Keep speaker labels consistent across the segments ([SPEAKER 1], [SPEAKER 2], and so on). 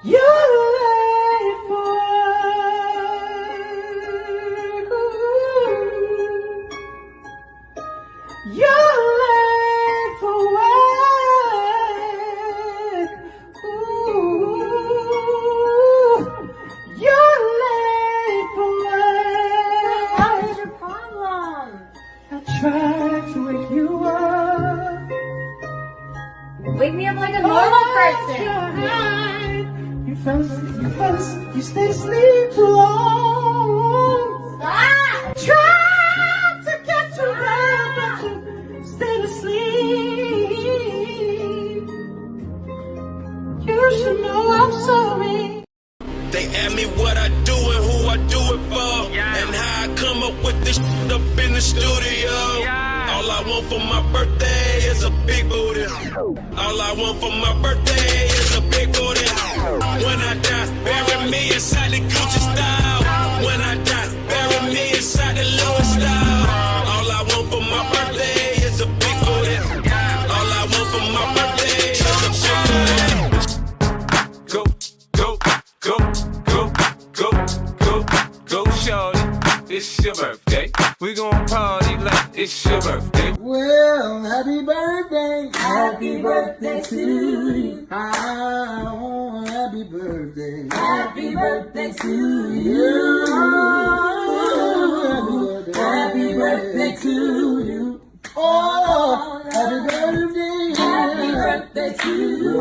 [SPEAKER 1] You're late for work. You're late for work. You're late for work.
[SPEAKER 2] What is your problem?
[SPEAKER 1] I tried to wake you up.
[SPEAKER 2] Wake me up like a normal person.
[SPEAKER 1] You stay asleep too long.
[SPEAKER 2] Stop!
[SPEAKER 1] Tried to get you back, but you stayed asleep. You should know I'm sorry.
[SPEAKER 3] They ask me what I do and who I do it for, and how I come up with this shit up in the studio. All I want for my birthday is a big booty. All I want for my birthday is a big booty. When I die, bury me inside the Gucci style. When I die, bury me inside the Louis style. All I want for my birthday is a big booty. All I want for my birthday is a big booty. Go, go, go, go, go, go, go, shorty. It's your birthday. We gon' party like it's your birthday.
[SPEAKER 4] Well, happy birthday. Happy birthday to you. Oh, happy birthday. Happy birthday to you. Happy birthday to you. Oh, happy birthday. Happy birthday to you.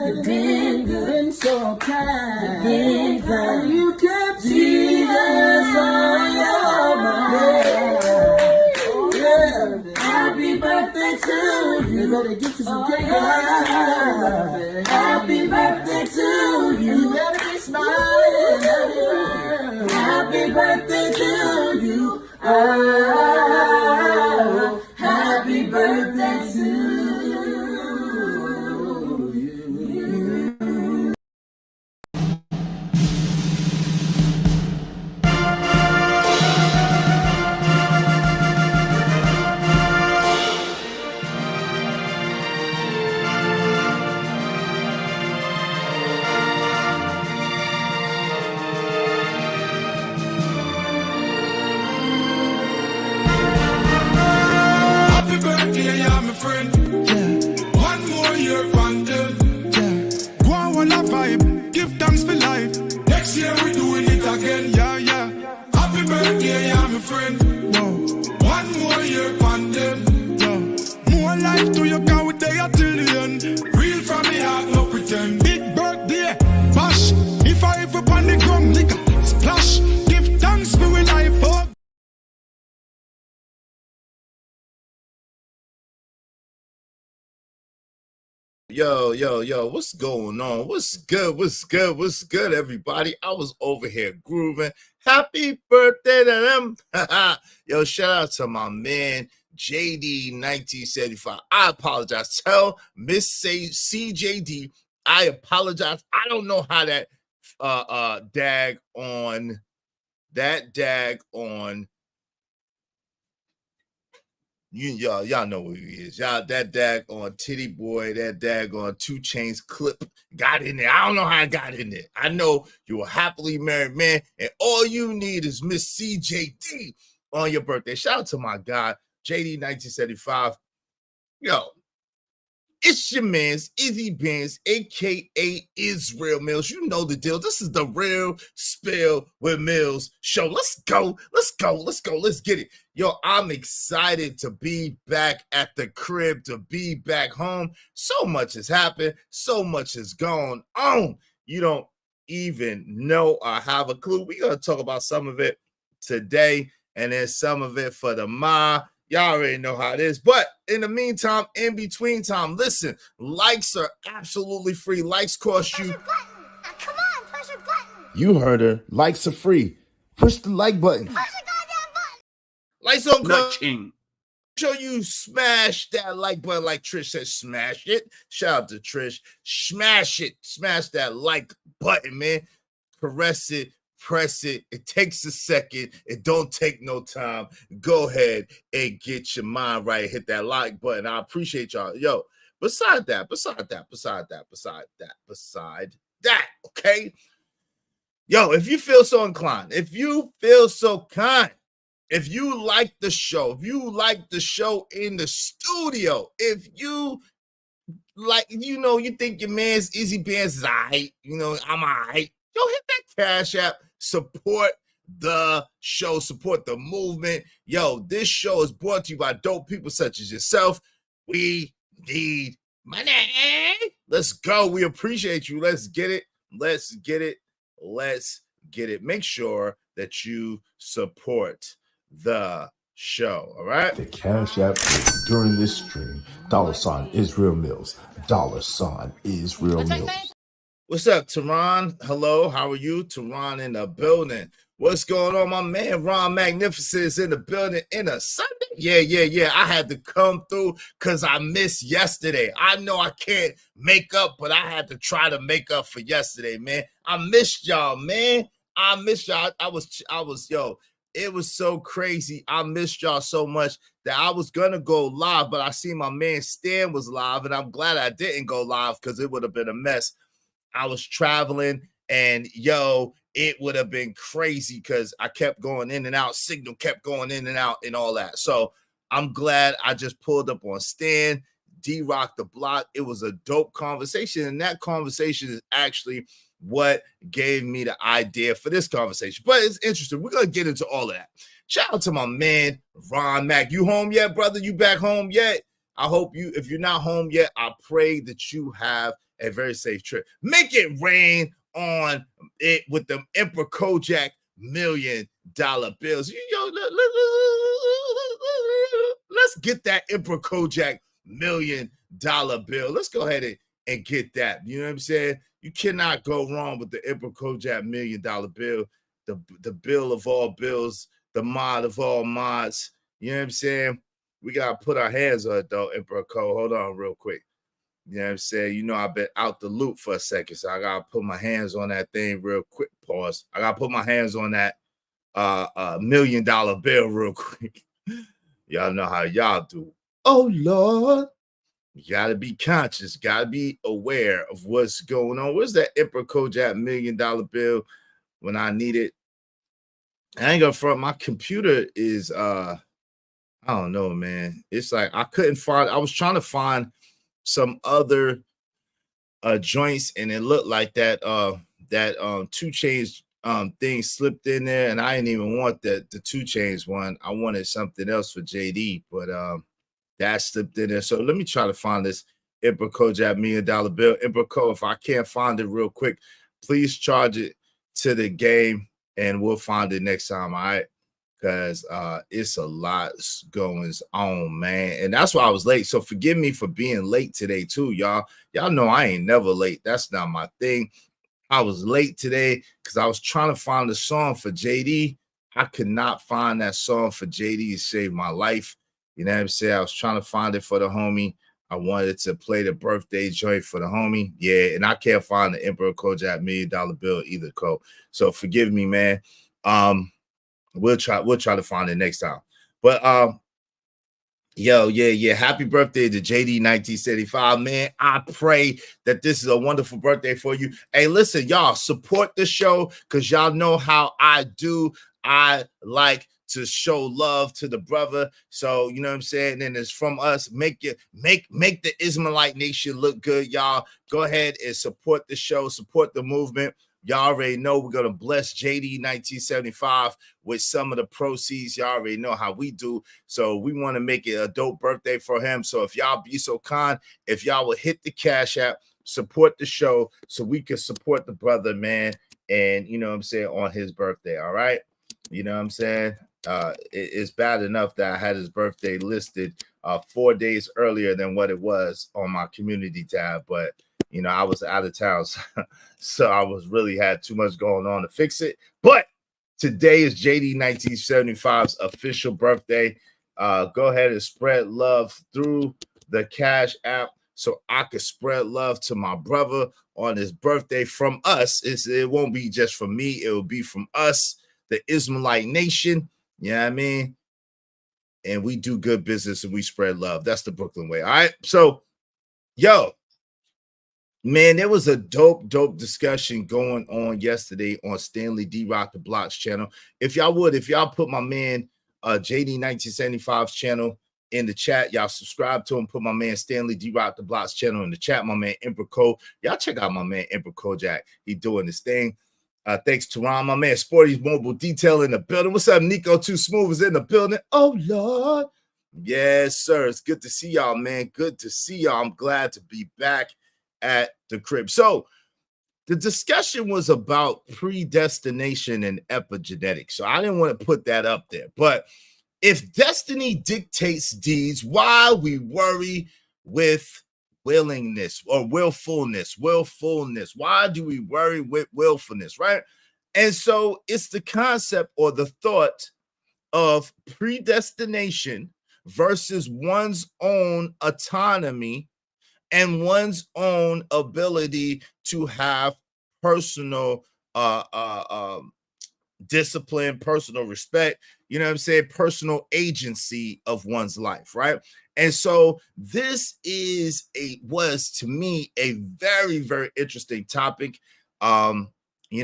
[SPEAKER 4] You've been good. Been so kind. You've been kind. You kept Jesus on your mind. Yeah. Happy birthday to you. You better get you some cake. Happy birthday to you. You better be smiling. Happy birthday to you. Oh, happy birthday to you.
[SPEAKER 3] Happy birthday, yeah, my friend. Yeah. One more year bundle. Yeah. Go on, one a vibe. Give thanks for life. Next year we doing it again. Yeah, yeah. Happy birthday, yeah, my friend. Whoa. One more year bundle. Yeah. More life to you, can we take till the end. Real from the heart, no pretend. Big birthday, bash. If I ever on the ground, nigga, splash. Give thanks for we life. Oh.
[SPEAKER 5] Yo, what's going on? What's good, everybody? I was over here grooving. Happy birthday to them. Yo, shout out to my man, JD 1975. I apologize. Tell Miss CJD, I apologize. I don't know how that dag on y'all know who he is. Y'all, that dag on Titty Boy, that dag on 2 Chainz clip got in there. I don't know how I got in there. I know you're a happily married man, and all you need is Miss CJD on your birthday. Shout out to my guy, JD 1975. Yo, it's your man's Izzy Benz, aka Israel Mills. You know the deal. This is the Real Spill with Mills show. Let's go. Let's get it. Yo, I'm excited to be back at the crib, to be back home. So much has happened. So much has gone on. You don't even know or have a clue. We're going to talk about some of it today, and then some of it for the Ma. Y'all already know how it is. But in the meantime, in between time, listen, likes are absolutely free. Likes cost you.
[SPEAKER 2] Come on, push a button.
[SPEAKER 5] You heard her. Likes are free. Push the like button.
[SPEAKER 2] Push the goddamn button.
[SPEAKER 5] Likes on
[SPEAKER 3] Not
[SPEAKER 5] cost.
[SPEAKER 3] king.
[SPEAKER 5] Sure you smash that like button like Trish said. Smash it. Shout out to Trish. Smash it. Smash that like button, man. Caress it. Press it. It takes a second. It don't take no time. Go ahead and get your mind right. Hit that like button. I appreciate y'all. Yo, beside that, okay? Yo, if you feel so inclined, if you feel so kind, if you like the show, if you like the show in the studio, if you like, you think your man's Easy Bands is all right, I'm all right, yo, hit that Cash App, support the show, support the movement. Yo, this show is brought to you by dope people such as yourself. We need money. Let's go. We appreciate you. Let's get it. Let's get it. Let's get it. Make sure that you support the show. All right.
[SPEAKER 6] The Cash App during this stream, $ Israel Mills, $ Israel Mills.
[SPEAKER 5] What's up, Tehran? Hello, how are you? Tehran in the building. What's going on? My man Ron Magnificent is in the building in a Sunday. Yeah. I had to come through because I missed yesterday. I know I can't make up, but I had to try to make up for yesterday, man. I missed y'all, man. I missed y'all. I was, yo, it was so crazy. I missed y'all so much that I was gonna go live, but I see my man Stan was live, and I'm glad I didn't go live because it would have been a mess. I was traveling, and yo, it would have been crazy because I kept going in and out. Signal kept going in and out and all that. So I'm glad I just pulled up on Stan, D-Rock the Block. It was a dope conversation, and that conversation is actually what gave me the idea for this conversation. But it's interesting. We're going to get into all of that. Shout out to my man, Ron Mack. You home yet, brother? You back home yet? I hope you, if you're not home yet, I pray that you have a very safe trip. Make it rain on it with them Emperor Kojak $1 million bills. Yo, let's get that Emperor Kojak $1 million bill. Let's go ahead and get that. You know what I'm saying? You cannot go wrong with the Emperor Kojak $1 million bill, the bill of all bills, the mod of all mods. You know what I'm saying? We got to put our hands on it, though, Emperor Ko. Hold on real quick. You know what I'm saying? I've been out the loop for a second, so I got to put my hands on that thing real quick. Pause. I got to put my hands on that $1 million bill real quick. Y'all know how y'all do. Oh, Lord. You got to be conscious. Got to be aware of what's going on. Where's that Emperor Kojak $1 million bill when I need it? I ain't gonna front. My computer is, I don't know, man. It's like I couldn't find, I was trying to find some other joints, and it looked like that 2 Chainz thing slipped in there, and I didn't even want the 2 Chainz one. I wanted something else for JD, but that slipped in there. So let me try to find this Emperor Kojak $1 million bill. Emperor Ko, if I can't find it real quick, please charge it to the game and we'll find it next time, all right? Because it's a lot going on, man. And that's why I was late. So forgive me for being late today, too, y'all. Y'all know I ain't never late. That's not my thing. I was late today because I was trying to find a song for JD. I could not find that song for JD to save my life. You know what I'm saying? I was trying to find it for the homie. I wanted to play the birthday joint for the homie. Yeah, and I can't find the Emperor Kojak $1 million bill either, Cole. So forgive me, man. We'll try to find it next time. But yeah. Happy birthday to JD 1975, man. I pray that this is a wonderful birthday for you. Hey, listen, y'all, support the show because y'all know how I do. I like to show love to the brother. So, you know what I'm saying? And it's from us. Make the Ismailite nation look good, y'all. Go ahead and support the show, support the movement. Y'all already know we're going to bless JD 1975 with some of the proceeds. Y'all already know how we do. So we want to make it a dope birthday for him. So if y'all be so kind, if y'all will hit the Cash App, support the show so we can support the brother, man. And you know what I'm saying, on his birthday. All right. You know what I'm saying? It's bad enough that I had his birthday listed 4 days earlier than what it was on my community tab. But I was out of town, so I was really had too much going on to fix it. But today is JD 1975's official birthday. Go ahead and spread love through the Cash App so I could spread love to my brother on his birthday from us. It won't be just from me. It will be from us, the Ismailite nation. You know what I mean? And we do good business and we spread love. That's the Brooklyn way. All right. So Yo, man, there was a dope discussion going on yesterday on Stanley D Rock the Block's channel. If y'all put my man JD 1975's channel in the chat, y'all subscribe to him, put my man Stanley D Rock the Block's channel in the chat, my man Emperor Cole. Y'all check out my man Emperor Kojak. He doing this thing. Thanks to Ron, my man Sporty's Mobile Detail in the building. What's up, Nico? Too Smooth is in the building. Oh Lord. Yes, sir. It's good to see y'all, man. Good to see y'all. I'm glad to be back at the crib. So the discussion was about predestination and epigenetics. So I didn't want to put that up there. But if destiny dictates deeds, why we worry with willingness or willfulness? Why do we worry with willfulness, right? And so it's the concept or the thought of predestination versus one's own autonomy and one's own ability to have personal discipline, personal respect, you know what I'm saying, personal agency of one's life, right? And so this was to me a very, very interesting topic. You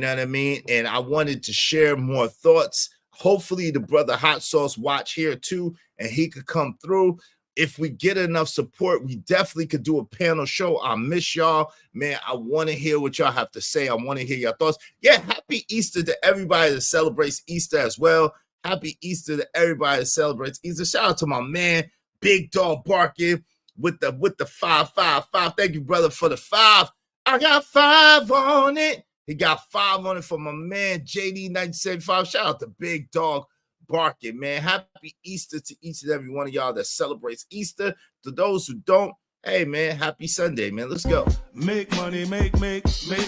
[SPEAKER 5] know what I mean? And I wanted to share more thoughts. Hopefully the brother Hot Sauce watch here too, and he could come through. If we get enough support, we definitely could do a panel show. I miss y'all, man. I want to hear what y'all have to say. I want to hear your thoughts. Yeah, happy Easter to everybody that celebrates Easter as well. Happy Easter to everybody that celebrates Easter. Shout out to my man, Big Dog Barking with the 555. Thank you, brother, for the 5. I got 5 on it. He got 5 on it for my man, JD 1975. Shout out to Big Dog Barking, man. Happy Easter to each and every one of y'all that celebrates Easter. To those who don't, hey, man, happy Sunday, man. Let's go.
[SPEAKER 7] Make money, make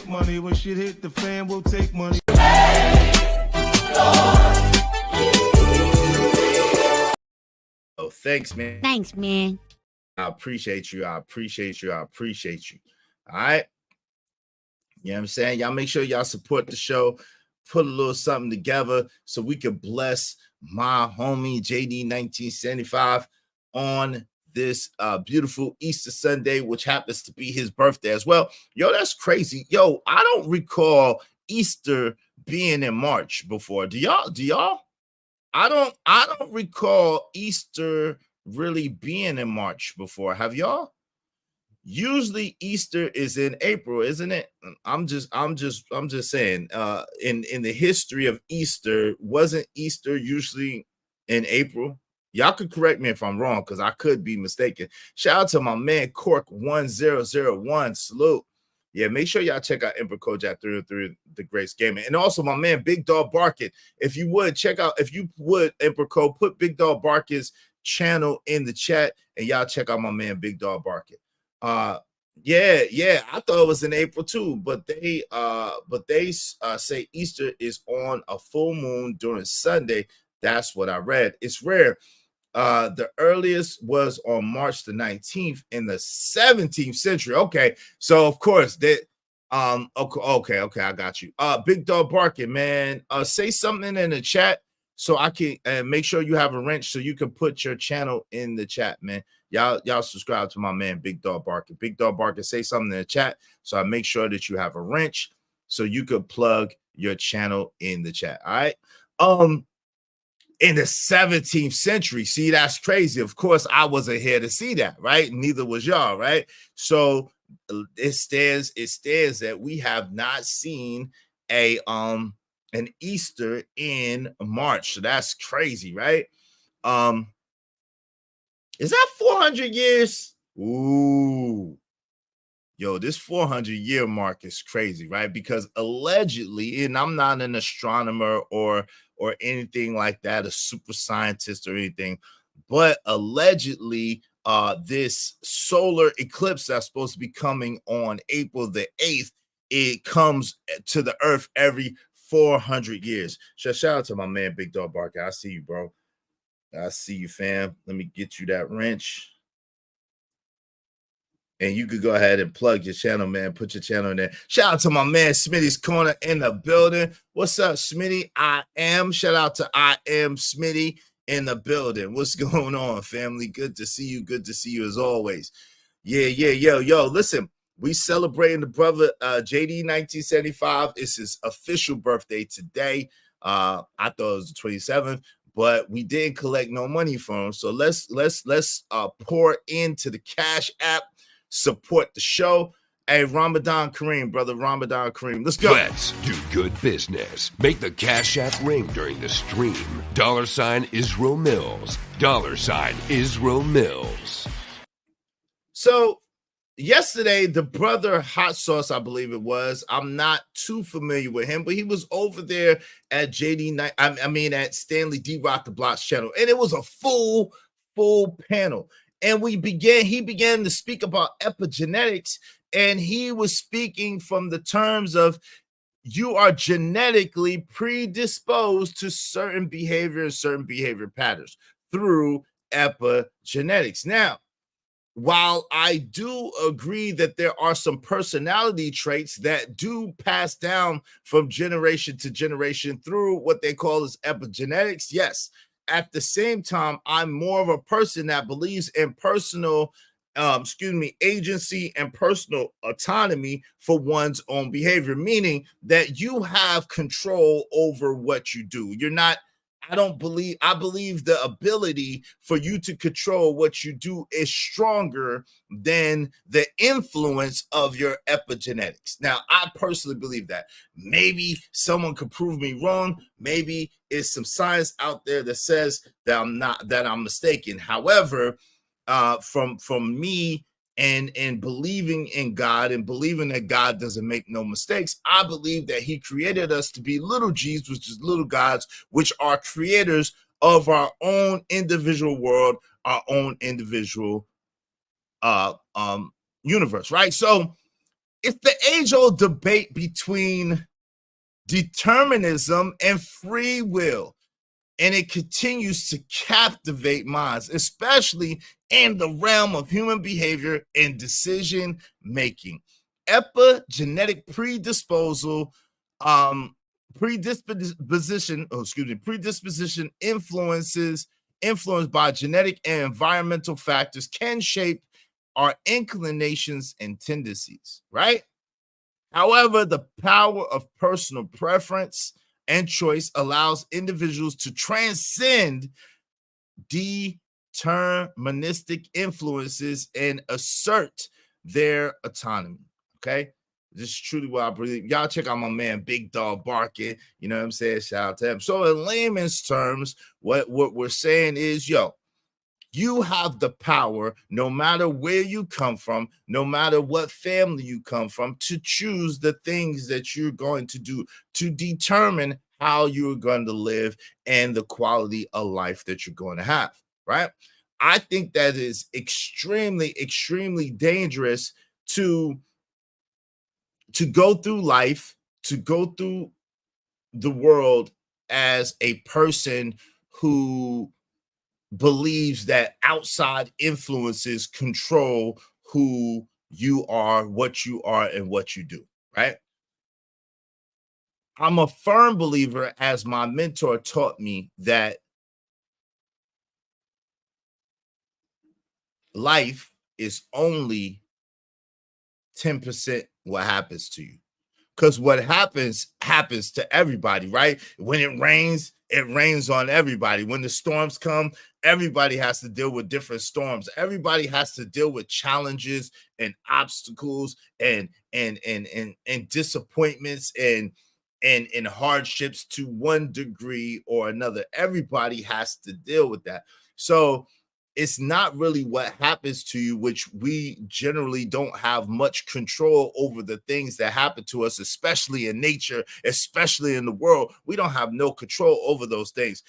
[SPEAKER 7] money. When shit hit the fan, we'll take money.
[SPEAKER 5] Oh, thanks, man.
[SPEAKER 8] Thanks, man.
[SPEAKER 5] I appreciate you. All right. You know what I'm saying? Y'all make sure y'all support the show. Put a little something together so we can bless my homie JD 1975 on this beautiful Easter Sunday, which happens to be his birthday as well. Yo, that's crazy. Yo, I don't recall Easter being in March before. Do y'all? I don't recall Easter really being in March before. Have y'all? Usually Easter is in April, isn't it? I'm just saying, in the history of Easter, wasn't Easter usually in April? Y'all could correct me if I'm wrong, because I could be mistaken. Shout out to my man Cork 1001. Salute. Yeah, make sure y'all check out Emperor Kojak through the Grace Gaming. And also my man Big Dog Barkin. If you would Emperor Code, put Big Dog Barkin's channel in the chat, and y'all check out my man Big Dog Barkin. Yeah, I thought it was in April too, but they say Easter is on a full moon during Sunday. That's what I read. It's rare. The earliest was on March the 19th in the 17th century. Okay, so of course that okay, I got you. Big Dog Barking, man. Say something in the chat so I can make sure you have a wrench so you can put your channel in the chat, man. Y'all subscribe to my man Big Dog Barking. Big Dog Barking, say something in the chat so I make sure that you have a wrench so you could plug your channel in the chat. All right. In the 17th century, see, that's crazy. Of course, I wasn't here to see that, right? Neither was y'all, right? So it stands that we have not seen an Easter in March. So that's crazy, right? Is that 400 years? Ooh. Yo, this 400-year mark is crazy, right? Because allegedly, and I'm not an astronomer or anything like that, a super scientist or anything, but allegedly, this solar eclipse that's supposed to be coming on April the 8th, it comes to the Earth every 400 years. Shout out to my man, Big Dog Barker. I see you, bro. I see you, fam. Let me get you that wrench. And you could go ahead and plug your channel, man. Put your channel in there. Shout out to my man Smitty's Corner in the building. What's up, Smitty? Shout out to I am Smitty in the building. What's going on, family? Good to see you. Good to see you as always. Yo. Listen, we celebrating the brother JD 1975. It's his official birthday today. I thought it was the 27th, but we didn't collect no money from him. So let's pour into the Cash App, support the show. Hey, Ramadan Kareem, brother, Ramadan Kareem. Let's go.
[SPEAKER 8] Let's do good business. Make the Cash App ring during the stream. $ Israel Mills. $ Israel Mills.
[SPEAKER 5] So yesterday, the brother Hot Sauce, I believe it was. I'm not too familiar with him, but he was over there at at Stanley D. Rock the Block's channel, and it was a full panel. And he began to speak about epigenetics, and he was speaking from the terms of you are genetically predisposed to certain behavior patterns through epigenetics. Now, while I do agree that there are some personality traits that do pass down from generation to generation through what they call as epigenetics, yes. At the same time, I'm more of a person that believes in personal agency and personal autonomy for one's own behavior, meaning that you have control over what you do. I believe the ability for you to control what you do is stronger than the influence of your epigenetics. Now, I personally believe that. Maybe someone could prove me wrong. Maybe it's some science out there that says that I'm mistaken. However, from me and believing in God and believing that God doesn't make no mistakes, I believe that he created us to be little g's, which is little gods, which are creators of our own individual world, our own individual universe, right? So it's the age-old debate between determinism and free will. And it continues to captivate minds, especially in the realm of human behavior and decision making. Epigenetic predisposition influenced by genetic and environmental factors can shape our inclinations and tendencies, right? However, the power of personal preference and choice allows individuals to transcend deterministic influences and assert their autonomy. Okay, this is truly what I believe. Y'all check out my man Big Dog Barking. You know what I'm saying? Shout out to him. So in layman's terms, what we're saying is, you have the power, no matter where you come from, no matter what family you come from, to choose the things that you're going to do, to determine how you're going to live and the quality of life that you're going to have, right? I think that is extremely, extremely dangerous to go through life, to go through the world as a person who believes that outside influences control who you are, what you are, and what you do, right? I'm a firm believer, as my mentor taught me, that life is only 10% what happens to you. Because what happens to everybody, right? When it rains on everybody. When the storms come, everybody has to deal with different storms. Everybody has to deal with challenges and obstacles and disappointments and hardships to one degree or another. Everybody has to deal with that. So it's not really what happens to you, which we generally don't have much control over the things that happen to us, especially in nature, especially in the world. We don't have no control over those things.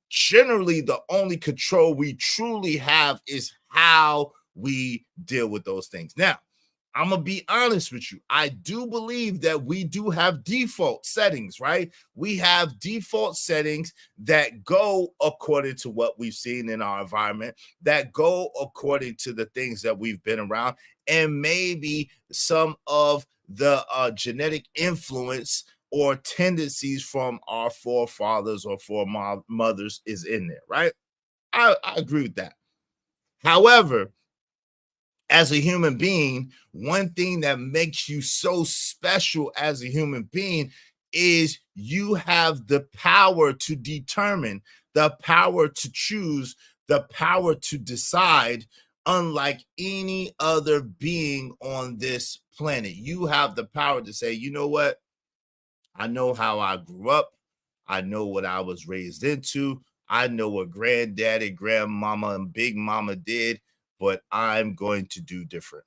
[SPEAKER 5] Generally, the only control we truly have is how we deal with those things. Now, I'm going to be honest with you. I do believe that we do have default settings, right? We have default settings that go according to what we've seen in our environment, that go according to the things that we've been around, and maybe some of the genetic influence or tendencies from our forefathers or foremothers is in there, right? I agree with that. However, as a human being, one thing that makes you so special as a human being is you have the power to determine, the power to choose, the power to decide, unlike any other being on this planet. You have the power to say, you know what? I know how I grew up. I know what I was raised into. I know what granddaddy, grandmama, and big mama did, but I'm going to do different.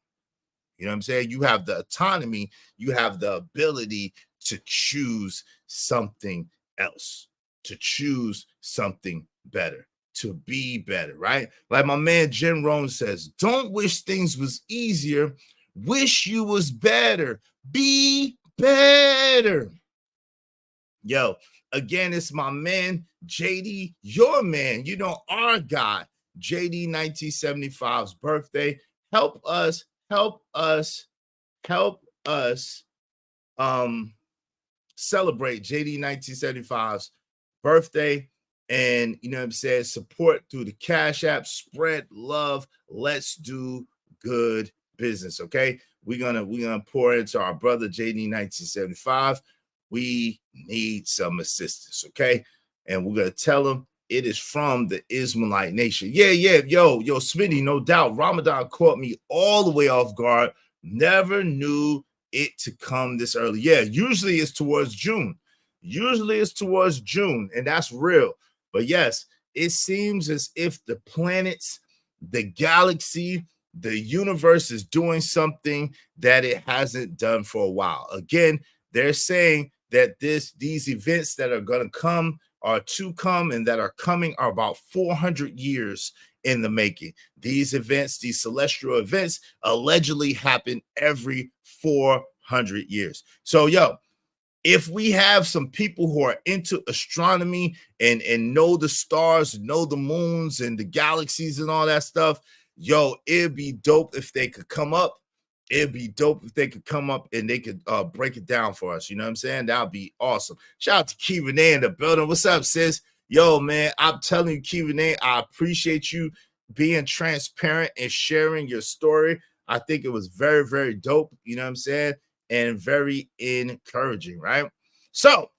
[SPEAKER 5] You know what I'm saying? You have the autonomy, you have the ability to choose something else, to choose something better, to be better, right? Like my man Jim Rohn says, don't wish things was easier, wish you was better. Be better. Yo, again, it's my man, JD, your man, you know, our guy, JD 1975's birthday. Help us celebrate JD 1975's birthday. And you know what I'm saying, support through the Cash App, spread love, let's do good business. Okay, we're gonna pour into our brother JD 1975. We need some assistance, okay? And we're gonna tell him it is from the Ismailite nation. Yeah, yo, Smitty, no doubt. Ramadan caught me all the way off guard. Never knew it to come this early. Yeah, usually it's towards June. And that's real. But yes, it seems as if the planets, the galaxy, the universe is doing something that it hasn't done for a while. Again, they're saying that these events that are going to come are to come and that are coming are about 400 years in the making. These events, these celestial events, allegedly happen every 400 years. So, yo, if we have some people who are into astronomy and know the stars, know the moons and the galaxies and all that stuff, yo, it'd be dope if they could come up. It'd be dope if they could come up and they could break it down for us. You know what I'm saying? That'd be awesome. Shout out to Key Renee in the building. What's up, sis? Yo, man, I'm telling you, Key Renee, I appreciate you being transparent and sharing your story. I think it was very, very dope. You know what I'm saying? And very encouraging, right? So,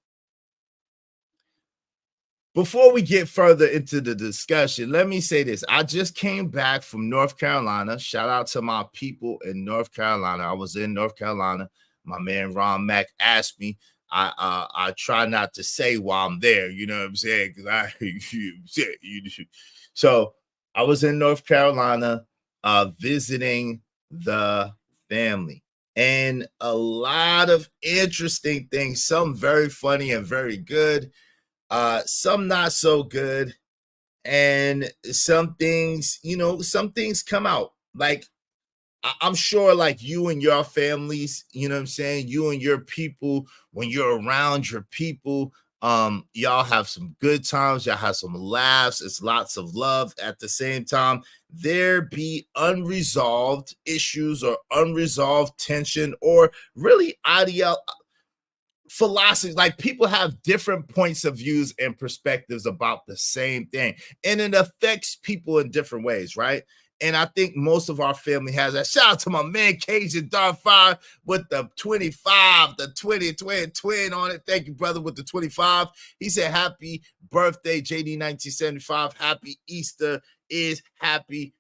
[SPEAKER 5] before we get further into the discussion, let me say this. I just came back from North Carolina. Shout out to my people in North Carolina. I was in North Carolina. My man Ron Mack asked me. I try not to say while I'm there, you know what I'm saying? So I was in North Carolina visiting the family. And a lot of interesting things, some very funny and very good. Some not so good, and some things, you know, some things come out. Like I'm sure, like you and your families, you know what I'm saying, you and your people, when you're around your people, y'all have some good times, y'all have some laughs, it's lots of love. At the same time, there be unresolved issues or unresolved tension or really philosophy, like people have different points of views and perspectives about the same thing, and it affects people in different ways, right? And I think most of our family has that. Shout out to my man Cajun Darfire with the 25, the 20 twin on it. Thank you, brother, with the 25. He said, happy birthday, JD 1975. Happy Easter is happy.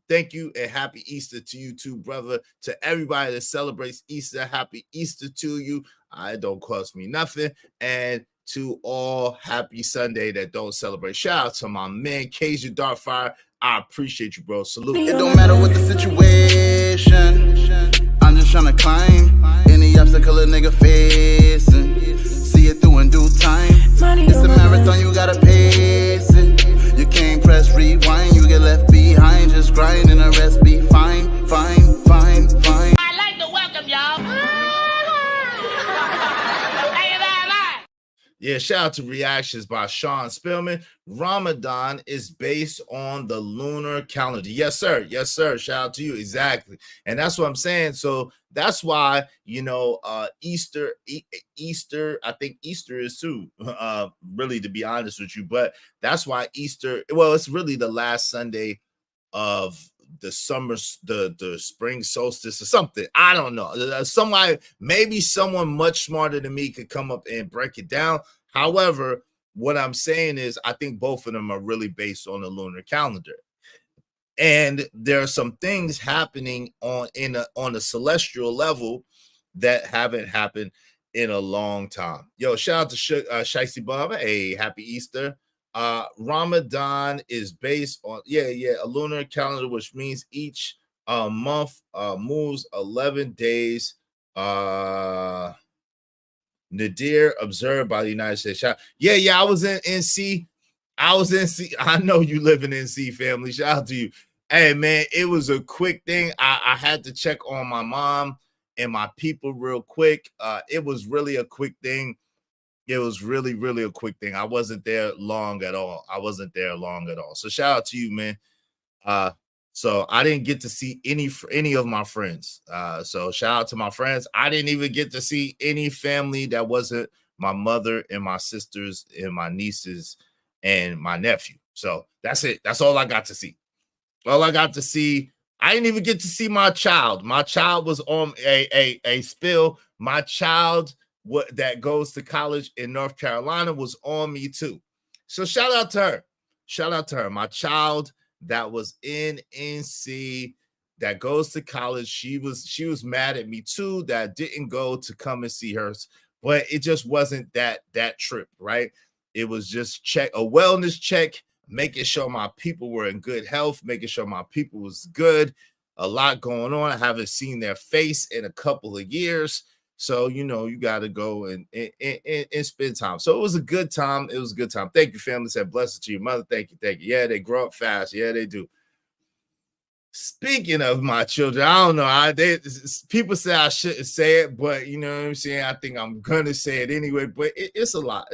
[SPEAKER 5] Thank you and happy Easter to you too, brother. To everybody that celebrates Easter, happy Easter to you. It don't cost me nothing. And to all, happy Sunday that don't celebrate. Shout out to my man Cajun Darkfire. I appreciate you, bro. Salute.
[SPEAKER 9] It don't matter what the situation. I'm just trying to climb any obstacle a nigga facing. See it through in due time. It's a marathon, you gotta pace it. You can't press rewind, you get left behind. Just grind and the rest be fine.
[SPEAKER 1] I'd like to welcome y'all.
[SPEAKER 5] Yeah, shout out to Reactions by Sean Spillman. Ramadan is based on the lunar calendar. Yes, sir. Yes, sir. Shout out to you. Exactly. And that's what I'm saying. So that's why, you know, Easter, I think Easter is too, really, to be honest with you. But that's why Easter, well, it's really the last Sunday of the summer, the spring solstice or something. I don't know. Somebody, maybe someone much smarter than me could come up and break it down. However, what I'm saying is I think both of them are really based on the lunar calendar. And there are some things happening on a celestial level that haven't happened in a long time. Yo, shout out to Shicey Bob. Hey, happy Easter. Ramadan is based on a lunar calendar, which means each month moves 11 days. Nadir observed by the United States. Yeah, I was in NC. I know you live in NC, family. Shout out to you. Hey, man, it was a quick thing. I had to check on my mom and my people real quick. It was really a quick thing. It was really, really a quick thing. I wasn't there long at all. So shout out to you, man. So I didn't get to see any of my friends. So shout out to my friends. I didn't even get to see any family that wasn't my mother and my sisters and my nieces and my nephew. So that's it. That's all I got to see. I didn't even get to see my child. My child was on a spill. My child that goes to college in North Carolina was on me too. So shout out to her. My child that was in NC that goes to college. She was mad at me too that I didn't go to come and see her, but it just wasn't that trip, right? It was just a wellness check, making sure my people were in good health, making sure my people was good. A lot going on. I haven't seen their face in a couple of years. So, you got to go and spend time. So it was a good time. Thank you, family. Said blessings to your mother. Thank you. Yeah, they grow up fast. Yeah, they do. Speaking of my children, I don't know. People say I shouldn't say it, but you know what I'm saying? I think I'm going to say it anyway, but it's a lot.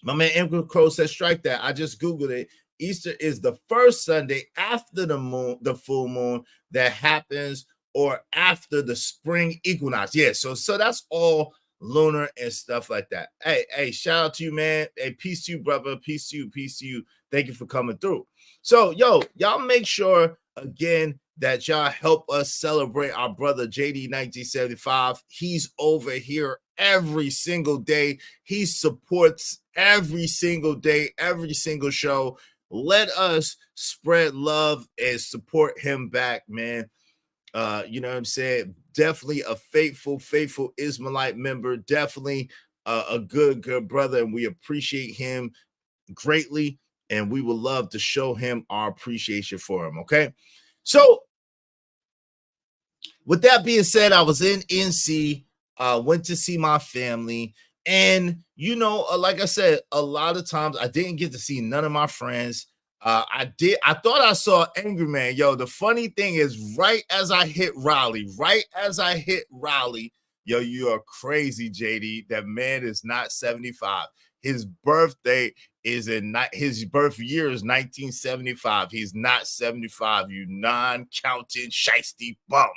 [SPEAKER 5] My man Emperor Crow said, strike that. I just Googled it. Easter is the first Sunday after the full moon that happens or after the spring equinox. Yeah, so that's all lunar and stuff like that. Hey, shout out to you, man. Hey, peace to you, brother. Peace to you. Thank you for coming through. So, y'all make sure, again, that y'all help us celebrate our brother JD 1975. He's over here every single day. He supports every single day, every single show. Let us spread love and support him back, man. You know what I'm saying? Definitely a faithful Ismailite member. Definitely a good brother, and we appreciate him greatly. And we would love to show him our appreciation for him. Okay, so with that being said, I was in NC. Went to see my family, and like I said, a lot of times I didn't get to see none of my friends. I thought I saw Angry Man. Yo, the funny thing is, right as I hit Raleigh, yo, you are crazy, JD. That man is not 75. His birthday his birth year is 1975. He's not 75, you non-counting shiesty bum.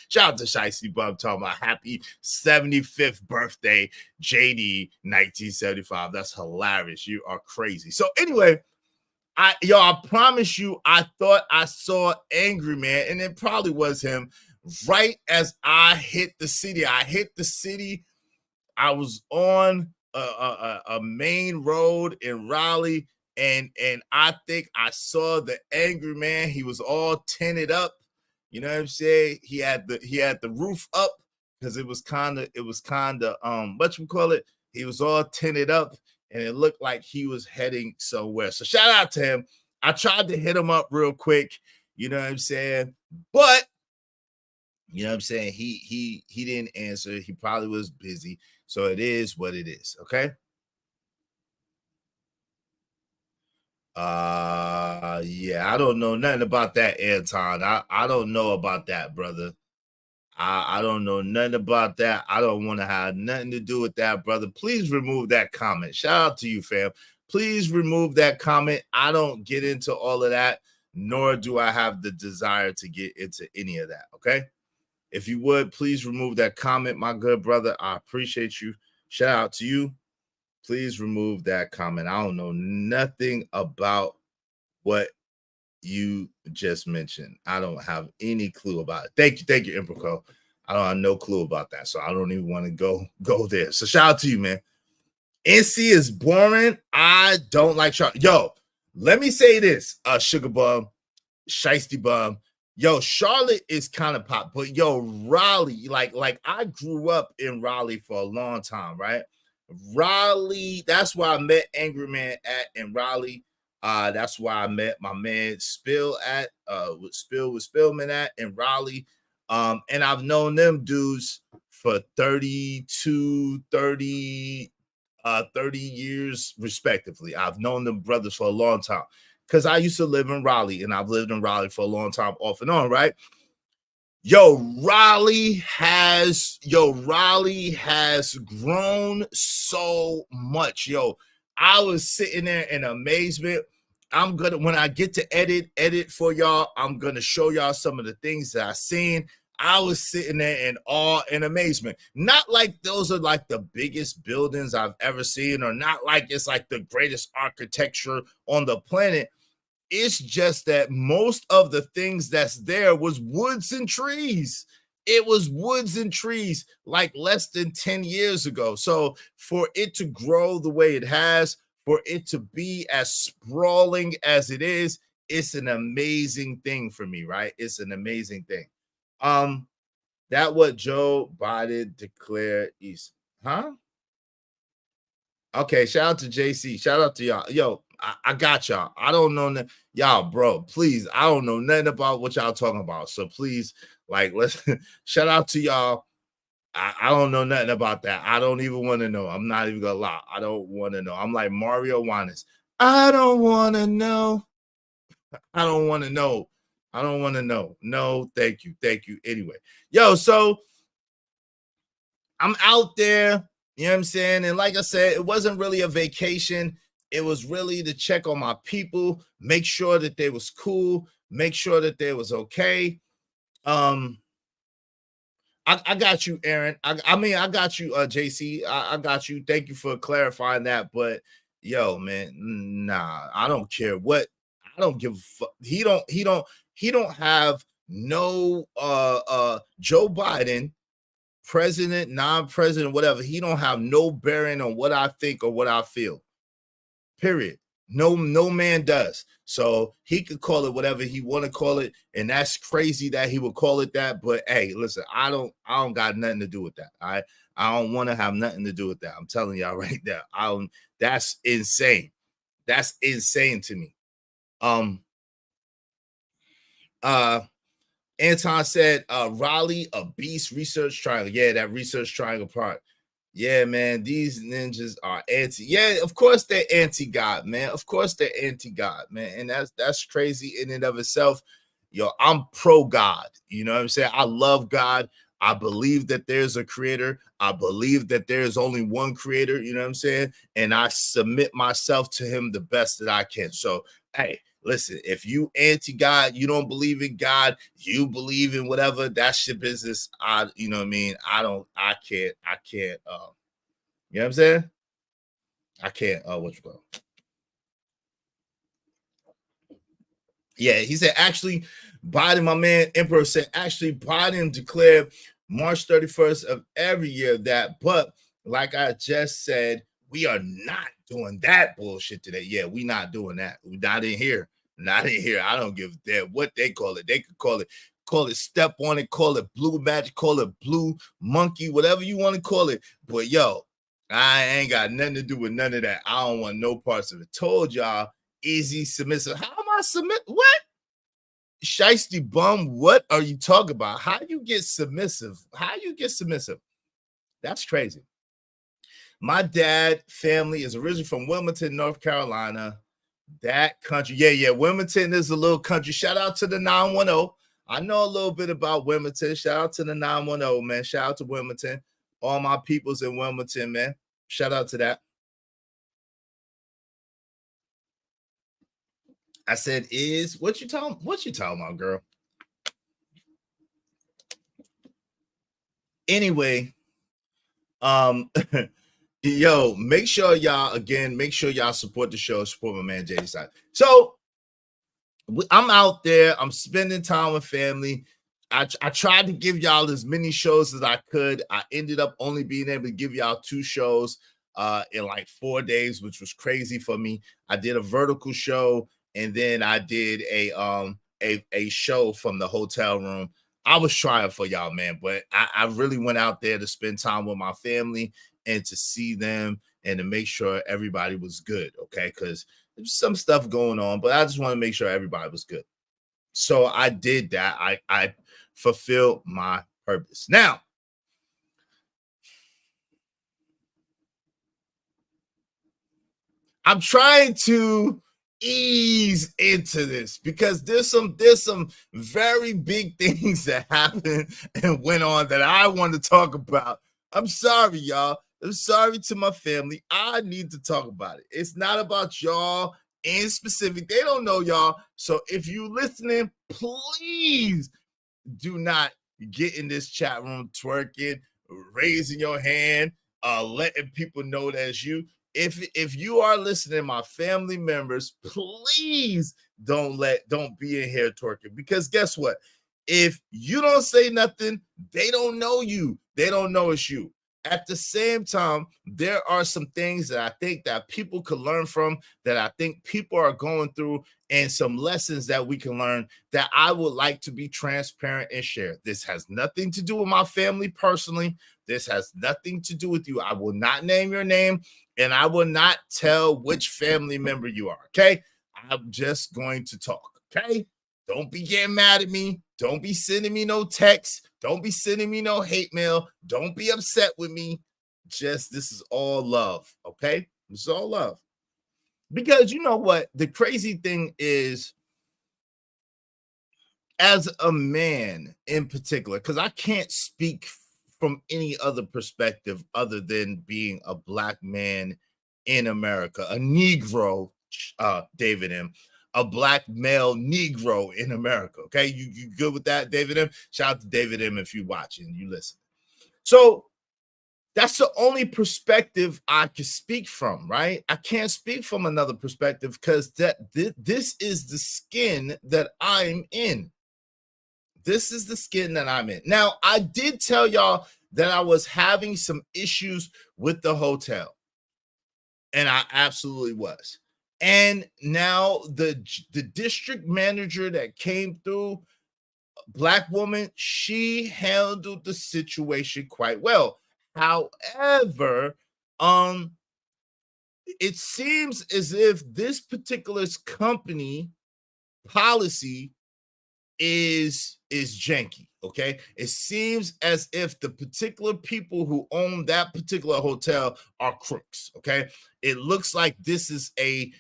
[SPEAKER 5] Shout out to Shicey Bum talking about happy 75th birthday, JD 1975. That's hilarious. You are crazy. So anyway, I promise you, I thought I saw Angry Man, and it probably was him. Right as I hit the city, I was on a main road in Raleigh, and I think I saw the Angry Man. He was all tinted up. You know what I'm saying? He had the roof up because it was kind of whatchamacallit. He was all tinted up, and it looked like he was heading somewhere. So shout out to him. I tried to hit him up real quick. You know what I'm saying? But you know what I'm saying? He didn't answer. He probably was busy. So it is what it is. Okay. Yeah, I don't know nothing about that, Anton. I don't know about that, brother. I don't know nothing about that. I don't want to have nothing to do with that, brother. Please remove that comment. Shout out to you, fam. Please remove that comment. I don't get into all of that, nor do I have the desire to get into any of that, okay? If you would, please remove that comment, my good brother. I appreciate you. Shout out to you. Please remove that comment. I don't know nothing about what you just mentioned. I don't have any clue about it. Thank you, Improco. I don't have no clue about that, so I don't even want to go there. So shout out to you, man. NC is boring. I don't like Charlotte. Yo, let me say this, Sugar Bum, Shiesty Bum. Yo, Charlotte is kind of pop, but yo, Raleigh, like I grew up in Raleigh for a long time, right? Raleigh, that's where I met Angry Man at in Raleigh. That's where I met my man Spill at with Spillman at in Raleigh. And I've known them dudes for 30 years respectively. I've known them brothers for a long time because I used to live in Raleigh, and I've lived in Raleigh for a long time off and on, right? Yo, Raleigh has grown so much. Yo, I was sitting there in amazement. When I get to edit for y'all, I'm gonna show y'all some of the things that I seen. I was sitting there in awe and amazement. Not like those are like the biggest buildings I've ever seen, or not like it's like the greatest architecture on the planet. It's just that most of the things that's there was woods and trees. It was woods and trees like less than 10 years ago. So for it to grow the way it has, for it to be as sprawling as it is, it's an amazing thing for me, right? It's an amazing thing. That what Joe Biden declared East, huh? Okay, shout out to JC. Shout out to y'all. Yo, I got y'all. I don't know y'all, bro. Please, I don't know nothing about what y'all talking about. So please, like, let's shout out to y'all. I don't know nothing about that. I don't even want to know. I'm not even gonna lie. I don't want to know. I'm like Mario Juanes. I don't want to know. I don't want to know. I don't want to know. No, thank you. Thank you. Anyway, yo, so I'm out there, you know what I'm saying? And like I said, it wasn't really a vacation. It was really to check on my people, make sure that they was cool, make sure that they was okay. I got you, Aaron. I mean, I got you, JC. I got you. Thank you for clarifying that. But yo, man, nah, I don't care what. I don't give a fuck. He don't have no Joe Biden, president, non-president, whatever. He don't have no bearing on what I think or what I feel. Period. No man does. So he could call it whatever he want to call it, and that's crazy that he would call it that. But hey, listen, I don't got nothing to do with that. I don't want to have nothing to do with that. I'm telling y'all right there. That's insane. That's insane to me. Anton said, Raleigh, a beast research triangle. Yeah, that research triangle part. Yeah, man, these ninjas are anti. Yeah, of course they're anti-God, man. Of course they're anti-God, man. And that's crazy in and of itself. Yo, I'm pro-God. You know what I'm saying? I love God. I believe that there's a creator. I believe that there's only one creator. You know what I'm saying? And I submit myself to him the best that I can. So, hey, listen, if you anti-God, you don't believe in God, you believe in whatever, that's your business. You know what I mean? I can't, you know what I'm saying? I can't, what you call it? Yeah, he said, actually, Biden, my man, Emperor said, actually, Biden declared March 31st of every year that, but like I just said, we are not doing that bullshit today. Yeah, we not doing that. We not in here. Not in here. I don't give a damn what they call it. They could call it step on it, call it blue magic, call it blue monkey, whatever you want to call it. But yo, I ain't got nothing to do with none of that. I don't want no parts of it. Told y'all, easy submissive. How am I submit? What? Shiesty bum, what are you talking about? How you get submissive? How you get submissive? That's crazy. My dad family is originally from Wilmington, North Carolina. That country. Yeah. Wilmington is a little country. Shout out to the 910. I know a little bit about Wilmington. Shout out to the 910, man. Shout out to Wilmington. All my peoples in Wilmington, man. Shout out to that. I said, what you talking about, girl? Anyway, yo, make sure y'all support the show, support my man Jay side. So I'm out there. I'm spending time with family. I tried to give y'all as many shows as I could. I ended up only being able to give y'all 2 shows in like 4 days, which was crazy for me. I did a vertical show, and then I did a show from the hotel room. I was trying for y'all, man, but I really went out there to spend time with my family and to see them and to make sure everybody was good, okay? Because there's some stuff going on, but I just want to make sure everybody was good. So I did that. I fulfilled my purpose. Now, I'm trying to ease into this because there's some very big things that happened and went on that I want to talk about. I'm sorry, y'all. I'm sorry to my family. I need to talk about it. It's not about y'all in specific. They don't know y'all. So if you listening, please do not get in this chat room twerking, raising your hand, letting people know that's you. If you are listening, my family members, please don't be in here twerking, because guess what? If you don't say nothing, they don't know you. They don't know it's you. At the same time, there are some things that I think that people could learn from, that I think people are going through, and some lessons that we can learn that I would like to be transparent and share. This has nothing to do with my family personally. This has nothing to do with you. I will not name your name, and I will not tell which family member you are, okay? I'm just going to talk, okay? Don't be getting mad at me. Don't be sending me no text. Don't be sending me no hate mail. Don't be upset with me. Just, this is all love, okay? This is all love. Because you know what? The crazy thing is, as a man in particular, because I can't speak from any other perspective other than being a Black man in America, a Negro, David M., a Black male Negro in America. Okay, you good with that, David M.? Shout out to David M. if you watching, you listen. So that's the only perspective I can speak from, right? I can't speak from another perspective because this is the skin that I'm in. This is the skin that I'm in. Now, I did tell y'all that I was having some issues with the hotel, and I absolutely was. And now the district manager that came through, Black woman, she handled the situation quite well. However, it seems as if this particular company policy is janky. Okay, it seems as if the particular people who own that particular hotel are crooks. Okay, it looks like this is a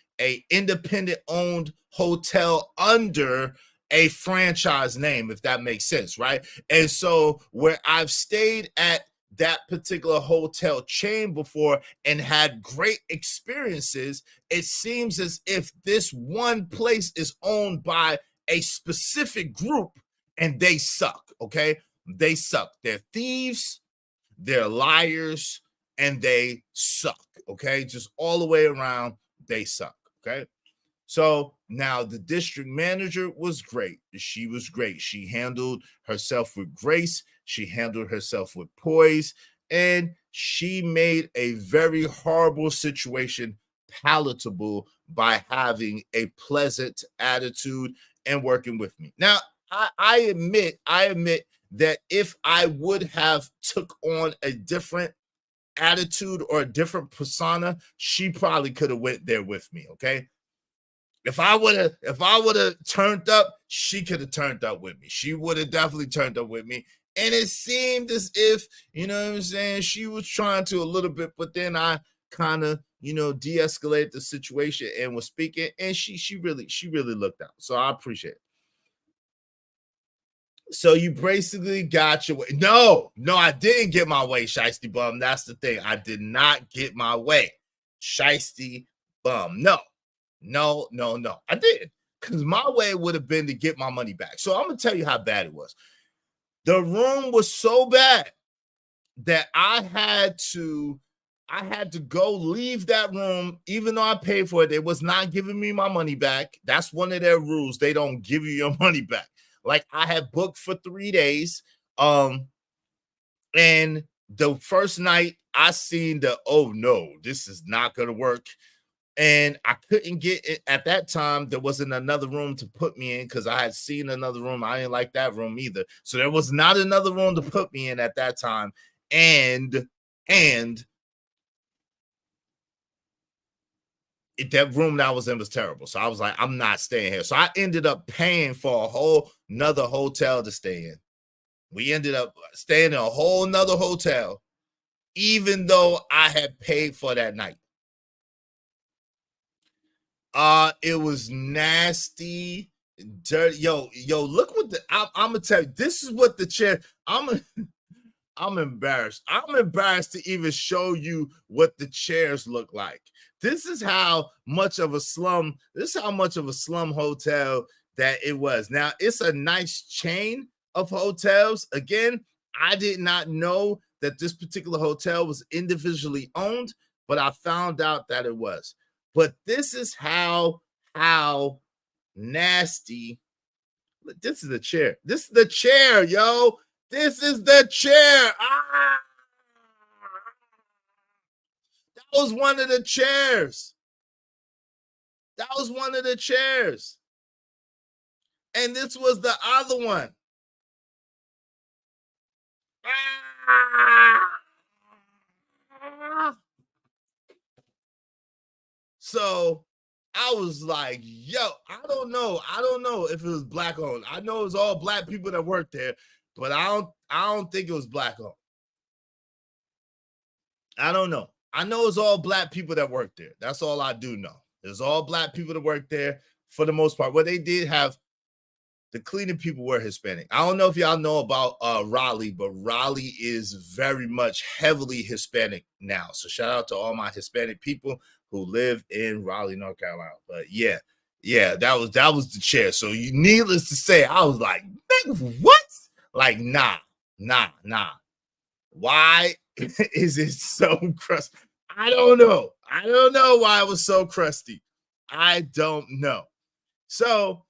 [SPEAKER 5] independent owned hotel under a franchise name, if that makes sense, right? And so where I've stayed at that particular hotel chain before and had great experiences, it seems as if this one place is owned by a specific group and they suck. Okay, they suck. They're thieves, they're liars, and they suck. Okay, just all the way around, they suck. Okay, so now the district manager was great. She was great. She handled herself with grace. She handled herself with poise, and she made a very horrible situation palatable by having a pleasant attitude and working with me. Now, I admit that if I would have took on a different attitude or a different persona, she probably could have went there with me. Okay, if I would have turned up, she could have turned up with me. She would have definitely turned up with me. And it seemed as if, you know what I'm saying, she was trying to a little bit, but then I kind of, de-escalated the situation and was speaking, and she really looked out. So I appreciate it. So you basically got your way. No, I didn't get my way, Shiesty Bum. That's the thing. I did not get my way. Shiesty Bum. No. I didn't. Because my way would have been to get my money back. So I'm going to tell you how bad it was. The room was so bad that I had to I had to go leave that room, even though I paid for it. They was not giving me my money back. That's one of their rules. They don't give you your money back. Like, I had booked for 3 days. And the first night I seen oh no, this is not gonna work. And I couldn't get it at that time. There wasn't another room to put me in because I had seen another room. I didn't like that room either. So there was not another room to put me in at that time. And that room that I was in was terrible. So I was like, I'm not staying here. So I ended up paying for a whole nother hotel to stay in. We ended up staying in a whole nother hotel, even though I had paid for that night. It was nasty, dirty. Yo, look what I'm gonna tell you. This is what the chair. I'm embarrassed. I'm embarrassed to even show you what the chairs look like. This is how much of a slum. This is how much of a slum hotel that it was. Now, it's a nice chain of hotels. Again, I did not know that this particular hotel was individually owned, but I found out that it was. But this is how nasty. This is the chair. This is the chair, yo. This is the chair. That was one of the chairs. That was one of the chairs. And this was the other one. So I was like, yo, I don't know if it was black owned. I know it was all black people that worked there, but I don't think it was black owned. I don't know. I know it's all black people that worked there. That's all I do know. There's all black people that worked there for the most part. Well, they did have the cleaning people were Hispanic. I don't know if y'all know about Raleigh, but Raleigh is very much heavily Hispanic now. So shout out to all my Hispanic people who live in Raleigh, North Carolina. But yeah, that was the chair. So needless to say, I was like, what? Like, nah. Why is it so crusty? I don't know. I don't know why it was so crusty. I don't know. So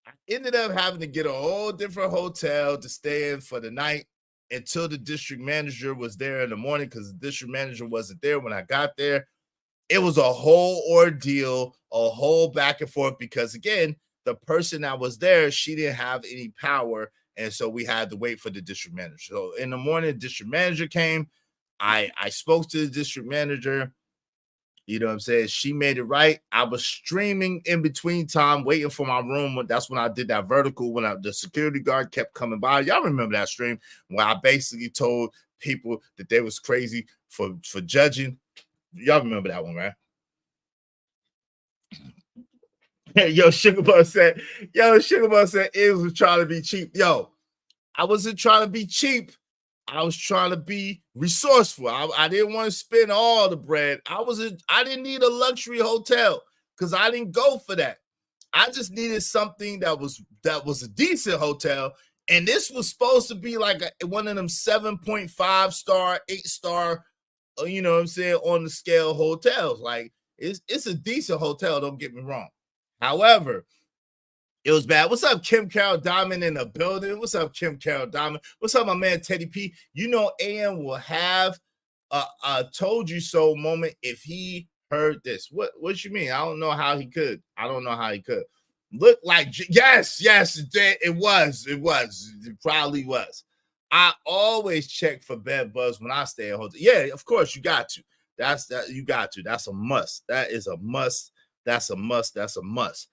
[SPEAKER 5] I ended up having to get a whole different hotel to stay in for the night until the district manager was there in the morning, because the district manager wasn't there when I got there. It was a whole ordeal, a whole back and forth, because again, the person that was there, she didn't have any power. And so we had to wait for the district manager. So in the morning, the district manager came. I spoke to the district manager. You know what I'm saying? She made it right. I was streaming in between time, waiting for my room. That's when I did that vertical, when the security guard kept coming by. Y'all remember that stream where I basically told people that they was crazy for judging. Y'all remember that one, right? Yo, Sugar Bug said, it was trying to be cheap. Yo, I wasn't trying to be cheap. I was trying to be resourceful. I didn't want to spend all the bread. I didn't need a luxury hotel because I didn't go for that. I just needed something that was a decent hotel. And this was supposed to be like one of them 7.5 star, 8 star, you know what I'm saying, on the scale hotels. Like, it's a decent hotel, don't get me wrong. However, it was bad. What's up, Kim Carol Diamond in the building? What's up, Kim Carol Diamond? What's up, my man Teddy P? You know, AM will have a told you so moment if he heard this. What you mean? I don't know how he could. Look like, yes, it was. It probably was. I always check for bed bugs when I stay at hotel. Yeah, of course, you got to. That's a must. That is a must. That's a must.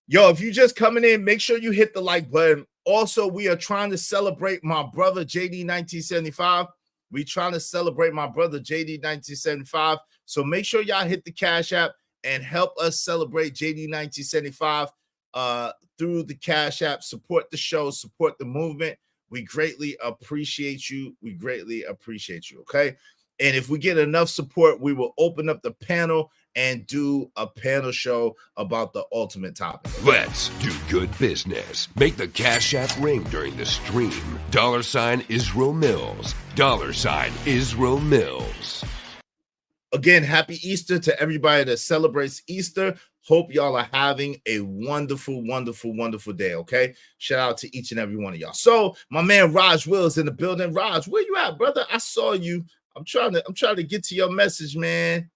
[SPEAKER 5] Yo, if you just coming in, make sure you hit the like button. Also, we are trying to celebrate my brother JD 1975. We trying to celebrate my brother JD 1975. So make sure y'all hit the Cash App and help us celebrate JD 1975 through the Cash App. Support the show, support the movement. We greatly appreciate you. Okay. And if we get enough support, we will open up the panel and do a panel show about the ultimate topic.
[SPEAKER 8] Let's do good business. Make the Cash App ring during the stream. $Israel Mills. $Israel Mills.
[SPEAKER 5] Again, happy Easter to everybody that celebrates Easter. Hope y'all are having a wonderful, wonderful, wonderful day, okay? Shout out to each and every one of y'all. So my man Raj Will is in the building. Raj, where you at, brother? I saw you. I'm trying to get to your message, man.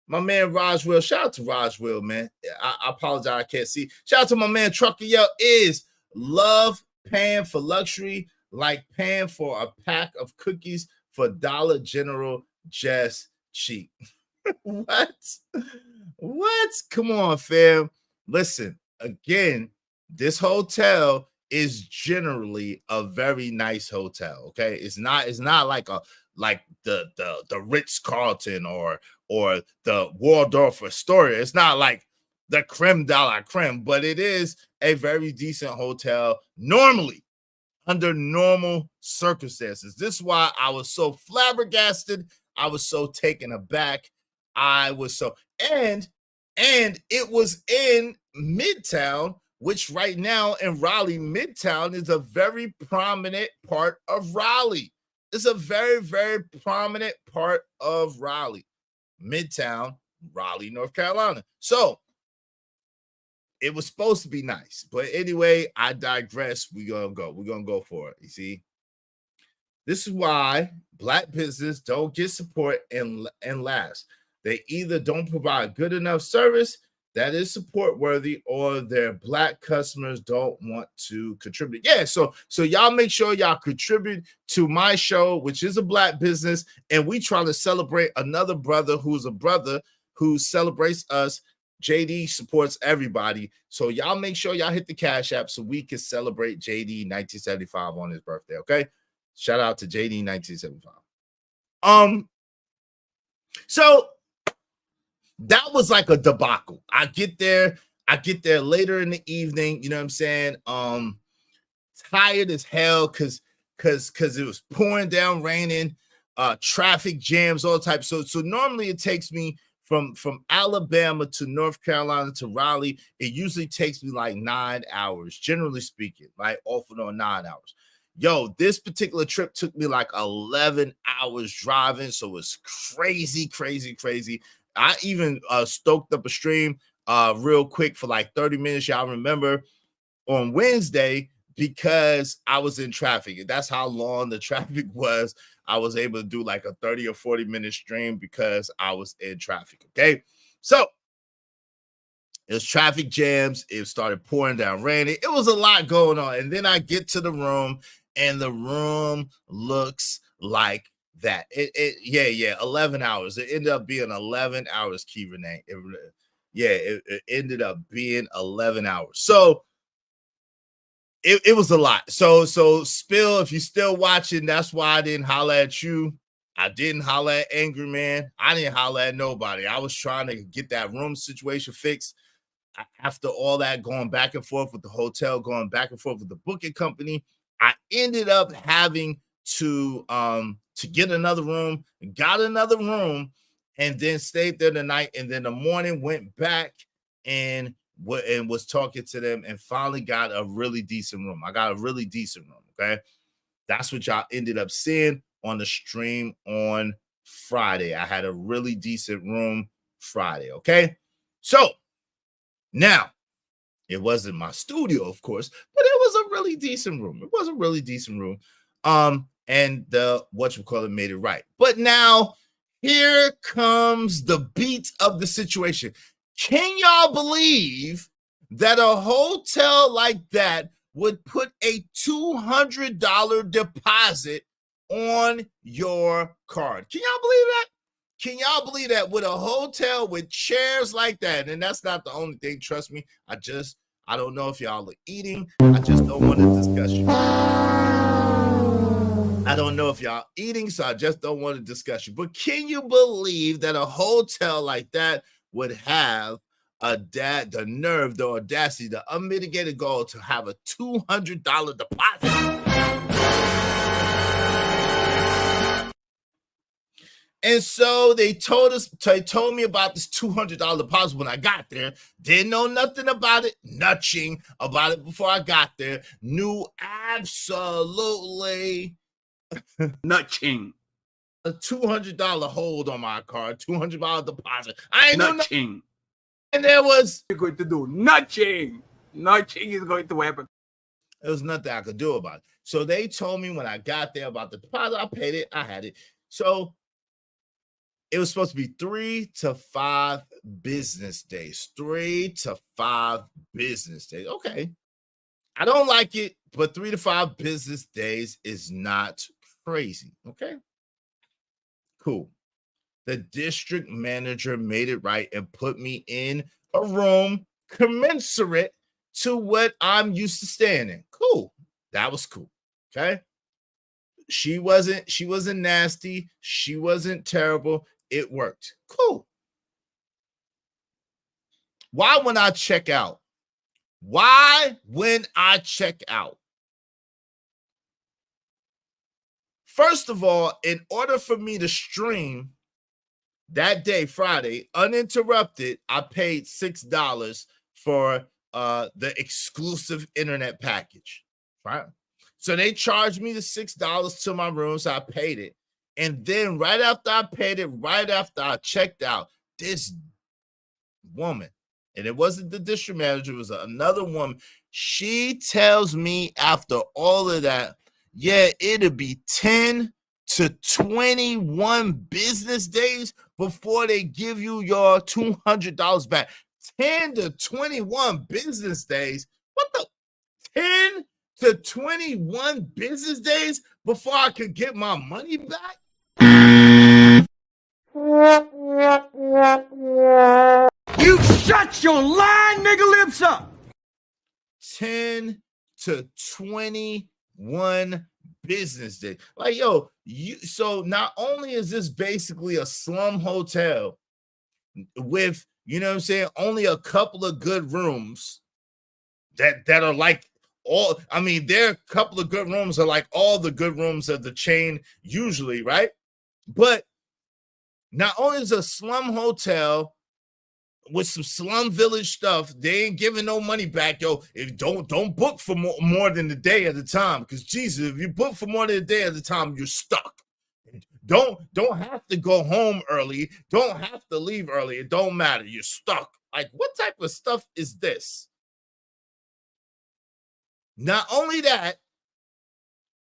[SPEAKER 5] My man Raj Will. Shout out to Raj Will, man. I apologize, I can't see. Shout out to my man Trucker Yo. Is love paying for luxury like paying for a pack of cookies for Dollar General just cheap. What? Come on, fam. Listen, again, this hotel is generally a very nice hotel. Okay, it's not like the Ritz-Carlton or the Waldorf Astoria. It's not like the creme de la creme, but it is a very decent hotel normally, under normal circumstances. This is why I was so flabbergasted. I was so taken aback. I was so, and it was in Midtown, which right now in Raleigh, Midtown is a very prominent part of Raleigh. It's a very, very prominent part of Raleigh. Midtown, Raleigh, North Carolina. So it was supposed to be nice. But anyway, I digress. We're gonna go for it. You see? This is why Black business don't get support and last. They either don't provide good enough service that is support worthy, or their Black customers don't want to contribute. Yeah, so y'all make sure y'all contribute to my show, which is a Black business, and we try to celebrate another brother who's a brother who celebrates us. JD supports everybody, so y'all make sure y'all hit the Cash App so we can celebrate JD 1975 on his birthday. Okay, shout out to JD 1975. So that was like a debacle. I get there later in the evening, you know what I'm saying? Tired as hell because it was pouring down, raining, traffic jams, all types. So normally it takes me from Alabama to North Carolina to Raleigh, it usually takes me like 9 hours, generally speaking, right? Off and on 9 hours. Yo, this particular trip took me like 11 hours driving, so it's crazy. I even stoked up a stream real quick for like 30 minutes, y'all remember, on Wednesday, because I was in traffic. That's how long the traffic was. I was able to do like a 30 or 40 minute stream because I was in traffic, okay? So it was traffic jams. It started pouring down, raining. It was a lot going on. And then I get to the room, and the room looks like that. 11 hours. It ended up being 11 hours, Key Renee. It ended up being 11 hours. So it was a lot. So Spill, if you're still watching, that's why I didn't holler at you. I didn't holler at Angry Man. I didn't holler at nobody. I was trying to get that room situation fixed. After all that going back and forth with the hotel, going back and forth with the booking company, I ended up having to get another room, got another room, and then stayed there the night. And then the morning went back and was talking to them, and finally got a really decent room. I got a really decent room, okay? That's what y'all ended up seeing on the stream on Friday. I had a really decent room Friday, okay? So now, it wasn't my studio, of course, but it was a really decent room. It was a really decent room. And the whatchamacallit made it right. But now, here comes the beat of the situation. Can y'all believe that a hotel like that would put a $200 deposit on your card? Can y'all believe that? Can y'all believe that with a hotel with chairs like that? And that's not the only thing. Trust me. I don't know if y'all are eating. I just don't want to discuss you. I don't know if y'all eating, so I just don't want to discuss you. But can you believe that a hotel like that would have the nerve, the audacity, the unmitigated goal to have a $200 deposit? And so they told me about this $200 deposit when I got there. Didn't know nothing about it, nothing about it before I got there. Knew absolutely
[SPEAKER 10] nothing
[SPEAKER 5] a $200 hold on my card, $200 deposit. I ain't know nothing. And there was
[SPEAKER 10] You're going to do nothing. Nothing is going to happen.
[SPEAKER 5] there was nothing I could do about it. So they told me when I got there about the deposit. I paid it. I had it. So it was supposed to be 3 to 5 business days. 3 to 5 business days. Okay. I don't like it, but 3 to 5 business days is not crazy. Okay. Cool. The district manager made it right and put me in a room commensurate to what I'm used to staying in. Cool. That was cool. Okay. She wasn't nasty. She wasn't terrible. It worked. Cool. Why when I check out? Why when I check out? First of all, in order for me to stream that day, Friday, uninterrupted, I paid $6 for the exclusive internet package, right? So they charged me the $6 to my room, so I paid it. And then right after I paid it, right after I checked out, this woman, and it wasn't the district manager, it was another woman, she tells me after all of that, yeah, it'll be 10 to 21 business days before they give you your $200 back. 10 to 21 business days? What the? 10 to 21 business days before I could get my money back?
[SPEAKER 10] You shut your lying nigga lips up.
[SPEAKER 5] 10 to 21 business days. Like, yo, so not only is this basically a slum hotel with, you know what I'm saying, only a couple of good rooms that are like all, I mean, there are a couple of good rooms are like all the good rooms of the chain usually, right? But not only is a slum hotel with some slum village stuff, they ain't giving no money back, yo. If don't book for more than a day at a time, because Jesus, if you book for more than a day at a time, you're stuck. Don't have to go home early. Don't have to leave early. It don't matter. You're stuck. Like, what type of stuff is this? Not only that,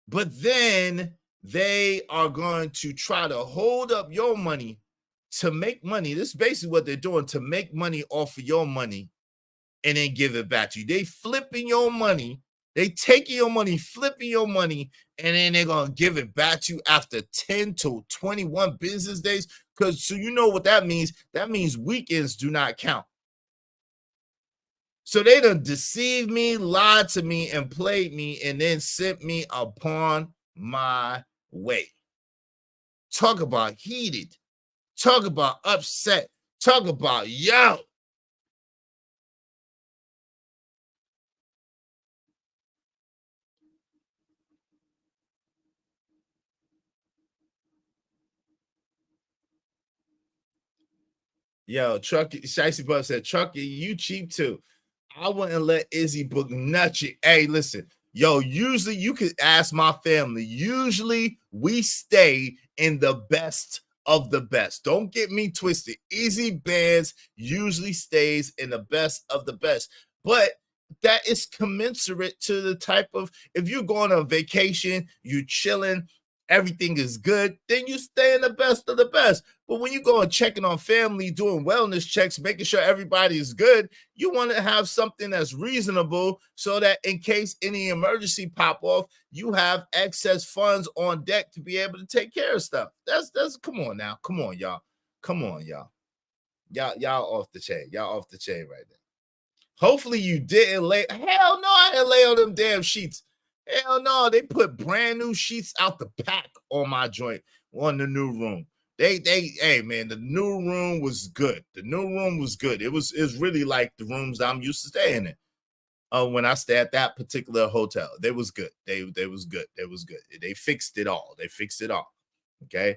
[SPEAKER 5] but then they are going to try to hold up your money to make money. This is basically what they're doing, to make money off of your money and then give it back to you. They flipping your money. They taking your money, flipping your money, and then they're going to give it back to you after 10 to 21 business days. Because so you know what that means. That means weekends do not count. So they done deceived me, lied to me, and played me, and then sent me upon my way. Talk about heated. Talk about upset. Talk about yo. Yo, Trucky, Shicey Bub said, Trucky, you cheap too. I wouldn't let Izzy book nothing. Hey, listen, yo, usually you could ask my family. Usually we stay in the best of the best. Don't get me twisted. Easy Bands usually stays in the best of the best. But that is commensurate to the type of, if you're going on vacation, you chilling, everything is good, then you stay in the best of the best. But when you go and checking on family, doing wellness checks, making sure everybody is good, you want to have something that's reasonable so that in case any emergency pop off, you have excess funds on deck to be able to take care of stuff. That's come on now. Come on, y'all. Come on, y'all. Y'all off the chain. Y'all off the chain right now. Hopefully you didn't lay. Hell no, I didn't lay on them damn sheets. Hell no, they put brand new sheets out the pack on my joint on the new room. Hey man, the new room was good. The new room was good. It was really like the rooms I'm used to staying in. When I stay at that particular hotel, they was good. They was good. They was good. They fixed it all. They fixed it all. Okay.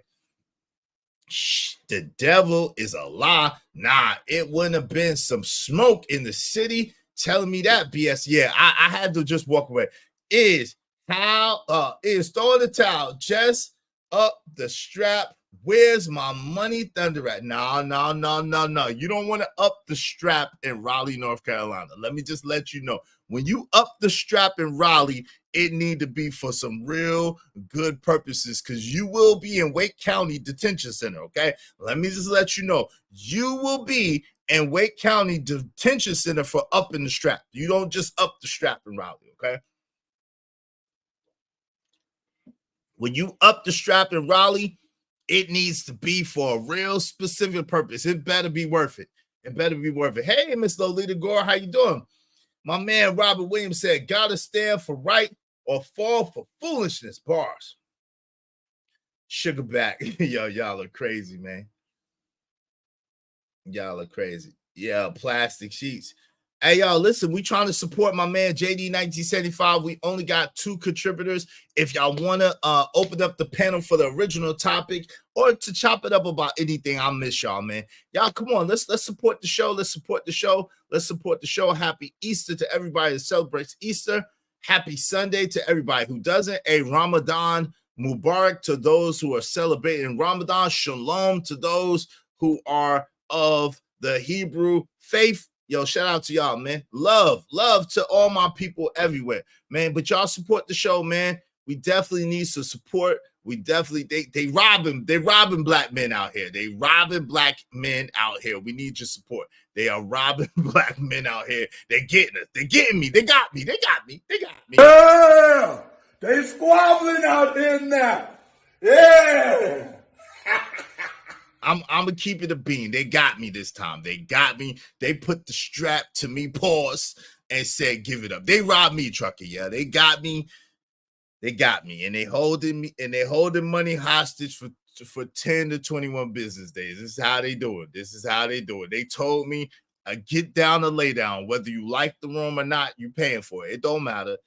[SPEAKER 5] The devil is a lie. Nah, it wouldn't have been some smoke in the city telling me that BS. Yeah, I had to just walk away. Is throwing the towel just up the strap. Where's my money thunder at? No. You don't want to up the strap in Raleigh, North Carolina. Let me just let you know. When you up the strap in Raleigh, it need to be for some real good purposes, because you will be in Wake County Detention Center, okay? Let me just let you know. You will be in Wake County Detention Center for upping the strap. You don't just up the strap in Raleigh, okay? When you up the strap in Raleigh, it needs to be for a real specific purpose. It better be worth it. It better be worth it. Hey, Miss Lolita Gore, how you doing? My man Robert Williams said, gotta stand for right or fall for foolishness. Bars. Sugarback. Yo, y'all are crazy, man. Y'all are crazy. Yeah, plastic sheets. Hey, y'all, listen, we trying to support my man JD 1975. We only got 2 contributors. If y'all want to open up the panel for the original topic or to chop it up about anything, I'll miss y'all, man. Y'all, come on, let's support the show. Let's support the show. Let's support the show. Happy Easter to everybody that celebrates Easter. Happy Sunday to everybody who doesn't. A Ramadan Mubarak to those who are celebrating Ramadan. Shalom to those who are of the Hebrew faith. Yo, shout out to y'all, man. Love to all my people everywhere, man. But y'all support the show, man. We definitely need some support. We definitely, they robbing black men out here. They robbing black men out here. We need your support. They are robbing black men out here. They're getting us. They're getting me. They got me.
[SPEAKER 10] Yeah! They squabbling out there now. Yeah!
[SPEAKER 5] I'm gonna keep it a bean. They got me this time. They got me. They put the strap to me, pause, and said, give it up. They robbed me, Trucker. Yeah, they got me. They got me. And they holding me, and they holding money hostage for 10 to 21 business days. This is how they do it. They told me, get down or lay down. Whether you like the room or not, you paying for it. It don't matter.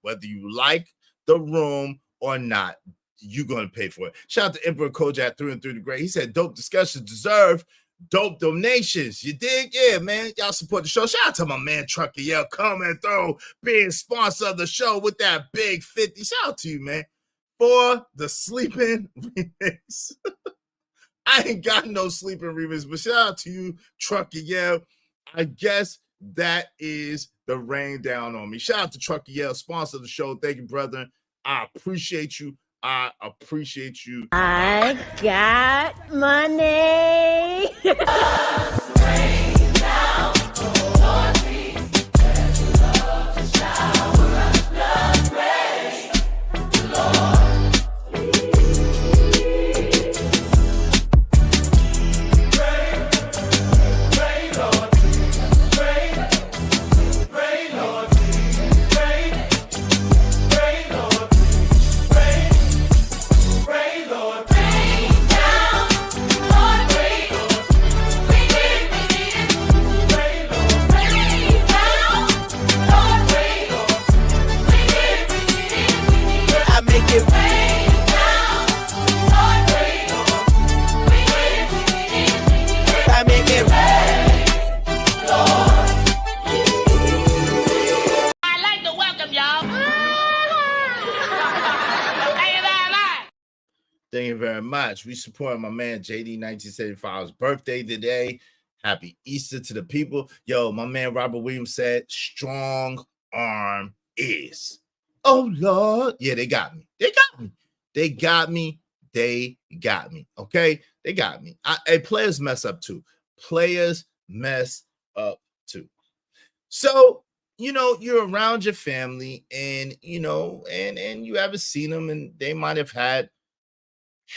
[SPEAKER 5] Whether you like the room or not, you're going to pay for it. Shout out to Emperor Kojak 3 and 3 the Great. He said, dope discussions deserve dope donations. You dig? Yeah, man. Y'all support the show. Shout out to my man Trucker. Yeah, coming through, being sponsor of the show with that big 50. Shout out to you, man. For the sleeping remix. I ain't got no sleeping remix, but shout out to you, Trucker. Yeah, I guess that is the rain down on me. Shout out to Trucker. Yeah, sponsor of the show. Thank you, brother. I appreciate you. I
[SPEAKER 1] got money.
[SPEAKER 5] Thank you very much. We support my man JD 1975's birthday today. Happy Easter to the people. Yo, my man Robert Williams said, strong arm is. Oh, Lord. Yeah, they got me. Okay? They got me. Players mess up too. So, you're around your family and, and you haven't seen them and they might have had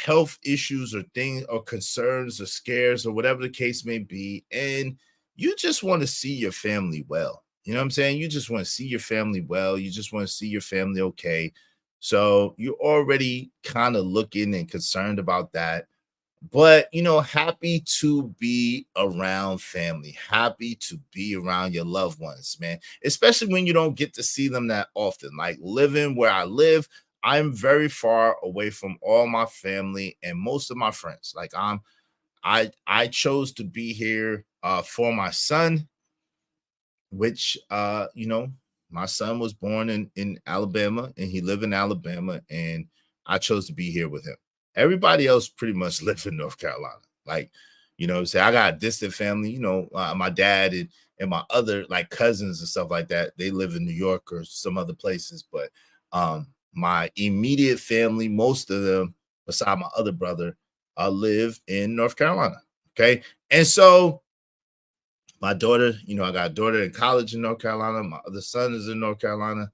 [SPEAKER 5] health issues or things or concerns or scares or whatever the case may be. And you just want to see your family well. You know what I'm saying? You just want to see your family well. You just want to see your family okay. So you're already kind of looking and concerned about that. But, happy to be around family, happy to be around your loved ones, man, especially when you don't get to see them that often. Like living where I live, I'm very far away from all my family and most of my friends. Like I chose to be here for my son, which, my son was born in Alabama and he lived in Alabama. And I chose to be here with him. Everybody else pretty much lives in North Carolina. Like, you know what I'm saying? I got a distant family, you know, my dad and my other like cousins and stuff like that. They live in New York or some other places. But my immediate family, most of them, beside my other brother, live in North Carolina. Okay. And so my daughter, you know, I got a daughter in college in North Carolina. My other son is in North Carolina.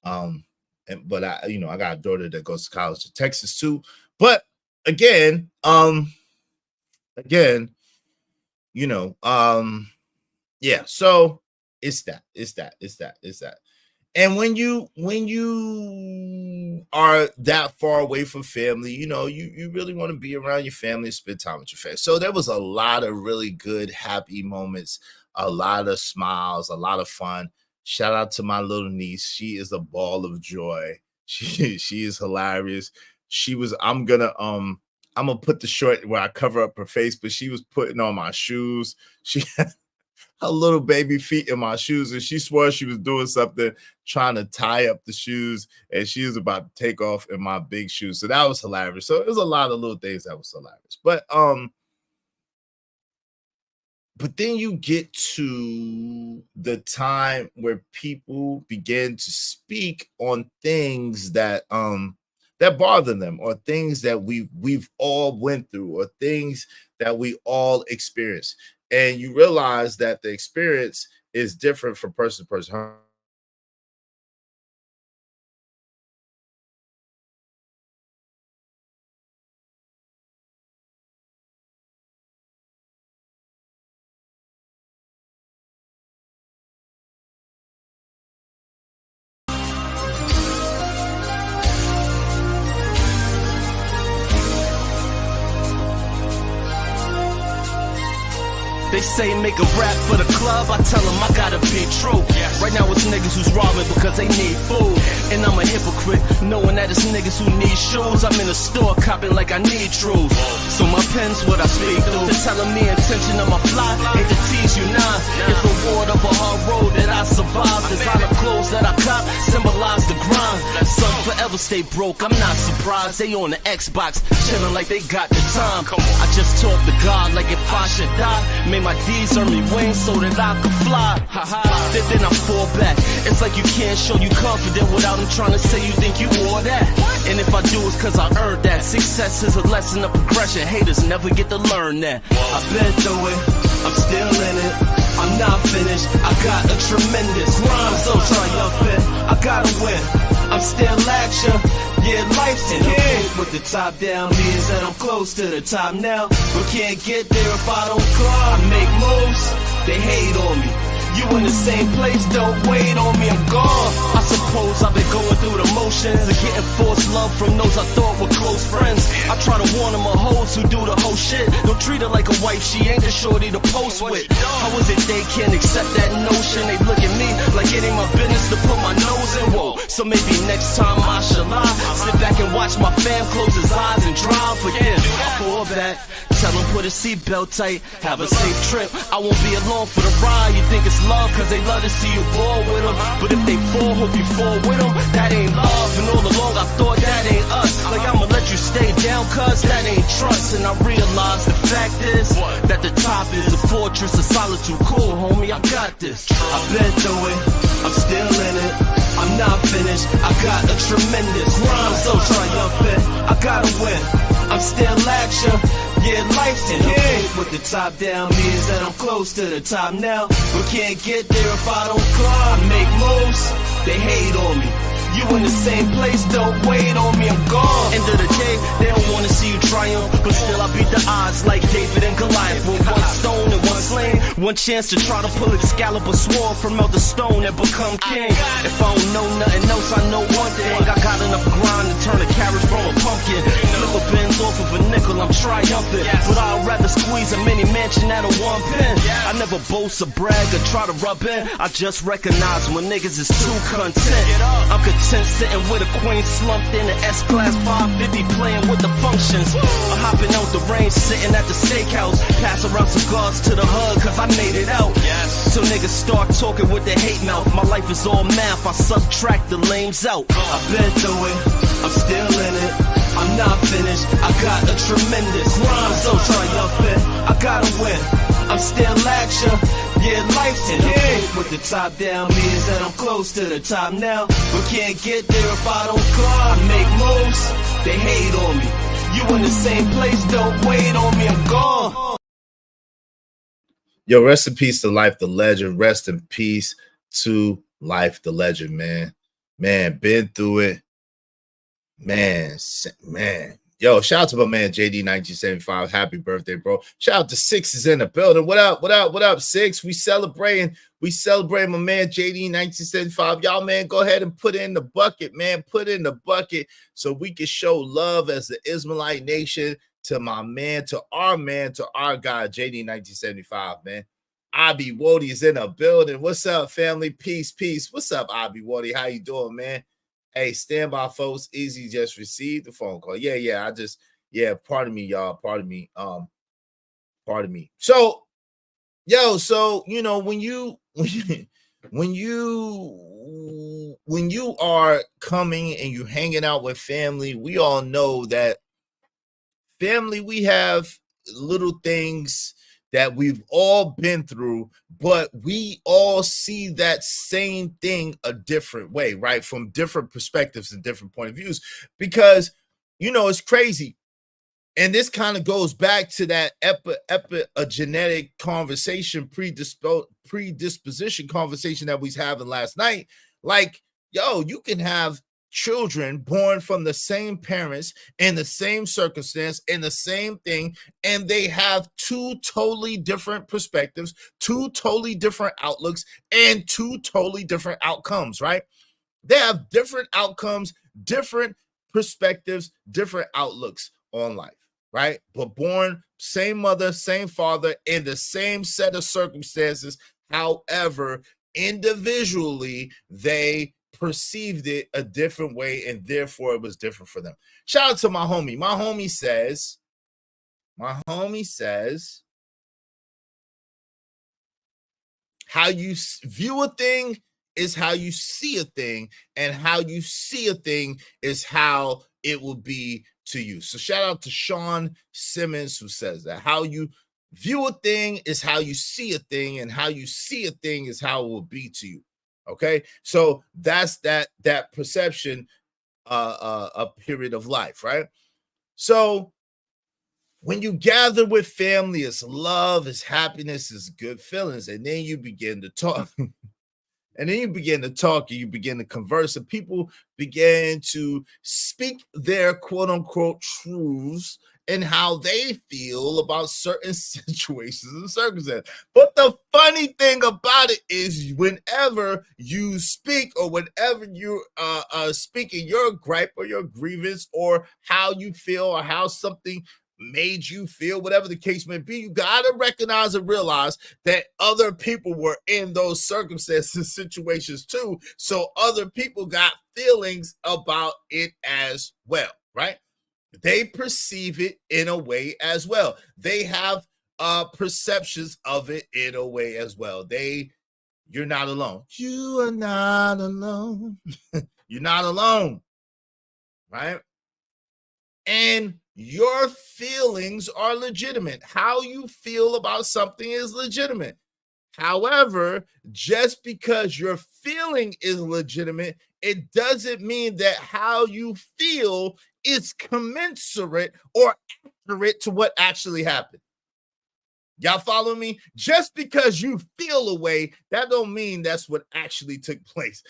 [SPEAKER 5] But I, you know, I got a daughter that goes to college in Texas too. But again, you know, yeah, so it's that. And when you are that far away from family, you know, you really want to be around your family and spend time with your family. So there was a lot of really good, happy moments, a lot of smiles, a lot of fun. Shout out to my little niece. She is a ball of joy. She is hilarious. I'm gonna put the short where I cover up her face, but she was putting on my shoes. She had her little baby feet in my shoes, and she swore she was doing something, trying to tie up the shoes, and she was about to take off in my big shoes. So that was hilarious. So it was a lot of little things that was hilarious. But then you get to the time where people begin to speak on things that that bother them, or things that we've all went through, or things that we all experience. And you realize that the experience is different from person to person.
[SPEAKER 11] They say make a rap for the club, I tell them I gotta be true. Right now it's niggas who's robbing because they need food. And I'm a hypocrite, knowing that it's niggas who need shoes. I'm in a store copping like I need truth. So my pen's what I speak through. They're telling me intention of my fly ain't to tease you now. It's the reward of a hard road that I survived. Designer clothes that I cop symbolize the grind. Some forever stay broke, I'm not surprised. They on the Xbox, chilling like they got the time. I just talk to God like if I should die. My D's earn me wings so that I can fly. Then I fall back. It's like you can't show you confident without them trying to say you think you wore that. And if I do, it's cause I earned that. Success is a lesson of progression. Haters never get to learn that. I've been through it, I'm still in it. I'm not finished, I got a tremendous grind. So triumphant, I gotta win. I'm still at ya. Yeah, life's in here. With the top down means that I'm close to the top now. But can't get there if I don't climb. I make moves, they hate on me. You in the same place, don't wait on me, I'm gone. I suppose I've been going through the motions of getting forced love from those I thought were close friends. I try to warn them of hoes who do the whole shit. Don't treat her like a wife, she ain't the shorty to post with. How is it they can't accept that notion? They look at me like it ain't my business to put my nose in. Whoa, so maybe next time I shall lie. Sit back and watch my fam close his eyes and drive. But yeah, I fall back. Tell them put a seatbelt tight, have a safe trip. I won't be alone for the ride. You think it's love cause they love to see you ball with them. But if they fall, hope you fall with them. That ain't love, and all along I thought that ain't us. Like I'ma let you stay down cause that ain't trust. And I realize the fact is that the top is a fortress of solitude. Cool homie, I got this. I've been through it, I'm still in it. I'm not finished, I got a tremendous grind. So triumphant, I gotta win. I'm still at ya. Yeah, life's in here. With the top down means that I'm close to the top now. But can't get there if I don't climb. I make moves, they hate on me. You in the same place, don't wait on me, I'm gone. End of the day, they don't wanna see you triumph. But still I beat the odds like David and Goliath. With one stone and one sling, one chance to try to pull Excalibur sword from out the stone and become king. If I don't know nothing else, I know one thing. I got enough grind to turn a carrot from a pumpkin. Flip a Benz off of a nickel, I'm triumphant. But I'd rather squeeze a mini mansion out of one pen. I never boast or brag or try to rub in. I just recognize when niggas is too content. I'm content sitting with a queen slumped in an S-Class 550 playing with the functions. I'm hopping out the range, sitting at the steakhouse. Pass around cigars to the hood cause I made it out. So niggas start talking with their hate mouth. My life is all math, I subtract the lames out. I've been through it, I'm still in it. finished. I got a tremendous grind, so triumphant. I gotta win. I'm still action. Yeah, life's in the game. With the top down means that I'm close to the top now. But can't get there if I don't climb. Make moves, they hate on me. You in the same place, don't wait on me, I'm gone.
[SPEAKER 5] Yo, rest in peace to Life the Legend. Rest in peace to Life the Legend, man. Man, been through it. Man. Yo, shout out to my man JD 1975. Happy birthday, bro. Shout out to Six is in the building. What up, Six? We celebrating my man JD 1975. Y'all, man, go ahead and put in the bucket, man. Put in the bucket so we can show love as the Ismailite nation to my man, to our God, JD 1975, man. Abi Wody is in the building. What's up, family? Peace. What's up, Abi Wody? How you doing, man? Hey, stand by, folks. Easy just received the phone call. Yeah. Pardon me, y'all. Pardon me. So, you know, when you are coming and you hanging out with family, we all know that family, we have little things that we've all been through, but we all see that same thing a different way, right? From different perspectives and different point of views, because, you know, it's crazy. And this kind of goes back to that epigenetic conversation, predisposition conversation that we was having last night. Like, yo, you can have children born from the same parents in the same circumstance in the same thing, and they have two totally different perspectives, two totally different outlooks, and two totally different outcomes, right? They have different outcomes, different perspectives, different outlooks on life, right? But born same mother, same father, in the same set of circumstances. However, individually, they perceived it a different way, and therefore it was different for them. Shout out to my homie. My homie says, how you view a thing is how you see a thing, and how you see a thing is how it will be to you. So shout out to Sean Simmons, who says that how you view a thing is how you see a thing, and how you see a thing is how it will be to you. Okay, so that's that perception, a period of life, right? So when you gather with family, it's love, it's happiness, it's good feelings, and then you begin to talk. And then you begin to talk, and you begin to converse, and people begin to speak their quote unquote truths and how they feel about certain situations and circumstances. But the funny thing about it is, whenever you speak, or whenever you speaking your gripe or your grievance, or how you feel, or how something made you feel, whatever the case may be, you gotta recognize and realize that other people were in those circumstances, situations too. So other people got feelings about it as well, right? They perceive it in a way as well. They have perceptions of it in a way as well. You're not alone. You are not alone. You're not alone, right? And your feelings are legitimate. How you feel about something is legitimate. However, just because your feeling is legitimate, it doesn't mean that how you feel is commensurate or accurate to what actually happened. Y'all follow me? Just because you feel a way, that don't mean that's what actually took place.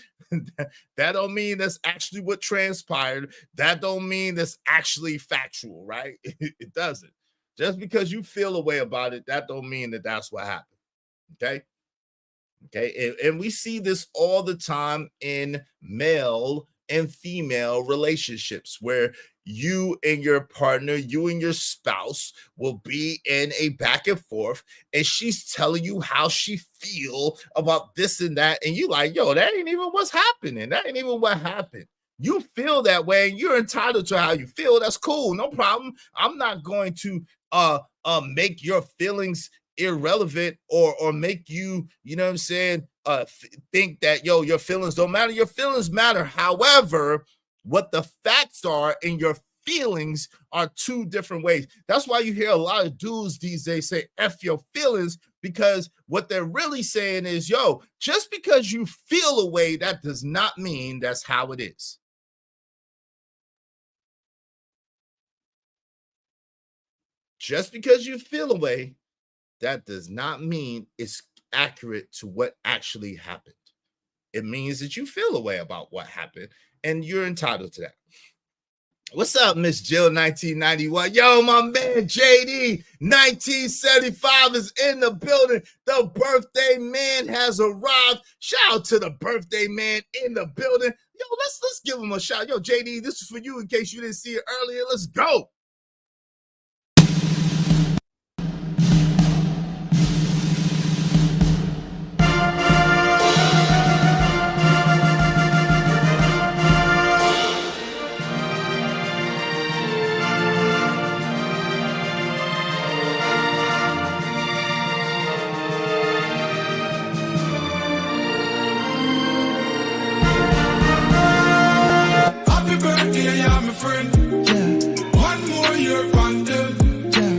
[SPEAKER 5] That don't mean that's actually what transpired. That don't mean that's actually factual, right? It doesn't. Just because you feel a way about it, that don't mean that that's what happened. Okay. And we see this all the time in male and female relationships, where you and your partner, you and your spouse will be in a back and forth, and she's telling you how she feel about this and that, and you like, yo, that ain't even what's happening. That ain't even what happened. You feel that way, and you're entitled to how you feel. That's cool, no problem. I'm not going to make your feelings irrelevant, or make you, you know what I'm saying, think that, your feelings don't matter. Your feelings matter. However, what the facts are, and your feelings are two different ways. That's why you hear a lot of dudes these days say F your feelings, because what they're really saying is, yo, just because you feel a way, that does not mean that's how it is. Just because you feel a way, that does not mean it's accurate to what actually happened. It means that you feel a way about what happened, and you're entitled to that. What's up, Miss Jill 1991? Yo, my man JD 1975 is in the building. The birthday man has arrived. Shout out to the birthday man in the building. Yo, let's give him a shout. Yo, JD, this is for you in case you didn't see it earlier. Let's go.
[SPEAKER 7] Happy birthday, yeah, my friend. Yeah. One more year pandem. Yeah.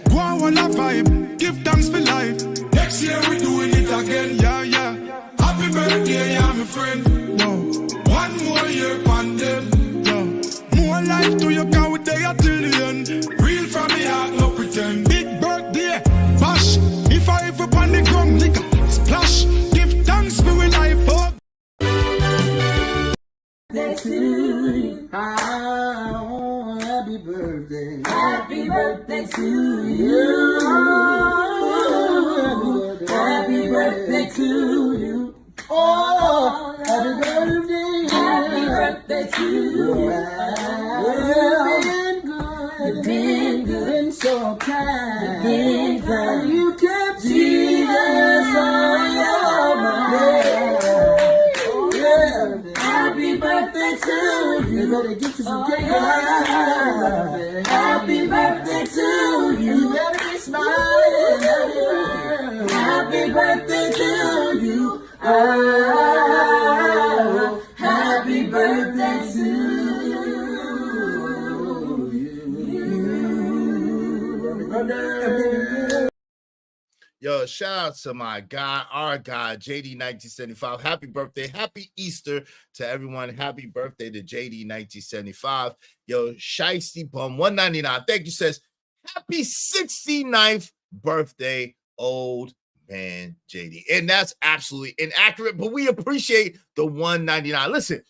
[SPEAKER 7] Go on a vibe. Give thanks for life. Next year we doing it again. Yeah, yeah. Happy birthday, yeah, my friend. Whoa. One more year pandem. Yeah. More life to your cow there till the end. Real from the heart, no pretend. Big birthday, bash. If I ever on the ground, liquor splash. Give thanks for your life. Oh.
[SPEAKER 4] Happy birthday. Happy birthday to you. Happy birthday to you. Oh, happy birthday. Happy birthday to you. You've been good and so kind. You've been kind. You kept Jesus on your mind. Happy birthday to you. You better get you some cake. Happy birthday to you. You better be smiling. Happy birthday to you. Oh, happy birthday to you.
[SPEAKER 5] Yo, shout out to my guy, our guy, JD 1975. Happy birthday. Happy Easter to everyone. Happy birthday to JD 1975. Yo, Shiesty Bum 199. Thank you, says, happy 69th birthday, old man JD. And that's absolutely inaccurate, but we appreciate the 199. Listen,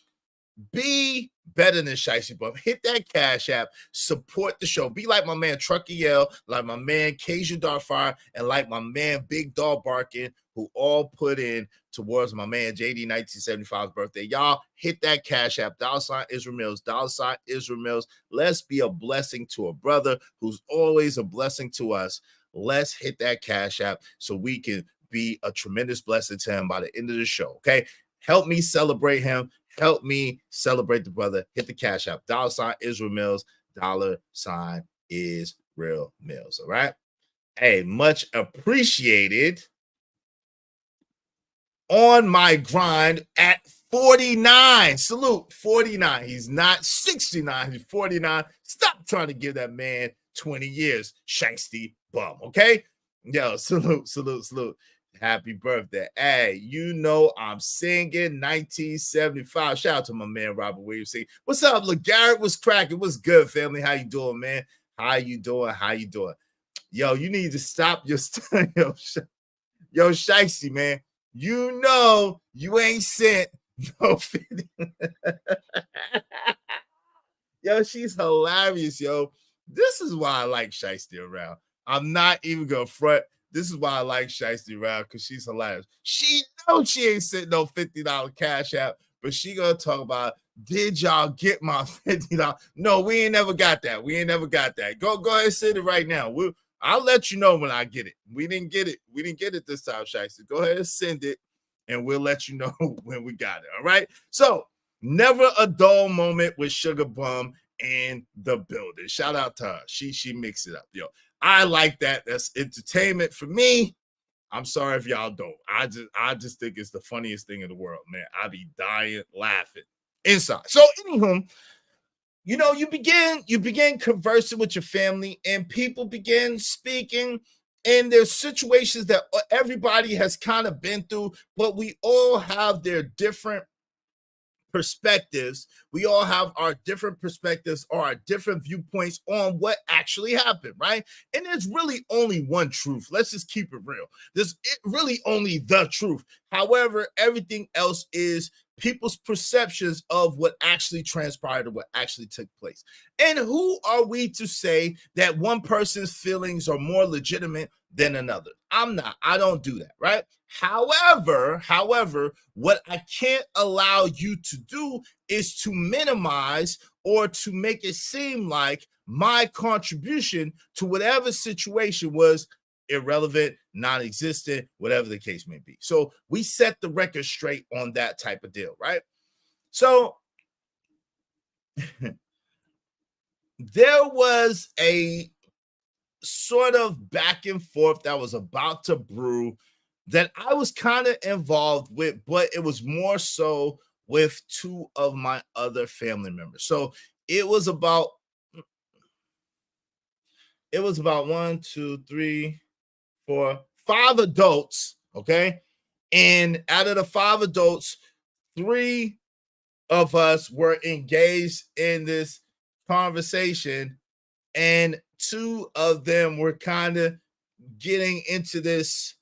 [SPEAKER 5] be better than Shiesty Bum. Hit that Cash App. Support the show. Be like my man Trucky L, like my man Cajun Darfire, and like my man Big Dog Barkin, who all put in towards my man JD 1975's birthday. Y'all hit that Cash App. $ Israel Mills. $ Israel Mills. Let's be a blessing to a brother who's always a blessing to us. Let's hit that Cash App so we can be a tremendous blessing to him by the end of the show. Okay. Help me celebrate him. Help me celebrate the brother. Hit the Cash App. $ Israel Mills. $ Israel Mills. All right. Hey, much appreciated. On my grind at 49. Salute. 49. He's not 69. He's 49. Stop trying to give that man 20 years. Shiesty Bum. Okay. Yo, salute. Happy birthday. Hey, you know I'm singing 1975. Shout out to my man Robert Williams. What's up, LeGarrette? What's cracking? What's good, family? How you doing, man? How you doing? Yo, you need to stop your yo, Shiesty, man. You know you ain't sent no 50. Yo, she's hilarious, yo. This is why I like Shiesty around. I'm not even gonna front. This is why I like Shiesty around, because she's hilarious. She knows she ain't sent no $50 Cash App, but she gonna talk about, did y'all get my $50? No, we ain't never got that. Go ahead and send it right now. I'll let you know when I get it. We didn't get it this time, Shiesty. Go ahead and send it, and we'll let you know when we got it. All right. So never a dull moment with Sugar Bum in the building. Shout out to her. She mixed it up, yo. I like that. That's entertainment for me. I'm sorry if y'all don't. I just think it's the funniest thing in the world, man. I be dying laughing inside. So, anywho, you know, you begin conversing with your family, and people begin speaking, and there's situations that everybody has kind of been through, but we all have their different perspectives. We all have our different perspectives or our different viewpoints on what actually happened, right? And there's really only one truth. Let's just keep it real. There's really only the truth. However, everything else is people's perceptions of what actually transpired or what actually took place. And who are we to say that one person's feelings are more legitimate than another? I'm not. I don't do that, right? However, what I can't allow you to do is to minimize or to make it seem like my contribution to whatever situation was irrelevant, non-existent, whatever the case may be. So we set the record straight on that type of deal, right? So there was a sort of back and forth that was about to brew that I was kind of involved with, but it was more so with two of my other family members. So it was about 1, 2, 3, 4, 5 adults, okay? And out of the 5 adults, 3 of us were engaged in this conversation, and 2 of them were kind of getting into this,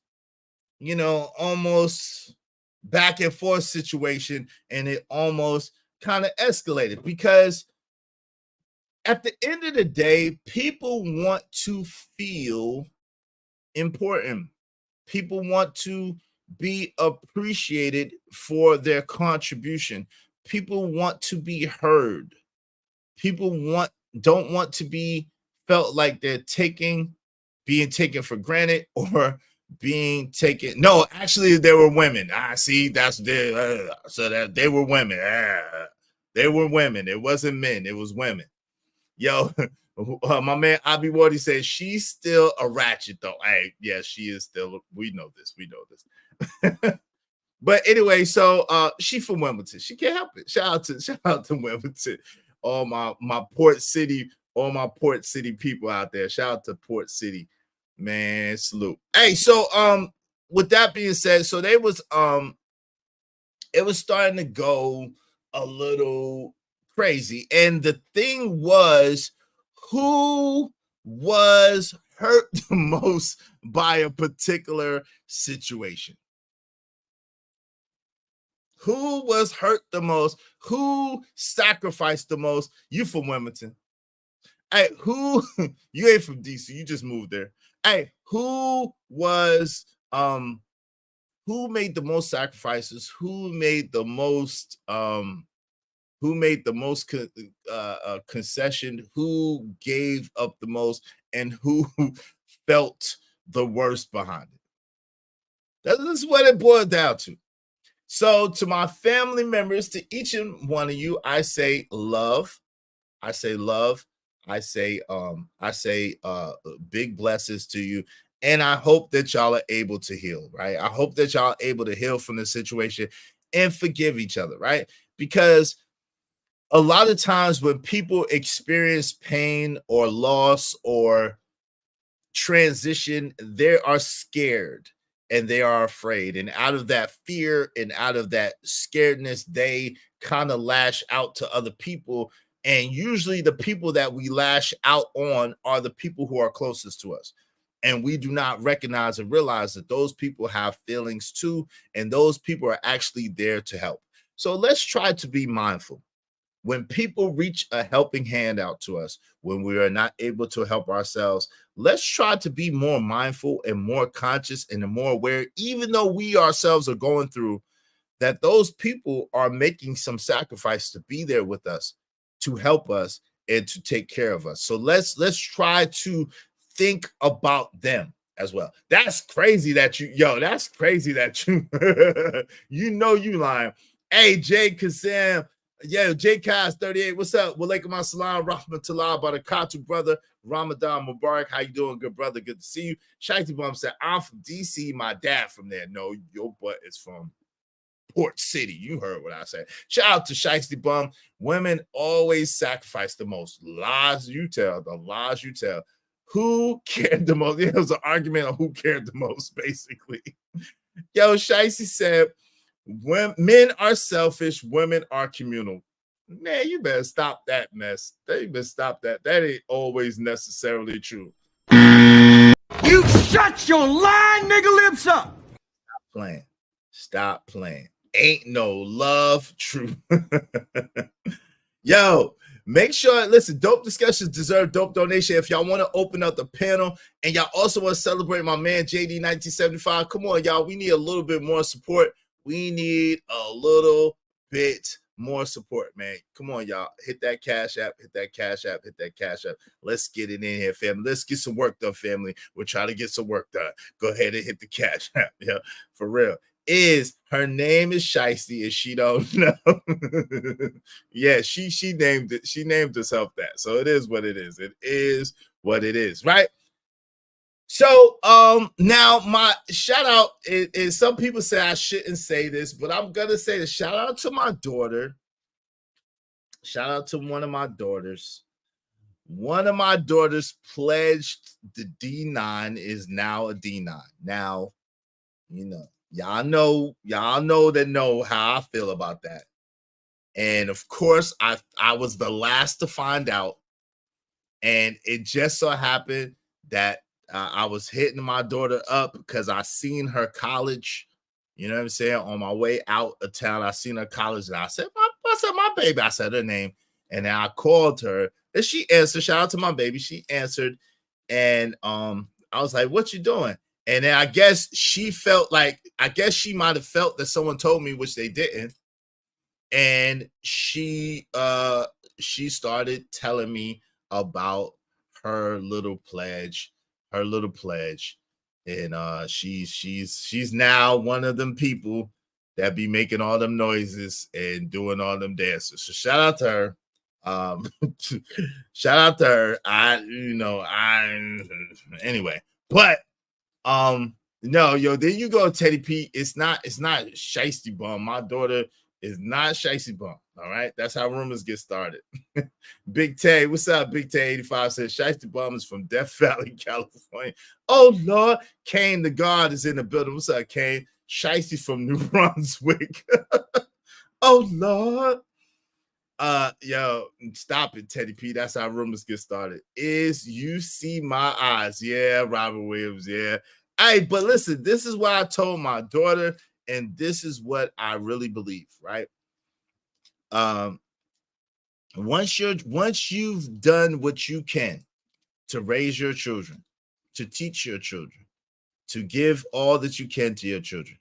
[SPEAKER 5] you know, almost back and forth situation, and it almost kind of escalated because at the end of the day, people want to feel important. People want to be appreciated for their contribution. People want to be heard. People don't want to be felt like they're being taken for granted or being taken. No, actually, they were women. See, that's so that they were women. They were women. It wasn't men. It was women. Yo, my man Abi Wardy says she's still a ratchet though. Hey, yeah, she is still. We know this. But anyway, so she from Wilmington. She can't help it. Shout out to Wilmington. All my Port City, all my Port City people out there. Shout out to Port City. Man, salute. Hey, so with that being said, so it was starting to go a little crazy. And the thing was, who was hurt the most by a particular situation? Who was hurt the most? Who sacrificed the most? You from Wilmington. Hey, who you ain't from DC, you just moved there. Hey, who made the most sacrifices? Who made the most concession? Who gave up the most, and who felt the worst behind it? This is what it boiled down to. So to my family members, to each and one of you, I say love. I say love. I say big blessings to you. And I hope that y'all are able to heal, right? I hope that y'all are able to heal from the situation and forgive each other, right? Because a lot of times when people experience pain or loss or transition, they are scared and they are afraid. And out of that fear and out of that scaredness, they kind of lash out to other people. And usually the people that we lash out on are the people who are closest to us. And we do not recognize and realize that those people have feelings too. And those people are actually there to help. So let's try to be mindful. When people reach a helping hand out to us, when we are not able to help ourselves, let's try to be more mindful and more conscious and more aware, even though we ourselves are going through, that those people are making some sacrifice to be there with us, to help us, and to take care of us. So let's try to think about them as well. That's crazy that you you know you lying. Hey, Jay Kazam. Yeah, J Kaz 38. What's up? Walaikum assalam, rahmatullah, barakatuh, brother. Ramadan Mubarak. How you doing, good brother? Good to see you. Shaiti Bum said, I'm from DC. My dad from there. No, your butt is from Port City. You heard what I said. Shout out to Shiesty Bum. Women always sacrifice the most. Lies you tell, the lies you tell. Who cared the most? It was an argument on who cared the most, basically. Yo, Shiesty said, when men are selfish, women are communal. Man, you better stop that mess. You better stop that. That ain't always necessarily true.
[SPEAKER 11] You shut your lying nigga lips up.
[SPEAKER 5] Stop playing. Ain't no love true. Yo, make sure, listen, dope discussions deserve dope donation. If y'all want to open up the panel and y'all also want to celebrate my man JD 1975, come on, y'all. We need a little bit more support. We need a little bit more support, man. Come on, y'all. Hit that Cash App. Hit that Cash App. Hit that Cash App. Let's get it in here, family. Let's get some work done, family. We're trying to get some work done. Go ahead and hit the Cash App. Yeah, for real. Her name is Shiesty, and she don't know. Yeah, she named it. She named herself that. So it is what it is. It is what it is, right? So now my shout out is some people say I shouldn't say this, but I'm gonna say this. Shout out to my daughter. Shout out to one of my daughters. One of my daughters pledged the D9, is now a D9. Now, you know, y'all know how I feel about that. And of course, I was the last to find out. And it just so happened that I was hitting my daughter up because I seen her college, you know what I'm saying, on my way out of town. I seen her college, and I said, my baby. I said her name, and then I called her, and she answered. Shout out to my baby. She answered, and I was like, "What you doing?" And then I guess she might have felt that someone told me, which they didn't, and she started telling me about her little pledge. And she's now one of them people that be making all them noises and doing all them dances. So shout out to her. Shout out to her. Anyway, but no, yo, there you go, Teddy P. It's not Shiesty Bum. My daughter is not Shiesty Bum. All right, that's how rumors get started. Big Tay, what's up? Big Tay 85 says Shiesty Bum is from Death Valley, California. Oh Lord, Kane the God is in the building. What's up, Kane? Shiesty from New Brunswick. Oh Lord. Yo, stop it, Teddy P. That's how rumors get started. Is you see my eyes? Yeah, Robert Williams. Yeah. Hey, but listen, this is what I told my daughter, and this is what I really believe, right? Once you've done what you can to raise your children, to teach your children, to give all that you can to your children,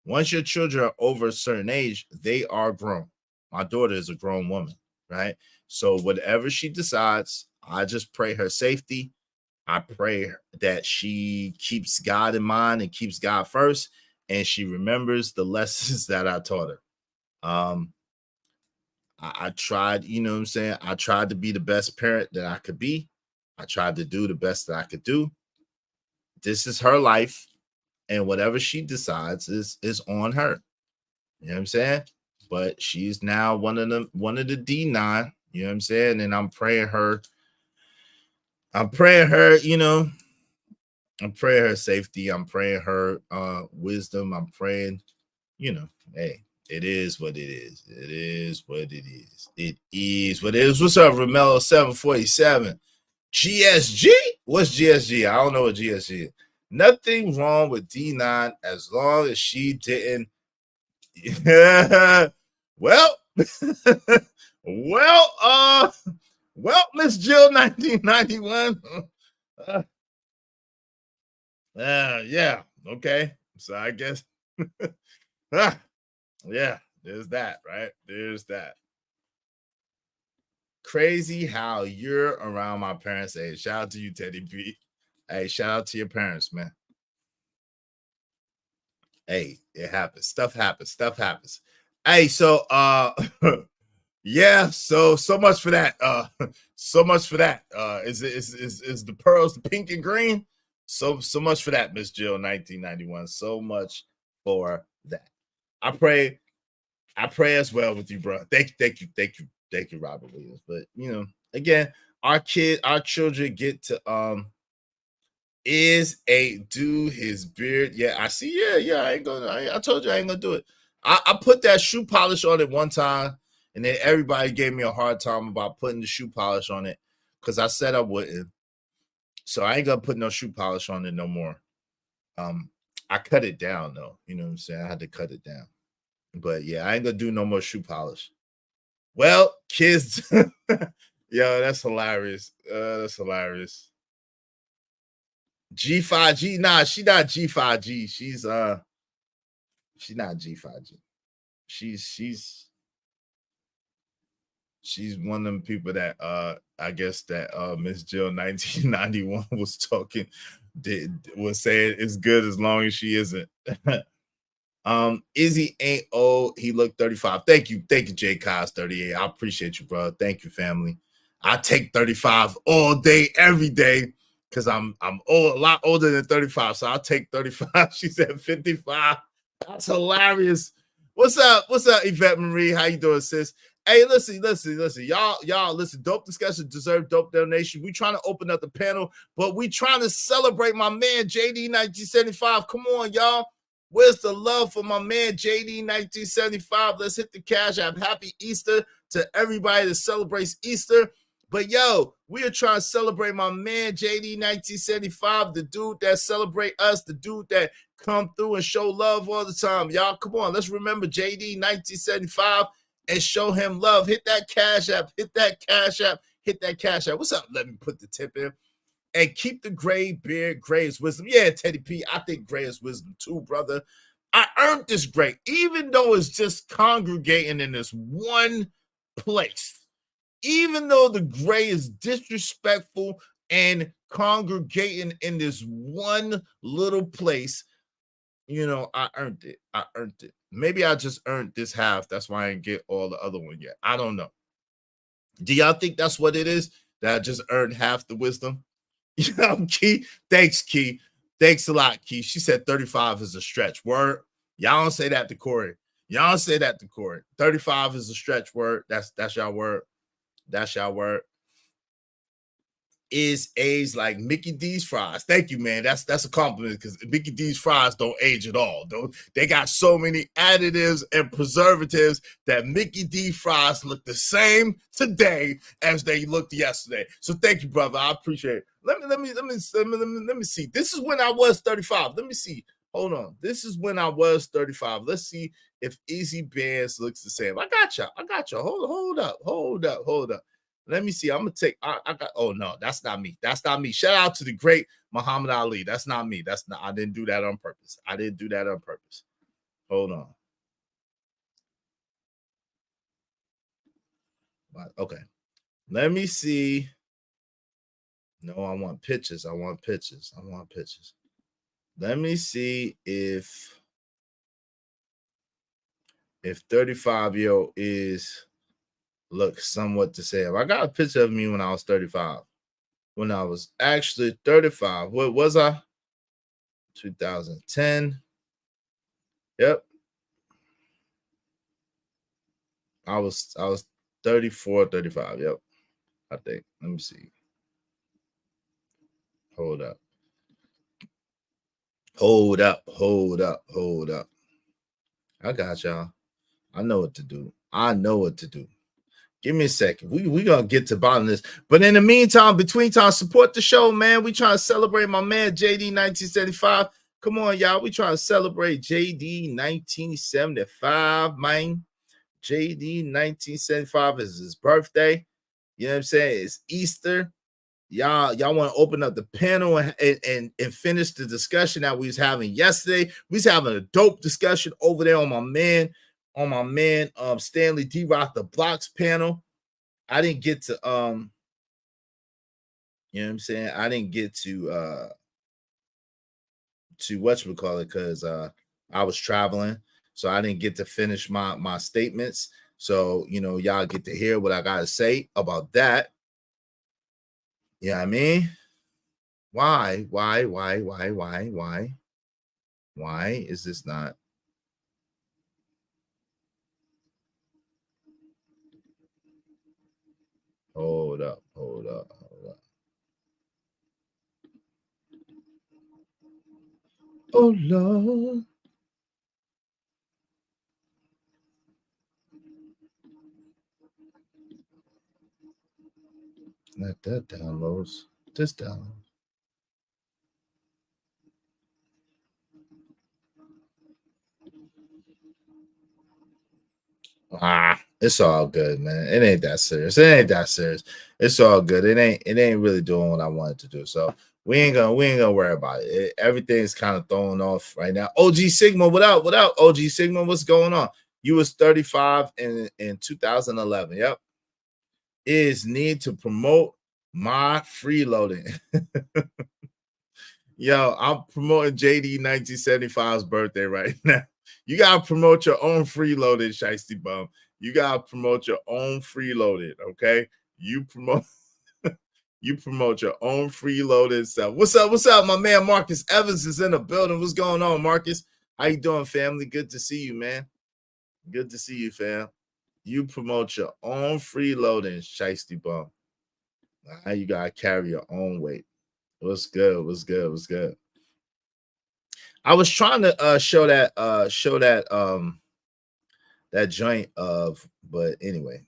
[SPEAKER 5] once your children are over a certain age, they are grown. My daughter is a grown woman, right? So whatever she decides, I just pray her safety. I pray that she keeps God in mind and keeps God first, and she remembers the lessons that I taught her. I tried, you know what I'm saying? I tried to be the best parent that I could be. I tried to do the best that I could do. This is her life, and whatever she decides is on her. You know what I'm saying? But she's now one of the D9, you know what I'm saying? And I'm praying her, you know, I'm praying her safety. I'm praying her wisdom. I'm praying, you know, hey, it is what it is. It is what it is. It is what it is. What's up, Romello 747? GSG? What's GSG? I don't know what GSG is. Nothing wrong with D9 as long as she didn't. Yeah. Well, well, Miss Jill 1991. Yeah, okay. So I guess yeah, there's that, right? There's that. Crazy how you're around my parents' age. Shout out to you, Teddy B. Hey, shout out to your parents, man. Hey, it happens. Stuff happens. Hey, so yeah, so much for that. So much for that. Is the pearls the pink and green? So much for that, Miss Jill 1991. So much for that. I pray as well with you, bro. Thank you, Robert Williams. But you know, again, our children get to do his beard. Yeah, I see. Yeah, I told you I ain't gonna do it. I put that shoe polish on it one time, and then everybody gave me a hard time about putting the shoe polish on it because I said I wouldn't. So I ain't gonna put no shoe polish on it no more. I cut it down though. You know what I'm saying? I had to cut it down. But yeah, I ain't gonna do no more shoe polish. Well, kids, yo, that's hilarious. That's hilarious. G5G, nah, she not G5G. She's not G5G. She's one of them people that I guess that Miss Jill 1991 was talking, was saying it's good as long as she isn't. Izzy ain't old. He looked 35. Thank you, J Cos 38. I appreciate you, bro. Thank you, family. I take 35 all day, every day, because I'm old, a lot older than 35. So I'll take 35. She said 55. That's hilarious. What's up, Yvette Marie? How you doing, sis? Hey, listen, y'all, listen. Dope discussion deserve dope donation. We trying to open up the panel, but we trying to celebrate my man JD 1975. Come on, y'all. Where's the love for my man JD 1975? Let's hit the cash app. Happy Easter to everybody that celebrates Easter. But yo, we are trying to celebrate my man JD 1975, the dude that celebrate us, the dude that come through and show love all the time. Y'all, come on, let's remember JD 1975 and show him love. Hit that cash app. Hit that cash app. Hit that cash app. What's up? Let me put the tip in. And keep the gray beard, gray is wisdom. Yeah, Teddy P, I think gray is wisdom too, brother. I earned this gray, even though it's just congregating in this one place. Even though the gray is disrespectful and congregating in this one little place, you know, I earned it. Maybe I just earned this half. That's why I didn't get all the other one yet. I don't know. Do y'all think that's what it is? That I just earned half the wisdom? You know, Key. Thanks, Key. Thanks a lot, Key. She said 35 is a stretch. Word. Y'all don't say that to Corey. 35 is a stretch. Word. That's y'all word. That's y'all word. Is aged like Mickey D's fries. Thank you, man. That's a compliment because Mickey D's fries don't age at all. They got so many additives and preservatives that Mickey D fries look the same today as they looked yesterday. So thank you, brother. I appreciate it. Let me see. This is when I was 35. Let me see. Hold on. This is when I was 35. Let's see if Easy Bands looks the same. I got you. Hold up. Let me see. I'm gonna take. I got. Oh no, that's not me. Shout out to the great Muhammad Ali. That's not me. I didn't do that on purpose. Hold on. Okay. Let me see. No, I want pictures. Let me see if 35-year-old is look somewhat the same. I got a picture of me when I was 35. When I was actually 35. What was I? 2010. Yep. I was 34, 35. Yep. I think. Let me see. Hold up. I got y'all. I know what to do. Give me a second. We gonna get to the bottom of this. But in the meantime, between time, support the show, man. We trying to celebrate my man JD 1975. Come on, y'all. We trying to celebrate JD 1975, man. JD 1975 is his birthday. You know what I'm saying? It's Easter. Y'all want to open up the panel and finish the discussion that we was having yesterday. We was having a dope discussion over there on my man Stanley D Rock the Blocks panel. I didn't get to you know what I'm saying? I didn't get to whatchamacallit because I was traveling, so I didn't get to finish my statements. So, you know, y'all get to hear what I gotta say about that. You know what I mean? Why is this not? Hold up. Oh Lord. Let that downloads. This download. It's all good, man. It ain't that serious. It's all good. It ain't really doing what I wanted to do. So we ain't gonna worry about it. Everything's kind of thrown off right now. OG Sigma, what up? OG Sigma? What's going on? You was 35 in 2011. Yep. Is need to promote my freeloading. Yo, I'm promoting JD 1975's birthday right now. You gotta promote your own freeloaded, Shiesty Bum. You gotta promote your own freeloaded, okay? You promote your own freeloaded stuff. What's up? My man Marcus Evans is in the building. What's going on, Marcus? How you doing, family? Good to see you, man. Good to see you, fam. You promote your own freeloading, Shiesty Bum. Now you gotta carry your own weight. What's good? I was trying to show that that joint of, but anyway.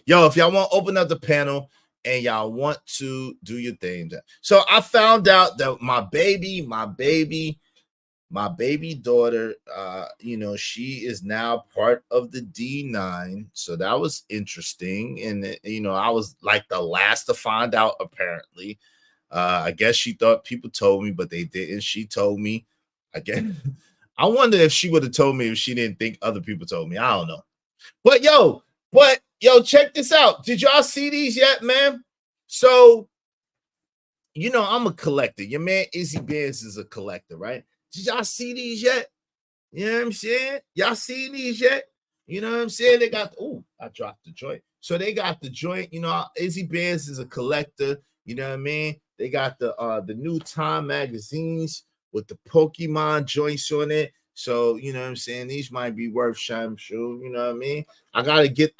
[SPEAKER 5] Yo, if y'all want to open up the panel and y'all want to do your thing. So I found out that my baby daughter, she is now part of the D9. So that was interesting. And I was like the last to find out, apparently. I guess she thought people told me, but they didn't. She told me. Again, I wonder if she would have told me if she didn't think other people told me. I don't know. But yo, check this out. Did y'all see these yet, man? So, I'm a collector. Your man Izzy Benz is a collector, right? Did y'all see these yet? You know what I'm saying? Y'all see these yet? You know what I'm saying? They got, I dropped the joint. So they got the joint, Izzy Benz is a collector. You know what I mean? They got the new Time magazines with the Pokemon joints on it. So, you know what I'm saying? These might be worth shine shoe. You know what I mean? I gotta get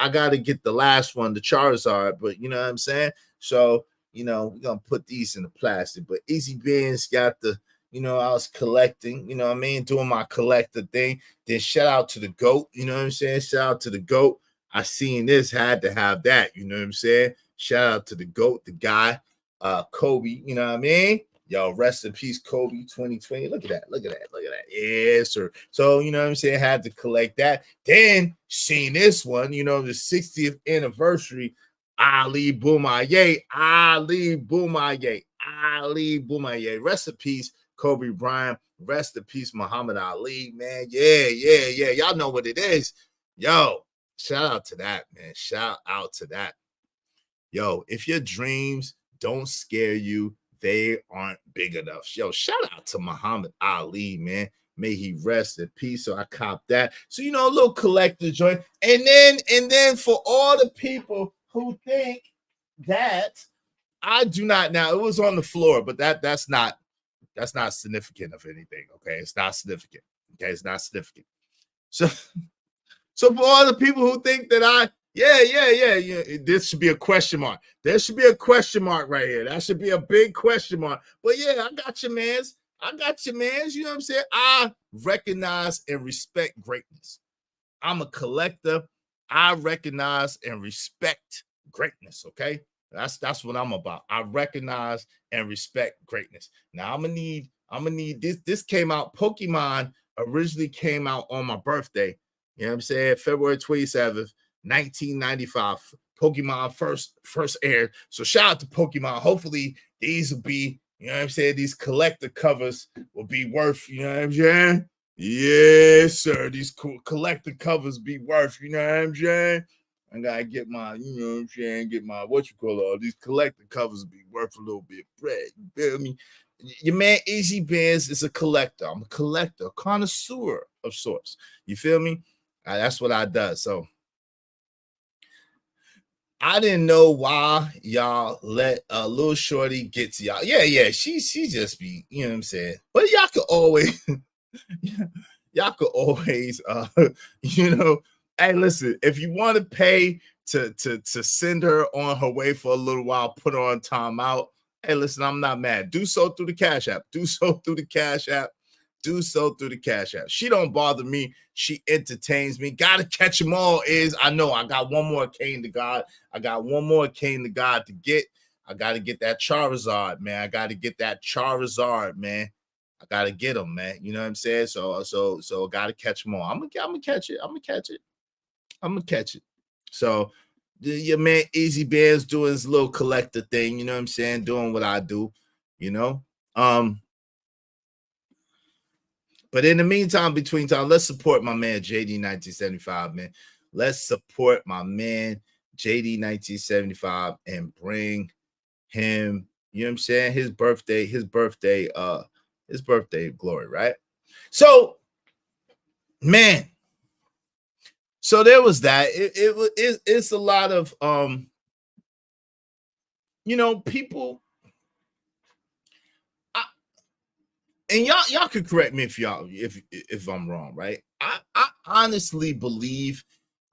[SPEAKER 5] the last one, the Charizard, but you know what I'm saying? So, we're gonna put these in the plastic. But Izzy Benz got the, I was collecting, you know what I mean, doing my collector thing. Then shout out to the GOAT, you know what I'm saying? Shout out to the GOAT. I seen this, had to have that, you know what I'm saying? Shout out to the GOAT, the guy, Kobe, you know what I mean? Yo, rest in peace, Kobe 2020. Look at that. Yes, sir. So, you know what I'm saying? Had to collect that. Then seen this one, the 60th anniversary. Ali Boumaye. Rest in peace, Kobe Bryant. Rest in peace, Muhammad Ali, man. Yeah. Y'all know what it is. Yo, shout out to that, man. Shout out to that. Yo, if your dreams don't scare you, they aren't big enough. Yo, shout out to Muhammad Ali, man. May he rest in peace. So I copped that. So, a little collector joint. And then for all the people who think that I do not, now it was on the floor, but that's not significant of anything. Okay. It's not significant. Okay. It's not significant. So for all the people who think that yeah. This should be a question mark. There should be a question mark right here. That should be a big question mark. But yeah, I got your mans. You know what I'm saying? I recognize and respect greatness. I'm a collector. I recognize and respect greatness. Okay. That's what I'm about. I recognize and respect greatness. Now I'm gonna need this. This came out. Pokemon originally came out on my birthday. You know what I'm saying? February 27th. 1995, Pokemon first aired. So shout out to Pokemon. Hopefully these will be, you know what I'm saying, these collector covers will be worth, you know what I'm saying? Yes, sir. These collector covers be worth, you know what I'm saying? I gotta get my, you know what I'm saying, get my, these collector covers be worth a little bit of bread. You feel me? Your man Izzy Benz is a collector. I'm a collector, a connoisseur of sorts. You feel me? That's what I do. So I didn't know why y'all let a little shorty get to y'all. Yeah, she just be, you know what I'm saying? But y'all could always, hey, listen, if you want to pay to send her on her way for a little while, put her on timeout. Hey, listen, I'm not mad. Do so through the Cash App. Do so through the Cash App. Do so through the Cash App. She don't bother me. She entertains me. Gotta catch them all is, I know I got one more cane to God. I got one more cane to God to get. I got to get that Charizard, man. I got to get that Charizard, man. I got to get him, man. You know what I'm saying? So got to catch them all. I'm gonna catch it. I'm gonna catch it. So your man Easy Bear's doing his little collector thing, you know what I'm saying? Doing what I do, you know. But in the meantime, between time, let's support my man JD 1975, man. Let's support my man JD 1975 and bring him, you know what I'm saying? His birthday glory, right? So, man. So there was that. It's a lot of you know, people. And y'all could correct me if I'm wrong, right? I honestly believe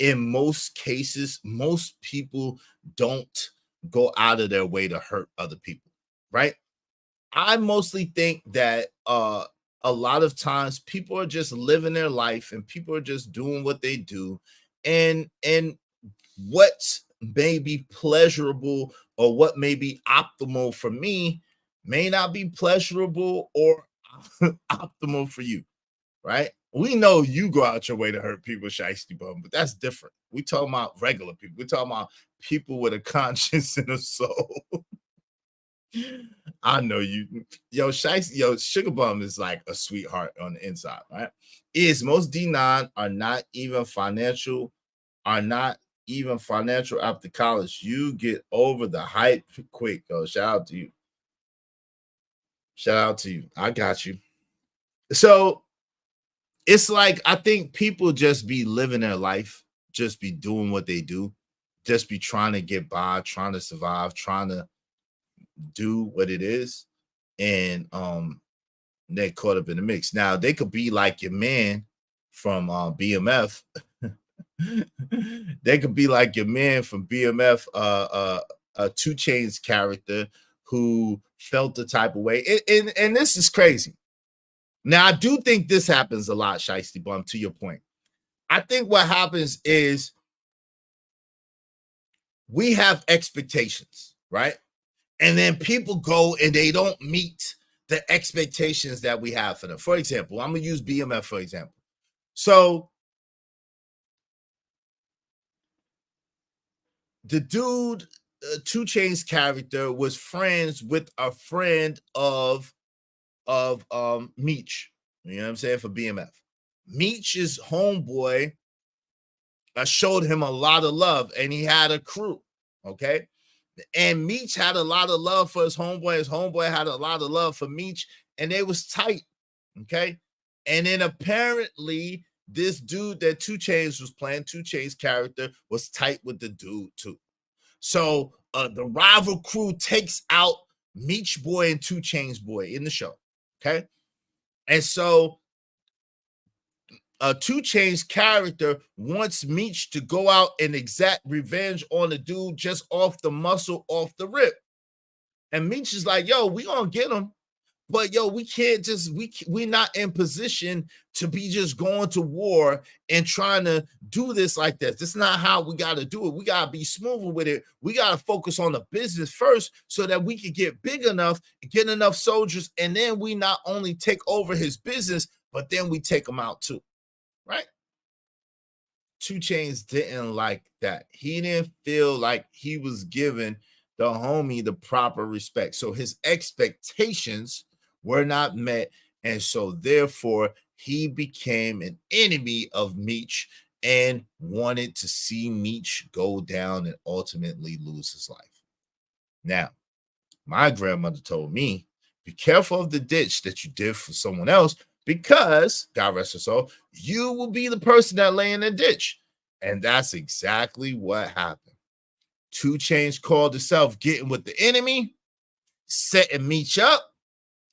[SPEAKER 5] in most cases, most people don't go out of their way to hurt other people, right? I mostly think that a lot of times people are just living their life and people are just doing what they do, and what may be pleasurable or what may be optimal for me may not be pleasurable or optimal for you, right? We know you go out your way to hurt people, Shiesty Bum, but that's different. We talking about regular people. We talking about people with a conscience and a soul. I know you. Sugar Bum is like a sweetheart on the inside, right? Most D9 are not even financial after college. You get over the hype quick, though. Shout out to you. I got you. So it's like, I think people just be living their life, just be doing what they do, just be trying to get by, trying to survive, trying to do what it is, and they caught up in the mix. Now they could be like your man from BMF. They could be like your man from BMF, a 2 Chainz character who felt the type of way. And this is crazy. Now, I do think this happens a lot, Shiesty Bum, to your point. I think what happens is we have expectations, right? And then people go and they don't meet the expectations that we have for them. For example, I'm going to use BMF for example. So the dude, 2 Chainz character, was friends with a friend of Meech. You know what I'm saying? For BMF. Meech's homeboy showed him a lot of love, and he had a crew. Okay. And Meech had a lot of love for his homeboy. His homeboy had a lot of love for Meech, and they was tight. Okay. And then apparently this dude that 2 Chainz was playing, 2 Chainz character, was tight with the dude too. So the rival crew takes out Meech boy and 2 Chainz boy in the show. Okay. And so 2 Chainz character wants Meech to go out and exact revenge on the dude just off the muscle, off the rip. And Meech is like, yo, we gonna get him. But yo, we can't just, we're not in position to be just going to war and trying to do this like this. This is not how we got to do it. We got to be smoother with it. We got to focus on the business first so that we can get big enough, get enough soldiers, and then we not only take over his business, but then we take him out too, right? 2 Chainz didn't like that. He didn't feel like he was giving the homie the proper respect. So his expectations were not met, and so therefore he became an enemy of Meech and wanted to see Meech go down and ultimately lose his life. Now, my grandmother told me, be careful of the ditch that you did for someone else, because, God rest her soul, you will be the person that lay in the ditch. And that's exactly what happened. 2 Chainz called himself getting with the enemy, setting Meech up.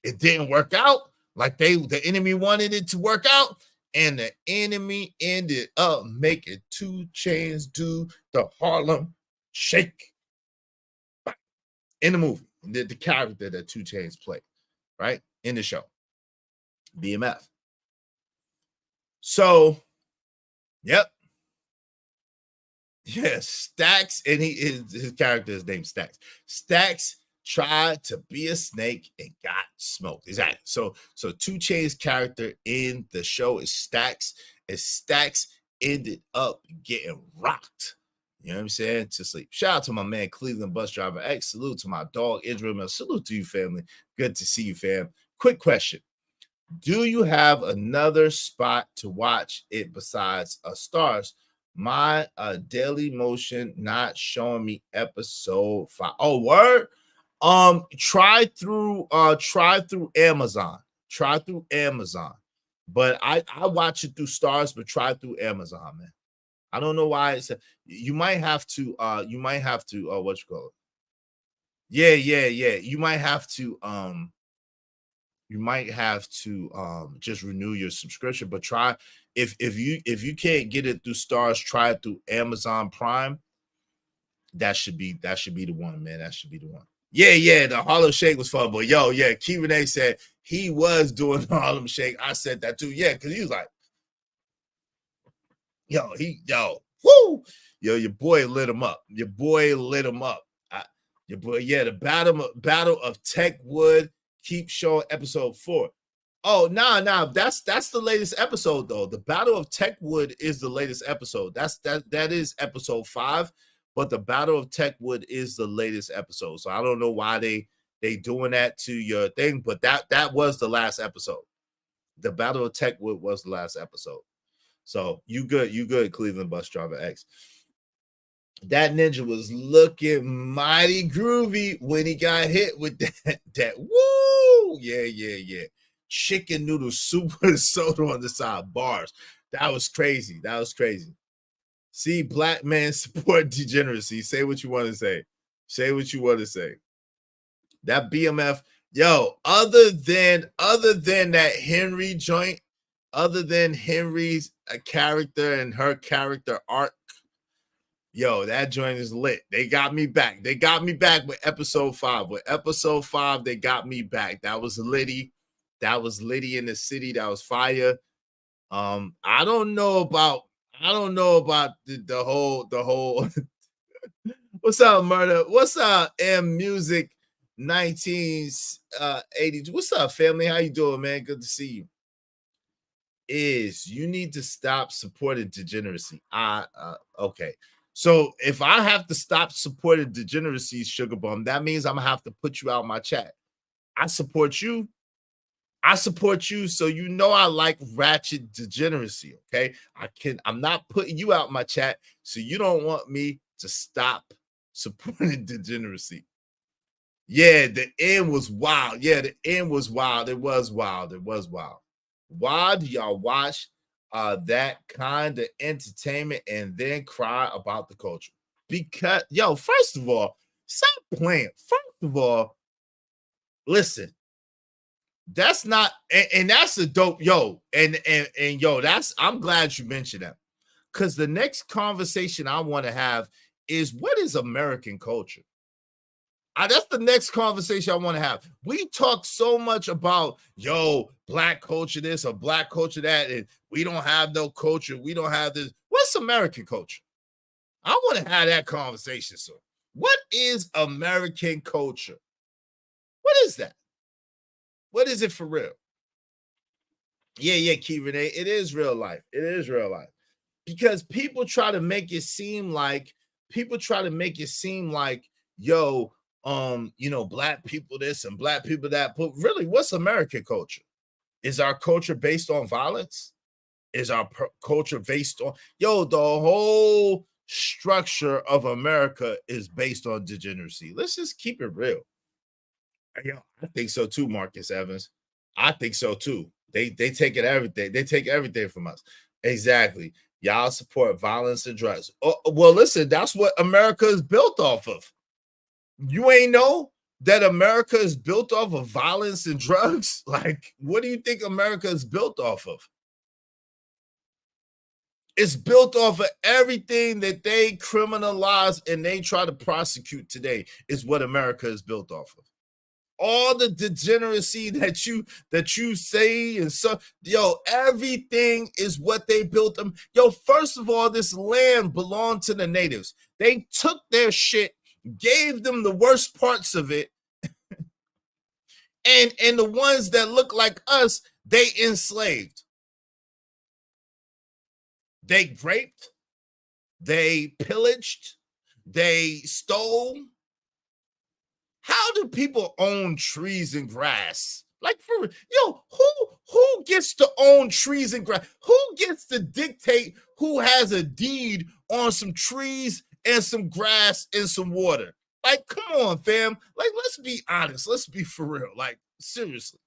[SPEAKER 5] It didn't work out like the enemy wanted it to work out. and the enemy ended up making 2 Chainz do the Harlem Shake in the movie. The character that 2 Chainz played, right? In the show. BMF. So, yep. Yes, Stacks, and his character is named Stacks. Stacks tried to be a snake and got smoked. Exactly. So 2 Chainz character in the show is Stacks, and Stacks ended up getting rocked. You know what I'm saying? To sleep. Shout out to my man Cleveland Bus Driver X. Salute to my dog Israel Mel. Salute to you, family. Good to see you, fam. Quick question. Do you have another spot to watch it besides Stars? My Daily Motion not showing me episode 5. Oh, word. Try through Amazon. Try through Amazon. But I watch it through Stars, but try through Amazon, man. I don't know why it's you might have to what you call it? Yeah. You might have to just renew your subscription, but try if you can't get it through Stars, try it through Amazon Prime. That should be the one, man. That should be the one. Yeah, the Harlem Shake was fun, but Key Renee said he was doing the Harlem Shake. I said that too, because he was like, woo, your boy lit him up. Your boy lit him up. Your boy, the Battle of Techwood. Keep showing episode 4. Oh, nah. That's the latest episode though. The Battle of Techwood is the latest episode. That is episode 5, but the Battle of Techwood is the latest episode. So I don't know why they doing that to your thing, but that was the last episode. The Battle of Techwood was the last episode. So you good, Cleveland Bus Driver X. That ninja was looking mighty groovy when he got hit with that woo. Yeah. Chicken noodle soup with soda on the side. Bars. That was crazy. See, black man support degeneracy. Say what you want to say. That BMF, other than that Henry joint, other than Henry's character and her character arc, that joint is lit. They got me back. With episode 5. With episode 5, they got me back. That was Liddy. In the city. That was fire. I don't know about the whole What's up, Murder? What's up, M Music 1980? What's up, family? How you doing, man? Good to see you. You need to stop supporting degeneracy. Okay. So if I have to stop supporting degeneracy, Sugar Bum, that means I'm gonna have to put you out my chat. I support you, so you know I like ratchet degeneracy. Okay, I'm not putting you out my chat, so you don't want me to stop supporting degeneracy. Yeah, the end was wild. It was wild. Why do y'all watch that kind of entertainment and then cry about the culture? Because first of all, stop playing. First of all, listen, that's not, and that's a dope, I'm glad you mentioned that, because the next conversation I want to have is, what is American culture? That's the next conversation I want to have. We talk so much about, black culture this or black culture that, and we don't have no culture. We don't have this. What's American culture? I want to have that conversation. So what is American culture? What is that? What is it for real? Yeah, Key Renee, it is real life. Because people try to make it seem like, black people this and black people that. But really, what's American culture? Is our culture based on violence? Is our culture based on the whole structure of America is based on degeneracy? Let's just keep it real. I think so too, Marcus Evans. I think so too. They take everything. They take everything from us. Exactly. Y'all support violence and drugs. Oh, well, listen, that's what America is built off of. You ain't know that America is built off of violence and drugs? Like, what do you think America is built off of? It's built off of everything that they criminalize and they try to prosecute today is what America is built off of. All the degeneracy that you say and so, yo, everything is what they built them. Yo, first of all, this land belonged to the natives. They took their shit, gave them the worst parts of it, and the ones that look like us, they enslaved. They raped, they pillaged, they stole. How do people own trees and grass? Like, for yo, who gets to own trees and grass? Who gets to dictate who has a deed on some trees and some grass and some water? Like, come on, fam. Like, let's be honest. Let's be for real. Like, seriously.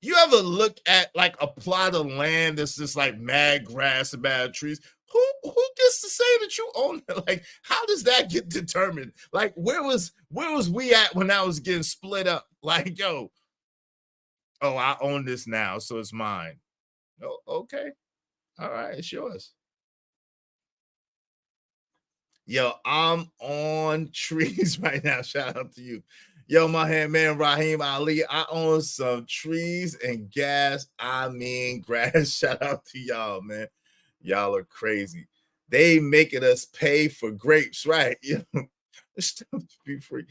[SPEAKER 5] You ever look at like a plot of land that's just like mad grass and bad trees? Who gets to say that you own it? Like, how does that get determined? Like, where was we at when I was getting split up? Like, yo, oh, I own this now, so it's mine. Oh, okay. All right, it's yours. Yo, I'm on trees right now. Shout out to you. Yo, my man Raheem Ali. I own some trees and gas. I mean grass. Shout out to y'all, man. Y'all are crazy. They making us pay for grapes, right? Stuff to be free.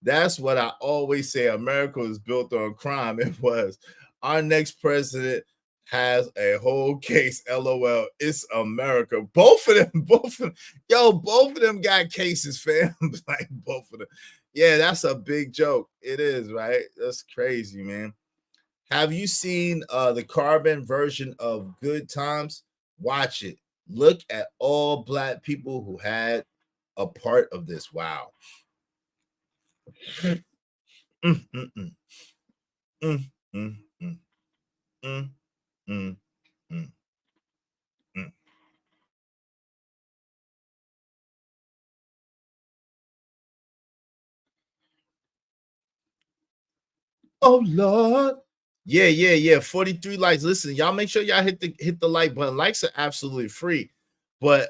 [SPEAKER 5] That's what I always say. America was built on crime. It was. Our next president has a whole case. LOL. It's America. Both of them. Yo, both of them got cases, fam. Like, both of them. Yeah, that's a big joke. It is, right? That's crazy, man. Have you seen the carbon version of Good Times? Watch it. Look at all Black people who had a part of this. Wow. Oh Lord. Yeah. 43 likes. Listen, y'all make sure y'all hit the like button. Likes are absolutely free. But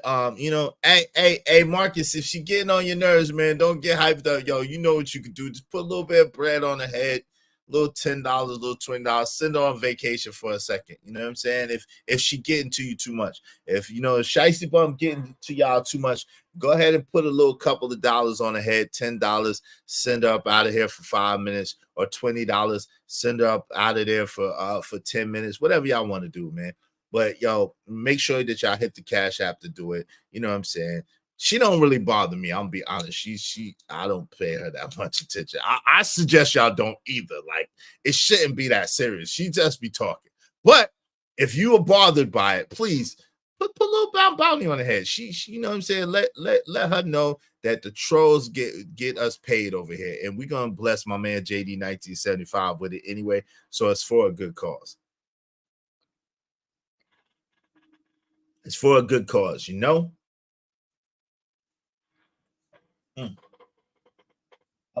[SPEAKER 5] hey, Marcus, if she getting on your nerves, man, don't get hyped up. Yo, you know what you could do. Just put a little bit of bread on her head, little $10, little $20, send her on vacation for a second. You know what I'm saying? If she getting to you too much, if Shiesty Bum getting to y'all too much, go ahead and put a little couple of dollars on her head, $10, send her up out of here for 5 minutes, or $20, send her up out of there for 10 minutes, whatever y'all want to do, man. But yo, make sure that y'all hit the Cash App to do it. You know what I'm saying? She don't really bother me. I'm gonna be honest. I don't pay her that much attention. I suggest y'all don't either. Like, it shouldn't be that serious. She just be talking. But if you are bothered by it, please put a little bounty on the head. She you know what I'm saying? Let her know that the trolls get us paid over here, and we're gonna bless my man JD 1975 with it anyway. So it's for a good cause. It's for a good cause, you know? I'm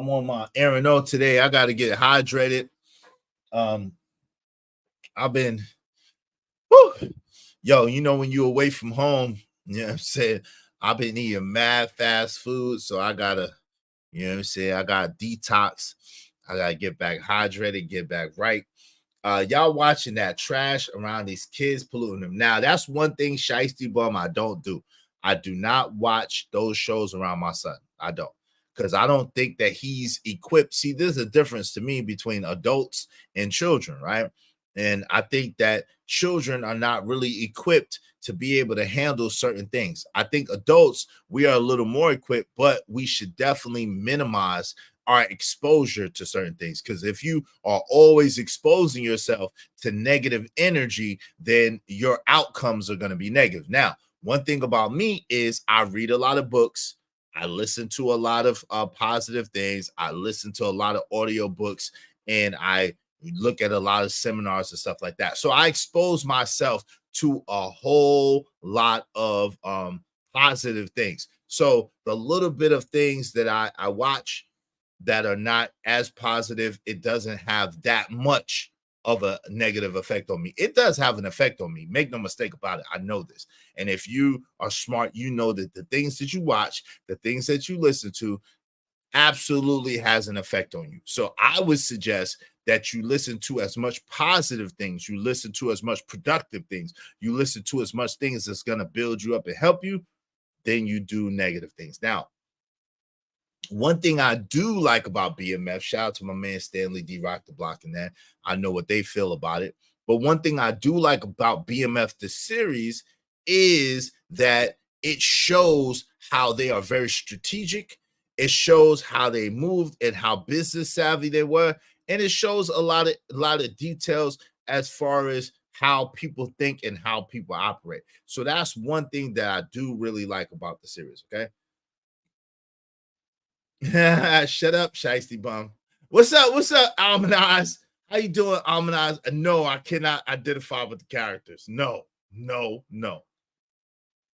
[SPEAKER 5] on my Aaron O today. I got to get hydrated. I've been, yo, when you're away from home, you know what I'm saying? I've been eating mad fast food. So I got to, you know what I'm saying? I got detox. I got to get back hydrated, get back right. Y'all watching that trash around these kids, polluting them. Now, that's one thing, Shiesty Bum, I don't do. I do not watch those shows around my son. I don't. Because I don't think that he's equipped. See, there's a difference to me between adults and children, right? And I think that children are not really equipped to be able to handle certain things. I think adults, we are a little more equipped, but we should definitely minimize our exposure to certain things. Because if you are always exposing yourself to negative energy, then your outcomes are going to be negative. Now, one thing about me is I read a lot of books. I listen to a lot of positive things. I listen to a lot of audio books, and I look at a lot of seminars and stuff like that. So I expose myself to a whole lot of positive things. So the little bit of things that I watch that are not as positive, it doesn't have that much of a negative effect on me. It does have an effect on me. Make no mistake about it. I know this. And if you are smart, you know that the things that you watch, the things that you listen to, absolutely has an effect on you. So I would suggest that you listen to as much positive things, you listen to as much productive things, you listen to as much things that's going to build you up and help you, then you do negative things. Now, one thing I do like about BMF, shout out to my man Stanley D Rock the Block and that. I know what they feel about it. But one thing I do like about BMF the series is that it shows how they are very strategic. It shows how they moved and how business savvy they were, and it shows a lot of details as far as how people think and how people operate. So that's one thing that I do really like about the series. Okay. Shut up, Shiesty Bum. What's up? What's up, Almanaz? How you doing, Almanaz? No, I cannot identify with the characters. No.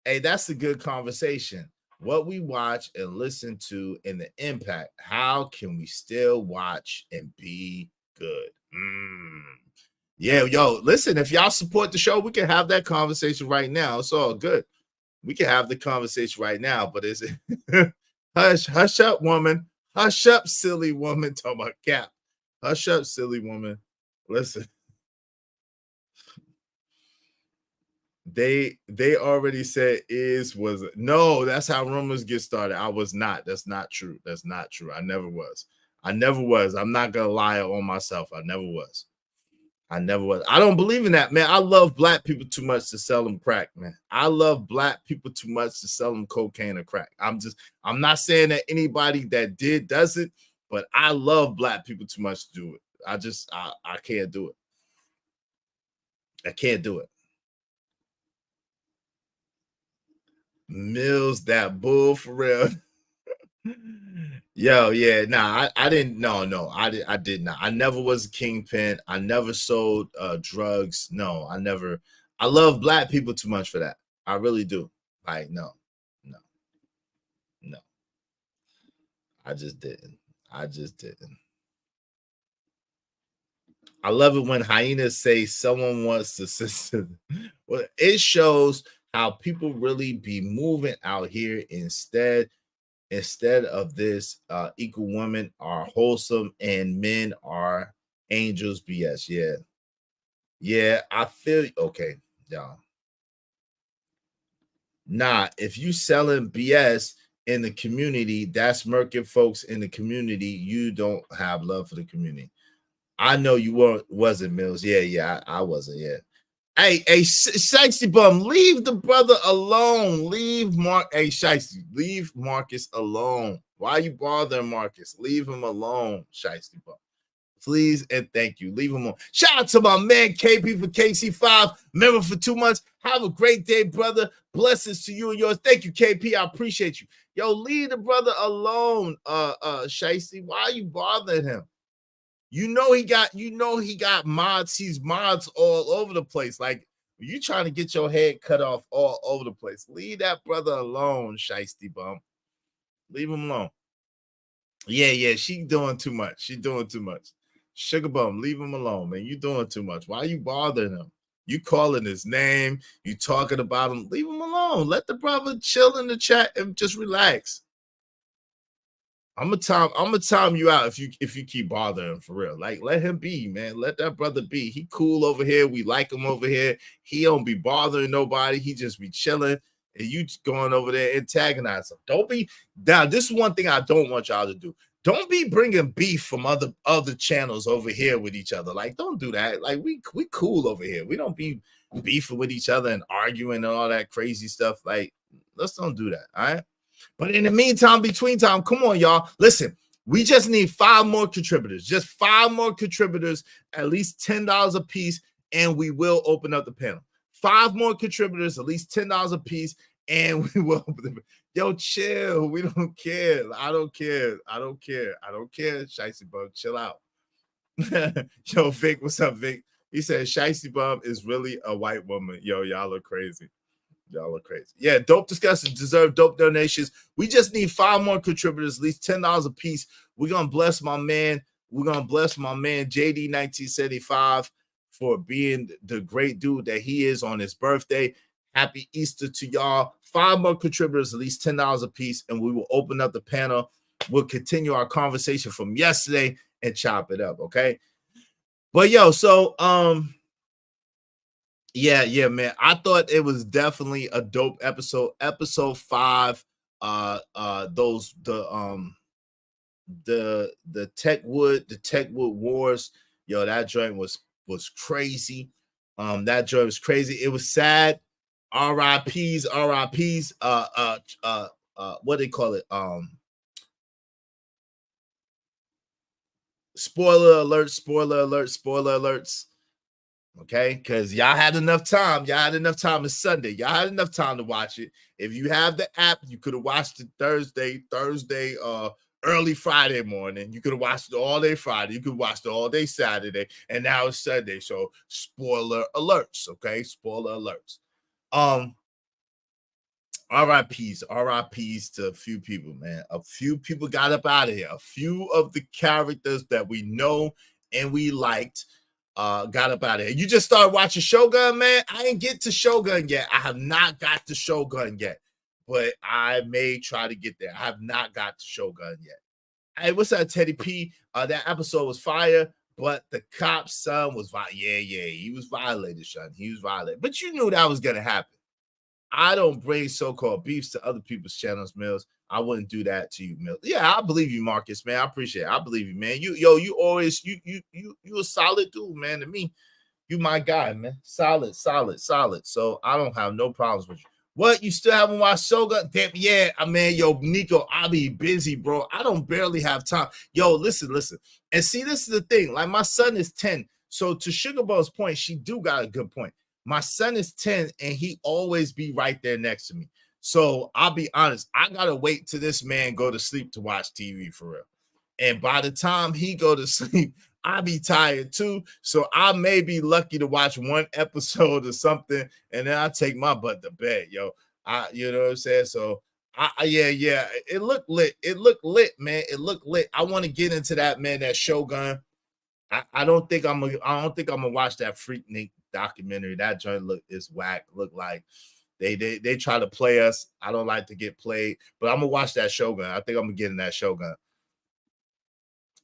[SPEAKER 5] Hey, that's a good conversation. What we watch and listen to and the impact. How can we still watch and be good? Yeah, yo, listen, if y'all support the show, we can have that conversation right now. It's all good. We can have the conversation right now, but is it hush up, woman. Hush up, silly woman. Talking about Cap. Hush up, silly woman. Listen. They already said was no, that's how rumors get started. I was not. That's not true. That's not true. I never was. I'm not gonna lie on myself. I never was. I don't believe in that, man. I love black people too much to sell them crack, man. I love black people too much to sell them cocaine or crack. I'm not saying that anybody that does it, but I love black people too much to do it. I can't do it. I can't do it. Mills, that bull for real. Yo, yeah, nah, I didn't. No, I did not. I never was a kingpin. I never sold drugs. No, I never. I love black people too much for that. I really do. Like, no. I just didn't. I love it when hyenas say someone wants to sister. Well, it shows how people really be moving out here instead of this. Equal women are wholesome and men are angels. BS. Yeah, I feel okay, y'all. Nah, if you selling BS in the community, that's murking folks in the community. You don't have love for the community. I know you wasn't, Mills. Yeah, I wasn't. Yeah. Hey, Shiesty Bum, leave the brother alone. Leave Shiesty, leave Marcus alone. Why are you bothering Marcus? Leave him alone, Shiesty Bum. Please and thank you. Leave him alone. Shout out to my man KP for KC5, member for 2 months. Have a great day, brother. Blessings to you and yours. Thank you, KP. I appreciate you. Yo, leave the brother alone, Shiesty. Why are you bothering him? You know he got mods. He's mods all over the place. Like, you trying to get your head cut off all over the place. Leave that brother alone, Shiesty Bum. Leave him alone. Yeah, she doing too much. Sugar Bum, leave him alone, man. You doing too much. Why are you bothering him? You calling his name. You talking about him. Leave him alone. Let the brother chill in the chat and just relax. I'm gonna time you out if you keep bothering him, for real. Like, let him be, man. Let that brother be. He cool over here. We like him over here. He don't be bothering nobody. He just be chilling. And you going over there antagonizing him. Don't be now. This is one thing I don't want y'all to do. Don't be bringing beef from other channels over here with each other. Like, don't do that. Like, we cool over here. We don't be beefing with each other and arguing and all that crazy stuff. Like, let's don't do that. All right. But in the meantime, between time, come on, y'all. Listen, we just need 5 more contributors. Just 5 more contributors, at least $10 a piece, and we will open up the panel. 5 more contributors, at least $10 a piece, and we will open the panel. Yo, chill. We don't care. I don't care. Shiesty Bum, chill out. Yo, Vic, what's up, Vic? He said Shiesty Bum is really a white woman. Yo, y'all are crazy. Yeah, dope discussions deserve dope donations. We just need 5 more contributors, at least $10 a piece. We're gonna bless my man. JD 1975. for being the great dude that he is on his birthday. Happy Easter to y'all. 5 more contributors, at least $10 a piece, and we will open up the panel. We'll continue our conversation from yesterday and chop it up, okay? But yo, so yeah, man. I thought it was definitely a dope episode. Episode 5, the Techwood Wars. Yo, that joint was crazy. That joint was crazy. It was sad. RIPs. What do they call it? Spoiler alerts. Okay, because y'all had enough time. Y'all had enough time. It's Sunday. Y'all had enough time to watch it. If you have the app, you could have watched it Thursday, early Friday morning. You could have watched it all day Friday. You could watch it all day Saturday, and now it's Sunday. So spoiler alerts. Okay, spoiler alerts. RIPs to a few people, man. A few people got up out of here. A few of the characters that we know and we liked got up out of here. You just started watching Shogun, man. I ain't get to Shogun yet. I have not got to Shogun yet, but I may try to get there. I have not got to Shogun yet. Hey, what's that, Teddy P? That episode was fire, but the cop's son was he was violated, son. He was violated. But you knew that was gonna happen. I don't bring so-called beefs to other people's channels, Mills. I wouldn't do that to you, Mills. Yeah, I believe you, Marcus, man. I appreciate it. I believe you, man. You always you a solid dude, man. To me, you my guy, man. Solid. So I don't have no problems with you. What, you still haven't watched Shogun? Damn, yeah, man. Yo, Nico, I'll be busy, bro. I don't barely have time. Yo, listen. And see, this is the thing. Like, my son is 10. So to Sugar Bow's point, she do got a good point. My son is 10 and he always be right there next to me. So I'll be honest, I gotta wait till this man go to sleep to watch TV for real. And by the time he go to sleep, I be tired too. So I may be lucky to watch one episode or something, and then I take my butt to bed, yo. You know what I'm saying? So yeah. It looked lit. It looked lit, man. It looked lit. I want to get into that, man. That Shogun. I don't think I'm gonna watch that Freaknik documentary. That joint is whack. Look like they try to play us. I don't like to get played, but I'm gonna watch that Shogun. I think I'm gonna get in that Shogun.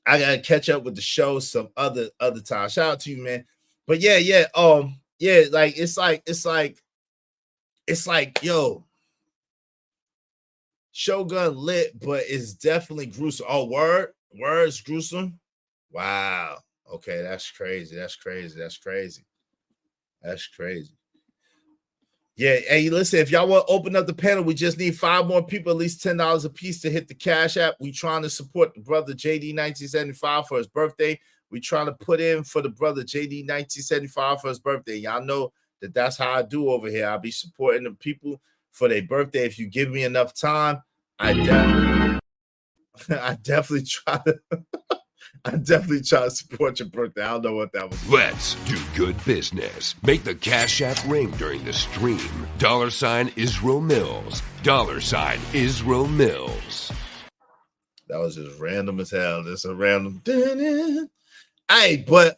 [SPEAKER 5] I gotta catch up with the show some other time. Shout out to you, man. But yeah, like it's like yo, Shogun lit, but it's definitely gruesome. Oh, words gruesome. Wow. Okay, that's crazy. Yeah, hey, listen, if y'all want to open up the panel, we just need 5 more people, at least $10 a piece to hit the Cash App. We trying to support the brother JD1975 for his birthday. We trying to put in for the brother JD1975 for his birthday. Y'all know that's how I do over here. I'll be supporting the people for their birthday. If you give me enough time, I definitely try to support your birthday. I don't know what that was.
[SPEAKER 8] Let's do good business. Make the Cash App ring during the stream. $ Israel Mills. $ Israel Mills.
[SPEAKER 5] That was just random as hell. That's a random. Hey, but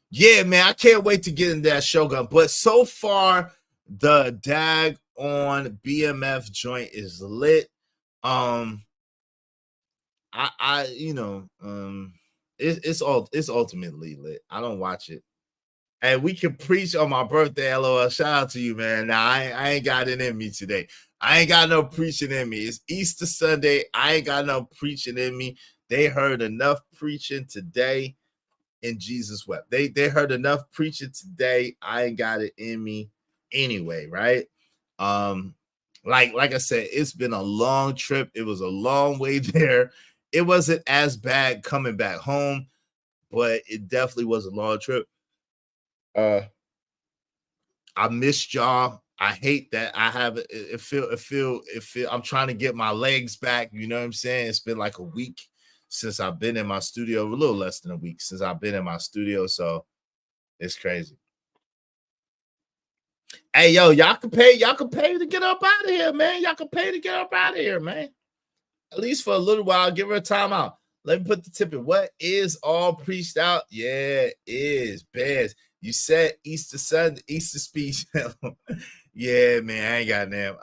[SPEAKER 5] yeah, man, I can't wait to get into that Shogun. But so far, the dag on BMF joint is lit. It's ultimately lit. I don't watch it. And we can preach on my birthday, LOL. Shout out to you, man. Now I ain't got it in me today. I ain't got no preaching in me. It's Easter Sunday. I ain't got no preaching in me. They heard enough preaching today, and Jesus wept. They heard enough preaching today. I ain't got it in me anyway, right? Like I said, it's been a long trip. It was a long way there. It wasn't as bad coming back home, but it definitely was a long trip. I missed y'all. I hate that I have it feel I'm trying to get my legs back. You know what I'm saying? It's been like a week since I've been in my studio, a little less than a week since I've been in my studio. So it's crazy. Hey, yo, y'all can pay to get up out of here, man. Y'all can pay to get up out of here, man. At least for a little while, give her a timeout. Let me put the tip in. What is all preached out? Yeah, is Bears. You said Easter Sunday, Easter speech. Yeah, man,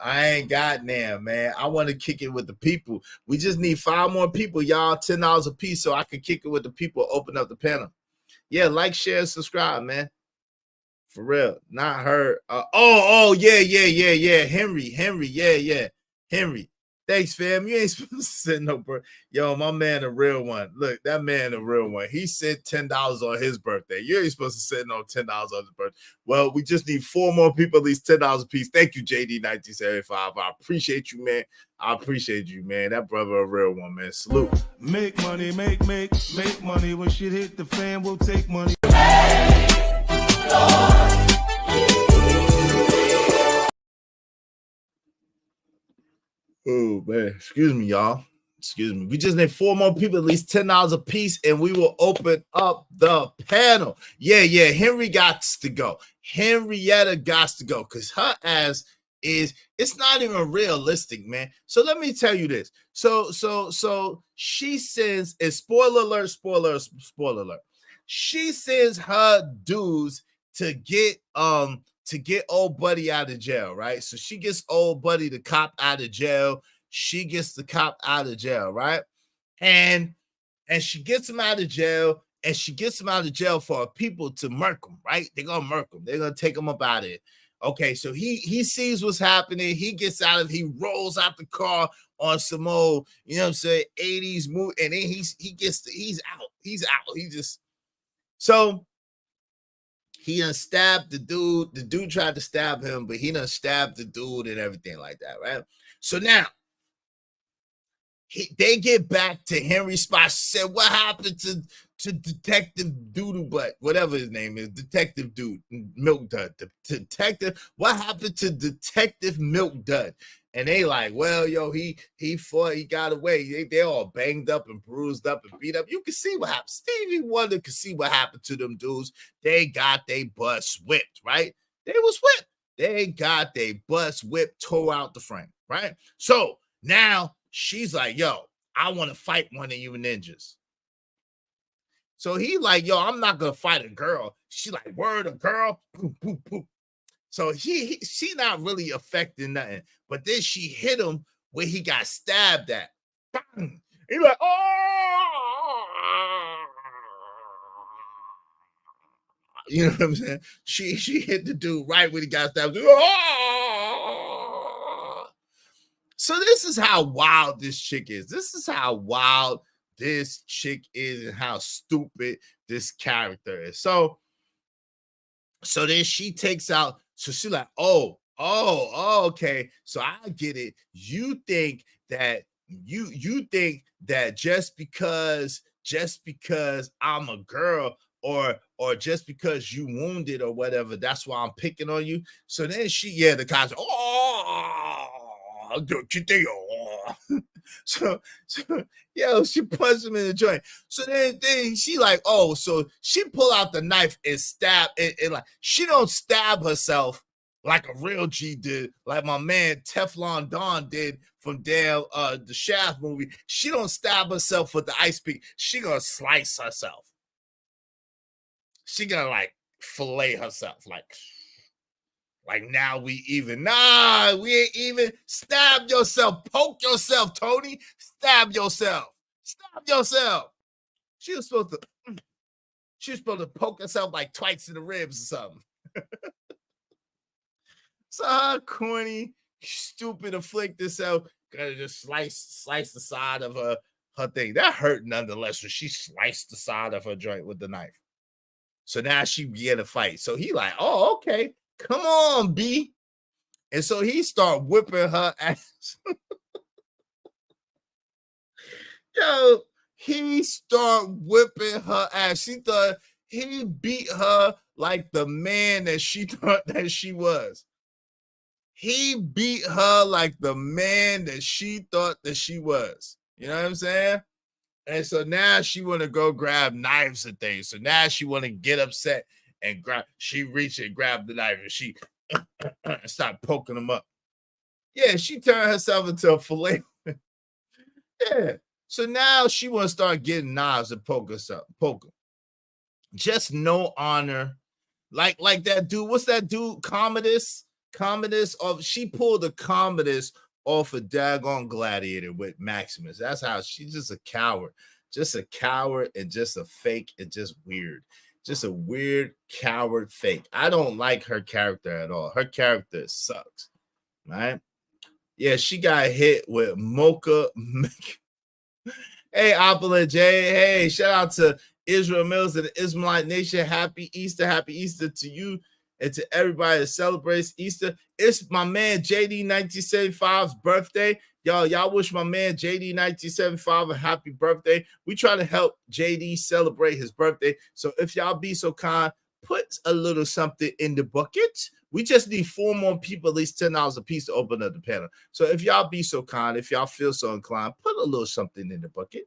[SPEAKER 5] I ain't got now, man. I want to kick it with the people. We just need 5 more people, y'all. $10 a piece, so I can kick it with the people. Open up the panel. Yeah, like, share, subscribe, man. For real, not her. Yeah. Henry, yeah. Henry. Thanks, fam. You ain't supposed to send no birth. Yo, my man, a real one. Look, that man, a real one. He sent $10 on his birthday. You ain't supposed to send no $10 on his birthday. Well, we just need 4 more people, at least $10 a piece. Thank you, JD1975. I appreciate you, man. I appreciate you, man. That brother, a real one, man. Salute.
[SPEAKER 7] Make money, make money. When shit hit the fan, we'll take money.
[SPEAKER 5] Oh, man. Excuse me, y'all. Excuse me. We just need 4 more people, at least $10 a piece, and we will open up the panel. Yeah. Henry got to go. Henrietta got to go because her ass it's not even realistic, man. So let me tell you this. So she sends, and spoiler alert. She sends her dudes to get old buddy out of jail, right? So she gets old buddy the cop out of jail. She gets the cop out of jail, right? And she gets him out of jail, and she gets him out of jail for people to murk him, right? They're gonna murk him. They're gonna take him up out of it. Okay, so he sees what's happening. He gets out of, he rolls out the car on some old, you know what I'm saying, 80s movie, and then he's out. He just, so he done stabbed the dude. The dude tried to stab him, but he done stabbed the dude and everything like that, right? So now they get back to Henry's spot. She said, what happened to Detective Doodle Butt, whatever his name is, Detective Dude, Milk Dud, Detective, what happened to Detective Milk Dud? And they like, well, yo, he fought, he got away. They all banged up and bruised up and beat up. You can see what happened. Stevie Wonder could see what happened to them dudes. They got their butts whipped, right? They was whipped. They got their butts whipped, tore out the frame, right? So now she's like, yo, I want to fight one of you ninjas. So he like, yo, I'm not gonna fight a girl. She like, word, a girl, boom, boom, boom. So she not really affecting nothing. But then she hit him where he got stabbed at. Bang! He like, oh, you know what I'm saying? She hit the dude right when he got stabbed. Oh! So this is how wild this chick is. This is how wild this chick is and how stupid this character is. So then she takes out, so she's like, oh, okay. So I get it. You think that just because I'm a girl or just because you wounded or whatever, that's why I'm picking on you. So then the cops, so she punched him in the joint. So then she like, oh, so she pull out the knife and stab and like, she don't stab herself like a real G did, like my man Teflon Don did from the Shaft movie. She don't stab herself with the ice pick. She gonna slice herself. She gonna like fillet herself, like now we even. Nah, we ain't even. Stab yourself. Poke yourself, Tony. Stab yourself. Stab yourself. She was supposed to poke herself like twice in the ribs or something. So her corny, stupid afflict herself, gotta just slice the side of her thing. That hurt nonetheless when she sliced the side of her joint with the knife. So now she began to fight. So he like, oh, okay. Come on, B. And so he start whipping her ass. Yo, he start whipping her ass. She thought he beat her like the man that she thought that she was. He beat her like the man that she thought that she was. You know what I'm saying? And so now she want to go grab knives and things. So now she want to get upset and she reached and grabbed the knife and she start poking him up. Yeah, she turned herself into a fillet. Yeah, So now she want to start getting knives and poke us up. Poke her. Just no honor. Like that dude. What's that dude? Commodus. She pulled the Commodus off a daggone Gladiator with Maximus. That's how she's just a coward. Just a coward and just a fake and just weird. Just a weird coward fake. I don't like her character at all. Her character sucks. Right? Yeah, she got hit with Mocha. Hey, Opulent J. Hey, shout out to Israel Mills and the Israelite Nation. Happy Easter to you and to everybody that celebrates Easter. It's my man JD 1975's birthday. Y'all wish my man JD 1975 a happy birthday. We try to help JD celebrate his birthday. So if y'all be so kind, put a little something in the bucket. We just need 4 more people, at least $10 a piece to open up the panel. So if y'all be so kind, if y'all feel so inclined, put a little something in the bucket.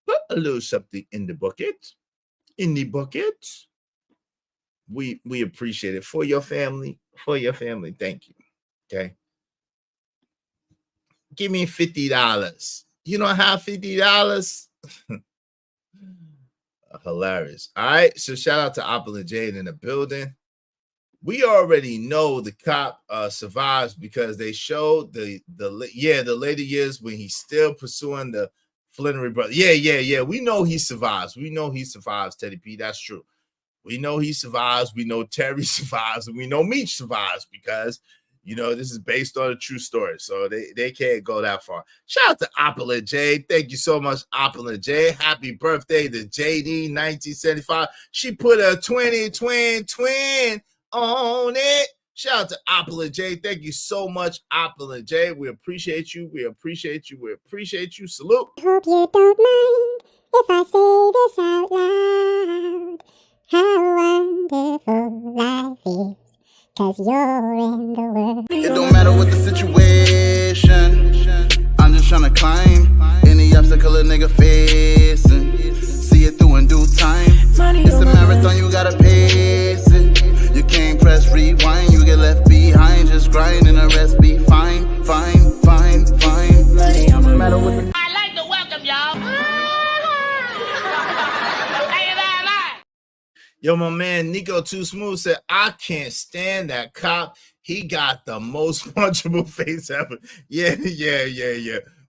[SPEAKER 5] Put a little something in the bucket. In the bucket. We appreciate it for your family. For your family. Thank you. Okay. Give me $50. You don't have $50? Hilarious. All right. So shout out to Opulent Jade in the building. We already know the cop survives because they showed the later years when he's still pursuing the Flannery brother. Yeah. We know he survives. We know he survives, Teddy P. That's true. We know he survives. We know Terry survives. And we know Meech survives because, this is based on a true story. So they can't go that far. Shout out to Opulent Jade. Thank you so much, Opulent Jade. Happy birthday to JD 1975. She put a 20 twin on it. Shout out to Opulent Jade. Thank you so much, Opulent Jade. We appreciate you. We appreciate you. We appreciate you. Salute.
[SPEAKER 12] Hope you don't mind if I say this out loud. How wonderful life is, 'cause you're in the world.
[SPEAKER 9] It don't matter what the situation, I'm just tryna climb any obstacle a nigga facing. See it through in due time. It's a marathon, you gotta pace it. You can't press rewind, you get left behind. Just grind and the rest be fine. No matter what the
[SPEAKER 1] I'd like to welcome y'all.
[SPEAKER 5] Yo, my man Nico Too Smooth said, I can't stand that cop. He got the most punchable face ever. Yeah.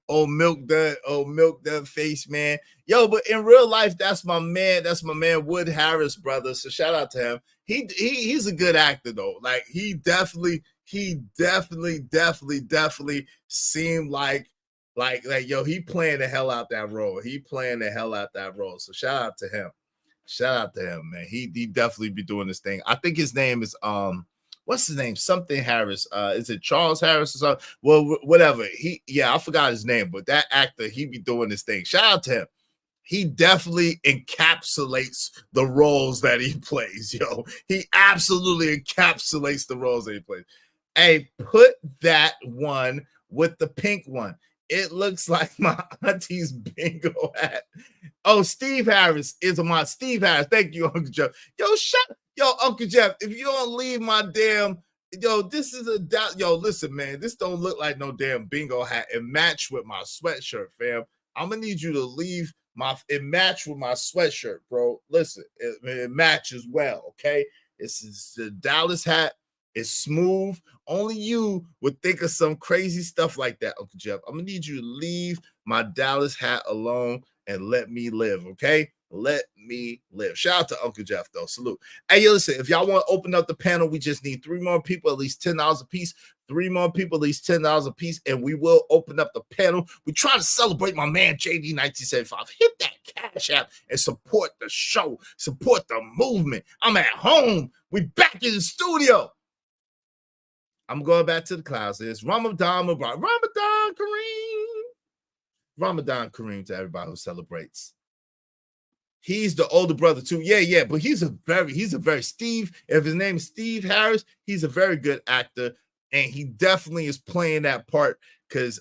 [SPEAKER 5] Old milk dud face, man. Yo, but in real life, that's my man. That's my man Wood Harris, brother. So shout out to him. He's a good actor though. Like he definitely seemed like yo, he playing the hell out that role. So shout out to him. Man. He definitely be doing this thing. I think his name is what's his name? Something Harris. Is it Charles Harris or something? Well, whatever. I forgot his name, but that actor, he be doing this thing. Shout out to him. He definitely encapsulates the roles that he plays, yo. He absolutely encapsulates the roles that he plays. Hey, put that one with the pink one. It looks like my auntie's bingo hat. Oh, Steve Harris is Steve Harris. Thank you, Uncle Jeff. Yo, Uncle Jeff, if you don't leave my damn, this is listen, man, this don't look like no damn bingo hat. It matched with my sweatshirt, fam. I'm gonna need you to leave it matched with my sweatshirt, bro. Listen, it matches well, okay? It's the Dallas hat. It's smooth. Only you would think of some crazy stuff like that, Uncle Jeff. I'm going to need you to leave my Dallas hat alone and let me live, okay? Let me live. Shout out to Uncle Jeff, though. Salute. Hey, yo, listen, if y'all want to open up the panel, we just need 3 more people, at least $10 a piece. 3 more people, at least $10 a piece, and we will open up the panel. We try to celebrate my man, JD 1975. Hit that Cash App and support the show. Support the movement. I'm at home. We back in the studio. I'm going back to the clouds. It's Ramadan Mubarak. Ramadan Kareem to everybody who celebrates. He's the older brother too. Yeah. But he's a very Steve. If his name is Steve Harris, he's a very good actor. And he definitely is playing that part because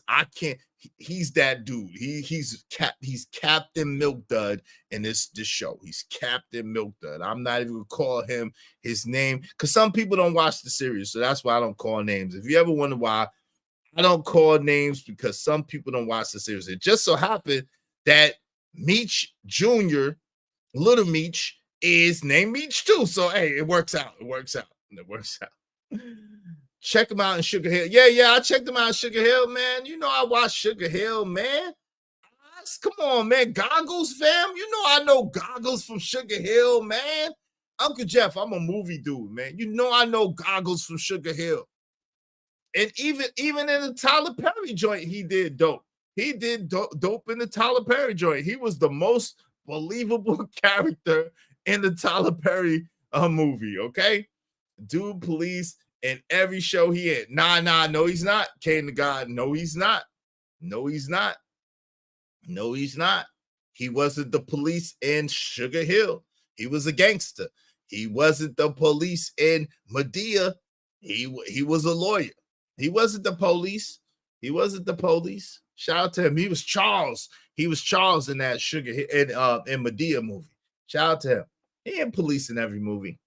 [SPEAKER 5] he's that dude. He's Captain Milk Dud in this show. He's Captain Milk Dud. I'm not even gonna call him his name because some people don't watch the series, so that's why I don't call names. If you ever wonder why I don't call names, because some people don't watch the series. It just so happened that Meech Jr., Little Meech, is named Meech too. So hey, it works out. It works out. It works out. Check him out in Sugar Hill. Yeah, I checked him out in Sugar Hill, man. You know I watched Sugar Hill, man. Come on, man. Goggles, fam. You know I know Goggles from Sugar Hill, man. Uncle Jeff, I'm a movie dude, man. You know I know Goggles from Sugar Hill. And even in the Tyler Perry joint, he did dope. He did dope in the Tyler Perry joint. He was the most believable character in the Tyler Perry movie, okay? Dude, police in every show he had. Nah, no, he's not. Kane the God, no, he's not. No, he's not. No, he's not. He wasn't the police in Sugar Hill. He was a gangster. He wasn't the police in Medea. He was a lawyer. He wasn't the police. He wasn't the police. Shout out to him. He was Charles. He was Charles in that Sugar in Medea movie. Shout out to him. He ain't police in every movie.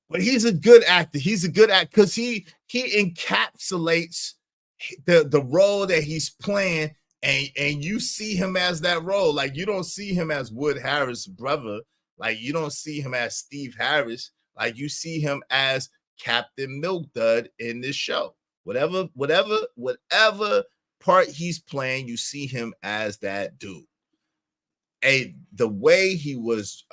[SPEAKER 5] But he's a good actor. He's a good actor because he encapsulates the role that he's playing, and you see him as that role. Like, you don't see him as Wood Harris' brother. Like, you don't see him as Steve Harris. Like, you see him as Captain Milk Dud in this show. Whatever part he's playing, you see him as that dude. And the way he was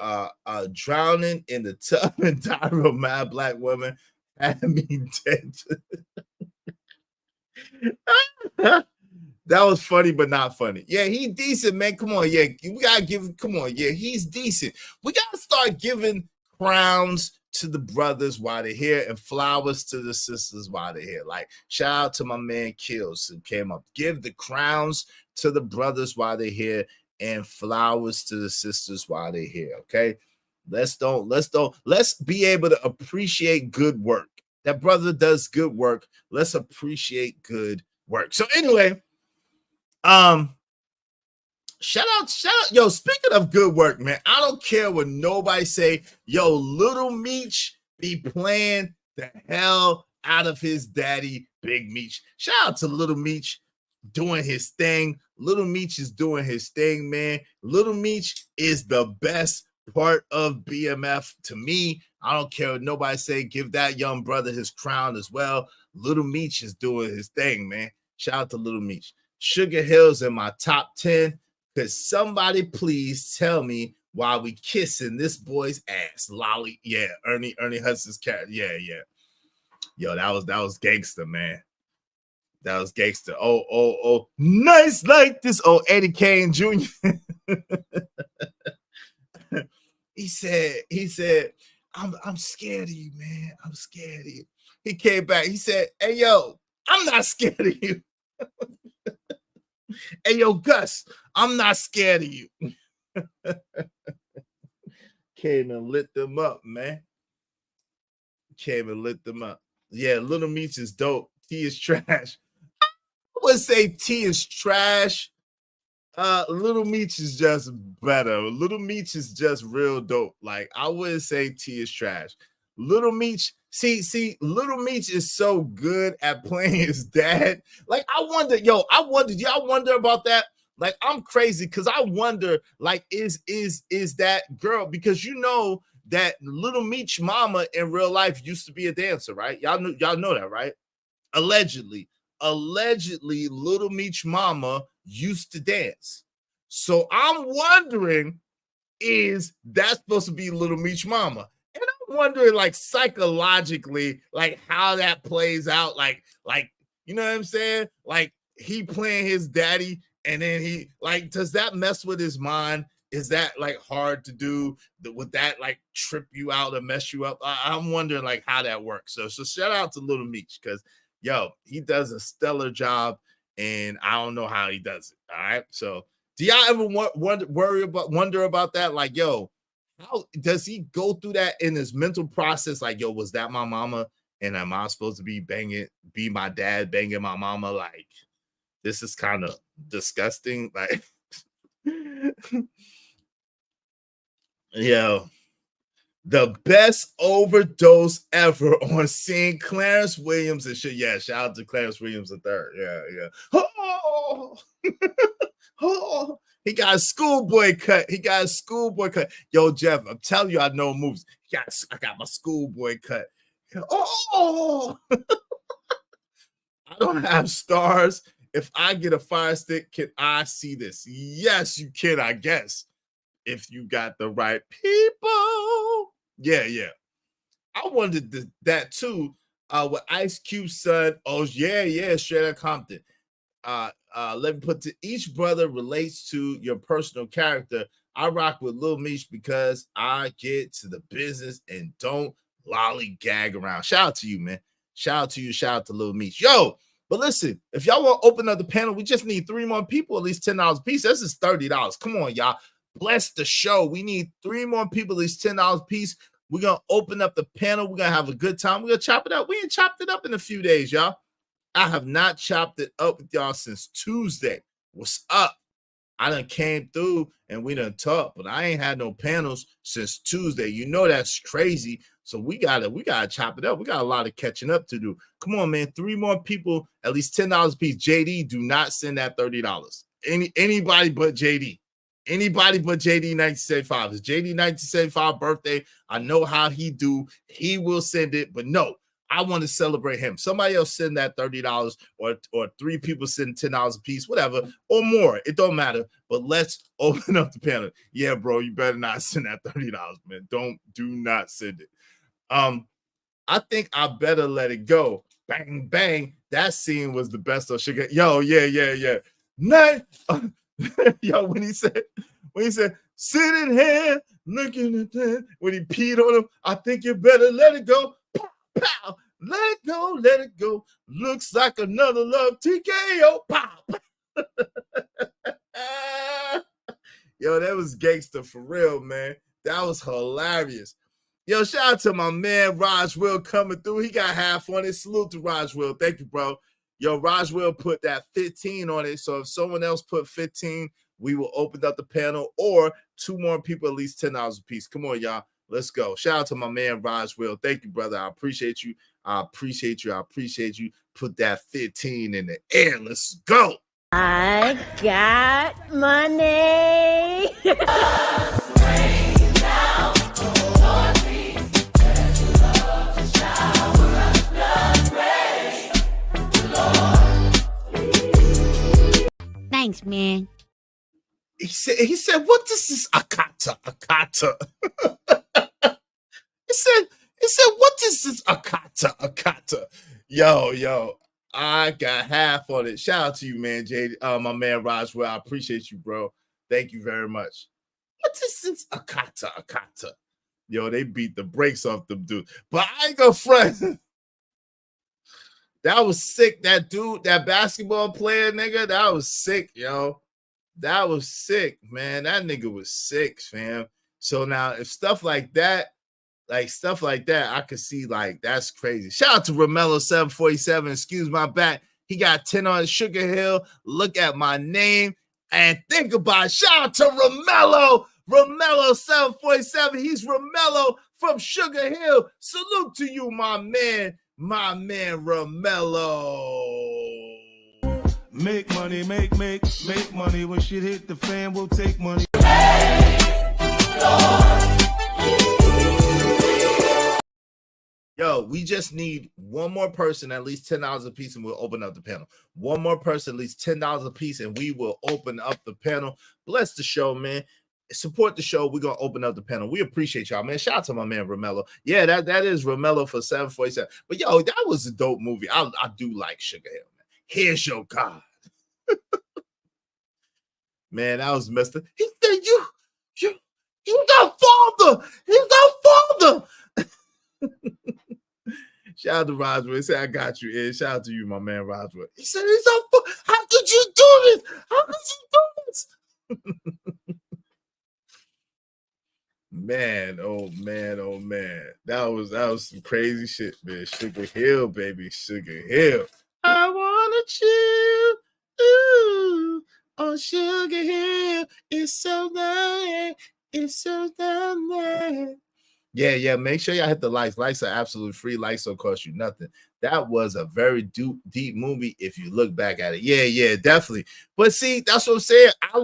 [SPEAKER 5] drowning in the tub and dying of Mad Black Woman had me dead. That was funny, but not funny. Yeah, he's decent, man. Come on, yeah, we gotta give him. Come on, yeah, he's decent. We gotta start giving crowns to the brothers while they're here and flowers to the sisters while they're here. Like, shout out to my man Kills who came up. Give the crowns to the brothers while they're here and flowers to the sisters while they're here. Okay, let's be able to appreciate good work. That brother does good work. Let's appreciate good work. So anyway, shout out, yo, speaking of good work, man, I don't care what nobody say. Yo, Little Meech be playing the hell out of his daddy, Big Meech. Shout out to Little Meech doing his thing. Little Meech is doing his thing, man. Little Meech is the best part of BMF to me. I don't care what nobody say. Give that young brother his crown as well. Little Meech is doing his thing, man. Shout out to Little Meech. Sugar Hill's in my top 10. Could somebody please tell me why we kissing this boy's ass? Lolly, yeah. Ernie Hudson's cat. Yeah. Yo, that was gangster, man. That was gangster. Oh, nice like this. Oh, Eddie Kane Jr. He said, I'm scared of you, man. I'm scared of you. He came back. He said, hey, yo, I'm not scared of you. Hey, yo, Gus, I'm not scared of you. Came and lit them up, man. Came and lit them up. Yeah, Little Meech is dope. T is trash. I would say T is trash. Little Meech is just better. Little Meech is just real dope. Like, I wouldn't say T is trash. Little Meech, see, Little Meech is so good at playing his dad. Like, y'all wonder about that? Like, I'm crazy because I wonder, like, is that girl, because you know that Little Meech mama in real life used to be a dancer, right? Y'all know that, right? Allegedly, Little Meech mama used to dance. So I'm wondering, is that supposed to be Little Meech mama? And I'm wondering, like, psychologically, like, how that plays out. Like, you know what I'm saying? Like, he playing his daddy, and then he, like, does that mess with his mind? Is that, like, hard to do? Would that, like, trip you out or mess you up? I'm wondering, like, how that works. So shout out to Little Meech, because, yo, he does a stellar job, and I don't know how he does it. All right. So do y'all ever wonder about that? Like, yo, how does he go through that in his mental process? Like, yo, was that my mama? And am I supposed to be my dad banging my mama? Like, this is kind of disgusting. Like, yo, the best overdose ever on seeing Clarence Williams and shit. Yeah, shout out to Clarence Williams III. Yeah. Oh, He got a schoolboy cut. He got a schoolboy cut. Yo, Jeff, I'm telling you, I know moves. I got my schoolboy cut. Oh, I don't have stars. If I get a fire stick, can I see this? Yes, you can, I guess. If you got the right people. Yeah. I wanted that too. With Ice Cube's son. Oh, yeah, straight out Compton. Let me put to each brother relates to your personal character. I rock with Lil Meech because I get to the business and don't lollygag around. Shout out to you, man. Shout out to you. Shout out to Lil Meech. Yo, but listen, if y'all want to open up the panel, we just need 3 more people, at least $10 a piece. This is $30. Come on, y'all. Bless the show. We need 3 more people, at least $10 a piece. We're going to open up the panel. We're going to have a good time. We're going to chop it up. We ain't chopped it up in a few days, y'all. I have not chopped it up with y'all since Tuesday. What's up? I done came through and we done talked, but I ain't had no panels since Tuesday. You know that's crazy. So we gotta chop it up. We got a lot of catching up to do. Come on, man. 3 more people, at least $10 a piece. JD, do not send that $30. Anybody but JD. Anybody but JD 1975. It's JD 1975 birthday. I know how he do. He will send it, but no. I want to celebrate him. Somebody else send that $30 or 3 people send $10 a piece, whatever, or more. It don't matter. But let's open up the panel. Yeah, bro, you better not send that $30, man. Do not send it. I think I better let it go. Bang, bang. That scene was the best of Sugar. Yo, yeah. Night. Yo, when he said, sitting here looking at that, when he peed on him, I think you better let it go. Pow, let it go. Looks like another love TKO. Pow. Yo, that was gangster for real, man. That was hilarious. Yo, shout out to my man Raj Will coming through. He got half on it. Salute to Raj Will. Thank you, bro. Yo, Raj Will put that 15 on it. So if someone else put 15, we will open up the panel, or 2 more people, at least $10 a piece. Come on, y'all. Let's go. Shout out to my man, Raj Will. Thank you, brother. I appreciate you. I appreciate you. Put that 15 in the air. Let's go.
[SPEAKER 1] I got money.
[SPEAKER 12] Thanks, man.
[SPEAKER 5] He said, what this is Akata? He said, what is this Akata? Yo, I got half on it. Shout out to you, man, JD. My man Roswell. I appreciate you, bro. Thank you very much. What is this Akata? Yo, they beat the brakes off them dude. But I ain't gonna front. That was sick. That dude, that basketball player, nigga, that was sick, yo. That was sick, man. That nigga was sick, fam. So now, if stuff like that, I could see, like, that's crazy. Shout out to Romello 747. Excuse my back. He got 10 on Sugar Hill. Look at my name and think about it. Shout out to Romello 747. He's Romello from Sugar Hill. Salute to you, my man Romello.
[SPEAKER 7] Make money, make money. When shit hit the fan, we'll take money.
[SPEAKER 5] Yo, we just need 1 more person, at least $10 a piece, and we'll open up the panel. 1 more person, at least $10 a piece, and we will open up the panel. Bless the show, man. Support the show. We're going to open up the panel. We appreciate y'all, man. Shout out to my man, Romello. Yeah, that is Romello for 747. But, yo, that was a dope movie. I do like Sugar Hill, man. Here's your God. Man, that was messed up. He said, he's our father. He's our father. Shout out to Roswell. He said, I got you, Ed. Shout out to you, my man, Roswell. He said, he's our father. How could you do this? Man, oh man. That was some crazy shit, man. Sugar Hill, baby. Sugar Hill. I wanna chill. Ooh, on Sugar Hill. It's so nice. Yeah. Make sure y'all hit the likes. Likes are absolutely free. Likes don't cost you nothing. That was a very deep movie if you look back at it. Yeah, definitely. But see, that's what I'm saying. I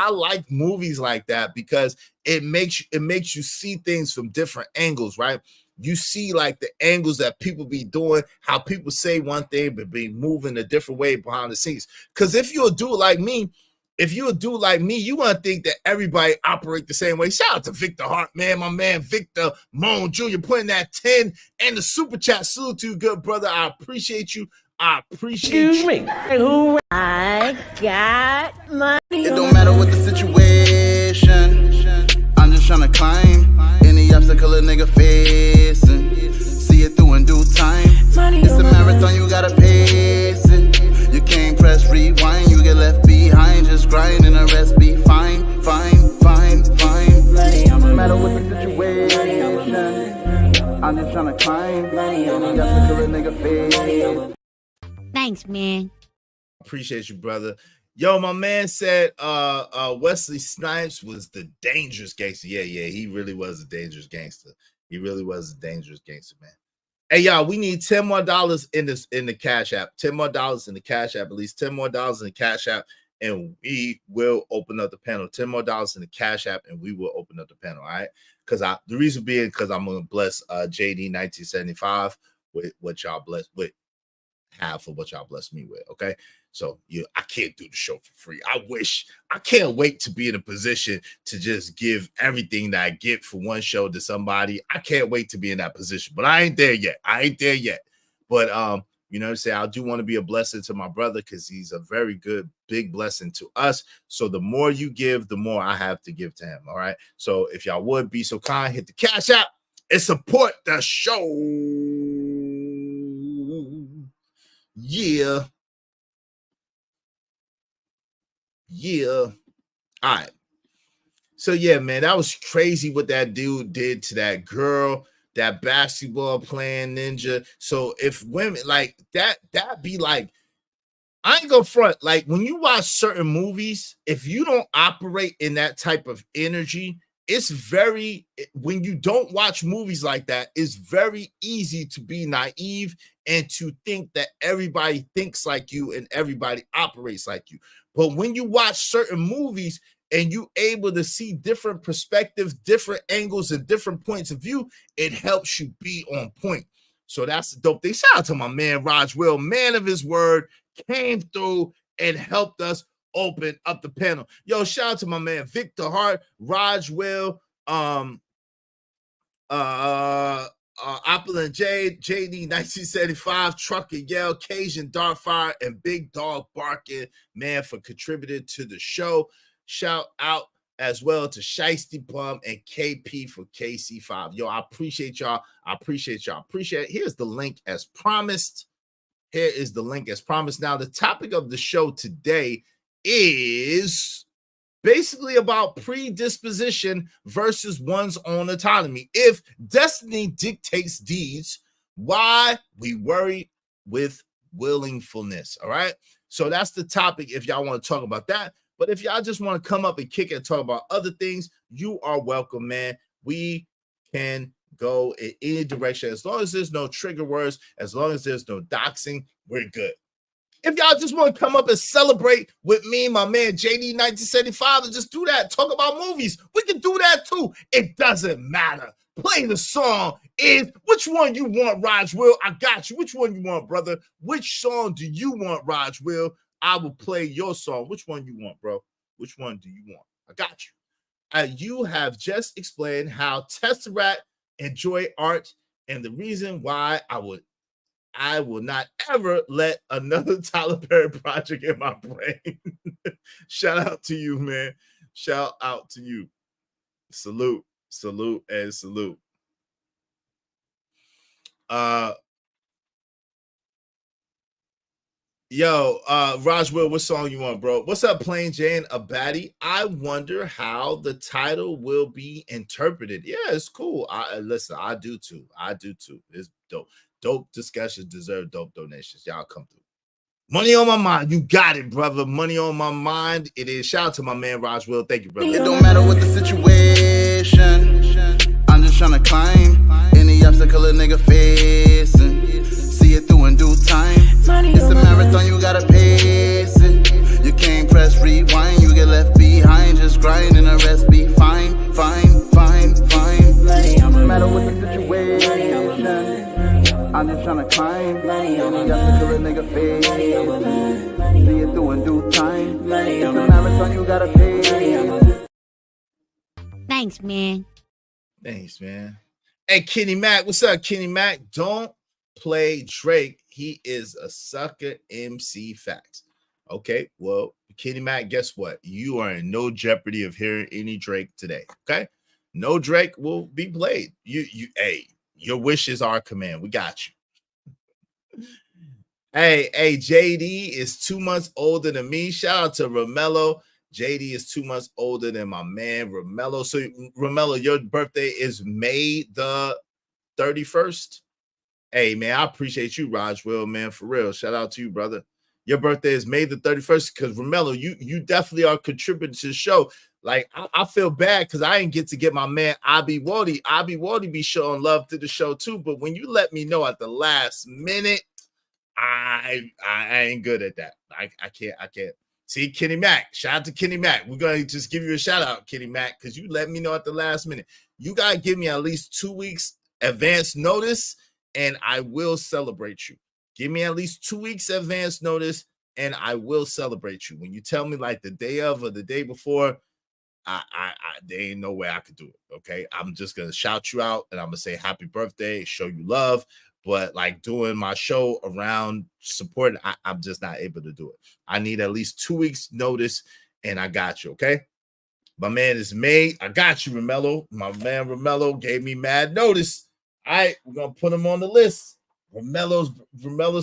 [SPEAKER 5] like movies like that because it makes you see things from different angles, right? You see like the angles that people be doing, how people say one thing but be moving a different way behind the scenes. Because if you're a dude like me, you want to think that everybody operate the same way. Shout out to Victor Hart, man, my man Victor Moan Jr. putting that 10 and the super chat. Salute to you, good brother. I appreciate you.
[SPEAKER 1] Excuse me. Who? I got money.
[SPEAKER 9] It don't matter what the situation. I'm just trying to climb any obstacle a nigga facing. See it through in due time. It's a marathon, you gotta pace it. You can't press rewind, you get left behind. Just grind and the rest be fine. No matter what the situation, I'm just trying to climb any obstacle a nigga facing.
[SPEAKER 12] Thanks, man.
[SPEAKER 5] Appreciate you, brother. Yo, my man said Wesley Snipes was the dangerous gangster. Yeah, he really was a dangerous gangster. He really was a dangerous gangster, man. Hey, y'all, we need $10 more in the Cash App. $10 more in the Cash App, at least $10 more in the Cash App, and we will open up the panel. $10 more in the Cash App, and we will open up the panel. All right. The reason being because I'm gonna bless JD 1975 with what y'all blessed with. Half of what y'all blessed me with. Okay. So I can't do the show for free. I can't wait to be in a position to just give everything that I get for one show to somebody. I can't wait to be in that position, but I ain't there yet. But you know what I'm saying? I do want to be a blessing to my brother because he's a very good, big blessing to us. So the more you give, the more I have to give to him. All right. So if y'all would be so kind, hit the Cash App and support the show. Yeah. All right. So yeah, man, that was crazy what that dude did to that girl, that basketball playing ninja. So if women like that be like, I ain't gonna front. Like when you watch certain movies, if you don't operate in that type of energy, when you don't watch movies like that, it's very easy to be naive and to think that everybody thinks like you and everybody operates like you. But when you watch certain movies and you able to see different perspectives, different angles, and different points of view, it helps you be on point. So that's the dope thing. Shout out to my man Raj Will, man of his word, came through and helped us open up the panel. Yo, shout out to my man Victor Hart, Raj Will, Apple and Jade, JD 1975, Trucker Yell, Cajun Darkfire, and Big Dog Barking, man, for contributing to the show. Shout out as well to Shiesty Bum and KP for KC5. Yo, I appreciate y'all. Appreciate it. Here's the link as promised. Now, the topic of the show today is basically about predisposition versus one's own autonomy. If destiny dictates deeds, why we worry with willfulness. All right. So that's the topic if y'all want to talk about that. But if y'all just want to come up and kick it and talk about other things, you are welcome, man. We can go in any direction. As long as there's no trigger words, as long as there's no doxing, we're good. If y'all just want to come up and celebrate with me, my man JD 1975, and just do that, talk about movies, we can do that too. It doesn't matter. Play the song. Which one you want, Raj Will? I got you. Which one you want, brother? Which song do you want, Raj Will? I will play your song. Which one you want, bro? Which one do you want? I got you. You have just explained how Tesseract enjoy art and the reason why I will not ever let another Tyler Perry project in my brain. Shout out to you, man. Shout out to you. Salute, and salute. Raj Will, what song you want, bro? What's up, Plain Jane Abadi? I wonder how the title will be interpreted. Yeah, it's cool. Listen, I do too. It's dope. Dope discussions deserve dope donations. Y'all come through. Money on my mind. You got it, brother. Money on my mind. It is. Shout out to my man, Raj Will. Thank you, brother.
[SPEAKER 9] It don't matter what the situation. I'm just trying to climb any obstacle a nigga facing. See it through in due time. It's a marathon, you gotta pace it. You can't press rewind, you get left behind. Just grind and the rest be fine, fine, fine, fine. No matter what the situation, I'm just tryna climb. You got to kill a nigga face. See it through in due time. It's a marathon, you gotta pace.
[SPEAKER 12] Thanks, man.
[SPEAKER 5] Thanks, man. Hey, Kenny Mac, what's up, Kenny Mac? Don't play Drake. He is a sucker MC Facts. Okay, well, Kenny Mac, guess what? You are in no jeopardy of hearing any Drake today. Okay, no Drake will be played. Hey, your wish is our command. We got you. Hey, JD is 2 months older than me. Shout out to Romello. JD is 2 months older than my man Romello. So Romello, your birthday is May the 31st. Hey man, I appreciate you, Raj Will, man, for real. Shout out to you, brother. Your birthday is May the 31st because Romello, you definitely are contributing to the show. Like I feel bad because I didn't get to get my man Abi Wadi. Abi Wadi be showing love to the show too. But when you let me know at the last minute, I ain't good at that. I can't. See, Kenny Mac, shout out to Kenny Mac. We're going to just give you a shout out, Kenny Mac, because you let me know at the last minute. You got to give me at least 2 weeks advance notice, and I will celebrate you. Give me at least 2 weeks advance notice, and I will celebrate you. When you tell me like the day of or the day before, there ain't no way I could do it, okay? I'm just going to shout you out, and I'm going to say happy birthday, show you love. But like doing my show around supporting, I'm just not able to do it. I need at least 2 weeks notice, and I got you, okay? My man is May. I got you, Romello. My man Romello gave me mad notice. All right, we're going to put him on the list. Romello's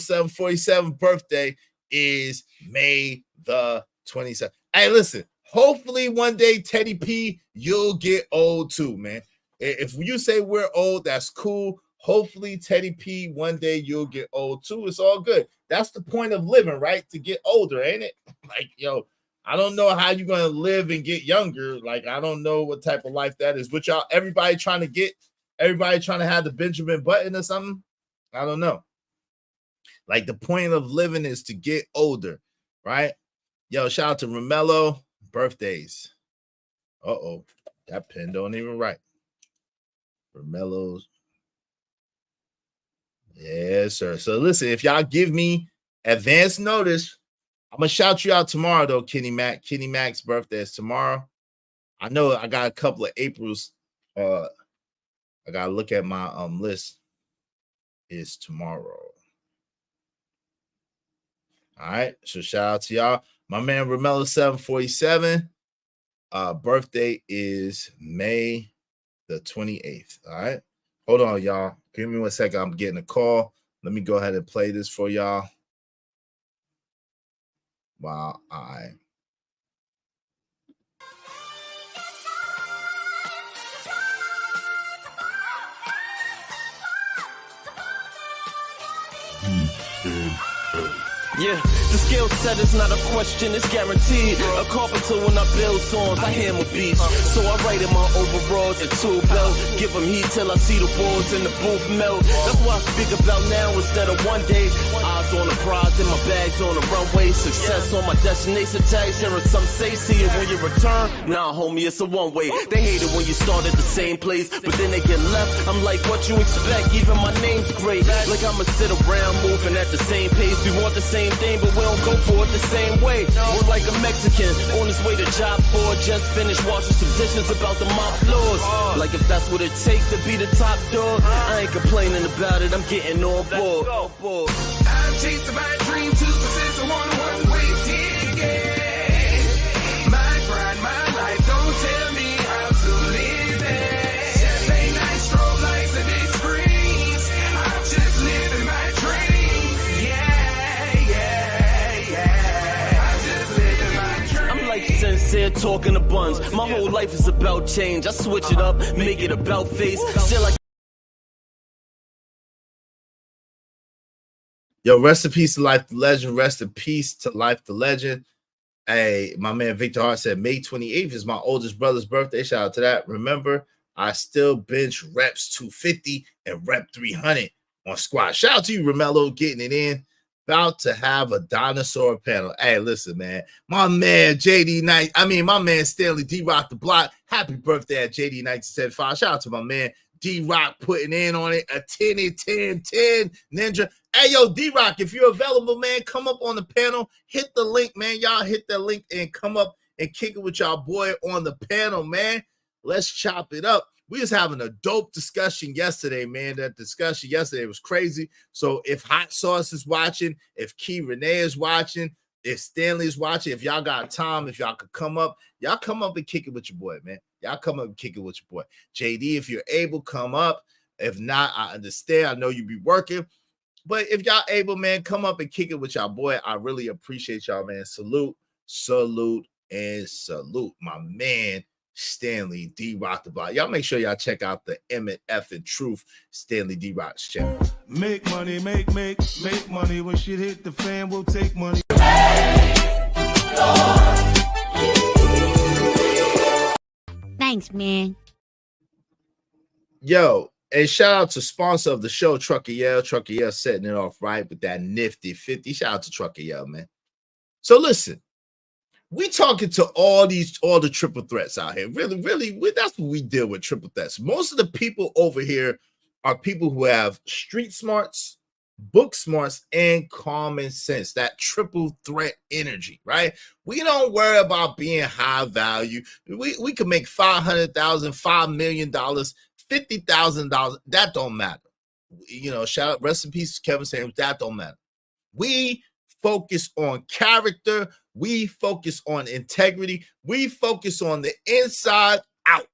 [SPEAKER 5] 747 birthday is May the 27th. Hey, listen, hopefully one day, Teddy P, you'll get old too, man. If you say we're old, that's cool. Hopefully, Teddy P, one day you'll get old too. It's all good. That's the point of living, right? To get older, ain't it? Like, yo, I don't know how you're going to live and get younger. Like, I don't know what type of life that is. But y'all, everybody trying to have the Benjamin Button or something? I don't know. Like, the point of living is to get older, right? Yo, shout out to Romello. Birthdays. Uh-oh. That pen don't even write. Romello's. Yes, sir. So listen, if y'all give me advance notice, I'm gonna shout you out tomorrow, though, Kenny Mac. Kenny Mac's birthday is tomorrow. I know I got a couple of Aprils. I gotta look at my list. Is tomorrow. All right. So shout out to y'all. My man Romello 747. Birthday is May the 28th. All right. Hold on, y'all. Give me 1 second. I'm getting a call. Let me go ahead and play this for y'all. While I
[SPEAKER 11] Yeah, the skill set is not a question, it's guaranteed. A carpenter when I build songs, I hammer beats. So I write in my overalls and tool belt. Give them heat till I see the walls in the booth melt. That's why I speak about now instead of one day. Eyes on the prize and my bags on the runway. Success on my destination tags. Hearing some say, see it when you return. Nah, homie, it's a one-way. They hate it when you start at the same place, but then they get left. I'm like, what you expect? Even my name's great. Like I'ma sit around moving at the same pace. We want the same thing, but we don't go for it the same way. We're like a Mexican on his way to job 4. Just finished washing some dishes about to mop floors. Like if that's what it takes to be the top dog, I ain't complaining about it, I'm getting on board.
[SPEAKER 13] I'm chasing my dream to success, I want a one-way ticket. My pride, my life, don't tell me how to live it. Champagne nights, strobe lights, and big screens. I'm just living my dreams. I'm just living my dreams.
[SPEAKER 11] I'm like sincere talking to buns. My whole life is about change. I switch it up, make it about face. Still like
[SPEAKER 5] Yo, rest in peace to Life the Legend. Rest in peace to Life the Legend. Hey, my man Victor Hart said May 28th is my oldest brother's birthday. Shout out to that. Remember, I still bench reps 250 and rep 300. on Squad. Shout out to you, Romello, getting it in. About to have a dinosaur panel. Hey, listen, man. My man JD Knight, my man Stanley D-Rock the Block. Happy birthday at JD 1975. Shout out to my man D-Rock putting in on it. A 10 ninja. Hey, yo, D-Rock, if you're available, man, come up on the panel. Hit the link, man. Y'all hit that link and come up and kick it with y'all boy on the panel, man. Let's chop it up. We was having a dope discussion yesterday, man. That discussion yesterday was crazy. So if Hot Sauce is watching, if Key Renee is watching, if Stanley's watching, if y'all got time, if y'all could come up, y'all come up and kick it with your boy, man. Y'all come up and kick it with your boy. JD, if you're able, come up. If not, I understand. I know you be working. But if y'all able, man, come up and kick it with y'all boy. I really appreciate y'all, man. Salute, and salute, my man. Stanley D-Rock the Block. Y'all make sure y'all check out the Emmett F and Truth Stanley D-Rock's channel.
[SPEAKER 7] Make money, make money. When shit hit the fan, we'll take money.
[SPEAKER 12] Thanks, man.
[SPEAKER 5] Yo, and shout out to sponsor of the show, Trucker Yell. Trucker Yell setting it off right with that nifty 50. Shout out to Trucker Yell, man. So listen. We talking to all the triple threats out here. Really, that's what we deal with, triple threats. Most of the people over here are people who have street smarts, book smarts, and common sense. That triple threat energy, right? We don't worry about being high value. We can make $500,000, $5 million, $50,000. That don't matter. Shout out, rest in peace, Kevin Samuels. That don't matter. We focus on character. We focus on integrity. We focus on the inside out.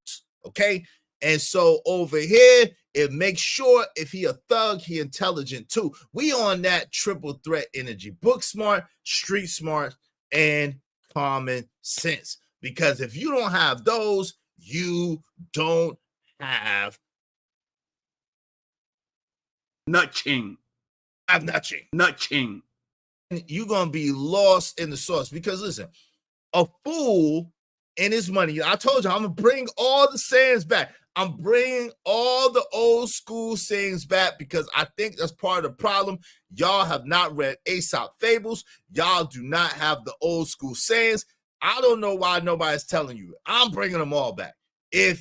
[SPEAKER 5] Okay. And so over here, it makes sure if he a thug, he intelligent too. We on that triple threat energy: book smart, street smart, and common sense. Because if you don't have those, you don't have
[SPEAKER 11] Nut King.
[SPEAKER 5] I'm nutching.
[SPEAKER 11] Nut King.
[SPEAKER 5] You're going to be lost in the sauce. Because listen, a fool and his money, I told you, I'm going to bring all the sayings back. I'm bringing all the old school sayings back because I think that's part of the problem. Y'all have not read Aesop Fables. Y'all do not have the old school sayings. I don't know why nobody's telling you. I'm bringing them all back. A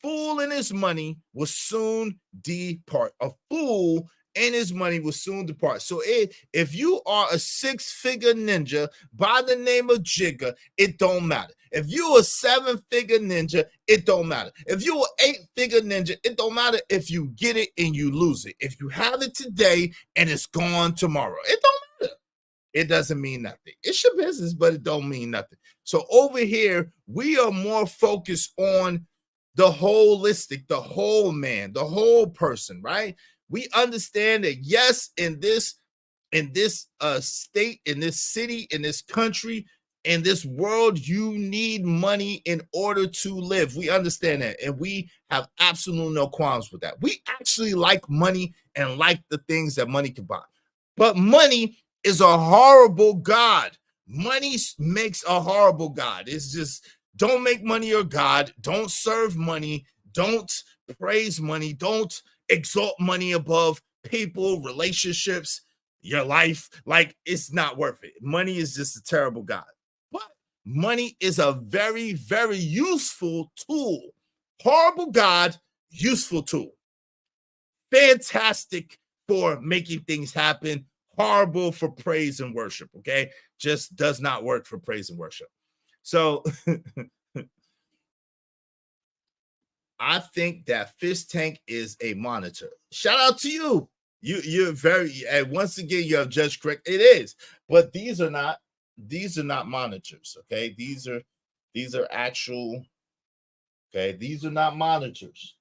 [SPEAKER 5] fool and his money will soon depart. A fool and his money will soon depart. So if you are a six-figure ninja by the name of Jigga, it don't matter. If you a seven-figure ninja, it don't matter. If you an eight-figure ninja, it don't matter if you get it and you lose it. If you have it today and it's gone tomorrow, it don't matter. It doesn't mean nothing. It's your business, but it don't mean nothing. So over here, we are more focused on the holistic, the whole man, the whole person, right? We understand that, yes, in this state, in this city, in this country, in this world, you need money in order to live. We understand that, and we have absolutely no qualms with that. We actually like money and like the things that money can buy. But money is a horrible god. Money makes a horrible god. It's just, don't make money your god. Don't serve money. Don't praise money. Don't exalt money above people, relationships, your life. Like, it's not worth it. Money is just a terrible god. But money is a very, very useful tool. Horrible god, useful tool. Fantastic for making things happen. Horrible for praise and worship, okay? Just does not work for praise and worship. So I think that Fish Tank is a monitor. Shout out to you. You're very, and once again, you have judged correct. It is, but these are not monitors. Okay, these are actual. Okay, these are not monitors.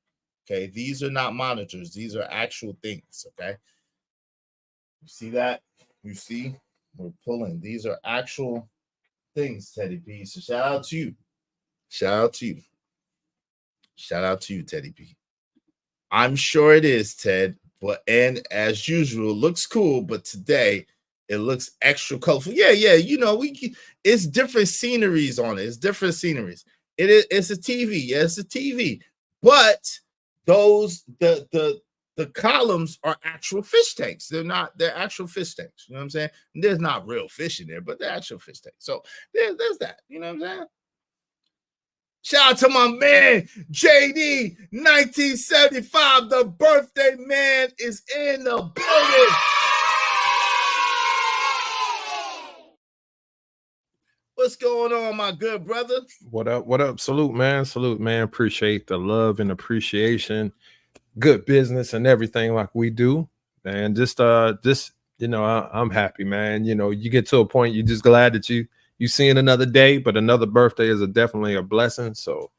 [SPEAKER 5] Okay, these are not monitors. These are actual things. Okay, you see that? You see, we're pulling. These are actual things, Teddy P. So shout out to you. Shout out to you. Shout out to you, Teddy P. I'm sure it is, Ted. But and as usual, looks cool, but today it looks extra colorful. Yeah. You know, it's different sceneries on it. It's different sceneries. It's a TV. Yeah, it's a TV. But those the columns are actual fish tanks. They're actual fish tanks. You know what I'm saying? And there's not real fish in there, but they're actual fish tanks. So there's that. You know what I'm saying? Shout out to my man JD 1975. The birthday man is in the building. What's going on, my good brother?
[SPEAKER 14] What up? What up? Salute, man. Salute, man. Appreciate the love and appreciation. Good business and everything like we do. And just you know, I'm happy, man. You know, you get to a point, you're just glad that you seeing another day, but another birthday is definitely a blessing. So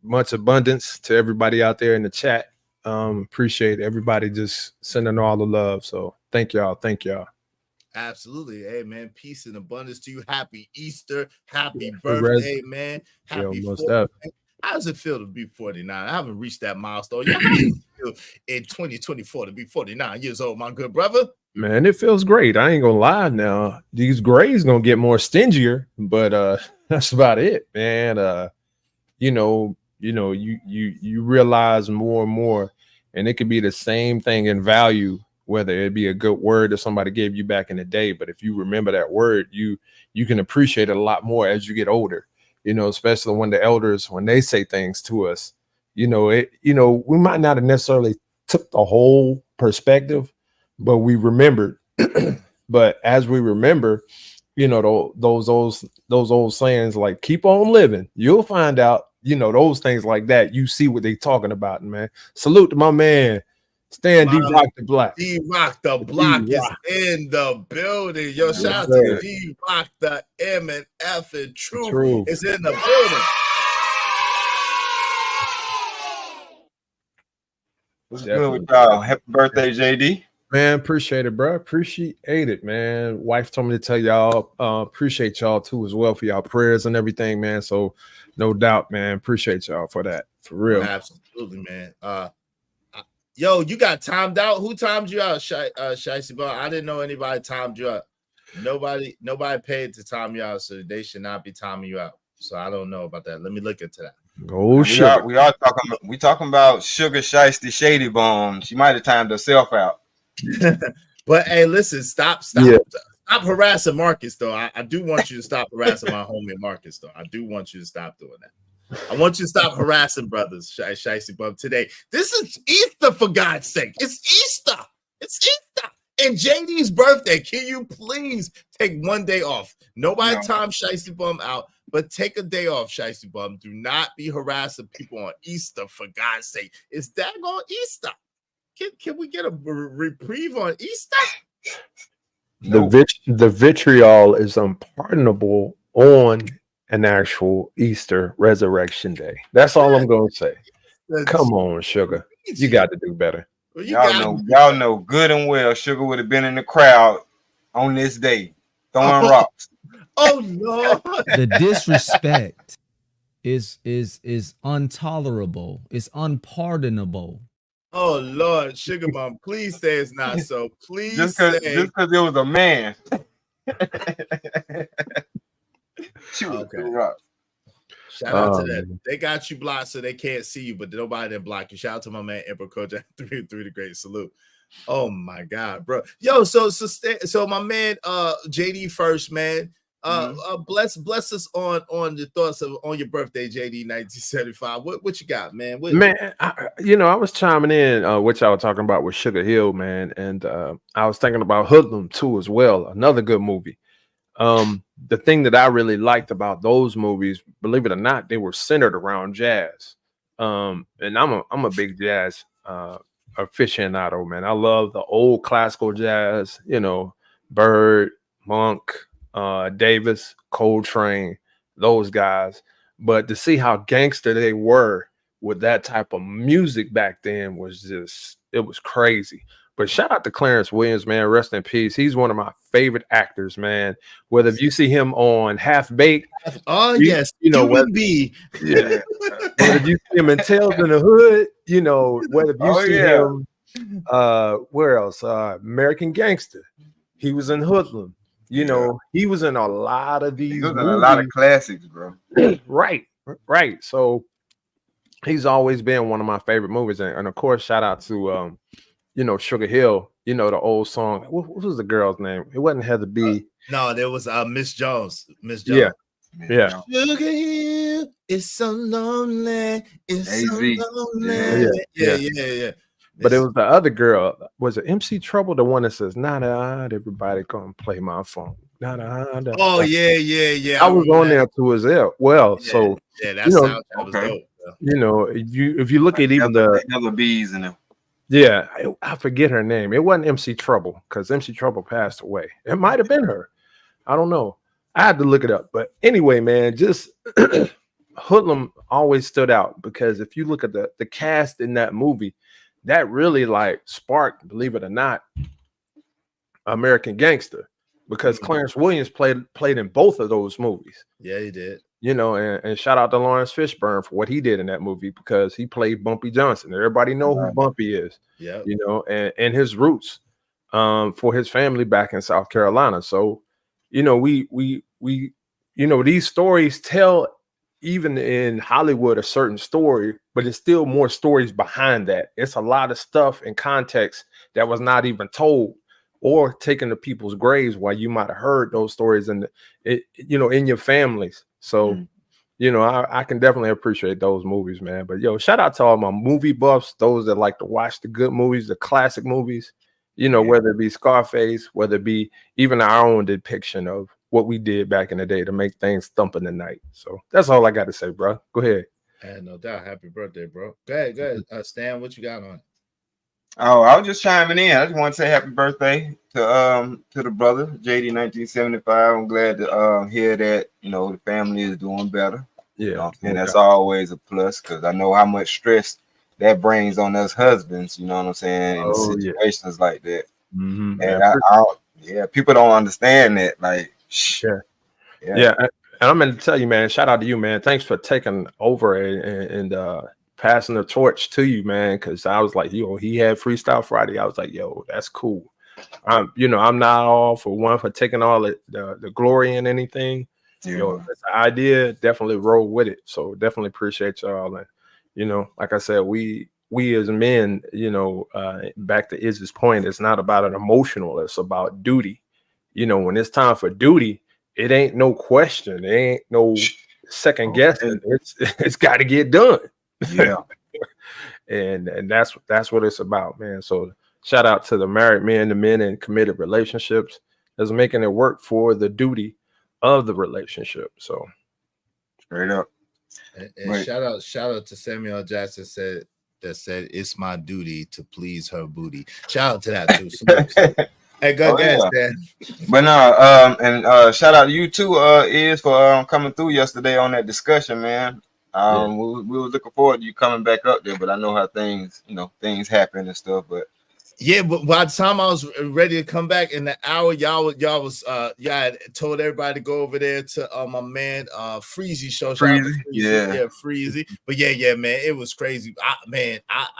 [SPEAKER 14] much abundance to everybody out there in the chat. Appreciate everybody just sending all the love. So thank y'all. Thank y'all.
[SPEAKER 5] Absolutely. Hey, man, peace and abundance to you. Happy Easter. Happy birthday, man. Happy 40. How does it feel to be 49? I haven't reached that milestone. Yeah, how does it feel in 2024 to be 49 years old, my good brother?
[SPEAKER 14] Man, it feels great. I ain't gonna lie now. These grades gonna get more stingier, but that's about it, man. You realize more and more, and it could be the same thing in value, whether it be a good word that somebody gave you back in the day. But if you remember that word, you can appreciate it a lot more as you get older. You know, especially when the elders, when they say things to us, we might not have necessarily took the whole perspective, but we remembered. But as we remember, you know, those old sayings like keep on living, you'll find out, you know, those things like that. You see what they talking about, man. Salute to my man. Stan D-Rock the Block.
[SPEAKER 5] D-Rock the Block is in the building. Yo, shout out to D-Rock the M and F and Truth is in the building.
[SPEAKER 15] What's good with y'all? Happy birthday, JD.
[SPEAKER 14] Man, appreciate it, bro. Appreciate it, man. Wife told me to tell y'all, appreciate y'all too as well for y'all prayers and everything, man. So no doubt, man. Appreciate y'all for that. For real.
[SPEAKER 5] Absolutely, man. Yo, you got timed out. Who timed you out, Shicey Ball? I didn't know anybody timed you out. Nobody paid to time you out, so they should not be timing you out. So I don't know about that. Let me look into that.
[SPEAKER 14] Oh shit.
[SPEAKER 15] We talking about Sugar Shiesty Shady Bomb. She might have timed herself out.
[SPEAKER 5] But hey, listen, stop harassing Marcus, though. I do want you to stop harassing my homie Marcus, though. I do want you to stop doing that. I want you to stop harassing brothers, Shicey Bum, today. This is Easter, for God's sake. It's Easter. It's Easter. And JD's birthday. Can you please take one day off? Nobody time Shicey Bum out, but take a day off, Shicey Bum. Do not be harassing people on Easter, for God's sake. It's daggone Easter. Can we get a reprieve on Easter?
[SPEAKER 14] The vitriol is unpardonable on an actual Easter resurrection day. That's all I'm gonna say. Come on, Sugar. You got to do better.
[SPEAKER 15] Y'all know good and well Sugar would have been in the crowd on this day throwing rocks.
[SPEAKER 5] Oh Lord.
[SPEAKER 16] The disrespect is intolerable. It's unpardonable.
[SPEAKER 5] Oh Lord, Sugar Mom, please say it's not so. Please
[SPEAKER 15] just because it was a man.
[SPEAKER 5] Okay. Shout out to that. They got you blocked so they can't see you, but nobody didn't block you. Shout out to my man Emperor Coach 3 the great salute. Oh my God, bro. Yo, so my man JD first, man. Bless us on the thoughts on your birthday, JD 1975. What you got, man?
[SPEAKER 14] I was chiming in what y'all were talking about with Sugar Hill, man, and I was thinking about Hoodlum too as well. Another good movie. The thing that I really liked about those movies, believe it or not, they were centered around jazz. And I'm a big jazz aficionado, man. I love the old classical jazz, you know, Bird, Monk, Davis, Coltrane, those guys. But to see how gangster they were with that type of music back then was it was crazy. But shout out to Clarence Williams, man. Rest in peace. He's one of my favorite actors, man. Whether you see him on Half Baked,
[SPEAKER 5] yes,
[SPEAKER 14] you know,
[SPEAKER 5] whether you
[SPEAKER 14] see him in Tales in the Hood, you know, whether you see him, where else? American Gangster. He was in Hoodlum. You know, he was in a lot of these.
[SPEAKER 15] A lot of classics, bro.
[SPEAKER 14] Right. So he's always been one of my favorite movies. And of course, shout out to Sugar Hill. You know the old song. What was the girl's name? It wasn't Heather B.
[SPEAKER 5] No, there was Miss Jones. Miss
[SPEAKER 14] Yeah,
[SPEAKER 5] Jones.
[SPEAKER 14] yeah,
[SPEAKER 5] Sugar Hill, it's so lonely. It's so
[SPEAKER 15] AZ.
[SPEAKER 5] lonely. Yeah.
[SPEAKER 14] But it was the other girl. Was it MC Trouble? The one that says, "Not everybody come play my phone."
[SPEAKER 5] Oh yeah.
[SPEAKER 14] I was on there to as well.
[SPEAKER 5] Yeah,
[SPEAKER 14] So
[SPEAKER 5] that
[SPEAKER 14] you know,
[SPEAKER 5] sound was dope.
[SPEAKER 14] if you look at even the
[SPEAKER 15] other bees in them.
[SPEAKER 14] yeah, I forget her name. It wasn't MC Trouble because MC Trouble passed away. It might have been her. I don't know. I had to look it up. But anyway, man, just Hoodlum always stood out because if you look at the cast in that movie, that really like sparked, believe it or not, American Gangster, because Clarence Williams played in both of those movies.
[SPEAKER 5] Yeah, he did.
[SPEAKER 14] And shout out to Lawrence Fishburne for what he did in that movie because he played Bumpy Johnson. Everybody know who Bumpy is.
[SPEAKER 5] Yeah.
[SPEAKER 14] And his roots for his family back in South Carolina. So, we these stories tell even in Hollywood a certain story, but it's still more stories behind that. It's a lot of stuff in context that was not even told or taken to people's graves while you might have heard those stories in your families. So, I can definitely appreciate those movies, man. But shout out to all my movie buffs, those that like to watch the good movies, the classic movies, whether it be Scarface, whether it be even our own depiction of what we did back in the day to make things thump in the night. So that's all I got to say, bro. Go ahead.
[SPEAKER 5] No doubt. Happy birthday, bro. Go ahead. Stan, what you got on?
[SPEAKER 15] Oh, I was just chiming in. I just want to say happy birthday to the brother JD 1975. I'm glad to hear that the family is doing better.
[SPEAKER 14] Yeah,
[SPEAKER 15] and that's always a plus because I know how much stress that brings on us husbands. You know what I'm saying? In situations like that.
[SPEAKER 14] Mm-hmm.
[SPEAKER 15] And people don't understand that. Like,
[SPEAKER 14] yeah. And I'm going to tell you, man. Shout out to you, man. Thanks for taking over and passing the torch to you, man, because I was like, he had Freestyle Friday. I was like, that's cool. I'm not all for taking all the glory in anything. It's an idea, definitely roll with it. So definitely appreciate y'all. And like I said, we as men, back to Izzy's point, it's not about an emotional, it's about duty. When it's time for duty, it ain't no question, it ain't no second guessing. It's got to get done.
[SPEAKER 15] Yeah.
[SPEAKER 14] and that's what it's about, man. So shout out to the married men, the men in committed relationships that's making it work for the duty of the relationship. So
[SPEAKER 15] straight up.
[SPEAKER 5] And shout out to Samuel Jackson said it's my duty to please her booty. Shout out to that too. Hey, go ahead, Stan.
[SPEAKER 15] But no, and shout out to you too, Iz, for coming through yesterday on that discussion, man. We were looking forward to you coming back up there, but I know how things happen and stuff. But
[SPEAKER 5] but by the time I was ready to come back in the hour, y'all had told everybody to go over there to my man Freezy show. Freezy. But man, it was crazy.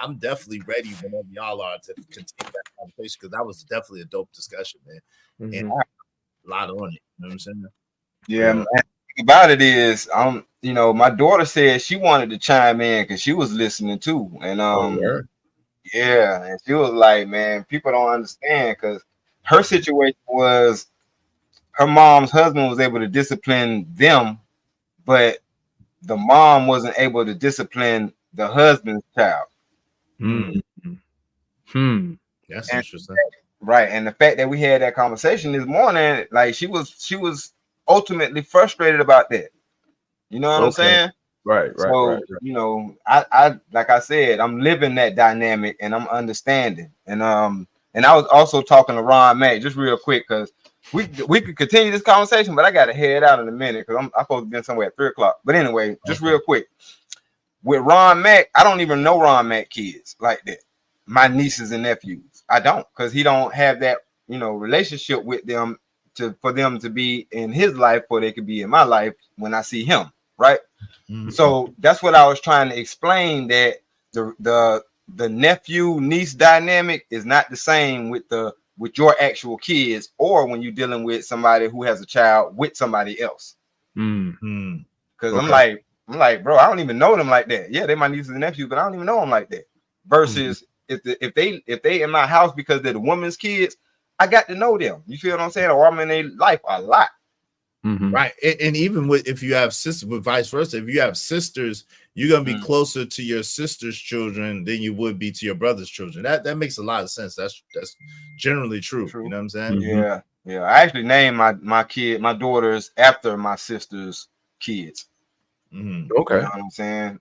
[SPEAKER 5] I'm definitely ready whenever y'all are to continue that conversation because that was definitely a dope discussion, man.
[SPEAKER 14] Mm-hmm.
[SPEAKER 5] And a lot on it. You know what I'm saying?
[SPEAKER 15] Yeah, man. About it is, my daughter said she wanted to chime in because she was listening too, and and she was like, man, people don't understand because her situation was her mom's husband was able to discipline them, but the mom wasn't able to discipline the husband's child.
[SPEAKER 5] That's interesting,
[SPEAKER 15] right? And the fact that we had that conversation this morning, like she was ultimately frustrated about that. You know what I'm saying?
[SPEAKER 14] Right.
[SPEAKER 15] So, I like I said, I'm living that dynamic and I'm understanding. And I was also talking to Ron Mack just real quick because we could continue this conversation, but I got to head out in a minute because I'm supposed to be somewhere at 3:00. But anyway, just real quick with Ron Mack, I don't even know Ron Mack kids like that. My nieces and nephews, I don't, because he don't have that relationship with them for them to be in his life or they could be in my life when I see him, right? Mm-hmm. So that's what I was trying to explain, that the nephew niece dynamic is not the same with your actual kids or when you're dealing with somebody who has a child with somebody else.
[SPEAKER 14] Mm-hmm.
[SPEAKER 15] Because I'm like, I'm like, bro, I don't even know them like that. Yeah, they my nieces and nephews, but I don't even know them like that. Versus if they in my house because they're the woman's kids, I got to know them. You feel what I'm saying? Or I'm in their life a lot.
[SPEAKER 5] Right. And even with if you have sisters, with vice versa, if you have sisters, you're gonna be closer to your sister's children than you would be to your brother's children. That makes a lot of sense. That's generally true. You know what I'm saying?
[SPEAKER 15] Yeah. Yeah. I actually named my daughters after my sister's kids.
[SPEAKER 14] Okay.
[SPEAKER 15] You know what I'm saying?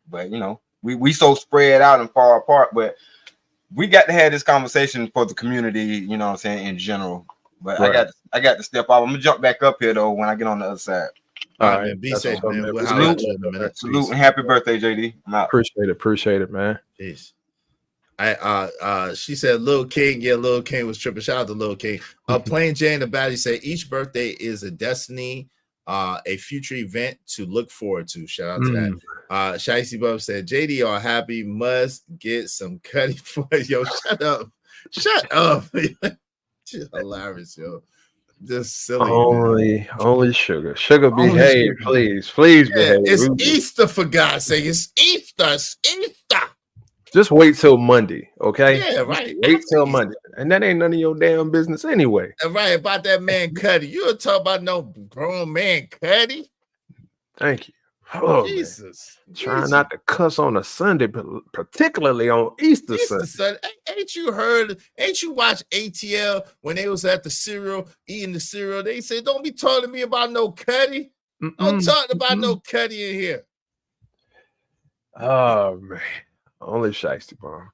[SPEAKER 15] But you know, we so spread out and far apart, but we got to have this conversation for the community, you know what I'm saying, in general. But
[SPEAKER 14] Right.
[SPEAKER 15] I got to step off. I'm gonna jump back up here though when I get on the other side.
[SPEAKER 5] All right, man. Be safe, man. We'll holler at you in a minute.
[SPEAKER 15] Salute and happy birthday, JD. I'm out.
[SPEAKER 14] Appreciate it, man.
[SPEAKER 5] Peace. She said Lil King. Yeah, Lil King was tripping. Shout out to Lil King. Plain Jane the Baddie said each birthday is a destiny, a future event to look forward to. Shout out to that. Shicey Bub said JD are happy, must get some cutty for yo. Shut up. Shut up. Hilarious, yo. Just silly.
[SPEAKER 14] Only sugar. Behave, please. Please behave.
[SPEAKER 5] It's Easter, for God's sake. It's Easter. It's Easter.
[SPEAKER 14] Just wait till Monday, okay?
[SPEAKER 5] Yeah, right.
[SPEAKER 14] Wait till Monday. And that ain't none of your damn business anyway.
[SPEAKER 5] Right, about that man Cuddy. You don't talk about no grown man Cuddy.
[SPEAKER 14] Thank you. Oh,
[SPEAKER 5] Jesus.
[SPEAKER 14] Trying not to cuss on a Sunday, but particularly on Easter
[SPEAKER 5] Sunday. Ain't you watched ATL when they was at the cereal, eating the cereal? They said, don't be talking to me about no Cuddy. Don't talk about no Cuddy in here.
[SPEAKER 14] Oh, man. Only Shiesty Bomb.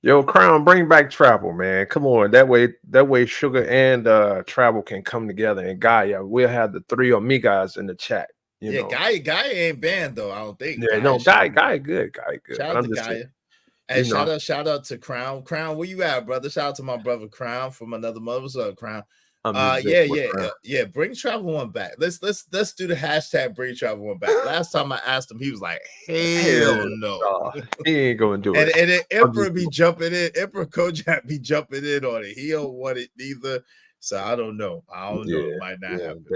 [SPEAKER 14] Yo, Crown, bring back travel, man. Come on. That way Sugar and Travel can come together. And Gaia, we'll have the three amigas in the chat. You know.
[SPEAKER 5] Gaia ain't banned though, I don't think.
[SPEAKER 14] Yeah, Gaia good.
[SPEAKER 5] Shout out to Gaia. Hey, shout out to Crown. Crown, where you at, brother? Shout out to my brother Crown from another mother. What's up, Crown? Yeah. Bring Travel One back. Let's do the hashtag Bring Travel One back. Last time I asked him, he was like, "Hell no,
[SPEAKER 14] he ain't gonna do it."
[SPEAKER 5] And then Emperor be jumping in. Emperor Kojak be jumping in on it. He don't want it neither. So I don't know. It might not happen.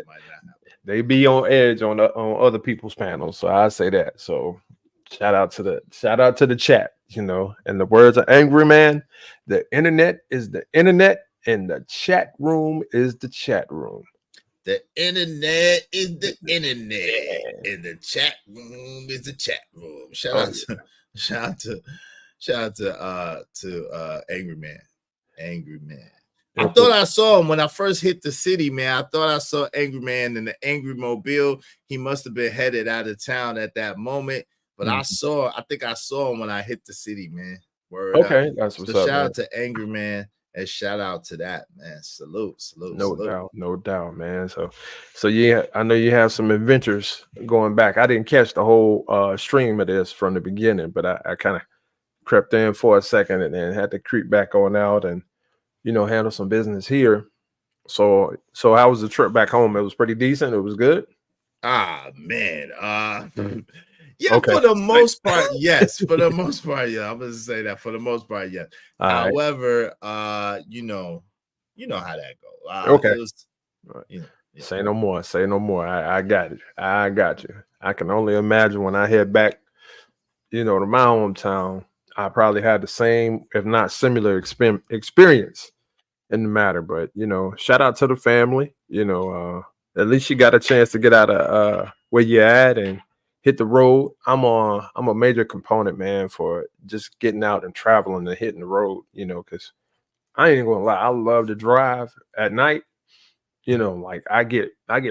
[SPEAKER 14] They be on edge on other people's panels. So I say that. So shout out to the chat. You know, in the words of Angry Man, the internet is the internet. And the chat room is the chat room.
[SPEAKER 5] The internet is the internet. And the chat room is the chat room. Shout out to Angry Man. Angry Man. I thought I saw him when I first hit the city, man. I thought I saw Angry Man in the Angry Mobile. He must have been headed out of town at that moment. But I think I saw him when I hit the city, man. Word
[SPEAKER 14] okay,
[SPEAKER 5] up.
[SPEAKER 14] That's what's
[SPEAKER 5] so
[SPEAKER 14] up.
[SPEAKER 5] Shout
[SPEAKER 14] man.
[SPEAKER 5] out to Angry Man. And shout out to that, man. Salute.
[SPEAKER 14] No doubt, man. So yeah, I know you have some adventures going back. I didn't catch the whole stream of this from the beginning, but I kind of crept in for a second and then had to creep back on out and handle some business here. So how was the trip back home? It was pretty decent. It was good.
[SPEAKER 5] Ah, man. Yeah, okay. For the most part, yes. For the most part, yeah. I'm gonna say that for the most part, yes. However, you know how that goes.
[SPEAKER 14] Okay. Say no more. Say no more. I got it. I got you. I can only imagine when I head back, to my hometown, I probably had the same, if not similar, experience in the matter. But shout out to the family. At least you got a chance to get out of where you're at and hit the road. I'm a major component, man, for just getting out and traveling and hitting the road, because I ain't gonna lie, I love to drive at night. Like I get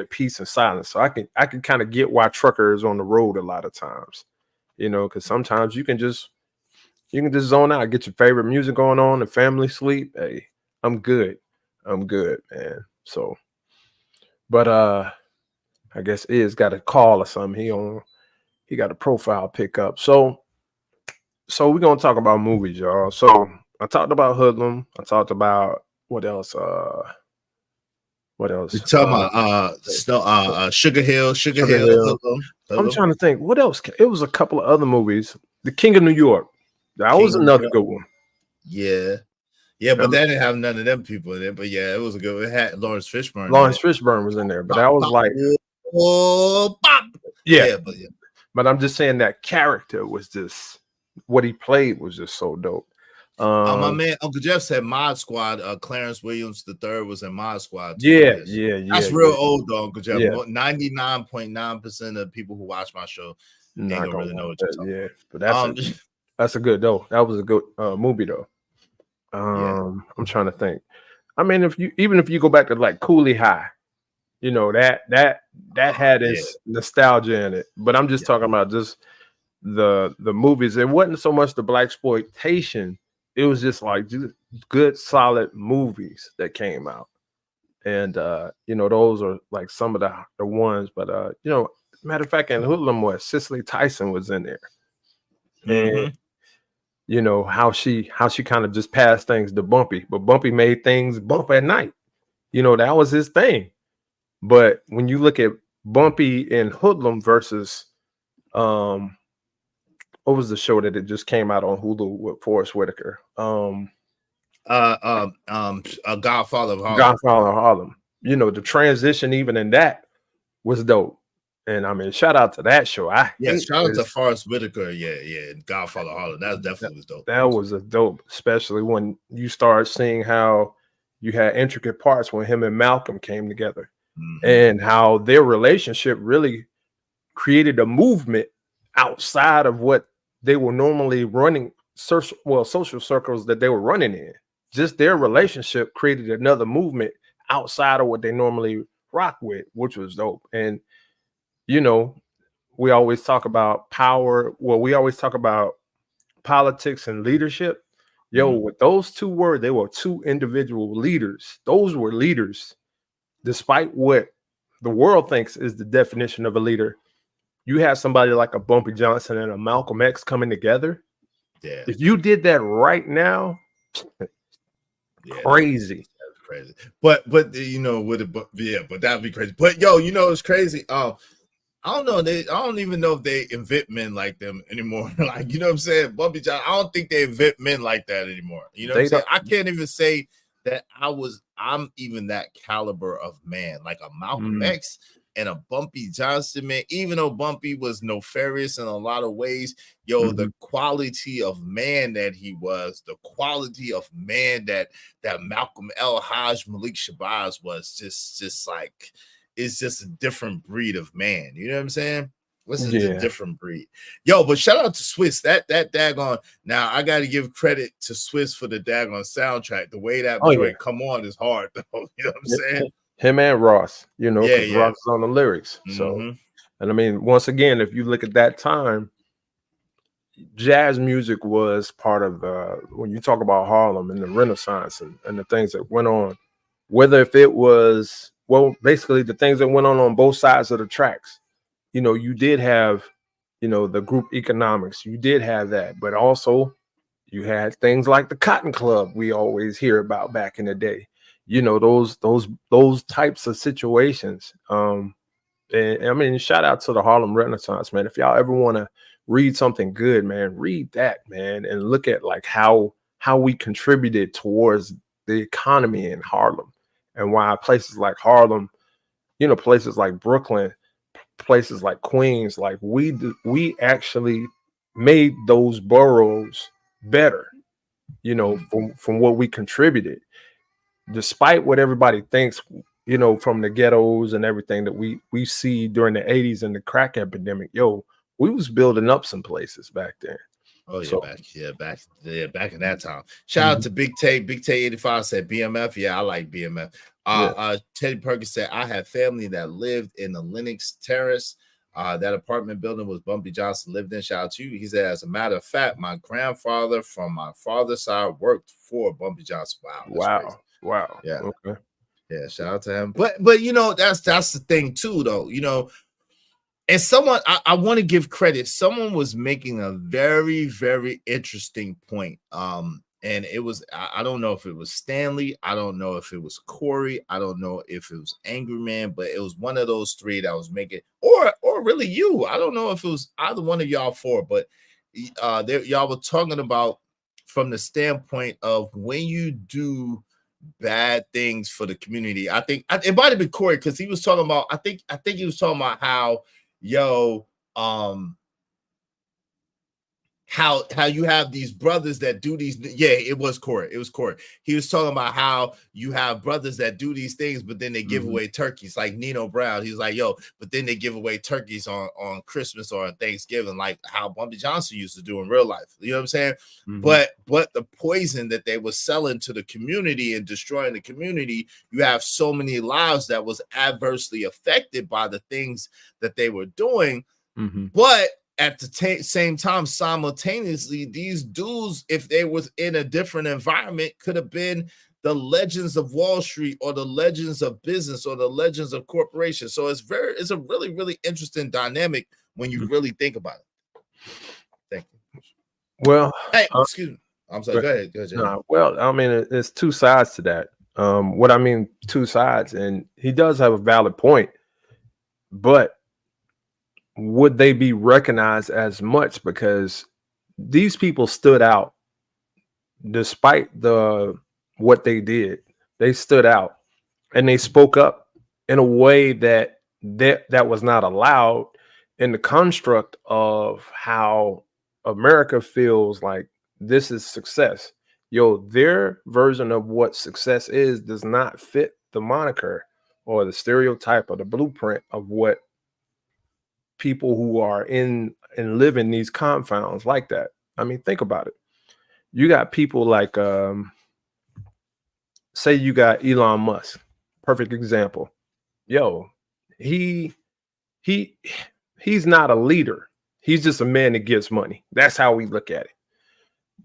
[SPEAKER 14] peace and silence. So I can kind of get why truckers on the road a lot of times, because sometimes you can just zone out, get your favorite music going on, the family sleep. Hey, I'm good, man. So, but I guess Iz got a call or something. He got a profile pickup. So we're gonna talk about movies, y'all. So I talked about Hoodlum. I talked about what else?
[SPEAKER 5] We're talking about Sugar Hill. Hoodlum.
[SPEAKER 14] I'm trying to think what else. It was a couple of other movies. The King of New York. That was another good one.
[SPEAKER 5] Yeah, but that didn't have none of them people in it. But yeah, it was a good. It had Lawrence Fishburne.
[SPEAKER 14] Lawrence Fishburne was in there, but that was like.
[SPEAKER 5] Oh, pop
[SPEAKER 14] Yeah,
[SPEAKER 5] but yeah.
[SPEAKER 14] but I'm just saying that character was just what he played was just so dope.
[SPEAKER 5] My man Uncle Jeff said Mod Squad. Clarence Williams III was in Mod Squad too.
[SPEAKER 14] Yeah,
[SPEAKER 5] Yes.
[SPEAKER 14] yeah,
[SPEAKER 5] That's
[SPEAKER 14] yeah,
[SPEAKER 5] real
[SPEAKER 14] yeah.
[SPEAKER 5] old though, Uncle Jeff.
[SPEAKER 14] Yeah.
[SPEAKER 5] 99.9% of people who watch my show ain't
[SPEAKER 14] Not
[SPEAKER 5] gonna
[SPEAKER 14] gonna
[SPEAKER 5] really know
[SPEAKER 14] watch
[SPEAKER 5] what you're
[SPEAKER 14] that,
[SPEAKER 5] talking
[SPEAKER 14] yeah. But
[SPEAKER 5] about.
[SPEAKER 14] that's a good though. That was a good movie though.
[SPEAKER 5] Yeah.
[SPEAKER 14] I'm trying to think. I mean, even if you go back to like Cooley High, you know, that had
[SPEAKER 5] yeah.
[SPEAKER 14] its nostalgia in it. But I'm just talking about just the movies. It wasn't so much the blaxploitation. It was just like just good, solid movies that came out. And you know, those are like some of the ones. But you know, matter of fact, in Hoodlum, where Cicely Tyson was in there. And you know how she kind of just passed things to Bumpy, but Bumpy made things bump at night. You know, that was his thing. But when you look at Bumpy and Hoodlum versus what was the show that it just came out on Hulu with Forrest Whitaker?
[SPEAKER 5] Godfather of Harlem.
[SPEAKER 14] Godfather of Harlem. You know, the transition even in that was dope. And I mean, shout out to that show.
[SPEAKER 5] Shout out to Forrest Whitaker. Yeah. Godfather of Harlem. That definitely was dope.
[SPEAKER 14] That was a dope, especially when you start seeing how you had intricate parts when him and Malcolm came together. And how their relationship really created a movement outside of what they were normally running, social circles that they were running in. Just their relationship created another movement outside of what they normally rock with, which was dope. And, you know, we always talk about power. Well, we always talk about politics and leadership. With those two words, they were two individual leaders. Those were leaders. Despite what the world thinks is the definition of a leader, you have somebody like a Bumpy Johnson and a Malcolm X coming together.
[SPEAKER 5] Yeah.
[SPEAKER 14] If you did that right now, crazy.
[SPEAKER 5] That's crazy. But you know, but that'd be crazy. But yo, you know, it's crazy. I don't know. I don't even know if they invent men like them anymore. Like, you know what I'm saying? Bumpy Johnson, I don't think they invent men like that anymore. You know what I'm saying? I can't even say that I'm even that caliber of man, like a Malcolm X and a Bumpy Johnson, man. Even though Bumpy was nefarious in a lot of ways, the quality of man that he was, the quality of man that Malcolm L. Hajj Malik Shabazz was, just like, it's just a different breed of man. You know what I'm saying? This is a different breed. But shout out to Swiss. That daggone. Now I got to give credit to Swiss for the daggone soundtrack. The way that joint come on is hard, though. You know what I'm saying?
[SPEAKER 14] Him and Ross, you know, because Ross is on the lyrics. So, and I mean, once again, if you look at that time, jazz music was part of when you talk about Harlem and the Renaissance and the things that went on, whether if it was, basically the things that went on both sides of the tracks. You know, you did have, you know, the group economics. You did have that, but also you had things like the Cotton Club we always hear about back in the day. You know, those types of situations. And I mean, shout out to the Harlem Renaissance, man. If y'all ever want to read something good, man, read that, man, and look at like how we contributed towards the economy in Harlem and why places like Harlem, you know, places like Brooklyn, places like Queens, like we actually made those boroughs better, you know, from what we contributed, despite what everybody thinks, you know, from the ghettos and everything that we see during the 80s and the crack epidemic. We was building up some places back then.
[SPEAKER 5] Oh yeah, back in that time. Shout out to Big Tay. Big Tay 85 said BMF. Yeah, I like BMF. Teddy Perkins said I had family that lived in the Lenox Terrace. That apartment building was Bumpy Johnson lived in. Shout out to you. He said, as a matter of fact, my grandfather from my father's side worked for Bumpy Johnson.
[SPEAKER 14] Wow.
[SPEAKER 5] Yeah.
[SPEAKER 14] Okay.
[SPEAKER 5] Yeah. Shout out to him. But you know, that's the thing too, though. You know, and someone I want to give credit. Someone was making a very, very interesting point. And it was, I don't know if it was Stanley, I don't know if it was Corey, I don't know if it was Angry Man, but it was one of those three that was making, or really you. I don't know if it was either one of y'all four, but y'all were talking about from the standpoint of when you do bad things for the community. I think it might have been Corey, because he was talking about, I think he was talking about how yo, how you have these brothers that do these. Yeah, it was Corey. He was talking about how you have brothers that do these things, but then they give away turkeys, like Nino Brown. He's like, yo, but then they give away turkeys on Christmas or on Thanksgiving, like how Bumpy Johnson used to do in real life. You know what I'm saying? But the poison that they were selling to the community and destroying the community, you have so many lives that was adversely affected by the things that they were doing. But at the same time, simultaneously, these dudes, if they was in a different environment, could have been the legends of Wall Street or the legends of business or the legends of corporations. So it's a really, really interesting dynamic when you really think about it. Thank you.
[SPEAKER 14] Well,
[SPEAKER 5] hey, excuse me. I'm sorry. Go ahead.
[SPEAKER 14] No, well, I mean, it's two sides to that. What I mean, two sides, and he does have a valid point, but would they be recognized as much? Because these people stood out despite what they did. They stood out and they spoke up in a way that was not allowed in the construct of how America feels like this is success. Yo, their version of what success is does not fit the moniker or the stereotype or the blueprint of what people who are in and live in these confounds like that. I mean, think about it. You got people like, say you got Elon Musk, perfect example. Yo, he's not a leader. He's just a man that gives money. That's how we look at it.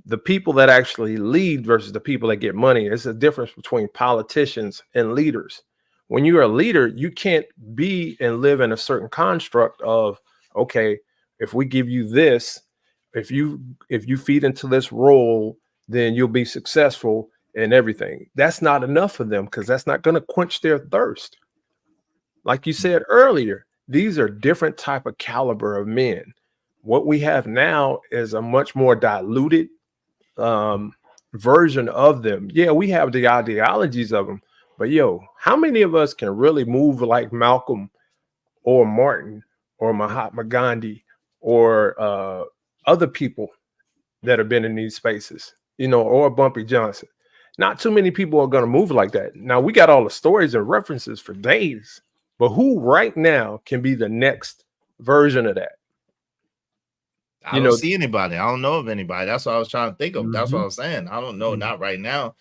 [SPEAKER 14] The people that actually lead versus the people that get money, it's a difference between politicians and leaders. When you're a leader, you can't be and live in a certain construct of, okay, if we give you this, if you feed into this role, then you'll be successful and everything. That's not enough for them because that's not going to quench their thirst. Like you said earlier, these are different type of caliber of men. What we have now is a much more diluted version of them. Yeah, we have the ideologies of them. But yo, how many of us can really move like Malcolm or Martin or Mahatma Gandhi or other people that have been in these spaces, or Bumpy Johnson? Not too many people are going to move like that. Now, we got all the stories and references for days, but who right now can be the next version of that?
[SPEAKER 5] I don't see anybody. I don't know of anybody. That's what I was trying to think of. That's what I was saying. I don't know. Not right now.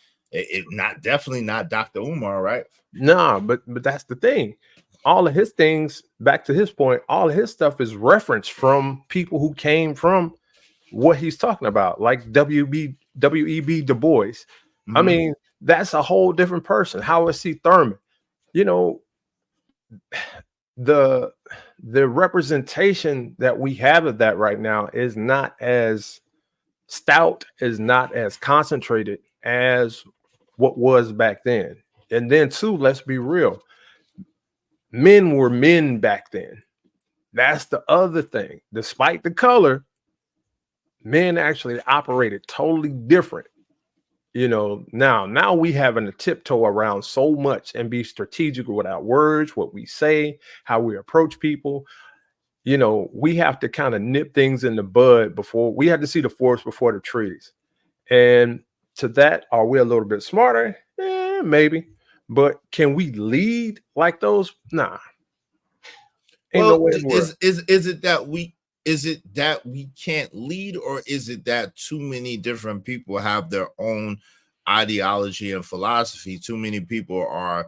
[SPEAKER 5] Definitely not Dr. Umar, right?
[SPEAKER 14] Nah, but that's the thing. All of his things, back to his point, all of his stuff is referenced from people who came from what he's talking about, like W.E.B. Du Bois. I mean, that's a whole different person. Howard C. Thurman. The representation that we have of that right now is not as stout, is not as concentrated as what was back then. And then too, let's be real, men were men back then. That's the other thing. Despite the color, men actually operated totally different. Now we having to tiptoe around so much and be strategic with our words, what we say, how we approach people. We have to kind of nip things in the bud before we have to see the forest before the trees. And to that, are we a little bit smarter? Maybe. But can we lead like those? Nah.
[SPEAKER 5] Well, is it that we can't lead, or is it that too many different people have their own ideology and philosophy? Too many people are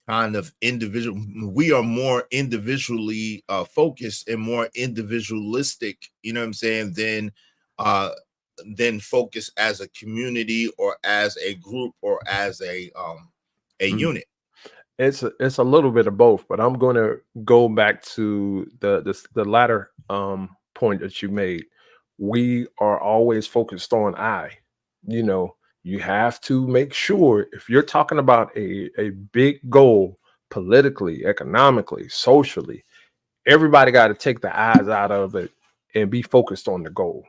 [SPEAKER 5] kind of individual. We are more individually focused and more individualistic, you know what I'm saying, than focus as a community or as a group or as a unit.
[SPEAKER 14] It's a little bit of both, but I'm going to go back to the latter point that you made. We are always focused on I. You have to make sure if you're talking about a big goal politically, economically, socially, everybody got to take the eyes out of it and be focused on the goal.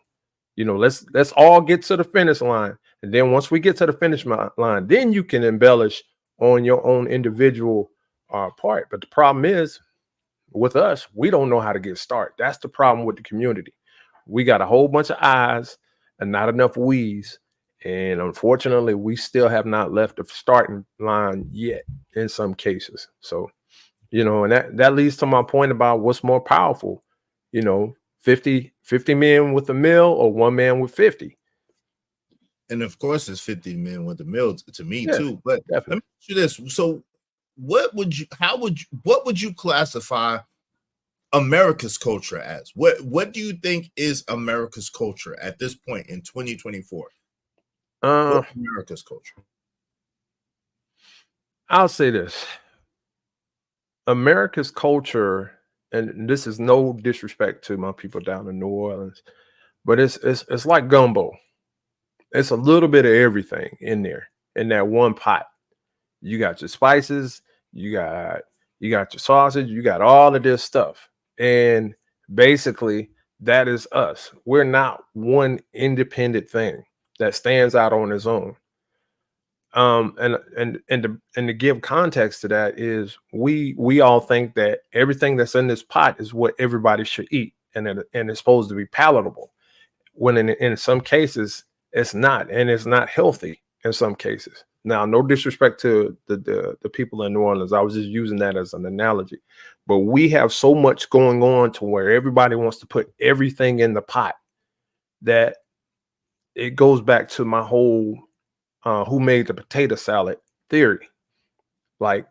[SPEAKER 14] Let's all get to the finish line. And then once we get to the finish line, then you can embellish on your own individual part. But the problem is With us, we don't know how to get started. That's the problem with the community. We got a whole bunch of I's and not enough we's. And unfortunately, we still have not left the starting line yet in some cases. So, and that leads to my point about what's more powerful, 50 men with a mill or one man with 50.
[SPEAKER 5] And of course, it's 50 men with the mill to me too. But
[SPEAKER 14] definitely.
[SPEAKER 5] let me ask you this: so, what would you classify America's culture as? What do you think is America's culture at this point in 2024? What's America's culture?
[SPEAKER 14] I'll say this: America's culture, and this is no disrespect to my people down in New Orleans, but it's like gumbo. It's a little bit of everything in there in that one pot. You got your spices, you got your sausage, you got all of this stuff. And basically that is us. We're not one independent thing that stands out on its own. And to give context to that is we all think that everything that's in this pot is what everybody should eat and it's supposed to be palatable. When in some cases it's not, and it's not healthy in some cases. Now, no disrespect to the people in New Orleans. I was just using that as an analogy. But we have so much going on to where everybody wants to put everything in the pot that it goes back to my whole who made the potato salad theory. Like,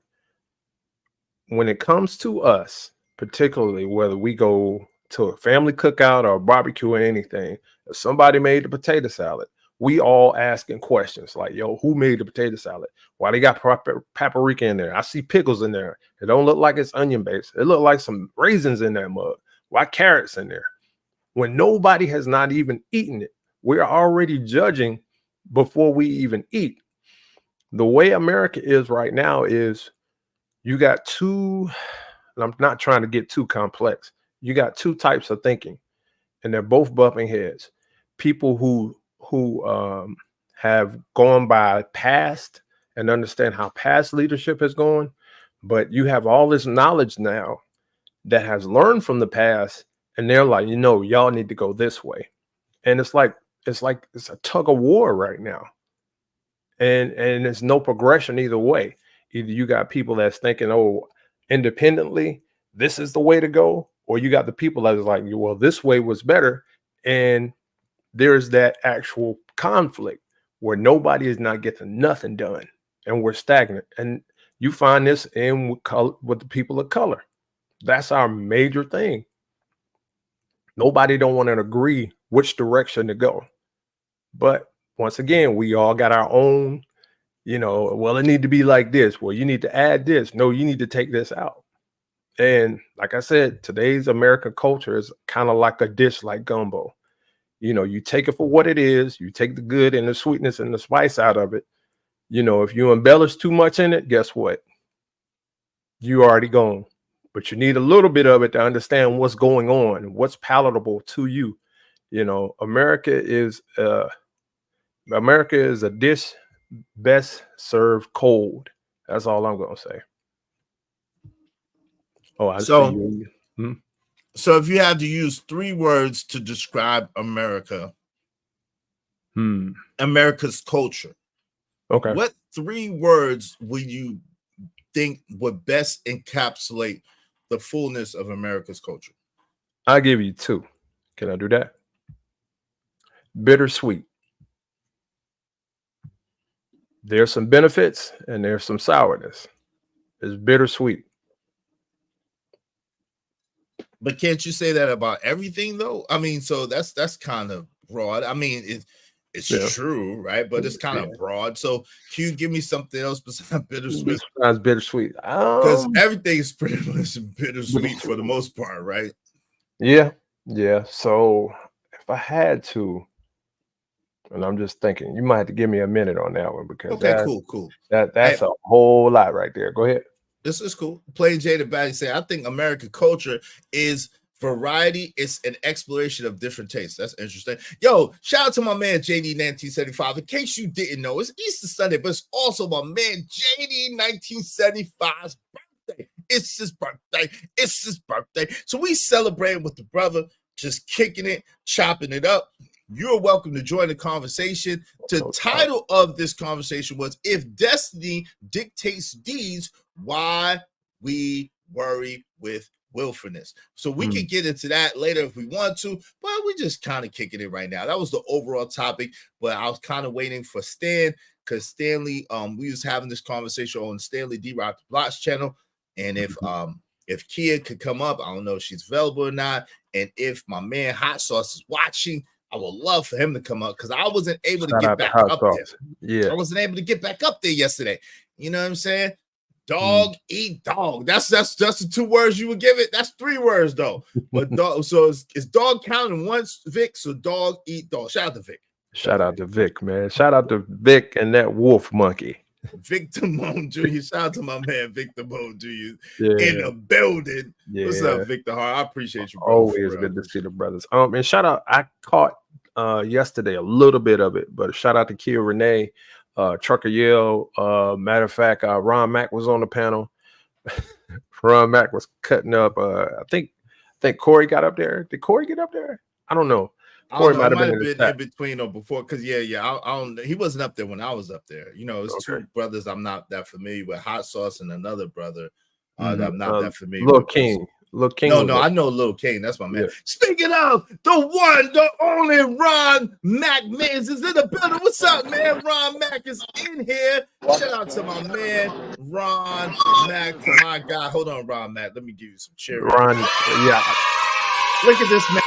[SPEAKER 14] when it comes to us, particularly whether we go to a family cookout or a barbecue or anything, if somebody made the potato salad, we all asking questions like, yo, who made the potato salad? Why they got paprika in there? I see pickles in there. It don't look like it's onion based. It look like some raisins in that mug. Why carrots in there? When nobody has not even eaten it, we're already judging before we even eat. The way America is right now is you got two, and I'm not trying to get too complex. You got two types of thinking, and they're both bumping heads. People who have gone by past and understand how past leadership has gone, but you have all this knowledge now that has learned from the past, and they're like, y'all need to go this way. And it's a tug of war right now. And there's no progression either way. Either you got people that's thinking, oh, independently, this is the way to go, or you got the people that is like, well, this way was better. And there's that actual conflict where nobody is not getting nothing done, and we're stagnant. And you find this in with the people of color. That's our major thing. Nobody don't want to agree which direction to go. But once again, we all got our own, well, it need to be like this. Well, you need to add this. No, you need to take this out. And like I said, today's American culture is kind of like a dish like gumbo. You take it for what it is. You take the good and the sweetness and the spice out of it. If you embellish too much in it, guess what? You already gone. But you need a little bit of it to understand what's going on and what's palatable to you. America is a dish best served cold. That's all I'm gonna say. Oh, I see you.
[SPEAKER 5] So if you had to use 3 words to describe America, America's culture,
[SPEAKER 14] okay,
[SPEAKER 5] what 3 words would you think would best encapsulate the fullness of America's culture?
[SPEAKER 14] I'll give you 2. Can I do that? Bittersweet. There's some benefits and there's some sourness. It's bittersweet.
[SPEAKER 5] But can't you say that about everything though? I mean, so that's kind of broad. I mean, it's true, right? But it's kind of broad. So can you give me something else besides bittersweet?
[SPEAKER 14] Besides bittersweet.
[SPEAKER 5] Because everything is pretty much bittersweet for the most part, right?
[SPEAKER 14] Yeah. So if I had to, and I'm just thinking, you might have to give me a minute on that one because
[SPEAKER 5] cool.
[SPEAKER 14] That's a whole lot right there. Go ahead.
[SPEAKER 5] This is cool. Plain Jada Batty say, I think American culture is variety. It's an exploration of different tastes. That's interesting. Yo, shout out to my man JD 1975. In case you didn't know, it's Easter Sunday, but it's also my man JD 1975's birthday. It's his birthday. It's his birthday. So we celebrate with the brother, just kicking it, chopping it up. You're welcome to join the conversation. The title of this conversation was If Destiny Dictates Deeds, Why We Worry with Willfulness. So we could get into that later if we want to, but we're just kind of kicking it right now. That was the overall topic, but I was kind of waiting for Stan, because Stanley, we was having this conversation on Stanley D Rock the Block's channel. And if Kia could come up, I don't know if she's available or not. And if my man Hot Sauce is watching, I would love for him to come up, because I wasn't able to get back up there.
[SPEAKER 14] Yeah,
[SPEAKER 5] I wasn't able to get back up there yesterday. You know what I'm saying? Dog eat dog. That's the 2 words you would give it. That's 3 words though. But dog, so it's dog counting once, Vic. So dog eat dog. Shout out to Vic.
[SPEAKER 14] Shout out to Vic, man. Shout out to Vic and that wolf monkey.
[SPEAKER 5] Victor Moan Jr. Shout out to my man Victor Moan Jr.
[SPEAKER 14] Yeah.
[SPEAKER 5] in the building.
[SPEAKER 14] Yeah.
[SPEAKER 5] What's up, Victor Hart? I appreciate you, bro.
[SPEAKER 14] Always good to see the brothers. And shout out, I caught yesterday a little bit of it, but shout out to Kia Renee, Trucker Yale. Matter of fact, Ron Mack was on the panel. Ron Mack was cutting up. I think Corey got up there. Did Corey get up there? I don't know. Corey might have been in
[SPEAKER 5] between or before, because I don't. He wasn't up there when I was up there. You know, it's 2 brothers I'm not that familiar with, Hot Sauce and another brother that I'm not that familiar with.
[SPEAKER 14] Lil King.
[SPEAKER 5] No, I know Lil King. That's my man. Yeah. Speaking of the one, the only Ron Mack Mans is in the building. What's up, man? Ron Mack is in here. Shout out to my man Ron Mack, my guy. Hold on, Ron Mack. Let me give you some cheer.
[SPEAKER 14] Ron, yeah.
[SPEAKER 5] Look at this man.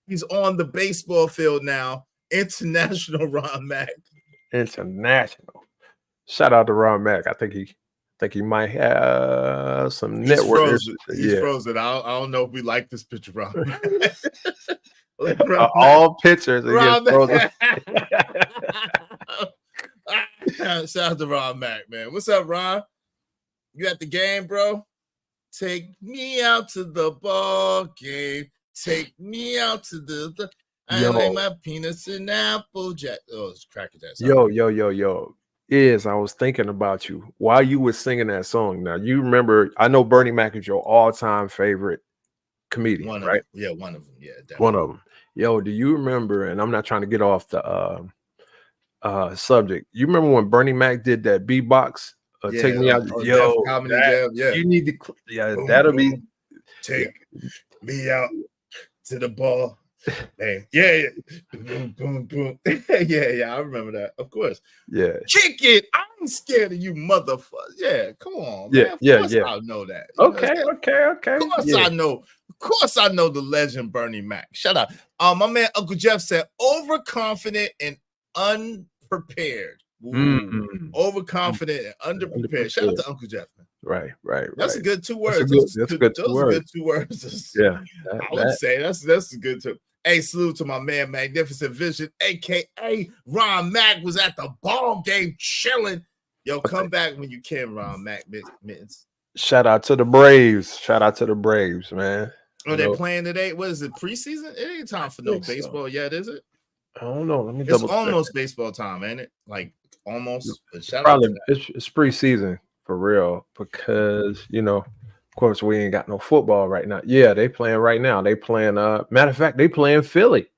[SPEAKER 5] He's on the baseball field now. International Ron Mack.
[SPEAKER 14] International. Shout out to Ron Mack. I think he might have some network.
[SPEAKER 5] He's frozen. I don't know if we like this picture, Ron.
[SPEAKER 14] All pictures are frozen.
[SPEAKER 5] Shout out to Ron Mack, man. What's up, Ron? You at the game, bro? Take me out to the ball game. Take me out to the I like my peanuts and apple jack. Oh, it's Cracker Jack.
[SPEAKER 14] Yo. I was thinking about you while you were singing that song. Now, you remember, I know Bernie Mac is your all-time favorite comedian, right?
[SPEAKER 5] One of them. Yeah, definitely.
[SPEAKER 14] One of them. Yo, do you remember, and I'm not trying to get off the subject. You remember when Bernie Mac did that beatbox? Take me out. Yo,
[SPEAKER 5] comedy jam. Yeah.
[SPEAKER 14] You need to,
[SPEAKER 5] boom,
[SPEAKER 14] that'll
[SPEAKER 5] boom.
[SPEAKER 14] be.
[SPEAKER 5] Take me out to the ball. Man. Yeah. Boom, boom, boom. yeah, I remember that. Of course.
[SPEAKER 14] Yeah.
[SPEAKER 5] Kick it. I ain't scared of you, motherfucker. Yeah, come on,
[SPEAKER 14] man.
[SPEAKER 5] Of course I know that.
[SPEAKER 14] Okay.
[SPEAKER 5] Of course I know the legend Bernie Mac. Shut up. My man Uncle Jeff said overconfident and unprepared. Overconfident and underprepared. Shout out to Uncle Jeff, man.
[SPEAKER 14] Right.
[SPEAKER 5] That's a good 2 words.
[SPEAKER 14] That's a good 2
[SPEAKER 5] words.
[SPEAKER 14] Yeah.
[SPEAKER 5] I would say that's a good 2. Hey, salute to my man Magnificent Vision, aka Ron Mack, was at the ball game chilling. Yo, come back when you can, Ron Mack. Mittens.
[SPEAKER 14] Shout out to the Braves, man.
[SPEAKER 5] Oh, they're playing today. What is it? Preseason? It ain't time for no baseball yet, is it?
[SPEAKER 14] I don't know. Let me
[SPEAKER 5] It's almost baseball time, ain't it? Like almost. But shout
[SPEAKER 14] probably
[SPEAKER 5] out to that.
[SPEAKER 14] it's preseason for real, because of course we ain't got no football right now. Yeah, they playing right now. They playing. Matter of fact, they playing Philly.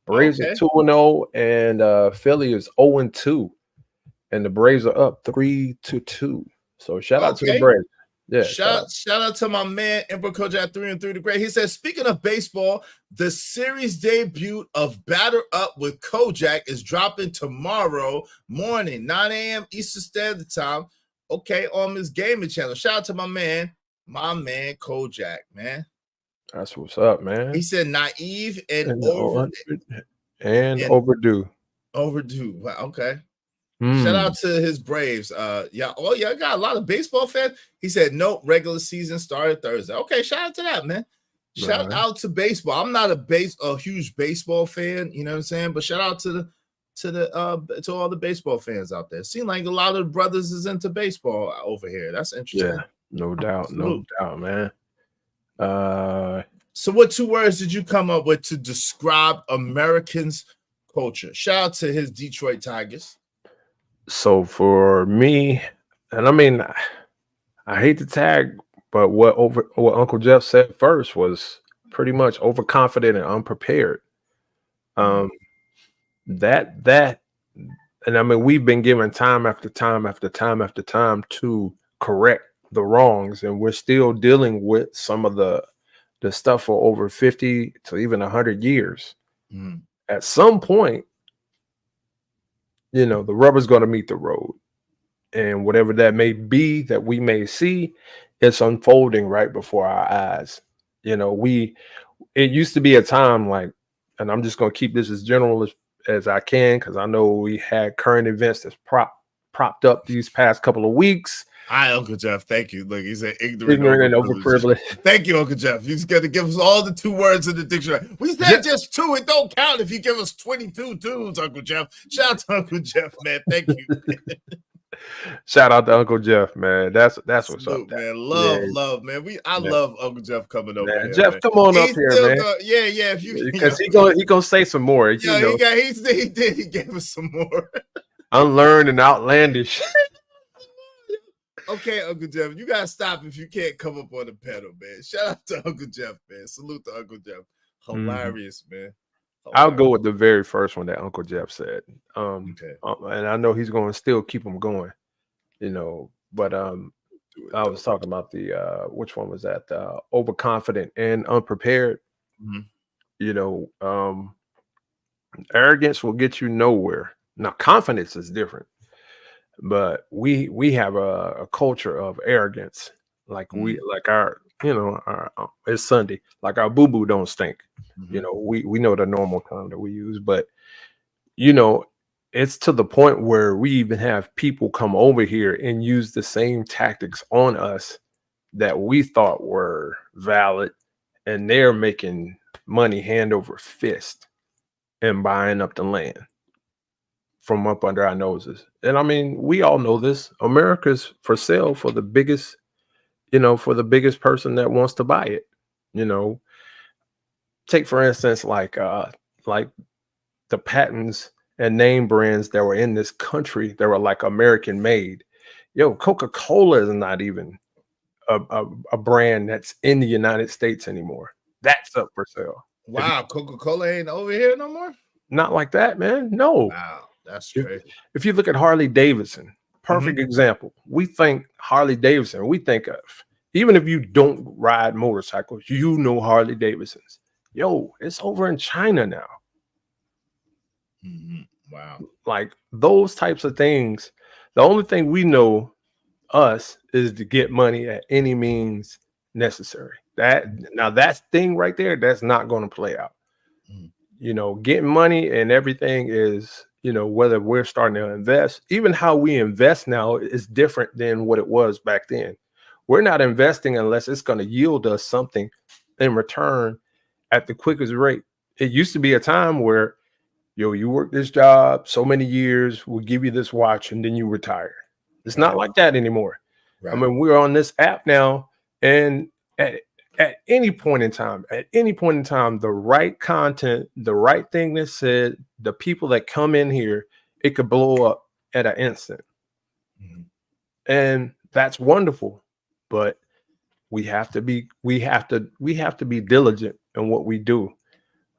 [SPEAKER 14] Braves are 2-0, and Philly is 0-2, and the Braves are up 3-2. So shout out to the Braves. Yeah.
[SPEAKER 5] Shout out to my man Emperor Kojak 3-3 the Great. He says, speaking of baseball, the series debut of Batter Up with Kojak is dropping tomorrow morning, 9 a.m. Eastern Standard Time. Okay, on his gaming channel. Shout out to my man Kojak, man.
[SPEAKER 14] That's what's up, man.
[SPEAKER 5] He said naive and
[SPEAKER 14] overdue.
[SPEAKER 5] Overdue. Wow, okay. Shout out to his Braves. I got a lot of baseball fans. He said, nope, regular season started Thursday. Okay, shout out to that, man. Shout out to baseball. I'm not a huge baseball fan, you know what I'm saying? But shout out to all the baseball fans out there. Seems like a lot of brothers is into baseball over here. That's interesting.
[SPEAKER 14] Yeah, no doubt, man.
[SPEAKER 5] So what 2 words did you come up with to describe Americans' culture? Shout out to his Detroit Tigers.
[SPEAKER 14] So for me, and I mean, I hate to tag, but what Uncle Jeff said first was pretty much overconfident and unprepared. Um, that and I mean we've been given time after time after time after time to correct the wrongs, and we're still dealing with some of the stuff for over 50 to even 100 years. At some point, you know, the rubber's going to meet the road, and whatever that may be that we may see, it's unfolding right before our eyes. You know, it used to be a time like, and I'm just going to keep this as general as I can, because I know we had current events that's propped up these past couple of weeks.
[SPEAKER 5] Hi, Uncle Jeff. Thank you. Look, he said ignorant
[SPEAKER 14] and overprivileged.
[SPEAKER 5] Thank you, Uncle Jeff. He's going to give us all the 2 words in the dictionary. We said just 2. It don't count if you give us 22 twos, Uncle Jeff. Shout out to Uncle Jeff, man. Thank you.
[SPEAKER 14] Shout out to Uncle Jeff, man. That's what's up,
[SPEAKER 5] man. Love, man. I love Uncle Jeff coming over here.
[SPEAKER 14] Jeff,
[SPEAKER 5] man.
[SPEAKER 14] come on up here, man.
[SPEAKER 5] Yeah. If you,
[SPEAKER 14] because he gonna say some more.
[SPEAKER 5] Yeah, he did. He gave us some more.
[SPEAKER 14] Unlearned and outlandish.
[SPEAKER 5] Okay, Uncle Jeff, you gotta stop if you can't come up on the pedal, man. Shout out to Uncle Jeff, man. Salute to Uncle Jeff. Hilarious, man.
[SPEAKER 14] I'll go with the very first one that Uncle Jeff said. And I know he's going to still keep them going, you know. But I was talking about the which one was that? Overconfident and unprepared. You know, arrogance will get you nowhere. Now, confidence is different. But we have a culture of arrogance, like our, you know, it's Sunday, like our boo-boo don't stink. You know, we know the normal term that we use, but you know, it's to the point where we even have people come over here and use the same tactics on us that we thought were valid, and they're making money hand over fist and buying up the land from up under our noses. And I mean, we all know this. America's for sale for the biggest, you know, for the biggest person that wants to buy it. You know, take for instance, like the patents and name brands that were in this country that were like American made. Yo, Coca-Cola is not even a brand that's in the United States anymore. That's up for sale.
[SPEAKER 5] Wow, Coca-Cola ain't over here no more?
[SPEAKER 14] Not like that, man. No.
[SPEAKER 5] Wow. That's crazy.
[SPEAKER 14] If you look at Harley Davidson, perfect example. We think Harley Davidson, we think of, even if you don't ride motorcycles, you know Harley Davidsons. Yo, it's over in China now.
[SPEAKER 5] Wow.
[SPEAKER 14] Like those types of things. The only thing we know us is to get money at any means necessary. That thing right there, that's not going to play out. You know, getting money and everything is, you know, whether we're starting to invest, even how we invest now is different than what it was back then. We're not investing unless it's going to yield us something in return at the quickest rate. It used to be a time where, yo, you work this job so many years, we'll give you this watch and then you retire. It's not like that anymore. I mean, we're on this app now, and at any point in time, the right content, the right thing that's said, the people that come in here, it could blow up at an instant. And that's wonderful. But we have to be diligent in what we do.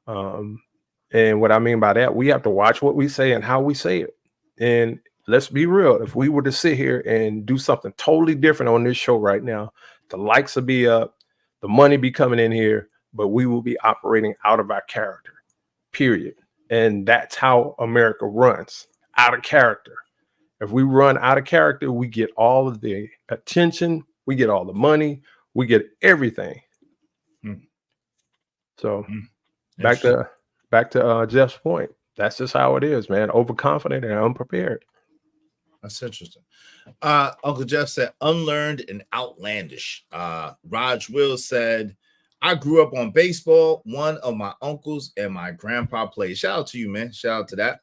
[SPEAKER 14] And what I mean by that, we have to watch what we say and how we say it. And let's be real. If we were to sit here and do something totally different on this show right now, the likes will be up, the money be coming in here, but we will be operating out of our character, period. And that's how America runs, out of character. If we run out of character, we get all of the attention, we get all the money, we get everything. So back to Jeff's point. That's just how it is, man. Overconfident and unprepared.
[SPEAKER 5] That's interesting. Uncle Jeff said unlearned and outlandish. Raj Will said, I grew up on baseball. One of my uncles and my grandpa played. Shout out to you, man. Shout out to that.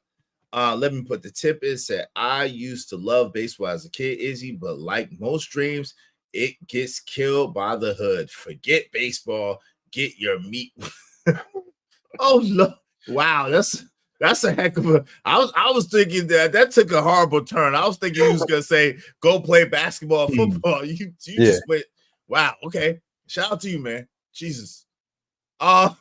[SPEAKER 5] Let me put the tip in. Said, I used to love baseball as a kid, Izzy, but like most dreams, it gets killed by the hood. Forget baseball. Get your meat. Oh, no. Wow. That's That's a heck of a. I was thinking that took a horrible turn. I was thinking you was gonna say go play basketball, football. You
[SPEAKER 14] Yeah.
[SPEAKER 5] just went. Wow. Okay. Shout out to you, man. Jesus. Uncle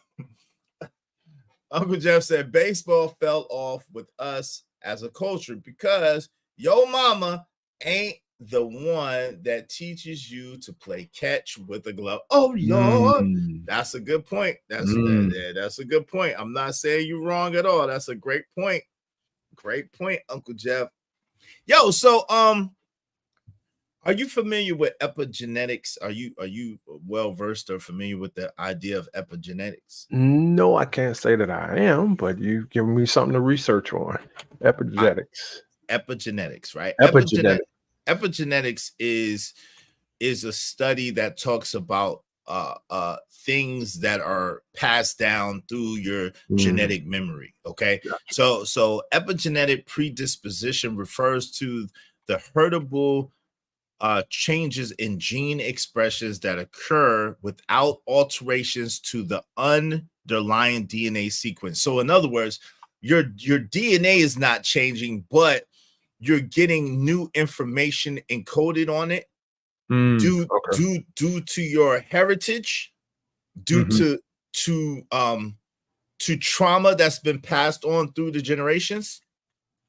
[SPEAKER 5] Jeff said baseball fell off with us as a culture because yo mama ain't the one that teaches you to play catch with a glove. Oh Lord, that's a good point. That's a good point. I'm not saying you're wrong at all. That's a great point. Great point, Uncle Jeff. Yo, so are you familiar with epigenetics? Are you well versed or familiar with the idea of epigenetics?
[SPEAKER 14] No, I can't say that I am, but you give me something to research on. Epigenetics.
[SPEAKER 5] Epigenetics, right?
[SPEAKER 14] Epigenetics.
[SPEAKER 5] Epigenetics is a study that talks about things that are passed down through your genetic memory. Okay. So epigenetic predisposition refers to the heritable changes in gene expressions that occur without alterations to the underlying DNA sequence. So in other words, your DNA is not changing, but you're getting new information encoded on it due to your heritage, due to trauma that's been passed on through the generations,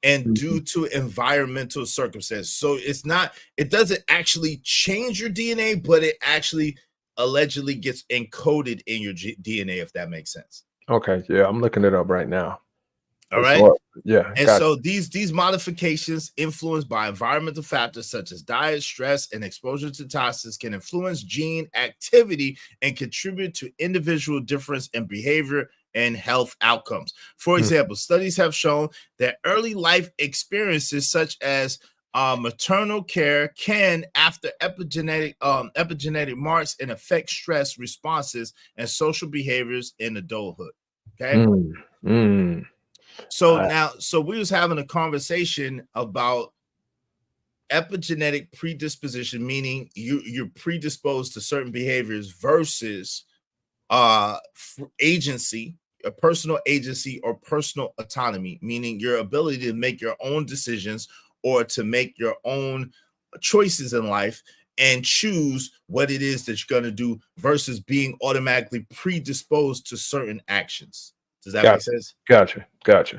[SPEAKER 5] and due to environmental circumstances. So it doesn't actually change your DNA, but it actually allegedly gets encoded in your DNA, if that makes sense.
[SPEAKER 14] Okay, yeah, I'm looking it up right now.
[SPEAKER 5] All right.
[SPEAKER 14] So, yeah.
[SPEAKER 5] And so these modifications influenced by environmental factors such as diet, stress, and exposure to toxins can influence gene activity and contribute to individual difference in behavior and health outcomes. For example, studies have shown that early life experiences such as maternal care can, after epigenetic marks, and affect stress responses and social behaviors in adulthood. Okay. So we was having a conversation about epigenetic predisposition, meaning you're predisposed to certain behaviors versus agency, a personal agency or personal autonomy, meaning your ability to make your own decisions or to make your own choices in life and choose what it is that you're going to do versus being automatically predisposed to certain actions. Does that make sense?
[SPEAKER 14] Gotcha.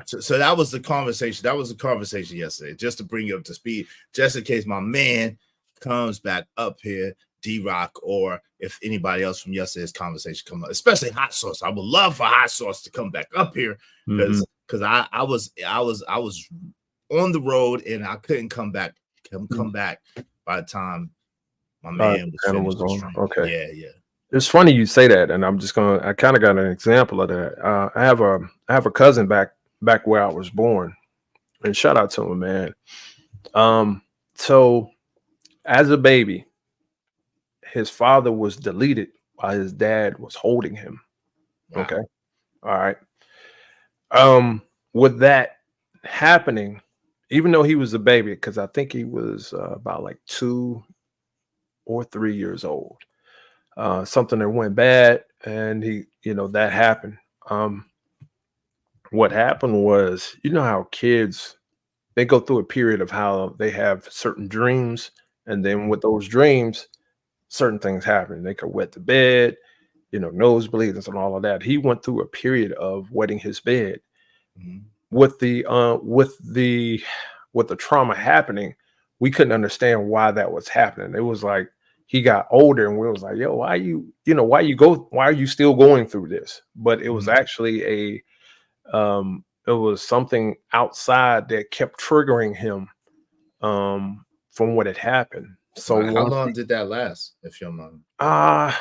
[SPEAKER 5] So that was the conversation. That was the conversation yesterday, just to bring you up to speed, just in case my man comes back up here, D-Rock, or if anybody else from yesterday's conversation come up, especially Hot Sauce. I would love for Hot Sauce to come back up here because I was on the road and I couldn't come back by the time my man was on.
[SPEAKER 14] Okay.
[SPEAKER 5] Yeah.
[SPEAKER 14] It's funny you say that, and I kind of got an example of that. I have a cousin back where I was born, and shout out to him, man. So as a baby, his father was deleted while his dad was holding him. Wow. Okay. All right. With that happening, even though he was a baby, because I think he was about like 2 or 3 years old. Something that went bad, and that happened. What happened was, how kids, they go through a period of how they have certain dreams, and then with those dreams, certain things happen. They could wet the bed, nosebleeds and all of that. He went through a period of wetting his bed. With the trauma happening, we couldn't understand why that was happening. It was like he got older and we was like, yo, why are you still going through this? But it was actually it was something outside that kept triggering him from what had happened. So
[SPEAKER 5] how long did that last, if you don't mind?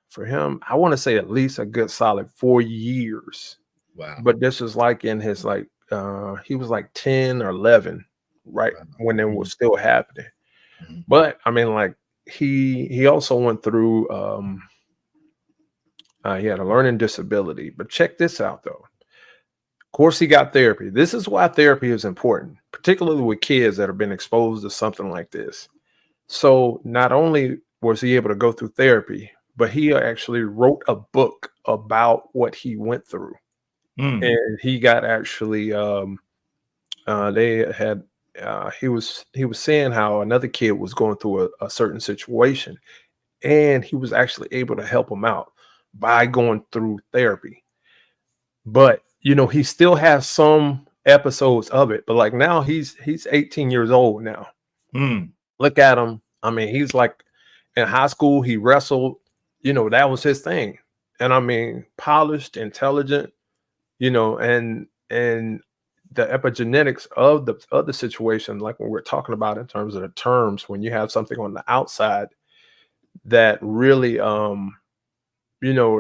[SPEAKER 14] For him, I want to say at least a good solid 4 years.
[SPEAKER 5] Wow.
[SPEAKER 14] But this is like in his he was like 10 or 11, right? When it was still happening. But I mean, like, he also went through he had a learning disability. But check this out though. Of course, he got therapy. This is why therapy is important, particularly with kids that have been exposed to something like this. So not only was he able to go through therapy, but he actually wrote a book about what he went through. and he got actually they had he was saying how another kid was going through a certain situation, and he was actually able to help him out by going through therapy. But he still has some episodes of it. But like now he's 18 years old now. Look at him. I mean, he's like in high school, he wrestled, that was his thing. And I mean, polished, intelligent, and the epigenetics of the situation, like when we're talking about in terms of the terms, when you have something on the outside that really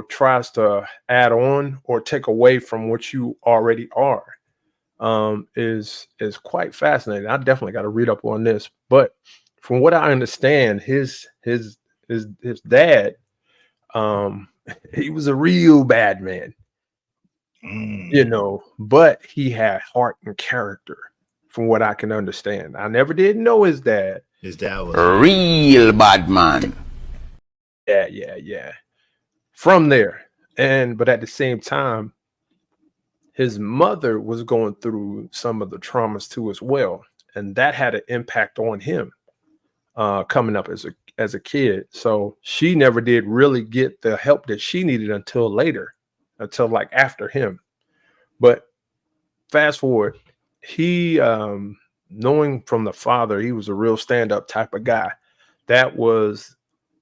[SPEAKER 14] tries to add on or take away from what you already are, is quite fascinating. I definitely got to read up on this. But from what I understand, his dad, he was a real bad man, but he had heart and character, from what I can understand. I never did know his dad.
[SPEAKER 5] His dad was
[SPEAKER 17] a real bad man.
[SPEAKER 14] Yeah. From there. But at the same time, his mother was going through some of the traumas too as well. And that had an impact on him coming up as a kid. So she never did really get the help that she needed until later, until like after him. But fast forward, he, knowing from the father, he was a real stand-up type of guy. That was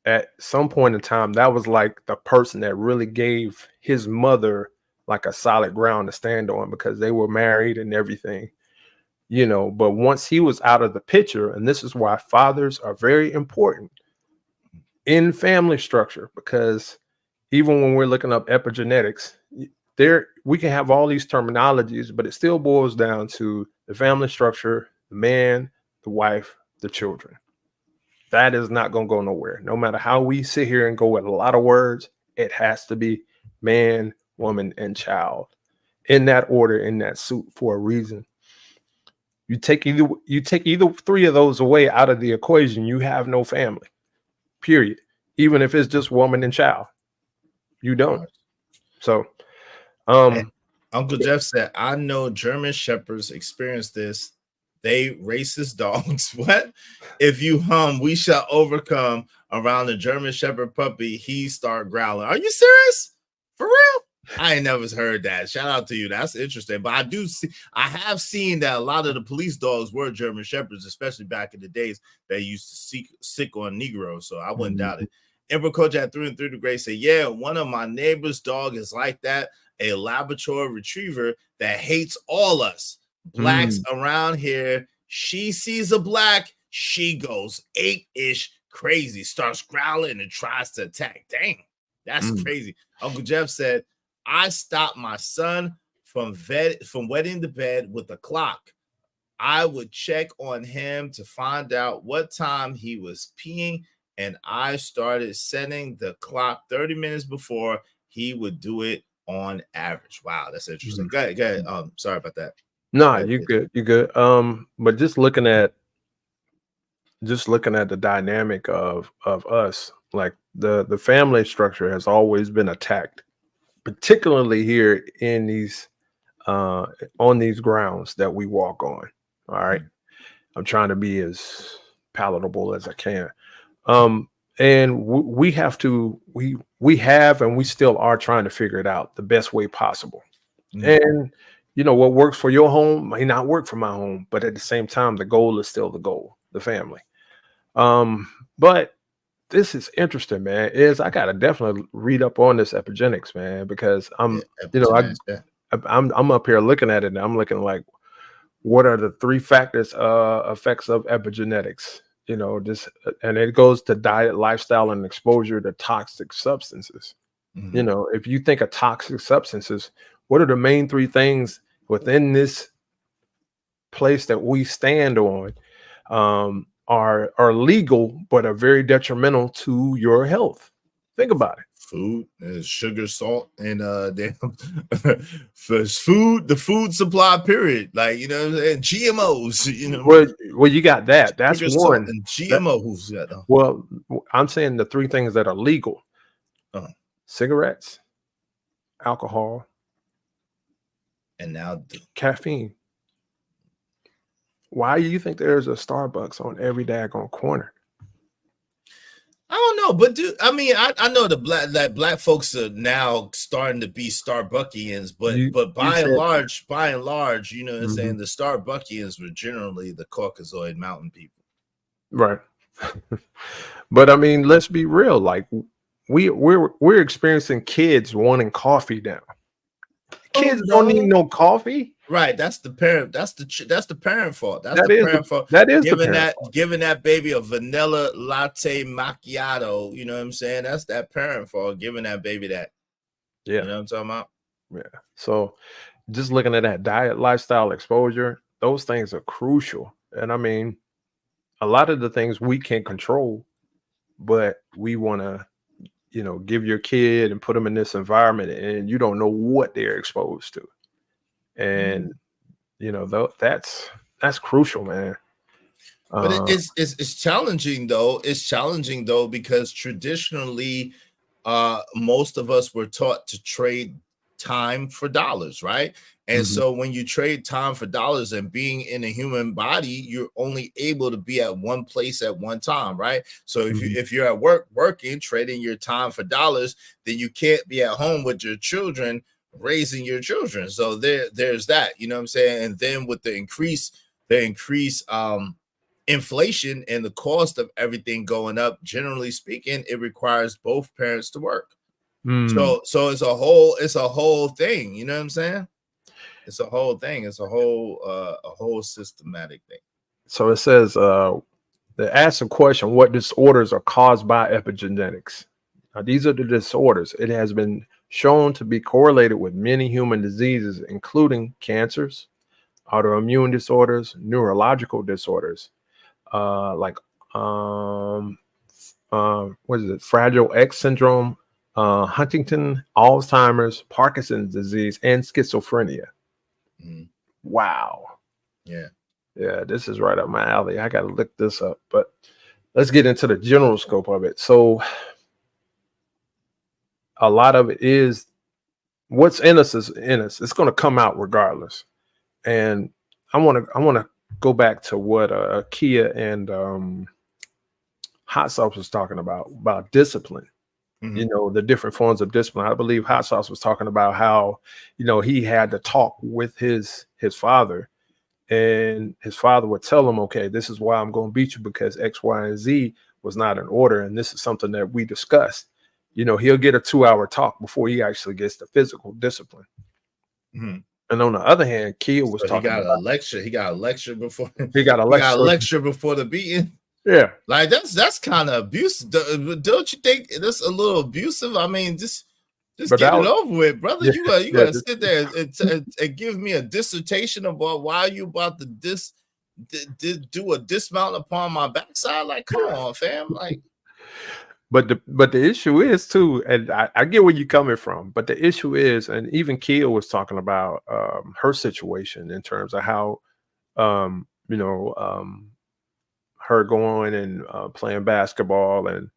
[SPEAKER 14] at some point in time, that was like the person that really gave his mother like a solid ground to stand on, because they were married and everything, but once he was out of the picture, and this is why fathers are very important in family structure, because even when we're looking up epigenetics, we can have all these terminologies, but it still boils down to the family structure, the man, the wife, the children. That is not going to go nowhere. No matter how we sit here and go with a lot of words, it has to be man, woman, and child in that order, in that suit, for a reason. You take either three of those away out of the equation, you have no family, period. Even if it's just woman and child, you don't. So,
[SPEAKER 5] Uncle Jeff said, I know German Shepherds experience this. They racist dogs. What? If you hum, we shall overcome around the German Shepherd puppy, he start growling. Are you serious? For real? I ain't never heard that. Shout out to you. That's interesting. But I have seen that a lot of the police dogs were German Shepherds, especially back in the days that used to sick on Negroes. So I wouldn't doubt it. Emperor Coach at 3 and 3 the Great said, yeah, one of my neighbor's dog is like that. A Labrador retriever that hates all us blacks around here. She sees a black, she goes ape-ish crazy, starts growling and tries to attack. Dang, that's crazy. Uncle Jeff said, I stopped my son from wetting the bed with a clock. I would check on him to find out what time he was peeing, and I started setting the clock 30 minutes before he would do it on average. Wow, that's interesting. Go ahead. Sorry about that.
[SPEAKER 14] No, you good. But just looking at the dynamic of us, like the family structure has always been attacked, particularly here in these on these grounds that we walk on. All right. I'm trying to be as palatable as I can. And we have and we still are trying to figure it out the best way possible. And what works for your home may not work for my home, but at the same time, the goal is still the goal, the family. But this is interesting, man. I gotta definitely read up on this epigenetics, man, because I'm up here looking at it and I'm looking like, what are the 3 effects of epigenetics? And it goes to diet, lifestyle, and exposure to toxic substances. If you think of toxic substances, what are the main 3 things within this place that we stand on are legal, but are very detrimental to your health? Think about it.
[SPEAKER 5] Food, sugar, salt, and food, the food supply period. Like, GMOs,
[SPEAKER 14] Well, you got that. That's
[SPEAKER 5] sugar,
[SPEAKER 14] one.
[SPEAKER 5] Salt, and GMOs.
[SPEAKER 14] Well, I'm saying the 3 things that are legal: cigarettes, alcohol,
[SPEAKER 5] And now
[SPEAKER 14] caffeine. Why do you think there's a Starbucks on every daggone corner?
[SPEAKER 5] I don't know, but I mean, I know that black folks are now starting to be Starbuckians, but by and large, you know what I'm saying, the Starbuckians were generally the Caucasoid mountain people.
[SPEAKER 14] Right. But I mean, let's be real. Like we're experiencing kids wanting coffee now. Kids don't need no coffee.
[SPEAKER 5] Right, that's the parent. That's the parent fault. That's
[SPEAKER 14] That
[SPEAKER 5] the
[SPEAKER 14] is
[SPEAKER 5] parent fault.
[SPEAKER 14] that is the parent fault.
[SPEAKER 5] Giving that baby a vanilla latte macchiato. You know what I'm saying? That's that parent fault. Giving that baby that.
[SPEAKER 14] Yeah,
[SPEAKER 5] you know what I'm talking about.
[SPEAKER 14] Yeah. So, just looking at that diet, lifestyle, exposure, those things are crucial. And I mean, a lot of the things we can't control, but we want to, you know, give your kid and put them in this environment, and you don't know what they're exposed to. And you know, that's crucial, man.
[SPEAKER 5] But it's challenging though. It's challenging though because traditionally, most of us were taught to trade time for dollars, right? And so when you trade time for dollars and being in a human body, you're only able to be at one place at one time, right? So if you're at work working, trading your time for dollars, then you can't be at home with your children raising your children. So there's that, you know what I'm saying? And then with the increase inflation and the cost of everything going up, generally speaking, it requires both parents to work. So it's a whole thing, you know what I'm saying? It's a whole thing. It's a whole systematic thing.
[SPEAKER 14] So it says they ask the question, what disorders are caused by epigenetics? Now, these are the disorders. It has been shown to be correlated with many human diseases, including cancers, autoimmune disorders, neurological disorders, like what is it? Fragile X syndrome, Huntington, Alzheimer's, Parkinson's disease, and schizophrenia. Wow.
[SPEAKER 5] Yeah.
[SPEAKER 14] Yeah, this is right up my alley. I got to look this up, but let's get into the general scope of it. So a lot of it is what's in us is in us. It's going to come out regardless. And I want to go back to what Kia and Hot Sauce was talking about discipline. You know, the different forms of discipline. I believe Hot Sauce was talking about how, you know, he had to talk with his father, and his father would tell him, okay, this is why I'm going to beat you because X, Y, and Z was not in order. And this is something that we discussed. You know, he'll get a 2-hour talk before he actually gets the physical discipline. And on the other hand, Kia was talking
[SPEAKER 5] about
[SPEAKER 14] a
[SPEAKER 5] lecture. He got a lecture before the beating.
[SPEAKER 14] Yeah,
[SPEAKER 5] like that's kind of abusive. Don't you think that's a little abusive? I mean, just get it over with, brother.
[SPEAKER 14] Yeah,
[SPEAKER 5] you gotta sit there and give me a dissertation about why you about to do a dismount upon my backside. Like, come on, fam. Like,
[SPEAKER 14] but the issue is too, and I get where you're coming from, but the issue is, and even Kia was talking about her situation in terms of how you know, her going and playing basketball and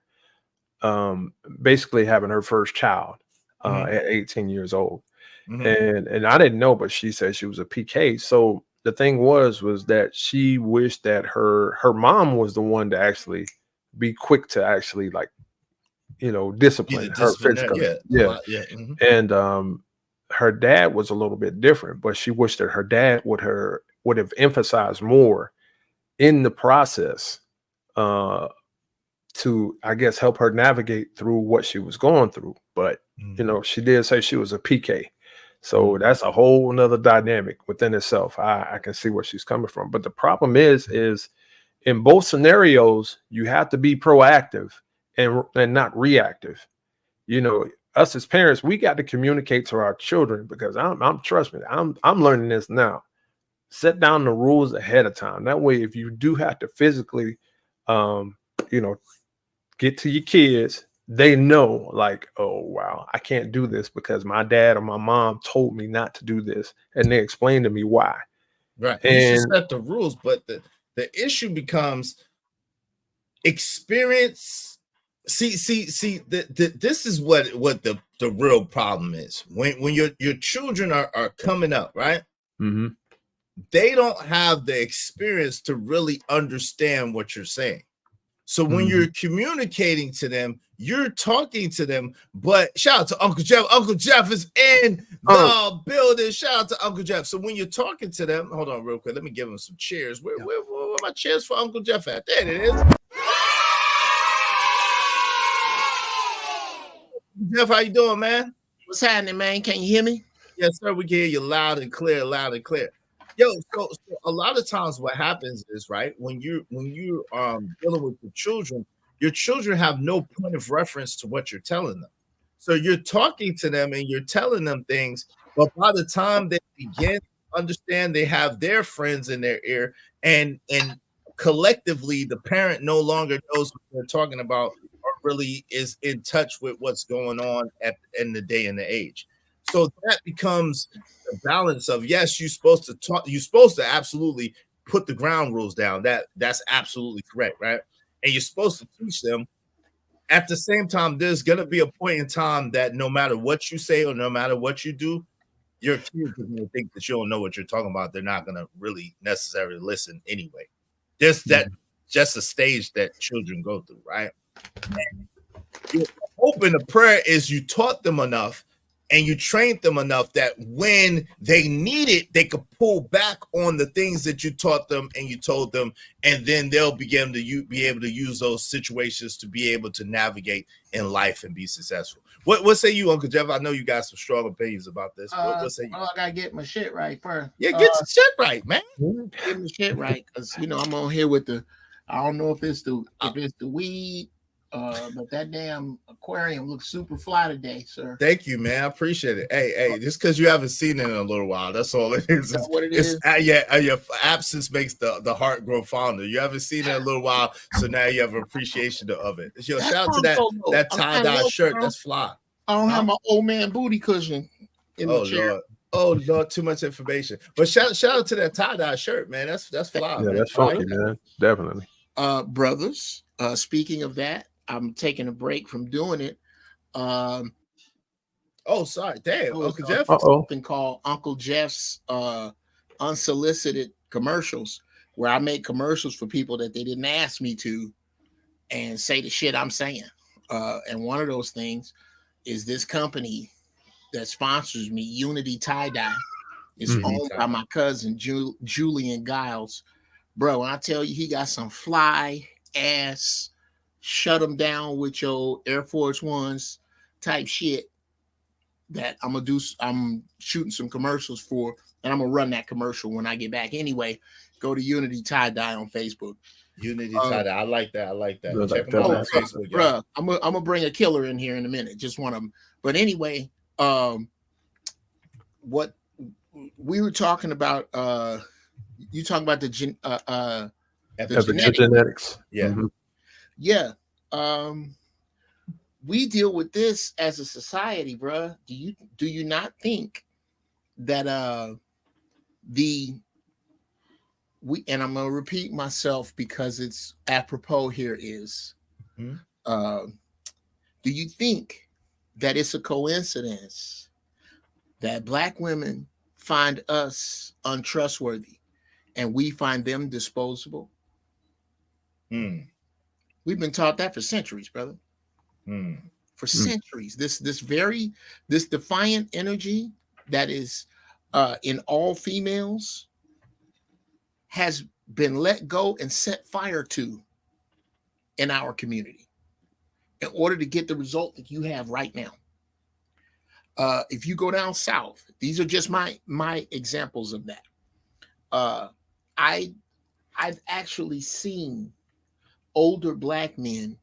[SPEAKER 14] basically having her first child at 18 years old. And I didn't know, but she said she was a PK. So the thing was that she wished that her mom was the one to actually be quick to actually, like, you know, discipline her physically. And her dad was a little bit different, but she wished that her dad would have emphasized more in the process to, I guess, help her navigate through what she was going through. But you know, she did say she was a PK, so that's a whole nother dynamic within itself. I can see where she's coming from, but the problem is in both scenarios you have to be proactive and not reactive. You know, us as parents, we got to communicate to our children, because trust me, I'm learning this now. Set down the rules ahead of time. That way, if you do have to physically, you know, get to your kids, they know, like, oh, wow, I can't do this because my dad or my mom told me not to do this. And they explained to me why.
[SPEAKER 5] Right. You should set the rules, but the issue becomes experience See. This is what the real problem is. When your children are coming up, right?
[SPEAKER 14] Mm-hmm.
[SPEAKER 5] They don't have the experience to really understand what you're saying. So when you're communicating to them, you're talking to them. But shout out to Uncle Jeff. Uncle Jeff is in the building. Shout out to Uncle Jeff. So when you're talking to them, hold on real quick. Let me give him some cheers. Where my cheers for Uncle Jeff at? There it is. Jeff, how you doing, man?
[SPEAKER 18] What's happening, man? Can you hear me?
[SPEAKER 5] Yes, sir. We can hear you loud and clear, loud and clear. Yo, so a lot of times what happens is, right, when you dealing with your children have no point of reference to what you're telling them. So you're talking to them and you're telling them things, but by the time they begin to understand, they have their friends in their ear, and collectively the parent no longer knows what they're talking about or really is in touch with what's going on in the day and the age. So that becomes the balance of, yes, you're supposed to talk, you're supposed to absolutely put the ground rules down. That's absolutely correct, right? And you're supposed to teach them. At the same time, there's gonna be a point in time that no matter what you say or no matter what you do, your kids are gonna think that you don't know what you're talking about. They're not gonna really necessarily listen anyway. There's that just a stage that children go through, right? And your hope and the prayer is you taught them enough and you trained them enough that when they need it, they could pull back on the things that you taught them and you told them, and then they'll begin to be able to use those situations to be able to navigate in life and be successful. What say you, Uncle Jeff? I know you got some strong opinions about this. What say you?
[SPEAKER 18] I gotta get my shit right first.
[SPEAKER 5] Yeah, get your shit right, man.
[SPEAKER 18] Get my shit right, because I'm on here with I don't know if it's the weed. But that damn aquarium looks super fly today, sir.
[SPEAKER 5] Thank you, man. I appreciate it. Hey, just because you haven't seen it in a little while, that's all it is.
[SPEAKER 18] That's what it is.
[SPEAKER 5] Your absence makes the heart grow fonder. You haven't seen it in a little while, so now you have an appreciation of it. Yo, shout out to that tie-dye shirt. That's fly.
[SPEAKER 18] I don't have my old man booty cushion in the chair.
[SPEAKER 5] Lord. Oh Lord, too much information. But shout out to that tie-dye shirt, man. That's fly.
[SPEAKER 14] Yeah,
[SPEAKER 5] man.
[SPEAKER 14] that's funky, man. Definitely.
[SPEAKER 18] Brothers, speaking of that, I'm taking a break from doing it.
[SPEAKER 5] Sorry. Damn, Uncle Jeff.
[SPEAKER 18] Something called Uncle Jeff's unsolicited commercials, where I make commercials for people that they didn't ask me to and say the shit I'm saying. And one of those things is this company that sponsors me, Unity Tie-Dye. It's owned by my cousin, Julian Giles. Bro, when I tell you he got some fly ass shut them down with your Air Force Ones type shit that I'm shooting some commercials for, and I'm gonna run that commercial when I get back. Anyway, go to Unity Tie-Dye on Facebook.
[SPEAKER 5] Unity Tie-Dye. I like that.
[SPEAKER 14] Check
[SPEAKER 5] them out on Facebook,
[SPEAKER 18] bro. I'm gonna bring a killer in here in a minute. Just one of them. But anyway, what we were talking about, you talking about the
[SPEAKER 14] genetics.
[SPEAKER 5] Yeah.
[SPEAKER 18] Yeah, we deal with this as a society, bro. Do you not think that and I'm gonna repeat myself because it's apropos here is, do you think that it's a coincidence that Black women find us untrustworthy and we find them disposable? We've been taught that for centuries, brother. For centuries. This defiant energy that is in all females has been let go and set fire to in our community in order to get the result that you have right now. If you go down south, these are just my examples of that. I've actually seen older Black men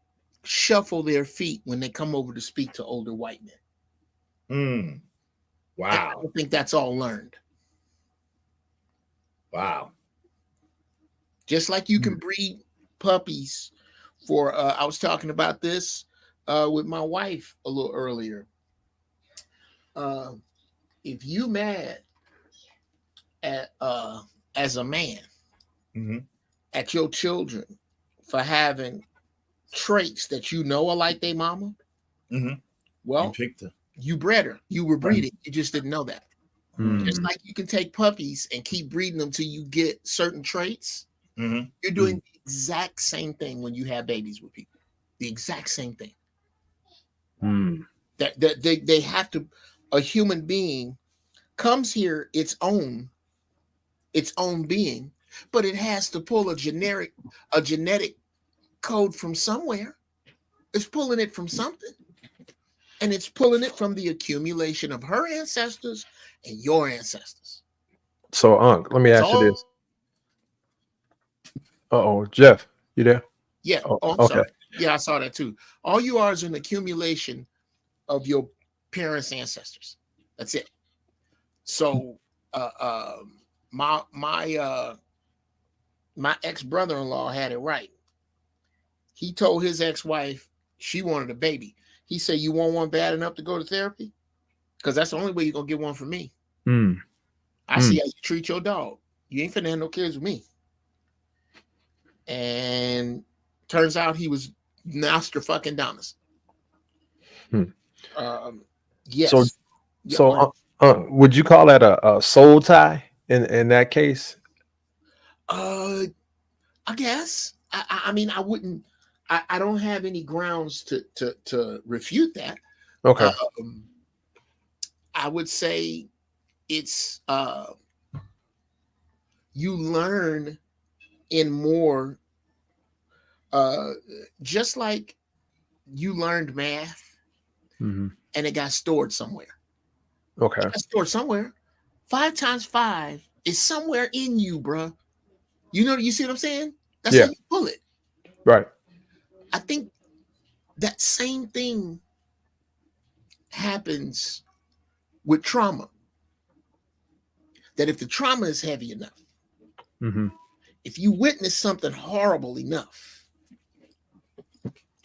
[SPEAKER 18] shuffle their feet when they come over to speak to older white men.
[SPEAKER 5] Wow.
[SPEAKER 18] I don't think that's all learned.
[SPEAKER 5] Wow.
[SPEAKER 18] Just like you can breed puppies for, I was talking about this with my wife a little earlier. If you mad at as a man at your children for having traits that you know are like their mama,
[SPEAKER 5] you
[SPEAKER 18] well,
[SPEAKER 5] picked her.
[SPEAKER 18] you bred her. You were breeding. You just didn't know that. Just like you can take puppies and keep breeding them till you get certain traits. You're doing the exact same thing when you have babies with people. The exact same thing. That they have to. A human being comes here its own being, but it has to pull a genetic code from somewhere. It's pulling it from something. And it's pulling it from the accumulation of her ancestors and your ancestors.
[SPEAKER 14] So, Unc, let me ask you this. Uh-oh, Jeff, you there?
[SPEAKER 18] Yeah.
[SPEAKER 14] Oh,
[SPEAKER 18] I'm
[SPEAKER 14] okay.
[SPEAKER 18] sorry. Yeah, I saw that too. All you are is an accumulation of your parents' ancestors. That's it. So, my ex-brother-in-law had it right. He told his ex-wife she wanted a baby. He said, "You want one bad enough to go to therapy? Because that's the only way you're gonna get one from me. I see how you treat your dog. You ain't finna have no kids with me." And turns out he was Nostradamus. Yes.
[SPEAKER 14] So, would you call that a soul tie in that case?
[SPEAKER 18] I guess. I mean, I wouldn't. I don't have any grounds to refute that.
[SPEAKER 14] Okay.
[SPEAKER 18] I would say it's you learn in more, just like you learned math and it got stored somewhere.
[SPEAKER 14] Okay.
[SPEAKER 18] It got stored somewhere. 5 times 5 is somewhere in you, bro. You see what I'm saying? That's how you pull it.
[SPEAKER 14] Right.
[SPEAKER 18] I think that same thing happens with trauma. That if the trauma is heavy enough, if you witness something horrible enough,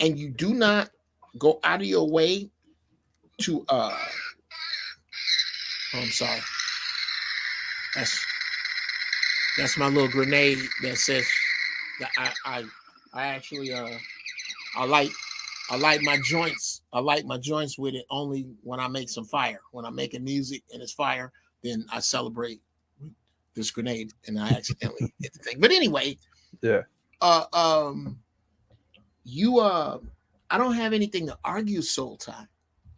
[SPEAKER 18] and you do not go out of your way to I'm sorry. That's my little grenade that says that I actually I light my joints. I light my joints with it only when I make some fire. When I'm making music and it's fire, then I celebrate this grenade and I accidentally hit the thing. But anyway, you I don't have anything to argue soul tie.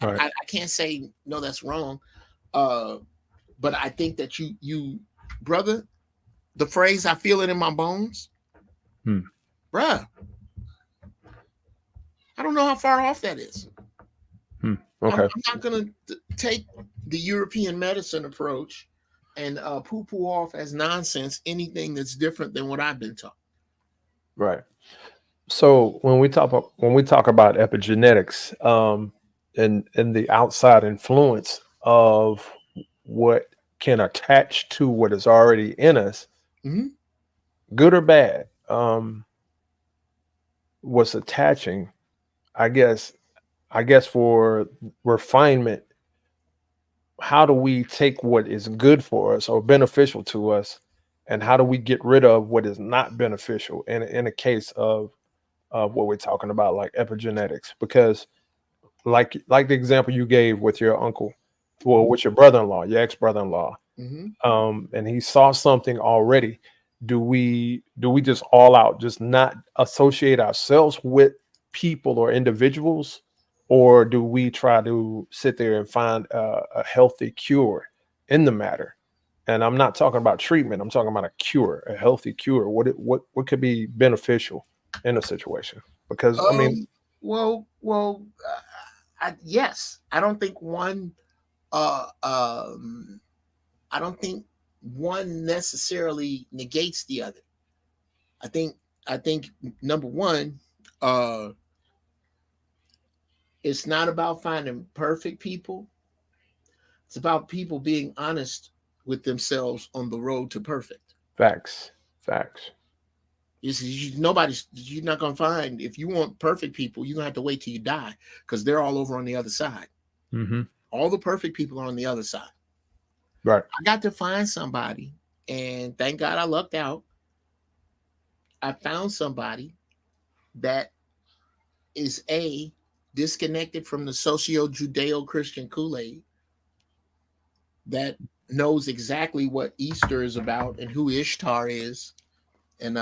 [SPEAKER 14] Right.
[SPEAKER 18] I can't say no, that's wrong. But I think that you brother, the phrase "I feel it in my bones," bruh. I don't know how far off that is.
[SPEAKER 14] Okay.
[SPEAKER 18] I'm not gonna take the European medicine approach and poo-poo off as nonsense anything that's different than what I've been taught.
[SPEAKER 14] Right. So when we talk about epigenetics, and the outside influence of what can attach to what is already in us, good or bad, what's attaching, I guess for refinement, how do we take what is good for us or beneficial to us, and how do we get rid of what is not beneficial in a case of what we're talking about, like epigenetics? Because like the example you gave with your uncle, well, with your brother-in-law, your ex-brother-in-law, and he saw something already. Do we just all out just not associate ourselves with people or individuals, or do we try to sit there and find a healthy cure in the matter? And I'm not talking about treatment. I'm talking about a cure, a healthy cure. What could be beneficial in a situation? Because I mean,
[SPEAKER 18] yes, I don't think one. I don't think one necessarily negates the other. I think number one, it's not about finding perfect people. It's about people being honest with themselves on the road to perfect.
[SPEAKER 14] Facts.
[SPEAKER 18] You're not gonna find, if you want perfect people, you're gonna have to wait till you die, because they're all over on the other side. All the perfect people are on the other side.
[SPEAKER 14] Right.
[SPEAKER 18] I got to find somebody, and thank God I lucked out. I found somebody that is A, disconnected from the socio-Judeo-Christian Kool-Aid that knows exactly what Easter is about and who Ishtar is and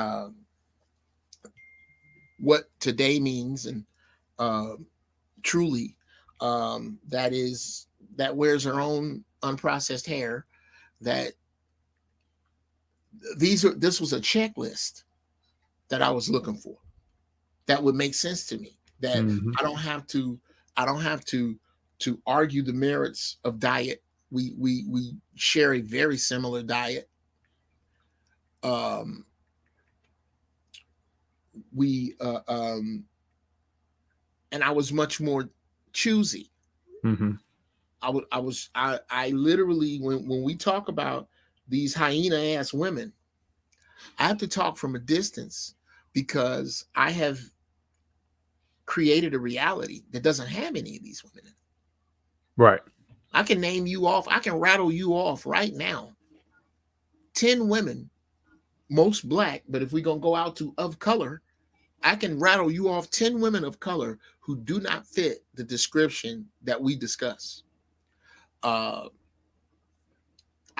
[SPEAKER 18] what today means, and truly that wears her own unprocessed hair, that this was a checklist that I was looking for that would make sense to me, that I don't have to argue the merits of diet. We share a very similar diet. And I was much more choosy. I literally, when we talk about these hyena ass women, I have to talk from a distance because I have created a reality that doesn't have any of these women in it.
[SPEAKER 14] Right.
[SPEAKER 18] I can name you off. I can rattle you off right now. 10 women, most black, but if we're going to go out to of color, I can rattle you off 10 women of color who do not fit the description that we discuss. I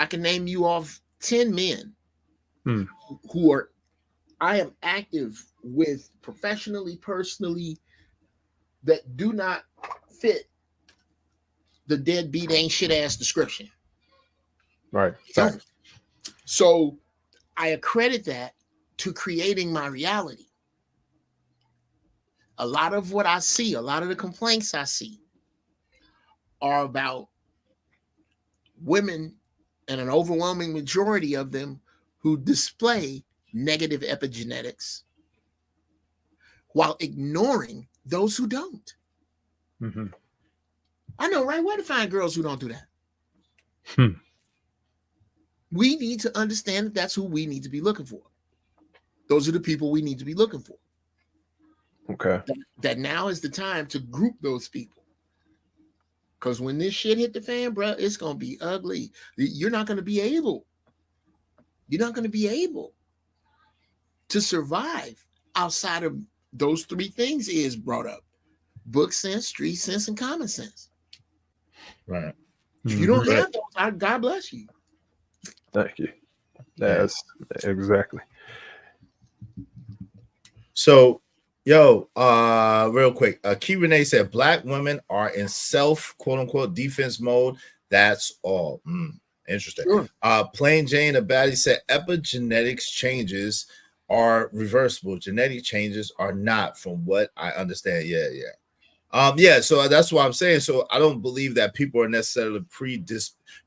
[SPEAKER 18] can name you off 10 men who I am active with professionally, personally, that do not fit the deadbeat ain't shit ass description.
[SPEAKER 14] Right.
[SPEAKER 18] So I accredit that to creating my reality. A lot of what I see, a lot of the complaints I see are about women, and an overwhelming majority of them who display negative epigenetics while ignoring those who don't. I know, right? Where to find girls who don't do that? We need to understand that that's who we need to be looking for. Those are the people we need to be looking for.
[SPEAKER 14] Okay.
[SPEAKER 18] That now is the time to group those people. Because when this shit hit the fan, bro, it's going to be ugly. You're not going to be able to survive outside of those three things is brought up: book sense, street sense, and common sense.
[SPEAKER 5] Right.
[SPEAKER 18] If you don't have those, God bless you.
[SPEAKER 14] Thank you. That's exactly.
[SPEAKER 5] So, real quick, Key Renee said black women are in self quote unquote defense mode. That's all. Interesting. Sure. Plain Jane Abadi said epigenetics changes are reversible. Genetic changes are not, from what I understand. So that's what I'm saying. So I don't believe that people are necessarily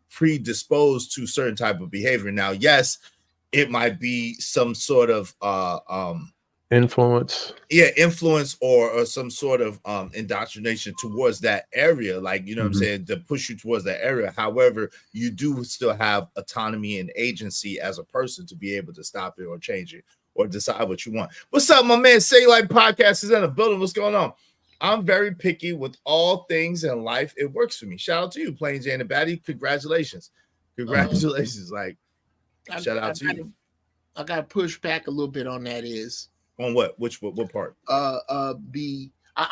[SPEAKER 5] predisposed to certain type of behavior. Now, yes, it might be some sort of
[SPEAKER 14] influence
[SPEAKER 5] or some sort of indoctrination towards that area, like, you know what I'm saying, to push you towards that area. However, you do still have autonomy and agency as a person to be able to stop it or change it or decide what you want. What's up, my man? Say Like Podcast is in the building. What's going on? I'm very picky with all things in life. It works for me. Shout out to you, Plain Jane and Batty. Congratulations. Like, shout out to you.
[SPEAKER 18] I got to push back a little bit on that. Is
[SPEAKER 5] on what? What part?
[SPEAKER 18] I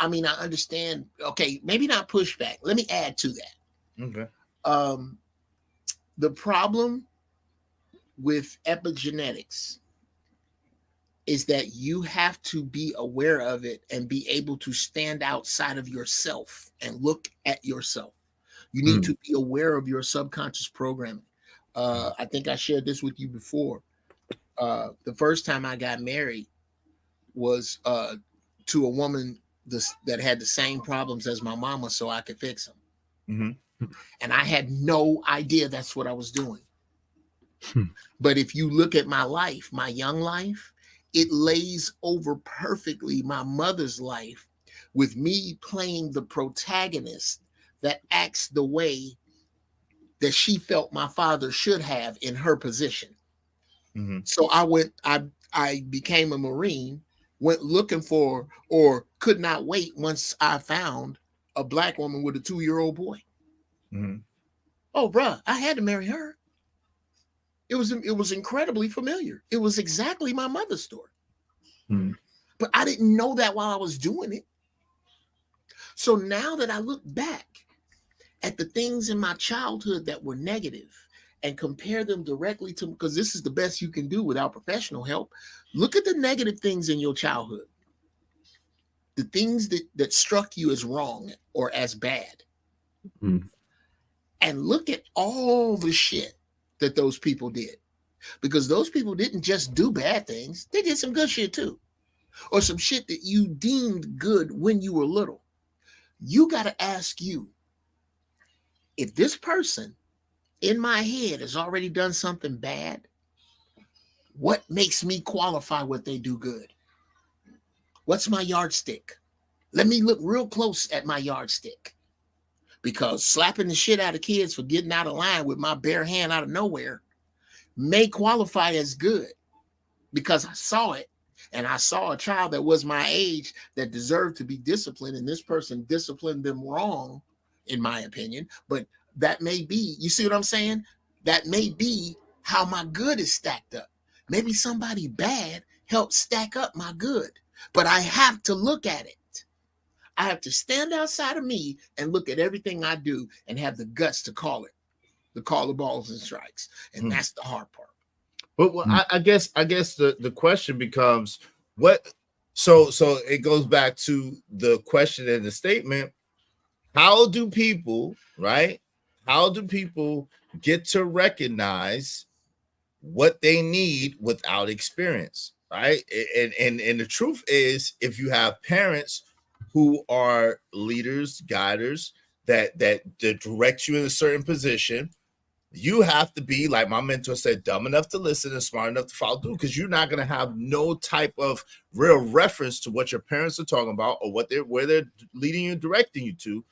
[SPEAKER 18] mean, I understand. Okay, maybe not push back. Let me add to that.
[SPEAKER 5] Okay.
[SPEAKER 18] The problem with epigenetics is that you have to be aware of it and be able to stand outside of yourself and look at yourself. You need to be aware of your subconscious programming. I think I shared this with you before. The first time I got married was to a woman that had the same problems as my mama, so I could fix them. And I had no idea that's what I was doing. But if you look at my life, my young life, it lays over perfectly my mother's life, with me playing the protagonist that acts the way that she felt my father should have in her position. So I became a Marine, went looking for, or could not wait once I found a black woman with a 2-year-old boy. Oh, bruh, I had to marry her. It was incredibly familiar. It was exactly my mother's story. But I didn't know that while I was doing it. So now that I look back at the things in my childhood that were negative and compare them directly to, because this is the best you can do without professional help, look at the negative things in your childhood, the things that struck you as wrong or as bad, and look at all the shit that those people did. Because those people didn't just do bad things, they did some good shit too, or some shit that you deemed good when you were little. You got to ask you, if this person in my head has already done something bad, what makes me qualify what they do good? What's my yardstick? Let me look real close at my yardstick, because slapping the shit out of kids for getting out of line with my bare hand out of nowhere may qualify as good because I saw it, and I saw a child that was my age that deserved to be disciplined, and this person disciplined them wrong, in my opinion. But that may be, you see what I'm saying? That may be how my good is stacked up. Maybe somebody bad helped stack up my good, but I have to look at it. I have to stand outside of me and look at everything I do and have the guts to call the balls and strikes. And that's the hard part.
[SPEAKER 5] But I guess the question becomes what. So it goes back to the question and the statement. How do people, right? How do people get to recognize what they need without experience, right? And the truth is, if you have parents who are leaders, guiders that direct you in a certain position, you have to be, like my mentor said, dumb enough to listen and smart enough to follow through, because you're not going to have no type of real reference to what your parents are talking about or where they're leading you and directing you to.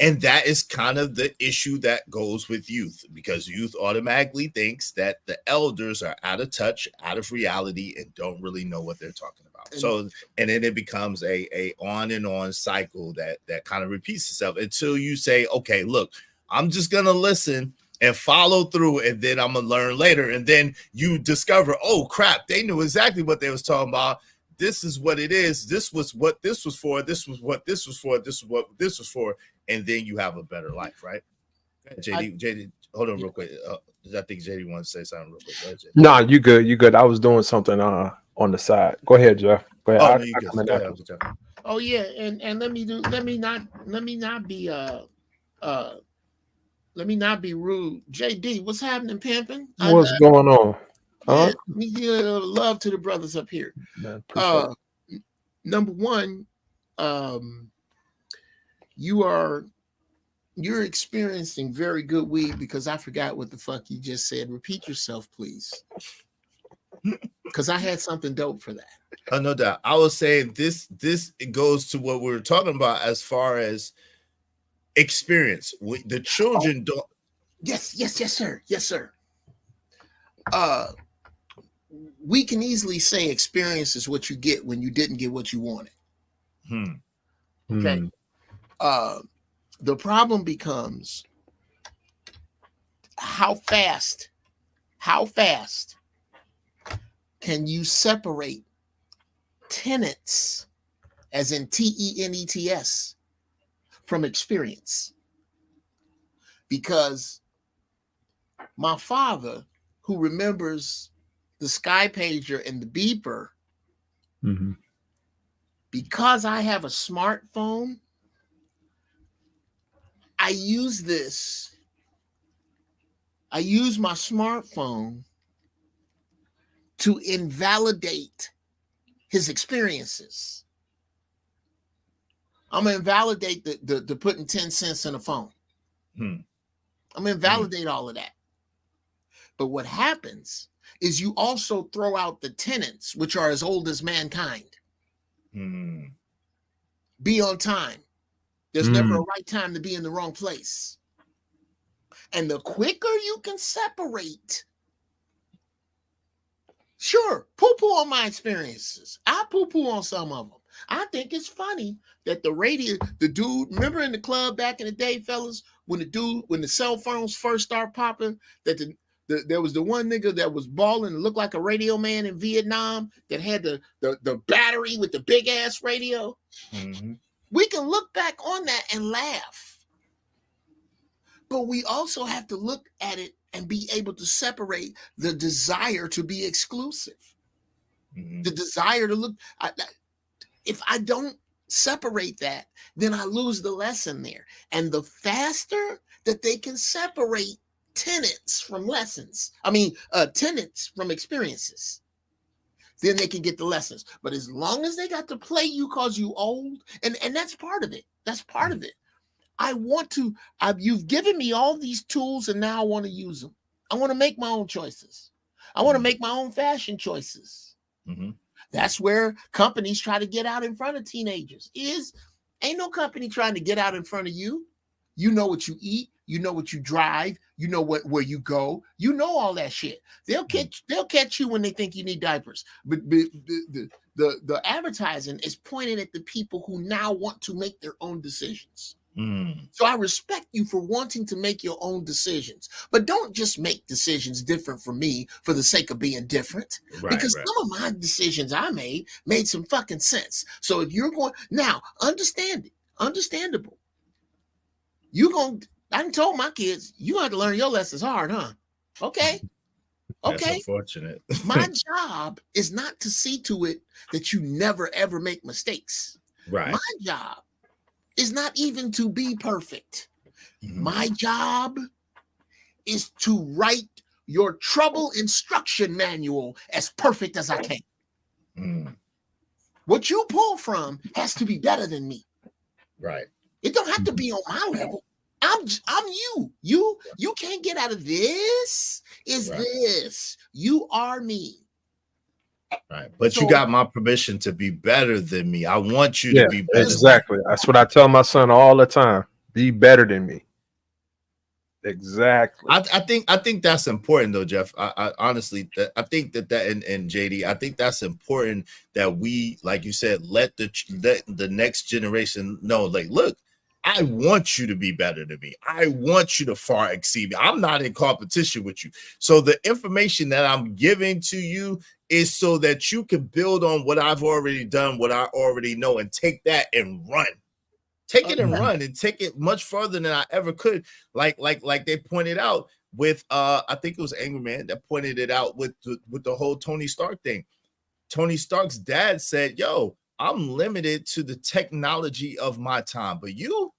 [SPEAKER 5] And that is kind of the issue that goes with youth, because youth automatically thinks that the elders are out of touch, out of reality, and don't really know what they're talking about. So, and then it becomes a on and on cycle that kind of repeats itself until you say, okay, look, I'm just going to listen and follow through, and then I'm going to learn later. And then you discover, oh crap, they knew exactly what they was talking about. This is what it is. This was what this was for. This was what this was for. This is what this was for. And then you have a better life, right? JD, hold on real quick. I think JD wants to say something real quick. Ahead,
[SPEAKER 14] No, you good. You good. I was doing something on the side. Go ahead, Jeff. Go ahead.
[SPEAKER 5] Oh, no, you good. Go ahead, Jeff.
[SPEAKER 18] Oh yeah, and let me not be rude. JD, what's happening, pimping?
[SPEAKER 14] What's going on?
[SPEAKER 18] Yeah, me give love to the brothers up here.
[SPEAKER 14] Man,
[SPEAKER 18] number one, you're experiencing very good weed, because I forgot what the fuck you just said. Repeat yourself, please. Because I had something dope for that.
[SPEAKER 5] Oh, no doubt. I was saying this it goes to what we were talking about as far as experience. The children don't.
[SPEAKER 18] Yes, sir. Yes, sir. We can easily say experience is what you get when you didn't get what you wanted. Okay. The problem becomes how fast can you separate tenets, as in TENETS, from experience? Because my father, who remembers the Sky Pager and the beeper, because I have a smartphone, I use my smartphone to invalidate his experiences. I'm gonna invalidate the putting 10 cents in a phone. I'm gonna invalidate all of that. But what happens is you also throw out the tenets, which are as old as mankind. Be on time. There's never a right time to be in the wrong place. And the quicker you can separate, sure, poo-poo on my experiences. I poo-poo on some of them. I think it's funny that the dude, remember in the club back in the day, fellas, when the cell phones first start popping, that there was the one nigga that was balling and looked like a radio man in Vietnam that had the battery with the big ass radio. We can look back on that and laugh. But we also have to look at it and be able to separate the desire to be exclusive. The desire to look. If I don't separate that, then I lose the lesson there. And the faster that they can separate tenets from lessons, tenets from experiences, then they can get the lessons. But as long as they got to play you because you old, and that's part of it. That's part of it. You've given me all these tools, and now I want to use them. I want to make my own choices. I want to make my own fashion choices. That's where companies try to get out in front of teenagers. Ain't no company trying to get out in front of you. You know what you eat. You know what you drive. You know where you go. You know all that shit. They'll catch you when they think you need diapers. But the advertising is pointed at the people who now want to make their own decisions. So I respect you for wanting to make your own decisions, but don't just make decisions different from me for the sake of being different. Because some of my decisions I made some fucking sense. So if you're going now, understandable. I told my kids, you have to learn your lessons hard, huh? Okay.
[SPEAKER 5] That's unfortunate.
[SPEAKER 18] My job is not to see to it that you never ever make mistakes.
[SPEAKER 5] Right.
[SPEAKER 18] My job is not even to be perfect. My job is to write your trouble instruction manual as perfect as I can. What you pull from has to be better than me.
[SPEAKER 5] Right.
[SPEAKER 18] It don't have to be on my level. I'm you. You can't get out of this. This. You are me.
[SPEAKER 5] Right. But you got my permission to be better than me. I want you to be better.
[SPEAKER 14] Exactly. That's what I tell my son all the time. Be better than me. Exactly.
[SPEAKER 5] I think that's important though, Jeff. I honestly, I think that and JD, I think that's important that we, like you said, let the next generation know, like, look, I want you to be better than me. I want you to far exceed me. I'm not in competition with you. So the information that I'm giving to you is so that you can build on what I've already done, what I already know, and take that and run. Take it and run and take it much further than I ever could. Like they pointed out with I think it was Angry Man that pointed it out with the whole Tony Stark thing. Tony Stark's dad said, yo, I'm limited to the technology of my time, but you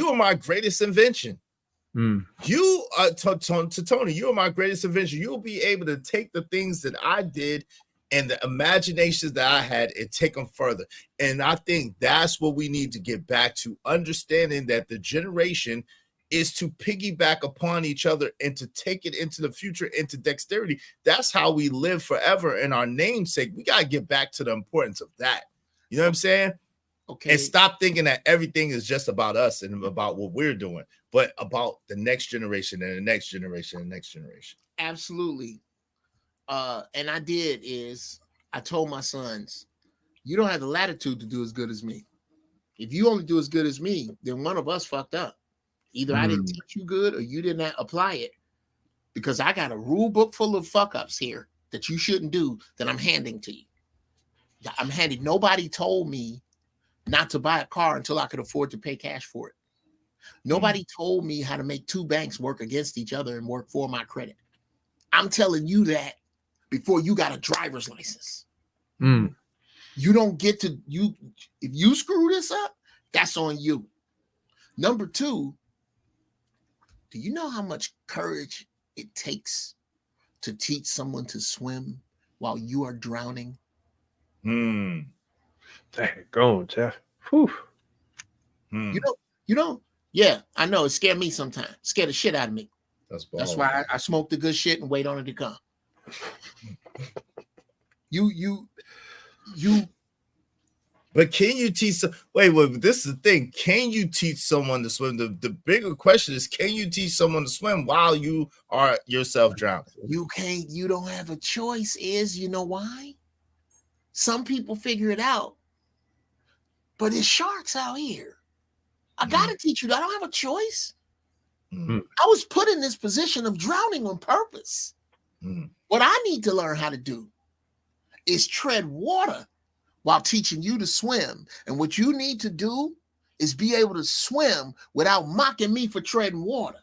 [SPEAKER 5] are my greatest invention. You to Tony, you are my greatest invention. You'll be able to take the things that I did and the imaginations that I had and take them further. And I think that's what we need to get back to, understanding that the generation is to piggyback upon each other and to take it into the future, into dexterity. That's how we live forever in our namesake. We got to get back to the importance of that. You know what I'm saying?
[SPEAKER 18] Okay.
[SPEAKER 5] And stop thinking that everything is just about us and about what we're doing, but about the next generation and the next generation and the next generation.
[SPEAKER 18] Absolutely. And I told my sons, you don't have the latitude to do as good as me. If you only do as good as me, then one of us fucked up. Either I didn't teach you good or you did not apply it, because I got a rule book full of fuck ups here that you shouldn't do that I'm handing to you. Nobody told me not to buy a car until I could afford to pay cash for it. Nobody told me how to make two banks work against each other and work for my credit. I'm telling you that before you got a driver's license. You don't get to, if you screw this up, that's on you. Number two, do you know how much courage it takes to teach someone to swim while you are drowning?
[SPEAKER 14] Dang, go on, Jeff. Whew.
[SPEAKER 18] You know, yeah, I know. It scared me sometimes. It scared the shit out of me. That's why I smoke the good shit and wait on it to come.
[SPEAKER 5] But can you teach wait, this is the thing. Can you teach someone to swim? The bigger question is, can you teach someone to swim while you are yourself drowning?
[SPEAKER 18] You can't, you don't have a choice. You know why? Some people figure it out, but it's sharks out here. I gotta teach you that. I don't have a choice. I was put in this position of drowning on purpose. What I need to learn how to do is tread water while teaching you to swim. And what you need to do is be able to swim without mocking me for treading water.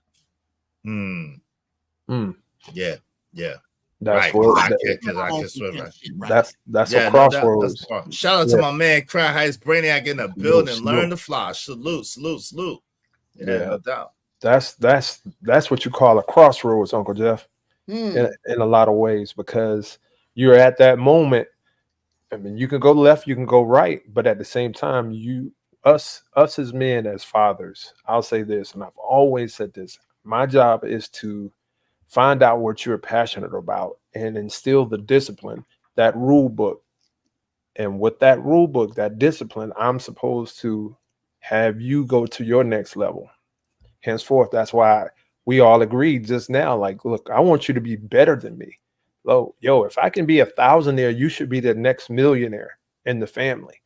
[SPEAKER 5] Yeah, yeah.
[SPEAKER 14] That's
[SPEAKER 5] right,
[SPEAKER 14] what
[SPEAKER 5] because I can swim.
[SPEAKER 14] Right. That's
[SPEAKER 5] yeah,
[SPEAKER 14] a crossroads.
[SPEAKER 5] Shout out to my man Crown Heights Brainiac in the building.
[SPEAKER 14] Salute.
[SPEAKER 5] Learn to fly. Salute. Yeah, no doubt.
[SPEAKER 14] That's what you call a crossroads, Uncle Jeff, in a lot of ways, because you're at that moment. I mean, you can go left, you can go right, but at the same time, us as men, as fathers, I'll say this, and I've always said this: my job is to find out what you're passionate about and instill the discipline, that rule book. And with that rule book, that discipline, I'm supposed to have you go to your next level. Henceforth, that's why we all agreed just now, like, look, I want you to be better than me. Yo, if I can be a thousandaire, you should be the next millionaire in the family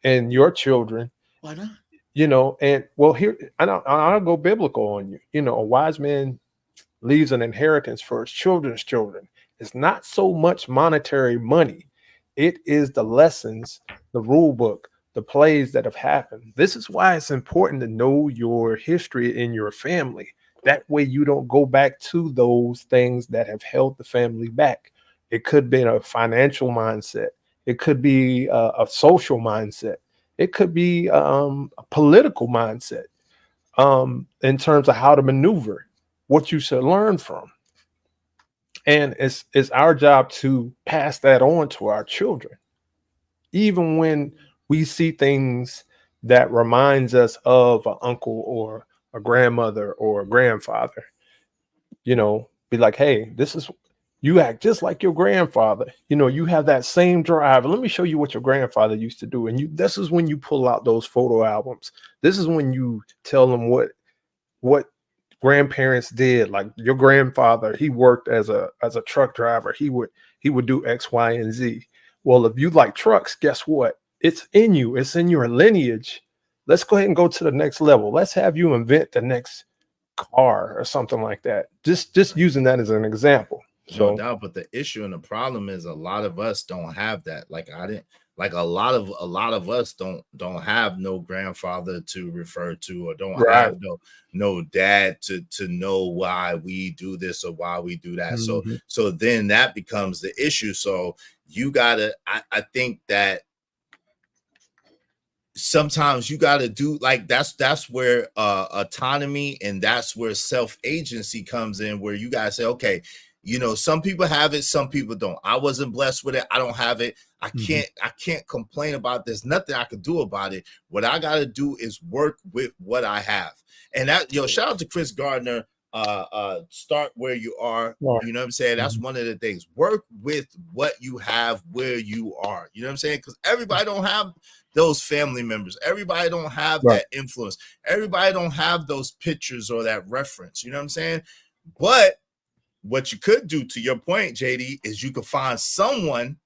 [SPEAKER 14] and your children.
[SPEAKER 18] Why not?
[SPEAKER 14] You know, and well, here, I'll go biblical on you. You know, a wise man leaves an inheritance for his children's children. It's not so much monetary money. It is the lessons, the rule book, the plays that have happened. This is why it's important to know your history in your family. That way you don't go back to those things that have held the family back. It could be a financial mindset. It could be a social mindset. It could be a political mindset in terms of how to maneuver, what you should learn from. And it's our job to pass that on to our children. Even when we see things that reminds us of an uncle or a grandmother or a grandfather, you know, be like, hey, you act just like your grandfather. You know, you have that same drive. Let me show you what your grandfather used to do. And this is when you pull out those photo albums. This is when you tell them what grandparents did. Like your grandfather, he worked as a truck driver. He would do X, Y, and Z. Well, if you like trucks, guess what? It's in you. It's in your lineage. Let's go ahead and go to the next level. Let's have you invent the next car or something like that. Just using that as an example. So,
[SPEAKER 5] no doubt, but the issue and the problem is a lot of us don't have that. Like a lot of us don't have no grandfather to refer to, or don't have no dad to know why we do this or why we do that. So then that becomes the issue. So you gotta, I think that sometimes you got to do like that's where autonomy and that's where self-agency comes in, where you got to say, okay, you know, some people have it, some people don't. I wasn't blessed with it. I don't have it. I can't complain about it. There's nothing I could do about it. What I got to do is work with what I have. And that, shout out to Chris Gardner. Start where you are. You know what I'm saying? That's one of the things. Work with what you have where you are. You know what I'm saying? Because everybody don't have those family members. Everybody don't have that influence. Everybody don't have those pictures or that reference. You know what I'm saying? But what you could do, to your point, JD, is you could find someone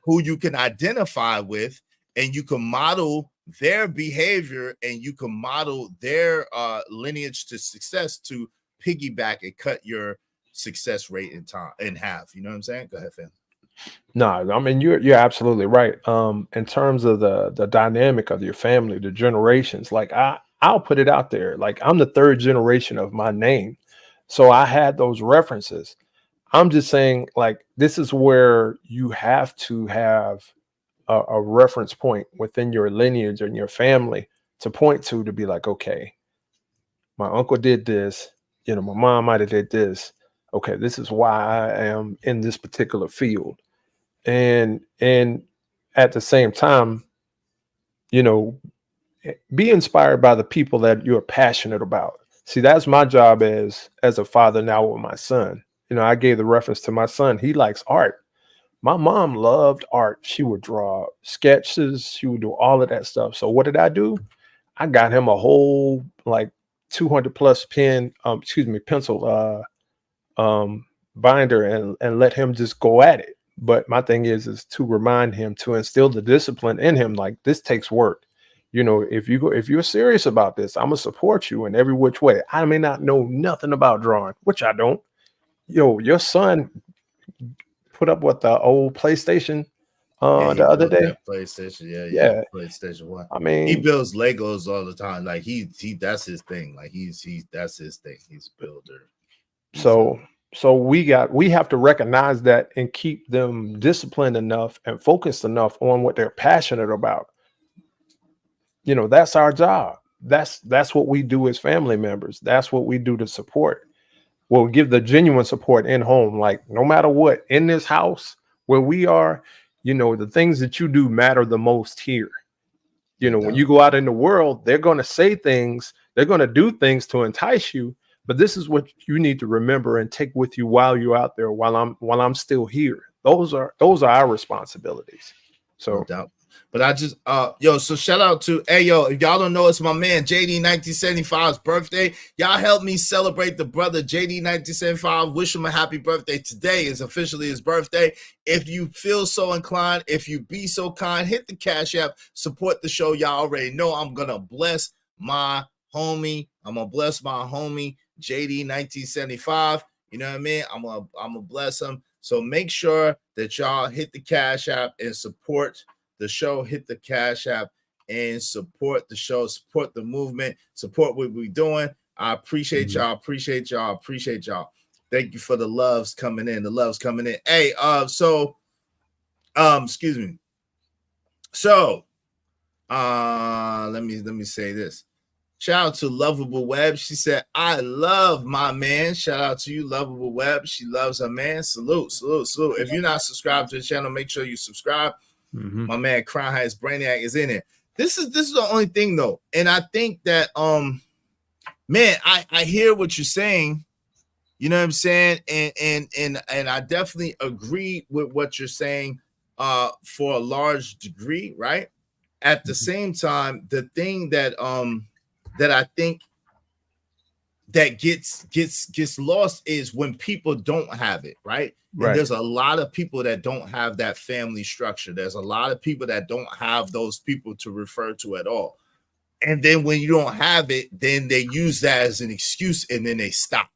[SPEAKER 5] who you can identify with, and you can model their behavior, and you can model their lineage to success to piggyback and cut your success rate in half. You know what I'm saying? Go ahead, fam.
[SPEAKER 14] No, I mean, you're absolutely right. In terms of the dynamic of your family, the generations, like I'll put it out there. Like I'm the third generation of my name. So I had those references. I'm just saying, like, this is where you have to have a reference point within your lineage and your family to point to be like, okay, my uncle did this, you know, my mom might have did this. Okay, this is why I am in this particular field. And at the same time, you know, be inspired by the people that you're passionate about. See, that's my job as a father now with my son. You know, I gave the reference to my son. He likes art. My mom loved art. She would draw sketches. She would do all of that stuff. So what did I do? I got him a whole like 200 plus pencil binder and let him just go at it. But my thing is to remind him, to instill the discipline in him. Like, this takes work. You know, if you're serious about this, I'm gonna support you in every which way. I may not know nothing about drawing, which I don't. Your son put up with the old PlayStation
[SPEAKER 5] Yeah, he
[SPEAKER 14] the other
[SPEAKER 5] built
[SPEAKER 14] day.
[SPEAKER 5] that PlayStation.
[SPEAKER 14] Yeah.
[SPEAKER 5] PlayStation 1.
[SPEAKER 14] I
[SPEAKER 5] He
[SPEAKER 14] mean,
[SPEAKER 5] builds Legos all the time. Like he that's his thing. Like he's that's his thing. He's a builder.
[SPEAKER 14] so we have to recognize that and keep them disciplined enough and focused enough on what they're passionate about. You know, that's our job. That's what we do as family members. That's what we do to support. We'll give the genuine support in home. Like no matter what, in this house where we are, you know, the things that you do matter the most here. You know, when you go out in the world, they're going to say things, they're going to do things to entice you. But this is what you need to remember and take with you while you're out there, while I'm still here. Those are our responsibilities. So
[SPEAKER 5] no doubt. But I just yo, so shout out to if y'all don't know, it's my man JD 1975's birthday. Y'all help me celebrate the brother JD 1975. Wish him a happy birthday. Today is officially his birthday. If you feel so inclined, if you be so kind, hit the Cash App, support the show. Y'all already know I'm gonna bless my homie. I'm gonna bless my homie JD 1975. You know what I mean? I'm gonna bless him. So make sure that y'all hit the Cash App and support the show. Hit the Cash App and support the show, support the movement, support what we're doing. I appreciate y'all. Appreciate y'all. Appreciate y'all. Thank you for the loves coming in. The loves coming in. Hey, excuse me. So, let me say this. Shout out to Lovable Web. She said, I love my man. Shout out to you, Lovable Web. She loves her man. Salute, salute, salute. If you're not subscribed to the channel, make sure you subscribe. My man Crown Heights Brainiac is in it. This is the only thing though. And I think that man, I hear what you're saying. You know what I'm saying? And I definitely agree with what you're saying for a large degree, right? At the same time, the thing that that I think that gets lost is when people don't have it, right? And there's a lot of people that don't have that family structure. There's a lot of people that don't have those people to refer to at all. And then when you don't have it, then they use that as an excuse and then they stop.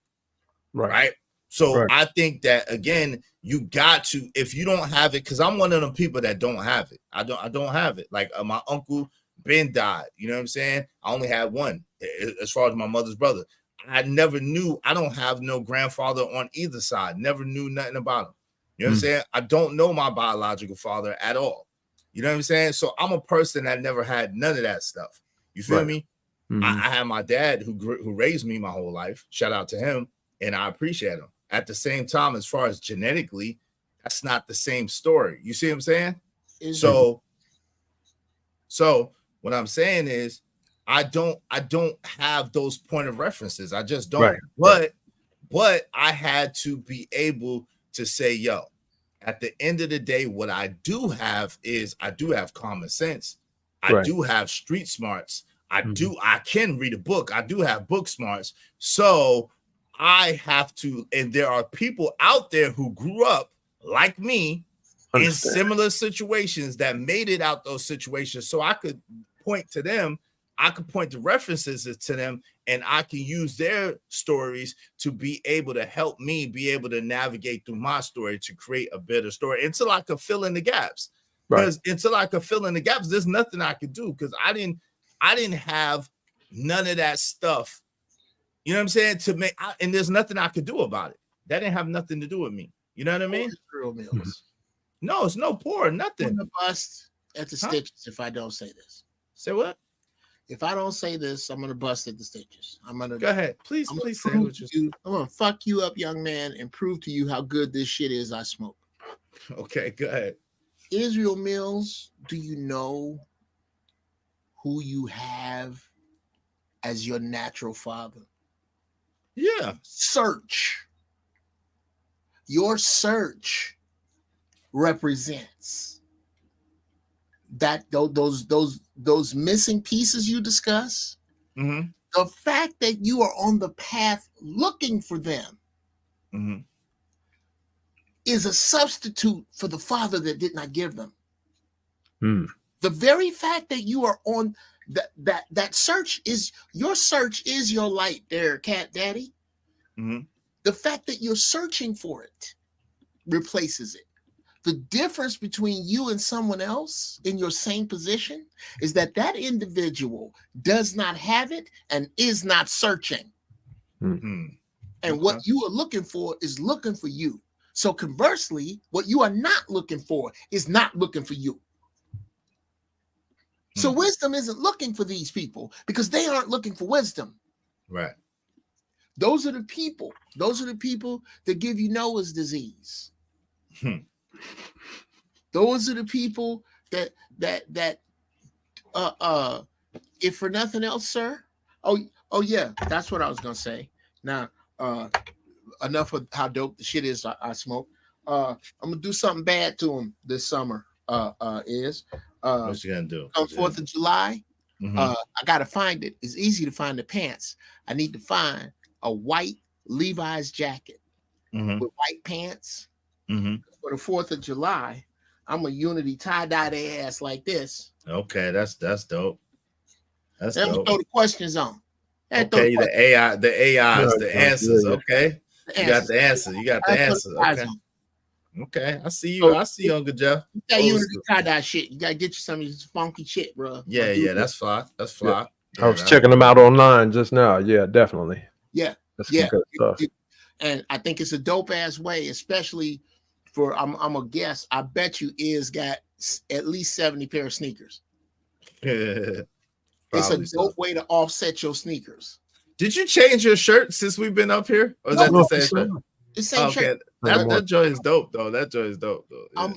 [SPEAKER 5] Right. So I think that again, you got to, if you don't have it, because I'm one of them people that don't have it. I don't have it. Like my uncle Ben died. You know what I'm saying? I only had one as far as my mother's brother. I never knew. I don't have no grandfather on either side. Never knew nothing about him. You know what I'm saying? I don't know my biological father at all. You know what I'm saying? So I'm a person that never had none of that stuff. You feel me? I had my dad who raised me my whole life. Shout out to him, and I appreciate him. At the same time, as far as genetically, that's not the same story. You see what I'm saying? So what I'm saying is, I don't have those point of references. I just don't. But I had to be able to say, yo, at the end of the day, what I do have is I do have common sense. I do have street smarts. I can read a book. I do have book smarts. So I have to, and there are people out there who grew up like me in similar situations that made it out those situations. So I could point to them. I could point to references to them, and I can use their stories to be able to help me be able to navigate through my story to create a better story until I could fill in the gaps. Because until I could fill in the gaps, there's nothing I could do because I didn't have none of that stuff. You know what I'm saying? And there's nothing I could do about it. That didn't have nothing to do with me. You know what I mean? No, it's no poor, nothing.
[SPEAKER 18] I'm gonna bust at the stitches if I don't say this.
[SPEAKER 5] Say what?
[SPEAKER 18] If I don't say this, I'm gonna bust at the stitches. I'm gonna
[SPEAKER 5] go ahead. Please say what you.
[SPEAKER 18] I'm gonna fuck you up, young man, and prove to you how good this shit is I smoke.
[SPEAKER 5] Okay, go ahead.
[SPEAKER 18] Israel Mills, do you know who you have as your natural father?
[SPEAKER 5] Yeah.
[SPEAKER 18] Search. Your search represents that those missing pieces you discuss. The fact that you are on the path looking for them is a substitute for the father that did not give them. The very fact that you are on that search is your light there, Cat Daddy. The fact that you're searching for it replaces it. The difference between you and someone else in your same position is that that individual does not have it and is not searching. And what you are looking for is looking for you. So conversely, what you are not looking for is not looking for you. So wisdom isn't looking for these people because they aren't looking for wisdom.
[SPEAKER 5] Right.
[SPEAKER 18] Those are the people that give you Noah's disease. Those are the people that if for nothing else, sir. Oh yeah, that's what I was gonna say. Now, enough of how dope the shit is I smoke. I'm gonna do something bad to him this summer.
[SPEAKER 5] What you gonna do?
[SPEAKER 18] On 4th of July, I gotta find it. It's easy to find the pants. I need to find a white Levi's jacket with white pants. For the 4th of July, I'm a Unity tie-dye their ass like this.
[SPEAKER 5] Okay, that's dope. That's
[SPEAKER 18] Then we
[SPEAKER 5] dope.
[SPEAKER 18] throw the questions on.
[SPEAKER 5] Okay, the AIs, the answers. Okay,
[SPEAKER 18] The
[SPEAKER 5] you got
[SPEAKER 18] answers.
[SPEAKER 5] the answer. You got the
[SPEAKER 18] That's
[SPEAKER 5] answers.
[SPEAKER 18] what
[SPEAKER 5] Okay. Okay, I see you.
[SPEAKER 18] So-
[SPEAKER 5] I see you, Uncle Jeff.
[SPEAKER 18] That
[SPEAKER 5] Old
[SPEAKER 18] Unity
[SPEAKER 5] school.
[SPEAKER 18] tie-dye shit. You gotta get you some of this funky shit, bro.
[SPEAKER 5] Yeah, yeah, that's fly. That's fly.
[SPEAKER 14] I was checking them out online just now. Yeah, definitely.
[SPEAKER 18] Yeah,
[SPEAKER 14] That's some good stuff.
[SPEAKER 18] And I think it's a dope ass way, especially for I'm a guess. I bet you is got at least 70 pair of sneakers. It's a
[SPEAKER 5] Probably
[SPEAKER 18] dope
[SPEAKER 5] so.
[SPEAKER 18] way to offset your sneakers.
[SPEAKER 5] Did you change your shirt since we've been up here? Or is that the same shirt?
[SPEAKER 18] The same
[SPEAKER 5] Okay,
[SPEAKER 18] shirt.
[SPEAKER 5] that joint is dope though. That joint is dope though. Yeah.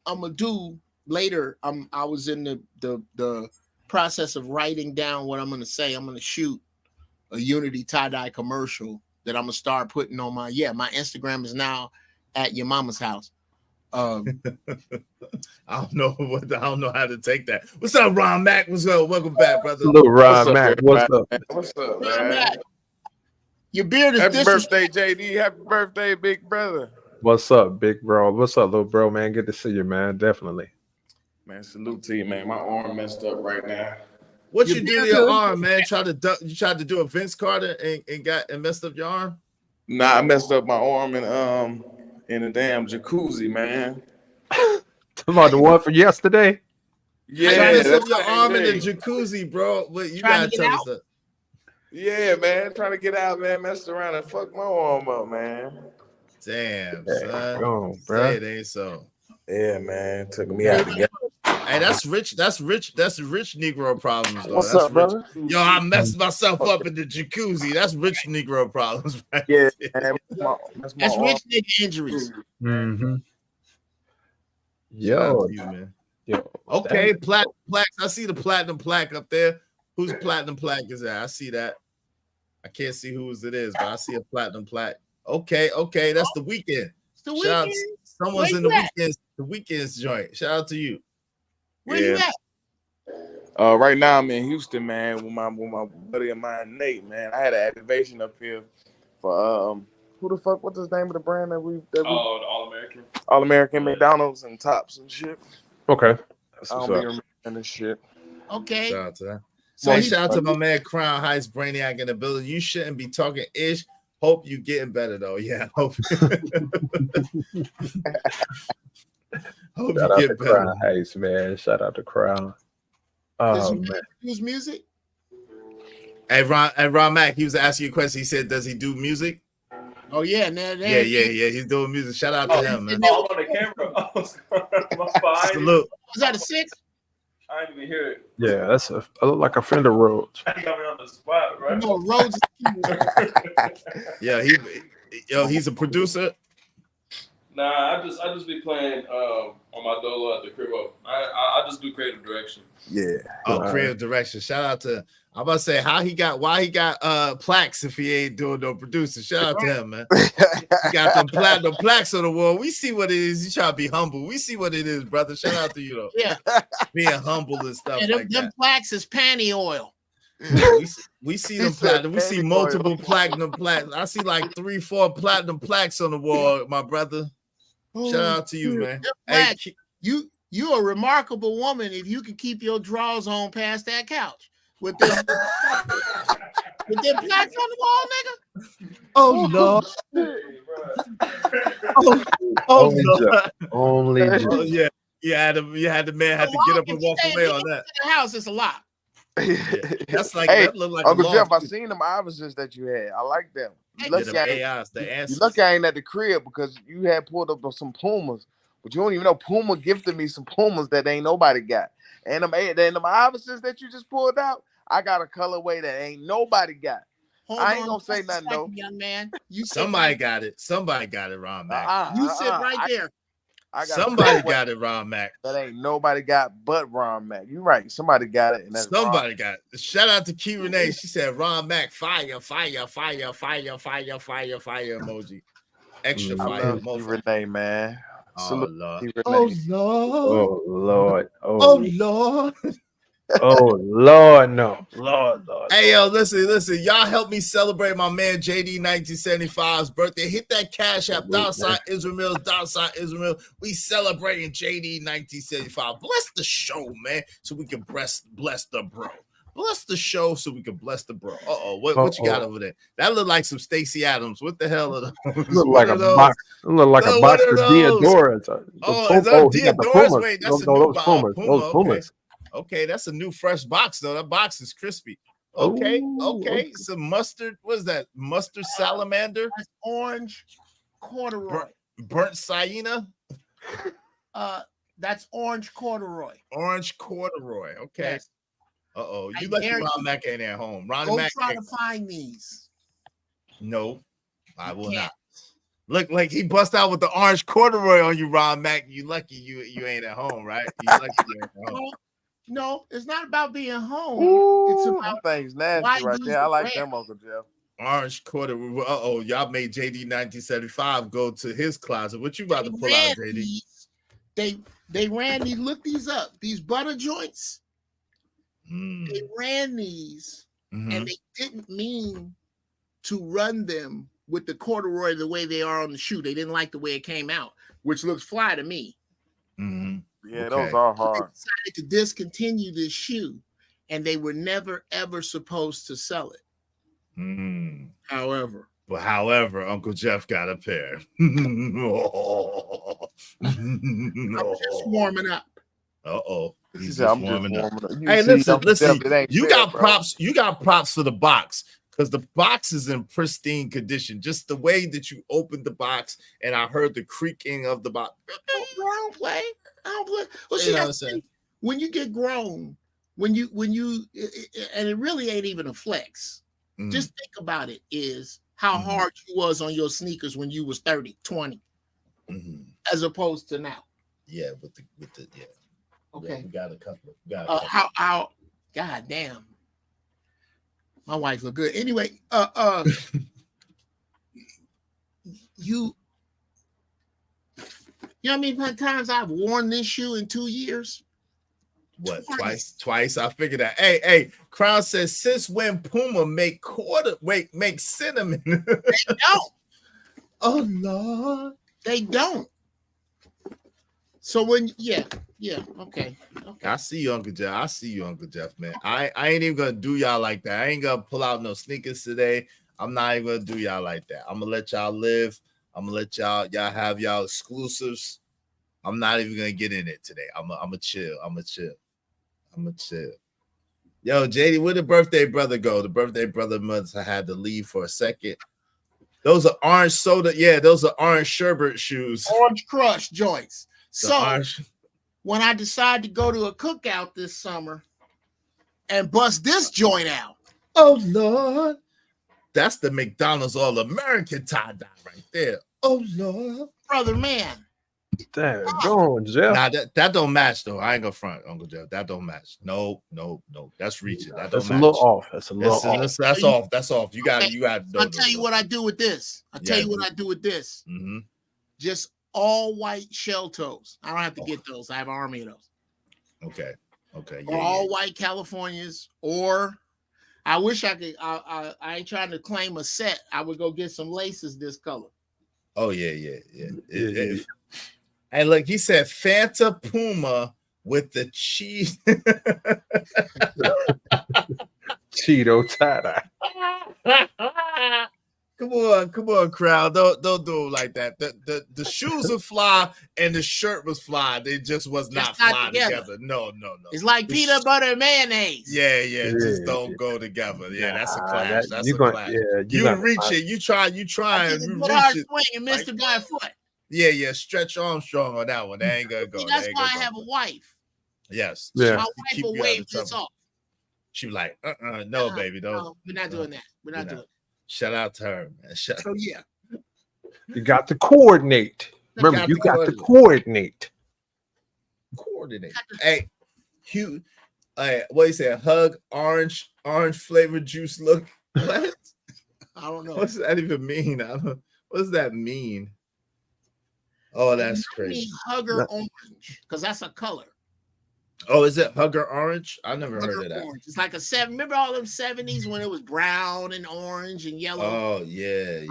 [SPEAKER 18] I'm gonna do later. I was in the process of writing down what I'm gonna say. I'm gonna shoot a Unity tie-dye commercial that I'm gonna start putting on my Instagram is now at your mama's house.
[SPEAKER 5] I don't know how to take that. What's up, Ron Mack? What's up? Welcome back, brother.
[SPEAKER 14] Hello, Ron Mack. What's up?
[SPEAKER 19] What's up,
[SPEAKER 18] Ron
[SPEAKER 19] man?
[SPEAKER 18] Mack, your beard is
[SPEAKER 19] Happy
[SPEAKER 18] disrespectful.
[SPEAKER 19] birthday, JD. Happy birthday, big brother.
[SPEAKER 14] What's up, big bro? What's up, little bro, man? Good to see you, man. Definitely.
[SPEAKER 19] Man, salute to you, man. My arm messed up right now.
[SPEAKER 5] What you do to your arm, man? You tried to do a Vince Carter and messed up your arm?
[SPEAKER 19] Nah, I messed up my arm in a damn jacuzzi, man.
[SPEAKER 14] About the one for yesterday?
[SPEAKER 5] Yeah, you messed up your arm in the jacuzzi, bro. Wait, you gotta tell us that.
[SPEAKER 19] Yeah, man. Trying to get out, man. Messed around and fucked my arm up, man.
[SPEAKER 5] Damn, son.
[SPEAKER 14] Go,
[SPEAKER 5] Say
[SPEAKER 14] bro.
[SPEAKER 5] it ain't so.
[SPEAKER 19] Yeah, man. Took me out together.
[SPEAKER 5] Hey, that's rich. That's rich Negro problems, though.
[SPEAKER 19] What's
[SPEAKER 5] That's
[SPEAKER 19] up,
[SPEAKER 5] rich.
[SPEAKER 19] brother?
[SPEAKER 5] Yo, I messed myself up in the jacuzzi. That's rich Negro problems, right?
[SPEAKER 19] Yeah, man. That's
[SPEAKER 18] That's rich nigga injuries.
[SPEAKER 14] Mm-hmm.
[SPEAKER 5] Shout out
[SPEAKER 14] Yo,
[SPEAKER 5] to you, man.
[SPEAKER 14] yo.
[SPEAKER 5] Okay, platinum plaques. I see the platinum plaque up there. Whose platinum plaque is that? I see that. I can't see whose it is, but I see a platinum plaque. Okay, that's the weekend.
[SPEAKER 18] It's the
[SPEAKER 5] Shout out
[SPEAKER 18] weekend.
[SPEAKER 5] to someone's
[SPEAKER 18] Where
[SPEAKER 5] in the
[SPEAKER 18] you at?
[SPEAKER 5] weekends. The weekends joint. Shout out to you.
[SPEAKER 18] Where you
[SPEAKER 19] Yeah.
[SPEAKER 18] at?
[SPEAKER 19] Right now I'm in Houston, man, with my buddy of mine, Nate, man. I had an activation up here for who the fuck? What's the name of the brand that we
[SPEAKER 20] the All-American.
[SPEAKER 19] All-American McDonald's and Tops and shit.
[SPEAKER 14] Okay.
[SPEAKER 19] I don't be remembering this shit.
[SPEAKER 18] Okay.
[SPEAKER 5] Shout out to that. So shout out to my man Crown Heights Brainiac in the building. You shouldn't be talking ish. Hope you getting better though. Yeah. Hope
[SPEAKER 14] Shout
[SPEAKER 5] you
[SPEAKER 14] out to
[SPEAKER 5] get better.
[SPEAKER 14] Crown Heights, man. Shout out to Crown.
[SPEAKER 18] Does
[SPEAKER 14] Oh,
[SPEAKER 18] he
[SPEAKER 14] man.
[SPEAKER 18] use music?
[SPEAKER 5] Hey Ron Mack, he was asking you a question. He said, "Does he do music?"
[SPEAKER 18] Oh yeah,
[SPEAKER 5] Yeah. He's doing music. Shout out to him, man.
[SPEAKER 20] Oh, on the camera. Oh, my
[SPEAKER 5] Salute.
[SPEAKER 18] Was that a 6?
[SPEAKER 20] I didn't even hear it.
[SPEAKER 14] Yeah, I look like a Fender Rhodes.
[SPEAKER 20] You got me on the spot, right?
[SPEAKER 18] No, Rhodes.
[SPEAKER 5] Yeah, he's a producer.
[SPEAKER 20] Nah, I just be playing on my dolo at the crib. I just do creative direction.
[SPEAKER 19] Yeah.
[SPEAKER 5] Oh, creative direction. Shout out to. I'm about to say why he got plaques if he ain't doing no producer. Shout out to him, man. He got them platinum plaques on the wall. We see what it is. You try to be humble. We see what it is, brother. Shout out to you though.
[SPEAKER 18] Yeah.
[SPEAKER 5] Being humble and stuff
[SPEAKER 18] Yeah,
[SPEAKER 5] like
[SPEAKER 18] them
[SPEAKER 5] that.
[SPEAKER 18] plaques is panty oil.
[SPEAKER 5] We see them platinum. We see multiple platinum plaques. I see like 3-4 platinum plaques on the wall, my brother. Shout out to you, man. Hey,
[SPEAKER 18] You a remarkable woman if you can keep your drawers on past that couch with them with them plaques on the wall, nigga.
[SPEAKER 5] oh no. Oh, Oh
[SPEAKER 14] Only
[SPEAKER 5] Lord.
[SPEAKER 14] Jeff. Only Jeff.
[SPEAKER 5] Oh yeah. You had the man had to get up and walk away on that.
[SPEAKER 18] The house is a lot.
[SPEAKER 5] Yeah. That's like
[SPEAKER 19] Hey,
[SPEAKER 5] that look like
[SPEAKER 19] Uncle
[SPEAKER 5] a
[SPEAKER 19] Jeff, I
[SPEAKER 5] loft.
[SPEAKER 19] seen them Iversons that you had. I like them. You
[SPEAKER 5] Yeah,
[SPEAKER 19] lucky,
[SPEAKER 5] the
[SPEAKER 19] I ain't,
[SPEAKER 5] AIs, the
[SPEAKER 19] you
[SPEAKER 5] answers.
[SPEAKER 19] lucky I ain't at the crib because you had pulled up some Pumas, but you don't even know Puma gifted me some Pumas that ain't nobody got. And them Iversons that you just pulled out, I got a colorway that ain't nobody got.
[SPEAKER 18] Hold
[SPEAKER 19] I ain't
[SPEAKER 18] on
[SPEAKER 19] gonna say
[SPEAKER 18] just a
[SPEAKER 19] nothing though.
[SPEAKER 18] second, young man. You sit
[SPEAKER 5] Somebody
[SPEAKER 18] right,
[SPEAKER 5] got it. Somebody got it, Ron Mac.
[SPEAKER 18] you sit right there.
[SPEAKER 19] I got
[SPEAKER 5] Somebody
[SPEAKER 19] a colorway
[SPEAKER 5] got it, Ron Mac.
[SPEAKER 19] that ain't nobody got but Ron Mac. You right. Somebody got it, and that's Ron.
[SPEAKER 5] Somebody got it. Shout out to Key Renee. She said Ron Mac, fire, fire, fire, fire, fire, fire, fire emoji. Extra
[SPEAKER 19] I
[SPEAKER 5] fire.
[SPEAKER 19] love Key Renee, man.
[SPEAKER 5] Oh
[SPEAKER 19] Salute
[SPEAKER 5] Lord.
[SPEAKER 19] Key
[SPEAKER 5] Oh
[SPEAKER 19] Renee.
[SPEAKER 5] Lord.
[SPEAKER 14] Oh Lord.
[SPEAKER 5] Oh Lord.
[SPEAKER 14] Oh Lord, no. Lord.
[SPEAKER 5] Hey yo, listen. Y'all help me celebrate my man JD 1975's birthday. Hit that cash app, $Israel Mills, $Israel Mills. We celebrating JD 1975. Bless the show, man, so we can bless the bro. Bless the show so we can bless the bro. What you got over there? That look like some Stacey Adams. What the hell are those?
[SPEAKER 14] Look like a box. Look like a box of Diodoras.
[SPEAKER 5] Oh, is that
[SPEAKER 14] he got the
[SPEAKER 5] Diodoras?
[SPEAKER 14] Pumas.
[SPEAKER 5] Wait, that's a
[SPEAKER 14] No,
[SPEAKER 5] new
[SPEAKER 14] those
[SPEAKER 5] box.
[SPEAKER 14] Pumas.
[SPEAKER 5] Puma,
[SPEAKER 14] Those
[SPEAKER 5] okay.
[SPEAKER 14] Pumas.
[SPEAKER 5] Okay, that's a new fresh box though. That box is crispy. Okay,
[SPEAKER 14] Okay.
[SPEAKER 5] Some mustard. What is that? Mustard salamander?
[SPEAKER 18] That's orange corduroy.
[SPEAKER 5] Burnt sienna?
[SPEAKER 18] That's orange corduroy.
[SPEAKER 5] Orange corduroy. Okay.
[SPEAKER 18] Yes.
[SPEAKER 5] You
[SPEAKER 18] I
[SPEAKER 5] lucky
[SPEAKER 18] dare
[SPEAKER 5] Ron
[SPEAKER 18] you.
[SPEAKER 5] Mac ain't at home. Ron
[SPEAKER 18] Go
[SPEAKER 5] Mac
[SPEAKER 18] try to find these.
[SPEAKER 5] No, I will
[SPEAKER 18] can't.
[SPEAKER 5] not. Look like he bust out with the orange corduroy on you, Ron Mac. You lucky you ain't at home, right? You lucky you ain't at home.
[SPEAKER 18] No, it's not about being home.
[SPEAKER 19] Ooh,
[SPEAKER 18] It's about
[SPEAKER 19] things nasty
[SPEAKER 18] why
[SPEAKER 19] right
[SPEAKER 18] these
[SPEAKER 19] there. I
[SPEAKER 18] are
[SPEAKER 19] like
[SPEAKER 18] rare.
[SPEAKER 19] them, Uncle Jeff.
[SPEAKER 5] Orange corduroy. Y'all made JD 1975 go to his closet. What you about to pull out, JD?
[SPEAKER 18] They ran these. Look these up. These butter joints. They ran these, and they didn't mean to run them with the corduroy the way they are on the shoe. They didn't like the way it came out, which looks fly to me.
[SPEAKER 19] Yeah, those are hard.
[SPEAKER 18] They decided to discontinue this shoe, and they were never ever supposed to sell it. However,
[SPEAKER 5] Uncle Jeff got a pair.
[SPEAKER 18] I'm just warming up.
[SPEAKER 5] He's
[SPEAKER 19] I'm
[SPEAKER 5] just warming up.
[SPEAKER 19] You
[SPEAKER 5] Hey,
[SPEAKER 19] see,
[SPEAKER 5] listen.
[SPEAKER 19] Uncle Jeff, it ain't
[SPEAKER 5] You
[SPEAKER 19] fair,
[SPEAKER 5] got
[SPEAKER 19] bro.
[SPEAKER 5] props. You got props for the box because the box is in pristine condition. Just the way that you opened the box, and I heard the creaking of the box.
[SPEAKER 18] I don't play. Well,
[SPEAKER 5] You
[SPEAKER 18] see,
[SPEAKER 5] know what I'm
[SPEAKER 18] that's
[SPEAKER 5] saying?
[SPEAKER 18] when you get grown, and it really ain't even a flex. Just think about it, is how hard you was on your sneakers when you was 30, 20, as opposed to now.
[SPEAKER 5] Yeah, with the yeah.
[SPEAKER 18] Okay.
[SPEAKER 5] Yeah, we got a couple.
[SPEAKER 18] How God damn. My wife look good. Anyway, you know how many times I've worn this shoe in 2 years?
[SPEAKER 5] What, twice? I figured that. Hey, Crown says, since when Puma make cinnamon?
[SPEAKER 18] They don't.
[SPEAKER 5] Oh Lord.
[SPEAKER 18] They don't. So when okay.
[SPEAKER 5] I see you, Uncle Jeff, man. I ain't even gonna do y'all like that. I ain't gonna pull out no sneakers today. I'm not even gonna do y'all like that. I'm gonna let y'all live. I'm gonna let y'all have y'all exclusives. I'm not even gonna get in it today. I'm gonna chill. Yo, JD, where the birthday brother go? The birthday brother must have had to leave for a second. Those are orange soda. Yeah, those are orange sherbet shoes.
[SPEAKER 18] Orange Crush joints.
[SPEAKER 5] The
[SPEAKER 18] So
[SPEAKER 5] orange.
[SPEAKER 18] when I decided to go to a cookout this summer and bust this joint out.
[SPEAKER 5] Oh Lord. That's the McDonald's All-American tie-dye right there. Oh Lord.
[SPEAKER 18] Brother man.
[SPEAKER 14] Damn, go on, Jeff.
[SPEAKER 5] Nah, that don't match though. I ain't gonna front, Uncle Jeff. That don't match. No. That's reaching. That don't
[SPEAKER 14] That's
[SPEAKER 5] match.
[SPEAKER 14] a little off. That's a little off.
[SPEAKER 5] That's off. That's off. You got.
[SPEAKER 18] I'll tell you what I do with this.
[SPEAKER 5] Mm-hmm.
[SPEAKER 18] Just all white shell toes. I don't have to get those. I have an army of those.
[SPEAKER 5] Okay.
[SPEAKER 18] Or all white Californias. Or I wish I could. I ain't trying to claim a set. I would go get some laces this color.
[SPEAKER 5] Oh yeah. Hey, look, he said Fanta Puma with the cheese.
[SPEAKER 14] Cheeto tie-dye.
[SPEAKER 5] Come on, crowd. Don't do it like that. The shoes are fly and the shirt was fly. They just was not fly together. No.
[SPEAKER 18] It's like peanut butter and mayonnaise.
[SPEAKER 5] Yeah, just don't go together. Yeah, that's a clash. That's a clash.
[SPEAKER 14] Yeah,
[SPEAKER 5] you reach it. You try and you reach it.
[SPEAKER 18] Swing and missed it by a foot.
[SPEAKER 5] Yeah. Stretch Armstrong on that one. That ain't gonna go.
[SPEAKER 18] See, that's why I have a wife.
[SPEAKER 5] Yes.
[SPEAKER 14] Yeah.
[SPEAKER 18] My wife will wave this off.
[SPEAKER 5] She was like, no, baby, don't.
[SPEAKER 18] No, we're not doing that. We're not doing it.
[SPEAKER 5] Shout out to her, man.
[SPEAKER 18] So yeah.
[SPEAKER 14] You got to coordinate. Remember, you got to coordinate.
[SPEAKER 5] Hey, Hugh, what you say? Hug orange flavored juice look. What?
[SPEAKER 18] I don't know.
[SPEAKER 5] What's that even mean? What does that mean? Oh, that's crazy.
[SPEAKER 18] Hugger orange, because that's a color.
[SPEAKER 5] Oh, is it Hugger orange? I never heard of that.
[SPEAKER 18] Orange. It's like a 7. Remember all them 70s when it was brown and orange and yellow?
[SPEAKER 5] Oh, yeah.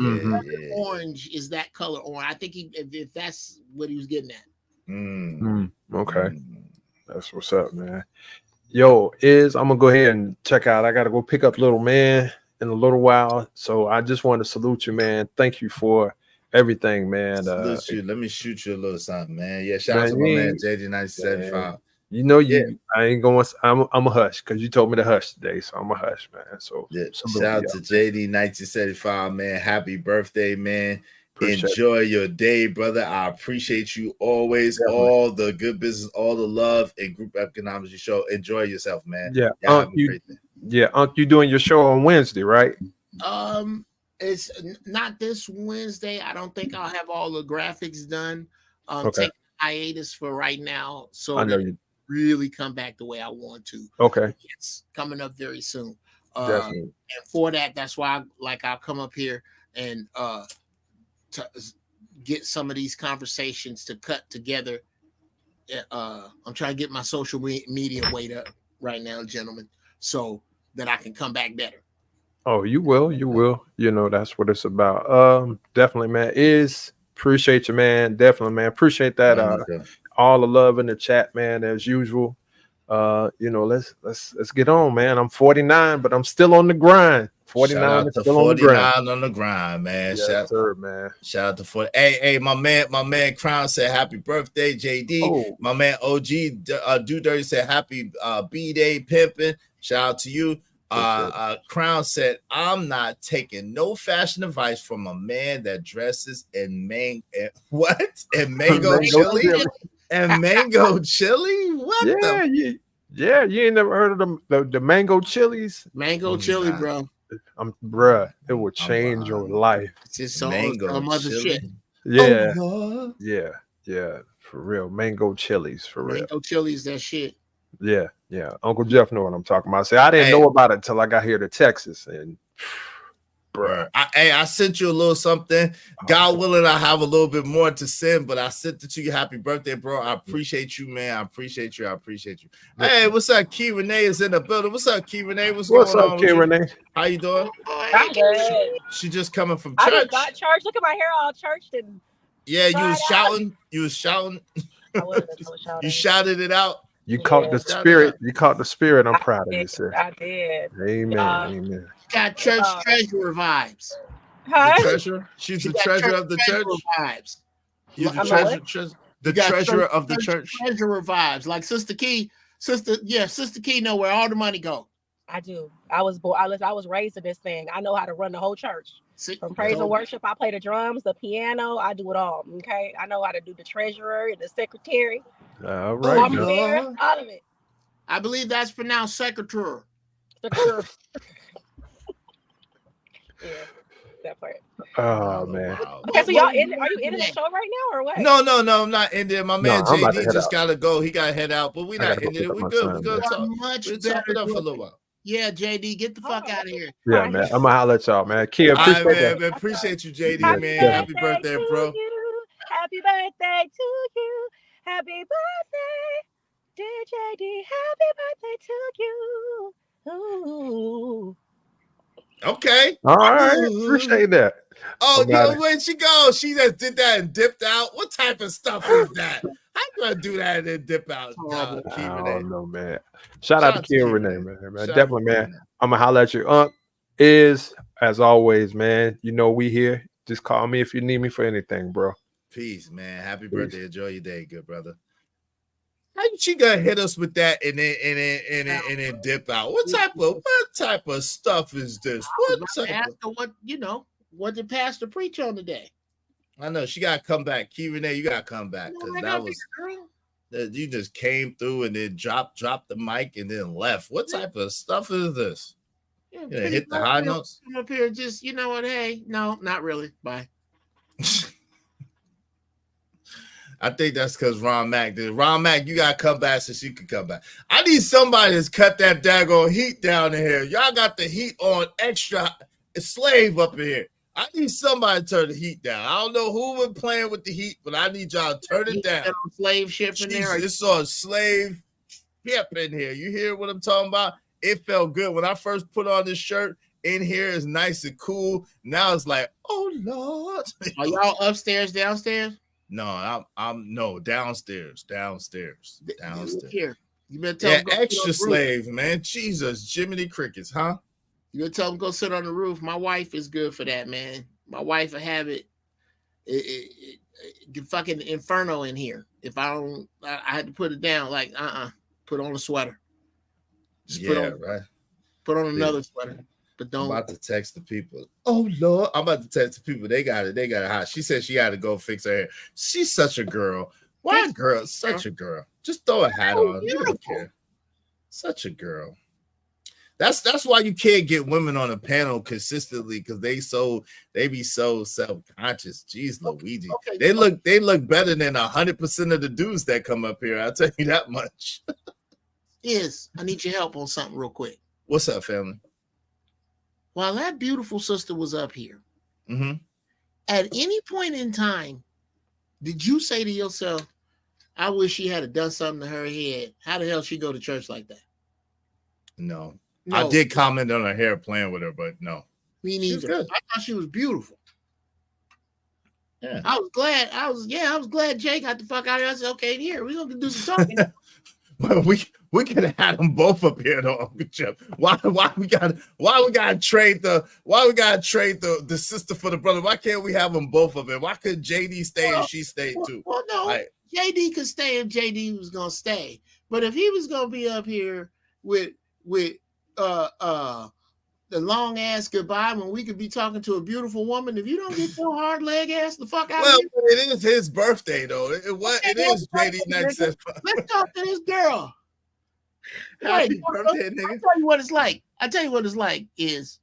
[SPEAKER 18] Orange is that color orange. I think if that's what he was getting at.
[SPEAKER 14] Okay. That's what's up, man. Yo, I'm gonna go ahead and check out. I gotta go pick up little man in a little while. So I just want to salute you, man. Thank you for everything, man.
[SPEAKER 5] Salute you. Let me shoot you a little something, man. Yeah, shout out to my man JD1975.
[SPEAKER 14] You know, I ain't going. I'm a hush because you told me to hush today, so I'm a hush, man. So
[SPEAKER 5] yeah, shout out to JD1975, man. Happy birthday, man. Enjoy your day, brother. I appreciate you always. Definitely. All the good business, all the love, and group economics you show. Enjoy yourself, man.
[SPEAKER 14] Yeah, you doing your show on Wednesday, right?
[SPEAKER 18] It's not this Wednesday. I don't think I'll have all the graphics done.
[SPEAKER 14] Okay.
[SPEAKER 18] Take hiatus for right now, so
[SPEAKER 14] I know you
[SPEAKER 18] really come back the way I want to.
[SPEAKER 14] Okay.
[SPEAKER 18] It's coming up very soon.
[SPEAKER 14] Definitely.
[SPEAKER 18] And for that, that's why I'll come up here and to get some of these conversations to cut together. I'm trying to get my social media weight up right now, gentlemen, so that I can come back better.
[SPEAKER 14] Oh, you will. You know, that's what it's about. Definitely, man. Appreciate you, man. Definitely, man. Appreciate that. All the love in the chat, man, as usual. You know, let's get on, man. I'm 49, but I'm still on the grind. 49
[SPEAKER 5] shout out to
[SPEAKER 14] still
[SPEAKER 5] 49 on the grind, man.
[SPEAKER 14] Yes, man.
[SPEAKER 5] Shout out to 40. Hey, my man Crown said happy birthday, JD.
[SPEAKER 14] Oh.
[SPEAKER 5] My man OG Do Dirty said happy B-Day pimping. Shout out to you. Crown said, I'm not taking no fashion advice from a man that dresses in mango chili. And mango chili? What?
[SPEAKER 14] Yeah, you ain't never heard of the mango chilies?
[SPEAKER 18] Mango chili, bro.
[SPEAKER 14] Bruh, it will change your life.
[SPEAKER 18] It's just some other shit.
[SPEAKER 14] Yeah.
[SPEAKER 5] Oh,
[SPEAKER 14] Yeah, for real. Mango chilies, for real.
[SPEAKER 18] Mango chilies, that shit.
[SPEAKER 14] Yeah. Uncle Jeff know what I'm talking about. I didn't know about it until I got here to Texas, and bruh.
[SPEAKER 5] I sent you a little something. God willing, I have a little bit more to send, but I sent it to you. Happy birthday, bro. I appreciate you, man. I appreciate you. Hey, what's up? Key Renee is in the building. What's up, Key Renee? What's going on?
[SPEAKER 14] Key Renee?
[SPEAKER 5] How you doing?
[SPEAKER 21] I'm good.
[SPEAKER 5] She just coming from
[SPEAKER 21] I
[SPEAKER 5] church.
[SPEAKER 21] just got church. Look at my hair all churched and
[SPEAKER 5] yeah, you was shouting. You was shouting.
[SPEAKER 21] I was shouting.
[SPEAKER 5] You shouted it out.
[SPEAKER 14] You caught the spirit. You caught the spirit. I'm proud of you, sir.
[SPEAKER 21] I did.
[SPEAKER 14] Amen. Amen.
[SPEAKER 18] Got church treasurer vibes.
[SPEAKER 21] Huh?
[SPEAKER 5] The treasurer? She's the treasurer of the church.
[SPEAKER 18] Vibes.
[SPEAKER 5] You're the treasurer of the church.
[SPEAKER 18] Treasurer vibes, like Sister Key. Sister Key know where all the money go.
[SPEAKER 21] I do. I was raised in this thing. I know how to run the whole church. From praise and worship, I play the drums, the piano. I do it all. Okay, I know how to do the treasurer and the secretary.
[SPEAKER 14] All right.
[SPEAKER 21] All of it.
[SPEAKER 18] I believe that's pronounced secretary.
[SPEAKER 21] Yeah, that part.
[SPEAKER 14] Oh man.
[SPEAKER 21] Okay, so y'all are you ending the show right now or what?
[SPEAKER 5] No, I'm not ending it. My man JD just gotta go. He gotta head out, but we not ending it. We good. We good. We'll talk it up for a little while.
[SPEAKER 18] Yeah, JD, get the fuck out of here.
[SPEAKER 14] Yeah, man. I'm gonna holler at y'all, man. Kia,
[SPEAKER 5] appreciate you, JD, man. Happy birthday, bro.
[SPEAKER 21] Happy birthday to you. Happy birthday, dear JD. Happy birthday to you. Ooh.
[SPEAKER 5] Okay.
[SPEAKER 14] All right. Appreciate that.
[SPEAKER 5] Oh, where'd she go? She just did that and dipped out. What type of stuff is that? How you gonna do that and then dip out?
[SPEAKER 14] I don't know, man. Shout out to Kia Renee, man. Definitely, man. I'm gonna holler at you. Is, as always, man. You know we here. Just call me if you need me for anything, bro.
[SPEAKER 5] Peace, man. Happy
[SPEAKER 14] Peace.
[SPEAKER 5] birthday. Enjoy your day, good brother. How she gonna hit us with that and then dip out? What type of stuff is this? What type
[SPEAKER 18] Ask
[SPEAKER 5] of,
[SPEAKER 18] her what did Pastor preach on today?
[SPEAKER 5] I know she gotta come back. Key Renee, you gotta come back because that was you just came through and then dropped the mic and then left. What type of stuff is this? You gonna hit the high notes?
[SPEAKER 18] Come up here, just you know what? Hey, no, not really. Bye.
[SPEAKER 5] I think that's because Ron Mack did. Ron Mack, you gotta come back so she can come back. I need somebody that's cut that daggone heat down in here. Y'all got the heat on extra slave up in here. I need somebody to turn the heat down. I don't know who was playing with the heat, but I need y'all to turn it down.
[SPEAKER 18] Slave ship in there.
[SPEAKER 5] It's on slave ship in here. You hear what I'm talking about? It felt good when I first put on this shirt. In here is nice and cool. Now it's like, oh Lord.
[SPEAKER 18] Are y'all upstairs, downstairs?
[SPEAKER 5] No, I'm no downstairs.
[SPEAKER 18] Here, you better tell them
[SPEAKER 5] extra slave, man. Jesus, Jiminy Crickets, huh?
[SPEAKER 18] You better tell them go sit on the roof. My wife is good for that, man. My wife will have it fucking inferno in here. If I don't, I had to put it down. Like, put on a sweater. Just put on another sweater. But don't.
[SPEAKER 5] I'm about to text the people. Oh Lord, I'm about to text the people. They got it hot. She said she had to go fix her hair. She's such a girl. Why girl? Such a girl. Just throw a hat on. You don't care. Such a girl. That's why you can't get women on a panel consistently because they be so self-conscious. Jeez, Luigi. They look better than 100% of the dudes that come up here. I'll tell you that much.
[SPEAKER 18] I need your help on something real quick.
[SPEAKER 5] What's up, family?
[SPEAKER 18] While that beautiful sister was up here, at any point in time, did you say to yourself, I wish she had done something to her head? How the hell she go to church like that?
[SPEAKER 5] No. I did comment on her hair playing with her, but no.
[SPEAKER 18] Me neither. I thought she was beautiful.
[SPEAKER 5] Yeah.
[SPEAKER 18] I was glad Jay got the fuck out of here. I said, okay, here, we're gonna do some talking.
[SPEAKER 5] Well, we could have had them both up here though, Uncle Jeff. Why we gotta trade the sister for the brother? Why can't we have them both up here? Why couldn't JD stay and she stayed too?
[SPEAKER 18] Well, no, JD could stay if JD was gonna stay. But if he was gonna be up here with the long ass goodbye when we could be talking to a beautiful woman, if you don't get your hard leg ass the fuck out of here.
[SPEAKER 5] Well, it is his birthday though. It is JD next.
[SPEAKER 18] Let's talk to this girl.
[SPEAKER 5] Happy birthday, nigga.
[SPEAKER 18] I'll tell you what it's like. Is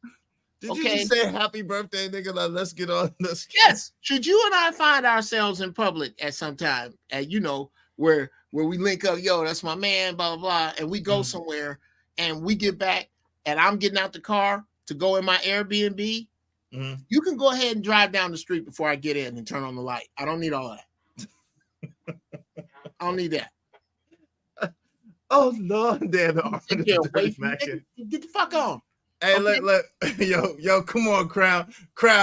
[SPEAKER 5] did you just say happy birthday, nigga? Like, let's get on this.
[SPEAKER 18] Yes. Should you and I find ourselves in public at some time, and where we link up, yo, that's my man, blah blah blah, and we go somewhere and we get back and I'm getting out the car to go in my Airbnb, you can go ahead and drive down the street before I get in and turn on the light. I don't need all that. I don't need that.
[SPEAKER 5] Oh Lord,
[SPEAKER 18] get the fuck on.
[SPEAKER 5] Hey, look, yo, come on, crowd,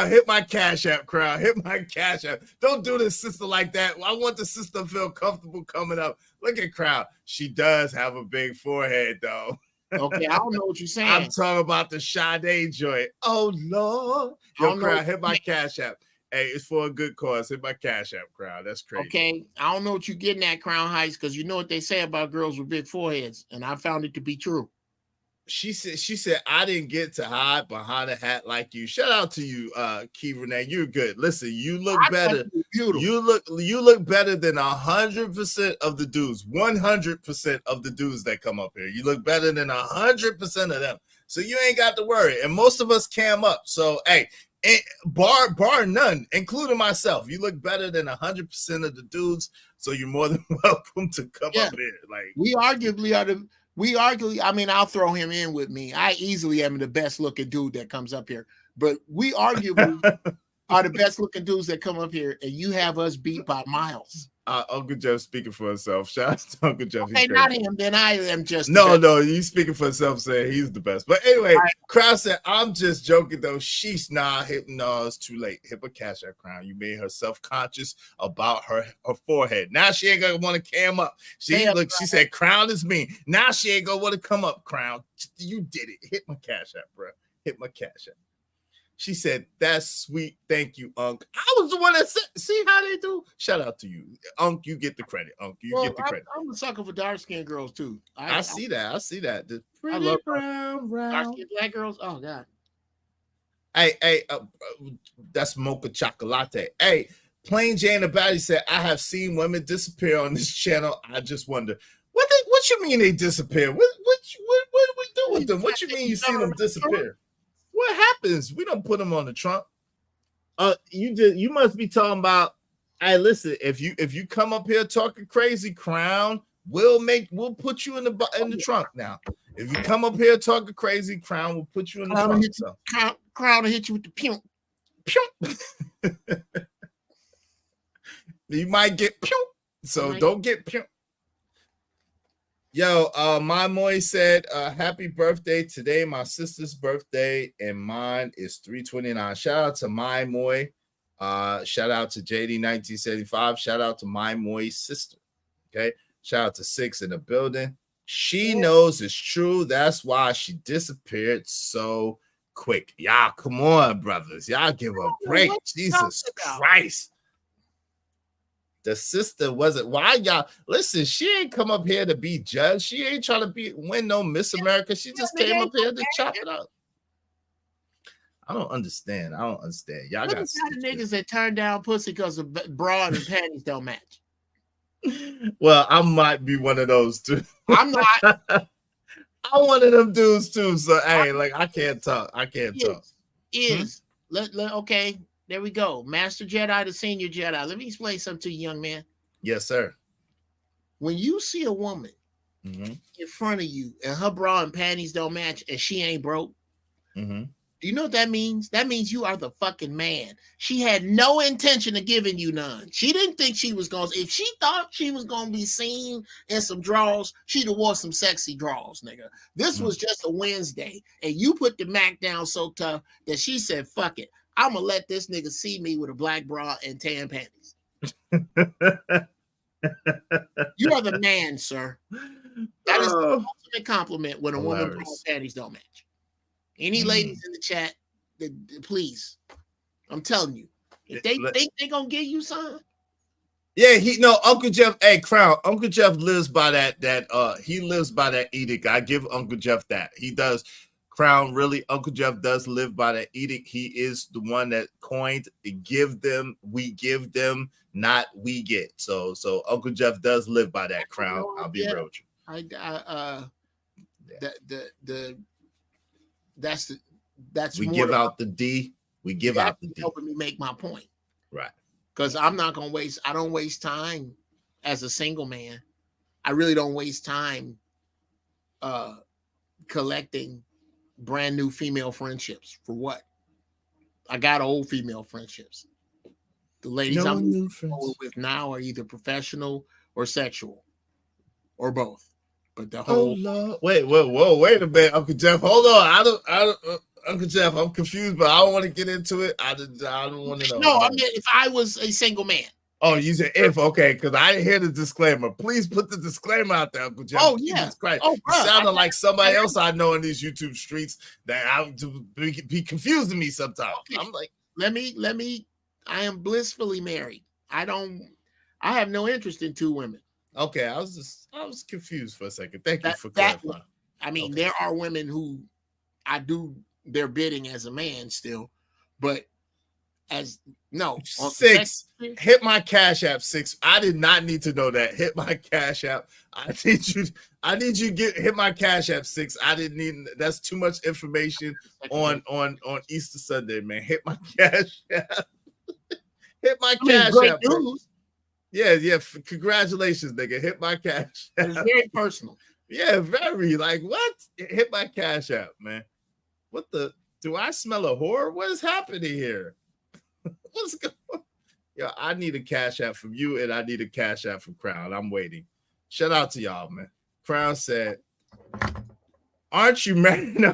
[SPEAKER 5] hit my cash app, hit my cash app. Don't do this, sister, like that. I want the sister to feel comfortable coming up. Look at crowd. She does have a big forehead, though.
[SPEAKER 18] Okay, I don't know what you're saying.
[SPEAKER 5] I'm talking about the Sade joint. Oh Lord, yo, crowd, hit my cash app. Hey, it's for a good cause. Hit my cash app, crowd. That's crazy.
[SPEAKER 18] Okay, I don't know what you're getting at, Crown Heights, because you know what they say about girls with big foreheads, and I found it to be true.
[SPEAKER 5] She said, I didn't get to hide behind a hat like you. Shout out to you, Key Renee. You're good. Listen, you look better. You look better than 100% of the dudes. 100% of the dudes that come up here. You look better than 100% of them. So you ain't got to worry. And most of us cam up. So hey, bar none, including myself, you look better than 100% of the dudes. So you're more than welcome to come up here. Like
[SPEAKER 18] we arguably are the. I mean, I'll throw him in with me. I easily am the best looking dude that comes up here, but we arguably are the best looking dudes that come up here, and you have us beat by miles.
[SPEAKER 5] Uncle Jeff speaking for himself. Shout out to Uncle Jeff.
[SPEAKER 18] Okay, not him. Then I am just
[SPEAKER 5] no. You speaking for himself, saying he's the best. But anyway, Crowd said, "I'm just joking though." She's no, it's too late. Hit a cash app, Crown. You made her self-conscious about her forehead. Now she ain't gonna want to cam up. She said, "Crown is me." Now she ain't gonna want to come up. Crown, you did it. Hit my cash app, bro. Hit my cash app. She said, "That's sweet. Thank you, Unc." I was the one that said, see how they do? Shout out to you. Unc, you get the credit. Unc, you get the credit.
[SPEAKER 18] I'm a sucker for dark-skinned girls, too.
[SPEAKER 5] I see that. I see that. The
[SPEAKER 18] I love
[SPEAKER 5] brown.
[SPEAKER 18] dark-skinned black girls. Oh, God.
[SPEAKER 5] Hey, that's mocha chocolate. Hey, Plain Jane Abadi said, "I have seen women disappear on this channel. I just wonder, what you mean they disappear? What do we do with them? What you mean you see them disappear? What happens? We don't put them on the trunk. You must be talking about. Hey, listen, if you come up here talking crazy, Crown, we'll put you in the trunk now. If you come up here talking crazy, Crown will put you in the trunk. So.
[SPEAKER 18] Crown will hit you with the pew.
[SPEAKER 5] You might get pew. So don't get pew. Yo, my Moy said, happy birthday today. My sister's birthday and mine is 3/29. Shout out to my Moy. Shout out to JD 1975. Shout out to my Moy's sister. Okay. Shout out to Six in the building. She knows it's true. That's why she disappeared so quick. Y'all, come on, brothers. Y'all give a break. Jesus Christ. The sister wasn't. Why y'all listen? She ain't come up here to be judged. She ain't trying to win no Miss America. She just came up here to chop it up. I don't understand. Y'all got
[SPEAKER 18] the niggas that turn down pussy because the bra and panties don't match.
[SPEAKER 5] Well, I might be one of those too.
[SPEAKER 18] I'm not.
[SPEAKER 5] I'm one of them dudes too. So hey, like I can't talk. Talk.
[SPEAKER 18] Okay. There we go. Master Jedi to Senior Jedi. Let me explain something to you, young man.
[SPEAKER 5] Yes, sir.
[SPEAKER 18] When you see a woman in front of you and her bra and panties don't match and she ain't broke, do you know what that means? That means you are the fucking man. She had no intention of giving you none. She didn't think she was going to. If she thought she was going to be seen in some draws, she'd have wore some sexy draws, nigga. This was just a Wednesday, and you put the Mac down so tough that she said, fuck it. I'm gonna let this nigga see me with a black bra and tan panties. You are the man, sir. That is the ultimate compliment when a woman bra and panties don't match. Any ladies in the chat, please, I'm telling you, if they think they're gonna give you some.
[SPEAKER 5] Yeah, Uncle Jeff, hey, Crown, Uncle Jeff lives by that he lives by that edict. I give Uncle Jeff that. He does. Crown, really, Uncle Jeff does live by that edict. He is the one that coined give them, we give them, not we get. So Uncle Jeff does live by that, Crown. I'll be real with you. That's we give out the D. We give out the D.
[SPEAKER 18] Helping me make my point.
[SPEAKER 5] Right.
[SPEAKER 18] Because I don't waste time as a single man. I really don't waste time collecting brand new female friendships. For what? I got old female friendships. The ladies I'm with now are either professional or sexual or both. But the whole
[SPEAKER 5] wait a minute, Uncle Jeff. Hold on. I don't Uncle Jeff, I'm confused, but I don't want to get into it. I don't want to know.
[SPEAKER 18] No, I mean if I was a single man.
[SPEAKER 5] Oh, you said if, okay, because I didn't hear the disclaimer. Please put the disclaimer out there, Uncle Jeff.
[SPEAKER 18] Oh, yeah.
[SPEAKER 5] Jesus Christ.
[SPEAKER 18] Oh,
[SPEAKER 5] you sounded like somebody else I know in these YouTube streets that I would be confused to me sometimes. Okay. I'm like,
[SPEAKER 18] let me, I am blissfully married. I have no interest in two women.
[SPEAKER 5] Okay, I was confused for a second. Thank you for clarifying.
[SPEAKER 18] I mean, there are women who I do their bidding as a man still, but
[SPEAKER 5] Six, hit my Cash App. Six, I did not need to know that. Hit my Cash App. I need you hit my Cash App. Six, I didn't need. That's too much information on Easter Sunday, man. Hit my Cash App. Hit my Cash App. Yeah. Congratulations, nigga. Hit my Cash App.
[SPEAKER 18] It's very personal.
[SPEAKER 5] Yeah, very. Like what? Hit my Cash App, man. What the? Do I smell a whore? What is happening here? What's going on? Yo, I need a Cash App from you, and I need a Cash App from Crown. I'm waiting. Shout out to y'all, man. Crown said, "Aren't you married?" No,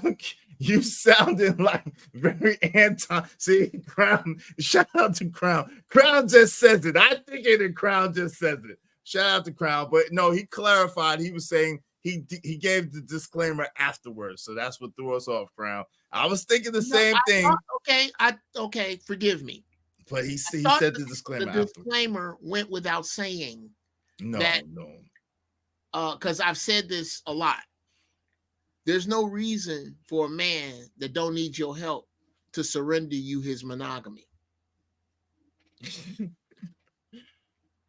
[SPEAKER 5] you sounding like very anti. See, Crown. Shout out to Crown. Crown just says it. I think it, and Crown just says it. Shout out to Crown, but no, he clarified. He was saying he gave the disclaimer afterwards, so that's what threw us off, Crown. I was thinking the
[SPEAKER 18] No,
[SPEAKER 5] same thing.
[SPEAKER 18] Okay, forgive me.
[SPEAKER 5] But he said the disclaimer.
[SPEAKER 18] The disclaimer went without saying.
[SPEAKER 5] No.
[SPEAKER 18] Because I've said this a lot. There's no reason for a man that don't need your help to surrender you his monogamy.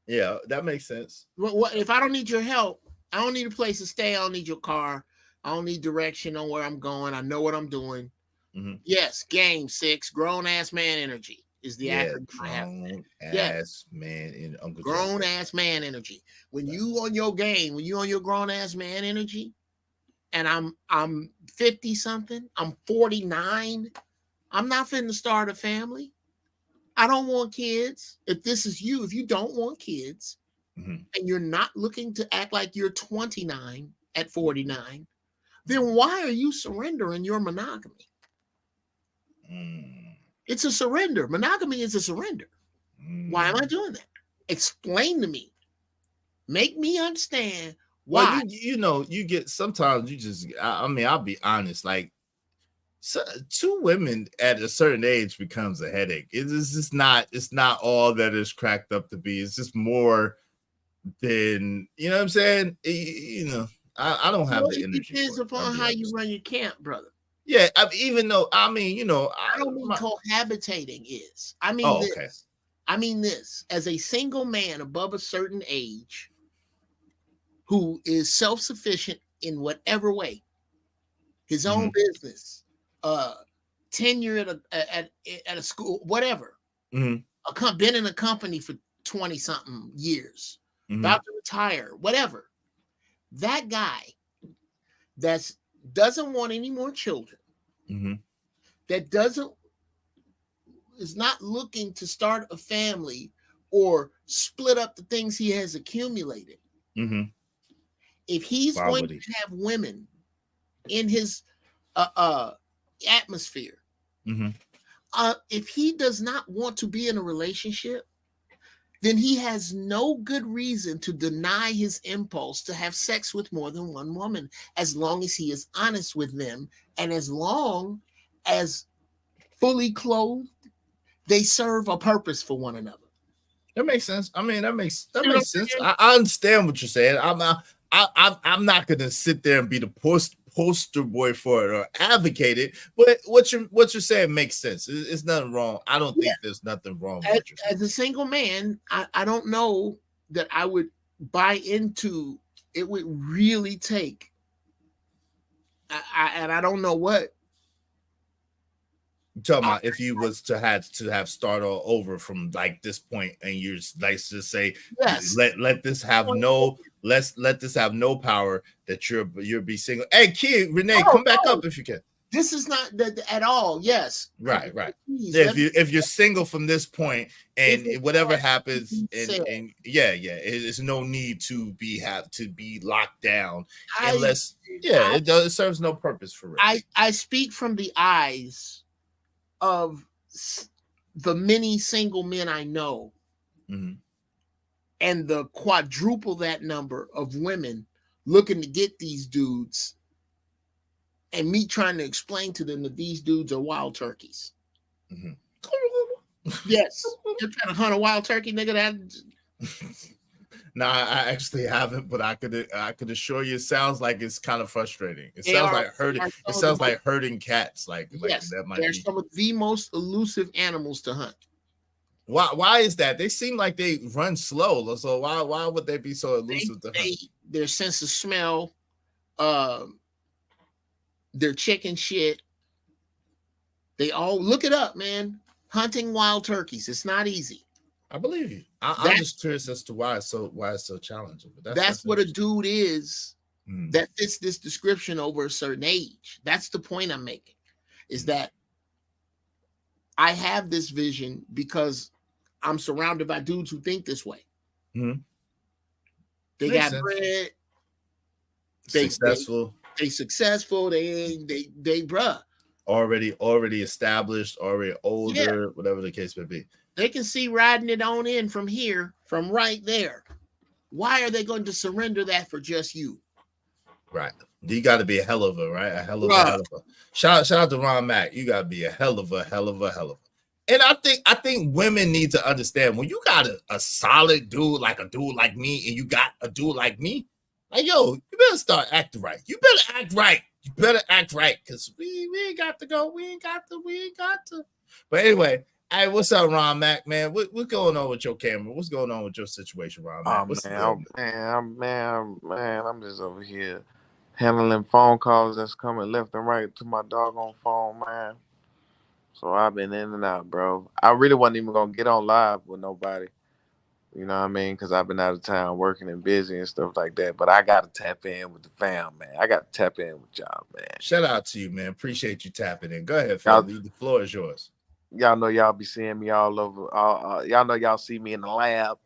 [SPEAKER 5] Yeah, that makes sense.
[SPEAKER 18] What if I don't need your help? I don't need a place to stay. I don't need your car. I don't need direction on where I'm going. I know what I'm doing.
[SPEAKER 5] Mm-hmm.
[SPEAKER 18] Yes, game 6, grown ass man energy is the acronym I have. Grown ass man energy. When you on your game, when you on your grown ass man energy, and I'm 50 something, I'm 49, I'm not finna start a family. I don't want kids. If this is you, if you don't want kids, and you're not looking to act like you're 29 at 49, then why are you surrendering your monogamy? It's a surrender. Monogamy is a surrender. Why am I doing that? Explain to me. Make me understand why.
[SPEAKER 5] Well, you get sometimes you just. I mean, I'll be honest. Like, two women at a certain age becomes a headache. It's just not. It's not all that it's cracked up to be. It's just more than what I'm saying. I don't have the energy.
[SPEAKER 18] It depends upon how you run your camp, brother.
[SPEAKER 5] Yeah, even though I
[SPEAKER 18] don't mean cohabitating is. I mean this. Okay. I mean this. As a single man above a certain age, who is self-sufficient in whatever way, his own business, tenure at a school, whatever, been in a company for 20 something years, about to retire, whatever. That guy doesn't want any more children, that is not looking to start a family or split up the things he has accumulated. If he's going to have women in his atmosphere, if he does not want to be in a relationship, then he has no good reason to deny his impulse to have sex with more than one woman, as long as he is honest with them and as long as fully clothed they serve a purpose for one another.
[SPEAKER 5] That makes sense. I mean, that makes sense. I understand what you're saying. I'm not gonna sit there and be the poster boy for it or advocate it, but what you're saying makes sense. It's nothing wrong. I don't think there's nothing wrong with what you're saying.
[SPEAKER 18] As a single man, I don't know that I would buy into it. Would really take and I don't know what.
[SPEAKER 5] You're talking about if you was to have start all over from like this point, and you're like to say, let this have no power, that you're be single. Hey, kid, Renee, come back up if you can.
[SPEAKER 18] This is not that at all. Yes,
[SPEAKER 5] right. If you're single from this point, and whatever happens, and it's no need to be locked down unless it serves no purpose for it.
[SPEAKER 18] I speak from the eyes of the many single men I know, and the quadruple that number of women looking to get these dudes, and me trying to explain to them that these dudes are wild turkeys. Yes, you're trying to hunt a wild turkey, nigga.
[SPEAKER 5] No, I actually haven't, but I could assure you, it sounds like it's kind of frustrating. It sounds like herding. It sounds like herding cats. Yes, that might be
[SPEAKER 18] some of the most elusive animals to hunt.
[SPEAKER 5] Why is that? They seem like they run slow. So why would they be so elusive to hunt?
[SPEAKER 18] Their sense of smell, their chicken shit. They all look it up, man. Hunting wild turkeys. It's not easy.
[SPEAKER 5] I believe you. I'm just curious as to why it's so challenging. But
[SPEAKER 18] that's what a dude is that fits this description over a certain age. That's the point I'm making. Is that I have this vision because I'm surrounded by dudes who think this way. They got bread.
[SPEAKER 5] Successful.
[SPEAKER 18] They successful. They bruh.
[SPEAKER 5] Already established, already older, whatever the case may be.
[SPEAKER 18] They can see riding it on in from here, from right there. Why are they going to surrender that for just you?
[SPEAKER 5] Right. You got to be a hell of a, right? A hell of a, hell of a. Shout out to Ron Mack. You got to be a hell of a. And I think women need to understand when you got a solid dude like me, and you got a dude like me, like, yo, you better start acting right. You better act right. Because we ain't got to go. We ain't got to. But anyway, hey, what's up, Ron Mack, man? What's going on with your camera? What's going on with your situation, Ron Mack?
[SPEAKER 19] I'm just over here handling phone calls that's coming left and right to my doggone phone, man. So I've been in and out, bro. I really wasn't even gonna get on live with nobody. You know what I mean? Because I've been out of town working and busy and stuff like that. But I gotta tap in with the fam, man. I gotta tap in with y'all, man.
[SPEAKER 5] Shout out to you, man. Appreciate you tapping in. Go ahead, Phil. The floor is yours.
[SPEAKER 19] Y'all know y'all be seeing me all over. Y'all know y'all see me in the lab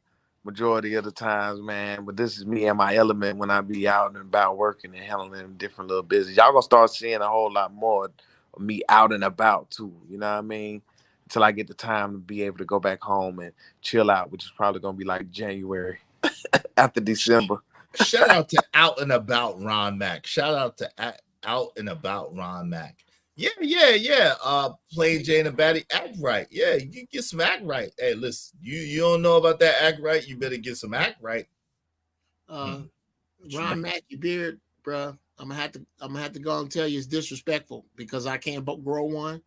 [SPEAKER 19] majority of the times, man. But this is me in my element when I be out and about working and handling different little business. Y'all gonna start seeing a whole lot more of me out and about too. You know what I mean? Until I get the time to be able to go back home and chill out, which is probably gonna be like January after December.
[SPEAKER 5] Shout out to Out and About Ron Mack. Shout out to Out and About Ron Mack. Yeah. Plain Jane and Batty, act right. Yeah, you get some act right. Hey, listen, you don't know about that act right. You better get some act right.
[SPEAKER 18] Ron Mack, your beard, bro. I'm gonna have to go and tell you it's disrespectful because I can't grow one.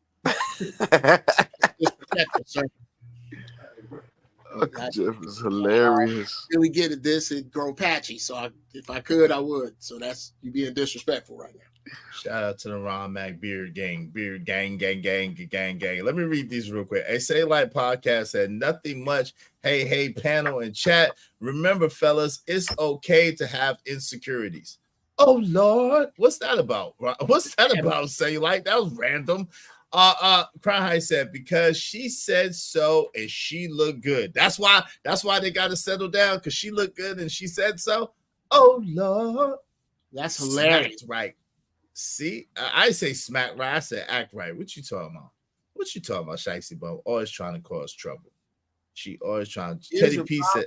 [SPEAKER 18] Disrespectful, sir.
[SPEAKER 19] Jeff is hilarious.
[SPEAKER 18] Really get at this and grow patchy. So if I could, I would. So that's you being disrespectful right now.
[SPEAKER 5] Shout out to the Ron Mack Beard Gang. Let me read these real quick. A Say Light Podcast said nothing much. Hey, panel and chat. Remember, fellas, it's okay to have insecurities. Oh Lord, what's that about? What's that about? Say Light? That was random. Crown High said because she said so and she looked good. That's why they got to settle down because she looked good and she said so. Oh Lord,
[SPEAKER 18] that's hilarious,
[SPEAKER 5] smacked right? See, I say smack right. I said act right. What you talking about? Shicey Bum? Always trying to cause trouble. She always trying. Teddy P said.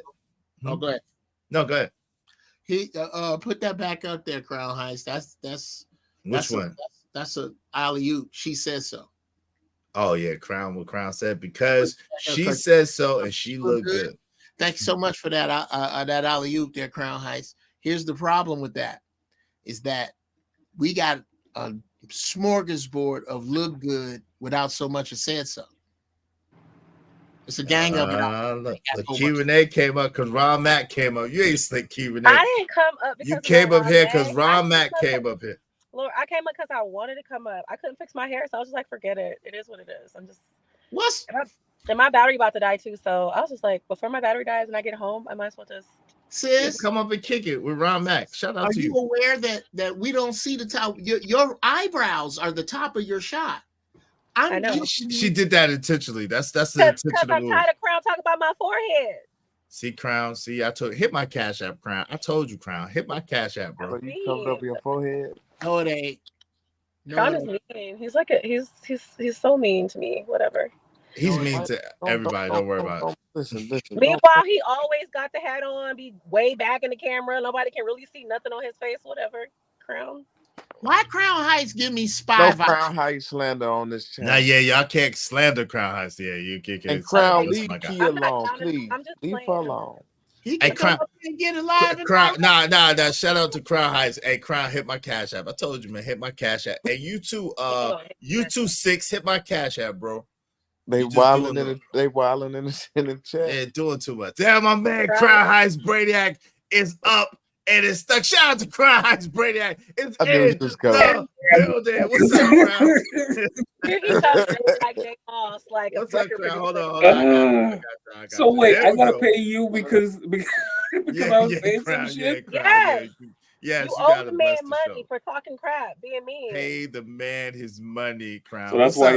[SPEAKER 18] Oh, go ahead.
[SPEAKER 5] No, go ahead.
[SPEAKER 18] He put that back up there, Crown Heights. That's
[SPEAKER 5] which one?
[SPEAKER 18] That's a alley-oop. She says so.
[SPEAKER 5] Oh yeah, Crown. What Crown said because she said so and she looked good.
[SPEAKER 18] Thanks so much for that that alley-oop there, Crown Heights. Here's the problem with that is that we got a smorgasbord of look good without so much as said so. It's a gang of it.
[SPEAKER 5] Look, the Q&A came up because Ron Mack came up. You ain't slick Q&A.
[SPEAKER 21] I didn't come up because
[SPEAKER 5] you came up here because Ron Mack came up here.
[SPEAKER 21] Lord, I came up because I wanted to come up. I couldn't fix my hair, so I was just like, forget it. It is what it is. I'm just and my battery about to die too, so I was just like, before my battery dies and I get home, I might as well just
[SPEAKER 5] come up and kick it with Ron Mack. Shout out to you.
[SPEAKER 18] Are you aware that we don't see the top? Your eyebrows are the top of your shot.
[SPEAKER 21] I know.
[SPEAKER 5] She did that intentionally. That's the intentional
[SPEAKER 21] I'm tired of Crown talking about my forehead.
[SPEAKER 5] See, Crown. See, I told hit my Cash App, Crown. I told you, Crown. Hit my Cash App, bro.
[SPEAKER 19] You covered up your forehead.
[SPEAKER 18] No, it ain't.
[SPEAKER 21] Crown is mean. He's like he's so mean to me. Whatever.
[SPEAKER 5] He's mean to everybody. Don't worry about it.
[SPEAKER 19] Listen.
[SPEAKER 21] Meanwhile, he always got the hat on, be way back in the camera. Nobody can really see nothing on his face. Whatever. Crown.
[SPEAKER 18] Why Crown Heights give me spy?
[SPEAKER 19] No Crown Heights slander on this channel.
[SPEAKER 5] Nah, yeah, y'all can't slander Crown Heights. Yeah, you can't.
[SPEAKER 19] And Crown, leave Key alone, please. Leave her alone.
[SPEAKER 18] He can come up and get it live.
[SPEAKER 5] Crown, nah. Shout out to Crown Heights. Hey, Crown, hit my Cash App. I told you, man, hit my Cash App. Hey, you two, U26, hit my Cash App, bro.
[SPEAKER 19] They wilding in the chat.
[SPEAKER 5] Yeah, doing too much. Damn, my man, Crown Heights Brainiac is up. And it's stuck. Shout out to Crown Heights Brainiac. It's in the building. What's up, Crown?
[SPEAKER 21] Here he comes like Jake Moss. Like,
[SPEAKER 5] what's up, Crown? Hold on.
[SPEAKER 2] So wait, I gotta pay you because I was saying some shit.
[SPEAKER 21] Yes, you owe the man money for talking crap, being mean.
[SPEAKER 5] Pay the man his money, Crown.
[SPEAKER 2] So that's why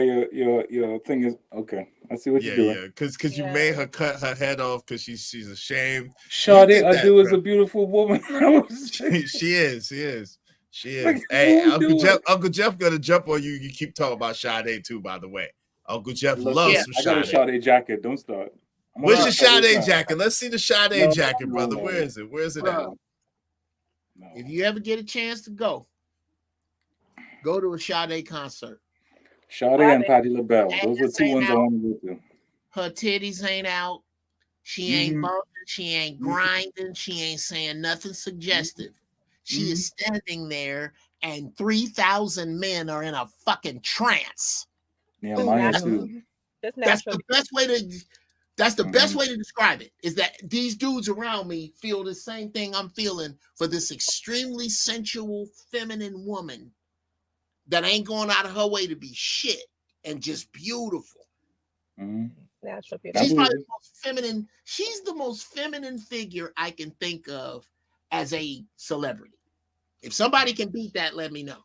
[SPEAKER 2] your thing is okay. I see what you're doing.
[SPEAKER 5] Yeah, because you made her cut her head off because she's ashamed.
[SPEAKER 2] Sade Adu is a beautiful woman.
[SPEAKER 5] she is. Like, hey, Uncle Jeff gonna jump on you. You keep talking about Sade too, by the way. Uncle Jeff loves some Sade.
[SPEAKER 2] I got a Sade jacket. Don't start.
[SPEAKER 5] Where's your Sade jacket? Let's see the Sade jacket, brother. Where is it? Where's it at?
[SPEAKER 18] If you ever get a chance to go to a Sade concert.
[SPEAKER 2] Sade and Patti LaBelle. Those are two ones I want to go to.
[SPEAKER 18] Her titties ain't out. She ain't bumping. She ain't grinding. She ain't saying nothing suggestive. She is standing there, and 3,000 men are in a fucking trance.
[SPEAKER 2] Yeah, mine too.
[SPEAKER 18] That's the best way to. That's the best way to describe it. Is that these dudes around me feel the same thing I'm feeling for this extremely sensual, feminine woman that ain't going out of her way to be shit and just beautiful.
[SPEAKER 21] Natural beauty.
[SPEAKER 18] She's probably the most feminine. She's the most feminine figure I can think of as a celebrity. If somebody can beat that, let me know.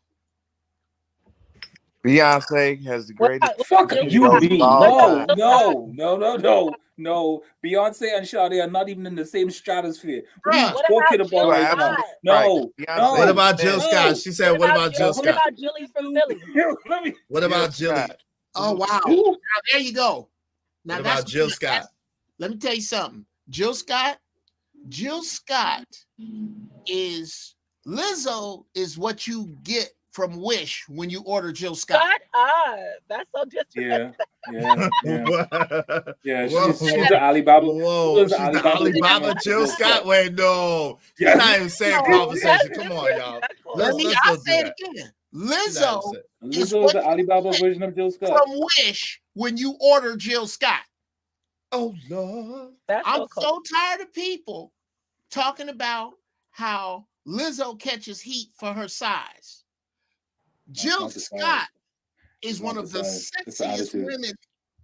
[SPEAKER 19] Beyonce has the greatest.
[SPEAKER 2] Fuck you,
[SPEAKER 19] of
[SPEAKER 2] B.
[SPEAKER 19] all
[SPEAKER 2] No. Beyonce and Sade are not even in the same stratosphere. What are you
[SPEAKER 18] What
[SPEAKER 2] talking
[SPEAKER 18] about
[SPEAKER 2] about
[SPEAKER 18] Jill
[SPEAKER 2] right
[SPEAKER 18] Scott?
[SPEAKER 2] now? No.
[SPEAKER 5] What about Jill Scott? She said, "What about Jill
[SPEAKER 21] What
[SPEAKER 5] Scott?
[SPEAKER 21] about Julie from Philly?
[SPEAKER 5] What about Jilly?
[SPEAKER 18] Oh wow! Now there you go. Now
[SPEAKER 5] What
[SPEAKER 18] that's
[SPEAKER 5] about Jill Scott?
[SPEAKER 18] Let me tell you something. Jill Scott is Lizzo is what you get from Wish when you order Jill Scott.
[SPEAKER 21] Shut up. That's so disrespectful.
[SPEAKER 2] Yeah.
[SPEAKER 5] Whoa.
[SPEAKER 2] She's the Alibaba.
[SPEAKER 5] Whoa, she's the Alibaba Jill Scott. Wait, no. You're
[SPEAKER 2] Yes.
[SPEAKER 5] not even saying conversation. Come on, y'all.
[SPEAKER 18] I'll say it again. Lizzo is
[SPEAKER 2] Lizzo
[SPEAKER 18] what
[SPEAKER 2] is the Alibaba version of Jill Scott.
[SPEAKER 18] from Wish when you order Jill Scott.
[SPEAKER 5] Oh Lord.
[SPEAKER 18] I'm so tired of people talking about how Lizzo catches heat for her size. Jill Scott is one of the sexiest women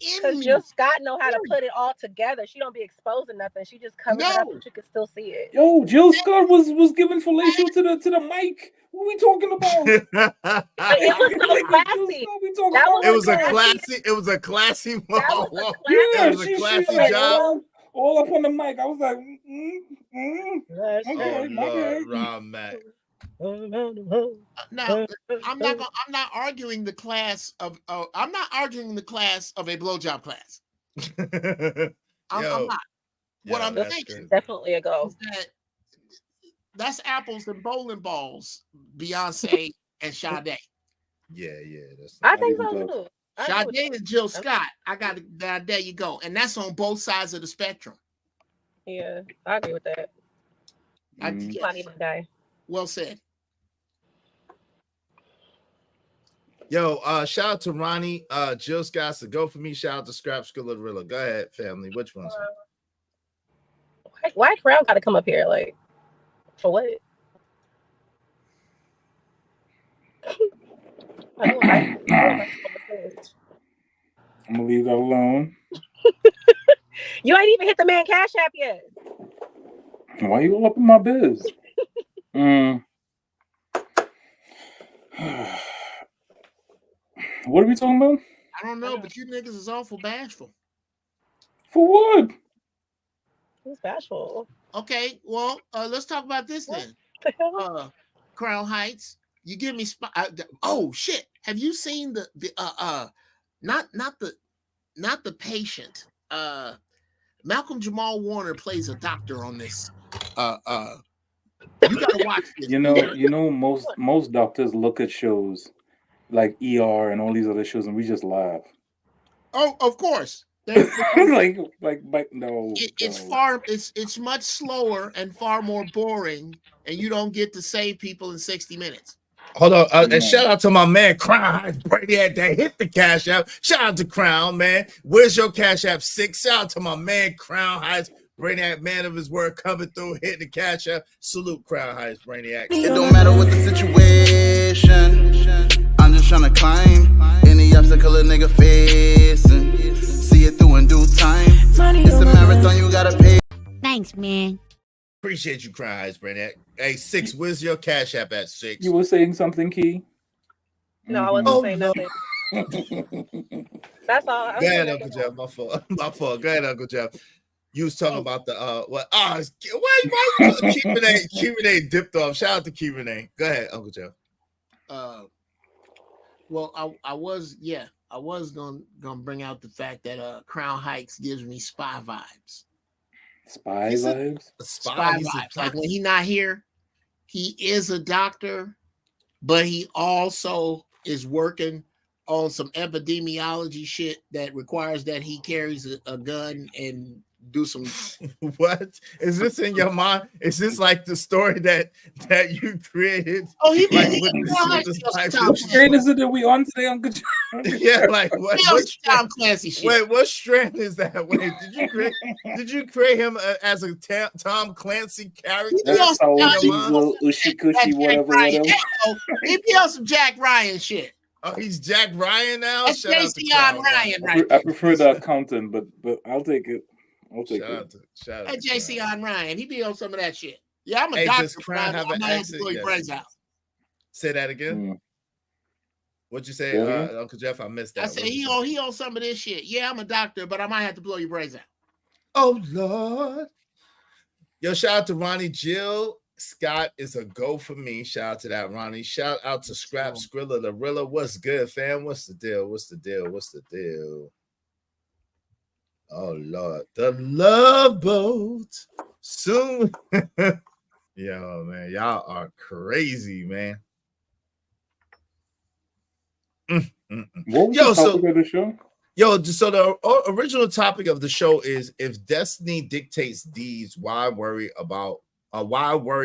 [SPEAKER 18] in me.
[SPEAKER 21] Jill Scott know how to put it all together. She don't be exposing nothing. She just covers it up, but you can still see it.
[SPEAKER 2] Yo, Jill Scott was giving fellatio to the mic. What are we talking about?
[SPEAKER 21] It was so classy.
[SPEAKER 5] It was a classy
[SPEAKER 2] Yeah,
[SPEAKER 5] it was a classy job.
[SPEAKER 2] All up on the mic. I was like,
[SPEAKER 5] oh Lord, Ron Mac.
[SPEAKER 18] Now, I'm not arguing the class of I'm not arguing the class of a blowjob class. I'm not. What I'm thinking
[SPEAKER 21] definitely a go.
[SPEAKER 18] That's apples and bowling balls, Beyonce and Sade.
[SPEAKER 5] Yeah.
[SPEAKER 21] I think so too.
[SPEAKER 18] Sade and Jill Scott. There you go. And that's on both sides of the spectrum.
[SPEAKER 21] Yeah, I agree with that. You might even die.
[SPEAKER 18] Well said.
[SPEAKER 5] Yo, shout out to Ronnie. Jill Scott's a go for me. Shout out to Scrap Skillerilla. Go ahead, family. Which one's
[SPEAKER 21] Why Crown gotta come up here? Like, for what?
[SPEAKER 2] I'm gonna leave that alone.
[SPEAKER 21] You ain't even hit the man Cash App yet.
[SPEAKER 2] Why you all up in my biz? What are we talking about?
[SPEAKER 18] I don't know, but you niggas is awful bashful.
[SPEAKER 2] For what?
[SPEAKER 21] Who's bashful?
[SPEAKER 18] Okay, well, let's talk about this then. Crown Heights. You give me oh shit! Have you seen the not the patient? Malcolm Jamal Warner plays a doctor on this. You gotta watch this.
[SPEAKER 2] You know, most doctors look at shows like ER and all these other shows, and we just laugh.
[SPEAKER 18] Oh, of course.
[SPEAKER 2] like no.
[SPEAKER 18] It's much slower and far more boring, and you don't get to save people in 60 minutes.
[SPEAKER 5] Hold on, and shout out to my man Crown Brady that hit the Cash App. Shout out to Crown, man. Where's your Cash App 6? Shout out to my man Crown Heights, Brainiac, man of his word, coming through, hitting the Cash App. Salute Crown Heights, Brainiac.
[SPEAKER 9] It don't matter what the situation. I'm just trying to climb any obstacle a nigga facing. See it through in due time. It's a marathon, you gotta pay.
[SPEAKER 12] Thanks, man.
[SPEAKER 5] Appreciate you, Crown Heights, Brainiac. Hey, 6, where's your Cash App at 6?
[SPEAKER 2] You were saying something, Key?
[SPEAKER 21] No, I wasn't saying nothing. That's all.
[SPEAKER 5] Go ahead, Uncle Jeff. My fault. Go ahead, Uncle Jeff. You was talking about the why Q&A dipped off. Shout out to Q&A. Go ahead, Uncle Jeff.
[SPEAKER 18] Well, I was gonna bring out the fact that Crown Heights gives me spy vibes.
[SPEAKER 2] Spy vibes?
[SPEAKER 18] Spy vibes. Like when he's not here, he is a doctor, but he also is working on some epidemiology shit that requires that he carries a gun and do some.
[SPEAKER 5] What is this in your mind? Is this like the story that you created?
[SPEAKER 18] Oh, he
[SPEAKER 5] like
[SPEAKER 18] did.
[SPEAKER 5] with
[SPEAKER 2] What strain is it that we on today, Uncle John?
[SPEAKER 5] Yeah, like what
[SPEAKER 18] Tom Clancy shit.
[SPEAKER 5] Wait, what strand is that? Wait, did you create him as a Tom Clancy character?
[SPEAKER 2] That's how diesel, ushy cushy, whatever.
[SPEAKER 18] He be on some Jack Ryan shit.
[SPEAKER 5] Oh, he's Jack Ryan now.
[SPEAKER 18] That's JC Ryan, right?
[SPEAKER 2] I prefer the accountant, but I'll take it. I'll take it.
[SPEAKER 5] Shout out
[SPEAKER 18] That JC Ryan, he be on some of that shit. Yeah, I'm a
[SPEAKER 5] Hey,
[SPEAKER 18] doctor.
[SPEAKER 5] does Crown have an accent? Yes.
[SPEAKER 18] Out.
[SPEAKER 5] Say that again. What'd you say, Uncle Jeff? I missed that.
[SPEAKER 18] I said he on some of this shit. Yeah, I'm a doctor, but I might have to blow your brains out.
[SPEAKER 5] Oh Lord. Yo, shout out to Ronnie Jill. Scott is a go for me. Shout out to that, Ronnie. Shout out to Scrap Skrilla, the Rilla. What's good, fam? What's the deal? What's the deal? What's the deal? Oh Lord, the Love Boat soon. Yo, man, y'all are crazy, man.
[SPEAKER 2] What was the topic of the show?
[SPEAKER 5] Yo, so the original topic of the show is if destiny dictates deeds, why worry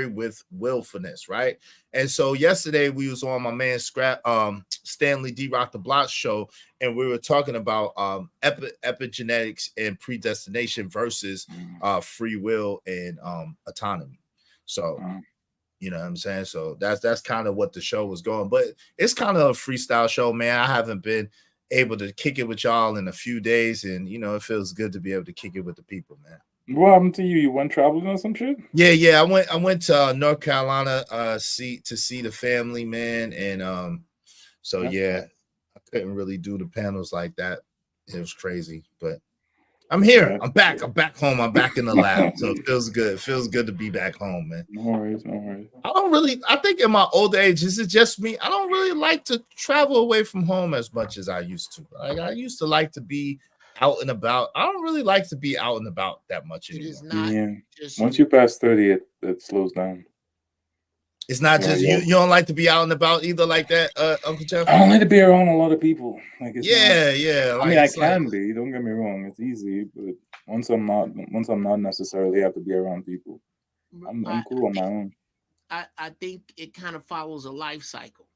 [SPEAKER 5] with willfulness, right? And so yesterday we was on my man Stanley D Rock the Block show, and we were talking about epigenetics and predestination versus free will and autonomy. So you know what I'm saying? So that's kind of what the show was going, but it's kind of a freestyle show, man. I haven't been able to kick it with y'all in a few days, and you know it feels good to be able to kick it with the people, man.
[SPEAKER 2] What happened to you? You went traveling or some shit?
[SPEAKER 5] Yeah. I went to North Carolina to see the family, man, and so yeah, I couldn't really do the panels like that. It was crazy, but I'm here. I'm back. I'm back home. I'm back in the lab, so it feels good. It feels good to be back home, man.
[SPEAKER 2] No worries.
[SPEAKER 5] I think in my older age, this is just me. I don't really like to travel away from home as much as I used to. Like I used to like to be out and about. I don't really like to be out and about that much anymore.
[SPEAKER 18] It is not just
[SPEAKER 2] once you pass 30, it slows down.
[SPEAKER 5] It's not just you. You don't like to be out and about either, like that, Uncle Jeff.
[SPEAKER 2] I don't like to be around a lot of people. Like it's
[SPEAKER 5] yeah.
[SPEAKER 2] Like, I mean, I can be. Don't get me wrong. It's easy, but once I'm not necessarily have to be around people. I'm cool on my own.
[SPEAKER 18] I think it kind of follows a life cycle.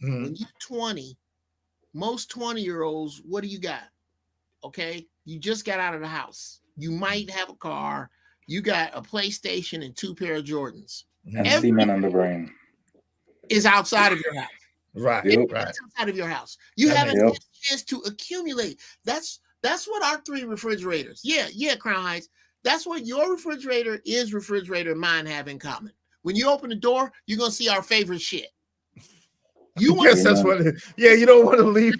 [SPEAKER 5] Mm-hmm.
[SPEAKER 18] When you're 20, most 20-year-olds, what do you got? Okay, you just got out of the house. You might have a car. You got a PlayStation and 2 pair of Jordans.
[SPEAKER 2] And semen on the brain
[SPEAKER 18] is outside of your house.
[SPEAKER 5] Right.
[SPEAKER 18] It's outside of your house. You haven't had a chance to accumulate. That's what our 3 refrigerators. Yeah, Crown Heights. That's what your refrigerator and mine have in common. When you open the door, you're gonna see our favorite shit.
[SPEAKER 5] You that's what you don't want to leave.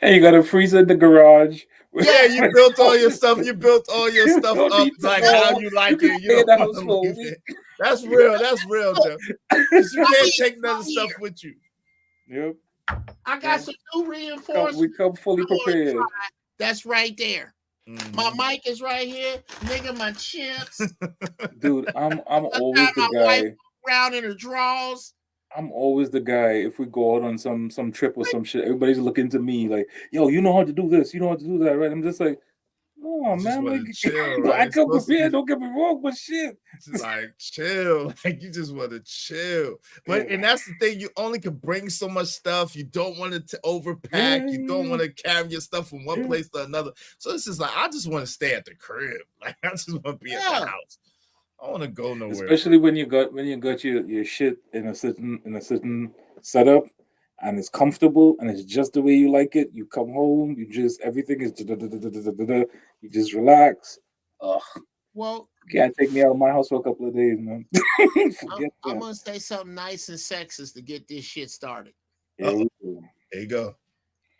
[SPEAKER 2] Hey, you got a freezer in the garage.
[SPEAKER 5] Yeah, you built all your stuff. You built all your stuff up like how you like it. You don't want to leave it. That's real. That's real, Jeff. You can't take none of stuff with you.
[SPEAKER 2] Yep.
[SPEAKER 18] I got some new reinforcements.
[SPEAKER 2] We come fully prepared.
[SPEAKER 18] That's right there. My mic is right here, nigga. My chips,
[SPEAKER 2] dude. I'm always the guy.
[SPEAKER 18] Around in her drawers.
[SPEAKER 2] I'm always the guy. If we go out on some trip or some shit, everybody's looking to me like, "Yo, you know how to do this. You know how to do that, right?" I'm just like, "No, man, like,
[SPEAKER 5] chill, right?
[SPEAKER 2] I come prepared. Don't get me wrong, but shit,
[SPEAKER 5] just like chill. Like you just want to chill. But and that's the thing. You only can bring so much stuff. You don't want it to overpack. You don't want to carry your stuff from one place to another. So it's just like I just want to stay at the crib. Like I just want to be at the house. I want to go nowhere.
[SPEAKER 2] Especially when you got your shit in a certain setup and it's comfortable and it's just the way you like it. You come home, everything is you just relax. Ugh.
[SPEAKER 18] Well,
[SPEAKER 2] you can't take me out of my house for a couple of days, man.
[SPEAKER 18] I'm gonna say something nice and sexist to get this shit started.
[SPEAKER 5] There you go.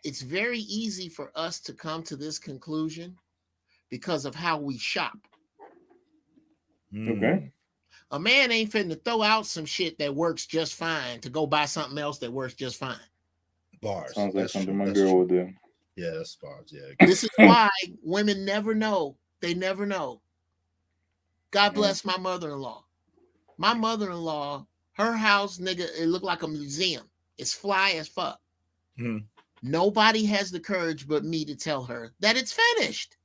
[SPEAKER 18] It's very easy for us to come to this conclusion because of how we shop.
[SPEAKER 2] Okay.
[SPEAKER 18] A man ain't finna throw out some shit that works just fine to go buy something else that works just fine.
[SPEAKER 5] Bars.
[SPEAKER 2] Sounds like something my girl would do.
[SPEAKER 5] Yeah, that's bars. Yeah.
[SPEAKER 18] This is why women never know. They never know. God bless my mother-in-law. My mother-in-law, her house, nigga, it looked like a museum. It's fly as fuck. Nobody has the courage but me to tell her that it's finished.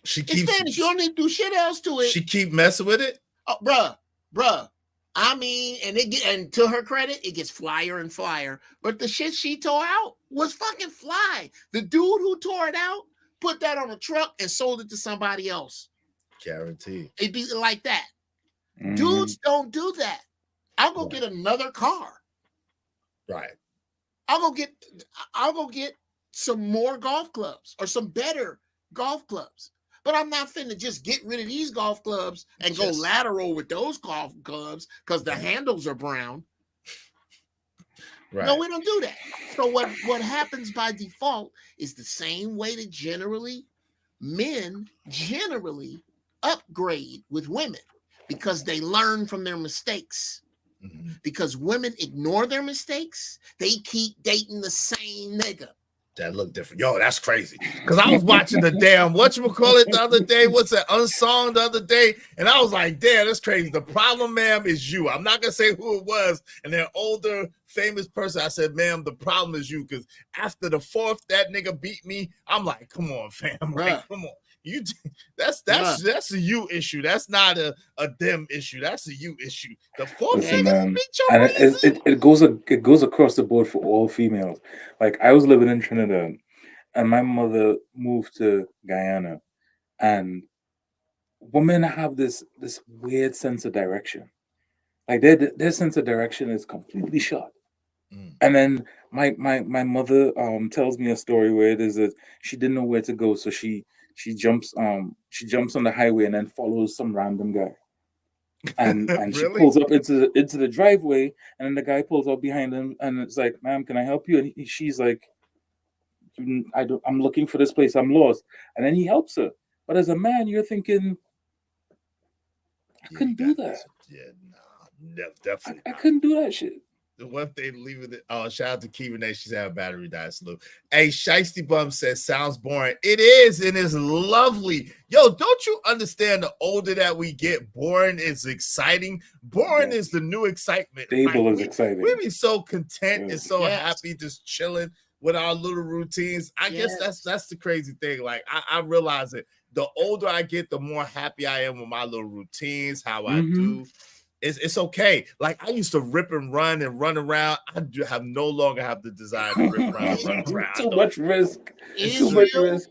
[SPEAKER 5] She
[SPEAKER 18] It's
[SPEAKER 5] keeps
[SPEAKER 18] finished. You don't need to do shit else to it.
[SPEAKER 5] She keep messing with it.
[SPEAKER 18] Oh, bruh. I mean, and to her credit, it gets flyer and flyer. But the shit she tore out was fucking fly. The dude who tore it out put that on a truck and sold it to somebody else.
[SPEAKER 5] Guaranteed.
[SPEAKER 18] It'd be like that. Dudes don't do that. I'll go get another car.
[SPEAKER 5] Right.
[SPEAKER 18] I'll go get some more golf clubs or some better golf clubs. But I'm not finna just get rid of these golf clubs and go lateral with those golf clubs because the handles are brown.
[SPEAKER 5] Right.
[SPEAKER 18] No, we don't do that. So what happens by default is the same way that men generally upgrade with women because they learn from their mistakes. Because women ignore their mistakes, they keep dating the same nigga.
[SPEAKER 5] That look different. Yo, that's crazy. Because I was watching the damn whatchamacallit the other day. What's that? Unsung the other day. And I was like, damn, that's crazy. The problem, ma'am, is you. I'm not going to say who it was. And an older, famous person. I said, ma'am, the problem is you. Because after the fourth, that nigga beat me. I'm like, come on, fam. Like, come on. You that's a you issue. That's not a them issue. That's a you issue. The fourth nigga beat your ass.
[SPEAKER 2] It goes across the board for all females. Like I was living in Trinidad, and my mother moved to Guyana, and women have this weird sense of direction. Like their sense of direction is completely shot. And then my mother tells me a story where it is that she didn't know where to go, so she jumps on the highway and then follows some random guy. And she pulls up into the driveway, and then the guy pulls up behind him and it's like, ma'am, can I help you? And she's like, I'm looking for this place, I'm lost. And then he helps her. But as a man, you're thinking, I couldn't do that.
[SPEAKER 5] Yeah, definitely.
[SPEAKER 2] I couldn't do that shit.
[SPEAKER 5] The one thing leaving it. Oh, shout out to Kiva Nate. She's had a battery die. Salute. Hey, Shiesty Bum says, sounds boring. It is, and it's lovely. Yo, don't you understand the older that we get, boring is exciting. Boring is the new excitement.
[SPEAKER 2] Stable is exciting.
[SPEAKER 5] We be so content and so happy just chilling with our little routines. I guess that's the crazy thing. Like, I realize it. The older I get, the more happy I am with my little routines, how I do. It's okay. Like I used to rip and run around. I have no longer have the desire to rip around and run around.
[SPEAKER 2] Too much risk. Too much risk.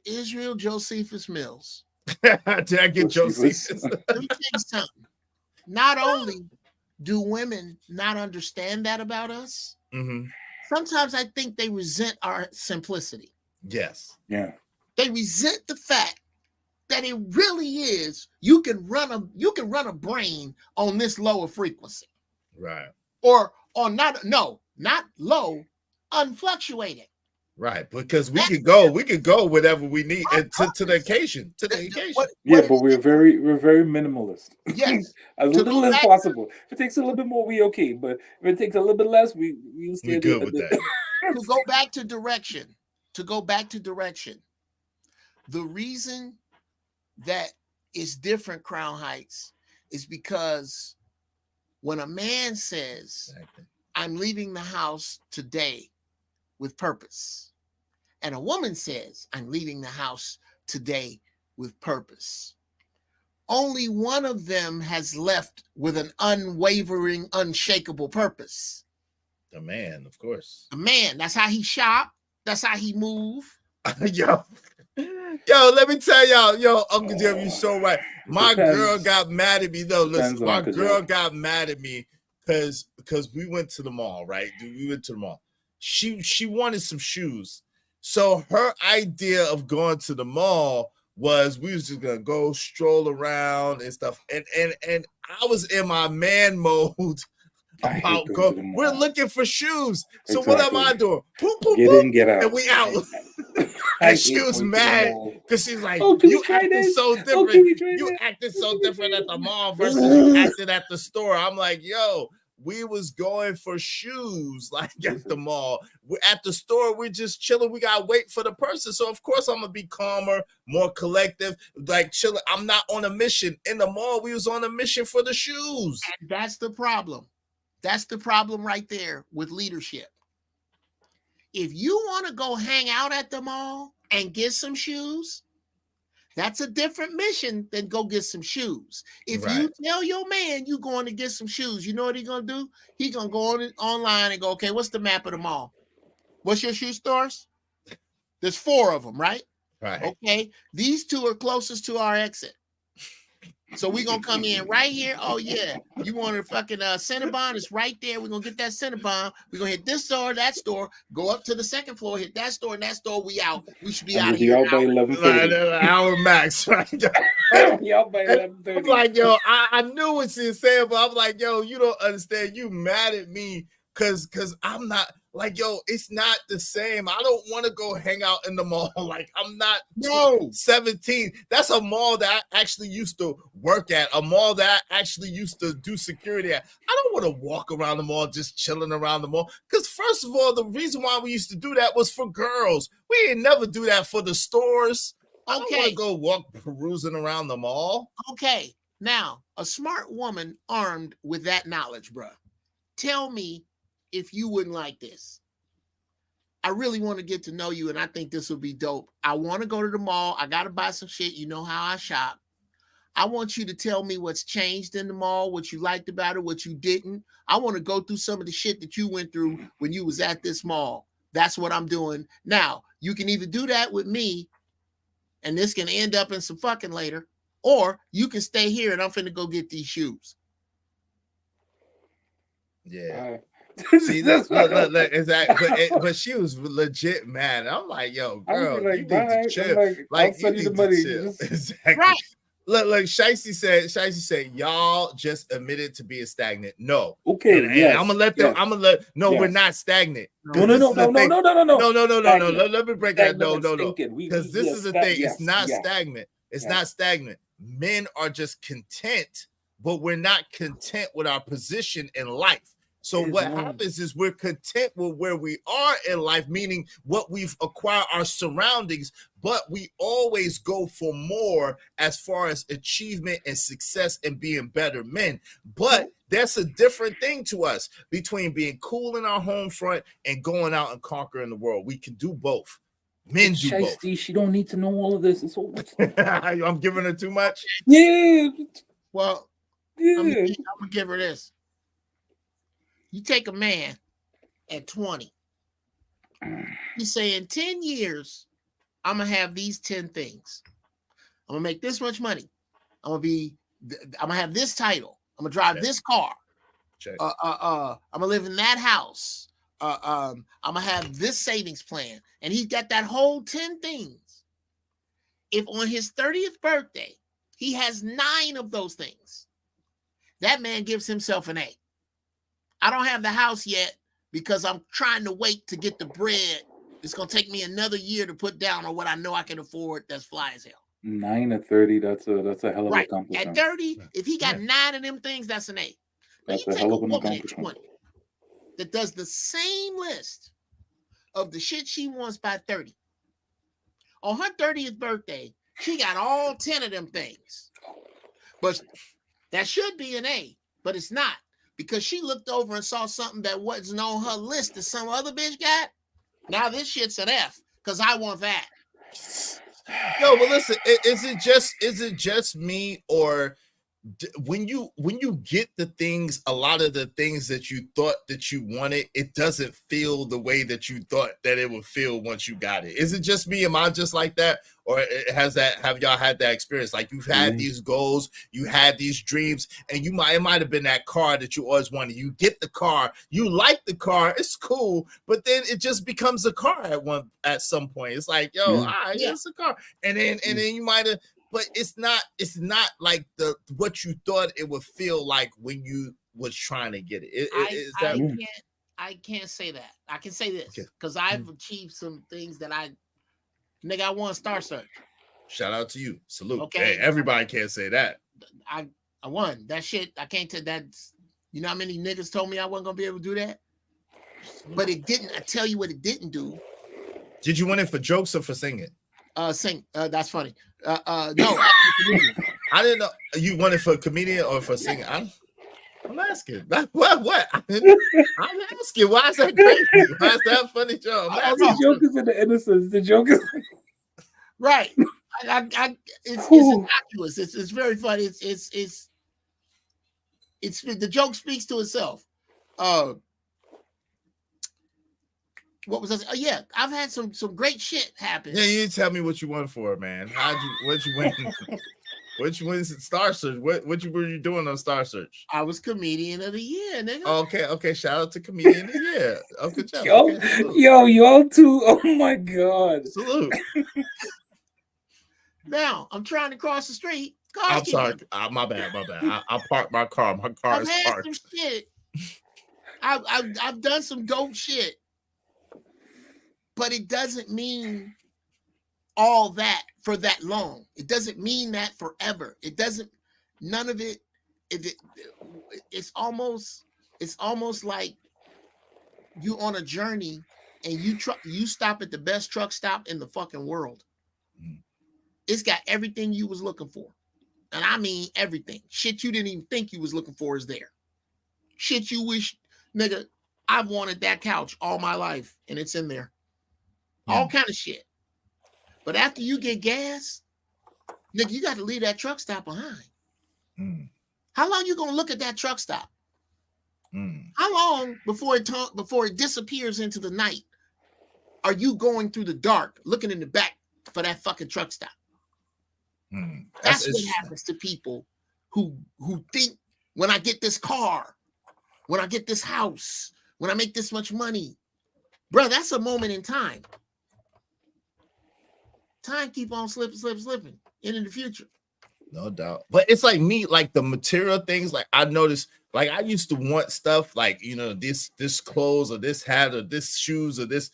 [SPEAKER 18] Israel Josephus Mills.
[SPEAKER 5] Did I get Josephus?
[SPEAKER 18] Let me tell you something. Not only do women not understand that about us, sometimes I think they resent our simplicity.
[SPEAKER 5] Yes.
[SPEAKER 2] Yeah.
[SPEAKER 18] They resent the fact that it really is you can run a brain on this lower frequency,
[SPEAKER 5] right?
[SPEAKER 18] Or on not low, unfluctuating,
[SPEAKER 5] right? Because we could go whatever we need to the occasion.
[SPEAKER 2] But we're very minimalist.
[SPEAKER 18] Yes,
[SPEAKER 2] as little as possible. If it takes a little bit more, we okay. But if it takes a little bit less, we'll stay
[SPEAKER 5] good with that.
[SPEAKER 18] To go back to direction. The reason that is different, Crown Heights, is because when a man says, I'm leaving the house today with purpose, and a woman says, I'm leaving the house today with purpose, only one of them has left with an unwavering, unshakable purpose.
[SPEAKER 5] The man, of course.
[SPEAKER 18] The man, that's how he shop, that's how he move.
[SPEAKER 5] Yo, let me tell y'all, Uncle Jim, you're so right. My girl got mad at me. No, listen, my girl got mad at me because we went to the mall, right? We went to the mall. She wanted some shoes. So her idea of going to the mall was we was just gonna go stroll around and stuff. And I was in my man mode about we're looking for shoes. So what am I doing? Boom, boom,
[SPEAKER 2] get
[SPEAKER 5] boom,
[SPEAKER 2] in, get out.
[SPEAKER 5] And we out. And she was mad because she's like, you acted so different. You acted so different at the mall versus you acted at the store. I'm like, yo, we was going for shoes like at the mall. At the store, we're just chilling. We gotta wait for the person. So of course I'm gonna be calmer, more collective, like chilling. I'm not on a mission. In the mall, we was on a mission for the shoes.
[SPEAKER 18] And that's the problem. That's the problem right there with leadership. If you want to go hang out at the mall and get some shoes, that's a different mission than go get some shoes. If you tell your man you going to get some shoes, you know what he's going to do? He's going to go online and go, okay, what's the map of the mall? What's your shoe stores? There's 4 of them, right?
[SPEAKER 5] Right.
[SPEAKER 18] Okay. These 2 are closest to our exit. So we're going to come in right here. Oh, yeah. You want a fucking Cinnabon? It's right there. We're going to get that Cinnabon. We're going to hit this store, that store, go up to the 2nd floor, hit that store, and that store. We out. We should be out of here.
[SPEAKER 2] Y'all by 11:30.
[SPEAKER 5] Hour max. Right?
[SPEAKER 2] Y'all by 11:30.
[SPEAKER 5] I'm like, yo, I knew what she was saying, but I'm like, yo, you don't understand. You mad at me because I'm not. Like, yo, it's not the same. I don't want to go hang out in the mall. Like, I'm not 17. That's a mall that I actually used to work at, a mall that I actually used to do security at. I don't want to walk around the mall just chilling around the mall. Because, first of all, the reason why we used to do that was for girls. We didn't never do that for the stores. I don't want to go walk perusing around the mall.
[SPEAKER 18] Okay. Now, a smart woman armed with that knowledge, bruh. Tell me if you wouldn't like this. I really want to get to know you, and I think this would be dope. I want to go to the mall. I got to buy some shit. You know how I shop. I want you to tell me what's changed in the mall, what you liked about it, what you didn't. I want to go through some of the shit that you went through when you was at this mall. That's what I'm doing. Now, you can either do that with me, and this can end up in some fucking later, or you can stay here, and I'm finna go get these shoes.
[SPEAKER 5] Yeah. See, look, exactly. But she was legit mad. I'm like, yo, girl, you need to chill. Like, you need to chill. Exactly. Right. Look, Shicey said, y'all just admitted to being stagnant. No.
[SPEAKER 2] Okay.
[SPEAKER 5] And I'm gonna let them. We're not stagnant.
[SPEAKER 2] No.
[SPEAKER 5] Let me break that. No. Because this is the thing. It's not stagnant. It's not stagnant. Men are just content, but we're not content with our position in life. So what happens is we're content with where we are in life, meaning what we've acquired, our surroundings, but we always go for more as far as achievement and success and being better men. But that's a different thing to us between being cool in our home front and going out and conquering the world. We can do both. Men do both.
[SPEAKER 2] She don't need to know all of this. It's all
[SPEAKER 5] I'm giving her too much.
[SPEAKER 2] Yeah.
[SPEAKER 18] Well, I'm gonna give her this. You take a man at 20. You say in 10 years, I'm going to have these 10 things. I'm going to make this much money. I'm going to have this title. I'm going to drive this car. I'm going to live in that house. I'm going to have this savings plan. And he's got that whole 10 things. If on his 30th birthday, he has 9 of those things, that man gives himself an A. I don't have the house yet because I'm trying to wait to get the bread. It's going to take me another year to put down on what I know I can afford. That's fly as hell.
[SPEAKER 2] 9 at 30, that's a hell of an accomplishment.
[SPEAKER 18] At 30, if he got 9 of them things, that's an A.
[SPEAKER 2] That's a hell of an accomplishment.
[SPEAKER 18] That does the same list of the shit she wants by 30. On her 30th birthday, she got all 10 of them things. But that should be an A, but it's not. Because she looked over and saw something that wasn't on her list that some other bitch got. Now this shit's an F because I want that.
[SPEAKER 5] No, but listen, is it just me, or when you get the things, a lot of the things that you thought that you wanted, it doesn't feel the way that you thought that it would feel once you got it? Is it just me? Am I just like that? Or have y'all had that experience? Like you've had these goals, you had these dreams, and it might have been that car that you always wanted. You get the car, you like the car, it's cool, but then it just becomes a car at some point. It's like, yo, it's a car. And then you might have, but it's not like what you thought it would feel like when you was trying to get it.
[SPEAKER 18] I can't say that. I can say this because I've achieved some things that I won Star Search.
[SPEAKER 5] Shout out to you. Salute.
[SPEAKER 18] Okay.
[SPEAKER 5] Hey, everybody can't say that.
[SPEAKER 18] I won that shit. I can't tell that. You know how many niggas told me I wasn't gonna be able to do that? But it didn't. I tell you what it didn't do.
[SPEAKER 5] Did you win it for jokes or for singing?
[SPEAKER 18] Sing. That's funny. No.
[SPEAKER 5] I didn't know you won it for comedian or for singing. I'm asking. What? I'm asking. Why is that crazy? Why is that funny, Joe?
[SPEAKER 2] The joke is in the innocence. The joke is
[SPEAKER 18] right. It's innocuous. It's very funny. It's the joke speaks to itself. What was I? Oh yeah, I've had some great shit happen.
[SPEAKER 5] Yeah, you tell me what you won for, man. What you win? What you win in Star Search? What were you doing on Star Search?
[SPEAKER 18] I was comedian of the year, nigga.
[SPEAKER 5] Okay. Shout out to comedian of the year. Good job.
[SPEAKER 2] Yo, y'all too. Oh my god.
[SPEAKER 5] Salute.
[SPEAKER 18] Now I'm trying to cross the street.
[SPEAKER 5] I'm sorry. My bad. I parked my car. My car is parked.
[SPEAKER 18] Some shit. I've done some dope shit, but it doesn't mean all that for that long. It doesn't mean that forever. It doesn't. None of it. It's almost like you on a journey and you stop at the best truck stop in the fucking world. It's got everything you was looking for. And I mean everything. Shit you didn't even think you was looking for is there. Shit you wish, nigga, I've wanted that couch all my life and it's in there. All kind of shit. But after you get gas, nigga, you got to leave that truck stop behind. How long you gonna look at that truck stop? How long before it disappears into the night are you going through the dark looking in the back for that fucking truck stop? That's what happens to people who think when I get this car, when I get this house, when I make this much money, bro, that's a moment in time. Time keep on slipping into the future.
[SPEAKER 5] No doubt. But it's like me, like the material things, like I noticed, like I used to want stuff like, you know, this clothes or this hat or this shoes or this.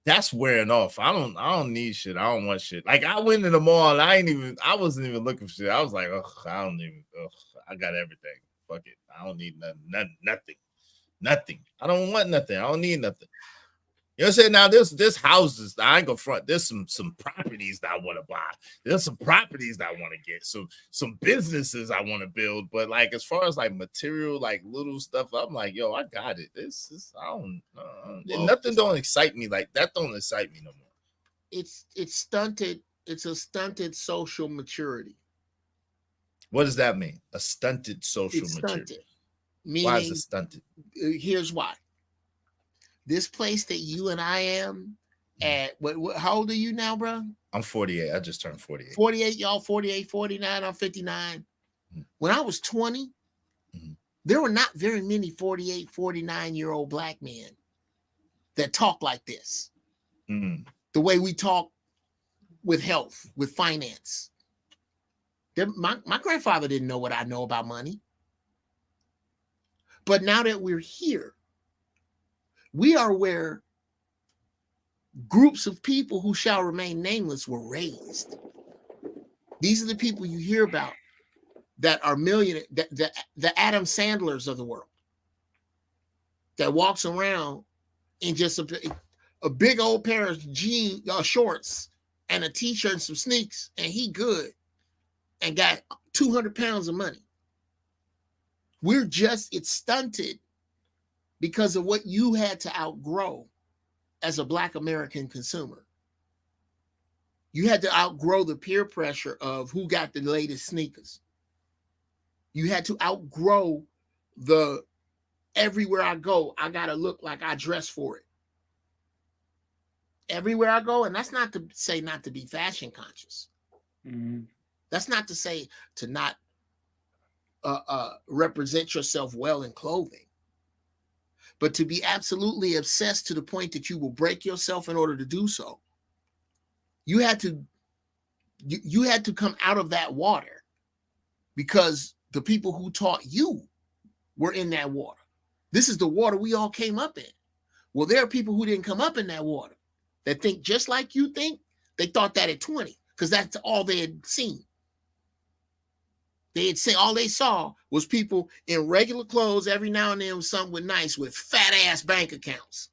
[SPEAKER 5] That's wearing off. I don't need shit. I don't want shit. Like I went in the mall and I wasn't even looking for shit. I was like, I got everything. Fuck it. I don't need nothing. I don't want nothing. I don't need nothing. You know what I'm saying? Now there's houses that I ain't gonna front. There's some properties that I want to buy. There's some properties that I want to get. Some businesses I want to build. But like as far as like material, like little stuff, I'm like, yo, I got it. This is nothing don't excite me. Like that don't excite me no more.
[SPEAKER 18] It's stunted. It's a stunted social maturity.
[SPEAKER 5] What does that mean? A stunted social maturity.
[SPEAKER 18] Meaning,
[SPEAKER 5] why is it stunted?
[SPEAKER 18] Here's why. This place that you and I am at, how old are you now, bro?
[SPEAKER 5] I'm 48. I just turned 48.
[SPEAKER 18] 48, y'all 48, 49, I'm 59. When I was 20, there were not very many 48, 49-year-old black men that talk like this. The way we talk with health, with finance. My grandfather didn't know what I know about money. But now that we're here, we are where groups of people who shall remain nameless were raised. These are the people you hear about that are millionaires, the Adam Sandlers of the world, that walks around in just a big old pair of jeans, shorts, and a t-shirt and some sneaks, and he good and got 200 pounds of money. It's stunted because of what you had to outgrow as a Black American consumer. You had to outgrow the peer pressure of who got the latest sneakers. You had to outgrow the everywhere I go, I got to look like I dress for it. Everywhere I go, and that's not to say not to be fashion conscious. That's not to say to not represent yourself well in clothing. But to be absolutely obsessed to the point that you will break yourself in order to do so. You had to come out of that water because the people who taught you were in that water. This is the water we all came up in. Well, there are people who didn't come up in that water that think just like you think. They thought that at 20 because that's all they had seen. They'd say all they saw was people in regular clothes. Every now and then, some with nice, with fat ass bank accounts,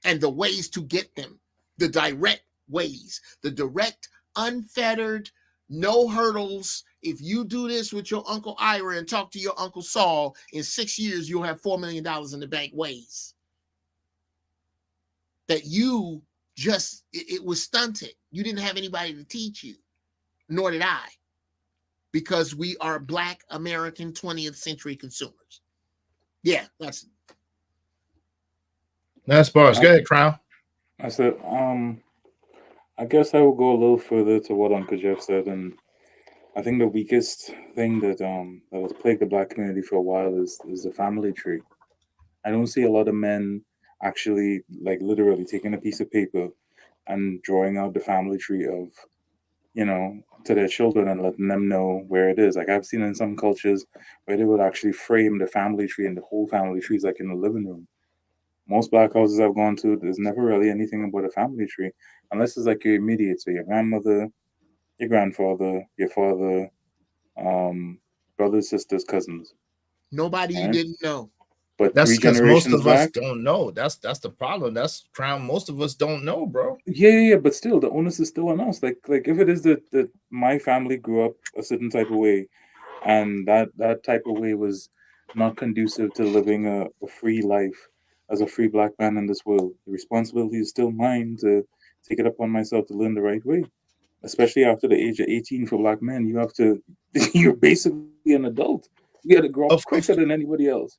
[SPEAKER 18] and the ways to get them, the direct ways, the direct, unfettered, no hurdles. If you do this with your Uncle Ira and talk to your Uncle Saul, in 6 years you'll have $4 million in the bank. Ways that you just it was stunted. You didn't have anybody to teach you, nor did I. Because we are Black American 20th century consumers. Yeah, that's
[SPEAKER 5] bars. Go ahead, Crown.
[SPEAKER 2] I said, I guess I will go a little further to what Uncle Jeff said, and I think the weakest thing that has plagued the Black community for a while is the family tree. I don't see a lot of men actually, like, literally taking a piece of paper and drawing out the family tree of, to their children and letting them know where it is. Like, I've seen in some cultures where they would actually frame the family tree, and the whole family tree is like in the living room. Most Black houses I've gone to, there's never really anything about a family tree, unless it's like your immediate, so your grandmother, your grandfather, your father, brothers, sisters, cousins.
[SPEAKER 18] Nobody you
[SPEAKER 2] Right?
[SPEAKER 18] didn't know.
[SPEAKER 2] But
[SPEAKER 5] That's
[SPEAKER 2] 3
[SPEAKER 5] because most
[SPEAKER 2] generations
[SPEAKER 5] of us
[SPEAKER 2] back,
[SPEAKER 5] don't know. That's the problem. That's Crown. Most of us don't know, bro.
[SPEAKER 2] yeah, but still, the onus is still on us. Like if it is that my family grew up a certain type of way, and that type of way was not conducive to living a free life as a free Black man in this world, the responsibility is still mine to take it upon myself to learn the right way. Especially after the age of 18 for Black men, you have to, you're basically an adult. You got to grow up quicker than anybody else.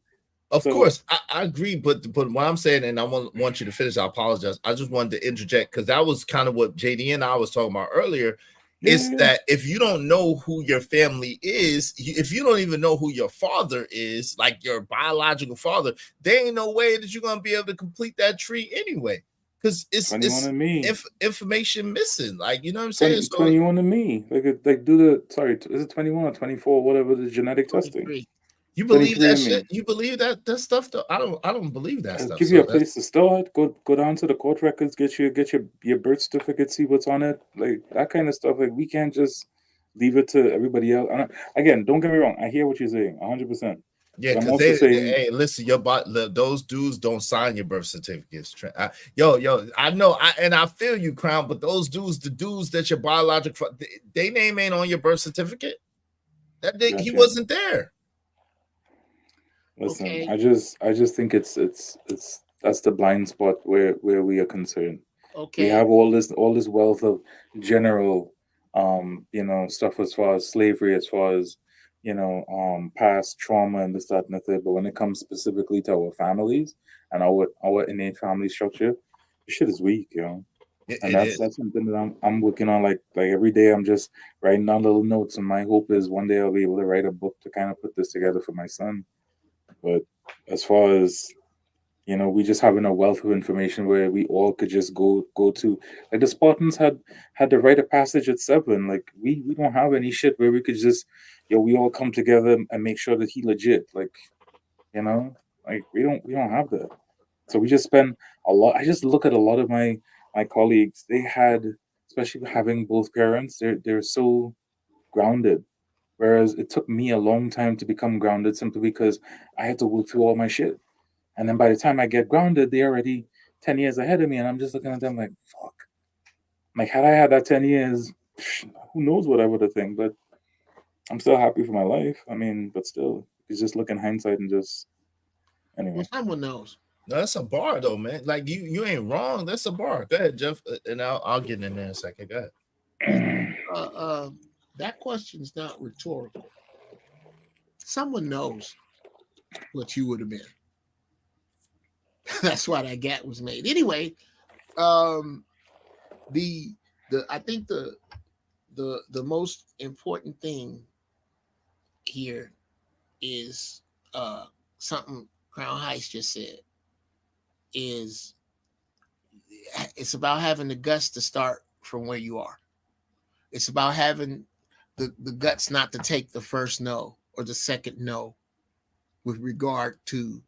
[SPEAKER 5] Of
[SPEAKER 2] So-
[SPEAKER 5] course, I agree, but what I'm saying, and I want you to finish. I apologize. I just wanted to interject because that was kind of what JD and I was talking about earlier. Is that if you don't know who your family is, if you don't even know who your father is, like your biological father, there ain't no way that you're gonna be able to complete that tree anyway. Because it's
[SPEAKER 2] 21 and me.
[SPEAKER 5] information missing. Like, you know what I'm saying?
[SPEAKER 2] 21 and me. Like do the, sorry, is it 21 or 24, whatever the genetic testing?
[SPEAKER 5] You believe
[SPEAKER 2] 23
[SPEAKER 5] that
[SPEAKER 2] and me.
[SPEAKER 5] shit? You believe that stuff? Though I don't believe that
[SPEAKER 2] I'll
[SPEAKER 5] stuff.
[SPEAKER 2] give you a place to start. Go down to the court records, get your birth certificate, see what's on it, like that kind of stuff. Like, we can't just leave it to everybody else. Again, don't get me wrong. I hear what you're saying, 100%.
[SPEAKER 5] Yeah,
[SPEAKER 2] But I'm
[SPEAKER 5] because
[SPEAKER 2] also saying,
[SPEAKER 5] hey, listen, those dudes don't sign your birth certificates. Yo, I know, I feel you, Crown, but those dudes, the dudes that your biological, they name ain't on your birth certificate. He wasn't there.
[SPEAKER 2] listen,
[SPEAKER 18] Okay.
[SPEAKER 2] I just think it's that's the blind spot where we are concerned.
[SPEAKER 18] Okay.
[SPEAKER 2] We have all this wealth of general stuff as far as slavery, as far as past trauma and this, that, and the third. But when it comes specifically to our families and our innate family structure, this shit is weak, and that's something that I'm working on. Like every day, I'm just writing down little notes, and my hope is one day I'll be able to write a book to kind of put this together for my son. But as far as we just having a wealth of information where we all could just go to, like, the Spartans had the rite of passage at 7. Like, we don't have any shit where we could just we all come together and make sure that he legit. Like, like we don't have that. So we just spend a lot. I just look at a lot of my colleagues. They had, especially having both parents, they're so grounded. Whereas it took me a long time to become grounded simply because I had to work through all my shit. And then by the time I get grounded, they're already 10 years ahead of me. And I'm just looking at them like, fuck. Like, had I had that 10 years, who knows what I would have think. But I'm still happy for my life. I mean, but still, it's just look in hindsight and just, anyway.
[SPEAKER 18] Well, someone knows.
[SPEAKER 5] No, that's a bar though, man. Like, you ain't wrong. That's a bar. Go ahead, Jeff, and I'll get in there in a second. Go ahead.
[SPEAKER 18] That question's not rhetorical. Someone knows what you would have been. That's why that gap was made. Anyway, I think the most important thing here is something Crown Heist just said. It's about having the guts to start from where you are. It's about having the guts not to take the first no or the second no with regard to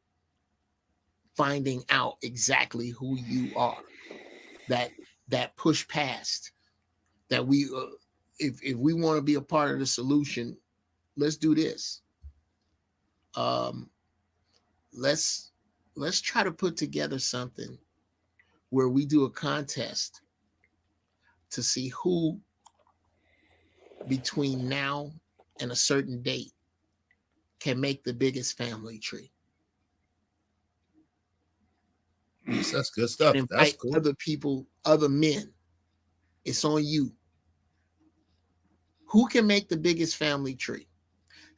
[SPEAKER 18] finding out exactly who you are. That push past that we if we want to be a part of the solution, let's do this. Let's try to put together something where we do a contest to see who between now and a certain date can make the biggest family tree.
[SPEAKER 5] That's good stuff.
[SPEAKER 18] And
[SPEAKER 5] That's
[SPEAKER 18] invite
[SPEAKER 5] cool.
[SPEAKER 18] other people, other men. It's on you. Who can make the biggest family tree?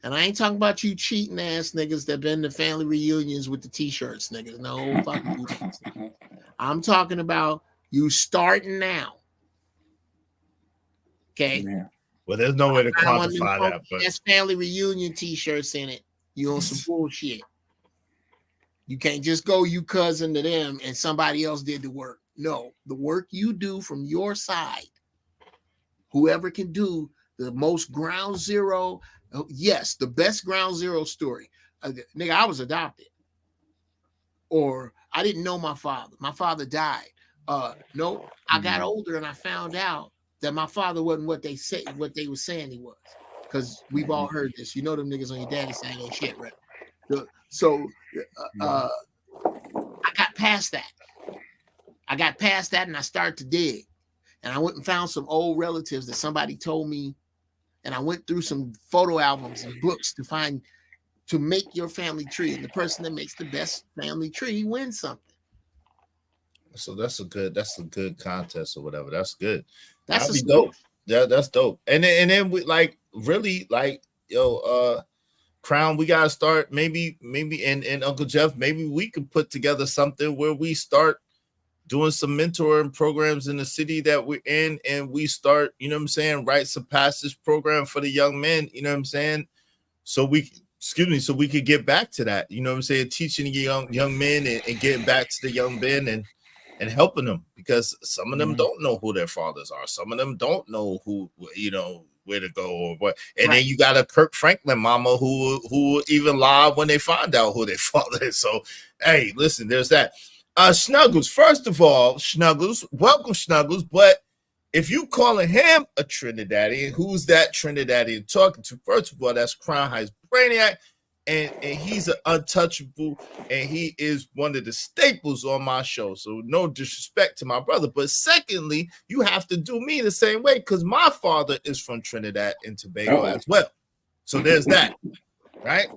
[SPEAKER 18] And I ain't talking about you cheating ass niggas that been to family reunions with the t-shirts, niggas. No, fuck you. I'm talking about you starting now. Okay.
[SPEAKER 5] Yeah. Well, there's no way to
[SPEAKER 18] I want
[SPEAKER 5] quantify
[SPEAKER 18] them
[SPEAKER 5] that, but
[SPEAKER 18] that's family reunion t-shirts in it. You on some bullshit. You can't just go you cousin to them and somebody else did the work. No, the work you do from your side. Whoever can do the most ground zero, yes, the best ground zero story. Nigga, I was adopted. Or I didn't know my father. My father died. No, I got older and I found out that my father wasn't what they were saying he was. Because we've all heard this. You know them niggas on your daddy's side ain't shit, right? So I got past that. And I started to dig. And I went and found some old relatives that somebody told me. And I went through some photo albums and books to make your family tree. And the person that makes the best family tree wins something.
[SPEAKER 5] so that's a good contest or whatever. That's good.
[SPEAKER 18] That's
[SPEAKER 5] That'd be dope. Yeah, that's dope. And then we like really like Crown, we gotta start maybe and Uncle Jeff, maybe we could put together something where we start doing some mentoring programs in the city that we're in, and we start, you know what I'm saying, rites of passage program for the young men, you know what I'm saying? So we could get back to that, you know what I'm saying, teaching young men and getting back to the young men and helping them, because some of them don't know who their fathers are. Some of them don't know who, you know, where to go or what. And then you got a Kirk Franklin mama who will even lie when they find out who their father is. So, hey, listen, there's that. Snuggles, first of all, Snuggles, welcome, Snuggles. But if you calling him a Trinidadian, who's that Trinidadian talking to? First of all, that's Crown Heights Brainiac, and he's an untouchable, and he is one of the staples on my show. So no disrespect to my brother, but secondly, you have to do me the same way, because my father is from Trinidad and Tobago as well. So there's that, right?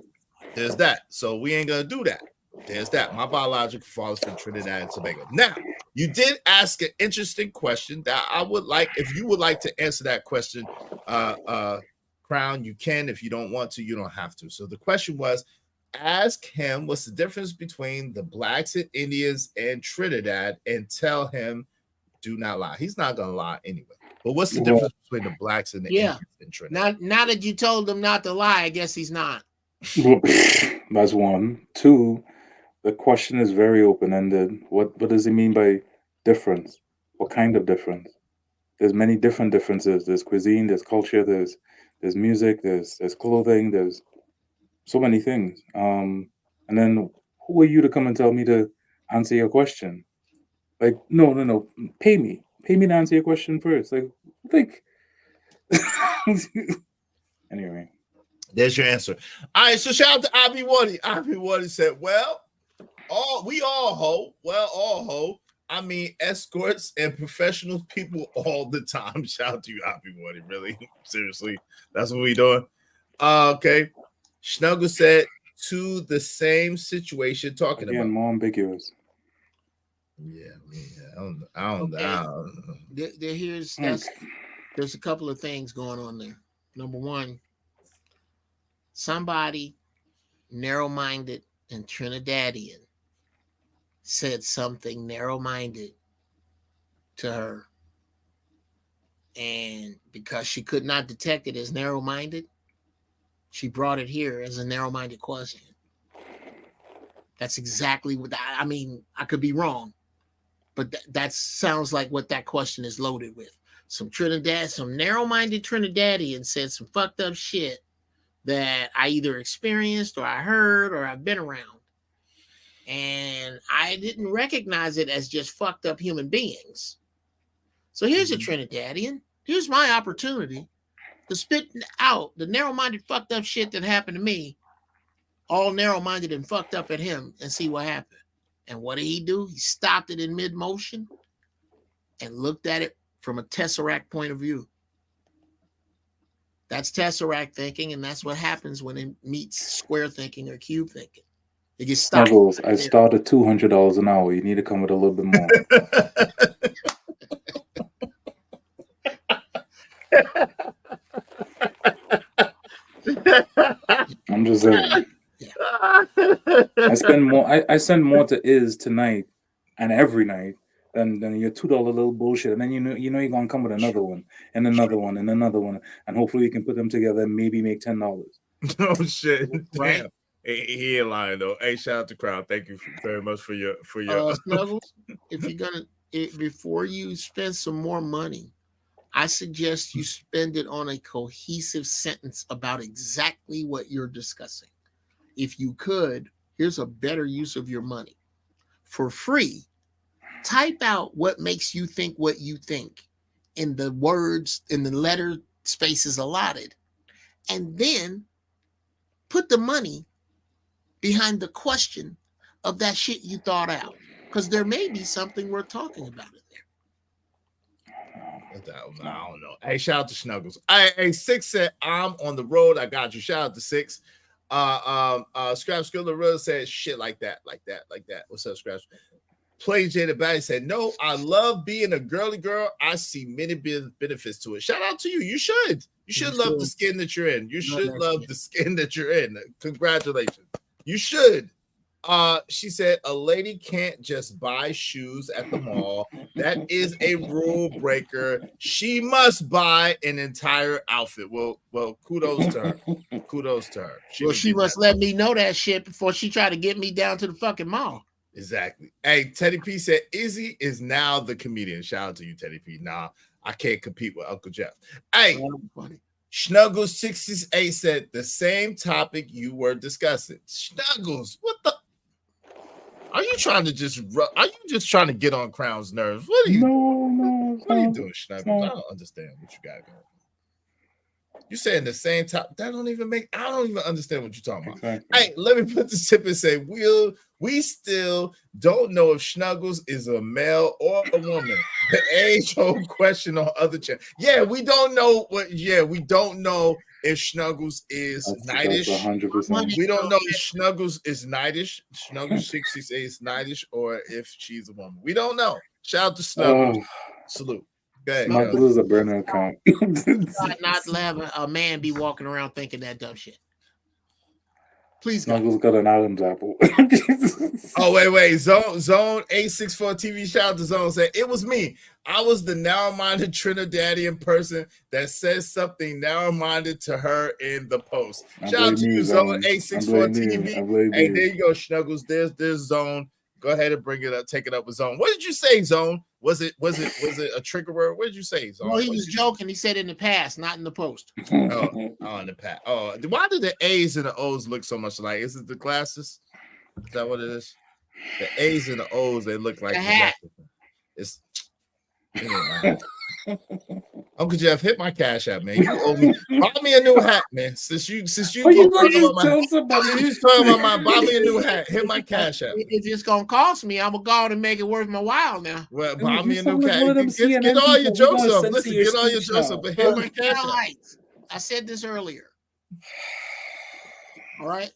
[SPEAKER 5] There's that. So we ain't gonna do that. There's that. My biological father's from Trinidad and Tobago. Now, you did ask an interesting question that I would like, if you would like to answer that question, Crown, you can. If you don't want to, you don't have to. So the question was, ask him what's the difference between the blacks and Indians and Trinidad, and tell him, do not lie. He's not going to lie anyway. But what's the difference between the blacks and the Indians and Trinidad?
[SPEAKER 18] Now that you told him not to lie, I guess he's not.
[SPEAKER 2] That's one. Two, the question is very open-ended. What does he mean by difference? What kind of difference? There's many different differences. There's cuisine, there's culture, there's music, there's clothing, there's so many things. And then who are you to come and tell me to answer your question? Like, no. Pay me to answer your question first. Like anyway.
[SPEAKER 5] There's your answer. All right, so shout out to Ivy Waddy. Ivy Waddy said, well, all hoe. I mean, escorts and professional people all the time. Shout out to you, Ivy Waddy. Really? Seriously? That's what we doing? Okay. Snuggle said, to the same situation talking
[SPEAKER 2] Again,
[SPEAKER 5] about.
[SPEAKER 2] more ambiguous.
[SPEAKER 5] Yeah, I don't know.
[SPEAKER 18] There's a couple of things going on there. Number one, somebody narrow-minded and Trinidadian said something narrow-minded to her, and because she could not detect it as narrow-minded, she brought it here as a narrow-minded question. That's exactly what I mean. I could be wrong, but that sounds like what that question is loaded with. Some narrow-minded Trinidadian said some fucked up shit that I either experienced or I heard or I've been around. And I didn't recognize it as just fucked up human beings. So here's a Trinidadian. Here's my opportunity to spit out the narrow-minded, fucked up shit that happened to me, all narrow-minded and fucked up at him, and see what happened. And what did he do? He stopped it in mid-motion and looked at it from a tesseract point of view. That's tesseract thinking, and that's what happens when it meets square thinking or cube thinking. It gets stopped.
[SPEAKER 2] Snuggles, I started $200 an hour. You need to come with a little bit more. I'm just saying. I spend more. I send more to Iz tonight and every night than your $2 little bullshit. And then you know you're gonna come with another one and another one and another one, and hopefully you can put them together and maybe make $10.
[SPEAKER 5] Oh shit!
[SPEAKER 18] Right?
[SPEAKER 5] Damn. He ain't lying though. Hey, shout out to crowd. Thank you very much for your
[SPEAKER 18] Snuggles. If you're gonna before you spend some more money, I suggest you spend it on a cohesive sentence about exactly what you're discussing. If you could, here's a better use of your money. For free, type out what makes you think what you think in the words, in the letter spaces allotted, and then put the money behind the question of that shit you thought out. Because there may be something worth talking about in there.
[SPEAKER 5] I don't know. Hey, shout out to Snuggles. Hey, Six said, I'm on the road. I got you. Shout out to Six. Scrap Skiller Real said shit like that. What's up, Scrap? Play J the Batty said, no, I love being a girly girl. I see many benefits to it. Shout out to you. You should. You should love the skin that you're in. You should love the skin that you're in. Congratulations. You should. She said, a lady can't just buy shoes at the mall. That is a rule breaker. She must buy an entire outfit. Well, kudos to her. Kudos to her.
[SPEAKER 18] She must let me know that shit before she tried to get me down to the fucking mall.
[SPEAKER 5] Exactly. Hey, Teddy P said, Izzy is now the comedian. Shout out to you, Teddy P. Nah, I can't compete with Uncle Jeff. Hey, Snuggles 68 said the same topic you were discussing. Snuggles, what the? Are you trying to trying to get on Crown's nerves? What are you? What are you doing, Snuggles? I don't understand what you got going. You saying the same topic? I don't even understand what you're talking about. Exactly. Hey, let me put the tip and say we still don't know if Snuggles is a male or a woman. The age-old question on other channels. Yeah, we don't know we don't know if Snuggles is knightish. 100%. We don't know if Snuggles is knightish. Snuggles 68 is knightish, or if she's a woman. We don't know. Shout out to Snuggles. Salute.
[SPEAKER 2] Snuggles is a burner account.
[SPEAKER 18] Not to have a man be walking around thinking that dumb shit. Please,
[SPEAKER 2] Snuggles got an Adam's apple.
[SPEAKER 5] Oh, wait. Zone 864 TV. Shout out to Zone. Said it was me. I was the narrow-minded Trinidadian person that says something narrow-minded to her in the post. Shout out to you, Zone 864 TV. Hey, there you go, Snuggles. There's Zone. Go ahead and bring it up. Take it up with Zone. What did you say, Zone? Was it a trigger word? What did you say, Zone?
[SPEAKER 18] Well, he was joking. He said in the past, not in the post.
[SPEAKER 5] In the past. Oh, why do the A's and the O's look so much alike? Is it the glasses? Is that what it is? The A's and the O's, they look like
[SPEAKER 18] the hat.
[SPEAKER 5] It's Uncle Jeff, hit my cash app, man. You owe me. Buy me a new hat, man. Since you talking about my buy me a new hat. Hit my cash app.
[SPEAKER 18] If it's gonna cost me, I'm gonna go out and make it worth my while now.
[SPEAKER 5] Well, buy me a new hat. Get all your jokes off. Listen, get all your jokes off, but hit my cash app.
[SPEAKER 18] I said this earlier. All right.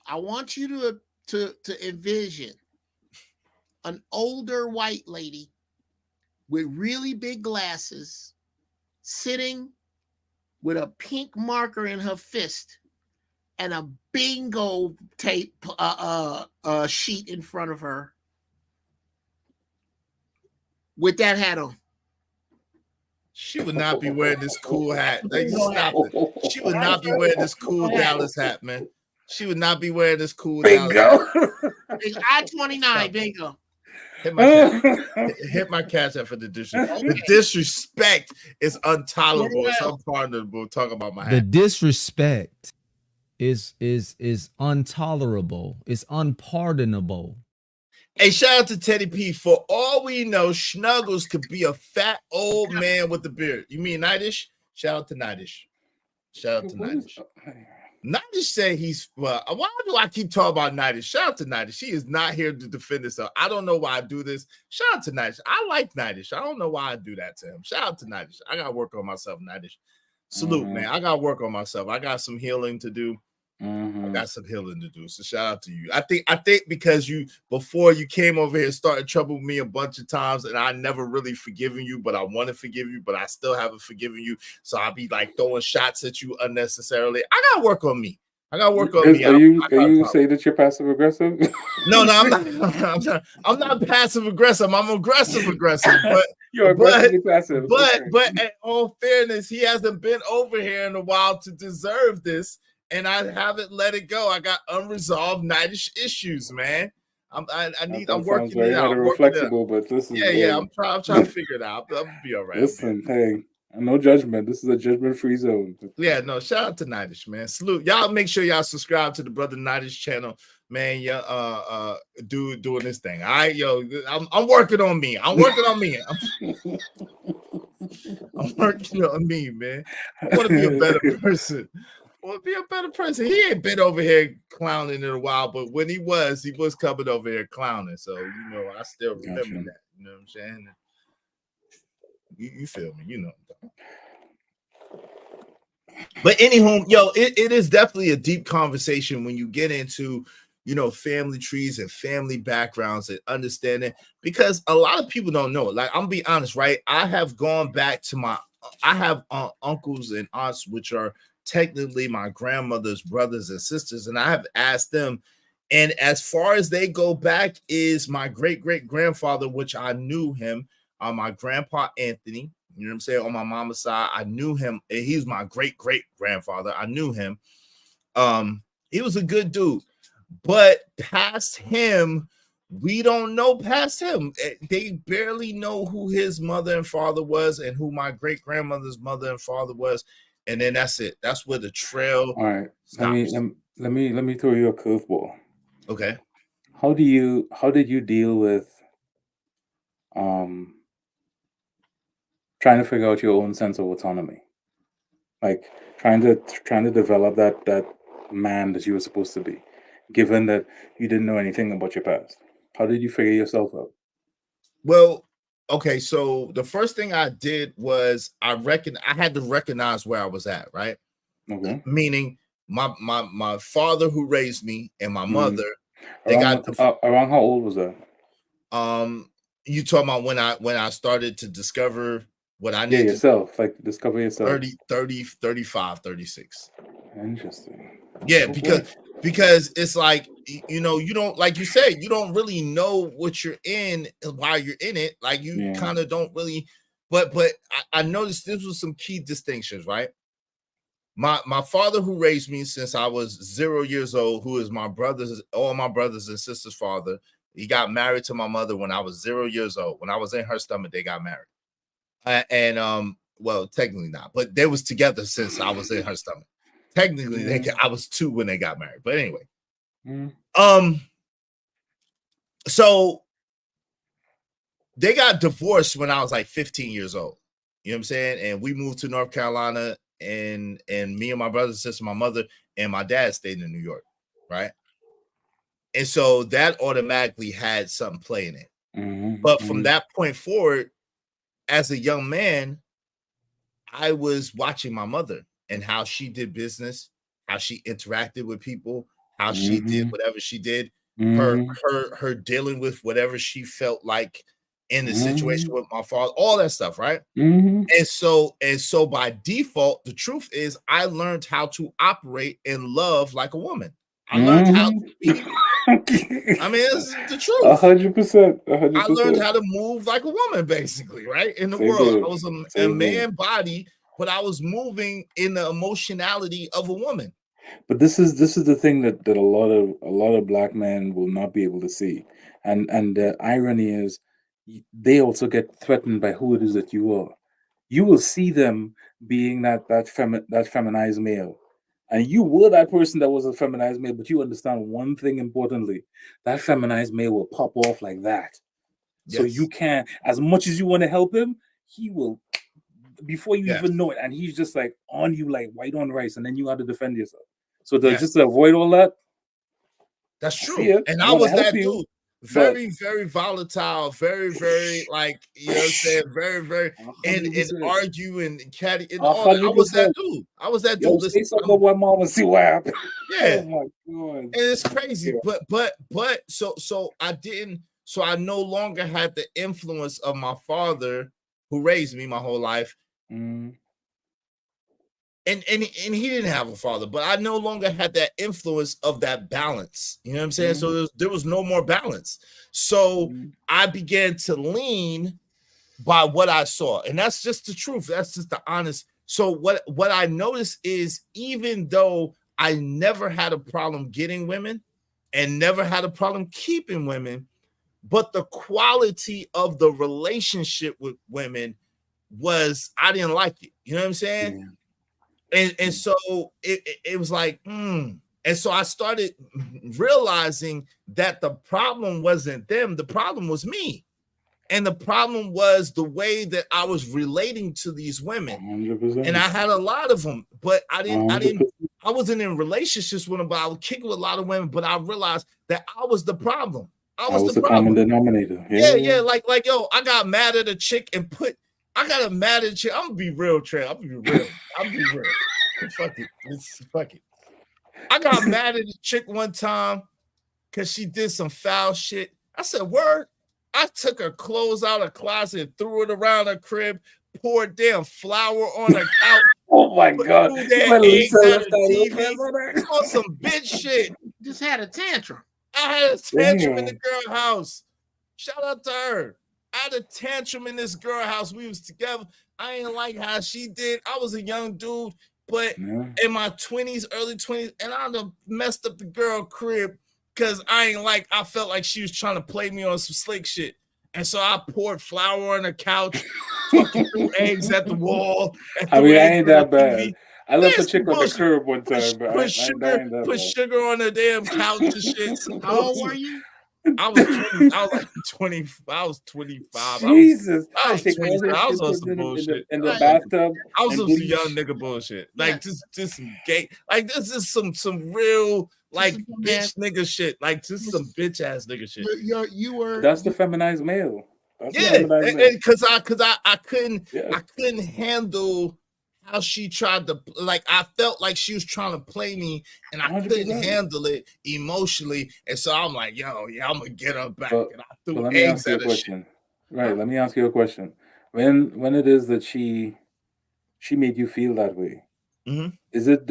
[SPEAKER 18] I want you to envision an older white lady with really big glasses, sitting with a pink marker in her fist and a bingo tape sheet in front of her with that hat on.
[SPEAKER 5] She would not be wearing this cool hat. Stop it. She would not be wearing this cool Dallas hat, man. She would not be wearing this cool
[SPEAKER 2] bingo.
[SPEAKER 5] Dallas hat.
[SPEAKER 18] It's I-29 bingo.
[SPEAKER 5] Hit my cash up for the disrespect. The disrespect is intolerable. It's unpardonable. Talk about my hat.
[SPEAKER 16] The disrespect is intolerable. It's unpardonable.
[SPEAKER 5] Hey, shout out to Teddy P. For all we know, Snuggles could be a fat old man with a beard. You mean Knightish? Shout out to Knightish. Shout out to Nidish. Nidish said he's well. Why do I keep talking about Nidish? Shout out to Nidish. She is not here to defend herself. I don't know why I do this. Shout out to Nidish. I like Nidish. I don't know why I do that to him. Shout out to Nidish. I gotta work on myself, Nidish. Salute, man. I gotta work on myself. I got some healing to do. I got some healing to do. So shout out to you. I think because before you came over here, started troubling me a bunch of times, and I never really forgiven you, but I want to forgive you, but I still haven't forgiven you. So I'll be like throwing shots at you unnecessarily. I gotta work on me. I gotta work on me.
[SPEAKER 2] Are you say that you're passive aggressive?
[SPEAKER 5] No, I'm not. I'm not passive aggressive. I'm aggressive. But
[SPEAKER 2] you're aggressively passive.
[SPEAKER 5] But in all fairness, he hasn't been over here in a while to deserve this. And I haven't let it go. I got unresolved Nidish issues, man. I'm working it out.
[SPEAKER 2] Flexible, but listen.
[SPEAKER 5] Yeah. I'm trying to figure it out. I'll be all right.
[SPEAKER 2] Listen, hey, no judgment. This is a judgment-free zone.
[SPEAKER 5] Yeah, no. Shout out to Nidish, man. Salute. Y'all make sure y'all subscribe to the Brother Nidish channel, man. Yeah, doing this thing. All right, yo. I'm working on me. I'm working on me, man. I want to be a better person. Well, be a better person. He ain't been over here clowning in a while, but when he was coming over here clowning. So, I still remember that. You know what I'm saying? You feel me? You know. But anyhow, yo, it is definitely a deep conversation when you get into, family trees and family backgrounds and understanding, because a lot of people don't know. Like, I'm gonna be honest, right? I have gone back to I have uncles and aunts, which are technically my grandmother's brothers and sisters, and I have asked them, and as far as they go back is my great-great-grandfather, which I knew him, my grandpa Anthony, you know what I'm saying, on my mama's side, I knew him, and he's my great-great-grandfather. I knew him. He was a good dude, but past him, we don't know past him. They barely know who his mother and father was and who my great-grandmother's mother and father was. And then that's it. That's where the trail.
[SPEAKER 2] All right. Stops. Let me throw you a curveball.
[SPEAKER 5] Okay.
[SPEAKER 2] How did you deal with trying to figure out your own sense of autonomy? Like trying to develop that man that you were supposed to be, given that you didn't know anything about your past. How did you figure yourself out?
[SPEAKER 5] Well, okay, so the first thing I did was I had to recognize where I was at, right?
[SPEAKER 2] Okay.
[SPEAKER 5] Meaning my father who raised me and my mother,
[SPEAKER 2] around how old was that?
[SPEAKER 5] You talking about when I started to discover what I needed?
[SPEAKER 2] Yeah, yourself, like discover yourself.
[SPEAKER 5] 30, 35, 36.
[SPEAKER 2] Interesting.
[SPEAKER 5] Yeah, because it's like, you don't, like you said, you don't really know what you're in while you're in it. Like you kind of don't really, but I noticed this was some key distinctions, right? My father who raised me since I was 0 years old, who is all my brothers and sisters' father, he got married to my mother when I was 0 years old. When I was in her stomach, they got married. Well, technically not, but they was together since I was in her stomach. Technically, I was 2 when they got married. But anyway, so they got divorced when I was like 15 years old. You know what I'm saying? And we moved to North Carolina, and me and my brother and sister, my mother and my dad stayed in New York, right? And so that automatically had something playing it. But from that point forward, as a young man, I was watching my mother and how she did business, how she interacted with people, how she did whatever she did, her dealing with whatever she felt like in the situation with my father, all that stuff, right? And so by default, the truth is I learned how to operate and love like a woman. I learned how to be. I mean, it's the truth.
[SPEAKER 2] 100%.
[SPEAKER 5] I learned how to move like a woman, basically, right? In the world, I was a man body, but I was moving in the emotionality of a woman.
[SPEAKER 2] But this is the thing that a lot of black men will not be able to see, and the irony is, they also get threatened by who it is that you are. You will see them being that feminized male. And you were that person that was a feminized male, but you understand one thing importantly: that feminized male will pop off like that. So you can't, as much as you want to help him, he will before you
[SPEAKER 5] Yes.
[SPEAKER 2] even know it, and he's just like on you like white on rice, and then you have to defend yourself. So
[SPEAKER 5] Yes.
[SPEAKER 2] just to avoid all that,
[SPEAKER 5] That's
[SPEAKER 2] I
[SPEAKER 5] true.
[SPEAKER 2] see it.
[SPEAKER 5] And
[SPEAKER 2] I
[SPEAKER 5] I
[SPEAKER 2] wanna
[SPEAKER 5] was
[SPEAKER 2] help
[SPEAKER 5] that
[SPEAKER 2] you,
[SPEAKER 5] dude.
[SPEAKER 2] but
[SPEAKER 5] Very, very volatile, very, very like you know what I'm saying, very, very and
[SPEAKER 2] 100%.
[SPEAKER 5] argue and caddy and all that. I was
[SPEAKER 2] 100%.
[SPEAKER 5] that dude. I was that
[SPEAKER 2] Yo,
[SPEAKER 5] dude.
[SPEAKER 2] say
[SPEAKER 5] Listen,
[SPEAKER 2] something about mom and see what happens.
[SPEAKER 5] yeah.
[SPEAKER 2] Oh my god.
[SPEAKER 5] And it's crazy,
[SPEAKER 2] Yeah.
[SPEAKER 5] but so I didn't, so I no longer had the influence of my father who raised me my whole life.
[SPEAKER 2] Mm.
[SPEAKER 5] And he didn't have a father, but I no longer had that influence of that balance. You know what I'm saying? So there was no more balance. So I began to lean by what I saw, and that's just the truth. That's just the honest. So what I noticed is, even though I never had a problem getting women and never had a problem keeping women, but the quality of the relationship with women was, I didn't like it. You know what I'm saying? And so it was like, and so I started realizing that the problem wasn't them, the problem was me. And the problem was the way that I was relating to these women.
[SPEAKER 2] 100%.
[SPEAKER 5] And I had a lot of them, but I wasn't in relationships with them, but I would kick with a lot of women. But I realized that I was the problem. I was the
[SPEAKER 2] common
[SPEAKER 5] problem.
[SPEAKER 2] denominator.
[SPEAKER 5] Yeah. Like, yo, I got mad at a chick and I got mad at a chick. I'm gonna be real, Trey. I'm gonna be real. Fuck it. I got mad at a chick one time because she did some foul shit. I said, word. I took her clothes out of the closet and threw it around her crib, poured damn flour on her couch.
[SPEAKER 2] Oh my god.
[SPEAKER 5] Threw that eggs out of TV on some bitch shit.
[SPEAKER 18] Just had a tantrum.
[SPEAKER 5] I had a tantrum in the girl house. Shout out to her. I had a tantrum in this girl house. We was together. I ain't like how she did. I was a young dude, but in my 20s, early 20s, and I done messed up the girl crib because I felt like she was trying to play me on some slick shit. And so I poured flour on the couch, fucking threw eggs at the wall.
[SPEAKER 2] I mean, I ain't that bad.
[SPEAKER 5] TV.
[SPEAKER 2] I left a chick on the curb one time, but
[SPEAKER 5] Put sugar on the damn couch and shit.
[SPEAKER 18] How old were you?
[SPEAKER 5] I was 20. I was like 20. I was 25.
[SPEAKER 2] Jesus.
[SPEAKER 5] I was 25. I was on some bullshit.
[SPEAKER 2] In the bathtub.
[SPEAKER 5] I was on some young nigga bullshit. Like just some gay. Like this is some real like bitch nigga shit. Like just some bitch ass nigga shit.
[SPEAKER 18] You were.
[SPEAKER 2] That's the feminized male. That's
[SPEAKER 5] and because I couldn't handle how she tried to, like, I felt like she was trying to play me and I couldn't
[SPEAKER 2] 100%.
[SPEAKER 5] handle it emotionally. And so I'm like, yo, I'm gonna get her back.
[SPEAKER 2] But
[SPEAKER 5] And I threw
[SPEAKER 2] let me
[SPEAKER 5] eggs
[SPEAKER 2] ask you a
[SPEAKER 5] at her.
[SPEAKER 2] question. Right. Let me ask you a question. When it is that she made you feel that way, is it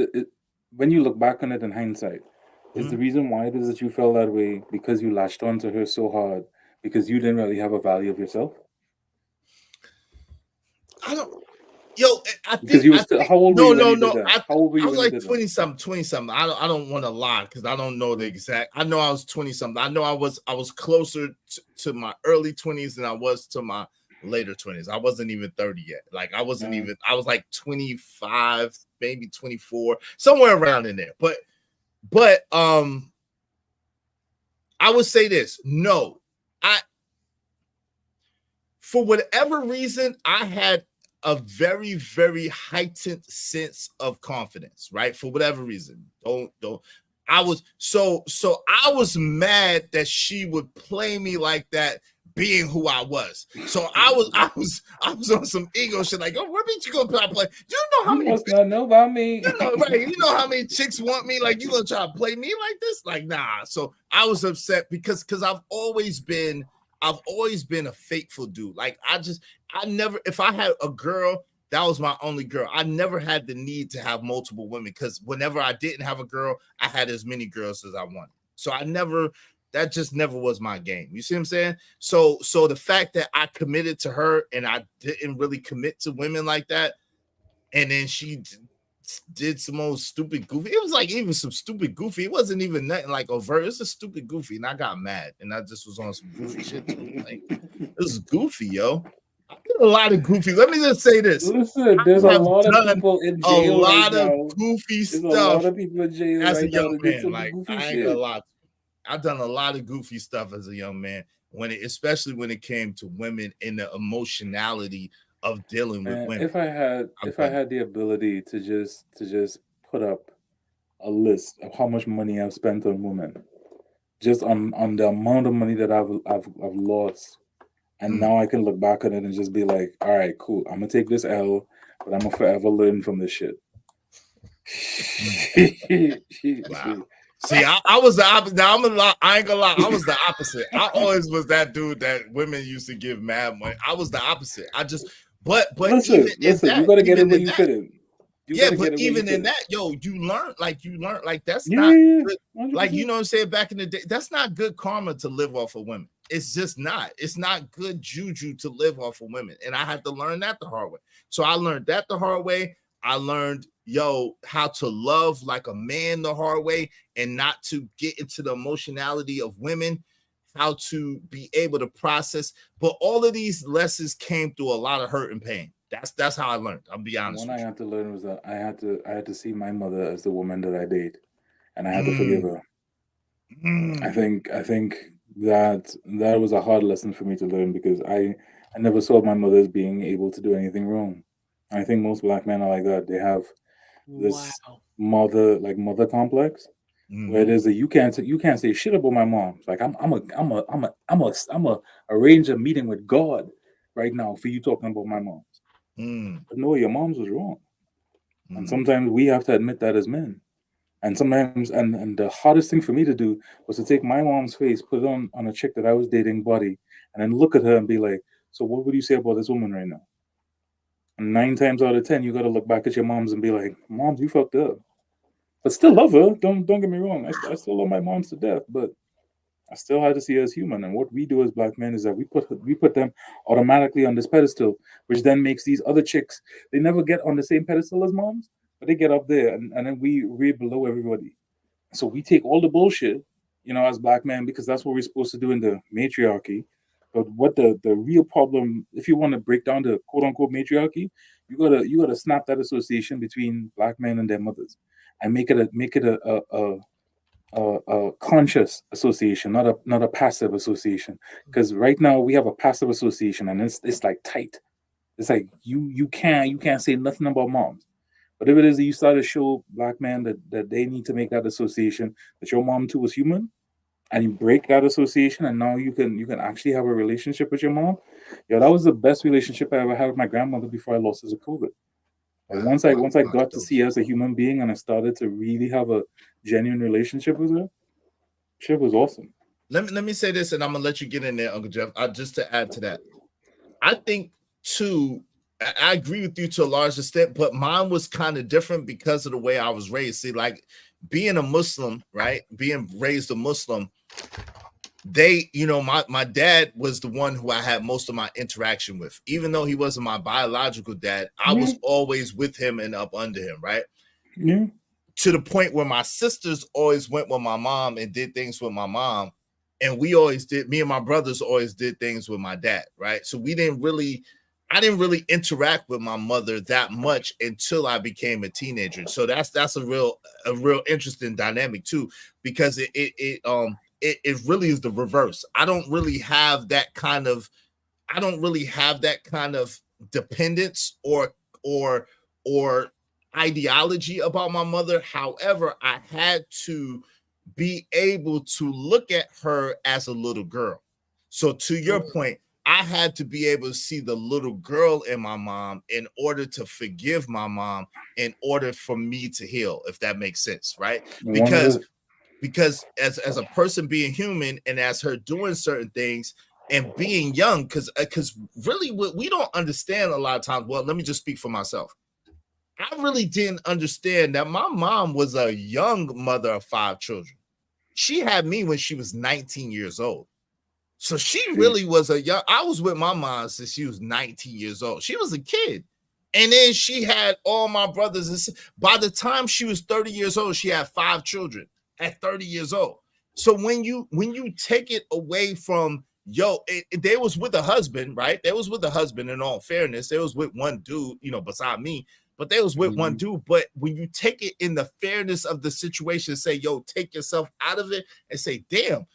[SPEAKER 2] when you look back on it in hindsight, is the reason why it is that you felt that way because you latched onto her so hard because you didn't really have a value of yourself?
[SPEAKER 5] I don't. Yo, I think
[SPEAKER 2] Because you were still, how old were you when you did that? How old were you
[SPEAKER 5] I was
[SPEAKER 2] when you
[SPEAKER 5] like
[SPEAKER 2] did that?
[SPEAKER 5] 20 something. I don't want to lie because I don't know the exact. I know I was 20 something. I know I was closer to my early 20s than I was to my later 20s. I wasn't even 30 yet. Like I wasn't even. I was like 25, maybe 24, somewhere around in there. But I would say this. No, for whatever reason, I had a very, very heightened sense of confidence, right? For whatever reason. I was mad that she would play me like that, being who I was. So I was on some ego shit, like, oh, where did you go play? Do you know how many
[SPEAKER 2] must not know about me?
[SPEAKER 5] You know, right? You know how many chicks want me? Like, you gonna try to play me like this? Like, nah. So I was upset because I've always been a faithful dude. Like I never, if I had a girl, that was my only girl. I never had the need to have multiple women because whenever I didn't have a girl, I had as many girls as I wanted. So that just never was my game. You see what I'm saying? So the fact that I committed to her and I didn't really commit to women like that, and then she did some old stupid goofy. It was like even some stupid goofy. It wasn't even nothing like overt. It was a stupid goofy, and I got mad, and I just was on some goofy shit too. Like it was goofy, yo. I did a lot of goofy. Let me just say this.
[SPEAKER 2] Listen, there's a lot of people in jail.
[SPEAKER 5] A lot
[SPEAKER 2] right
[SPEAKER 5] of
[SPEAKER 2] now.
[SPEAKER 5] goofy
[SPEAKER 2] There's
[SPEAKER 5] stuff.
[SPEAKER 2] a lot of people in jail
[SPEAKER 5] As a
[SPEAKER 2] right now
[SPEAKER 5] young
[SPEAKER 2] that did
[SPEAKER 5] man,
[SPEAKER 2] some
[SPEAKER 5] like
[SPEAKER 2] goofy
[SPEAKER 5] I ain't
[SPEAKER 2] shit.
[SPEAKER 5] gonna lie. I've done a lot of goofy stuff as a young man. Especially when it came to women and the emotionality of dealing with women.
[SPEAKER 2] If I had the ability to just put up a list of how much money I've spent on women, just on the amount of money that I've lost, and now I can look back at it and just be like, all right, cool. I'm gonna take this L, but I'm gonna forever learn from this shit.
[SPEAKER 5] Wow. See, I was the opposite. Now I ain't gonna lie. I was the opposite. I always was that dude that women used to give mad money. I was the opposite. But
[SPEAKER 2] listen, you gotta get it where you fit in.
[SPEAKER 5] But even in that, you learn that's
[SPEAKER 2] Yeah,
[SPEAKER 5] not
[SPEAKER 2] yeah,
[SPEAKER 5] good.
[SPEAKER 2] 100%.
[SPEAKER 5] Like, you know what I'm saying? Back in the day, that's not good karma to live off of women. It's just not. It's not good juju to live off of women. And I had to learn that the hard way. So I learned that the hard way. I learned, how to love like a man the hard way and not to get into the emotionality of women, how to be able to process. But all of these lessons came through a lot of hurt and pain. That's how I learned. I'll be honest.
[SPEAKER 2] One I had to learn was that I had to see my mother as the woman that I date, and I had to forgive her. I think that was a hard lesson for me to learn, because I never saw my mother as being able to do anything wrong. I think most black men are like that. They have this mother complex, where it is that you can't say shit about my mom. It's like I'm a arrange a meeting with God right now for you talking about my mom. But no, your mom's was wrong. And sometimes we have to admit that as men. And sometimes, and the hardest thing for me to do was to take my mom's face, put it on a chick that I was dating body, and then look at her and be like, so what would you say about this woman right now? And 9 times out of 10, you got to look back at your moms and be like, moms, you fucked up. But still love her. Don't get me wrong. I still love my moms to death, but I still had to see her as human. And what we do as black men is that we put them automatically on this pedestal, which then makes these other chicks, they never get on the same pedestal as moms, but they get up there, and then we're below everybody. So we take all the bullshit, as black men, because that's what we're supposed to do in the matriarchy. But what the real problem, if you want to break down the quote unquote matriarchy, you gotta snap that association between black men and their mothers, and make it a conscious association, not a passive association. Because right now we have a passive association, and it's like tight. It's like you can't say nothing about moms. But if it is that you start to show black men that they need to make that association, that your mom too was human, and you break that association, and now you can actually have a relationship with your mom. That was the best relationship I ever had with my grandmother before I lost her to COVID. And once I got to see her as a human being, and I started to really have a genuine relationship with her, shit was awesome.
[SPEAKER 5] Let me say this, and I'm gonna let you get in there, Uncle Jeff. Just to add to that, I think too, I agree with you to a large extent, but mine was kind of different because of the way I was raised. See, like being a Muslim, right? Being raised a Muslim, my dad was the one who I had most of my interaction with. Even though he wasn't my biological dad, I was always with him and up under him, right?
[SPEAKER 2] Yeah.
[SPEAKER 5] To the point where my sisters always went with my mom and did things with my mom. And me and my brothers always did things with my dad, right? So I didn't really interact with my mother that much until I became a teenager. So that's a real interesting dynamic too, because it really is the reverse. I don't really have that kind of dependence or ideology about my mother. However, I had to be able to look at her as a little girl. So to your point, I had to be able to see the little girl in my mom in order to forgive my mom, in order for me to heal, if that makes sense, right? Because as a person being human, and as her doing certain things and being young, because really what we don't understand a lot of times. Well, let me just speak for myself. I really didn't understand that my mom was a young mother of 5 children. She had me when she was 19 years old. So she really was I was with my mom since she was 19 years old. She was a kid. And then she had all my brothers. And by the time she was 30 years old, she had 5 children at 30 years old. So when you take it away from, they was with a husband, right? They was with a husband, in all fairness. They was with one dude, beside me, but they was with one dude. But when you take it in the fairness of the situation, say, take yourself out of it and say, damn,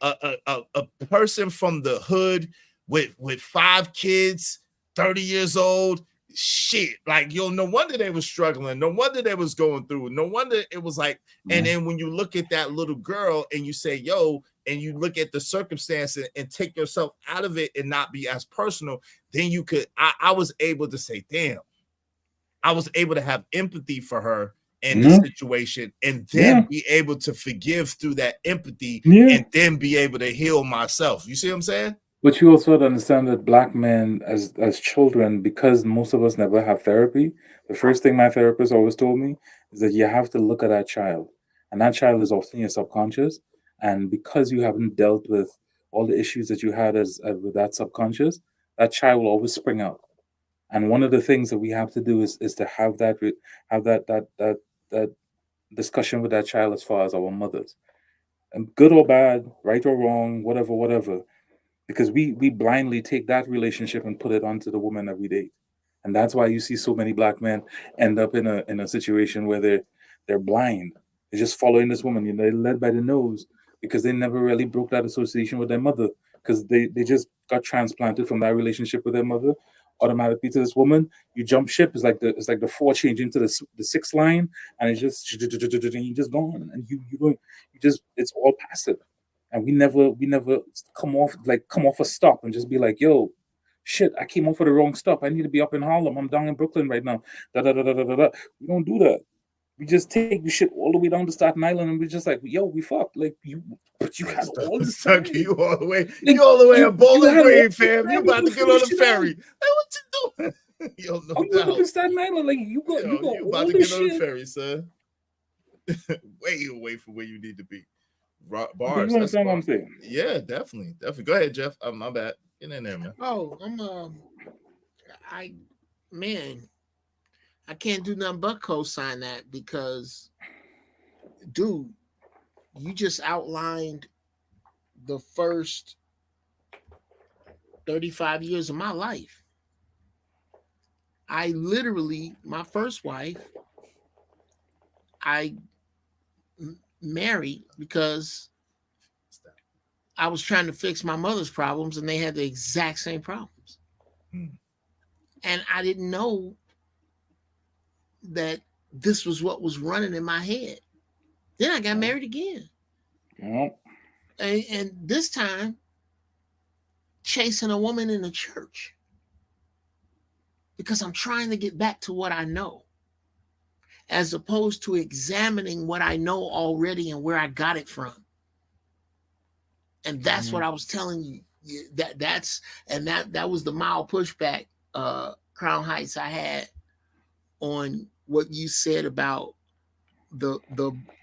[SPEAKER 5] a person from the hood with 5 kids, 30 years old. Shit, like, yo, no wonder they were struggling. No wonder they was going through. No wonder it was like, and then when you look at that little girl and you say, yo, and you look at the circumstance and take yourself out of it and not be as personal, then you could, I was able to say, damn, I was able to have empathy for her in the situation and then be able to forgive through that empathy and then be able to heal myself. You see what I'm saying?
[SPEAKER 2] But you also have to understand that black men, as children, because most of us never have therapy, the first thing my therapist always told me is that you have to look at that child. And that child is often your subconscious. And because you haven't dealt with all the issues that you had as with that subconscious, that child will always spring out. And one of the things that we have to do is to have that discussion with that child as far as our mothers. And good or bad, right or wrong, whatever. Because we blindly take that relationship and put it onto the woman that we date. And that's why you see so many black men end up in a situation where they're blind. They're just following this woman, you know, they're led by the nose because they never really broke that association with their mother, because they just got transplanted from that relationship with their mother automatically to this woman. You jump ship. It's like the 4 changing to the 6 line, and it's just you just gone, and you just, it's all passive. And we never come off a stop and just be like, yo, shit, I came off of the wrong stop. I need to be up in Harlem. I'm down in Brooklyn right now. Da da da da da da da. We don't do that. We just take the shit all the way down to Staten Island, and we're just like, yo, we fucked. Like, but you had all the
[SPEAKER 5] time. You all the way, you all the way at Bowling Green, fam. You about to get on the ferry. Hey, what you doing? Yo, no
[SPEAKER 2] you up in Staten Island, like you
[SPEAKER 5] about to get on the ferry, son. Way away from where you need to be. Bars.
[SPEAKER 2] You understand what I'm saying?
[SPEAKER 5] Yeah, definitely. Go ahead, Jeff. My bad. Get in there, man.
[SPEAKER 18] Oh, I can't do nothing but co-sign that, because, dude, you just outlined the first 35 years of my life. I literally, my first wife, I married because I was trying to fix my mother's problems, and they had the exact same problems. And I didn't know that this was what was running in my head. Then I got married again. And this time, chasing a woman in the church, because I'm trying to get back to what I know, as opposed to examining what I know already and where I got it from. And that's what I was telling you. That was the mild pushback, Crown Heights, I had on what you said about the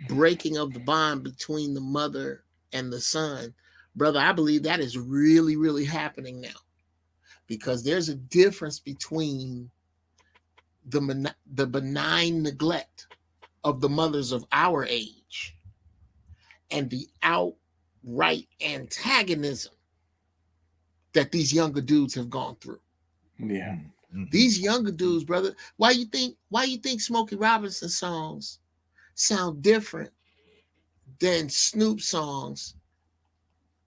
[SPEAKER 18] breaking of the bond between the mother and the son. Brother, I believe that is really, really happening now, because there's a difference between the benign neglect of the mothers of our age and the outright antagonism that these younger dudes have gone through.
[SPEAKER 2] Yeah.
[SPEAKER 18] These younger dudes, brother, why you think Smokey Robinson songs sound different than Snoop songs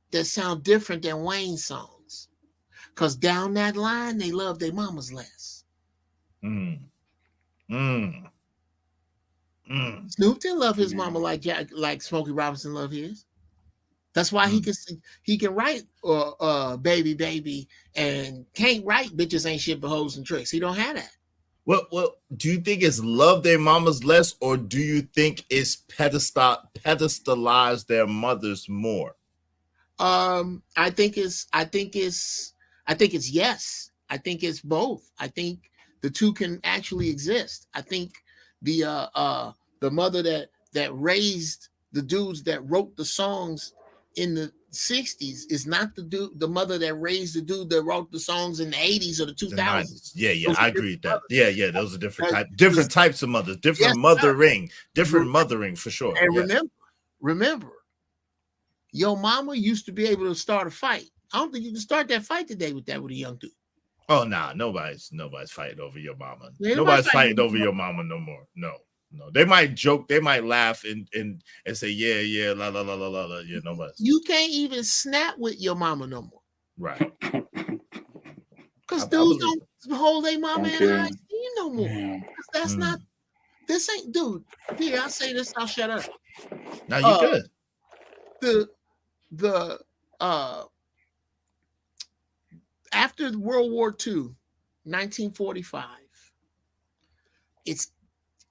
[SPEAKER 18] that sound different than Wayne songs? Because down that line, they love their mamas less. Snoop didn't love his mama like Smokey Robinson loved his. That's why he can write baby and can't write bitches ain't shit but hoes and tricks. He don't have that.
[SPEAKER 5] Well, do you think it's love their mamas less, or do you think it's pedestalize their mothers more?
[SPEAKER 18] I think it's yes. I think it's both. I think the two can actually exist. I think the mother that raised the dudes that wrote the songs in the 60s is not the mother that raised the dude that wrote the songs in the 80s or the 2000s.
[SPEAKER 5] Yeah, I agree with that. Yeah, those are different types of mothers, different mothering for sure.
[SPEAKER 18] And remember, your mama used to be able to start a fight. I don't think you can start that fight today with a young dude.
[SPEAKER 5] Oh, nah, nobody's fighting over your mama. Nobody's fighting over your mama no more. No. They might joke, they might laugh and say, yeah, la la la la la. Yeah, nobody.
[SPEAKER 18] You can't even snap with your mama no more.
[SPEAKER 5] Right.
[SPEAKER 18] Because dudes Whole day, mama, and I ain't see you no more.
[SPEAKER 2] Yeah.
[SPEAKER 18] 'Cause that's not. This ain't, dude. Here, I'll say this. I'll shut up.
[SPEAKER 5] Now you good.
[SPEAKER 18] The after World War II, 1945. It's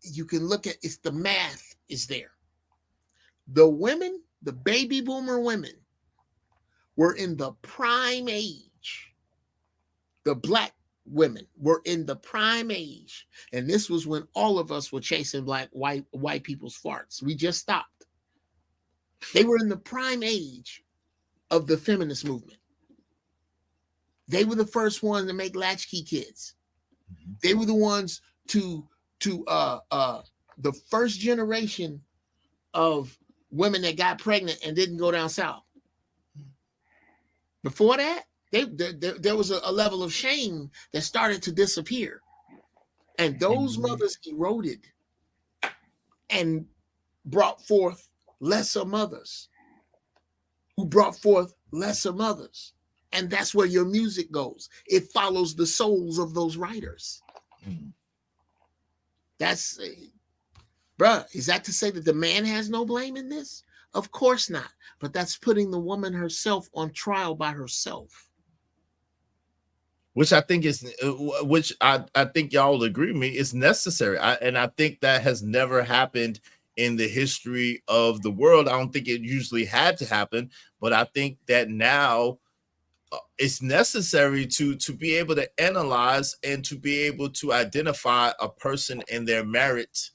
[SPEAKER 18] you can look at it's the math is there. The women, the baby boomer women, were in the prime age. The black women were in the prime age, and this was when all of us were chasing white people's farts. We just stopped. They were in the prime age of the feminist movement. They were the first ones to make latchkey kids. They were the ones to the first generation of women that got pregnant and didn't go down south. Before that, there was a level of shame that started to disappear. And those mothers eroded and brought forth lesser mothers who brought forth lesser mothers. And that's where your music goes. It follows the souls of those writers. That's, bruh, is that to say that the man has no blame in this? Of course not. But that's putting the woman herself on trial by herself.
[SPEAKER 5] Which I think is, which I think y'all will agree with me, is necessary. And I think that has never happened in the history of the world. I don't think it usually had to happen, but I think that now it's necessary to be able to analyze and to be able to identify a person in their merit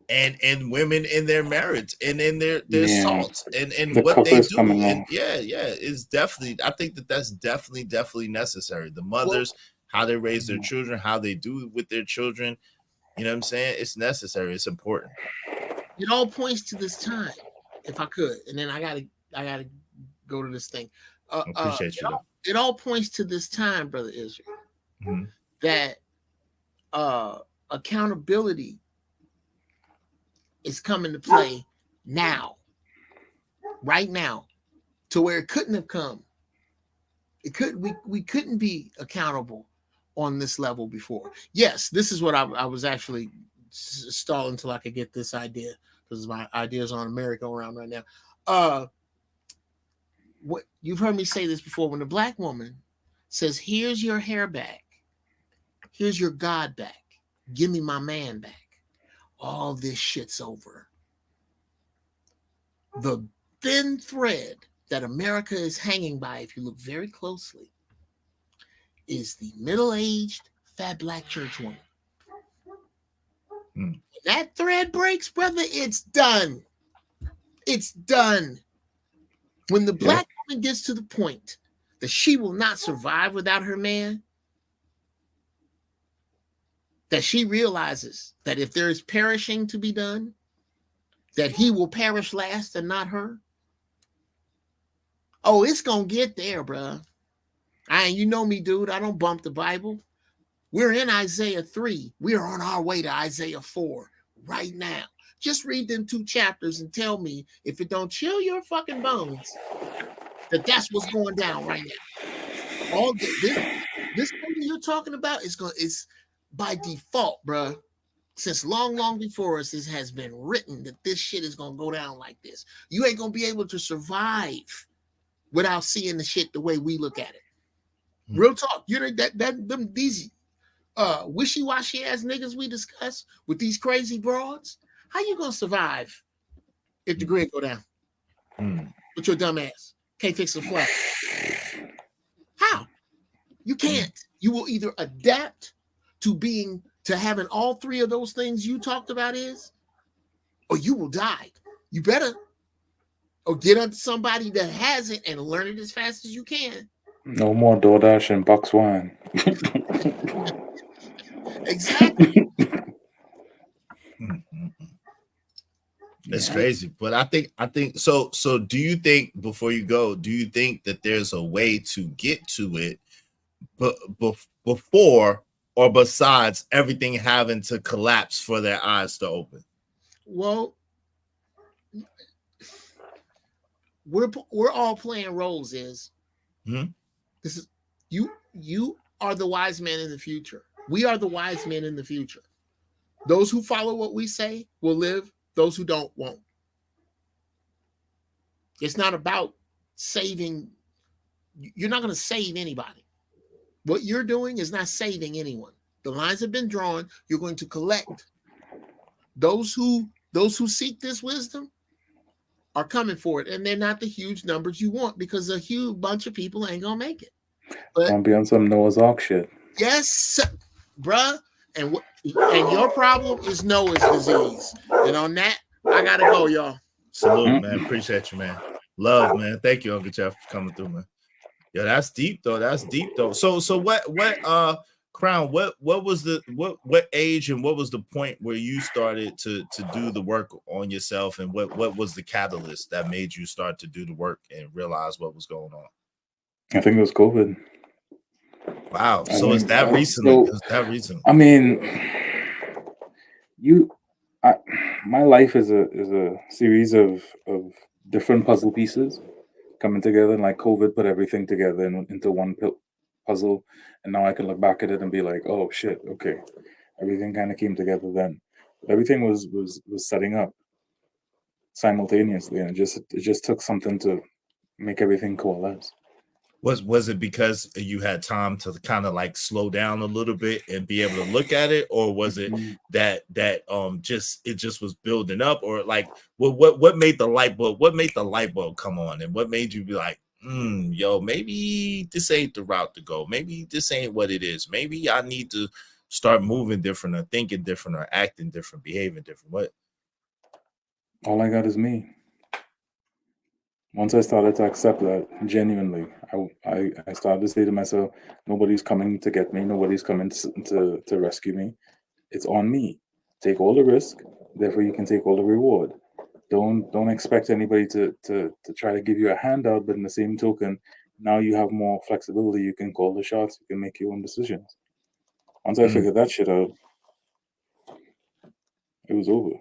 [SPEAKER 5] and women in their merits and in their salts and what they do. And it's definitely, I think that's definitely necessary. The mothers, how they raise their children, how they do with their children, you know what I'm saying? It's necessary. It's important.
[SPEAKER 18] It all points to this time, if I could, and then I gotta go to this thing.
[SPEAKER 5] Appreciate you.
[SPEAKER 18] It all points to this time, Brother Israel, that accountability is coming to play now, right now, to where it couldn't have come. We couldn't be accountable on this level before. Yes, this is what I was actually stalling until I could get this idea, because my ideas on a merry-go-round right now. What you've heard me say this before, when a black woman says, here's your hair back, here's your God back, give me my man back, all this shit's over. The thin thread that America is hanging by, if you look very closely, is the middle-aged fat black church woman. When that thread breaks, brother, it's done. It's done. When the black woman gets to the point that she will not survive without her man, that she realizes that if there is perishing to be done, that he will perish last and not her. Oh, it's gonna get there, bro. You know me, dude. I don't bump the Bible. We're in Isaiah 3. We are on our way to Isaiah 4 right now. Just read them 2 chapters and tell me, if it don't chill your fucking bones, that's what's going down right now. All this thing you're talking about is by default, bro. Since long before us, it has been written that this shit is gonna go down like this. You ain't gonna be able to survive without seeing the shit the way we look at it. Real talk. You know these wishy-washy ass niggas we discuss with these crazy broads. How you gonna survive if the grid go down? With your dumb ass can't fix a flat. How? You can't. You will either adapt to having all 3 of those things you talked about or you will die. You better or get under somebody that has it and learn it as fast as you can.
[SPEAKER 2] No more DoorDash and box wine.
[SPEAKER 18] Exactly.
[SPEAKER 5] It's crazy, but I think so. So, do you think, before you go, do you think that there's a way to get to it, but before or besides everything having to collapse for their eyes to open?
[SPEAKER 18] Well, we're all playing roles. This is you are the wise men in the future. We are the wise men in the future. Those who follow what we say will live. Those who don't won't. It's not about saving. You're not going to save anybody. What you're doing is not saving anyone. The lines have been drawn. You're going to collect. Those who seek this wisdom are coming for it, and they're not the huge numbers you want, because a huge bunch of people ain't gonna make it. But
[SPEAKER 2] Gonna be on some Noah's Ark shit.
[SPEAKER 18] yes, bruh. And your problem is Noah's disease. And on that, I gotta go, y'all.
[SPEAKER 5] Salute, man. Appreciate you, man. Love, man. Thank you, Uncle Jeff, for coming through, man. Yeah, that's deep though. That's deep though. So what Crown, what was the what age and what was the point where you started to do the work on yourself, and what was the catalyst that made you start to do the work and realize what was going on?
[SPEAKER 2] I think it was COVID.
[SPEAKER 5] Wow. So it's that recently. It's that recent.
[SPEAKER 2] I mean, my life is a series of different puzzle pieces coming together, and like COVID put everything together into one puzzle, and now I can look back at it and be like, oh shit, okay, everything kind of came together then. But everything was setting up simultaneously, and it just took something to make everything coalesce.
[SPEAKER 5] Was it because you had time to kind of like slow down a little bit and be able to look at it, or was it that just was building up, or like what made the light bulb? What made the light bulb come on, and what made you be like, yo, maybe this ain't the route to go. Maybe this ain't what it is. Maybe I need to start moving different, or thinking different, or acting different, behaving different. What?
[SPEAKER 2] All I got is me. Once I started to accept that, genuinely, I started to say to myself, nobody's coming to get me. Nobody's coming to rescue me. It's on me. Take all the risk. Therefore, you can take all the reward. Don't expect anybody to try to give you a handout, but in the same token, now you have more flexibility. You can call the shots. You can make your own decisions. Once I figured that shit out, it was over.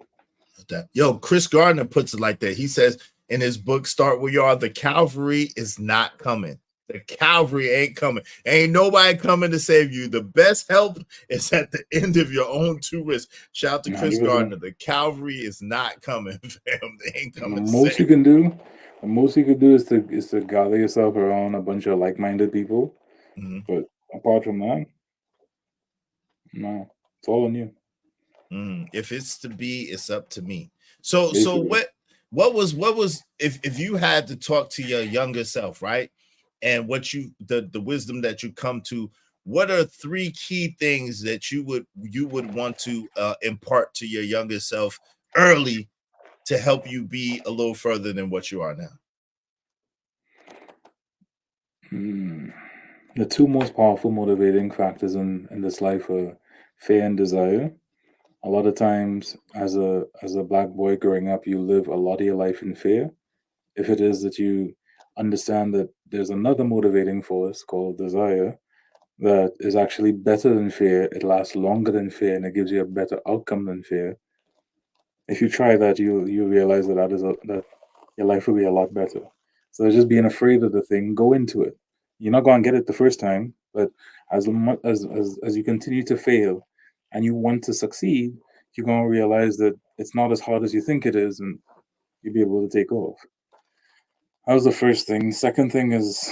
[SPEAKER 5] Yo, Chris Gardner puts it like that. He says in his book, Start Where You Are, the cavalry is not coming. The cavalry ain't coming. Ain't nobody coming to save you. The best help is at the end of your own two risks. Shout out to Chris Gardner. The cavalry is not coming, fam. They ain't coming.
[SPEAKER 2] The most you can do is to gather yourself around a bunch of like-minded people. But apart from that, no, it's all on you.
[SPEAKER 5] If it's to be, it's up to me. So what was if you had to talk to your younger self, right? And what the wisdom that you come to, what are 3 key things that you would want to impart to your younger self early to help you be a little further than what you are now?
[SPEAKER 2] The 2 most powerful motivating factors in this life are fear and desire. A lot of times, as a Black boy growing up, you live a lot of your life in fear. If it is that you understand that there's another motivating force called desire that is actually better than fear, it lasts longer than fear, and it gives you a better outcome than fear. If you try that, you realize that your life will be a lot better. So just being afraid of the thing, go into it. You're not going to get it the first time, but as you continue to fail and you want to succeed, you're going to realize that it's not as hard as you think it is, and you'll be able to take off. That was the first thing. Second thing is,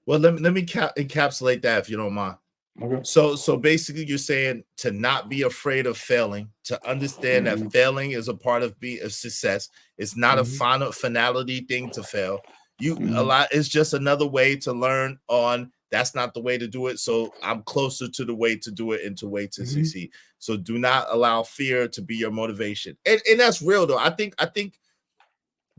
[SPEAKER 5] well, let me encapsulate that if you don't mind.
[SPEAKER 2] Okay.
[SPEAKER 5] So basically, you're saying to not be afraid of failing, to understand that failing is a part of success. It's not a finality thing to fail. It's just another way to learn on. That's not the way to do it. So I'm closer to the way to do it and to way to succeed. So do not allow fear to be your motivation. And that's real though. I think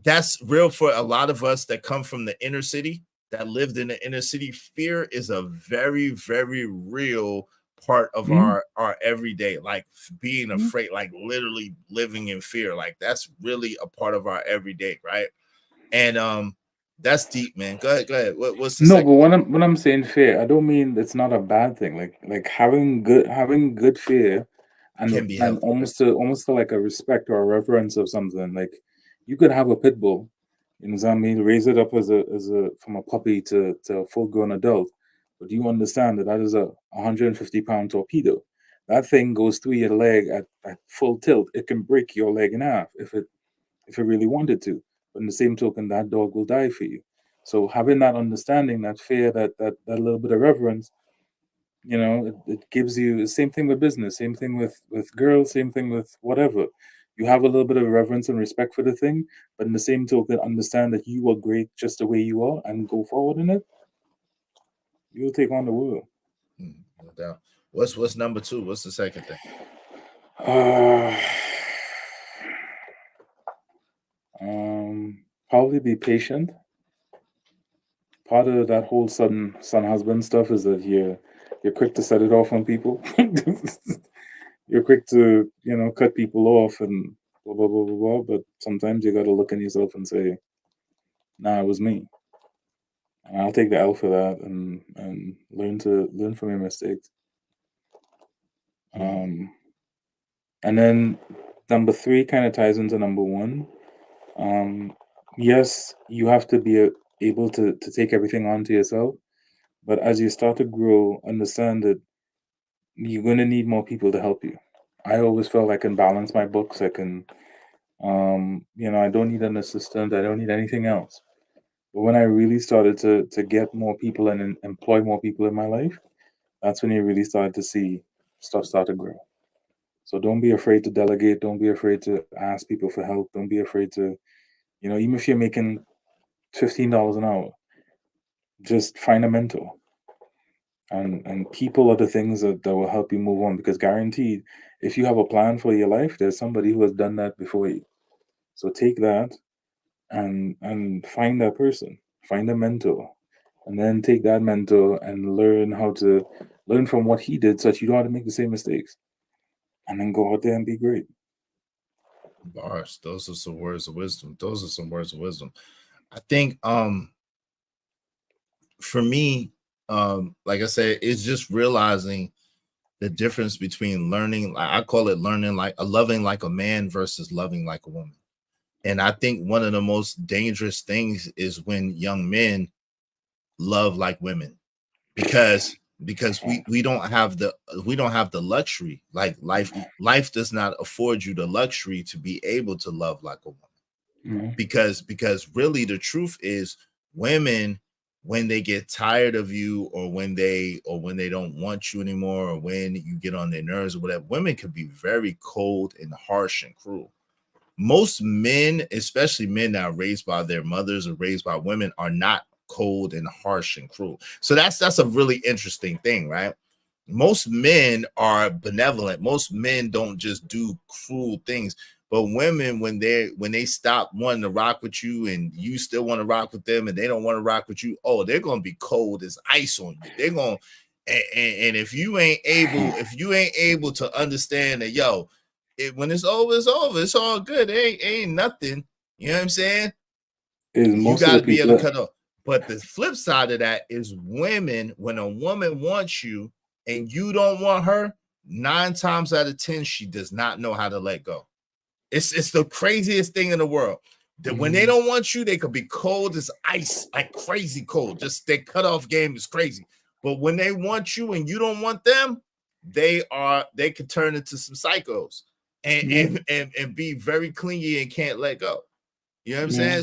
[SPEAKER 5] that's real for a lot of us that come from the inner city, that lived in the inner city. Fear is a very, very real part of our everyday, like being afraid, like literally living in fear. Like that's really a part of our everyday, right? And that's deep, man. Go ahead. What's the second?
[SPEAKER 2] But when I'm saying fear, I don't mean it's not a bad thing. Like having good fear and almost to like a respect or a reverence of something. Like you could have a pit bull, you know what I mean, raise it up as a from a puppy to a full grown adult, But you understand that that is a 150-pound torpedo. That thing goes through your leg at full tilt. It can break your leg in half if it really wanted to. But in the same token, that dog will die for you. So having that understanding, that fear, that little bit of reverence, it gives you the same thing with business, same thing with girls, same thing with whatever. You have a little bit of reverence and respect for the thing, but in the same token, understand that you are great just the way you are and go forward in it. You'll take on the world.
[SPEAKER 5] No doubt. What's number 2? What's the second thing?
[SPEAKER 2] Probably be patient. Part of that whole son husband stuff is that you're quick to set it off on people. You're quick to cut people off and blah blah blah blah blah. But sometimes you got to look in yourself and say, "Nah, it was me." And I'll take the L for that and learn from your mistakes. And then number 3 kind of ties into number 1. Yes, you have to be able to take everything onto yourself, but as you start to grow, understand that you're going to need more people to help you. I always felt I can balance my books. I can, I don't need an assistant. I don't need anything else. But when I really started to get more people and employ more people in my life, that's when you really started to see stuff start to grow. So don't be afraid to delegate. Don't be afraid to ask people for help. Don't be afraid to, even if you're making $15 an hour, just find a mentor. And people are the things that will help you move on, because guaranteed, if you have a plan for your life, there's somebody who has done that before you. So take that and find that person, find a mentor, and then take that mentor and learn from what he did so that you don't have to make the same mistakes. And then go out there and be great.
[SPEAKER 5] Bars. Those are some words of wisdom. I think for me, like I said, it's just realizing the difference between learning, I call it learning like loving like a man versus loving like a woman. And I think one of the most dangerous things is when young men love like women, because we don't have the luxury. Like life does not afford you the luxury to be able to love like a woman. Because really the truth is, women, when they get tired of you, or when they don't want you anymore, or when you get on their nerves or whatever, women can be very cold and harsh and cruel. Most men, especially men that are raised by their mothers or raised by women, are not cold and harsh and cruel. So that's a really interesting thing, right? Most men are benevolent. Most men don't just do cruel things. But women, when they stop wanting to rock with you and you still want to rock with them, and they don't want to rock with you, they're gonna be cold as ice on you. They're gonna, and if you ain't able to understand that, when it's over, it's over. It's all good. It ain't nothing. You know what I'm saying? You got to be able to cut off. But the flip side of that is women, when a woman wants you and you don't want her, 9 times out of 10, she does not know how to let go. It's the craziest thing in the world. That when they don't want you, they could be cold as ice, like crazy cold. Just their cutoff game is crazy. But when they want you and you don't want them, they could turn into some psychos and be very clingy and can't let go. You know what I'm saying?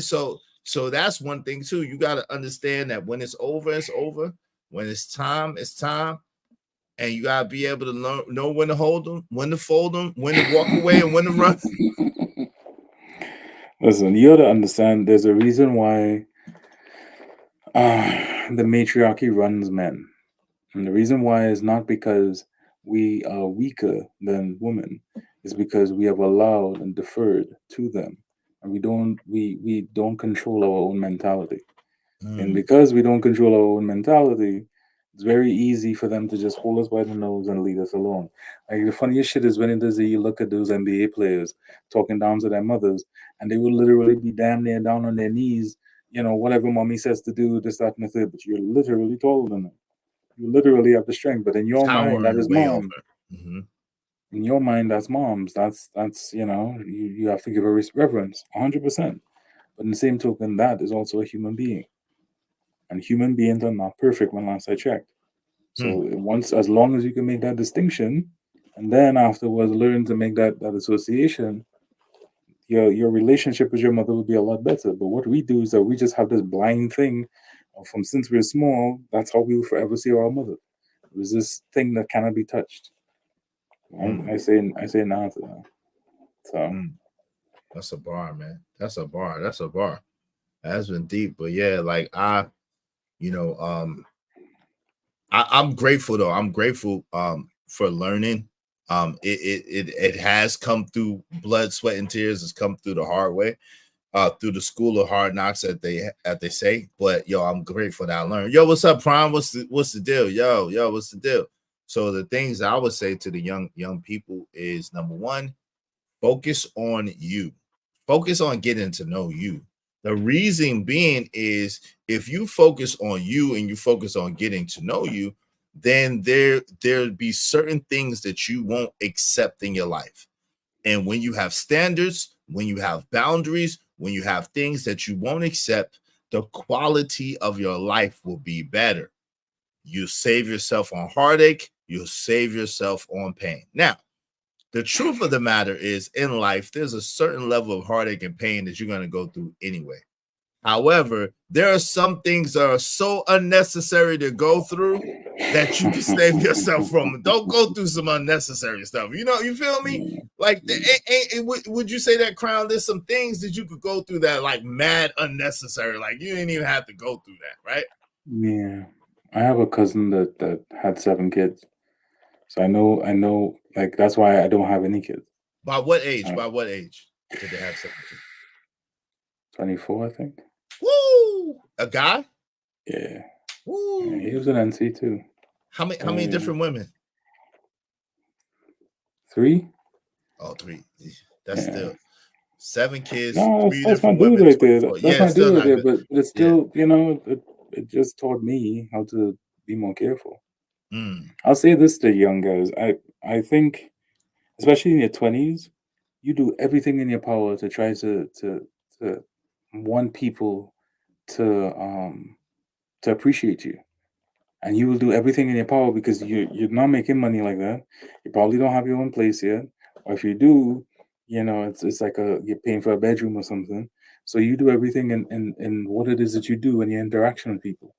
[SPEAKER 5] So that's one thing too. You got to understand that when it's over, it's over. When it's time, it's time. And you got to be able to know when to hold them, when to fold them, when to walk away, and when to run.
[SPEAKER 2] Listen, you got to understand there's a reason why the matriarchy runs men. And the reason why is not because we are weaker than women. It's because we have allowed and deferred to them. And we don't control our own mentality. And because we don't control our own mentality, it's very easy for them to just hold us by the nose and leave us alone. Like the funniest shit is when it does you look at those NBA players talking down to their mothers, and they will literally be damn near down on their knees, whatever mommy says to do, this, that, and the third, but you're literally taller than them. You literally have the strength, but in your mind, that is mom. In your mind, that's mom's. That's you have to give her reverence, 100%. But in the same token, that is also a human being. And human beings are not perfect when last I checked. So once, as long as you can make that distinction, and then afterwards learn to make that association, your relationship with your mother will be a lot better. But what we do is that we just have this blind thing from since we're small. That's how we will forever see our mother. It was this thing that cannot be touched. I say nah to that. So
[SPEAKER 5] that's a bar, man. That's a bar. That's a bar. That's been deep, but yeah, like I'm grateful though. I'm grateful for learning. It has come through blood, sweat, and tears. It's come through the hard way, through the school of hard knocks that they say. But yo, I'm grateful that I learned. Yo, what's up, Prime? What's the deal? Yo, what's the deal? So the things I would say to the young people is, number one, focus on you. Focus on getting to know you. The reason being is, if you focus on you and you focus on getting to know you, then there'll be certain things that you won't accept in your life. And when you have standards, when you have boundaries, when you have things that you won't accept, the quality of your life will be better. You save yourself on heartache, you'll save yourself on pain. Now, the truth of the matter is, in life, there's a certain level of heartache and pain that you're going to go through anyway. However, there are some things that are so unnecessary to go through that you can save yourself from. Don't go through some unnecessary stuff. You feel me? Like, would you say that, Crown? There's some things that you could go through that like mad unnecessary. Like, you didn't even have to go through that, right?
[SPEAKER 2] Yeah, I have a cousin that had 7 kids, so I know. Like, that's why I don't have any kids.
[SPEAKER 5] By what age? By what age did they have 7 kids?
[SPEAKER 2] 24, I think.
[SPEAKER 5] Woo! A guy?
[SPEAKER 2] Yeah.
[SPEAKER 5] Woo!
[SPEAKER 2] Yeah, he was an NC too.
[SPEAKER 5] How many different women?
[SPEAKER 2] 3.
[SPEAKER 5] Oh, 3. That's still 7 kids.
[SPEAKER 2] No,
[SPEAKER 5] 3
[SPEAKER 2] that's my
[SPEAKER 5] different
[SPEAKER 2] dude
[SPEAKER 5] women.
[SPEAKER 2] right there.
[SPEAKER 5] 24.
[SPEAKER 2] That's
[SPEAKER 5] Yeah,
[SPEAKER 2] my
[SPEAKER 5] still
[SPEAKER 2] dude right
[SPEAKER 5] not
[SPEAKER 2] there.
[SPEAKER 5] good.
[SPEAKER 2] But it's still, it just taught me how to be more careful. I'll say this to young guys. I think, especially in your 20s, you do everything in your power to try to want people to appreciate you. And you will do everything in your power because you're not making money like that. You probably don't have your own place yet. Or if you do, it's like you're paying for a bedroom or something. So you do everything in what it is that you do in your interaction with people.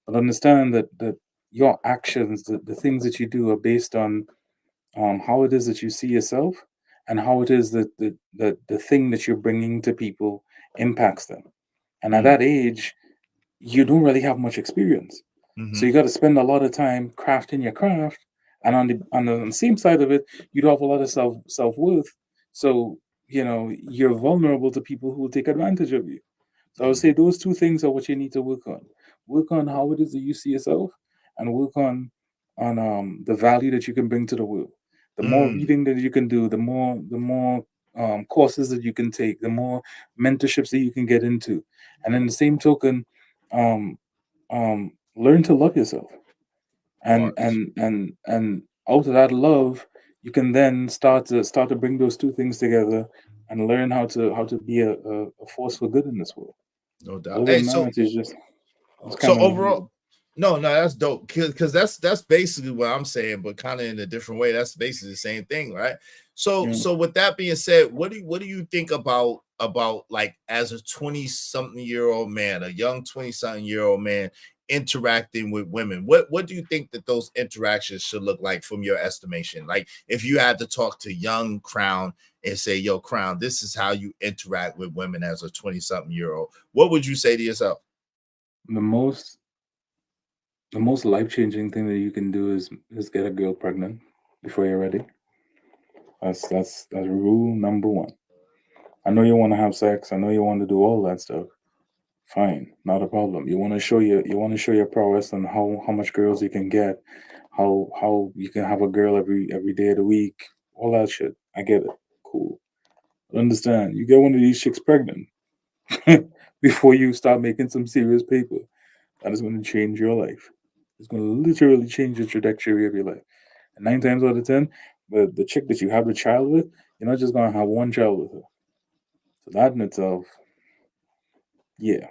[SPEAKER 2] But understand that your actions, the things that you do, are based on how it is that you see yourself, and how it is that the thing that you're bringing to people impacts them. And at that age, you don't really have much experience. So you got to spend a lot of time crafting your craft, and on the same side of it, you don't have a lot of self-worth. So you're vulnerable to people who will take advantage of you. So I would say those 2 things are what you need to work on. Work on how it is that you see yourself, and work on the value that you can bring to the world. The more reading that you can do, the more courses that you can take, the more mentorships that you can get into, and in the same token, um, learn to love yourself, and out of that love, you can then start to bring those 2 things together and learn how to be a force for good in this world.
[SPEAKER 5] No doubt.
[SPEAKER 2] Other
[SPEAKER 5] Hey,
[SPEAKER 2] than
[SPEAKER 5] so
[SPEAKER 2] that, it's
[SPEAKER 5] so
[SPEAKER 2] kind of
[SPEAKER 5] overall, no, that's dope. Because that's basically what I'm saying, but kind of in a different way. That's basically the same thing, right? So with that being said, what do you think about like, as a 20-something-year-old man, a young 20-something-year-old man interacting with women? What do you think that those interactions should look like from your estimation? Like, if you had to talk to young Crown and say, yo, Crown, this is how you interact with women as a 20-something-year-old, what would you say to yourself?
[SPEAKER 2] the most life-changing thing that you can do is get a girl pregnant before you're ready. That's rule number 1. I know you want to have sex. I know you want to do all that stuff. Fine, not a problem. You want to show your prowess on how much girls you can get, how you can have a girl every day of the week, all that shit. I get it. Cool. But understand, you get one of these chicks pregnant before you start making some serious paper. That is going to change your life. It's going to literally change the trajectory of your life. And 9 times out of 10, the chick that you have the child with, you're not just going to have one child with her. So that in itself, yeah.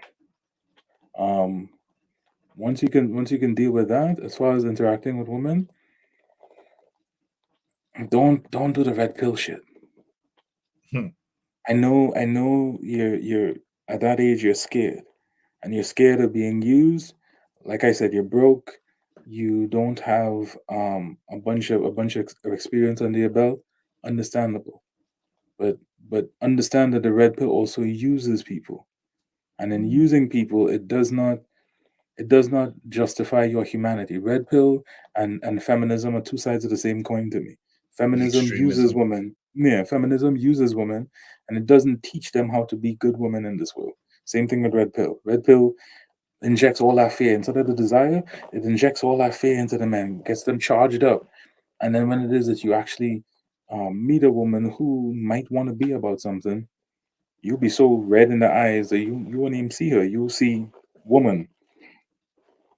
[SPEAKER 2] once you can deal with that, as far as interacting with women, don't do the red pill shit. I know you're at that age you're scared. And you're scared of being used. Like I said, you're broke. You don't have a bunch of experience under your belt. Understandable. But understand that the red pill also uses people. And in using people, it does not justify your humanity. Red pill and feminism are two sides of the same coin to me. Feminism uses
[SPEAKER 5] Extremism.
[SPEAKER 2] women. Yeah, feminism uses women, and it doesn't teach them how to be good women in this world. Same thing with red pill. Red pill injects all that fear instead of the desire. It injects all that fear into the men, gets them charged up, and then when it is that you actually meet a woman who might want to be about something, you'll be so red in the eyes that you won't even see her. You'll see woman,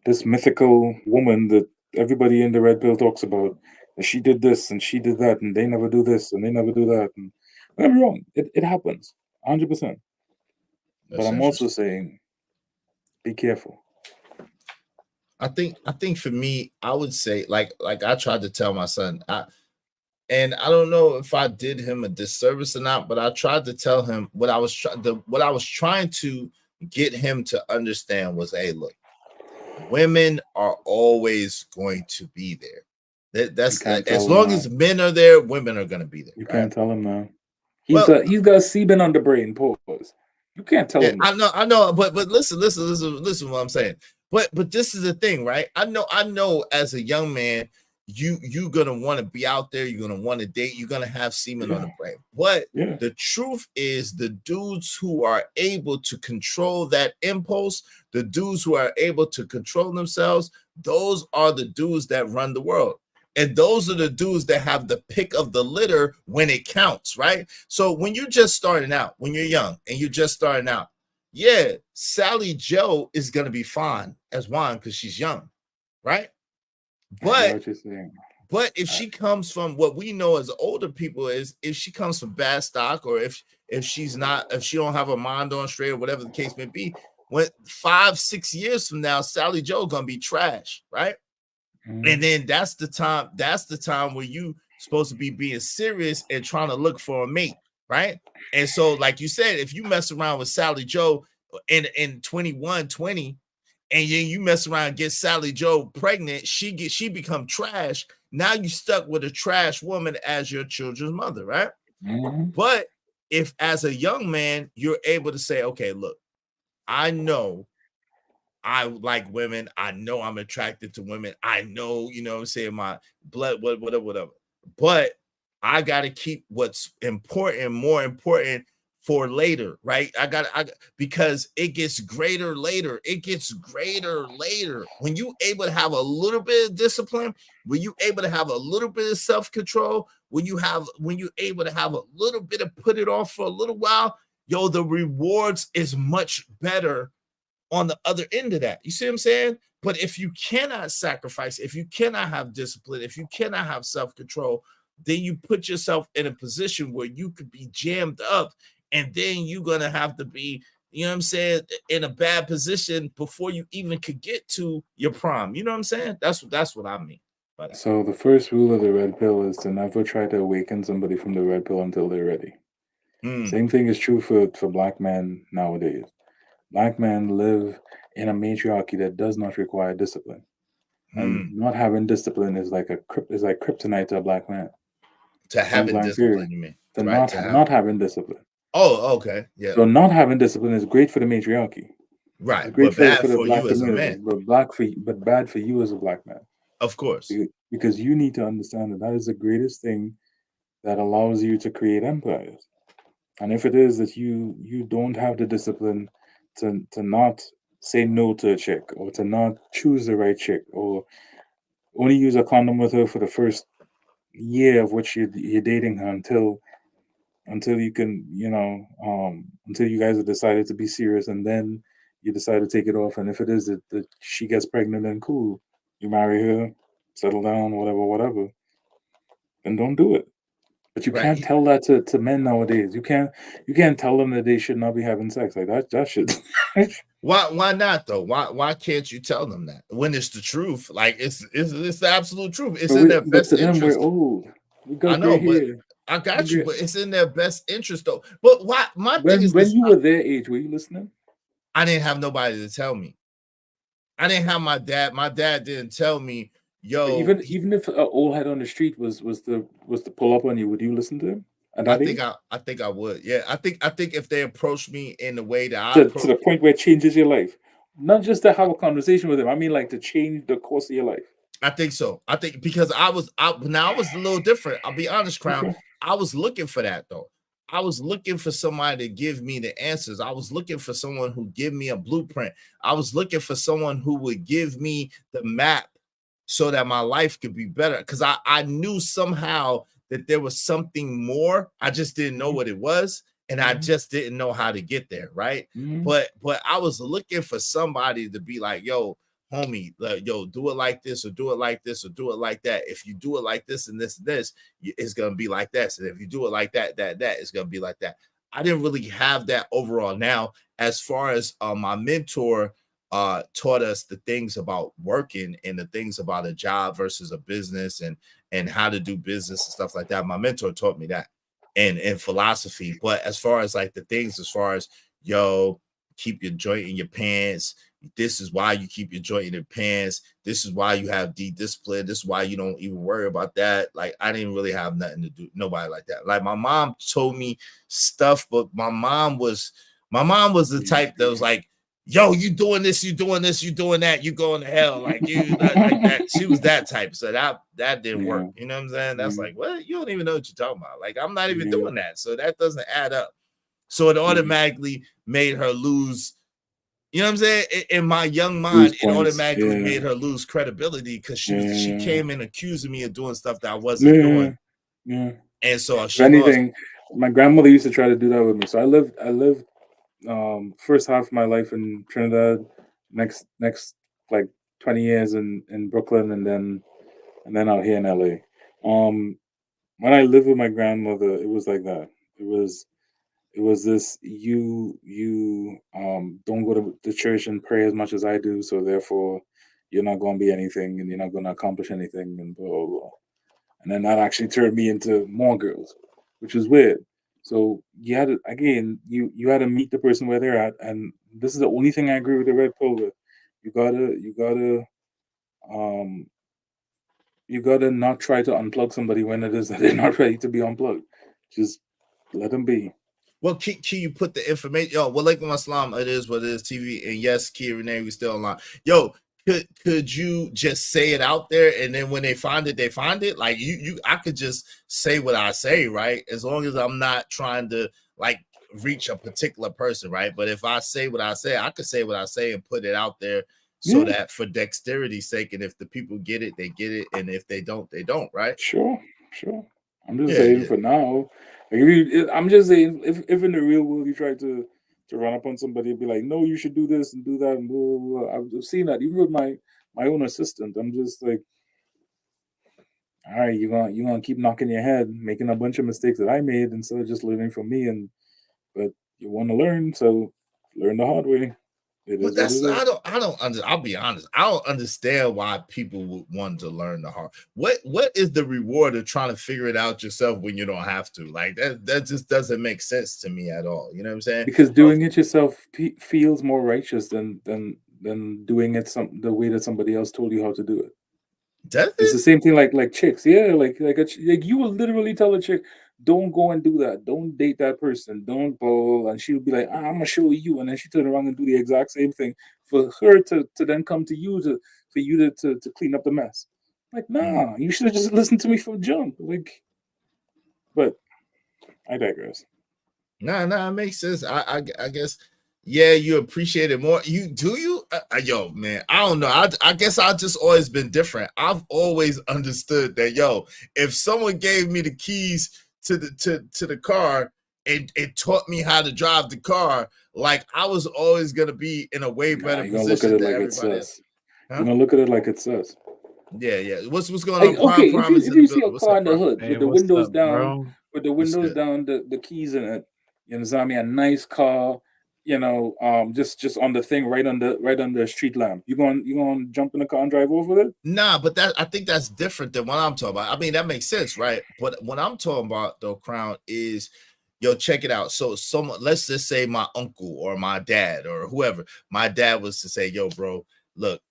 [SPEAKER 2] this mythical woman that everybody in the red pill talks about. And she did this and she did that, and they never do this and they never do that. And don't get me wrong, it happens, 100%. But
[SPEAKER 5] That's
[SPEAKER 2] I'm also
[SPEAKER 5] interesting.
[SPEAKER 2] saying, be careful.
[SPEAKER 5] I think for me, I would say like I tried to tell my son, and I don't know if I did him a disservice or not, but I tried to tell him what I was trying to get him to understand was, hey, look, women are always going to be there. That's as long as men are there, women are going to be there.
[SPEAKER 2] You
[SPEAKER 5] right?
[SPEAKER 2] can't tell him now. He's got sebum on the brain. Pause. You can't tell him.
[SPEAKER 5] I know, but listen what I'm saying. But this is the thing, right? I know as a young man, you're gonna want to be out there, you're gonna want to date, you're gonna have semen on the brain. But the truth is, the dudes who are able to control that impulse, the dudes who are able to control themselves, those are the dudes that run the world. And those are the dudes that have the pick of the litter when it counts, right? So when you're just starting out, when you're young and you're just starting out, yeah, Sally Joe is going to be fine as one because she's young, right? But if she comes from what we know as older people, is if she comes from bad stock, or if she don't have her mind on straight, or whatever the case may be, when 5-6 years from now, Sally Joe gonna be trash, right? And then that's the time where you supposed to be being serious and trying to look for a mate, right? And so, like you said, if you mess around with Sally Joe in 21, 20, and then you mess around and get Sally Joe pregnant, she become trash. Now you stuck with a trash woman as your children's mother, right? But if as a young man, you're able to say, okay, look, I know I like women. I know I'm attracted to women. I know, I'm saying, my blood, whatever. But I got to keep what's important, more important for later, right? Because it gets greater later. It gets greater later. When you able to have a little bit of discipline, when you able to have a little bit of self-control, when you able to have a little bit of put it off for a little while, the rewards is much better on the other end of that. You see what I'm saying? But if you cannot sacrifice, if you cannot have discipline, if you cannot have self-control, then you put yourself in a position where you could be jammed up, and then you're going to have to be, you know what I'm saying, in a bad position before you even could get to your prime. You know what I'm saying? That's what I mean by that.
[SPEAKER 2] So the first rule of the red pill is to never try to awaken somebody from the red pill until they're ready. Same thing is true for black men nowadays. Black men live in a matriarchy that does not require discipline, and not having discipline is like kryptonite to a black man.
[SPEAKER 5] To having discipline, you mean?
[SPEAKER 2] To not having discipline.
[SPEAKER 5] Oh, okay, yeah.
[SPEAKER 2] So not having discipline is great for the matriarchy,
[SPEAKER 5] right?
[SPEAKER 2] It's great
[SPEAKER 5] but bad
[SPEAKER 2] the
[SPEAKER 5] for
[SPEAKER 2] black
[SPEAKER 5] you as a
[SPEAKER 2] community,
[SPEAKER 5] man,
[SPEAKER 2] but bad for you as a black man.
[SPEAKER 5] Of course,
[SPEAKER 2] because you need to understand that is the greatest thing that allows you to create empires. And if it is that you don't have the discipline to not say no to a chick, or to not choose the right chick, or only use a condom with her for the first year of which you're dating her until you can, until you guys have decided to be serious, and then you decide to take it off. And if it is that she gets pregnant, then cool, you marry her, settle down, whatever, then don't do it. But you can't tell that to men nowadays. You can't tell them that they should not be having sex. Like that shit.
[SPEAKER 5] Why not though? Why can't you tell them that when it's the truth? Like it's the absolute truth. It's in their
[SPEAKER 2] but
[SPEAKER 5] best
[SPEAKER 2] to them, we're
[SPEAKER 5] interest.
[SPEAKER 2] old. We
[SPEAKER 5] I
[SPEAKER 2] got
[SPEAKER 5] know,
[SPEAKER 2] gray
[SPEAKER 5] but
[SPEAKER 2] hair.
[SPEAKER 5] I got you. But it's in their best interest though. But why? My thing is
[SPEAKER 2] When
[SPEAKER 5] this:
[SPEAKER 2] you were their age, were you listening?
[SPEAKER 5] I didn't have nobody to tell me. I didn't have my dad. My dad didn't tell me,
[SPEAKER 2] But
[SPEAKER 5] yo.
[SPEAKER 2] even if an old head on the street was to pull up on you, would you listen to him at that age?
[SPEAKER 5] I think I would. Yeah, I think if they approached me in the way that I
[SPEAKER 2] To
[SPEAKER 5] approach,
[SPEAKER 2] the point where it changes your life, not just to have a conversation with him. I mean, like to change the course of your life.
[SPEAKER 5] I think so. I think because I was a little different. I'll be honest, Crown.
[SPEAKER 2] Okay.
[SPEAKER 5] I was looking for that though. I was looking for somebody to give me the answers. I was looking for someone who give me a blueprint. I was looking for someone who would give me the map so that my life could be better. Because I knew somehow that there was something more. I just didn't know what it was. And I just didn't know how to get there. Right. But I was looking for somebody to be like, yo, homie, like, yo, do it like this or do it like this or do it like that. If you do it like this and this, it's gonna be like that. And if you do it like that, it's gonna be like that. I didn't really have that overall. Now, as far as my mentor taught us the things about working and the things about a job versus a business and how to do business and stuff like that. My mentor taught me that and philosophy. But as far as like the things, as far as yo, keep your joint in your pants. This is why you keep your joint in your pants. This is why you have discipline. This is why you don't even worry about that. Like I didn't really have nothing to do, nobody like that. Like my mom told me stuff, but my mom was the type that was like, yo, you doing this, you doing this, you doing that, you going to hell. Like you like that. She was that type. So that didn't work. You know what I'm saying? That's like, what? You don't even know what you're talking about. Like, I'm not even doing that. So that doesn't add up. So it automatically made her lose. You know what I'm saying? In my young mind, it automatically made her lose credibility because she came in accusing me of doing stuff that I wasn't doing.
[SPEAKER 2] Yeah.
[SPEAKER 5] And so
[SPEAKER 2] if anything, my grandmother used to try to do that with me. So I lived first half of my life in Trinidad, next like 20 years in Brooklyn, and then out here in LA. When I lived with my grandmother, it was like that. It was this you don't go to the church and pray as much as I do, so therefore you're not going to be anything and you're not going to accomplish anything and blah blah blah. And then that actually turned me into more girls, which was weird. So you had to, again, you had to meet the person where they're at, and this is the only thing I agree with the red pill with. You gotta not try to unplug somebody when it is that they're not ready to be unplugged. Just let them be.
[SPEAKER 5] Well, can you put the information? Yo, walaikum assalam. It is what it is. TV, and yes, Kia Renee, we still online. Yo, could you just say it out there, and then when they find it, they find it. Like I could just say what I say, right? As long as I'm not trying to like reach a particular person, right? But if I say what I say, I could say what I say and put it out there so that for dexterity's sake, and if the people get it, they get it, and if they don't, they don't, right?
[SPEAKER 2] Sure. I'm just saying for now. Like I'm just saying, if in the real world you try to run up on somebody and be like, no, you should do this and do that and blah blah blah. I've seen that even with my own assistant. I'm just like, all right, you're gonna keep knocking your head, making a bunch of mistakes that I made instead of just learning from me. But you want to learn, so learn the hard way.
[SPEAKER 5] But that's I'll be honest. I don't understand why people would want to learn the hard. What is the reward of trying to figure it out yourself when you don't have to? Like that just doesn't make sense to me at all. You know what I'm saying?
[SPEAKER 2] Because doing it yourself feels more righteous than doing it the way that somebody else told you how to do it. It's the same thing like chicks. Yeah, like you will literally tell a chick, don't go and do that. Don't date that person. Don't go. And she'll be like, I'm gonna show you. And then she turn around and do the exact same thing for her to then come to you for you to clean up the mess. Like, nah, you should have just listened to me from jump. Like, but I digress.
[SPEAKER 5] Nah, it makes sense. I guess. Yeah, you appreciate it more. Yo, man, I don't know. I guess I've just always been different. I've always understood that, yo, if someone gave me the keys to the car and it taught me how to drive the car, like I was always gonna be in a way better position than everybody else.
[SPEAKER 2] You're gonna look at it like it says.
[SPEAKER 5] Yeah. What's going on?
[SPEAKER 2] Okay, if you see a car in the hood with the windows down,
[SPEAKER 14] bro?
[SPEAKER 2] with the windows down, the keys in it, you understand me? A nice car, you know, just on the thing right under a street lamp. You gonna jump in the car and drive over it?
[SPEAKER 5] Nah, but I think that's different than what I'm talking about. I mean, that makes sense, right? But what I'm talking about though, Crown, is yo, check it out. So let's just say my uncle or my dad or whoever. My dad was to say, yo, bro, look,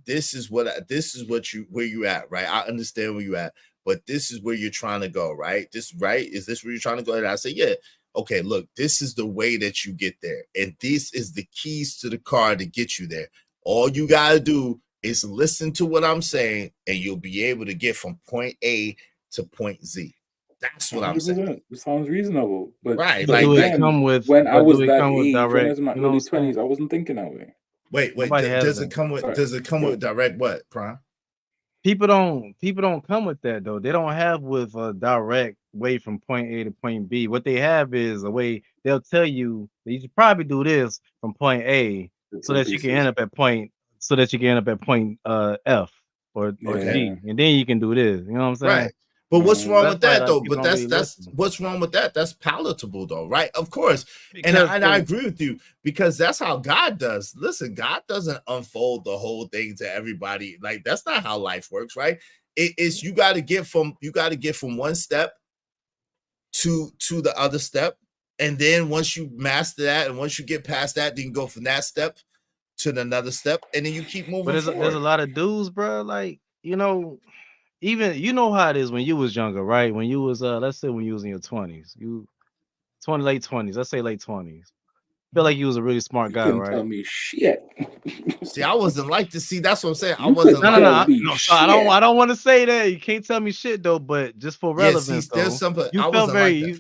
[SPEAKER 5] this is where you at, right? I understand where you at, but this is where you're trying to go, right? This right? Is this where you're trying to go? And I say, yeah. Okay, look, this is the way that you get there, and this is the keys to the car to get you there. All you gotta do is listen to what I'm saying, and you'll be able to get from point A to point Z. That's what I'm saying.
[SPEAKER 2] 100%. It sounds reasonable, but
[SPEAKER 5] Right,
[SPEAKER 14] But
[SPEAKER 5] like
[SPEAKER 14] do it
[SPEAKER 5] like
[SPEAKER 14] come with?
[SPEAKER 2] when I
[SPEAKER 14] But do
[SPEAKER 2] was
[SPEAKER 14] it
[SPEAKER 2] that
[SPEAKER 14] come with
[SPEAKER 2] age, when I
[SPEAKER 14] direct?
[SPEAKER 2] was in my
[SPEAKER 14] You know what
[SPEAKER 2] early
[SPEAKER 14] I'm saying?
[SPEAKER 2] 20s, I wasn't thinking that way.
[SPEAKER 5] wait,
[SPEAKER 14] Nobody has
[SPEAKER 5] does it
[SPEAKER 14] that.
[SPEAKER 5] come with
[SPEAKER 2] Sorry.
[SPEAKER 5] does it come with direct what, Prime?
[SPEAKER 14] People don't come with that though. They don't have with a direct way from point A to point B. What they have is a way they'll tell you that you should probably do this from point A
[SPEAKER 2] Bits
[SPEAKER 14] so
[SPEAKER 2] and
[SPEAKER 14] that you can end
[SPEAKER 2] pieces.
[SPEAKER 14] up at point F or
[SPEAKER 5] Okay.
[SPEAKER 14] G, and then you can do this. You know what I'm saying?
[SPEAKER 5] Right. But what's wrong
[SPEAKER 14] That's
[SPEAKER 5] with
[SPEAKER 14] why
[SPEAKER 5] that though?
[SPEAKER 14] people
[SPEAKER 5] But
[SPEAKER 14] don't really
[SPEAKER 5] that's
[SPEAKER 14] listen
[SPEAKER 5] what's wrong with that? That's palatable though, right? Of course. And
[SPEAKER 14] because
[SPEAKER 5] I agree with you because that's how God does. Listen, God doesn't unfold the whole thing to everybody. Like that's not how life works, right? It's you got to get from one step to the other step. And then once you master that and once you get past that, then you go from that step to another step and then you keep
[SPEAKER 14] but
[SPEAKER 5] moving
[SPEAKER 14] there's a
[SPEAKER 5] forward.
[SPEAKER 14] lot of dudes, bro. Like even you know how it is when you was younger, right? When you was let's say when you was in your 20s, late 20s, let's say late 20s. Feel like you was a really smart
[SPEAKER 2] You
[SPEAKER 14] guy,
[SPEAKER 2] couldn't
[SPEAKER 14] right?
[SPEAKER 2] tell me shit.
[SPEAKER 5] See, I wasn't like to see. That's what I'm saying. I
[SPEAKER 2] You
[SPEAKER 5] wasn't
[SPEAKER 2] couldn't
[SPEAKER 14] No, no,
[SPEAKER 5] like.
[SPEAKER 14] no,
[SPEAKER 2] tell me
[SPEAKER 14] no. So
[SPEAKER 2] shit.
[SPEAKER 14] I don't want to say that. You can't tell me shit though. But just for
[SPEAKER 5] Yeah, see,
[SPEAKER 14] relevance
[SPEAKER 5] there's
[SPEAKER 14] though,
[SPEAKER 5] something
[SPEAKER 14] you
[SPEAKER 5] I
[SPEAKER 14] felt
[SPEAKER 5] wasn't
[SPEAKER 14] very
[SPEAKER 5] like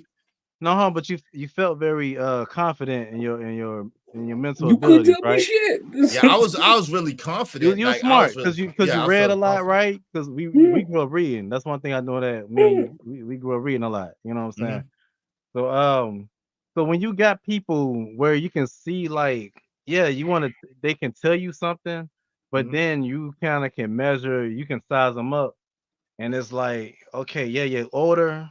[SPEAKER 5] that.
[SPEAKER 14] but you felt very confident in your mental
[SPEAKER 2] You couldn't
[SPEAKER 14] abilities,
[SPEAKER 2] tell me
[SPEAKER 14] right?
[SPEAKER 2] shit.
[SPEAKER 5] Yeah, I was really
[SPEAKER 14] You
[SPEAKER 5] confident.
[SPEAKER 14] you were
[SPEAKER 5] Like I was
[SPEAKER 14] smart
[SPEAKER 5] really,
[SPEAKER 14] because you
[SPEAKER 5] yeah, I
[SPEAKER 14] read a
[SPEAKER 5] felt
[SPEAKER 14] lot,
[SPEAKER 5] confident.
[SPEAKER 14] right? Because we grew up reading. That's one thing I know that me and you we grew up reading a lot. You know what I'm saying?
[SPEAKER 5] Mhm.
[SPEAKER 14] So so when you got people where you can see like, yeah, they can tell you something, but
[SPEAKER 5] Mhm.
[SPEAKER 14] then you kind of can measure, you can size them up, and it's like, okay, yeah, you're older,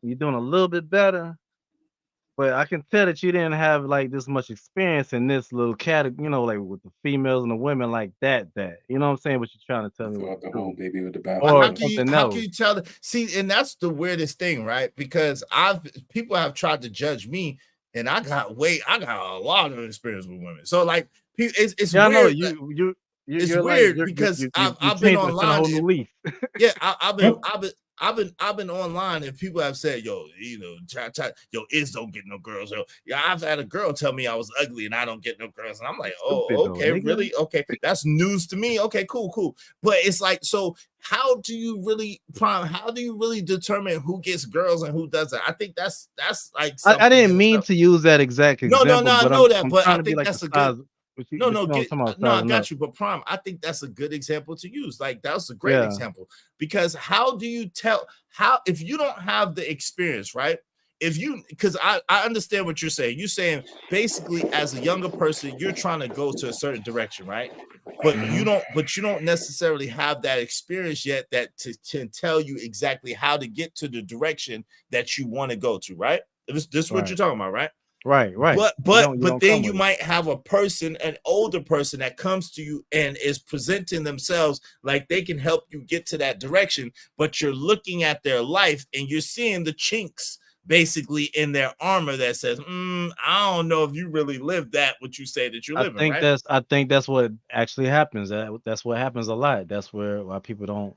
[SPEAKER 14] you're doing a little bit better, but I can tell that you didn't have like this much experience in this little category, like with the females and the women like that. You know what I'm saying? What you're trying to tell me what
[SPEAKER 2] Throw
[SPEAKER 14] to
[SPEAKER 2] out the whole
[SPEAKER 14] do,
[SPEAKER 2] baby with the
[SPEAKER 5] But
[SPEAKER 14] or
[SPEAKER 2] bathwater.
[SPEAKER 14] something
[SPEAKER 5] how can
[SPEAKER 14] else.
[SPEAKER 5] you tell see, and that's the weirdest thing, right? Because people have tried to judge me, and I got a lot of experience with women. So like it's
[SPEAKER 14] Yeah, I know
[SPEAKER 5] weird. It's
[SPEAKER 14] you're like
[SPEAKER 5] weird because
[SPEAKER 14] you
[SPEAKER 5] I've been
[SPEAKER 14] changed to a
[SPEAKER 5] online
[SPEAKER 14] whole new leaf.
[SPEAKER 5] yeah, I've been online and people have said, yo, yo, don't get no girls. Yo, yeah, I've had a girl tell me I was ugly and I don't get no girls. And I'm like,
[SPEAKER 14] Stupid
[SPEAKER 5] oh,
[SPEAKER 14] though,
[SPEAKER 5] okay,
[SPEAKER 14] nigga.
[SPEAKER 5] really? Okay, that's news to me. Okay, cool. But it's like, so how do you really determine who gets girls and who doesn't? I think that's like
[SPEAKER 14] I
[SPEAKER 5] something
[SPEAKER 14] didn't
[SPEAKER 5] in
[SPEAKER 14] mean
[SPEAKER 5] itself.
[SPEAKER 14] to use that exact
[SPEAKER 5] No,
[SPEAKER 14] example,
[SPEAKER 5] I
[SPEAKER 14] but
[SPEAKER 5] know that,
[SPEAKER 14] I'm
[SPEAKER 5] but
[SPEAKER 14] trying
[SPEAKER 5] I
[SPEAKER 14] to be
[SPEAKER 5] think
[SPEAKER 14] like the
[SPEAKER 5] that's a good
[SPEAKER 14] size. But
[SPEAKER 5] no,
[SPEAKER 14] you see what I'm talking about,
[SPEAKER 5] I
[SPEAKER 14] sizing up.
[SPEAKER 5] got you. But Prime, I think that's a good example to use. Like that's a great
[SPEAKER 14] Yeah.
[SPEAKER 5] example because how do you tell how if you don't have the experience, right? If you because I understand what you're saying. You're saying basically as a younger person, you're trying to go to a certain direction, right? But
[SPEAKER 14] Mhm.
[SPEAKER 5] you don't necessarily have that experience yet that to tell you exactly how to get to the direction that you want to go to, right? This is what you're
[SPEAKER 14] Right.
[SPEAKER 5] talking about, right?
[SPEAKER 14] Right. You
[SPEAKER 5] But
[SPEAKER 14] don't
[SPEAKER 5] then
[SPEAKER 14] come
[SPEAKER 5] you
[SPEAKER 14] with it.
[SPEAKER 5] might have a person, an older person that comes to you and is presenting themselves like they can help you get to that direction, but you're looking at their life and you're seeing the chinks basically in their armor that says, I don't know if you really live that what you say that you're living, right?
[SPEAKER 14] I think that's what actually happens. That's what happens a lot. That's why people don't.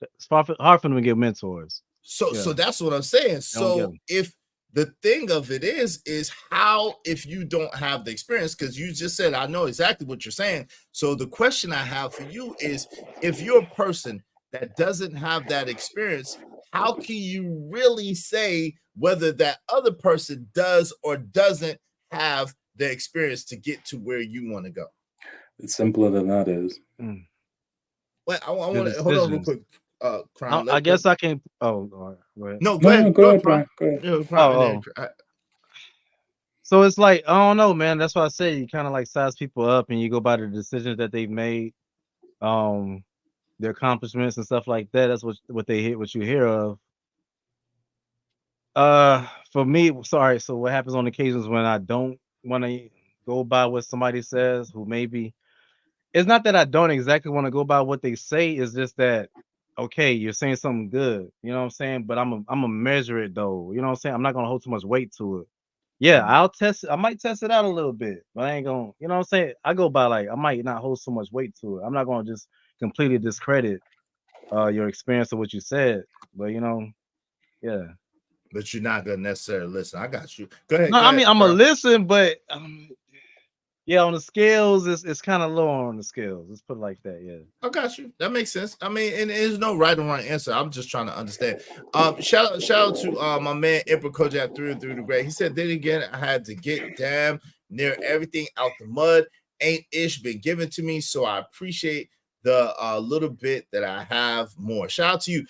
[SPEAKER 14] It's hard for them to get mentors.
[SPEAKER 5] So
[SPEAKER 14] Yeah,
[SPEAKER 5] that's what I'm saying.
[SPEAKER 14] they don't get
[SPEAKER 5] So
[SPEAKER 14] them.
[SPEAKER 5] if the thing of it is how if you don't have the experience, because you just said I know exactly what you're saying. So the question I have for you is if you're a person that doesn't have that experience, how can you really say whether that other person does or doesn't have the experience to get to where you want to go?
[SPEAKER 2] It's simpler than that is.
[SPEAKER 5] Well, I
[SPEAKER 14] The
[SPEAKER 5] want to hold on real
[SPEAKER 14] decisions.
[SPEAKER 5] quick, Crown.
[SPEAKER 14] I guess I can. Oh, all right.
[SPEAKER 5] No, go
[SPEAKER 2] No,
[SPEAKER 5] ahead,
[SPEAKER 2] go ahead,
[SPEAKER 5] Prime.
[SPEAKER 2] Brian. Go ahead.
[SPEAKER 5] Yeah, Prime, and then
[SPEAKER 14] Oh. So it's like I don't know, man. That's why I say you kind of like size people up, and you go by the decisions that they've made, their accomplishments and stuff like that. That's what you hear of. For me, sorry. So what happens on occasions when I don't want to
[SPEAKER 3] go by what somebody says who maybe it's not that I don't exactly want to go by what they say, it's just that okay, you're saying something good, you know what I'm saying? But I'm a measure it though, you know what I'm saying? I'm not gonna hold too much weight to it. Yeah, I'll test it. I might test it out a little bit, but I ain't gonna, you know what I'm saying? I go by like I might not hold so much weight to it. I'm not gonna just completely discredit your experience of what you said, but you know, yeah.
[SPEAKER 5] But you're not gonna necessarily listen. I got you. Go ahead.
[SPEAKER 3] No,
[SPEAKER 5] Go
[SPEAKER 3] I
[SPEAKER 5] ahead,
[SPEAKER 3] mean I'm
[SPEAKER 5] bro.
[SPEAKER 3] gonna listen, but yeah, on the scales, it's kind of low on the scales. Let's put it like that. Yeah.
[SPEAKER 5] I got you. That makes sense. I mean, and there's no right or wrong answer. I'm just trying to understand. Shout out to my man Emperor Kojak through and through the great. He said, then again, I had to get damn near everything out the mud. Ain't ish been given to me, so I appreciate the little bit that I have more. Shout out to you.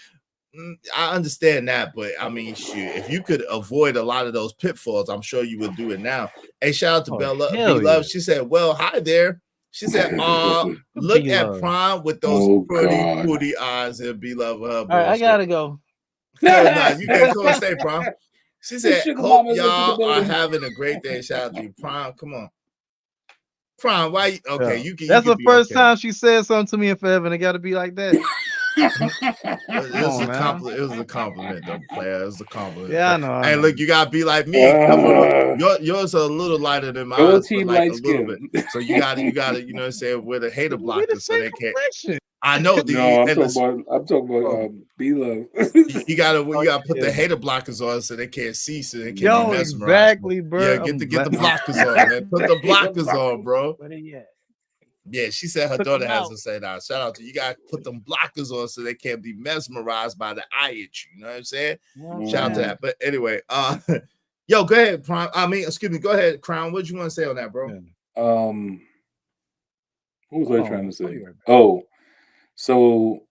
[SPEAKER 5] I understand that, but I mean, shoot, if you could avoid a lot of those pitfalls, I'm sure you would do it now. Hey, shout out to Bella B
[SPEAKER 3] hell
[SPEAKER 5] Love.
[SPEAKER 3] yeah.
[SPEAKER 5] She said, well, hi there. She said, look at
[SPEAKER 3] B-Love.
[SPEAKER 5] Prime with those pretty eyes and B Love her
[SPEAKER 3] All right, I
[SPEAKER 5] bullshit.
[SPEAKER 3] gotta go.
[SPEAKER 5] No, you can come and stay, Prime. She said,
[SPEAKER 2] Sugar
[SPEAKER 5] hope
[SPEAKER 2] Mama's into the
[SPEAKER 5] y'all are
[SPEAKER 2] building.
[SPEAKER 5] having a great day. Shout out to you, Prime. Come on. Prime, why you okay?
[SPEAKER 3] Yeah.
[SPEAKER 5] You can
[SPEAKER 3] That's
[SPEAKER 5] you
[SPEAKER 3] the
[SPEAKER 5] can be
[SPEAKER 3] first
[SPEAKER 5] okay.
[SPEAKER 3] time she said something to me in forever, and it gotta be like that.
[SPEAKER 5] It was
[SPEAKER 3] on,
[SPEAKER 5] a
[SPEAKER 3] man.
[SPEAKER 5] compliment. It was a compliment, though, player. It was a compliment.
[SPEAKER 3] Yeah, I know. I
[SPEAKER 5] Hey,
[SPEAKER 3] know.
[SPEAKER 5] look, you gotta be like me. Yours are a little lighter than mine,
[SPEAKER 2] Go
[SPEAKER 5] but
[SPEAKER 2] team
[SPEAKER 5] like
[SPEAKER 2] light
[SPEAKER 5] a little
[SPEAKER 2] skin.
[SPEAKER 5] bit. So you gotta, you know what I'm saying, with a hater blocker, so they can't.
[SPEAKER 3] Complexion.
[SPEAKER 5] I know.
[SPEAKER 2] No, I'm
[SPEAKER 5] and
[SPEAKER 2] talking about B Love.
[SPEAKER 5] you gotta put the hater blockers on so they can't see, so they can't be
[SPEAKER 3] Yo,
[SPEAKER 5] mesmerized.
[SPEAKER 3] exactly, bro.
[SPEAKER 5] Yeah, get the blockers on, man. Put the blockers on, bro.
[SPEAKER 3] Where they at?
[SPEAKER 5] Yeah, she said her
[SPEAKER 3] Took
[SPEAKER 5] daughter
[SPEAKER 3] them
[SPEAKER 5] has
[SPEAKER 3] out.
[SPEAKER 5] to say that. Shout out to you. Gotta put them blockers on so they can't be mesmerized by the eye itch. You know what I'm saying? Shout out to that. But anyway, yo, go ahead, Prime. I mean, excuse me, go ahead, Crown. What you want to say on that, bro?
[SPEAKER 2] What was I trying to say? Oh, so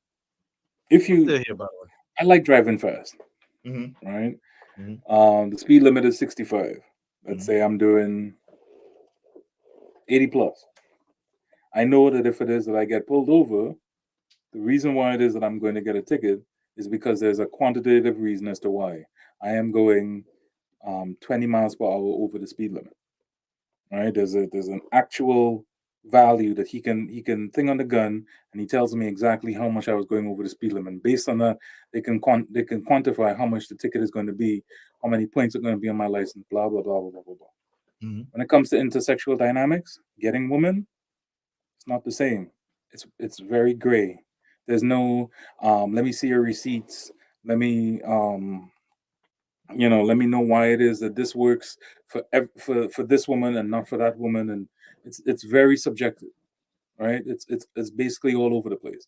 [SPEAKER 2] if you,
[SPEAKER 3] Still here, by the way.
[SPEAKER 2] I like driving fast, right? The speed limit is 65. Let's say I'm doing 80 plus. I know that if it is that I get pulled over, the reason why it is that I'm going to get a ticket is because there's a quantitative reason as to why. I am going 20 miles per hour over the speed limit. Right? There's an actual value that he can thing on the gun, and he tells me exactly how much I was going over the speed limit. And based on that, they can quantify how much the ticket is going to be, how many points are going to be on my license, blah blah blah blah blah blah. When it comes to intersexual dynamics, getting women, it's not the same. It's very gray. There's no let me see your receipts. Let me let me know why it is that this works for this woman and not for that woman, and it's very subjective, right? It's basically all over the place,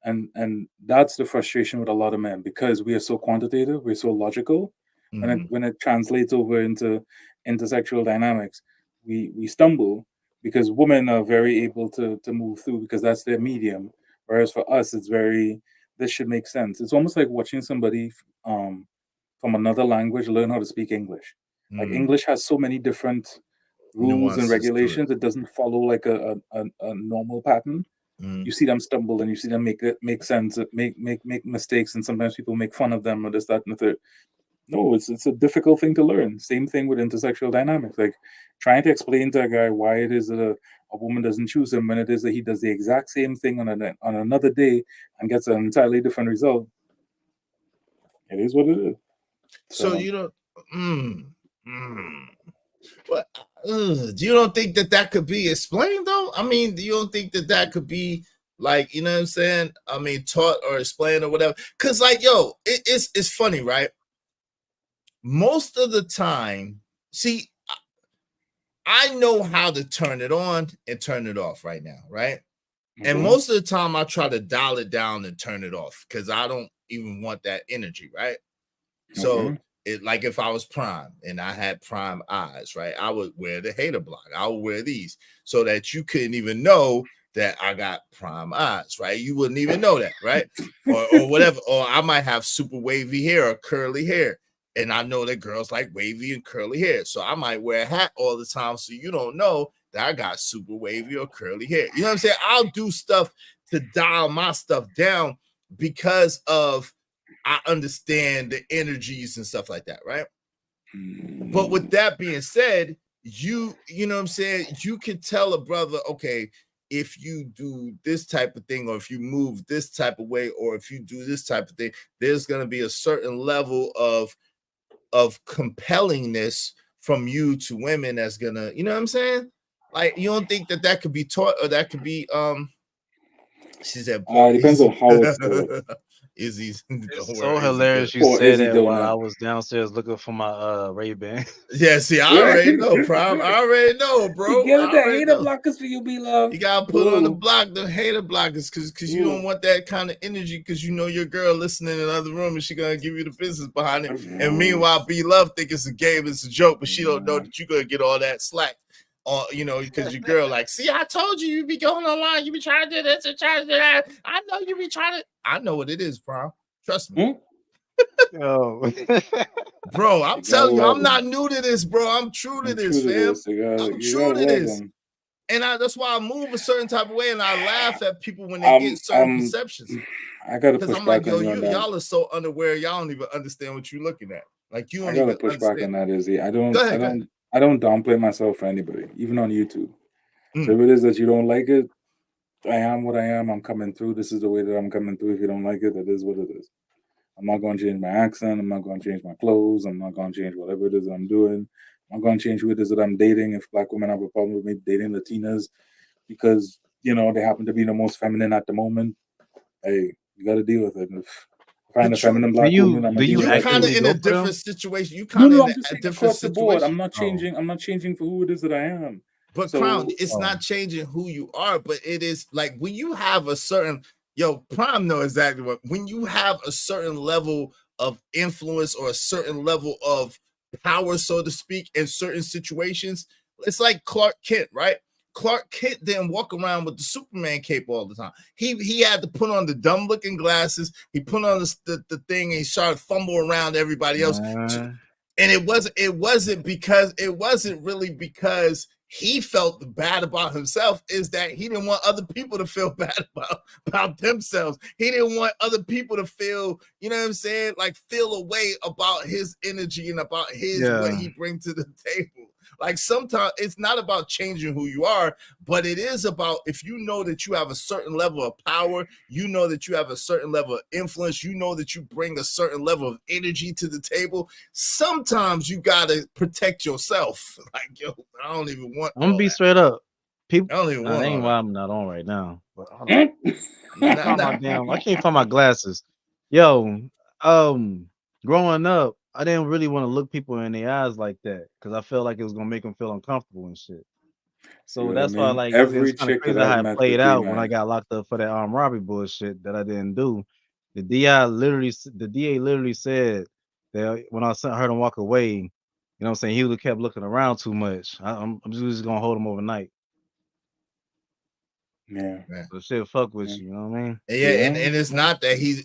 [SPEAKER 2] and that's the frustration with a lot of men, because we are so quantitative, we're so logical. When it translates over into intersexual dynamics, we stumble, because women are very able to move through because that's their medium, whereas for us it's very, this should make sense. It's almost like watching somebody from another language learn how to speak English. Like English has so many different rules and
[SPEAKER 5] Nuances to it.
[SPEAKER 2] regulations. It doesn't follow like a normal pattern. You see them stumble, and you see them make sense, make mistakes, and sometimes people make fun of them or this, that, and the third. No, it's a difficult thing to learn. Same thing with intersexual dynamics. Like trying to explain to a guy why it is that a woman doesn't choose him when it is that he does the exact same thing on another day and gets an entirely different result. It is what it is.
[SPEAKER 5] So you don't. What? You don't think that could be explained though? I mean, you don't think that could be like, you know what I'm saying? I mean, taught or explained or whatever. Cause like, yo, it's funny, right? Most of the time, see, I know how to turn it on and turn it off right now, right? And most of the time I try to dial it down and turn it off because I don't even want that energy, right? So it, like if I was Prime and I had Prime eyes, right, I would wear the hater block. I would wear these so that you couldn't even know that I got Prime eyes, right? You wouldn't even know that, right? or whatever. Or I might have super wavy hair or curly hair. And I know that girls like wavy and curly hair. So I might wear a hat all the time so you don't know that I got super wavy or curly hair. You know what I'm saying? I'll do stuff to dial my stuff down because of I understand the energies and stuff like that, right? But with that being said, you know what I'm saying, you can tell a brother, okay, if you do this type of thing, or if you move this type of way, or if you do this type of thing, there's going to be a certain level of compellingness from you to women that's gonna, you know what I'm saying? Like, you don't think that could be taught, or that could be she said
[SPEAKER 2] It depends on how it's taught.
[SPEAKER 5] Izzy's don't
[SPEAKER 3] It's
[SPEAKER 5] worry,
[SPEAKER 3] so
[SPEAKER 5] Izzy
[SPEAKER 3] hilarious
[SPEAKER 5] good.
[SPEAKER 3] you
[SPEAKER 2] Poor
[SPEAKER 3] said
[SPEAKER 2] Izzy
[SPEAKER 3] that while I
[SPEAKER 2] Donut.
[SPEAKER 3] was downstairs looking for my Ray-Ban.
[SPEAKER 5] Yeah, see, I already know, Prime. I already know, bro.
[SPEAKER 2] You get
[SPEAKER 5] I
[SPEAKER 2] it, the
[SPEAKER 5] already
[SPEAKER 2] hater
[SPEAKER 5] know.
[SPEAKER 2] blockers for you, be love.
[SPEAKER 5] You gotta put on the block, the hater blockers, because you don't want that kind of energy, because you know your girl listening in another room and she gonna give you the business behind it. And meanwhile, B Love think it's a game, it's a joke, but she don't know that you're gonna get all that slack. You know, because your girl like, see, I told you be going online, you be trying to do this and trying to do that. I know you be trying to. I know what it is, Prime. Trust me.
[SPEAKER 3] Yo.
[SPEAKER 5] Bro, I'm
[SPEAKER 2] You gotta
[SPEAKER 5] telling you,
[SPEAKER 2] love
[SPEAKER 5] I'm not
[SPEAKER 2] them.
[SPEAKER 5] new to this, bro. I'm true to
[SPEAKER 2] I'm
[SPEAKER 5] this,
[SPEAKER 2] true to
[SPEAKER 5] fam.
[SPEAKER 2] this. You
[SPEAKER 5] I'm
[SPEAKER 2] gotta
[SPEAKER 5] true to
[SPEAKER 2] love
[SPEAKER 5] this.
[SPEAKER 2] them.
[SPEAKER 5] And that's why I move a certain type of way, and I laugh at people when they get certain perceptions.
[SPEAKER 2] I gotta
[SPEAKER 5] Because
[SPEAKER 2] push
[SPEAKER 5] I'm like,
[SPEAKER 2] back on you on that.
[SPEAKER 5] y'all are so unaware, y'all don't even understand what you're looking at. Like, you
[SPEAKER 2] I
[SPEAKER 5] don't
[SPEAKER 2] gotta
[SPEAKER 5] even
[SPEAKER 2] push back on
[SPEAKER 5] understand.
[SPEAKER 2] that, Izzy. I
[SPEAKER 5] Go ahead.
[SPEAKER 2] don't downplay myself for anybody, even on YouTube.
[SPEAKER 5] Mm.
[SPEAKER 2] So if it is that you don't like it, I am what I am. I'm coming through. This is the way that I'm coming through. If you don't like it, that is what it is. I'm not going to change my accent. I'm not going to change my clothes. I'm not going to change whatever it is I'm doing. I'm not going to change who it is that I'm dating. If black women have a problem with me dating Latinas because, you know, they happen to be the most feminine at the moment, hey, you got to deal with it. If I find a feminine black woman, I'm going to deal with it.
[SPEAKER 5] You kind of in a different situation. You
[SPEAKER 2] No,
[SPEAKER 5] kind of
[SPEAKER 2] I'm
[SPEAKER 5] in
[SPEAKER 2] just
[SPEAKER 5] a
[SPEAKER 2] saying
[SPEAKER 5] different
[SPEAKER 2] across the board.
[SPEAKER 5] situation.
[SPEAKER 2] I'm not changing. I'm not changing for who it is that I am.
[SPEAKER 5] But
[SPEAKER 2] So,
[SPEAKER 5] Crown, it's not changing who you are, but it is like when you have a certain Prime know exactly what, when you have a certain level of influence or a certain level of power, so to speak, in certain situations. It's like Clark Kent, right? Clark Kent didn't walk around with the Superman cape all the time. He had to put on the dumb looking glasses. He put on the thing and he started to fumble around everybody else. And it wasn't really because he felt bad about himself, is that he didn't want other people to feel bad about themselves. He didn't want other people to feel, you know what I'm saying, like feel a way about his energy and about what he brings to the table. Like sometimes it's not about changing who you are, but it is about, if you know that you have a certain level of power, you know that you have a certain level of influence, you know that you bring a certain level of energy to the table, sometimes you gotta protect yourself. Like, yo, I don't even want
[SPEAKER 3] I'm gonna be straight up. People,
[SPEAKER 5] I don't even want
[SPEAKER 3] that
[SPEAKER 5] all
[SPEAKER 3] ain't
[SPEAKER 5] that.
[SPEAKER 3] why I'm not on right now. But hold on. I can't find my glasses. Yo, growing up, I didn't really want to look people in their eyes like that because I felt like it was gonna make them feel uncomfortable and shit.
[SPEAKER 2] see
[SPEAKER 3] So
[SPEAKER 2] what I
[SPEAKER 3] that's why,
[SPEAKER 2] mean?
[SPEAKER 3] like, it's
[SPEAKER 2] Every
[SPEAKER 3] kind of
[SPEAKER 2] chick that
[SPEAKER 3] crazy
[SPEAKER 2] I've
[SPEAKER 3] how it
[SPEAKER 2] met
[SPEAKER 3] played
[SPEAKER 2] with
[SPEAKER 3] out when I
[SPEAKER 2] D-Man,
[SPEAKER 3] got locked up for that armed robbery bullshit that I didn't do. The DA literally said that when I heard him walk away, you know what I'm saying, he would have kept looking around too much. I'm just gonna hold him overnight.
[SPEAKER 2] yeah.
[SPEAKER 3] So shit, fuck with you, you know what I mean?
[SPEAKER 5] Yeah, and it's not that
[SPEAKER 2] he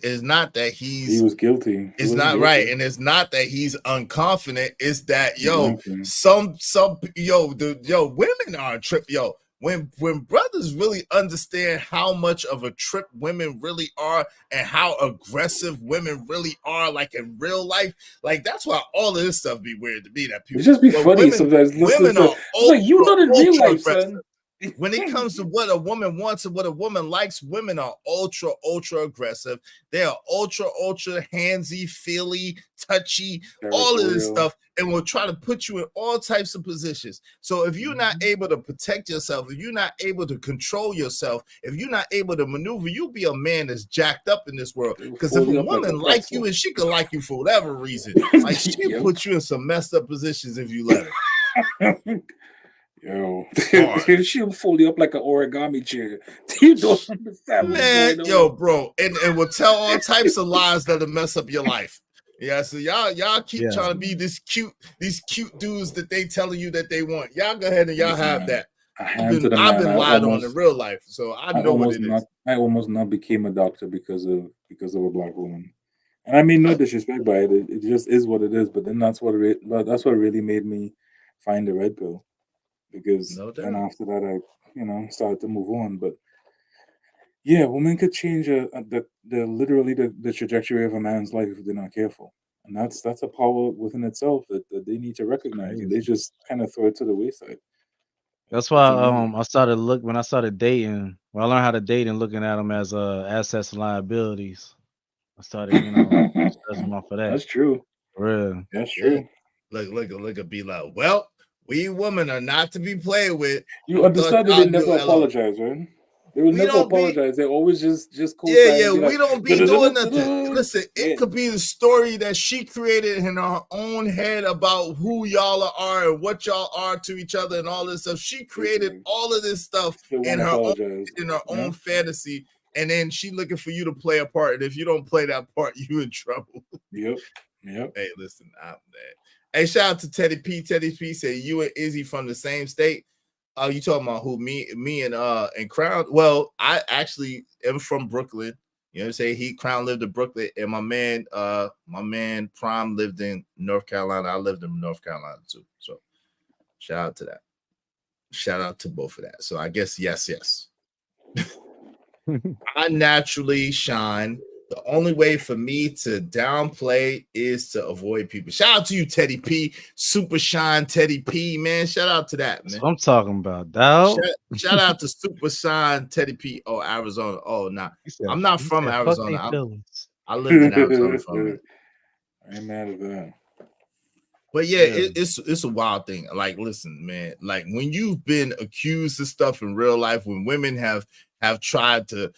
[SPEAKER 2] was guilty.
[SPEAKER 5] It's not right, and it's not that he's unconfident. It's that
[SPEAKER 2] Exactly.
[SPEAKER 5] women are a trip. When brothers really understand how much of a trip women really are and how aggressive women really are, like in real life, like that's why all of this stuff be weird to me. That people
[SPEAKER 2] It just be funny sometimes.
[SPEAKER 5] women are
[SPEAKER 2] It's like you not in real life,
[SPEAKER 5] aggressive.
[SPEAKER 2] son.
[SPEAKER 5] When it comes to what a woman wants and what a woman likes, women are ultra aggressive. They are ultra handsy, feely, touchy, all of this stuff, and will try to put you in all types of positions. So if you're not able to protect yourself, if you're not able to control yourself, if you're not able to maneuver, you'll be a man that's jacked up in this world. Because if a woman like you, and she can like you for whatever reason, like she'll put you in some messed up positions if you let her.
[SPEAKER 2] Yo, she'll fold you up like an origami chair. You don't understand what's
[SPEAKER 5] Man,
[SPEAKER 2] going
[SPEAKER 5] yo,
[SPEAKER 2] on.
[SPEAKER 5] bro, and will tell all types of lies that'll mess up your life. Yeah, so y'all keep trying to be these cute dudes that they telling you that they want. Y'all go ahead and y'all have that. I've been lied on in real life, so I know what it is.
[SPEAKER 2] I almost not became a doctor because of a black woman, and I mean no disrespect by it. It just is what it is. But then that's what really made me find the red pill, because then after that I started to move on. But yeah, women could change the literally the trajectory of a man's life if they're not careful. And that's a power within itself that they need to recognize, and they just kind of throw it to the wayside.
[SPEAKER 3] That's why
[SPEAKER 2] It's amazing.
[SPEAKER 3] I started when I started dating. When I learned how to date and looking at them as assets and liabilities. I started, judging them off of that.
[SPEAKER 2] That's true.
[SPEAKER 3] For real.
[SPEAKER 2] That's
[SPEAKER 5] Yeah.
[SPEAKER 2] true.
[SPEAKER 5] Look, be like, well, we women are not to be played with.
[SPEAKER 2] You
[SPEAKER 5] Who
[SPEAKER 2] understand
[SPEAKER 5] thought
[SPEAKER 2] that they
[SPEAKER 5] y'all
[SPEAKER 2] never
[SPEAKER 5] knew hello?
[SPEAKER 2] apologize, right? They will
[SPEAKER 5] We
[SPEAKER 2] never
[SPEAKER 5] don't be
[SPEAKER 2] apologize. They always just
[SPEAKER 5] Yeah,
[SPEAKER 2] co-sign and be
[SPEAKER 5] we
[SPEAKER 2] like,
[SPEAKER 5] don't be doing nothing.
[SPEAKER 2] "Da-da-da-da-da."
[SPEAKER 5] Listen,
[SPEAKER 2] Yeah.
[SPEAKER 5] it could be the story that she created in her own head about who y'all are and what y'all are to each other and all this stuff. She created all of this stuff
[SPEAKER 2] Still
[SPEAKER 5] in
[SPEAKER 2] won't
[SPEAKER 5] her
[SPEAKER 2] apologize.
[SPEAKER 5] own fantasy, and then she looking for you to play a part. And if you don't play that part, you in trouble.
[SPEAKER 2] Yep.
[SPEAKER 5] Hey, listen, I'm mad. Hey, shout out to Teddy P. Teddy P said you and Izzy from the same state. You talking about who? Me and Crown? Well, I actually am from Brooklyn. You know what I'm saying? Crown lived in Brooklyn, and my man Prime lived in North Carolina. I lived in North Carolina too. So shout out to that. Shout out to both of that. So I guess yes. I naturally shine. The only way for me to downplay is to avoid people. Shout out to you, Teddy P. Super Shine Teddy P, man. Shout out to that, man.
[SPEAKER 3] That's what I'm talking about, dog.
[SPEAKER 5] Shout out to Super Shine Teddy P. Oh, Arizona. Oh, nah. I'm not from Arizona. I lived in Arizona for a minute.
[SPEAKER 2] I ain't mad at that.
[SPEAKER 5] But yeah, it's a wild thing. Like, listen, man, like when you've been accused of stuff in real life, when women have tried to,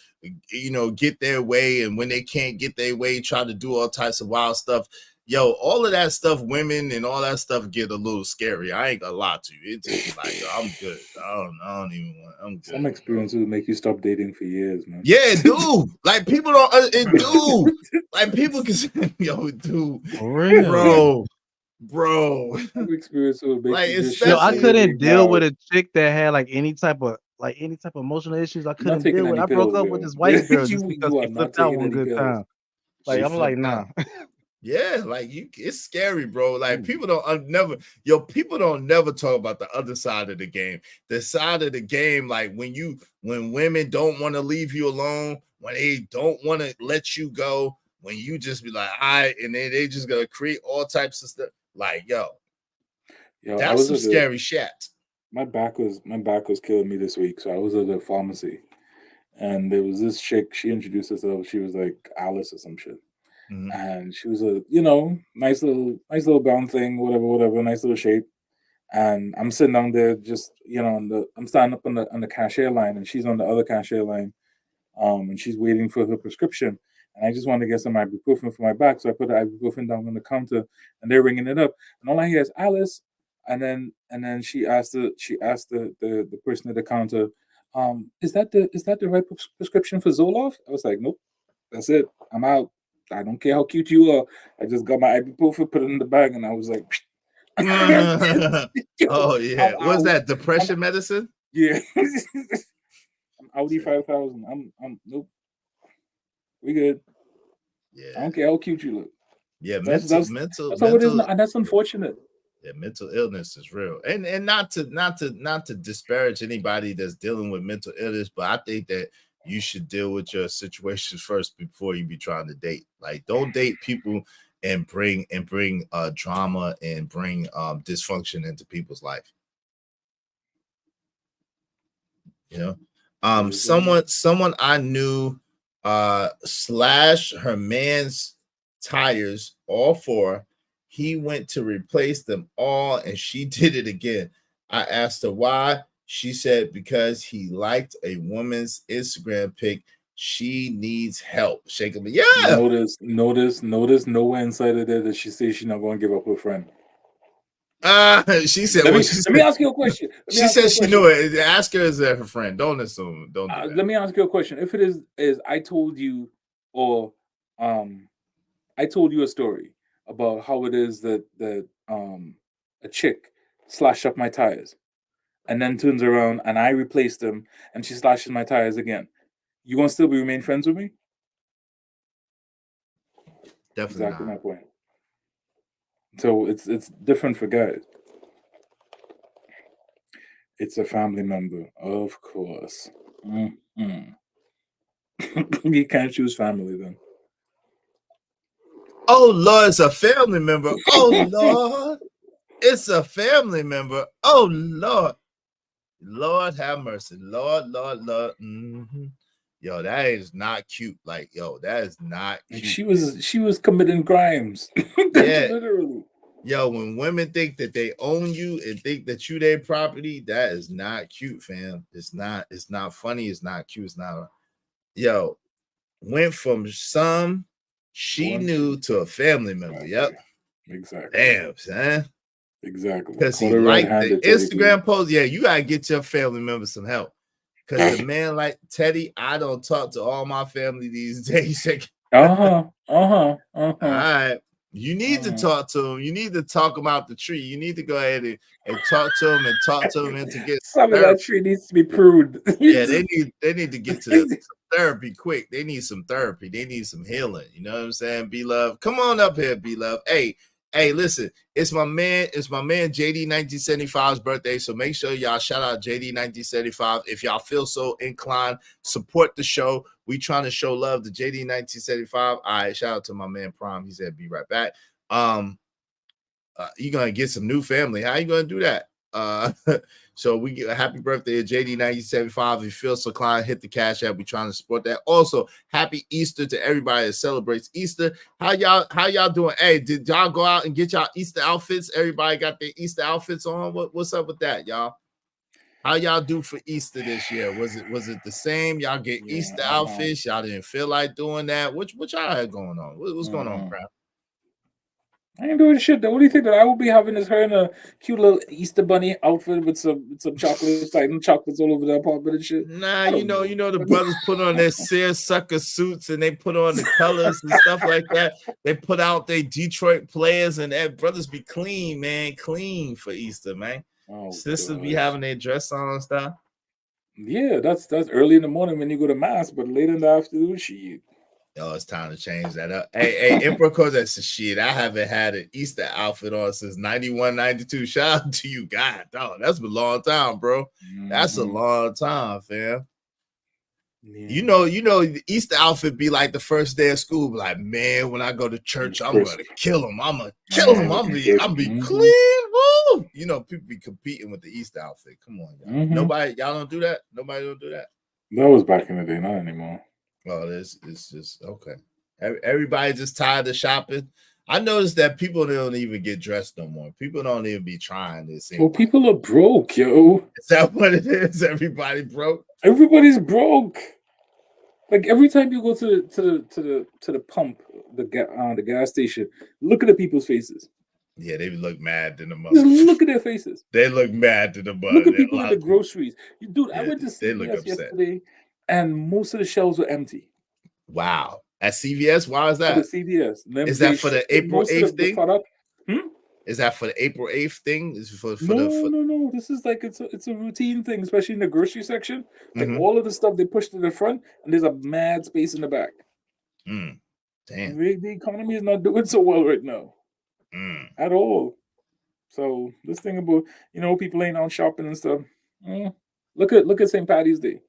[SPEAKER 5] get their way, and when they can't get their way, try to do all types of wild stuff. Yo, all of that stuff, women and all that stuff get a little scary. I ain't gonna lie to you. It just be like, yo, I'm good. I don't even want. I'm good.
[SPEAKER 2] Some experiences will make you stop dating for years, man.
[SPEAKER 5] Yeah, it do. Like people don't. It do. Like people can. Yo, dude.
[SPEAKER 3] For real,
[SPEAKER 5] bro.
[SPEAKER 2] Some experience will make
[SPEAKER 5] Like,
[SPEAKER 2] you just
[SPEAKER 3] Yo, I
[SPEAKER 2] shit
[SPEAKER 3] couldn't deal
[SPEAKER 2] wow.
[SPEAKER 3] with a chick that had like any type of emotional issues. I couldn't
[SPEAKER 2] taking
[SPEAKER 3] deal with.
[SPEAKER 2] any
[SPEAKER 3] I broke
[SPEAKER 2] pills,
[SPEAKER 3] up
[SPEAKER 2] yo.
[SPEAKER 3] with this white girl just
[SPEAKER 2] You
[SPEAKER 3] because
[SPEAKER 2] are
[SPEAKER 3] she
[SPEAKER 2] not
[SPEAKER 3] flipped out
[SPEAKER 2] taking
[SPEAKER 3] one
[SPEAKER 2] any
[SPEAKER 3] good
[SPEAKER 2] pills.
[SPEAKER 3] time. Like
[SPEAKER 5] She
[SPEAKER 3] I'm like,
[SPEAKER 5] flipped
[SPEAKER 3] nah.
[SPEAKER 5] out. Yeah, like it's scary, bro. Like people don't never talk about the other side of the game. The side of the game, like when women don't want to leave you alone, when they don't want to let you go, when you just be like, and then they just gonna create all types of stuff. Like, yo,
[SPEAKER 2] Yo, I
[SPEAKER 5] that's
[SPEAKER 2] was
[SPEAKER 5] some
[SPEAKER 2] at the-
[SPEAKER 5] scary shit.
[SPEAKER 2] My back was killing me this week, so I was at the pharmacy, and there was this chick. She introduced herself. She was like Alice or some shit. And she was a nice little brown thing, whatever, nice little shape. And I'm sitting down there, just I'm standing up on the cashier line, and she's on the other cashier line, and she's waiting for her prescription. And I just wanted to get some ibuprofen for my back, so I put the ibuprofen down on the counter, and they're ringing it up, and all I hear is Alice, and then she asked the person at the counter, is that the right prescription for Zoloft? I was like, nope, that's it, I'm out. I don't care how cute you are. I just got my ibuprofen, put it in the bag, and I was like,
[SPEAKER 5] Oh yeah,
[SPEAKER 2] I'm
[SPEAKER 5] what's
[SPEAKER 2] out.
[SPEAKER 5] that? Depression medicine?
[SPEAKER 2] Yeah. I'm Audi 5000. I'm nope. We good.
[SPEAKER 5] Yeah.
[SPEAKER 2] I don't care how cute you look.
[SPEAKER 5] Yeah,
[SPEAKER 2] That's how it is, and that's unfortunate.
[SPEAKER 5] Yeah, mental illness is real, and not to disparage anybody that's dealing with mental illness, but I think that you should deal with your situations first before you be trying to date. Like, don't date people and bring drama and bring dysfunction into people's life. Someone I knew slashed her man's tires, all four. He went to replace them all, and she did it again. I asked her why. She said because he liked a woman's Instagram pic. She needs help. Shaking me. Yeah.
[SPEAKER 2] Notice nowhere inside of there that she says she's not going to give up her friend.
[SPEAKER 5] She said.
[SPEAKER 2] Let me ask you a question.
[SPEAKER 5] She said she knew it. Ask her as her friend. Don't assume. Don't do that.
[SPEAKER 2] Let me ask you a question. If it is I told you, or I told you a story about how it is that a chick slashed up my tires, and then turns around and I replaced them, and she slashes my tires again. You gonna still remain friends with me?
[SPEAKER 5] Definitely
[SPEAKER 2] exactly
[SPEAKER 5] not.
[SPEAKER 2] my point. So it's different for guys. It's a family member, of course. You can't choose family then.
[SPEAKER 5] Oh Lord, it's a family member. Oh Lord, it's a family member. Oh Lord, Lord have mercy. Lord. Yo, that is not cute. Like, yo, that is not
[SPEAKER 2] And
[SPEAKER 5] cute.
[SPEAKER 2] she was committing crimes.
[SPEAKER 5] Yeah.
[SPEAKER 2] Literally.
[SPEAKER 5] Yo, when women think that they own you and think that you their property, that is not cute, fam. It's not funny, it's not cute, it's not. Yo, went from some she knew to a family member. Yep.
[SPEAKER 2] Exactly.
[SPEAKER 5] Damn, son.
[SPEAKER 2] Exactly.
[SPEAKER 5] Because he
[SPEAKER 2] Caught her
[SPEAKER 5] liked the
[SPEAKER 2] red-handed, Teddy,
[SPEAKER 5] Instagram post. Yeah, you gotta get your family members some help. Because the man like Teddy, I don't talk to all my family these days. All right. You need to talk to them. You need to talk them out the tree. You need to go ahead and talk to them into get
[SPEAKER 2] some of that tree needs to be pruned.
[SPEAKER 5] Yeah, they need to get to therapy quick. They need some therapy. They need some healing. You know what I'm saying? B-Love, come on up here, B-Love. Hey, listen, it's my man JD 1975's birthday. So make sure y'all shout out JD 1975. If y'all feel so inclined, support the show. We trying to show love to JD 1975. All right, shout out to my man Prime. He said be right back. You're gonna get some new family. How you gonna do that? So we get a happy birthday to JD 1975. If you feel so inclined, hit the cash app. We trying to support that. Also, happy Easter to everybody that celebrates Easter. How y'all doing? Hey, did y'all go out and get y'all Easter outfits? Everybody got their Easter outfits on. What's up with that, y'all? How y'all do for Easter this year? Was it the same? Y'all get Easter outfits? Y'all didn't feel like doing that? What y'all had going on? What's going on, crap?
[SPEAKER 2] I ain't doing shit though. What do you think that I will be having is her in a cute little Easter bunny outfit with some chocolates, like chocolates all over the apartment and shit?
[SPEAKER 5] Nah, you know the brothers put on their seersucker suits and they put on the colors and stuff like that. They put out their Detroit players and that brothers be clean, man, clean for Easter, man. Sisters be having their dress on and stuff.
[SPEAKER 2] Yeah, that's early in the morning when you go to mass, but later in the afternoon, shit.
[SPEAKER 5] Yo, it's time to change that up. Hey, Emperor Cause that's shit. I haven't had an Easter outfit on since 91, 92. Shout out to you, God. Dog, that's been a long time, bro. That's a long time, fam. Yeah. You know, the Easter outfit be like the first day of school. Be like, man, when I go to church, I'm gonna kill him. I'm gonna kill him. I'm be clean. Woo! You know, people be competing with the Easter outfit. Come on, y'all. Y'all don't do that. Nobody don't do that.
[SPEAKER 2] That was back in the day, not anymore.
[SPEAKER 5] Well, it's just okay. Everybody just tired of shopping. I noticed that people don't even get dressed no more. People don't even be trying this.
[SPEAKER 2] Well, people are broke, yo.
[SPEAKER 5] Is that what it is? Everybody broke.
[SPEAKER 2] Everybody's broke. Like every time you go to the pump, the gas station, look at the people's faces.
[SPEAKER 5] Yeah, they look mad in the mud.
[SPEAKER 2] Just look at their faces.
[SPEAKER 5] They look mad in the mud.
[SPEAKER 2] Look at people in the groceries. Dude, I went to
[SPEAKER 5] CVS
[SPEAKER 2] yesterday, and most of the shelves were empty.
[SPEAKER 5] Wow. At CVS? Why is that?
[SPEAKER 2] At CVS.
[SPEAKER 5] Is that for the April 8th thing? Is that for the April 8th thing? Is for
[SPEAKER 2] No. This is like it's a routine thing, especially in the grocery section. Like all of the stuff they push to the front, and there's a mad space in the back.
[SPEAKER 5] Damn.
[SPEAKER 2] The economy is not doing so well right now. At all. So this thing about people ain't out shopping and stuff. Look at St. Patty's Day.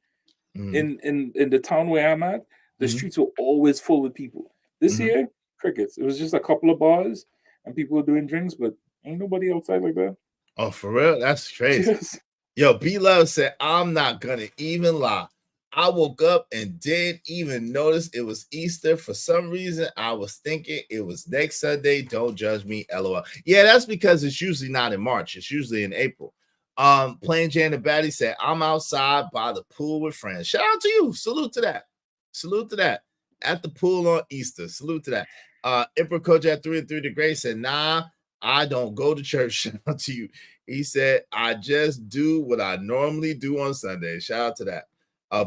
[SPEAKER 2] In the town where I'm at, the streets were always full with people. This year, crickets. It was just a couple of bars and people were doing drinks, but ain't nobody outside like that.
[SPEAKER 5] Oh, for real? That's crazy.
[SPEAKER 2] Yes.
[SPEAKER 5] Yo, B-Love said, I'm not gonna even lie. I woke up and didn't even notice it was Easter. For some reason, I was thinking it was next Sunday. Don't judge me, LOL. Yeah, that's because it's usually not in March. It's usually in April. Plain Jane the Baddie said, I'm outside by the pool with friends. Shout out to you. Salute to that. Salute to that. At the pool on Easter. Salute to that. Emperor Coach at 3 and 3 the Great said, nah, I don't go to church. Shout out to you. He said, I just do what I normally do on Sunday. Shout out to that.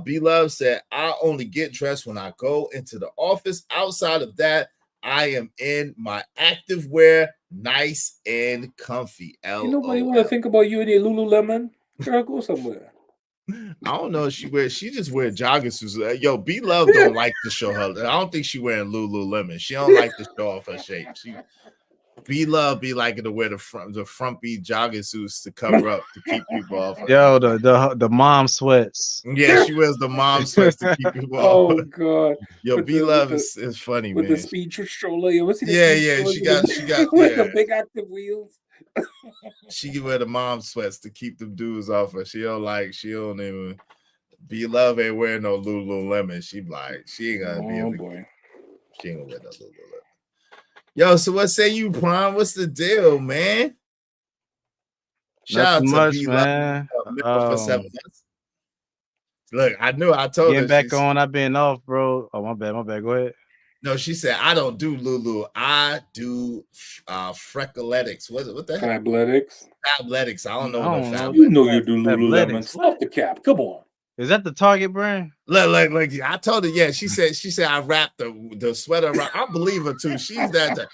[SPEAKER 5] B-Love said, I only get dressed when I go into the office. Outside of that, I am in my active wear, nice and comfy.
[SPEAKER 2] Nobody want to think about you in your Lululemon. Girl, go somewhere.
[SPEAKER 5] I don't know if she just wear jogging suits. Yo, B-Love don't like to show her. I don't think she wearing Lululemon. She don't like to show off her shape. B Love be liking to wear the frumpy jogging suits to cover up to keep people off.
[SPEAKER 3] Yo, the mom sweats.
[SPEAKER 5] Yeah, she wears the mom sweats to keep people off.
[SPEAKER 2] Oh god.
[SPEAKER 5] Yo,
[SPEAKER 2] With
[SPEAKER 5] B
[SPEAKER 2] the-
[SPEAKER 5] Love
[SPEAKER 2] with
[SPEAKER 5] is funny,
[SPEAKER 2] with
[SPEAKER 5] man.
[SPEAKER 2] the speed stroller. You ever see the
[SPEAKER 5] Yeah,
[SPEAKER 2] speed
[SPEAKER 5] yeah,
[SPEAKER 2] stroller
[SPEAKER 5] she got
[SPEAKER 2] with
[SPEAKER 5] yeah.
[SPEAKER 2] the big active wheels.
[SPEAKER 5] She can wear the mom sweats to keep them dudes off her. She don't even B Love ain't wearing no Lululemon. She ain't gonna be able to.
[SPEAKER 2] Boy.
[SPEAKER 5] She ain't gonna wear no Lululemon. Yo, so what say you, Prime? What's the deal, man? Shout
[SPEAKER 3] Nothing
[SPEAKER 5] out to
[SPEAKER 3] much,
[SPEAKER 5] B
[SPEAKER 3] man.
[SPEAKER 5] Love for 7 months. Look, I told her
[SPEAKER 3] Getting back
[SPEAKER 5] she's-
[SPEAKER 3] on. I've been off, bro. Oh, my bad. Go ahead.
[SPEAKER 5] No, she said I don't do Lulu. I do freckletics. What the heck?
[SPEAKER 2] Fabletics.
[SPEAKER 5] Fabletics. I don't know
[SPEAKER 3] I
[SPEAKER 5] what
[SPEAKER 3] don't
[SPEAKER 5] no
[SPEAKER 3] know.
[SPEAKER 5] fabletics.
[SPEAKER 2] You know you do Lululemon.
[SPEAKER 3] Fabletics.
[SPEAKER 2] Stop the cap. Come on.
[SPEAKER 3] Is that the Target brand?
[SPEAKER 5] Look, I told her, yeah. She said I wrapped the sweater around. I believe her too. She's that type.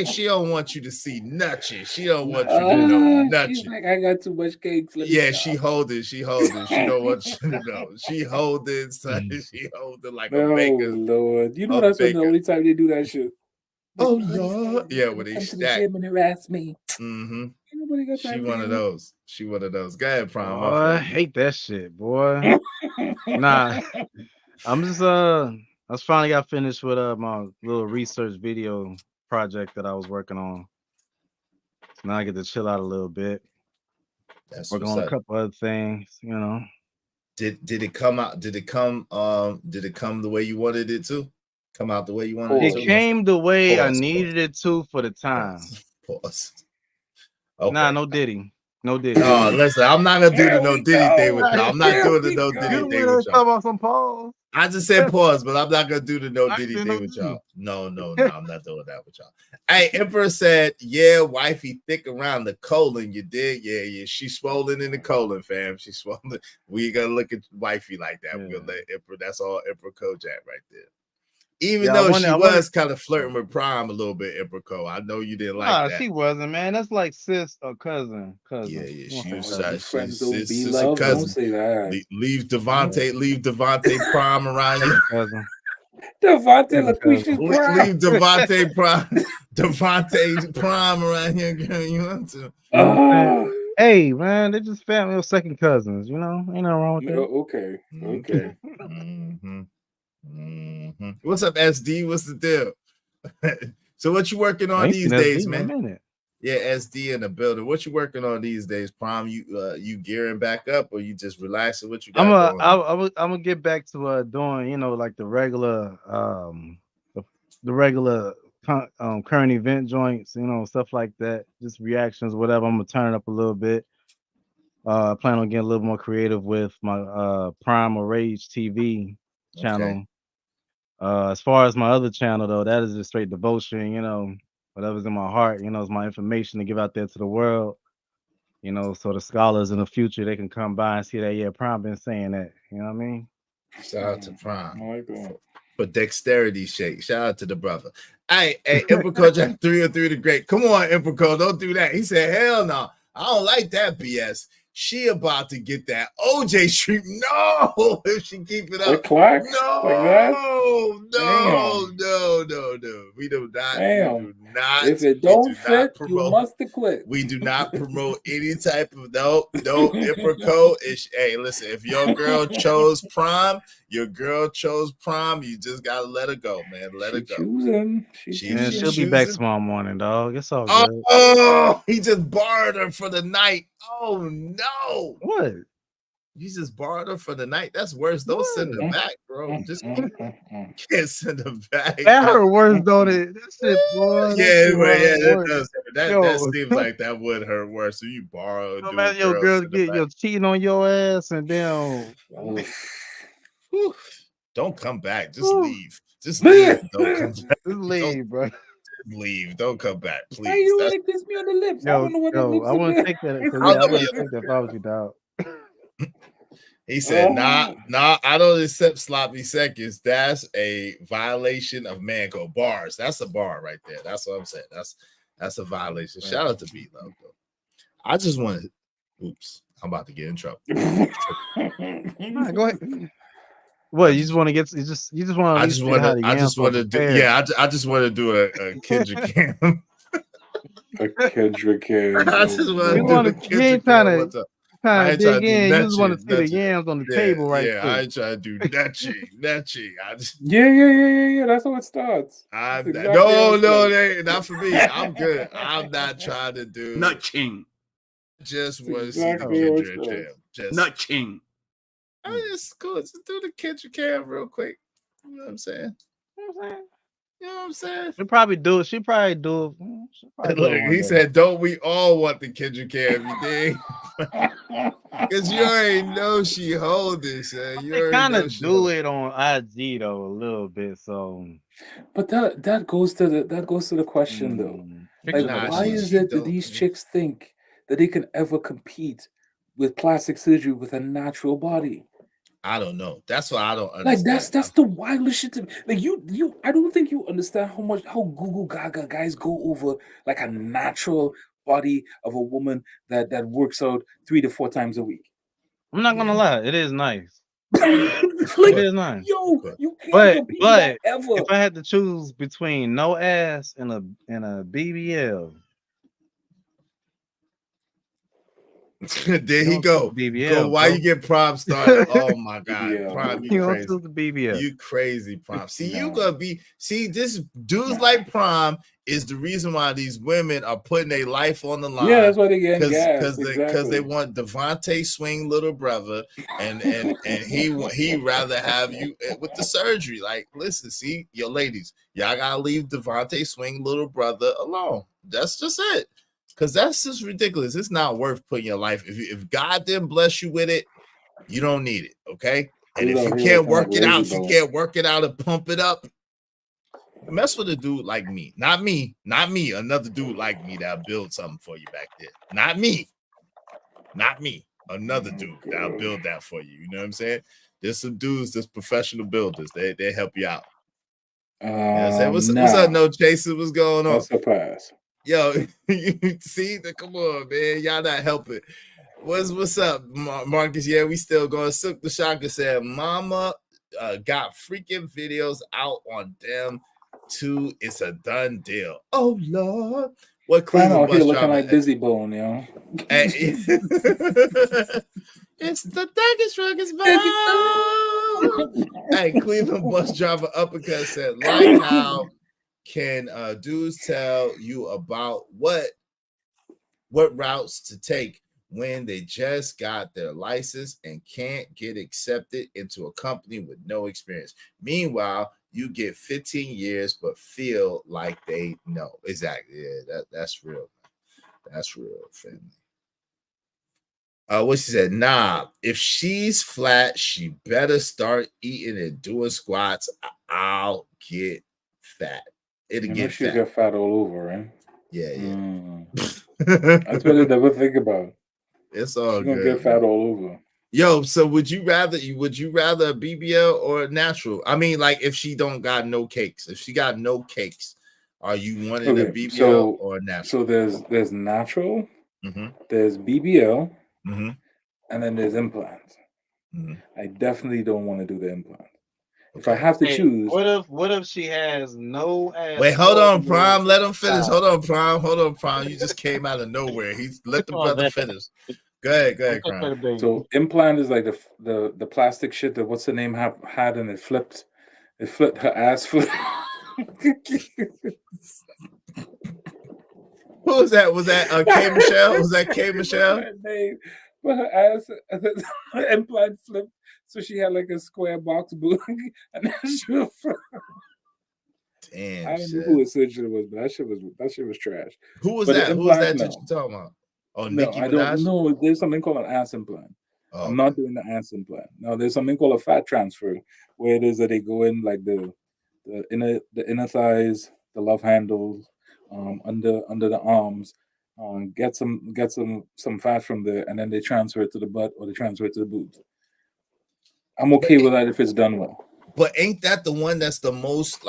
[SPEAKER 5] She don't want you to see nothing. She don't want you to know nothing.
[SPEAKER 2] She's like, I got too much cake.
[SPEAKER 5] Yeah, she hold it. She don't want you to know. She hold it, son. She hold it like a
[SPEAKER 2] Oh
[SPEAKER 5] baker.
[SPEAKER 2] Lord. You know
[SPEAKER 5] a
[SPEAKER 2] that's when
[SPEAKER 5] baker.
[SPEAKER 2] the only time they do that shit.
[SPEAKER 5] Oh yeah, when they
[SPEAKER 2] Come to the
[SPEAKER 5] stack.
[SPEAKER 2] gym and harass me.
[SPEAKER 5] Mm-hmm.
[SPEAKER 2] Nobody got
[SPEAKER 5] She
[SPEAKER 2] time for
[SPEAKER 5] one of
[SPEAKER 2] you.
[SPEAKER 5] those. She one of those. Go ahead, Prime.
[SPEAKER 3] Boy, I hate that shit, boy. Nah, I'm just I finally got finished with my little research video project that I was working on. So now I get to chill out a little bit.
[SPEAKER 5] That's
[SPEAKER 3] Working
[SPEAKER 5] what's
[SPEAKER 3] on a
[SPEAKER 5] up.
[SPEAKER 3] couple other things, you know.
[SPEAKER 5] Did it come out? Did it come the way you wanted it to? Come out the way you wanted it
[SPEAKER 3] It
[SPEAKER 5] to?
[SPEAKER 3] came the way I
[SPEAKER 5] Pause.
[SPEAKER 3] needed it to for the time.
[SPEAKER 5] Pause. Okay.
[SPEAKER 3] Nah, no Diddy. No Diddy.
[SPEAKER 5] No, listen, I'm not gonna do the no Diddy thing with y'all. I'm not
[SPEAKER 3] There
[SPEAKER 5] doing the
[SPEAKER 3] we
[SPEAKER 5] no
[SPEAKER 3] go.
[SPEAKER 5] Diddy
[SPEAKER 3] You
[SPEAKER 5] thing
[SPEAKER 3] wanna
[SPEAKER 5] with
[SPEAKER 3] talk
[SPEAKER 5] y'all.
[SPEAKER 3] about some pause?
[SPEAKER 5] I just said pause, but I'm not gonna do the no
[SPEAKER 3] I
[SPEAKER 5] Diddy
[SPEAKER 3] didn't
[SPEAKER 5] thing
[SPEAKER 3] know
[SPEAKER 5] with
[SPEAKER 3] Diddy.
[SPEAKER 5] y'all. No, I'm not doing that with y'all. Hey, Emperor said, yeah, wifey thick around the colon. You did? Yeah. She's swollen in the colon, fam. She's swollen. We ain't gonna look at wifey like that. We're gonna let Emperor, that's all Emperor Kojak right there. Even
[SPEAKER 3] Yeah,
[SPEAKER 5] though she was kind of flirting with Prime a little bit, Emperor Co. I know you didn't like
[SPEAKER 3] Nah,
[SPEAKER 5] that.
[SPEAKER 3] she wasn't, man. That's like sis or cousin.
[SPEAKER 5] Yeah,
[SPEAKER 3] You
[SPEAKER 5] she
[SPEAKER 3] don't
[SPEAKER 5] was
[SPEAKER 3] say cousin.
[SPEAKER 2] friends
[SPEAKER 5] she's
[SPEAKER 2] don't be
[SPEAKER 5] a
[SPEAKER 2] love.
[SPEAKER 5] cousin.
[SPEAKER 2] Don't say that.
[SPEAKER 5] Leave Devontae Prime around you.
[SPEAKER 3] Cousin.
[SPEAKER 2] Devontae LaQuisha's prime.
[SPEAKER 5] Leave Devontae Prime around here, girl. You want to?
[SPEAKER 3] You know what I'm saying? Hey, man, they just family or second cousins. You know, ain't nothing wrong with that.
[SPEAKER 2] Okay.
[SPEAKER 5] What's up, SD? What's the deal? So what you working on
[SPEAKER 3] Ain't
[SPEAKER 5] these
[SPEAKER 3] seen SD
[SPEAKER 5] days,
[SPEAKER 3] in a
[SPEAKER 5] man?
[SPEAKER 3] minute.
[SPEAKER 5] Yeah, SD in the building. What you working on these days, Prime? You gearing back up, or you just relaxing? What you got going on?
[SPEAKER 3] I'm gonna get back to doing, you know, like the regular the regular current event joints, you know, stuff like that, just reactions, whatever. I'm gonna turn it up a little bit. I plan on getting a little more creative with my Prime or Rage TV channel. As far as my other channel though, that is just straight devotion, you know, whatever's in my heart, you know, is my information to give out there to the world, you know, so the scholars in the future they can come by and see that, yeah, Prime been saying that, you know what I mean?
[SPEAKER 5] Shout out to Prime for dexterity shake. Shout out to the brother. Hey, Emperor Kojak 303 the great. Come on, Emperor Ko, don't do that. He said, hell no, I don't like that BS. She about to get that OJ Street. No, if she keep it up.
[SPEAKER 2] Clack?
[SPEAKER 5] No,
[SPEAKER 2] Like that?
[SPEAKER 5] No. We do not.
[SPEAKER 2] Damn.
[SPEAKER 5] We do not.
[SPEAKER 2] If it don't fit, you must quit.
[SPEAKER 5] We do not promote any type of no Emperor Co. Hey, listen, if your girl chose Prime, you just gotta let her go, man. Let her go.
[SPEAKER 2] Choosing.
[SPEAKER 3] She'll be back tomorrow morning, dog. It's all good.
[SPEAKER 5] Oh, he just borrowed her for the night. Oh no.
[SPEAKER 3] What?
[SPEAKER 5] You just borrowed her for the night. That's worse. Don't send her back, bro. Just can't send her back.
[SPEAKER 3] That hurt worse, don't it? That shit, boy.
[SPEAKER 5] That does. That seems like that would hurt worse. So you borrow.
[SPEAKER 3] No matter your girl get your cheating on your ass and then
[SPEAKER 5] don't come back. Just leave. Just leave. Don't come back.
[SPEAKER 3] Just leave, bro.
[SPEAKER 5] Leave. Don't come back, please.
[SPEAKER 2] Why you want to kiss me on the lips? I don't know what the lips
[SPEAKER 3] I wouldn't
[SPEAKER 2] are.
[SPEAKER 3] take that. I wouldn't take that if I was you, dog.
[SPEAKER 5] He said, nah, I don't accept sloppy seconds. That's a violation of man code. Bars. That's a bar right there. That's what I'm saying. That's a violation. Shout out to B Love, though. I just want to, oops, I'm about to get in trouble.
[SPEAKER 3] Right, go ahead. What, you just want to get you just want to
[SPEAKER 5] I just want to do a Kendrick Cam.
[SPEAKER 2] A Kendrick cam.
[SPEAKER 5] I just want to
[SPEAKER 3] You
[SPEAKER 5] do
[SPEAKER 3] want
[SPEAKER 5] the
[SPEAKER 3] to? You
[SPEAKER 5] Kendrick
[SPEAKER 3] ain't trying
[SPEAKER 5] cam one
[SPEAKER 3] to
[SPEAKER 5] time. I ain't trying
[SPEAKER 3] dig
[SPEAKER 5] to do
[SPEAKER 3] in. You just want to
[SPEAKER 5] nothing.
[SPEAKER 3] see the yams on the
[SPEAKER 5] Yeah,
[SPEAKER 3] table right
[SPEAKER 5] yeah. I
[SPEAKER 3] quick.
[SPEAKER 5] ain't trying to do nothing. I just,
[SPEAKER 2] Yeah. That's how it starts. That's exactly how
[SPEAKER 5] no,
[SPEAKER 2] it starts.
[SPEAKER 5] they ain't not for me. I'm good. I'm not trying to do
[SPEAKER 17] Nothing.
[SPEAKER 5] just
[SPEAKER 2] That's
[SPEAKER 5] want to see the
[SPEAKER 2] exactly how it
[SPEAKER 5] Kendrick
[SPEAKER 2] starts.
[SPEAKER 5] cam. Just
[SPEAKER 17] Nothing.
[SPEAKER 5] It's cool. Just do the Kendrick cam real quick. You know what I'm saying? You know what I'm saying?
[SPEAKER 3] She probably do it. She probably do it. She probably do it
[SPEAKER 5] Look,
[SPEAKER 3] one
[SPEAKER 5] he
[SPEAKER 3] day.
[SPEAKER 5] said, "Don't we all want the Kendrick cam?" You dig? Because you already know she hold this. You
[SPEAKER 3] They
[SPEAKER 5] already
[SPEAKER 3] kind
[SPEAKER 5] know
[SPEAKER 3] of
[SPEAKER 5] she
[SPEAKER 3] do
[SPEAKER 5] hold.
[SPEAKER 3] it on IG though a little bit. So,
[SPEAKER 2] But that goes to the question though. Like,
[SPEAKER 5] Nah,
[SPEAKER 2] why is
[SPEAKER 5] she
[SPEAKER 2] it that
[SPEAKER 5] don't.
[SPEAKER 2] these chicks think that they can ever compete with plastic surgery with a natural body?
[SPEAKER 5] I don't know. That's what I don't
[SPEAKER 2] Like
[SPEAKER 5] understand.
[SPEAKER 2] that's the wildest shit to me. Like you I don't think you understand how Google Gaga guys go over like a natural body of a woman that works out 3 to 4 times a week.
[SPEAKER 3] I'm not gonna lie, it is nice.
[SPEAKER 2] Like,
[SPEAKER 3] It is nice.
[SPEAKER 2] yo, you can't compete with that
[SPEAKER 3] But
[SPEAKER 2] ever.
[SPEAKER 3] if I had to choose between no ass and a BBL,
[SPEAKER 5] There he
[SPEAKER 3] don't choose
[SPEAKER 5] go.
[SPEAKER 3] the BBL,
[SPEAKER 5] Go. Why
[SPEAKER 3] bro.
[SPEAKER 5] you get Prom started? Oh my God,
[SPEAKER 2] BBL.
[SPEAKER 5] Prom, you
[SPEAKER 3] You don't
[SPEAKER 5] crazy.
[SPEAKER 3] choose the BBL.
[SPEAKER 5] You crazy, Prom. See, you
[SPEAKER 2] No.
[SPEAKER 5] gonna be. See, this dudes like Prom is the reason why these women are putting their life on the line.
[SPEAKER 2] Yeah, that's why they getting
[SPEAKER 5] because
[SPEAKER 2] gassed.
[SPEAKER 5] they
[SPEAKER 2] Exactly.
[SPEAKER 5] want Devontae Swing little brother, and he rather have you with the surgery. Like, listen, see, your ladies, y'all gotta leave Devontae Swing little brother alone. That's just it. Because that's just ridiculous. It's not worth putting your life. If God didn't bless you with it, you don't need it. Okay. And
[SPEAKER 2] Dude
[SPEAKER 5] if
[SPEAKER 2] out
[SPEAKER 5] you
[SPEAKER 2] here
[SPEAKER 5] can't
[SPEAKER 2] looking like
[SPEAKER 5] work it out,
[SPEAKER 2] Rosie
[SPEAKER 5] if you
[SPEAKER 2] Bone.
[SPEAKER 5] can't work it out and pump it up, mess with a dude like me. Not me. Another dude like me that'll build something for you back there. Not me. Another dude that'll build that for you. You know what I'm saying? There's some dudes, there's professional builders. They help you out. You know what I'm saying? What's up, No Chaser? What's going on?
[SPEAKER 2] That's a pass.
[SPEAKER 5] Yo, you see, come on, man. Y'all not helping. What's up, Marcus? Yeah, we still going. Silk the Shocker said, Mama got freaking videos out on them too. It's a done deal. Oh, Lord. What
[SPEAKER 2] Crying
[SPEAKER 5] Cleveland
[SPEAKER 2] out here
[SPEAKER 5] bus
[SPEAKER 2] looking
[SPEAKER 5] driver?
[SPEAKER 2] like Busy Bone, yo.
[SPEAKER 5] It's the Turkish truck is back. Hey, Cleveland bus driver uppercut said, like how can dudes tell you about what routes to take when they just got their license and can't get accepted into a company with no experience? Meanwhile, you get 15 years but feel like they know. Exactly. Yeah, that's real. That's real, family. What she said, nah, if she's flat, she better start eating and doing squats. I'll get fat. It'll
[SPEAKER 2] You know
[SPEAKER 5] get
[SPEAKER 2] she'll
[SPEAKER 5] fat.
[SPEAKER 2] get fat all over, right?
[SPEAKER 5] Yeah.
[SPEAKER 2] That's what they never think about.
[SPEAKER 5] It's all
[SPEAKER 2] She's gonna
[SPEAKER 5] good.
[SPEAKER 2] get fat all over.
[SPEAKER 5] Yo, so would you rather a BBL or a natural? I mean, like if she don't got no cakes, if she got no cakes, are you wanting a BBL or a natural?
[SPEAKER 2] So there's natural,
[SPEAKER 5] Mhm.
[SPEAKER 2] there's BBL,
[SPEAKER 5] Mhm.
[SPEAKER 2] and then there's implants.
[SPEAKER 5] Mhm.
[SPEAKER 2] I definitely don't want to do the implant. If I have to
[SPEAKER 3] Hey,
[SPEAKER 2] choose,
[SPEAKER 3] what if she has no ass?
[SPEAKER 5] Wait, hold
[SPEAKER 3] or
[SPEAKER 5] on,
[SPEAKER 3] no
[SPEAKER 5] Prime. Let him finish.
[SPEAKER 3] thigh?
[SPEAKER 5] Hold on, Prime. You just came out of nowhere. Let the brother finish. Go ahead, Prime.
[SPEAKER 2] So implant is like the plastic shit that what's the name had and it flipped her ass flip.
[SPEAKER 5] Who was that? Was that K Michelle? Was that K Michelle?
[SPEAKER 2] Her name, but her ass her implant flipped, so she had like a square box booty, and then she was.
[SPEAKER 5] Damn,
[SPEAKER 2] I don't know
[SPEAKER 5] shit.
[SPEAKER 2] who his surgeon was, but that shit was trash.
[SPEAKER 5] Who was
[SPEAKER 2] But
[SPEAKER 5] that?
[SPEAKER 2] the
[SPEAKER 5] Who was
[SPEAKER 2] implant,
[SPEAKER 5] that
[SPEAKER 2] no.
[SPEAKER 5] you talking about? Oh,
[SPEAKER 2] No,
[SPEAKER 5] Nicki
[SPEAKER 2] I don't
[SPEAKER 5] Minaj?
[SPEAKER 2] know. There's something called an ass implant.
[SPEAKER 5] Oh,
[SPEAKER 2] I'm not doing the ass implant. Now there's something called a fat transfer, where it is that they go in like the inner thighs, the love handles, under the arms, get some fat from there, and then they transfer it to the butt or they transfer it to the boobs. I'm okay with that if it's done well.
[SPEAKER 5] But ain't that the one that's the most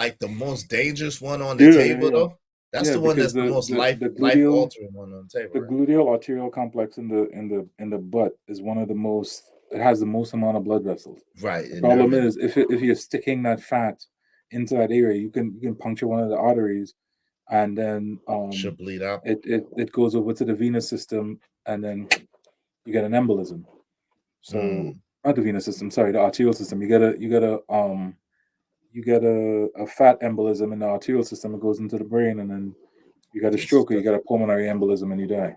[SPEAKER 5] dangerous one on the table though? That's the one
[SPEAKER 2] because
[SPEAKER 5] that's the most life
[SPEAKER 2] gluteal,
[SPEAKER 5] altering one on the table.
[SPEAKER 2] the
[SPEAKER 5] Right?
[SPEAKER 2] gluteal arterial complex in the butt is one of the most. It has the most amount of blood vessels.
[SPEAKER 5] Right.
[SPEAKER 2] The problem is if you're sticking that fat into that area, you can puncture one of the arteries, and then
[SPEAKER 5] Should bleed out.
[SPEAKER 2] it goes over to the venous system, and then you get an embolism. So not the venous system, sorry, the arterial system. You get a fat embolism in the arterial system. It goes into the brain, and then you got a stroke, or you got a pulmonary embolism, and you die.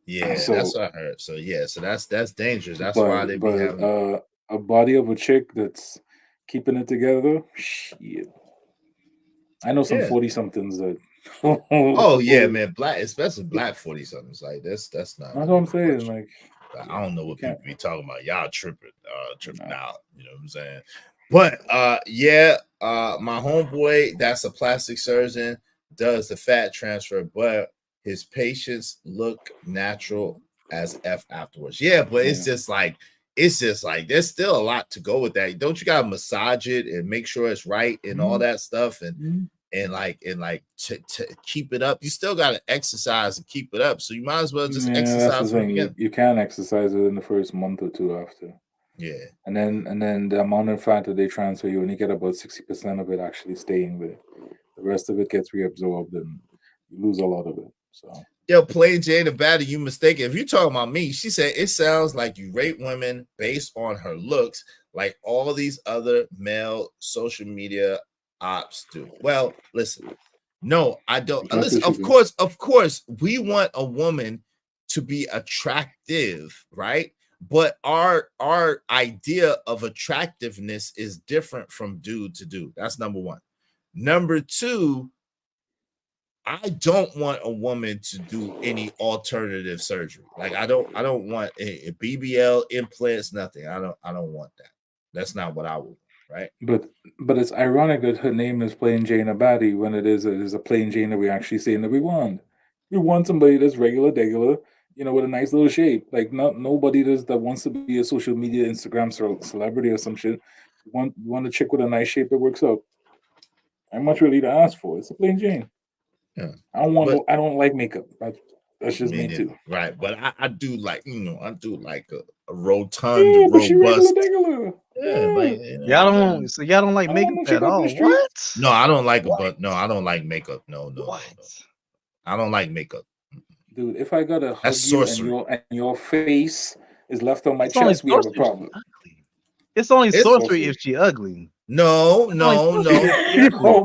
[SPEAKER 5] Yeah,
[SPEAKER 2] So,
[SPEAKER 5] that's what I heard. So yeah, so that's dangerous. That's why they be having
[SPEAKER 2] a body of a chick that's keeping it together. Shit. I know some 40-somethings that.
[SPEAKER 5] Oh yeah, man, black, especially black 40-somethings. Like that's not.
[SPEAKER 2] That's what I'm saying. Like,
[SPEAKER 5] I don't know what people be talking about. Y'all tripping out. You know what I'm saying? But my homeboy, that's a plastic surgeon, does the fat transfer, but his patients look natural as F afterwards. Yeah, but it's just like there's still a lot to go with that. Don't you gotta massage it and make sure it's right and all that stuff and to keep it up? You still gotta exercise and keep it up. So you might as well just exercise from the beginning.
[SPEAKER 2] You can exercise it in the first month or two after.
[SPEAKER 5] Yeah.
[SPEAKER 2] And then the amount of fat that they transfer, you only get about 60% of it actually staying there. The rest of it gets reabsorbed and you lose a lot of it. So
[SPEAKER 5] yo, Plain Jane the Baddie, you mistaken. If you're talking about me, she said it sounds like you rate women based on her looks, like all these other male social media ops do. Well, listen, no, I don't. Listen, of course, we want a woman to be attractive, right? But our idea of attractiveness is different from dude to dude. That's number one. Number two, I don't want a woman to do any alternative surgery. Like I don't want a BBL, implants, nothing. I don't want that. That's not what I would want, right?
[SPEAKER 2] But it's ironic that her name is Plain Jane a Baddie when it is a Plain Jane that we actually saying that we want. We want somebody that's regular, with a nice little shape. Like nobody that wants to be a social media Instagram celebrity or some shit. You want a chick with a nice shape that works out. Ain't much really to ask for. It's a Plain Jane.
[SPEAKER 5] Yeah.
[SPEAKER 2] I don't like makeup. That's just me too.
[SPEAKER 5] Right. But I do like, a rotund, robust.
[SPEAKER 3] Y'all don't like makeup at all. What?
[SPEAKER 5] No, I don't like I don't like makeup. No. I don't like makeup.
[SPEAKER 2] Dude, if I gotta hug you and your face is left on my
[SPEAKER 3] It's only
[SPEAKER 2] chest, we have a problem.
[SPEAKER 3] It's only sorcery if she ugly.
[SPEAKER 5] No.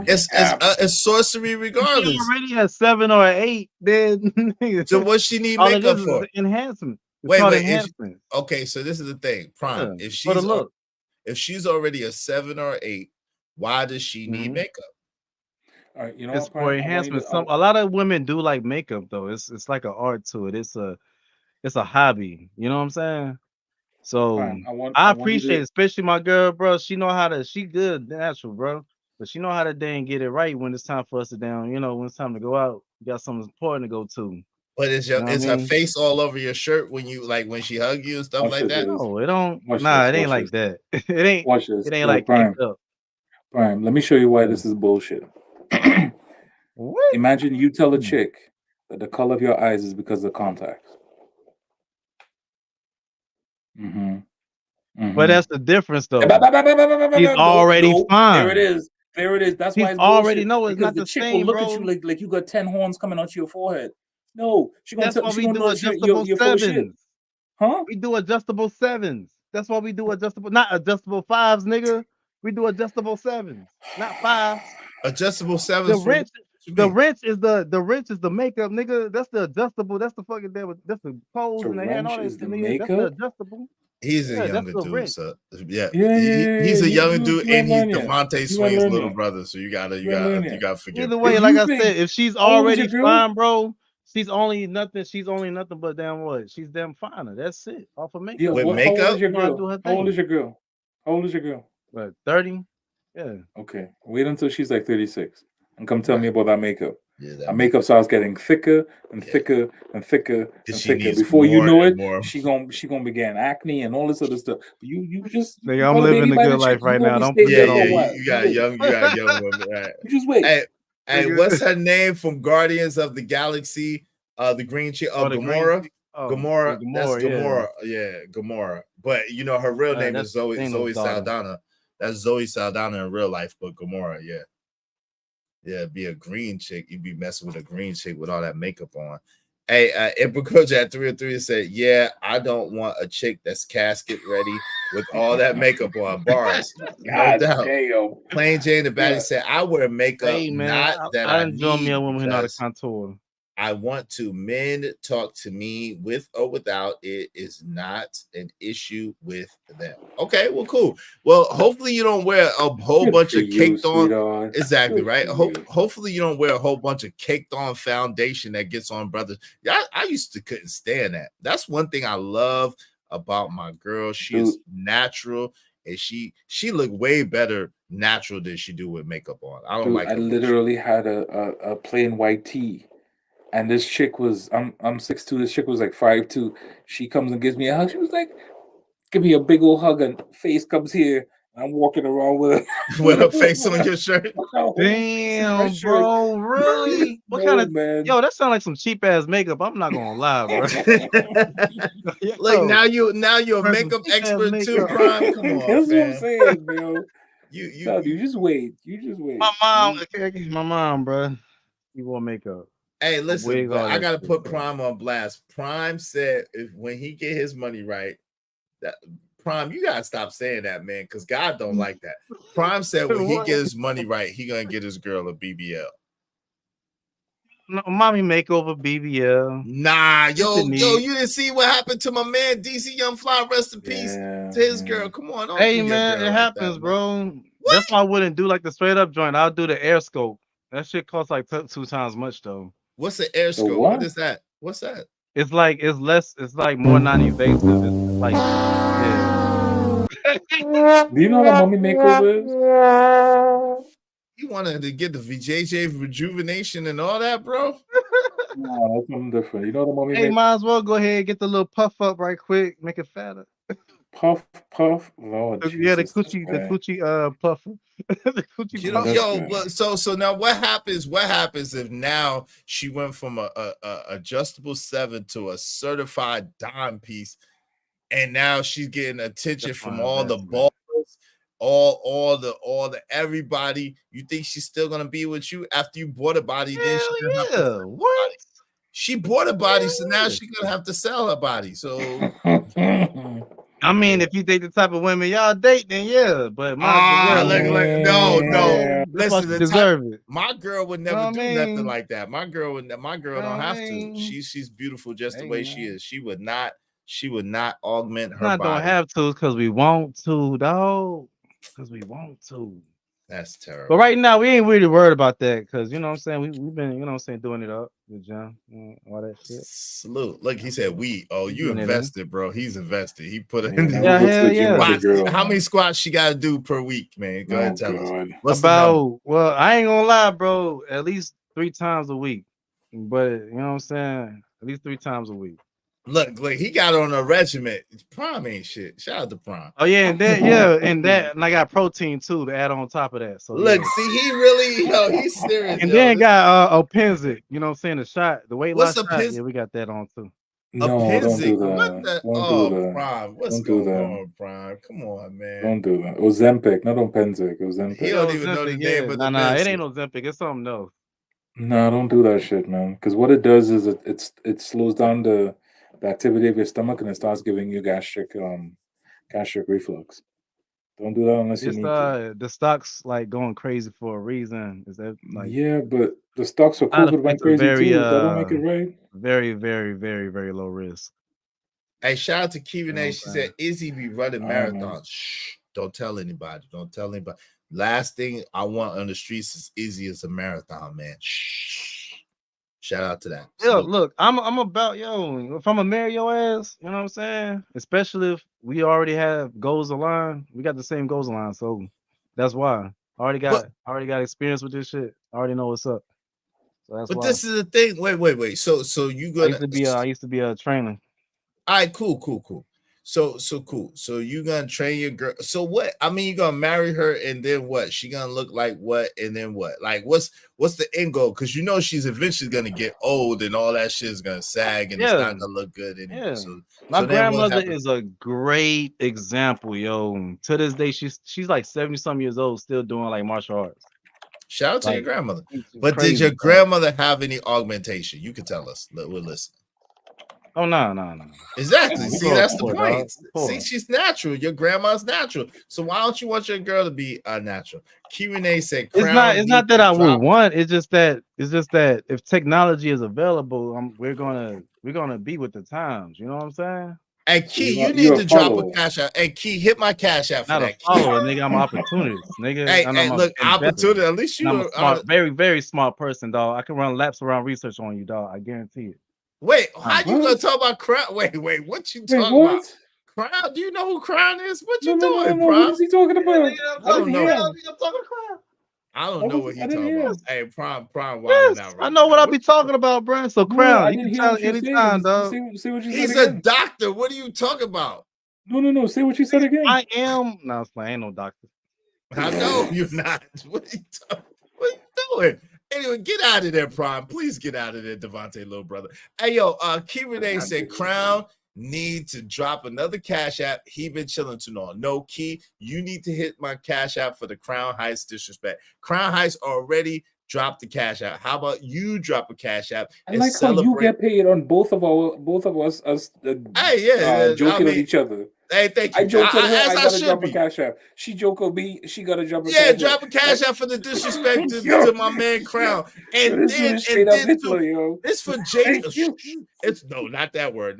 [SPEAKER 5] It's sorcery regardless.
[SPEAKER 3] If she already has 7 or 8, then
[SPEAKER 5] so what she need
[SPEAKER 3] all
[SPEAKER 5] makeup
[SPEAKER 3] it is
[SPEAKER 5] for?
[SPEAKER 3] Enhancement.
[SPEAKER 5] Wait.
[SPEAKER 3] Enhancement.
[SPEAKER 5] Okay, so this is the thing, Prime.
[SPEAKER 3] Yeah,
[SPEAKER 5] If she's already a 7 or 8, why does she need makeup?
[SPEAKER 2] All right,
[SPEAKER 3] It's for enhancement. A lot of women do like makeup though. It's like an art to it. It's a hobby. You know what I'm saying? So I appreciate it, especially my girl, bro. She good natural, bro. But she know how to dang get it right when it's time for us to down. When it's time to go out, you got something important to go to.
[SPEAKER 5] But is her face all over your shirt when she hug you and stuff like that?
[SPEAKER 3] No, it don't. It ain't like that. It ain't.
[SPEAKER 2] Watch this.
[SPEAKER 3] It ain't like
[SPEAKER 2] Prime.
[SPEAKER 3] makeup.
[SPEAKER 2] Prime. Let me show you why this is bullshit.
[SPEAKER 3] What?
[SPEAKER 2] Imagine you tell a chick that the color of your eyes is because of contacts.
[SPEAKER 3] But that's the difference, though. He's already fine.
[SPEAKER 2] There it is. That's why it's
[SPEAKER 3] already
[SPEAKER 2] bullshit,
[SPEAKER 3] know it's
[SPEAKER 2] because
[SPEAKER 3] not
[SPEAKER 2] the
[SPEAKER 3] the
[SPEAKER 2] chick
[SPEAKER 3] same,
[SPEAKER 2] will look
[SPEAKER 3] bro.
[SPEAKER 2] at you like you got 10 horns coming out your forehead. No,
[SPEAKER 3] That's why we do adjustable sevens.
[SPEAKER 2] Huh?
[SPEAKER 3] We do adjustable sevens. That's why we do not adjustable 5s, nigga. We do adjustable 7s, not 5s.
[SPEAKER 5] Adjustable 7s.
[SPEAKER 3] The wrench is the makeup, nigga. That's the adjustable. That's the fucking that's the pose and the hair and all that. That's the adjustable.
[SPEAKER 5] He's a younger dude,
[SPEAKER 3] wrench.
[SPEAKER 5] so he's a younger dude, and he's Devontae Swing's little brother. So you gotta forgive.
[SPEAKER 3] Either way, like I said, if she's already fine, bro, she's only nothing but damn what? She's damn finer. That's it. Off of makeup.
[SPEAKER 2] Yeah,
[SPEAKER 5] with
[SPEAKER 2] makeup.
[SPEAKER 5] How
[SPEAKER 2] old is your girl? How old is your girl?
[SPEAKER 3] What, 30? Yeah.
[SPEAKER 2] Okay. Wait until she's like 36 and come tell me about that makeup.
[SPEAKER 5] Yeah,
[SPEAKER 2] that makeup starts getting thicker and thicker and thicker and
[SPEAKER 5] she
[SPEAKER 2] thicker.
[SPEAKER 5] needs
[SPEAKER 2] Before you know it,
[SPEAKER 5] more.
[SPEAKER 2] she gonna begin acne and all this other stuff. You just
[SPEAKER 3] nigga, I'm living the good life right now. Don't put
[SPEAKER 5] Yeah,
[SPEAKER 3] that on me.
[SPEAKER 5] you got young women. Right.
[SPEAKER 2] You just wait.
[SPEAKER 5] Hey, what's her name from Guardians of the Galaxy? The green chick, Gamora. Gamora. That's Gamora. Yeah, Gamora. But her real name is Zoe Saldana. That's Zoe Saldana in real life, but Gamora, yeah. Yeah, be a green chick. You'd be messing with a green chick with all that makeup on. Hey, Emperor Coach at 303 said, "Yeah, I don't want a chick that's casket ready with all that makeup on." Bars, no
[SPEAKER 2] God
[SPEAKER 5] doubt.
[SPEAKER 2] damn.
[SPEAKER 5] Plain Jane the Baddie
[SPEAKER 2] Yeah.
[SPEAKER 5] said, "I wear makeup,
[SPEAKER 3] Hey man,
[SPEAKER 5] not that
[SPEAKER 3] I
[SPEAKER 5] I
[SPEAKER 3] enjoy me
[SPEAKER 5] need,
[SPEAKER 3] a woman who know how to
[SPEAKER 5] because
[SPEAKER 3] contour.
[SPEAKER 5] I want to. Men talk to me with or without. It is not an issue with them." Okay, well, cool. Well, hopefully you don't wear a whole
[SPEAKER 2] Good
[SPEAKER 5] bunch
[SPEAKER 2] for
[SPEAKER 5] of
[SPEAKER 2] you,
[SPEAKER 5] caked on.
[SPEAKER 2] sweetheart.
[SPEAKER 5] Exactly
[SPEAKER 2] Good
[SPEAKER 5] right.
[SPEAKER 2] for you.
[SPEAKER 5] Hopefully you don't wear a whole bunch of caked on foundation that gets on brothers. Yeah, I used to couldn't stand that. That's one thing I love about my girl. She is natural, and she look way better natural than she do with makeup on. I don't
[SPEAKER 2] Dude,
[SPEAKER 5] like
[SPEAKER 2] I
[SPEAKER 5] her bullshit.
[SPEAKER 2] literally had a plain white tee, and this chick was I'm 6'2", this chick was like 5'2". She comes and gives me a hug. She was like, give me a big old hug, and face comes here. I'm walking around with
[SPEAKER 5] With her face on your shirt.
[SPEAKER 3] Damn, bro, really? What kind of
[SPEAKER 2] man?
[SPEAKER 3] Yo, that sounds like some cheap ass makeup. I'm not gonna lie, bro.
[SPEAKER 5] Like now you're a
[SPEAKER 3] Bro, some
[SPEAKER 5] makeup
[SPEAKER 3] cheap ass
[SPEAKER 5] expert too,
[SPEAKER 3] makeup.
[SPEAKER 5] Prime. Come on,
[SPEAKER 2] That's what I'm
[SPEAKER 5] fam.
[SPEAKER 2] saying, yo.
[SPEAKER 5] You
[SPEAKER 2] just wait. You just wait.
[SPEAKER 3] My mom, my mom, bro. You wore makeup.
[SPEAKER 5] Hey,
[SPEAKER 3] A
[SPEAKER 5] listen,
[SPEAKER 3] wig,
[SPEAKER 5] but
[SPEAKER 3] all
[SPEAKER 5] I
[SPEAKER 3] that
[SPEAKER 5] gotta
[SPEAKER 3] shit,
[SPEAKER 5] put
[SPEAKER 3] bro.
[SPEAKER 5] Prime on blast. Prime said when he get his money right, that Prime, you gotta stop saying that, man, because God don't like that. Prime said when he
[SPEAKER 3] What?
[SPEAKER 5] get his money right, he gonna get his girl a BBL.
[SPEAKER 3] No, mommy makeover BBL.
[SPEAKER 5] Nah, yo,
[SPEAKER 3] Nothing
[SPEAKER 5] you
[SPEAKER 3] neat.
[SPEAKER 5] didn't see what happened to my man DC Young Fly. Rest in peace to his girl. Come on, don't
[SPEAKER 3] Hey
[SPEAKER 5] do your
[SPEAKER 3] man,
[SPEAKER 5] girl
[SPEAKER 3] it
[SPEAKER 5] like
[SPEAKER 3] happens,
[SPEAKER 5] that, man.
[SPEAKER 3] bro. That's why I wouldn't do like the straight up joint. I'll do the air scope. That shit costs like 2 times much though.
[SPEAKER 5] What's the air scope? What is that? What's that?
[SPEAKER 3] It's like it's less. It's like more non-invasive. It's like yeah.
[SPEAKER 2] Do you know what a mummy makeover is?
[SPEAKER 5] You wanted to get the VJJ rejuvenation and all that, bro?
[SPEAKER 2] No, that's something different. You know what a mummy
[SPEAKER 3] Hey,
[SPEAKER 2] make?
[SPEAKER 3] might as well go ahead and get the little puff up right quick, make it fatter.
[SPEAKER 2] Puff. Lord
[SPEAKER 3] Yeah, the
[SPEAKER 2] Jesus, this
[SPEAKER 3] coochie
[SPEAKER 2] guy.
[SPEAKER 3] puffer. The coochie
[SPEAKER 5] You know,
[SPEAKER 3] puffer.
[SPEAKER 5] yo, but so now what happens? What happens if now she went from a adjustable 7 to a certified dime piece, and now she's getting attention
[SPEAKER 3] That's
[SPEAKER 5] from
[SPEAKER 3] my
[SPEAKER 5] all the
[SPEAKER 3] investment.
[SPEAKER 5] balls, all the everybody? You think she's still gonna be with you after you bought a body? Then she gonna have to
[SPEAKER 3] Yeah,
[SPEAKER 5] sell her
[SPEAKER 3] what?
[SPEAKER 5] body. She bought a body, so now she's gonna have to sell her body. So
[SPEAKER 3] I mean, if you date the type of women y'all date, then yeah, but
[SPEAKER 5] no.
[SPEAKER 3] that's why
[SPEAKER 5] Listen,
[SPEAKER 3] she deserve it.
[SPEAKER 5] my girl would
[SPEAKER 3] You know
[SPEAKER 5] never
[SPEAKER 3] what
[SPEAKER 5] do
[SPEAKER 3] I
[SPEAKER 5] nothing
[SPEAKER 3] mean?
[SPEAKER 5] like that. My girl
[SPEAKER 3] You
[SPEAKER 5] don't
[SPEAKER 3] know what
[SPEAKER 5] have
[SPEAKER 3] I
[SPEAKER 5] to.
[SPEAKER 3] mean?
[SPEAKER 5] She's beautiful just the
[SPEAKER 3] Hey,
[SPEAKER 5] way she
[SPEAKER 3] man.
[SPEAKER 5] is. She would not augment
[SPEAKER 3] It's
[SPEAKER 5] her
[SPEAKER 3] not don't
[SPEAKER 5] body.
[SPEAKER 3] have to because we want to, dog. Because we want to.
[SPEAKER 5] That's terrible.
[SPEAKER 3] But right now, we ain't really worried about that because, you know what I'm saying? We've been, you know what I'm saying, doing it up with John, all that shit.
[SPEAKER 5] Salute. Look, he said we. Oh,
[SPEAKER 3] We
[SPEAKER 5] you
[SPEAKER 3] doing it, man.
[SPEAKER 5] invested, bro. He's invested. He put it
[SPEAKER 2] Yeah,
[SPEAKER 5] in
[SPEAKER 2] now
[SPEAKER 3] Yeah,
[SPEAKER 2] we go to
[SPEAKER 3] hell
[SPEAKER 2] the gym with the
[SPEAKER 3] yeah.
[SPEAKER 2] girl.
[SPEAKER 5] How many squats she gotta do per week, man? Go ahead,
[SPEAKER 2] Oh
[SPEAKER 5] tell us.
[SPEAKER 2] God.
[SPEAKER 5] What's the number?
[SPEAKER 3] About, well, I ain't gonna lie, bro. At least 3 times a week. But, you know what I'm saying? At least 3 times a week.
[SPEAKER 5] Look, he got on a regiment. Prime ain't shit. Shout out to Prime.
[SPEAKER 3] Oh, yeah, and I got protein too to add on top of that. So,
[SPEAKER 5] Look,
[SPEAKER 3] yeah.
[SPEAKER 5] see, he really, he's serious,
[SPEAKER 3] And
[SPEAKER 5] yo.
[SPEAKER 3] then got Openzic, you know what I'm saying? The shot, the weight
[SPEAKER 5] What's
[SPEAKER 3] loss
[SPEAKER 5] a
[SPEAKER 3] shot.
[SPEAKER 5] pins?
[SPEAKER 3] Yeah, we got that on too.
[SPEAKER 2] No, don't do
[SPEAKER 5] What
[SPEAKER 2] that.
[SPEAKER 5] the?
[SPEAKER 2] Don't do that.
[SPEAKER 5] Prime. What's
[SPEAKER 2] Don't do
[SPEAKER 5] going
[SPEAKER 2] that.
[SPEAKER 5] on, Prime? Come on, man.
[SPEAKER 2] Don't do that. Ozempic, not Openzic. Ozempic.
[SPEAKER 5] He don't even know the name of the
[SPEAKER 3] Nah, it
[SPEAKER 5] medicine.
[SPEAKER 3] ain't no Ozempic. It's something else.
[SPEAKER 2] No, don't do that shit, man. Because what it does is it slows down the activity of your stomach and it starts giving you gastric reflux. Don't do that unless you
[SPEAKER 3] It's
[SPEAKER 2] need to.
[SPEAKER 3] the stock's like going crazy for a reason. Is that like
[SPEAKER 2] Yeah, but the stocks for
[SPEAKER 3] side
[SPEAKER 2] COVID went
[SPEAKER 3] effects are
[SPEAKER 2] crazy
[SPEAKER 3] very
[SPEAKER 2] too. That don't make it right.
[SPEAKER 3] very, very, very, very low risk.
[SPEAKER 5] Hey, shout out to Kevin
[SPEAKER 3] You know
[SPEAKER 5] A.
[SPEAKER 3] what
[SPEAKER 5] She
[SPEAKER 3] I'm
[SPEAKER 5] said, Izzy be running
[SPEAKER 2] All right,
[SPEAKER 5] marathons. Shh, don't tell anybody. Don't tell anybody. Last thing I want on the streets is Izzy is a marathon, man. Shh. Shout out to that.
[SPEAKER 3] Yeah,
[SPEAKER 5] Salute.
[SPEAKER 3] look, I'm about if I'm gonna marry your ass, you know what I'm saying? Especially if we already have goals aligned. We got the same goals aligned, so that's why. I already got experience with this shit. I already know what's up. So that's
[SPEAKER 5] But
[SPEAKER 3] why.
[SPEAKER 5] this is the thing. Wait. So you
[SPEAKER 3] I
[SPEAKER 5] gonna
[SPEAKER 3] used to be a trainer.
[SPEAKER 5] all right, cool. So cool. So you gonna train your girl. So what? I mean, you gonna marry her and then what? She gonna look like what? And then what? Like what's the end goal? Because you know she's eventually gonna get old and all that shit is gonna sag and it's
[SPEAKER 3] Yeah.
[SPEAKER 5] not gonna look good anymore.
[SPEAKER 3] Yeah.
[SPEAKER 5] So
[SPEAKER 3] My
[SPEAKER 5] then what
[SPEAKER 3] grandmother
[SPEAKER 5] happens?
[SPEAKER 3] is a great example, yo. To this day, she's like 70 some years old, still doing like martial arts.
[SPEAKER 5] Shout out to your
[SPEAKER 3] Like,
[SPEAKER 5] grandmother.
[SPEAKER 3] it's
[SPEAKER 5] But did
[SPEAKER 3] crazy,
[SPEAKER 5] your
[SPEAKER 3] dog.
[SPEAKER 5] grandmother have any augmentation? You can tell us. We're listening.
[SPEAKER 3] Oh no.
[SPEAKER 5] Exactly.
[SPEAKER 3] We
[SPEAKER 5] See,
[SPEAKER 3] grew up
[SPEAKER 5] that's the
[SPEAKER 3] poor,
[SPEAKER 5] point.
[SPEAKER 3] dog. Poor.
[SPEAKER 5] See, she's natural. Your grandma's natural. So why don't you want your girl to be unnatural? Key Renee said,
[SPEAKER 3] It's
[SPEAKER 5] Crown
[SPEAKER 3] not
[SPEAKER 5] need
[SPEAKER 3] that
[SPEAKER 5] to
[SPEAKER 3] I would
[SPEAKER 5] drop.
[SPEAKER 3] want. It's just that if technology is available, we're gonna be with the times. You know what I'm saying?
[SPEAKER 5] And Key, you
[SPEAKER 2] You're
[SPEAKER 5] need
[SPEAKER 2] a
[SPEAKER 5] to drop a
[SPEAKER 2] follower.
[SPEAKER 5] cash out. Hey, Key, hit my cash out for
[SPEAKER 3] Not a
[SPEAKER 5] that. Key.
[SPEAKER 3] follower, nigga. I'm an opportunist, nigga.
[SPEAKER 5] Hey,
[SPEAKER 3] And
[SPEAKER 5] hey,
[SPEAKER 3] I'm a
[SPEAKER 5] look,
[SPEAKER 3] investor.
[SPEAKER 5] opportunity. At least
[SPEAKER 3] And I'm
[SPEAKER 5] you
[SPEAKER 3] a smart, very, very smart person, dog. I can run laps around research on you, dog. I guarantee it.
[SPEAKER 5] Wait, how you gonna
[SPEAKER 2] What?
[SPEAKER 5] talk about Crown? Wait, what you
[SPEAKER 2] Wait,
[SPEAKER 5] talking about?
[SPEAKER 2] what?
[SPEAKER 5] Crown? Do you know who Crown is? What
[SPEAKER 2] No,
[SPEAKER 5] you
[SPEAKER 2] no, no,
[SPEAKER 5] doing,
[SPEAKER 2] no.
[SPEAKER 5] bro?
[SPEAKER 2] What is he talking about?
[SPEAKER 5] I don't know.
[SPEAKER 3] I'm talking to Crown.
[SPEAKER 5] I don't know what he
[SPEAKER 2] I didn't
[SPEAKER 5] talking
[SPEAKER 2] hear
[SPEAKER 5] about.
[SPEAKER 2] him.
[SPEAKER 5] Hey, Prime wilding
[SPEAKER 3] Yes,
[SPEAKER 5] out
[SPEAKER 3] I
[SPEAKER 5] right
[SPEAKER 3] know
[SPEAKER 5] now.
[SPEAKER 3] what I be talking about, bro. So
[SPEAKER 2] No,
[SPEAKER 3] Crown,
[SPEAKER 2] I
[SPEAKER 3] you
[SPEAKER 2] didn't
[SPEAKER 3] can
[SPEAKER 2] hear
[SPEAKER 3] tell
[SPEAKER 2] what you
[SPEAKER 3] anytime,
[SPEAKER 2] said.
[SPEAKER 3] dog.
[SPEAKER 2] Say what you said
[SPEAKER 5] He's a
[SPEAKER 2] again.
[SPEAKER 5] doctor. What are you talking about?
[SPEAKER 2] No. Say what you said again.
[SPEAKER 3] I am. No, it's fine. Ain't no doctor.
[SPEAKER 5] I know you're not. What are you doing? Anyway, get out of there, Prime. Please get out of there, Devontae, little brother. Hey, yo, Key Renee said Crown need to drop another cash app. He been chilling too long. No, Key, you need to hit my cash app for the Crown Heights disrespect. Crown Heights already dropped the cash app. How about you drop a cash app
[SPEAKER 2] I
[SPEAKER 5] and
[SPEAKER 2] like how you
[SPEAKER 5] celebrate?
[SPEAKER 2] get paid on both of us as
[SPEAKER 5] Hey,
[SPEAKER 2] joking at each other.
[SPEAKER 5] Hey, thank you.
[SPEAKER 2] I joked at her.
[SPEAKER 5] As
[SPEAKER 2] I
[SPEAKER 5] I
[SPEAKER 2] gotta
[SPEAKER 5] should
[SPEAKER 2] drop
[SPEAKER 5] be.
[SPEAKER 2] a cash app. She joked at me. She gotta drop a
[SPEAKER 5] Yeah,
[SPEAKER 2] cash
[SPEAKER 5] drop
[SPEAKER 2] app.
[SPEAKER 5] a cash out for the disrespect
[SPEAKER 2] Yo.
[SPEAKER 5] to my man Crown.
[SPEAKER 2] Yo,
[SPEAKER 5] And
[SPEAKER 2] this dude
[SPEAKER 5] then
[SPEAKER 2] is straight up
[SPEAKER 5] do
[SPEAKER 2] Hitler, yo.
[SPEAKER 5] it's for JD.
[SPEAKER 2] Thank you.
[SPEAKER 5] It's no, not that word.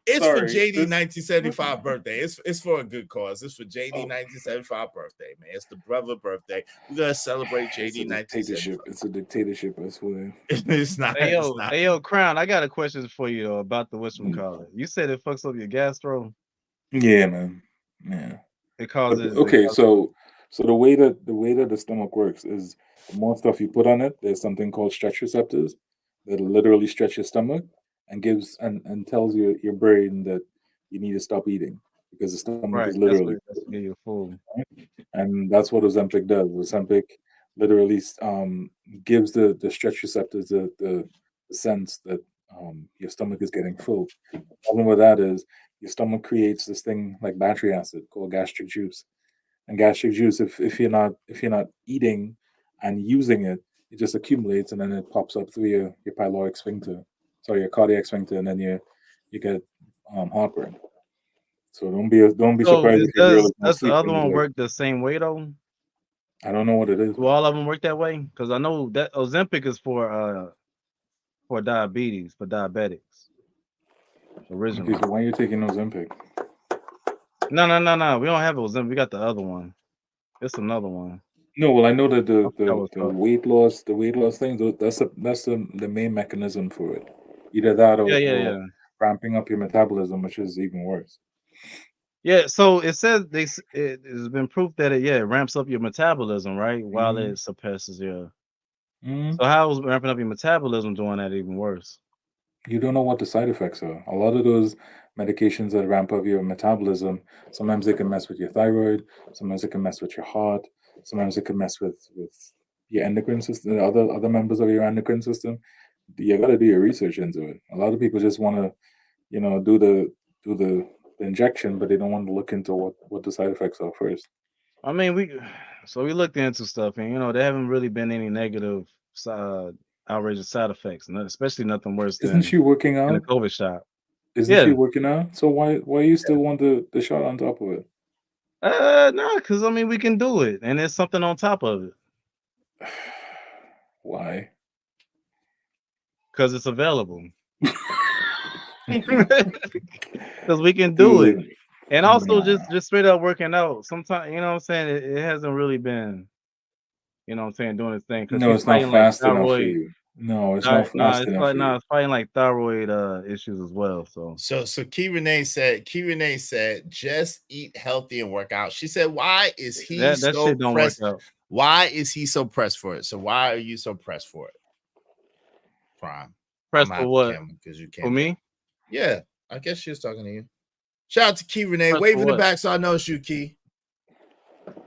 [SPEAKER 5] It's
[SPEAKER 2] Sorry.
[SPEAKER 5] for JD 1975 birthday. It's for a good cause. It's for JD 1975 birthday, man. It's the brother birthday. We're gonna celebrate JD 1975.
[SPEAKER 2] It's a dictatorship, I swear.
[SPEAKER 5] It's not.
[SPEAKER 3] Hey
[SPEAKER 5] It's not.
[SPEAKER 3] yo, Crown. I got a question for you though, about the whatchamacallit. You said it fucks up your gastro.
[SPEAKER 2] Yeah, man. Yeah.
[SPEAKER 3] It causes.
[SPEAKER 2] Okay, so the way that the stomach works is the more stuff you put on it, there's something called stretch receptors that literally stretch your stomach and gives and tells your brain that you need to stop eating because the stomach
[SPEAKER 3] Right.
[SPEAKER 2] is literally
[SPEAKER 3] That's what you're full.
[SPEAKER 2] and that's what Ozempic does. Ozempic literally gives the stretch receptors the sense that your stomach is getting full. The problem with that is your stomach creates this thing like battery acid called gastric juice. And gastric juice, if you're not eating and using it, it just accumulates and then it pops up through your pyloric sphincter, sorry, your cardiac sphincter, and then you get heartburn. So don't be
[SPEAKER 3] So
[SPEAKER 2] surprised if your girl is not
[SPEAKER 3] does the other
[SPEAKER 2] sleeping.
[SPEAKER 3] one
[SPEAKER 2] Like,
[SPEAKER 3] work the same way though?
[SPEAKER 2] I don't know what it is.
[SPEAKER 3] Do all of them work that way? Because I know that Ozempic is for diabetes, for diabetics. Originally.
[SPEAKER 2] Okay, so why are you taking Ozempic?
[SPEAKER 3] No. We don't have Ozempic. We got the other one. It's another one.
[SPEAKER 2] No, well, I know that the
[SPEAKER 3] called.
[SPEAKER 2] weight loss thing, that's the main mechanism for it. Either that or,
[SPEAKER 3] Yeah.
[SPEAKER 2] or ramping up your metabolism, which is even worse.
[SPEAKER 3] Yeah, so it says it has been proof that it ramps up your metabolism, right? While it suppresses your.
[SPEAKER 2] Mhm.
[SPEAKER 3] So how is ramping up your metabolism doing that even worse?
[SPEAKER 2] You don't know what the side effects are. A lot of those medications that ramp up your metabolism, sometimes they can mess with your thyroid, sometimes it can mess with your heart, sometimes it can mess with your endocrine system, other members of your endocrine system. You got to do your research into it. A lot of people just want to, do the injection, but they don't want to look into what the side effects are first.
[SPEAKER 3] I mean, we looked into stuff, and there haven't really been any negative, outrageous side effects, and especially nothing worse
[SPEAKER 2] Isn't
[SPEAKER 3] than
[SPEAKER 2] she working
[SPEAKER 3] in a
[SPEAKER 2] out?
[SPEAKER 3] COVID shot.
[SPEAKER 2] Isn't she working out? So why you still want the shot on top of it?
[SPEAKER 3] No, because I mean we can do it, and there's something on top of it.
[SPEAKER 2] Why?
[SPEAKER 3] Because it's available. Because we can do it, and also just straight up working out. Sometimes you know what I'm saying. It hasn't really been, you know what I'm saying, doing its thing. Because
[SPEAKER 2] No, it's not fast enough for you. No, it's not fast enough for you.
[SPEAKER 3] It's fighting like thyroid issues as well.
[SPEAKER 5] So Key Renee said, just eat healthy and work out. She said, why is he
[SPEAKER 3] that
[SPEAKER 5] so
[SPEAKER 3] shit don't
[SPEAKER 5] pressed?
[SPEAKER 3] work out.
[SPEAKER 5] Why is he so pressed for it? So why are you so pressed for it? Prime.
[SPEAKER 3] Pressed for what?
[SPEAKER 5] Because you can't.
[SPEAKER 3] For me?
[SPEAKER 5] Yeah, I guess she was talking to you. Shout out to Key Renee.
[SPEAKER 3] Pressed
[SPEAKER 5] Wave
[SPEAKER 3] for
[SPEAKER 5] in the
[SPEAKER 3] what?
[SPEAKER 5] back so I know it's you, Key.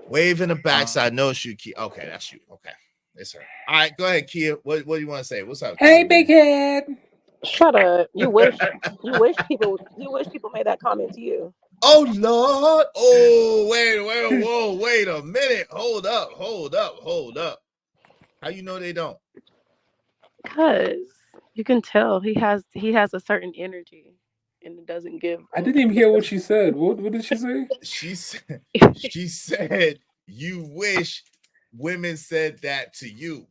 [SPEAKER 5] Wave in the back so I know it's you, Key. Okay, that's you. Okay. It's her. All right, go ahead, Kia. What do you want to say? What's up?
[SPEAKER 2] Hey, big head.
[SPEAKER 21] Shut up. You wish people made that comment to you.
[SPEAKER 5] Oh Lord. Oh, wait a minute. Hold up. How you know they don't?
[SPEAKER 21] Cause you can tell he has a certain energy, and it doesn't give.
[SPEAKER 2] I didn't even hear what she said. What did she say?
[SPEAKER 5] She said you wish women said that to you.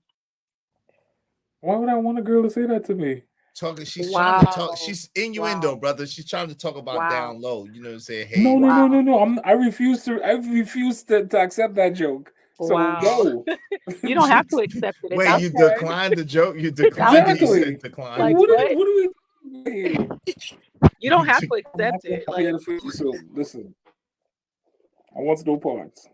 [SPEAKER 2] Why would I want a girl to say that to me?
[SPEAKER 5] She's trying to talk. She's innuendo, brother. She's trying to talk about down low. You know what I'm saying? Hey,
[SPEAKER 2] No. I refuse to accept that joke. So no.
[SPEAKER 21] You don't have to accept it.
[SPEAKER 5] Wait, you declined the joke? You declined it? You said decline.
[SPEAKER 21] Like
[SPEAKER 2] what
[SPEAKER 21] what?
[SPEAKER 2] are we doing here?
[SPEAKER 21] You don't have to accept it. Like
[SPEAKER 2] So listen, I want no parts.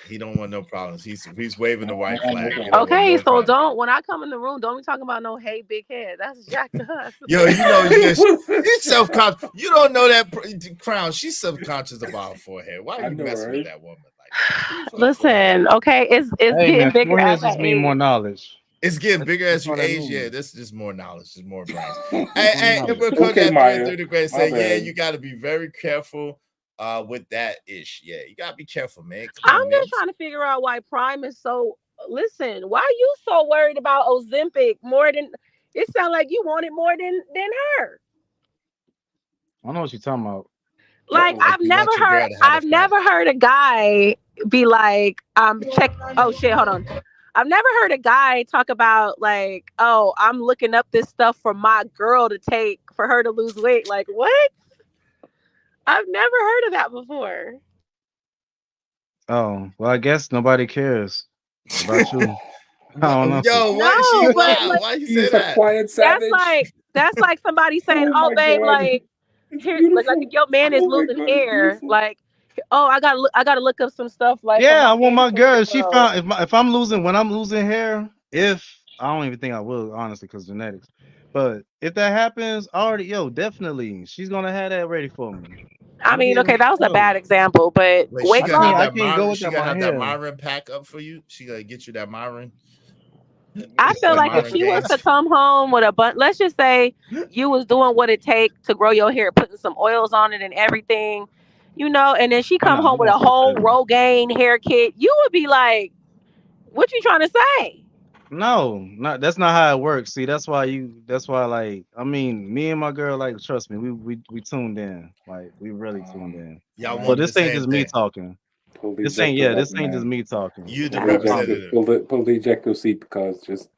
[SPEAKER 5] He don't want no problems. He's waving the white flag.
[SPEAKER 21] okay, so don't. When I come in the room, don't be talking about no hey big head. That's Jack to us.
[SPEAKER 5] Yo, you know she's self-conscious. You don't know that Crown. She's subconscious about her forehead. Why are you messing with that woman?
[SPEAKER 21] Listen, okay, it's getting bigger as I
[SPEAKER 3] mean more knowledge.
[SPEAKER 5] It's getting bigger as you age. Yeah, this is just more knowledge, just more brains. Hey,
[SPEAKER 2] Okay, Maya.
[SPEAKER 5] through the grade
[SPEAKER 2] My
[SPEAKER 5] say, yeah,
[SPEAKER 2] bad.
[SPEAKER 5] you got to be very careful with that ish. Yeah, you got to be careful, man.
[SPEAKER 21] I'm just trying to figure out why Prime is so. Listen, why are you so worried about Ozempic more than? It sounds like you want it more than her.
[SPEAKER 3] I don't know what you're talking about.
[SPEAKER 21] Like I've never heard a guy be like, check. Oh shit, hold on. I've never heard a guy talk about like, oh, I'm looking up this stuff for my girl to take for her to lose weight. Like what? I've never heard of that before.
[SPEAKER 3] Oh, well, I guess nobody cares about you. I don't know.
[SPEAKER 5] Yo, why you say that?
[SPEAKER 2] Quiet savage.
[SPEAKER 21] That's like somebody saying, "Oh, babe, like here, like if your man is losing hair, like, oh, I gotta look up some stuff." Like,
[SPEAKER 3] yeah, I want my girl. She found if I'm losing hair, I don't even think I will, honestly, because genetics. But if that happens, definitely, she's gonna have that ready for me.
[SPEAKER 21] I mean, okay, that was a bad example, but
[SPEAKER 5] Wait, she
[SPEAKER 21] loss.
[SPEAKER 5] I can't go with that Myron pack up for you. She gonna get you that Myron.
[SPEAKER 21] I feel like if she was to come home with a bunch, let's just say you was doing what it takes to grow your hair, putting some oils on it and everything, and then she come home with a whole Rogaine hair kit, you would be like, what you trying to say?
[SPEAKER 3] No, that's not how it works. See, that's why like, I mean, me and my girl, like, trust me, we tuned in. Like, we really tuned in. But this ain't just me talking. This ain't just me talking.
[SPEAKER 5] You the representative.
[SPEAKER 2] Pull the ejector seat because just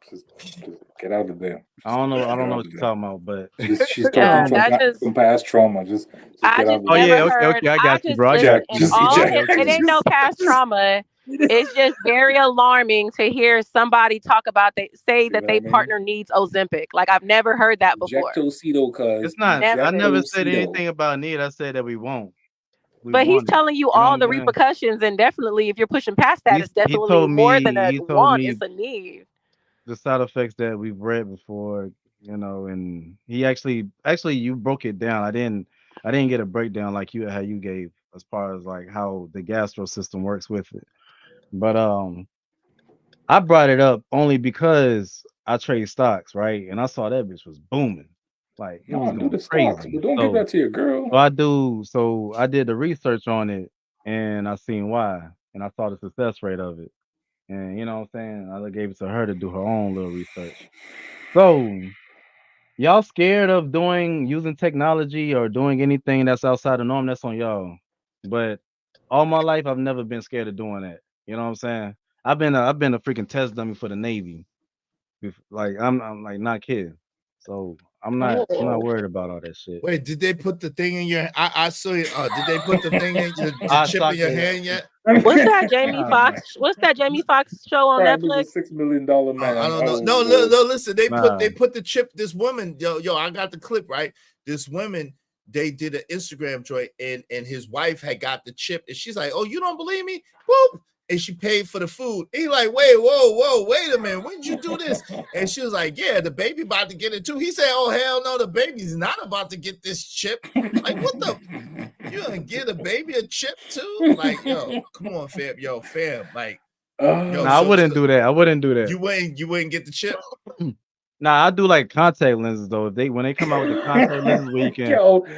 [SPEAKER 2] get out of there.
[SPEAKER 3] I don't know what you're talking about, but
[SPEAKER 2] she's talking from past trauma. Just get out of there.
[SPEAKER 3] Okay, I got you, bro.
[SPEAKER 21] It ain't no past trauma. It's just very alarming to hear somebody talk about say that they partner needs Ozempic. Like I've never heard that before.
[SPEAKER 3] It's not. I never said anything about need. I said that we won't.
[SPEAKER 21] But he's telling you all the repercussions, and definitely, if you're pushing past that, it's definitely more than a want; it's a need.
[SPEAKER 3] The side effects that we've read before, and he actually you broke it down. I didn't get a breakdown like how you gave as far as like how the gastro system works with it. But I brought it up only because I trade stocks, right? And I saw that bitch was booming. Like it was going crazy.
[SPEAKER 2] Don't give that to your girl.
[SPEAKER 3] So I did the research on it and I seen why. And I saw the success rate of it. And you know what I'm saying? I gave it to her to do her own little research. So y'all scared of using technology or doing anything that's outside the norm, that's on y'all. But all my life I've never been scared of doing that. You know what I'm saying? I've been a freaking test dummy for the Navy. Like I'm like not kidding. So I'm not worried about all that shit.
[SPEAKER 5] Wait, did they put the thing in your? I saw it. Did they put the thing in the chip in your hand yet?
[SPEAKER 21] What's that Jamie Foxx? What's that Jamie Foxx show on Netflix?
[SPEAKER 2] $6 million man.
[SPEAKER 5] I don't know. No, listen. They put the chip. This woman, yo, I got the clip right. This woman, they did an Instagram joint, and his wife had got the chip, and she's like, "Oh, you don't believe me? Whoop!" And she paid for the food. He like, wait a minute. When did you do this? And she was like, yeah, the baby about to get it too. He said, oh, hell no, the baby's not about to get this chip. Like, what the? You gonna give the baby a chip too? Like, yo, come on, fam. Like,
[SPEAKER 3] I wouldn't do that. I wouldn't do that.
[SPEAKER 5] You wouldn't get the chip?
[SPEAKER 3] Nah, I do like contact lenses though. When they come out with the contact lenses where you can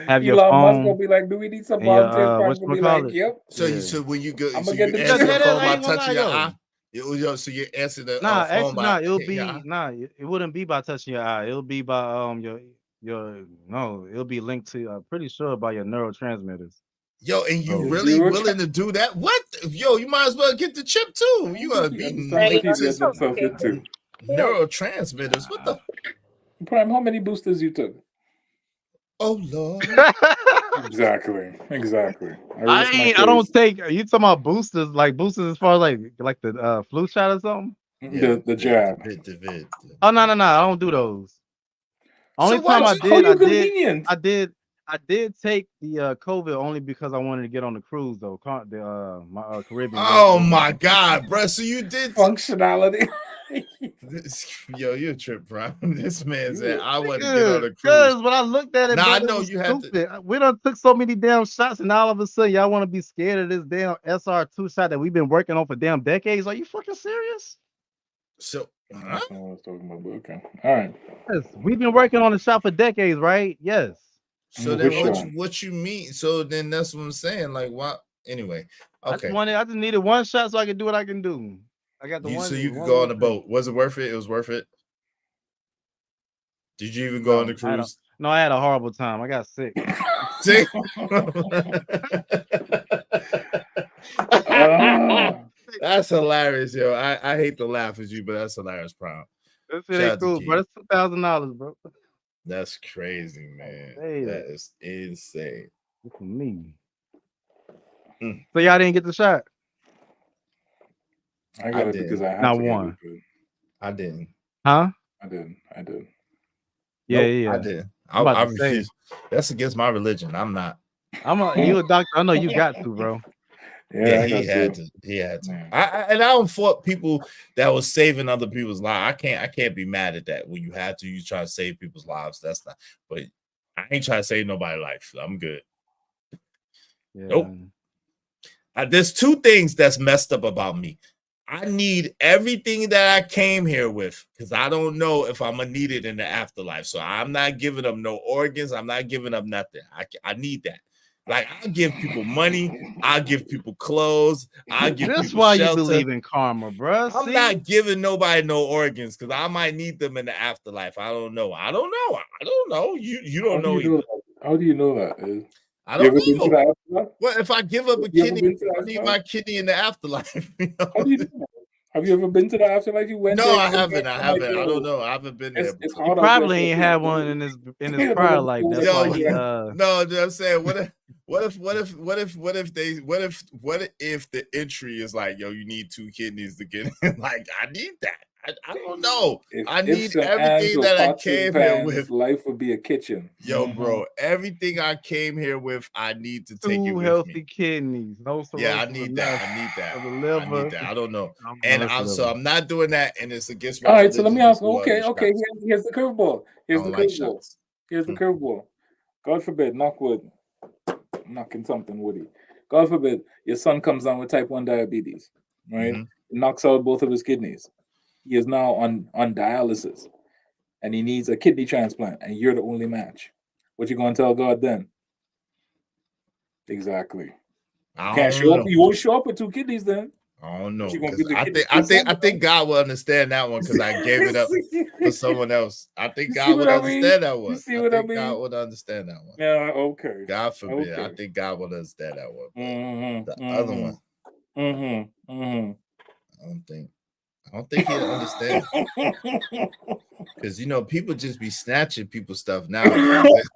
[SPEAKER 3] have your
[SPEAKER 2] Elon
[SPEAKER 3] phone.
[SPEAKER 2] Musk gonna be like, do we need some volunteers?
[SPEAKER 3] Whatchamacallit?
[SPEAKER 2] Yep.
[SPEAKER 5] So when you go,
[SPEAKER 2] I'm
[SPEAKER 5] so
[SPEAKER 2] gonna get
[SPEAKER 5] you
[SPEAKER 2] the
[SPEAKER 5] answer the
[SPEAKER 2] chip.
[SPEAKER 5] phone by touching your eye. So you answer the
[SPEAKER 3] Nah,
[SPEAKER 5] phone
[SPEAKER 3] actually,
[SPEAKER 5] by
[SPEAKER 3] nah. It'll
[SPEAKER 5] hitting your eye?
[SPEAKER 3] be nah. It wouldn't be by touching your eye. It'll be by your no. It'll be linked to. I'm pretty sure by your neurotransmitters.
[SPEAKER 5] Yo, and you
[SPEAKER 3] Oh.
[SPEAKER 5] really willing to do that? What? Yo, you might as well get the chip too. You gotta be neurotransmitters. What the?
[SPEAKER 2] Prime, how many boosters you took?
[SPEAKER 5] Oh Lord.
[SPEAKER 2] Exactly.
[SPEAKER 3] I don't take. Are you talking about boosters? Like boosters as far as like the flu shot or something?
[SPEAKER 2] The jab.
[SPEAKER 3] Oh no. I don't do those. Only
[SPEAKER 2] So
[SPEAKER 3] time
[SPEAKER 2] why-
[SPEAKER 3] I
[SPEAKER 2] how you
[SPEAKER 3] did,
[SPEAKER 2] convenient?
[SPEAKER 3] I did take the COVID only because I wanted to get on the cruise though. My Caribbean.
[SPEAKER 5] Oh my God, bro! So you did
[SPEAKER 2] functionality.
[SPEAKER 5] Yo, you're a trip, bro. This man said I want to get on a cruise.
[SPEAKER 3] Because when I looked at it,
[SPEAKER 5] Nah,
[SPEAKER 3] bro,
[SPEAKER 5] I
[SPEAKER 3] it
[SPEAKER 5] know
[SPEAKER 3] was
[SPEAKER 5] you had to.
[SPEAKER 3] stupid. We done took so many damn shots, and all of a sudden, y'all want to be scared of this damn SR2 shot that we've been working on for damn decades. Are you fucking serious?
[SPEAKER 5] So,
[SPEAKER 2] That's not what I was talking about. But okay, all right.
[SPEAKER 3] Yes, we've been working on the shot for decades, right? Yes.
[SPEAKER 5] So then, what you mean? So then, that's what I'm saying. Like, what? Anyway, okay.
[SPEAKER 3] I just needed one shot so I can do what I can do. I got the one.
[SPEAKER 5] So you could go on the boat. Was it worth it? It was worth it. Did you even go on the cruise?
[SPEAKER 3] No, I had a horrible time. I got sick.
[SPEAKER 5] See? That's hilarious, yo. I hate to laugh at you, but that's hilarious, Prime.
[SPEAKER 3] This shit ain't cool, bro. It's $2,000, bro.
[SPEAKER 5] That's crazy, man. That is insane.
[SPEAKER 3] Look at me. So y'all didn't get the shot?
[SPEAKER 2] I got it because I had
[SPEAKER 3] Not
[SPEAKER 2] to
[SPEAKER 3] one.
[SPEAKER 5] I didn't.
[SPEAKER 3] Huh?
[SPEAKER 2] I did.
[SPEAKER 3] Yeah,
[SPEAKER 5] Nope,
[SPEAKER 3] yeah.
[SPEAKER 5] I didn't.
[SPEAKER 3] I'm about
[SPEAKER 5] I
[SPEAKER 3] to say.
[SPEAKER 5] refuse. That's against my religion. I'm not.
[SPEAKER 3] You a doctor. I know you got to, bro.
[SPEAKER 5] Yeah, he had to. He had to. I don't fault people that was saving other people's lives. I can't be mad at that. When you had to, you try to save people's lives. That's not. But I ain't trying to save nobody's life. So I'm good.
[SPEAKER 3] Yeah.
[SPEAKER 5] Nope. There's two things that's messed up about me. I need everything that I came here with because I don't know if I'm gonna need it in the afterlife. So I'm not giving up no organs. I'm not giving up nothing. I need that. Like I give people money, I give people clothes, I give
[SPEAKER 3] That's
[SPEAKER 5] people
[SPEAKER 3] why
[SPEAKER 5] shelter.
[SPEAKER 3] you believe in karma, bro.
[SPEAKER 5] I'm not giving nobody no organs because I might need them in the afterlife. I don't know. You don't know either.
[SPEAKER 2] How do you know that?
[SPEAKER 5] I don't know. Well, if I give up a kidney, I need my kidney in the afterlife.
[SPEAKER 2] How do you do that? Have you ever been to the afterlife? You went
[SPEAKER 5] No,
[SPEAKER 2] there?
[SPEAKER 5] I haven't. I don't know. I haven't been there.
[SPEAKER 2] It's
[SPEAKER 3] He probably ain't had one in his prior life. That's why he
[SPEAKER 5] No, I'm saying what if the entry is like, yo, you need 2 kidneys to get in? Like, I need that. I don't know. I need everything that I came here with.
[SPEAKER 2] Life would be a kitchen.
[SPEAKER 5] Yo, bro, everything I came here with, I need to take it
[SPEAKER 3] 2
[SPEAKER 5] with
[SPEAKER 3] healthy
[SPEAKER 5] me.
[SPEAKER 3] kidneys. No,
[SPEAKER 5] Yeah, I need that.
[SPEAKER 3] The liver.
[SPEAKER 5] I need that. I don't know.
[SPEAKER 3] So
[SPEAKER 5] I'm not doing that, and it's against my
[SPEAKER 2] All right, so let
[SPEAKER 5] religion
[SPEAKER 2] me ask.
[SPEAKER 5] to do all
[SPEAKER 2] Okay.
[SPEAKER 5] these shots.
[SPEAKER 2] Here's the curveball. Here's the
[SPEAKER 5] like
[SPEAKER 2] curveball.
[SPEAKER 5] shots.
[SPEAKER 2] Here's the curveball. God forbid, knock wood, knocking something woody. God forbid, your son comes down with type 1 diabetes, right? Knocks out both of his kidneys. He is now on dialysis, and he needs a kidney transplant, and you're the only match. What you gonna tell God then? Exactly. You won't show up with 2 kidneys then.
[SPEAKER 5] I don't know. I think God will understand that one because I gave it up for someone else. I think God would understand that one.
[SPEAKER 2] You see what I mean?
[SPEAKER 5] God would understand that one.
[SPEAKER 2] Yeah. Okay.
[SPEAKER 5] God forbid.
[SPEAKER 2] Okay.
[SPEAKER 5] I think God would understand that one. The other one. I don't think he'll understand. Because people just be snatching people's stuff now.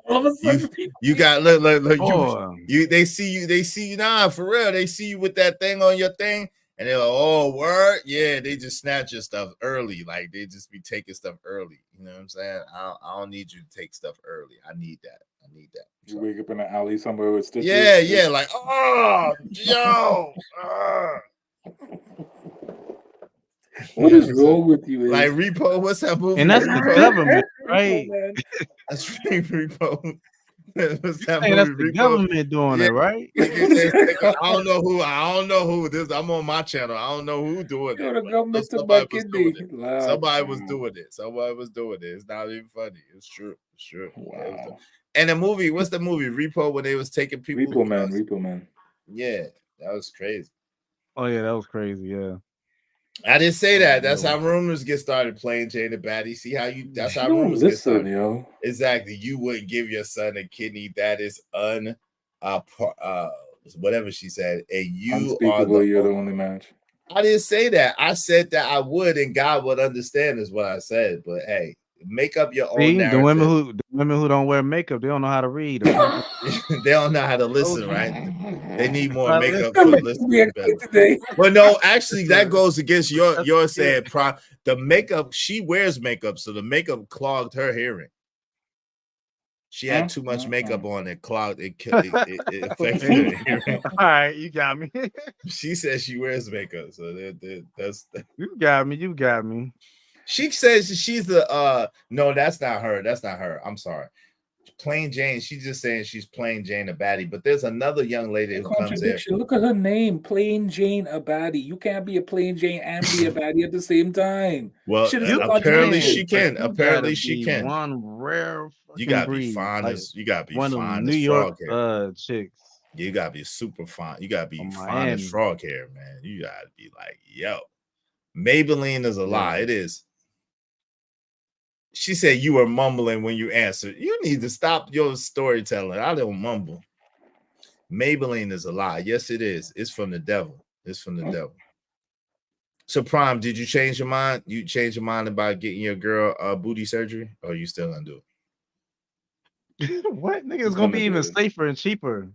[SPEAKER 2] All of a sudden,
[SPEAKER 5] you got look they see you now for real. They see you with that thing on your thing, and they're like, oh, word, yeah. They just snatch your stuff early, like they just be taking stuff early. You know what I'm saying? I don't need you to take stuff early. I need that.
[SPEAKER 2] You wake up in an alley somewhere with stitches.
[SPEAKER 5] Yeah, like yo.
[SPEAKER 2] What is wrong with you?
[SPEAKER 5] Like Repo, what's that movie?
[SPEAKER 3] And that's the government, right?
[SPEAKER 5] That's Repo. What's that
[SPEAKER 3] Hey,
[SPEAKER 5] movie?
[SPEAKER 3] that's the
[SPEAKER 5] Repo?
[SPEAKER 3] government doing it, right?
[SPEAKER 5] I don't know who this. I'm on my channel. I don't know who doing it.
[SPEAKER 2] The government
[SPEAKER 5] Somebody was doing it. Somebody was doing it. It's not even funny. It's true.
[SPEAKER 2] Wow.
[SPEAKER 5] And the movie, what's the movie? Repo, when they was taking people.
[SPEAKER 2] Repo Man.
[SPEAKER 5] Yeah, that was crazy.
[SPEAKER 3] Oh yeah, that was crazy. Yeah.
[SPEAKER 5] I didn't say that. That's how rumors get started. Plain Jane the baddie. See how you? That's
[SPEAKER 2] She
[SPEAKER 5] how
[SPEAKER 2] don't
[SPEAKER 5] rumors get
[SPEAKER 2] listen,
[SPEAKER 5] started.
[SPEAKER 2] yo.
[SPEAKER 5] Exactly. You wouldn't give your son a kidney. That is whatever she said. And you are
[SPEAKER 2] Unspeakable. You're the
[SPEAKER 5] only
[SPEAKER 2] only match.
[SPEAKER 5] I didn't say that. I said that I would, and God would understand, is what I said. But hey, make up your own
[SPEAKER 3] See,
[SPEAKER 5] narrative.
[SPEAKER 3] the women who don't wear makeup, they don't know how to read. Apparently.
[SPEAKER 5] They don't know how to listen, right? They need more
[SPEAKER 3] Well,
[SPEAKER 5] makeup
[SPEAKER 3] listen.
[SPEAKER 5] for listening better. Well, no, actually, that goes against your saying. The makeup, she wears makeup, so the makeup clogged her hearing. She had too much makeup on it, clogged it. It affected her hearing.
[SPEAKER 3] All right, you got me.
[SPEAKER 5] She says she wears makeup, so that's
[SPEAKER 3] you got me. You got me.
[SPEAKER 5] She says she's the no, that's not her. That's not her. I'm sorry. Plain Jane, she's just saying she's Plain Jane a baddie, but there's another young lady who comes in.
[SPEAKER 2] Look at her name, Plain Jane a baddie. You can't be a Plain Jane and be a baddie at the same time.
[SPEAKER 5] Well, apparently she can. Apparently she can.
[SPEAKER 3] One rare
[SPEAKER 5] you gotta be
[SPEAKER 3] breed,
[SPEAKER 5] fine
[SPEAKER 3] like
[SPEAKER 5] as you gotta be
[SPEAKER 3] one
[SPEAKER 5] fine
[SPEAKER 3] of New
[SPEAKER 5] as
[SPEAKER 3] York
[SPEAKER 5] frog hair.
[SPEAKER 3] chicks.
[SPEAKER 5] You gotta be super fine. You gotta be fine
[SPEAKER 3] Miami.
[SPEAKER 5] as frog hair, man. You gotta be like, yo, Maybelline is a lie. It is. She said you were mumbling when you answered. You need to stop your storytelling. I don't mumble. Maybelline is a lie. Yes, it is. It's from the devil. It's from the devil. So, Prime, did you change your mind? You changed your mind about getting your girl booty surgery, or are you still gonna do
[SPEAKER 3] it? What nigga is gonna be even safer and cheaper?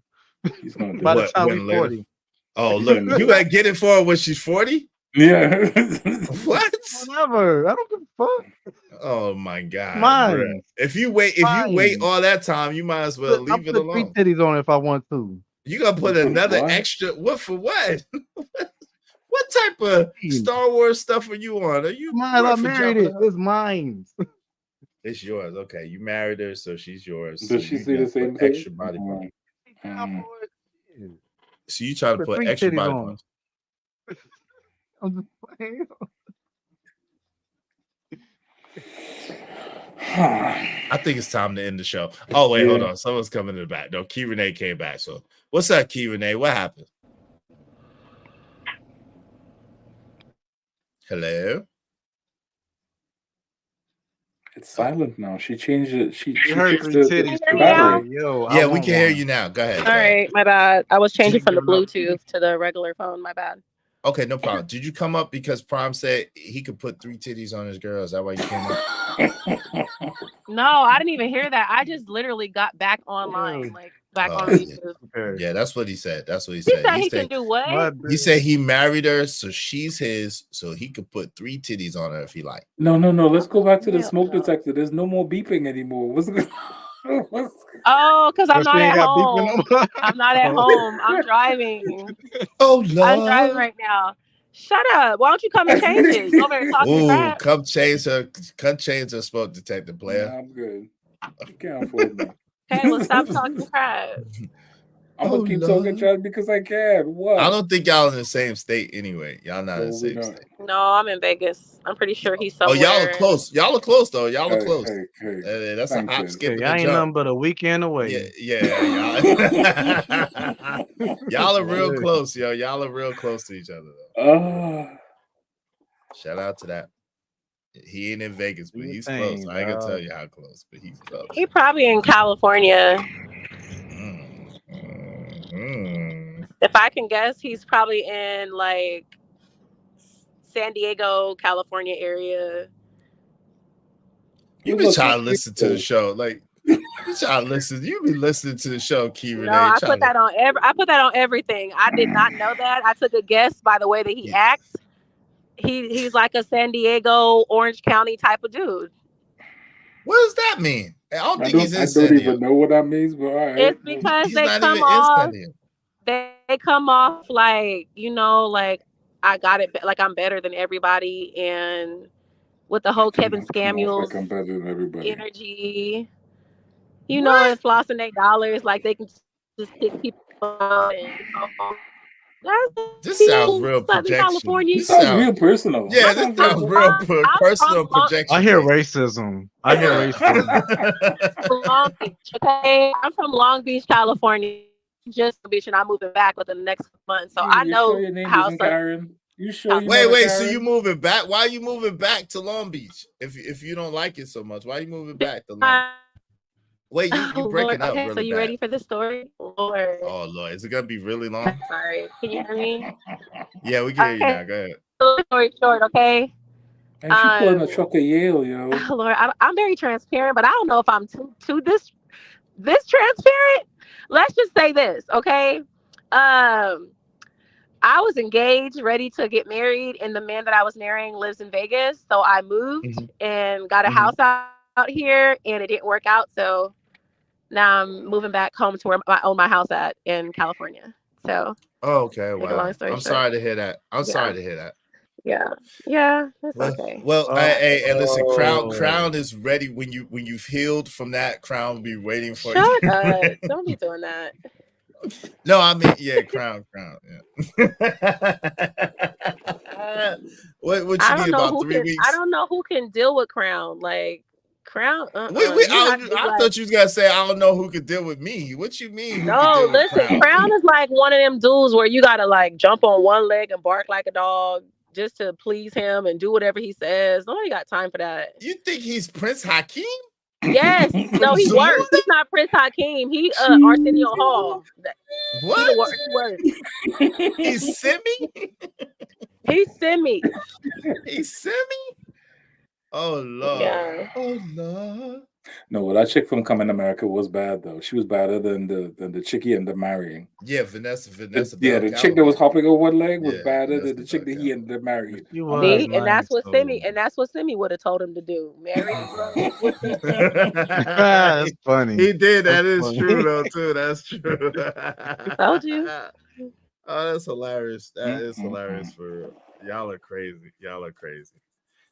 [SPEAKER 2] He's gonna do
[SPEAKER 3] by the time we're 40.
[SPEAKER 5] Oh, look, you gotta get it for her when she's 40.
[SPEAKER 2] Yeah.
[SPEAKER 5] What?
[SPEAKER 3] Whatever. I don't give a fuck.
[SPEAKER 5] Oh my god.
[SPEAKER 3] Mine.
[SPEAKER 5] Bruh. If you wait all that time, you might as well leave it alone.
[SPEAKER 3] 3 titties on it if I want to.
[SPEAKER 5] You gotta put another extra. What for what? What type of Star Wars stuff are you on? Are you
[SPEAKER 3] mine? I married it. It's mine.
[SPEAKER 5] It's yours. Okay, you married her, so she's yours.
[SPEAKER 2] Does she see the same thing?
[SPEAKER 5] Extra body parts. So you try to put extra body parts.
[SPEAKER 3] I'm just playing.
[SPEAKER 5] I think it's time to end the show. Oh, wait, hold on. Someone's coming in the back. No, Key Renee came back. So what's up, Key Renee? What happened? Hello?
[SPEAKER 2] It's silent now. She changed it. She
[SPEAKER 3] heard
[SPEAKER 2] fixed
[SPEAKER 3] 3 titties.
[SPEAKER 2] battery.
[SPEAKER 3] Yo,
[SPEAKER 5] yeah, we can hear you now. Go ahead.
[SPEAKER 21] All right, my bad. I was changing from the Bluetooth to the regular phone. My bad.
[SPEAKER 5] Okay, no problem. Did you come up because Prime said he could put 3 titties on his girl? Is that why you came up?
[SPEAKER 21] No, I didn't even hear that. I just literally got back online, like back on YouTube.
[SPEAKER 5] Yeah, that's what he said. That's what he
[SPEAKER 21] He
[SPEAKER 5] said.
[SPEAKER 21] said he can do what?
[SPEAKER 5] He said he married her, so she's his, so he could put 3 titties on her if he liked.
[SPEAKER 2] No. Let's go back to the smoke detector. There's no more beeping anymore. What's good?
[SPEAKER 21] Oh, because I'm not at home. I'm not at home. I'm driving.
[SPEAKER 5] Oh, Lord.
[SPEAKER 21] I'm driving right now. Shut up. Why don't you come and change it? Go over and talk to crap.
[SPEAKER 5] Come change her smoke detector, player.
[SPEAKER 2] Nah, I'm good. You can't afford me.
[SPEAKER 21] Okay, well, stop talking crap.
[SPEAKER 2] I'm gonna keep talking trash because I can. What?
[SPEAKER 5] I don't think y'all in the same state anyway. Y'all not in the same state.
[SPEAKER 21] No, I'm in Vegas. I'm pretty sure he's somewhere.
[SPEAKER 5] Oh, y'all are close. Y'all are close though. Y'all are close.
[SPEAKER 2] Hey,
[SPEAKER 5] that's a hop, skip, and
[SPEAKER 3] I
[SPEAKER 5] a
[SPEAKER 3] ain't
[SPEAKER 5] jump.
[SPEAKER 3] nothing but a weekend away.
[SPEAKER 5] Yeah. Y'all are real close, yo. Y'all are real close to each other though. Shout out to that. He ain't in Vegas, but he's close. I ain't gonna tell you how close, but he's close.
[SPEAKER 21] He probably in California. If I can guess, he's probably in like San Diego, California area.
[SPEAKER 5] You be trying to listen to the show, like you trying to listen. You be listening to the show, Key Renee.
[SPEAKER 21] No, I put that on everything. I did not know that. I took a guess by the way that he acts. He's like a San Diego, Orange County type of dude.
[SPEAKER 5] What does that mean? I don't think he's in
[SPEAKER 2] I
[SPEAKER 5] San
[SPEAKER 2] don't
[SPEAKER 5] Diego.
[SPEAKER 2] even know what that means, but all right.
[SPEAKER 21] It's because
[SPEAKER 5] He's
[SPEAKER 21] they
[SPEAKER 5] not
[SPEAKER 21] come
[SPEAKER 5] even in
[SPEAKER 21] off.
[SPEAKER 5] San Diego.
[SPEAKER 21] They come off like, you know, like I got it, like I'm better than everybody, and with the whole Kevin Samuels
[SPEAKER 2] like I'm better than everybody.
[SPEAKER 21] energy, you know, and flossing their dollars, like they can just pick people up and,
[SPEAKER 5] This sounds real projection.
[SPEAKER 21] California.
[SPEAKER 2] This sounds real personal.
[SPEAKER 5] Yeah, this sounds real personal projection.
[SPEAKER 3] I hear racism. I hear racism.
[SPEAKER 21] Long Beach, okay? I'm from Long Beach, California. Just beach, and I'm moving back within the next month. So I know
[SPEAKER 2] sure your name
[SPEAKER 21] how.
[SPEAKER 2] isn't Karen? You sure you not a
[SPEAKER 5] Wait. So
[SPEAKER 2] Karen?
[SPEAKER 5] you moving back? Why are you moving back to Long Beach? If you don't like it so much, why are you moving back to Long? Wait, you
[SPEAKER 21] Lord,
[SPEAKER 5] breaking up
[SPEAKER 21] okay, so
[SPEAKER 5] really
[SPEAKER 21] you
[SPEAKER 5] bad.
[SPEAKER 21] ready for the story? Lord.
[SPEAKER 5] Oh Lord, is it gonna be really long?
[SPEAKER 21] Sorry. Can you hear me?
[SPEAKER 5] Yeah, we can hear you now. Go ahead.
[SPEAKER 21] Story short, okay?
[SPEAKER 2] And she pulling a truck of Yale, yo.
[SPEAKER 21] Lord, I'm very transparent, but I don't know if I'm too this transparent. Let's just say this, okay? I was engaged, ready to get married, and the man that I was marrying lives in Vegas. So I moved and got a house out here, and it didn't work out. So now I'm moving back home to where I own my house at in California. So,
[SPEAKER 5] okay,
[SPEAKER 21] make a
[SPEAKER 5] wow.
[SPEAKER 21] long story
[SPEAKER 5] I'm
[SPEAKER 21] short.
[SPEAKER 5] sorry to hear that. I'm
[SPEAKER 21] Yeah.
[SPEAKER 5] sorry to hear that.
[SPEAKER 21] Yeah, that's okay.
[SPEAKER 5] Well, hey, listen,
[SPEAKER 3] Oh.
[SPEAKER 5] Crown is ready when you've healed from that. Crown will be waiting for you.
[SPEAKER 21] Shut up! Don't be doing that.
[SPEAKER 5] No, I mean, yeah, Crown. Yeah. what you
[SPEAKER 21] I don't
[SPEAKER 5] need
[SPEAKER 21] know
[SPEAKER 5] about
[SPEAKER 21] who
[SPEAKER 5] 3
[SPEAKER 21] can.
[SPEAKER 5] weeks?
[SPEAKER 21] I don't know who can deal with Crown. Like Crown.
[SPEAKER 5] I thought you was gonna say I don't know who could deal with me. What you mean? Who could
[SPEAKER 21] No,
[SPEAKER 5] deal with
[SPEAKER 21] listen. Crown is like one of them dudes where you gotta like jump on one leg and bark like a dog just to please him and do whatever he says. Nobody got time for that.
[SPEAKER 5] You think he's Prince Hakeem?
[SPEAKER 21] Yes. No, he
[SPEAKER 5] Zamunda?
[SPEAKER 21] works. He's not Prince Hakeem. He Arsenio Hall.
[SPEAKER 5] What?
[SPEAKER 21] He works.
[SPEAKER 5] He's Simi?
[SPEAKER 21] He's Simi.
[SPEAKER 5] He's Simi? Oh Lord.
[SPEAKER 21] Yeah.
[SPEAKER 5] Oh Lord.
[SPEAKER 2] No, well, that chick from Coming to America was bad though. She was badder than the chickie ended up marrying.
[SPEAKER 5] Yeah, Vanessa.
[SPEAKER 2] Yeah, the chick that was hopping on one leg was badder than the chick that he ended up marrying.
[SPEAKER 21] See, and that's what Simi would have told him to do. Marry the
[SPEAKER 3] That's funny.
[SPEAKER 5] He did. That
[SPEAKER 3] That's
[SPEAKER 5] is
[SPEAKER 3] funny.
[SPEAKER 5] true though, too. That's true.
[SPEAKER 21] Told you.
[SPEAKER 5] Oh, that's hilarious. That is hilarious for real. Y'all are crazy. Y'all are crazy.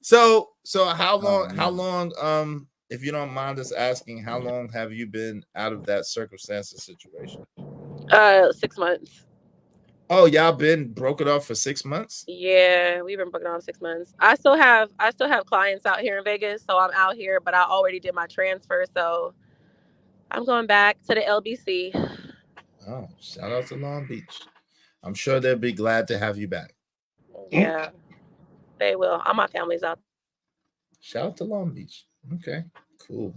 [SPEAKER 5] So how long, if you don't mind us asking, how long have you been out of that circumstances situation?
[SPEAKER 21] 6 months.
[SPEAKER 5] Oh, y'all been broken off for 6 months?
[SPEAKER 21] Yeah, we've been broken off 6 months. I still have clients out here in Vegas, so I'm out here, but I already did my transfer, so I'm going back to the LBC.
[SPEAKER 5] Oh, shout out to Long Beach. I'm sure they'll be glad to have you back.
[SPEAKER 21] Yeah, they will. All my family's out.
[SPEAKER 5] Shout out to Long Beach. Okay, cool.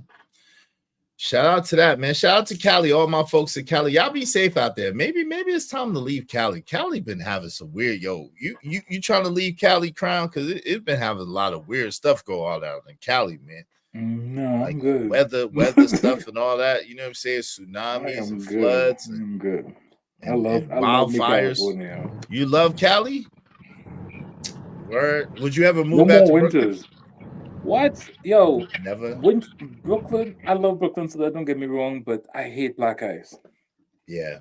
[SPEAKER 5] Shout out to that, man. Shout out to Cali, all my folks in Cali. Y'all be safe out there. Maybe it's time to leave Cali. Cali been having some weird, you trying to leave Cali, Crown? Because it's been having a lot of weird stuff go all out in Cali, man.
[SPEAKER 2] No,
[SPEAKER 5] like
[SPEAKER 2] I'm good.
[SPEAKER 5] Weather stuff and all that. You know what I'm saying? Tsunamis and floods.
[SPEAKER 2] I'm good.
[SPEAKER 5] I love
[SPEAKER 2] wildfires.
[SPEAKER 5] You love Cali? Word. Would you ever move
[SPEAKER 2] No
[SPEAKER 5] back
[SPEAKER 2] more
[SPEAKER 5] to Brooklyn?
[SPEAKER 2] winters. What? Yo,
[SPEAKER 5] never.
[SPEAKER 2] Brooklyn. I love Brooklyn, so that don't get me wrong, but I hate black ice.
[SPEAKER 5] Yeah.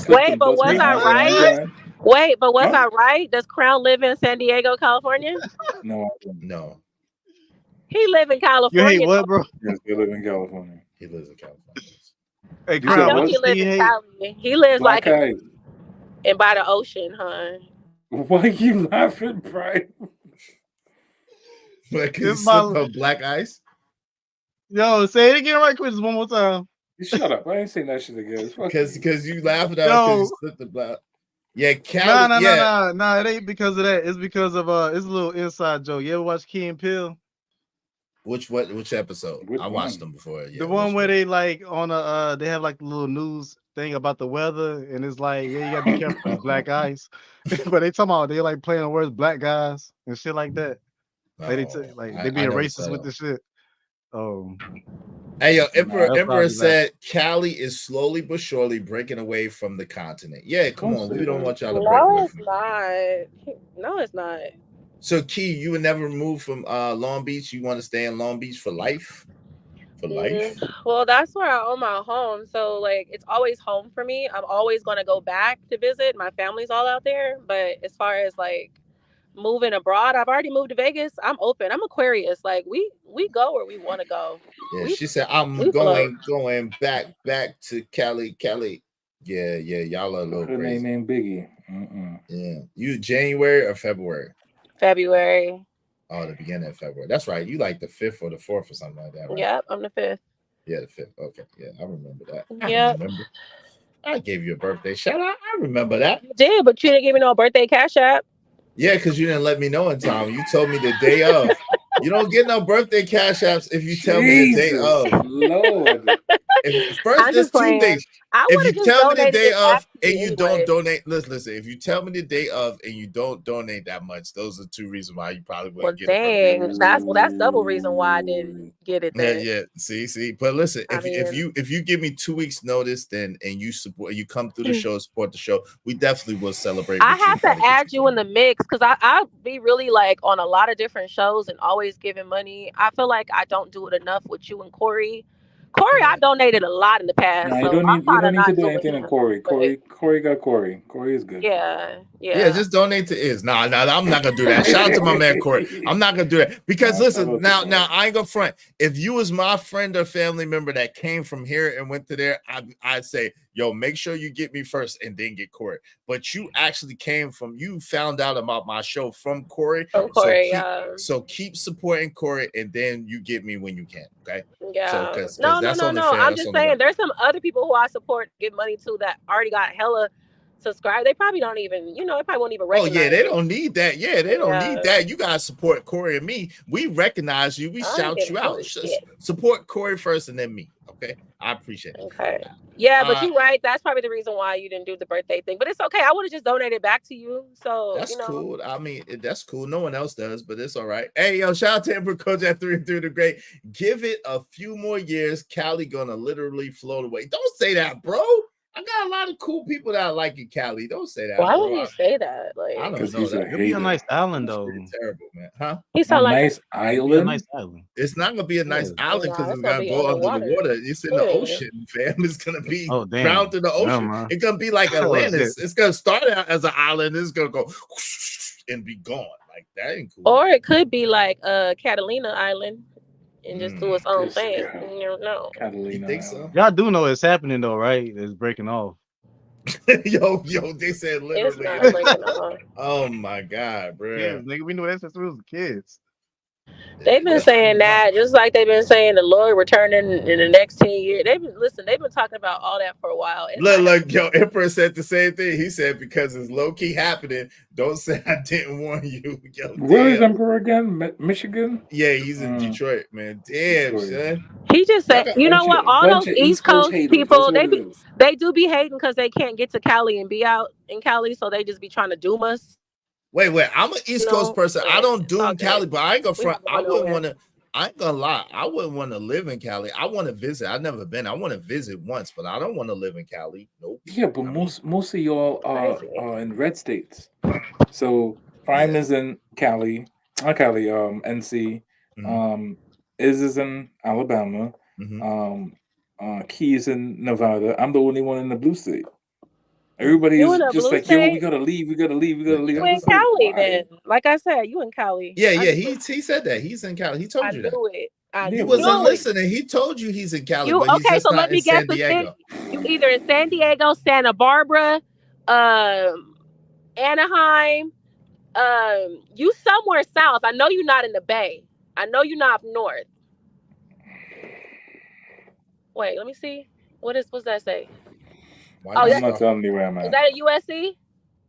[SPEAKER 21] Wait, but was I right? Wait, but was I right? Does Crown live in San Diego, California?
[SPEAKER 2] No.
[SPEAKER 21] He live in California.
[SPEAKER 3] You hate what, bro?
[SPEAKER 2] Yes, they live in California.
[SPEAKER 5] He lives in California.
[SPEAKER 3] Hey,
[SPEAKER 21] I
[SPEAKER 3] Crown,
[SPEAKER 21] know
[SPEAKER 3] what
[SPEAKER 21] he live
[SPEAKER 3] you
[SPEAKER 21] in
[SPEAKER 3] hate?
[SPEAKER 21] Cali. He lives
[SPEAKER 2] Black
[SPEAKER 21] like
[SPEAKER 2] ice.
[SPEAKER 21] and by the ocean, huh?
[SPEAKER 2] Why you laughing, Brian?
[SPEAKER 5] Because you slipped on black ice?
[SPEAKER 3] Yo, say it again right quick, just one more time.
[SPEAKER 2] Shut up. I ain't saying that shit again.
[SPEAKER 5] Because you laughing at because you slipped the black. Yeah, Cali.
[SPEAKER 3] Nah, it ain't because of that. It's because of it's a little inside joke. You ever watch Key and Peele?
[SPEAKER 5] Which episode? I watched them before. Yeah,
[SPEAKER 3] the one where they like on a they have like a little news thing about the weather, and it's like, yeah, you gotta be careful with black ice. But they talking about they like playing the words black guys and shit like that. Like they being racist with the shit. Oh.
[SPEAKER 5] Hey yo, Emperor said Cali is slowly but surely breaking away from the continent. Yeah, come on, we don't want y'all to break away from
[SPEAKER 21] it. No, it's not.
[SPEAKER 5] So Key, you would never move from Long Beach. You want to stay in Long Beach for life? For life?
[SPEAKER 21] Well, that's where I own my home. So like it's always home for me. I'm always gonna go back to visit. My family's all out there. But as far as like moving abroad, I've already moved to Vegas. I'm open. I'm Aquarius. Like we go where we want to go.
[SPEAKER 5] Yeah, she said I'm going back to Cali. Yeah, y'all are a little crazy.
[SPEAKER 2] Name Biggie.
[SPEAKER 5] Yeah, you January or February?
[SPEAKER 21] February.
[SPEAKER 5] Oh, the beginning of February. That's right. You like the 5th or the 4th or something like that, right?
[SPEAKER 21] Yep, I'm the 5th.
[SPEAKER 5] Yeah, the 5th. Okay, yeah, I remember that.
[SPEAKER 21] Yep.
[SPEAKER 5] I gave you a birthday shout out. I I remember that.
[SPEAKER 21] You did, but you didn't give me no birthday cash app.
[SPEAKER 5] Yeah, because you didn't let me know in time. You told me the day of. You don't get no birthday cash apps if you tell me the day
[SPEAKER 2] Jesus
[SPEAKER 5] of.
[SPEAKER 2] Lord.
[SPEAKER 5] First,
[SPEAKER 21] I'm
[SPEAKER 5] there's
[SPEAKER 21] just
[SPEAKER 5] two
[SPEAKER 21] playing.
[SPEAKER 5] things.
[SPEAKER 21] I
[SPEAKER 5] If
[SPEAKER 21] would
[SPEAKER 5] you
[SPEAKER 21] have just
[SPEAKER 5] tell me the
[SPEAKER 21] donated
[SPEAKER 5] day
[SPEAKER 21] it back
[SPEAKER 5] of
[SPEAKER 21] to
[SPEAKER 5] and
[SPEAKER 21] you
[SPEAKER 5] you don't
[SPEAKER 21] anyway.
[SPEAKER 5] donate, listen. If you tell me the day of and you don't donate that much, those are two reasons why you probably
[SPEAKER 21] Well,
[SPEAKER 5] wouldn't get a birthday
[SPEAKER 21] dang,
[SPEAKER 5] cash app.
[SPEAKER 21] that's double reason why I didn't get it
[SPEAKER 5] Yeah,
[SPEAKER 21] then.
[SPEAKER 5] yeah. See. But listen,
[SPEAKER 21] I mean,
[SPEAKER 5] if you give me 2 weeks notice, then and you come through the show, support the show, we definitely will celebrate
[SPEAKER 21] I
[SPEAKER 5] with you.
[SPEAKER 21] have to add you in the mix because I be really like on a lot of different shows and always giving money. I feel like I don't do it enough with you and Corey. Corey, I donated a lot in the past,
[SPEAKER 2] No,
[SPEAKER 21] so I'm
[SPEAKER 2] you
[SPEAKER 21] kind
[SPEAKER 2] don't
[SPEAKER 21] of
[SPEAKER 2] need to
[SPEAKER 21] not
[SPEAKER 2] do
[SPEAKER 21] doing
[SPEAKER 2] anything to
[SPEAKER 21] him.
[SPEAKER 2] Corey.
[SPEAKER 21] But
[SPEAKER 2] Corey got Corey. Corey is good.
[SPEAKER 21] yeah,
[SPEAKER 5] Yeah, just donate to Iz. Nah, I'm not gonna do that. Shout out to my man Corey. I'm not gonna do that because listen, now I ain't gonna front. If you was my friend or family member that came from here and went to there, I'd say, yo, make sure you get me first and then get Corey. But you actually you found out about my show from Corey.
[SPEAKER 21] From Corey,
[SPEAKER 5] So keep supporting Corey and then you get me when you can. Okay.
[SPEAKER 21] yeah.
[SPEAKER 5] So because
[SPEAKER 21] No.
[SPEAKER 5] that's only fair.
[SPEAKER 21] I'm
[SPEAKER 5] That's
[SPEAKER 21] just
[SPEAKER 5] only
[SPEAKER 21] saying,
[SPEAKER 5] right.
[SPEAKER 21] there's some other people who I support give money to that already got hella subscribed. They probably don't even, they probably won't even
[SPEAKER 5] Oh
[SPEAKER 21] recognize.
[SPEAKER 5] yeah, they
[SPEAKER 21] it.
[SPEAKER 5] don't need that. Yeah, they don't need
[SPEAKER 21] Yeah.
[SPEAKER 5] that. You gotta support Corey and me. We recognize you. We
[SPEAKER 21] I ain't
[SPEAKER 5] shout
[SPEAKER 21] getting
[SPEAKER 5] you out.
[SPEAKER 21] Corey shit.
[SPEAKER 5] Support Corey first and then me. Okay, I appreciate it.
[SPEAKER 21] Okay. Yeah, but you're right. That's probably the reason why you didn't do the birthday thing. But it's okay. I would have just donated back to you. So
[SPEAKER 5] That's cool. I mean, that's cool. No one else does, but it's all right. Hey, yo, shout out to Emperor Coach at 3 and 3 the Great. Give it a few more years. Cali gonna literally float away. Don't say that, bro. I got a lot of cool people that I like in Cali. Don't say that.
[SPEAKER 21] Why
[SPEAKER 5] bro.
[SPEAKER 21] would he say that? Like,
[SPEAKER 5] I don't know.
[SPEAKER 2] he's a
[SPEAKER 5] That
[SPEAKER 3] It'll be a nice island though.
[SPEAKER 5] terrible, man. Huh?
[SPEAKER 21] He sound like
[SPEAKER 2] nice
[SPEAKER 3] It'll be a
[SPEAKER 2] island.
[SPEAKER 3] nice island.
[SPEAKER 5] It's not gonna be a nice island because it's
[SPEAKER 21] gonna
[SPEAKER 5] gonna
[SPEAKER 21] be
[SPEAKER 5] go under the
[SPEAKER 21] underwater.
[SPEAKER 5] water. It's in the ocean, fam. It's gonna be
[SPEAKER 3] Oh, damn.
[SPEAKER 5] drowned in the ocean.
[SPEAKER 3] Never mind.
[SPEAKER 5] It's gonna be like
[SPEAKER 3] Oh,
[SPEAKER 5] Atlantis.
[SPEAKER 3] shit.
[SPEAKER 5] It's gonna start out as an island. It's gonna go and be gone. Like that ain't cool.
[SPEAKER 21] or it could be like Catalina Island and just do its own thing. You don't know.
[SPEAKER 5] You think so?
[SPEAKER 3] Y'all do know it's happening though, right? It's breaking off.
[SPEAKER 5] yo, they said
[SPEAKER 21] It's
[SPEAKER 5] literally.
[SPEAKER 21] not breaking off.
[SPEAKER 5] Oh my god, bro.
[SPEAKER 3] Yeah, nigga, we knew that since we was kids.
[SPEAKER 21] They've been saying that, just like they've been saying the Lord returning in the next 10 years. They've been talking about all that for a while. It's not
[SPEAKER 5] Look, yo, Emperor said the same thing. He said because it's low key happening. Don't say I didn't warn you. Yo,
[SPEAKER 2] Where is
[SPEAKER 5] damn.
[SPEAKER 2] Emperor again? Michigan?
[SPEAKER 5] Yeah, he's in Detroit, man. Damn, son.
[SPEAKER 21] He just said, you know what? All those East Coast people, they do be hating because they can't get to Cali and be out in Cali, so they just be trying to doom us.
[SPEAKER 5] Wait. I'm an East Coast person. I don't doom Cali, but I ain't gonna front. I wouldn't want to. I ain't gonna lie. I wouldn't want to live in Cali. I want to visit. I've never been. I want to visit once, but I don't want to live in Cali. Nope.
[SPEAKER 2] Yeah, but most of y'all are in red states. So Prime is in Cali, not Cali, NC. Iz is in Alabama. Key is in Nevada. I'm the only one in the blue state. Everybody
[SPEAKER 21] You
[SPEAKER 2] is
[SPEAKER 21] in a
[SPEAKER 2] just
[SPEAKER 21] blue
[SPEAKER 2] like, yo, we
[SPEAKER 21] state?
[SPEAKER 2] gotta leave.
[SPEAKER 21] You in Cali then? Like I said, you in Cali.
[SPEAKER 5] Yeah. He said that he's in Cali. He told you that.
[SPEAKER 21] knew it. I
[SPEAKER 5] You
[SPEAKER 21] knew
[SPEAKER 5] wasn't
[SPEAKER 21] it.
[SPEAKER 5] listening. He told you he's in Cali, but he's
[SPEAKER 21] Okay,
[SPEAKER 5] just
[SPEAKER 21] so
[SPEAKER 5] not
[SPEAKER 21] let me
[SPEAKER 5] in
[SPEAKER 21] guess
[SPEAKER 5] San
[SPEAKER 21] the
[SPEAKER 5] Diego.
[SPEAKER 21] city. You either in San Diego, Santa Barbara, Anaheim. You somewhere south. I know you're not in the Bay. I know you're not up north. Wait, let me see. What's that say?
[SPEAKER 2] I'm not telling you where I'm
[SPEAKER 21] Is
[SPEAKER 2] at.
[SPEAKER 21] that a USC?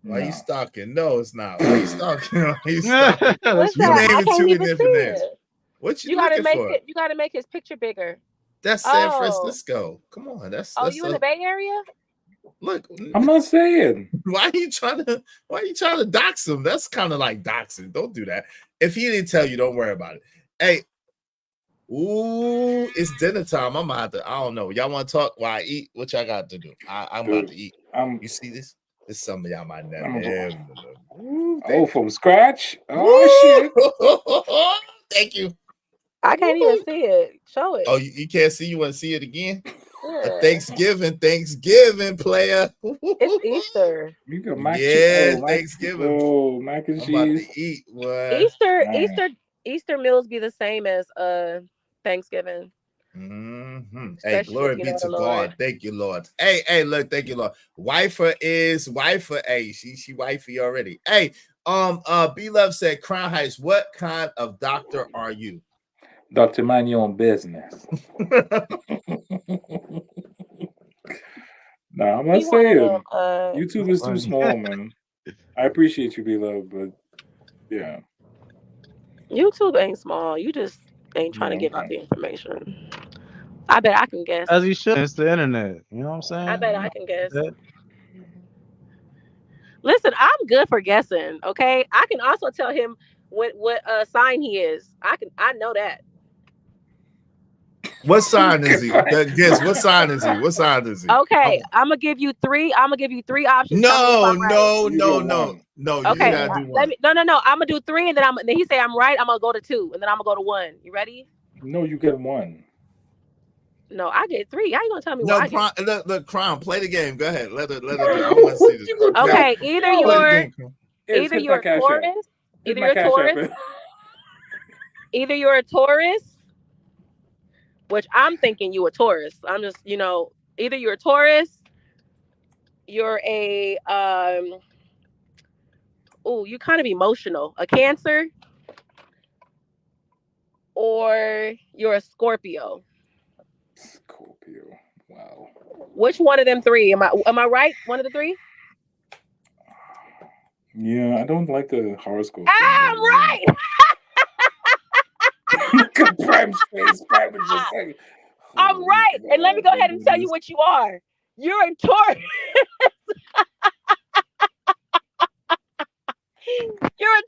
[SPEAKER 5] Why you stalking? No, it's not. Why you stalking? Why you stalking?
[SPEAKER 21] What's
[SPEAKER 5] You
[SPEAKER 21] that? I
[SPEAKER 5] naming
[SPEAKER 21] can't
[SPEAKER 5] too
[SPEAKER 21] even
[SPEAKER 5] many
[SPEAKER 21] see
[SPEAKER 5] different names.
[SPEAKER 21] it.
[SPEAKER 5] What you
[SPEAKER 21] gotta
[SPEAKER 5] looking
[SPEAKER 21] make
[SPEAKER 5] for?
[SPEAKER 21] it. You gotta make his picture bigger.
[SPEAKER 5] That's San Francisco. Come on, that's
[SPEAKER 21] you in the Bay Area?
[SPEAKER 5] Look.
[SPEAKER 2] I'm not saying.
[SPEAKER 5] Why are you trying to dox him? That's kind of like doxing. Don't do that. If he didn't tell you, don't worry about it. Hey, ooh, it's dinner time. I'm about to. I don't know. Y'all want to talk while I eat? What y'all got to do? I'm about to eat. You see this? This is some of y'all might never.
[SPEAKER 2] From scratch? Oh shit!
[SPEAKER 5] Thank you.
[SPEAKER 21] I can't even see it. Show it.
[SPEAKER 5] Oh, you can't see? You want to see it again?
[SPEAKER 21] Yeah.
[SPEAKER 5] Thanksgiving, player.
[SPEAKER 21] It's Easter.
[SPEAKER 2] You got mac
[SPEAKER 5] Thanksgiving.
[SPEAKER 2] Oh, mac and
[SPEAKER 5] I'm
[SPEAKER 2] cheese.
[SPEAKER 5] about to eat. What?
[SPEAKER 21] Easter meals be the same as Thanksgiving.
[SPEAKER 5] Hey, glory be to God. Thank you, Lord. Hey, look, thank you, Lord. Wifer. Hey, she wifey already. Hey, B Love said, Crown Heights, what kind of doctor are you?
[SPEAKER 2] Dr. Mind Your Own Business. Nah, I'm
[SPEAKER 21] He
[SPEAKER 2] not
[SPEAKER 21] one of
[SPEAKER 2] saying
[SPEAKER 21] them.
[SPEAKER 2] YouTube is too small, man. I appreciate you, B-Love, but yeah.
[SPEAKER 21] YouTube ain't small. You just ain't trying to
[SPEAKER 2] Yeah,
[SPEAKER 21] give out
[SPEAKER 2] okay.
[SPEAKER 21] the information. I bet I can guess.
[SPEAKER 3] As you should. It's the internet. You know what I'm saying?
[SPEAKER 21] I bet I can guess.
[SPEAKER 3] That-
[SPEAKER 21] Listen, I'm good for guessing. Okay, I can also tell him what sign he is. I know that.
[SPEAKER 5] What sign is he? Guess what sign is he? What sign is he?
[SPEAKER 21] Okay, I'm gonna give you three. I'm gonna give you three options. Tell me if
[SPEAKER 5] No,
[SPEAKER 21] I'm right.
[SPEAKER 5] no,
[SPEAKER 2] You
[SPEAKER 5] no,
[SPEAKER 2] get
[SPEAKER 5] no,
[SPEAKER 2] one.
[SPEAKER 5] no. You
[SPEAKER 21] Okay,
[SPEAKER 5] gotta do
[SPEAKER 21] let
[SPEAKER 5] one.
[SPEAKER 21] me. No. I'm gonna do three, and then then he say I'm right. I'm gonna go to two, and then I'm gonna go to one. You ready?
[SPEAKER 2] No, you get one.
[SPEAKER 21] No, I get three. How you gonna tell me
[SPEAKER 5] No,
[SPEAKER 21] what I get?
[SPEAKER 5] look, Crown, play the game. Go ahead. Let her do. I want to see this.
[SPEAKER 21] Okay, either
[SPEAKER 5] Play the
[SPEAKER 21] you're
[SPEAKER 5] game, Crown.
[SPEAKER 21] either you're a Taurus,
[SPEAKER 2] Hit
[SPEAKER 21] either
[SPEAKER 2] my
[SPEAKER 21] you're a
[SPEAKER 2] cash app.
[SPEAKER 21] Taurus, either you're a Taurus, which I'm thinking you a Taurus. I'm just, either you're a Taurus, you're a you kind of emotional, a Cancer, or you're a Scorpio.
[SPEAKER 2] Scorpio. Wow.
[SPEAKER 21] Which one of them three? Am I right? One of the three?
[SPEAKER 2] Yeah, I don't like the horoscope.
[SPEAKER 21] I'm right.
[SPEAKER 2] Look at Prime's face. Prime is just like,
[SPEAKER 21] I'm right. And let me go ahead and tell you what you are. You're a Taurus. You're a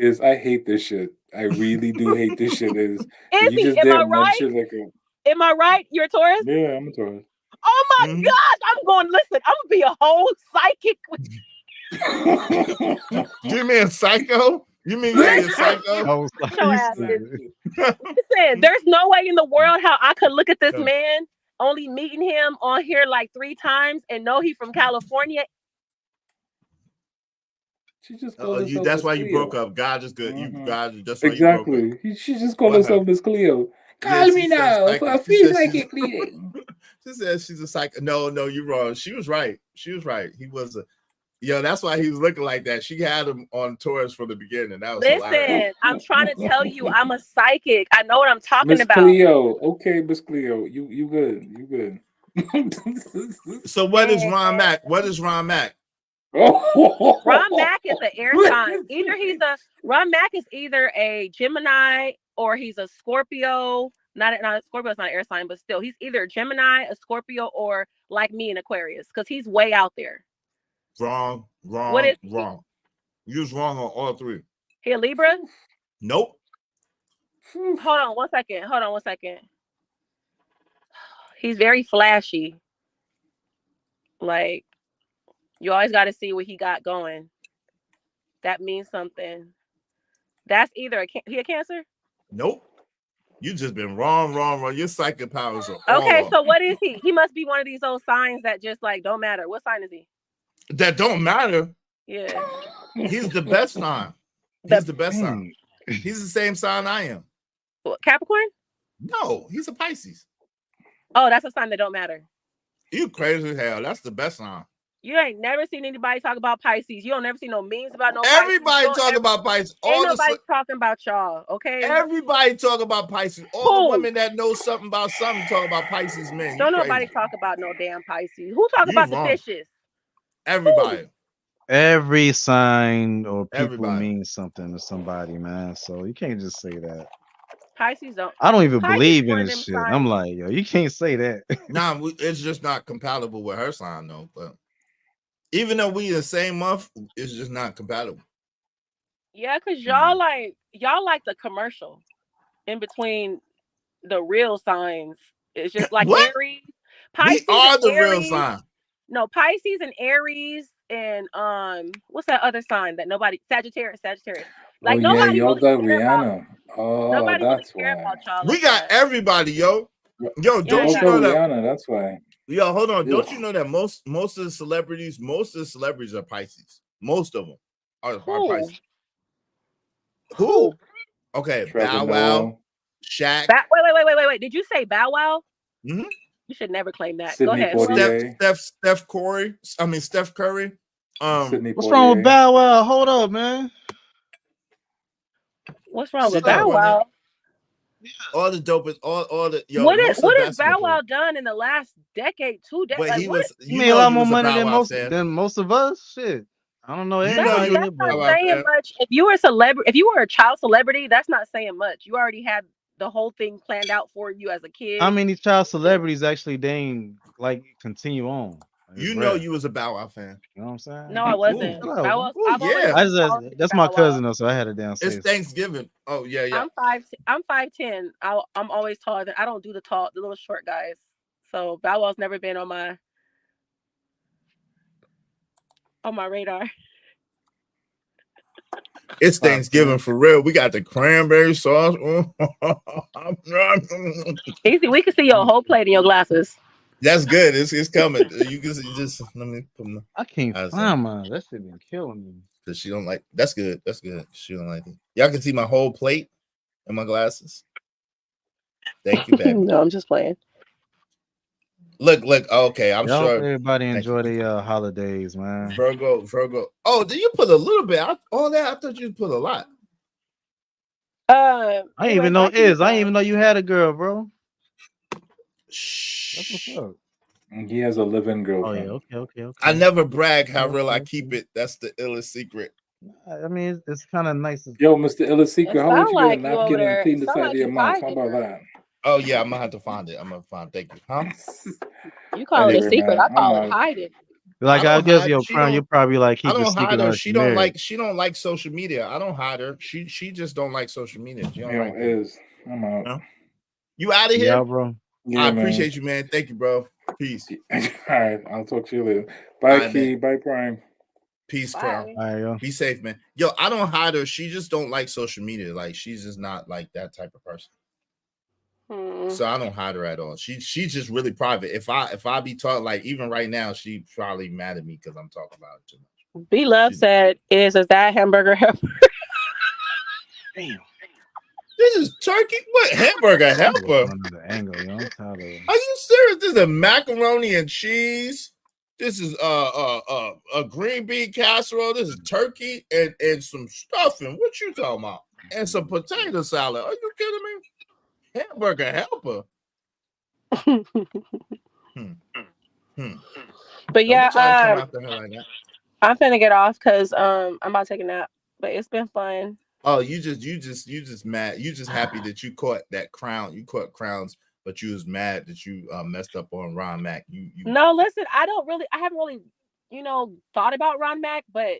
[SPEAKER 21] Taurus.
[SPEAKER 2] I hate this shit. I really do hate this shit. You
[SPEAKER 21] Izzy,
[SPEAKER 2] just
[SPEAKER 21] am
[SPEAKER 2] did
[SPEAKER 21] I
[SPEAKER 2] one
[SPEAKER 21] right?
[SPEAKER 2] shit like
[SPEAKER 21] Am I right? You're a Taurus?
[SPEAKER 2] yeah, I'm a Taurus.
[SPEAKER 21] Oh my gosh. I'm going, listen, I'm going to be a whole psychic.
[SPEAKER 5] Do you mean a psycho? You mean you're a psycho?
[SPEAKER 21] Shut your ass, Izzy. Listen, there's no way in the world how I could look at this man, only meeting him on here like 3 times and know he from California.
[SPEAKER 2] She just
[SPEAKER 5] that's why you broke up. God is good. That's why
[SPEAKER 2] exactly.
[SPEAKER 5] you broke up.
[SPEAKER 2] She just called herself Miss Cleo. Call me now. If I feel like it, Cleo.
[SPEAKER 5] She said she's a psycho. No, you're wrong. She was right. He was that's why he was looking like that. She had him on Taurus from the beginning. That was hilarious.
[SPEAKER 21] I'm trying to tell you, I'm a psychic. I know what I'm talking about.
[SPEAKER 2] Cleo. Okay, Miss Cleo. You good. You good.
[SPEAKER 5] So what is Ron Mack? What is Ron Mack?
[SPEAKER 21] Ron Mack is an air sign. Ron Mack is either a Gemini or he's a Scorpio. Scorpio's not an air sign, but still, he's either a Gemini, a Scorpio, or like me, an Aquarius, because he's way out there.
[SPEAKER 5] Wrong.
[SPEAKER 21] What is
[SPEAKER 5] wrong? You was wrong on all three.
[SPEAKER 21] He a Libra?
[SPEAKER 5] Nope.
[SPEAKER 21] Hold on one second. He's very flashy. Like, you always got to see what he got going. That means something. That's either he a Cancer?
[SPEAKER 5] Nope. You just been wrong. Your psychic powers are
[SPEAKER 21] okay.
[SPEAKER 5] all
[SPEAKER 21] So what is he? He must be one of these old signs that just like don't matter. What sign is he?
[SPEAKER 5] that don't matter.
[SPEAKER 21] Yeah.
[SPEAKER 5] He's the best sign. He's the best sign. He's the same sign I am.
[SPEAKER 21] What, Capricorn?
[SPEAKER 5] No, he's a Pisces.
[SPEAKER 21] Oh, that's a sign that don't matter.
[SPEAKER 5] You crazy as hell. That's the best sign.
[SPEAKER 21] You ain't never seen anybody talk about Pisces. You don't never see no memes about no
[SPEAKER 5] Everybody
[SPEAKER 21] Pisces.
[SPEAKER 5] talk about Pisces.
[SPEAKER 21] Ain't nobody talking about y'all, okay?
[SPEAKER 5] Everybody talk about Pisces. All the women that know something about something talk about Pisces men.
[SPEAKER 21] Don't nobody talk about no damn Pisces. Who talk about the fishes?
[SPEAKER 5] Everybody.
[SPEAKER 21] Who?
[SPEAKER 3] Every sign or people means something to somebody, man. So you can't just say that.
[SPEAKER 21] Pisces don't.
[SPEAKER 3] I don't even
[SPEAKER 21] Pisces
[SPEAKER 3] believe in
[SPEAKER 21] one of
[SPEAKER 3] this
[SPEAKER 21] them
[SPEAKER 3] shit.
[SPEAKER 21] signs.
[SPEAKER 3] I'm like, yo, you can't say that.
[SPEAKER 5] Nah, it's just not compatible with her sign, though. But even though we the same month, it's just not compatible.
[SPEAKER 21] Yeah, because y'all like the commercial in between the real signs. It's just like Aries. Pisces
[SPEAKER 5] We are
[SPEAKER 21] and
[SPEAKER 5] the
[SPEAKER 21] Aries.
[SPEAKER 5] real sign.
[SPEAKER 21] No, Pisces and Aries and what's that other sign that nobody Sagittarius. Like nobody
[SPEAKER 2] y'all
[SPEAKER 21] really
[SPEAKER 2] got
[SPEAKER 21] care about.
[SPEAKER 2] Rihanna. Oh,
[SPEAKER 21] Nobody really
[SPEAKER 2] that's
[SPEAKER 21] care
[SPEAKER 2] why.
[SPEAKER 21] about y'all.
[SPEAKER 5] We
[SPEAKER 21] like
[SPEAKER 5] got
[SPEAKER 21] that.
[SPEAKER 5] everybody, yo. Yo, don't
[SPEAKER 2] Y'all
[SPEAKER 5] you
[SPEAKER 2] got
[SPEAKER 5] know that?
[SPEAKER 2] Rihanna, that's why.
[SPEAKER 5] Yo, hold on. Don't
[SPEAKER 2] Ugh.
[SPEAKER 5] you know that most of the celebrities are Pisces. Most of them are Pisces. Who? Okay,
[SPEAKER 2] Trevor
[SPEAKER 5] Bow Wow,
[SPEAKER 2] Noah.
[SPEAKER 5] Shaq.
[SPEAKER 21] Wait. Did you say Bow Wow?
[SPEAKER 5] Mm-hmm.
[SPEAKER 21] You should never claim that.
[SPEAKER 2] Sidney
[SPEAKER 21] Go ahead. Who else?
[SPEAKER 5] Steph Curry. Steph Curry.
[SPEAKER 2] Sidney
[SPEAKER 3] What's wrong with Bow Wow? Hold up, man.
[SPEAKER 21] What's wrong with
[SPEAKER 5] Sit down,
[SPEAKER 21] Bow Wow?
[SPEAKER 5] all the dopest, all the
[SPEAKER 21] What
[SPEAKER 5] most of the
[SPEAKER 21] has
[SPEAKER 5] best.
[SPEAKER 21] Bow Wow done in the last decade, 2 decades?
[SPEAKER 5] But
[SPEAKER 21] Like,
[SPEAKER 5] he
[SPEAKER 21] what?
[SPEAKER 5] was,
[SPEAKER 3] He made a lot more money than most
[SPEAKER 5] fan.
[SPEAKER 3] than most of us. Shit, I don't know
[SPEAKER 5] You know
[SPEAKER 3] everybody
[SPEAKER 5] you
[SPEAKER 3] here,
[SPEAKER 5] was a
[SPEAKER 3] but
[SPEAKER 5] Bow Wow
[SPEAKER 21] saying
[SPEAKER 5] fan.
[SPEAKER 21] much. If you were a celebrity, if you were a child celebrity, that's not saying much. You already had the whole thing planned out for you as a kid.
[SPEAKER 3] how many child celebrities actually didn't like continue on? Like, it's
[SPEAKER 5] You know
[SPEAKER 3] rare.
[SPEAKER 5] you was a Bow Wow fan.
[SPEAKER 3] You know what I'm saying?
[SPEAKER 21] No, I wasn't.
[SPEAKER 3] Ooh.
[SPEAKER 21] Bow Wow,
[SPEAKER 5] Ooh,
[SPEAKER 21] I've always
[SPEAKER 5] yeah.
[SPEAKER 3] I just
[SPEAKER 21] followed
[SPEAKER 3] that's
[SPEAKER 21] Bow
[SPEAKER 3] my
[SPEAKER 21] Wow.
[SPEAKER 3] cousin though, so I had to damn say.
[SPEAKER 5] It's Thanksgiving. Oh yeah.
[SPEAKER 21] I'm 5'10". I'm always taller than. I don't do the little short guys. So Bow Wow's never been on my radar.
[SPEAKER 5] It's Thanksgiving for real. We got the cranberry sauce.
[SPEAKER 21] Easy, we can see your whole plate in your glasses.
[SPEAKER 5] That's good. It's coming. You can just let me put my.
[SPEAKER 3] I can't find mine. That shit been killing me.
[SPEAKER 5] Cause she don't like. That's good. That's good. She don't like it. Y'all can see my whole plate in my glasses. Thank you, baby.
[SPEAKER 21] No, I'm just playing.
[SPEAKER 5] Look. Okay, I'm
[SPEAKER 3] Y'all
[SPEAKER 5] sure
[SPEAKER 3] everybody enjoy the holidays, man.
[SPEAKER 5] Virgo. Oh, did you put a little bit? All that? I thought you put a lot.
[SPEAKER 3] I didn't even know I didn't even know you had a girl, bro.
[SPEAKER 5] Shh.
[SPEAKER 3] That's what's up.
[SPEAKER 2] He has a living girlfriend.
[SPEAKER 3] Oh yeah, okay.
[SPEAKER 5] I never brag how real I keep it. That's the illest secret.
[SPEAKER 3] I mean, it's kind of nice.
[SPEAKER 2] Yo, Mr. Illis Secret, how about you get a
[SPEAKER 21] you over
[SPEAKER 2] napkin
[SPEAKER 21] there-
[SPEAKER 2] and clean the
[SPEAKER 21] sound
[SPEAKER 2] side
[SPEAKER 21] like
[SPEAKER 2] of your
[SPEAKER 21] you
[SPEAKER 2] mouth? How
[SPEAKER 21] hiding.
[SPEAKER 2] about that?
[SPEAKER 5] Oh yeah, I'm gonna have to find it. I'm gonna find. Thank you. Huh?
[SPEAKER 21] You call it a
[SPEAKER 2] Anyway,
[SPEAKER 21] secret.
[SPEAKER 2] man,
[SPEAKER 21] I call
[SPEAKER 2] I'm
[SPEAKER 21] it
[SPEAKER 2] out.
[SPEAKER 21] hiding.
[SPEAKER 3] Like I
[SPEAKER 5] don't
[SPEAKER 3] guess
[SPEAKER 5] hide-
[SPEAKER 3] your
[SPEAKER 5] she
[SPEAKER 3] crown,
[SPEAKER 5] don't-
[SPEAKER 3] you probably like
[SPEAKER 5] I
[SPEAKER 3] keep it
[SPEAKER 5] don't
[SPEAKER 3] secret
[SPEAKER 5] hide her.
[SPEAKER 3] unless
[SPEAKER 5] She
[SPEAKER 3] you're
[SPEAKER 5] don't
[SPEAKER 3] married.
[SPEAKER 5] like social media. I don't hide her. She just don't like social media. She don't
[SPEAKER 2] Yo,
[SPEAKER 5] like it.
[SPEAKER 2] Iz, I'm out.
[SPEAKER 5] Huh? You out of
[SPEAKER 3] Yeah,
[SPEAKER 5] here?
[SPEAKER 3] bro.
[SPEAKER 2] Yeah,
[SPEAKER 5] I
[SPEAKER 2] man.
[SPEAKER 5] appreciate you, man. Thank you, bro. Peace.
[SPEAKER 2] All right, I'll talk to you later. Bye,
[SPEAKER 5] All right,
[SPEAKER 2] Key.
[SPEAKER 5] man.
[SPEAKER 2] Bye, Prime.
[SPEAKER 5] Peace,
[SPEAKER 21] Bye.
[SPEAKER 5] Crown.
[SPEAKER 3] All right, yo.
[SPEAKER 5] Be safe, man. Yo, I don't hide her. She just don't like social media. Like she's just not like that type of person. So I don't hide her at all. She's just really private. If I be talking like even right now, she probably mad at me because I'm talking about it too much.
[SPEAKER 21] B Love said, "Is that hamburger helper?"
[SPEAKER 3] Damn.
[SPEAKER 5] This is turkey. What hamburger helper?
[SPEAKER 3] Another angle, yo. I'm tired of it.
[SPEAKER 5] Are you serious? This is a macaroni and cheese. This is a green bean casserole. This is turkey and some stuffing. What you talking about? And some potato salad. Are you kidding me? Hamburger helper.
[SPEAKER 21] But yeah,
[SPEAKER 5] Don't try to come after her like that.
[SPEAKER 21] I'm finna get off because I'm about to take a nap. But it's been fun.
[SPEAKER 5] Oh, you just mad. You just happy that you caught that crown. You caught crowns, but you was mad that you messed up on Ron Mac. You
[SPEAKER 21] No, listen, I haven't really, thought about Ron Mac, but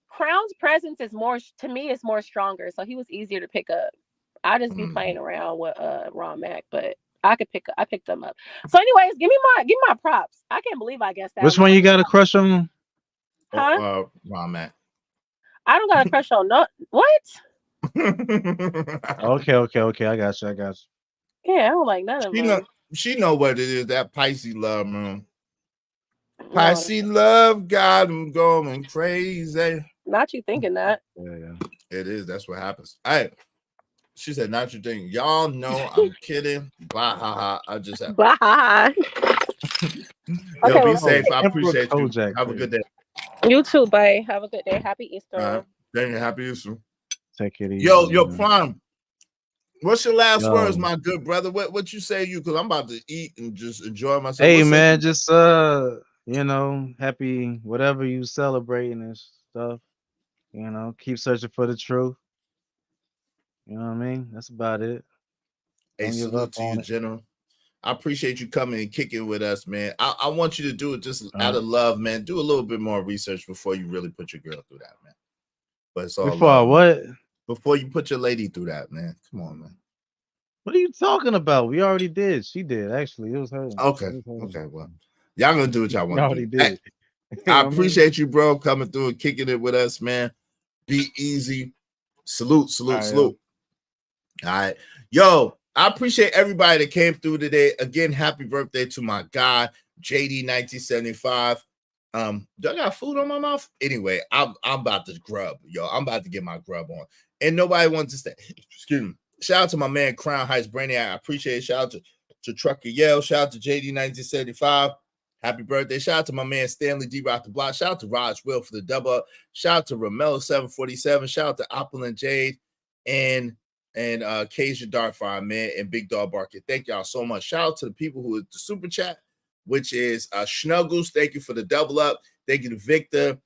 [SPEAKER 21] Crown's presence is more, to me, it's more stronger. So he was easier to pick up. I just be playing around with Ron Mac, but I picked them up. So anyways, give me my props. I can't believe I guessed that.
[SPEAKER 3] Which one you got a crush on?
[SPEAKER 21] Huh?
[SPEAKER 5] Ron Mac.
[SPEAKER 21] I don't got a crush on what?
[SPEAKER 3] Okay. I got you.
[SPEAKER 21] Yeah, I don't like none of them.
[SPEAKER 5] She know what it is. That Pisces love, man. Pisces love got him going crazy.
[SPEAKER 21] Not you thinking that.
[SPEAKER 3] Yeah.
[SPEAKER 5] It is. That's what happens. Hey, she said, not you thinking. Y'all know I'm kidding. Blah, ha, ha. I just have.
[SPEAKER 21] Blah, ha,
[SPEAKER 5] Yo,
[SPEAKER 21] okay,
[SPEAKER 5] be safe. I appreciate you. Have a good day.
[SPEAKER 21] You too, bye. Have a good day. Happy Easter.
[SPEAKER 5] Thank you. Happy Easter.
[SPEAKER 3] Take it easy.
[SPEAKER 5] Yo, Prime. What's your last
[SPEAKER 3] Yo.
[SPEAKER 5] words, my good brother? What you say, you? Because I'm about to eat and just enjoy myself.
[SPEAKER 3] Hey
[SPEAKER 5] What's
[SPEAKER 3] man,
[SPEAKER 5] up?
[SPEAKER 3] just happy whatever you celebrating and stuff. Keep searching for the truth. You know what I mean? That's about it.
[SPEAKER 5] Hey,
[SPEAKER 3] Don't give
[SPEAKER 5] salute
[SPEAKER 3] up
[SPEAKER 5] to
[SPEAKER 3] on
[SPEAKER 5] you,
[SPEAKER 3] it.
[SPEAKER 5] General. I appreciate you coming and kicking with us, man. I want you to do it just out of love, man. Do a little bit more research before you really put your girl through that, man. But it's all
[SPEAKER 3] Before
[SPEAKER 5] love,
[SPEAKER 3] what?
[SPEAKER 5] man. Before you put your lady through that, man. Come on, man.
[SPEAKER 3] What are you talking about? We already did. She did actually. It was her.
[SPEAKER 5] Okay. Well, y'all gonna do what y'all want to
[SPEAKER 3] already
[SPEAKER 5] do.
[SPEAKER 3] did.
[SPEAKER 5] Hey, I appreciate you, bro, coming through and kicking it with us, man. Be easy. Salute. All right. Yo, I appreciate everybody that came through today. Again, happy birthday to my guy, JD 1975. Do I got food on my mouth? Anyway, I'm about to grub, yo. I'm about to get my grub on. And nobody wants to stay. Excuse me. Shout out to my man Crown Heights Brainiac. I appreciate it. Shout out to Trucker Yell. Shout out to JD 1975. Happy birthday. Shout out to my man Stanley D. Rock the Block. Shout out to Raj Will for the dub up. Shout out to Ramelo 747. Shout out to Apple and Jade. And and Kasia Darkfire, man, and Big Dog Barker. Thank y'all so much. Shout out to the people who the super chat, which is Snuggles. Thank you for the double up. Thank you to Victor.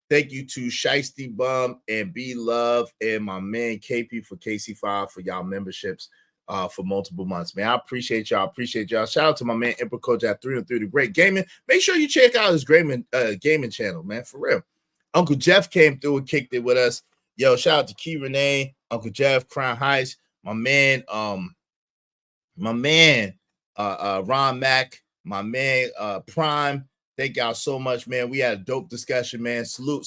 [SPEAKER 5] Thank you to Shiesty Bum and B Love and my man KP for KC5 for y'all memberships for multiple months, man. I appreciate y'all. Shout out to my man Emperor Coach at 303 The Great Gaming. Make sure you check out his gaming channel, man, for real. Uncle Jeff came through and kicked it with us. Yo, shout out to Key Renee, Uncle Jeff, Crown Heights, my man Ron Mack, my man Prime. Thank y'all so much, man. We had a dope discussion, man. Salute.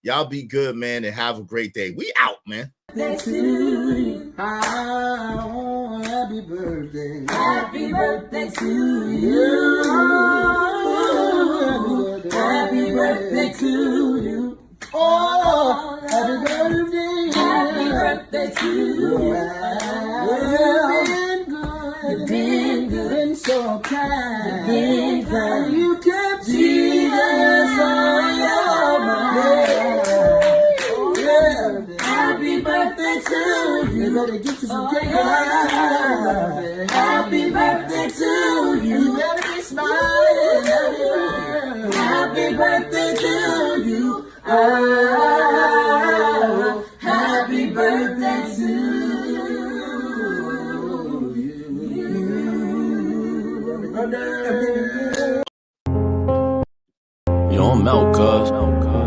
[SPEAKER 5] Y'all be good, man, and have a great day. We out, man.
[SPEAKER 4] Happy birthday. Happy birthday to you. Happy birthday to you. Oh, happy birthday. Happy birthday to you. You've been good and so kind. You've been kind. You kept Jesus on your mind. Happy birthday to you. You better get you some cake. Happy birthday to you. You better be smiling. Happy birthday to you. Oh, happy birthday to you.
[SPEAKER 11] Yo, I'm out, cuz.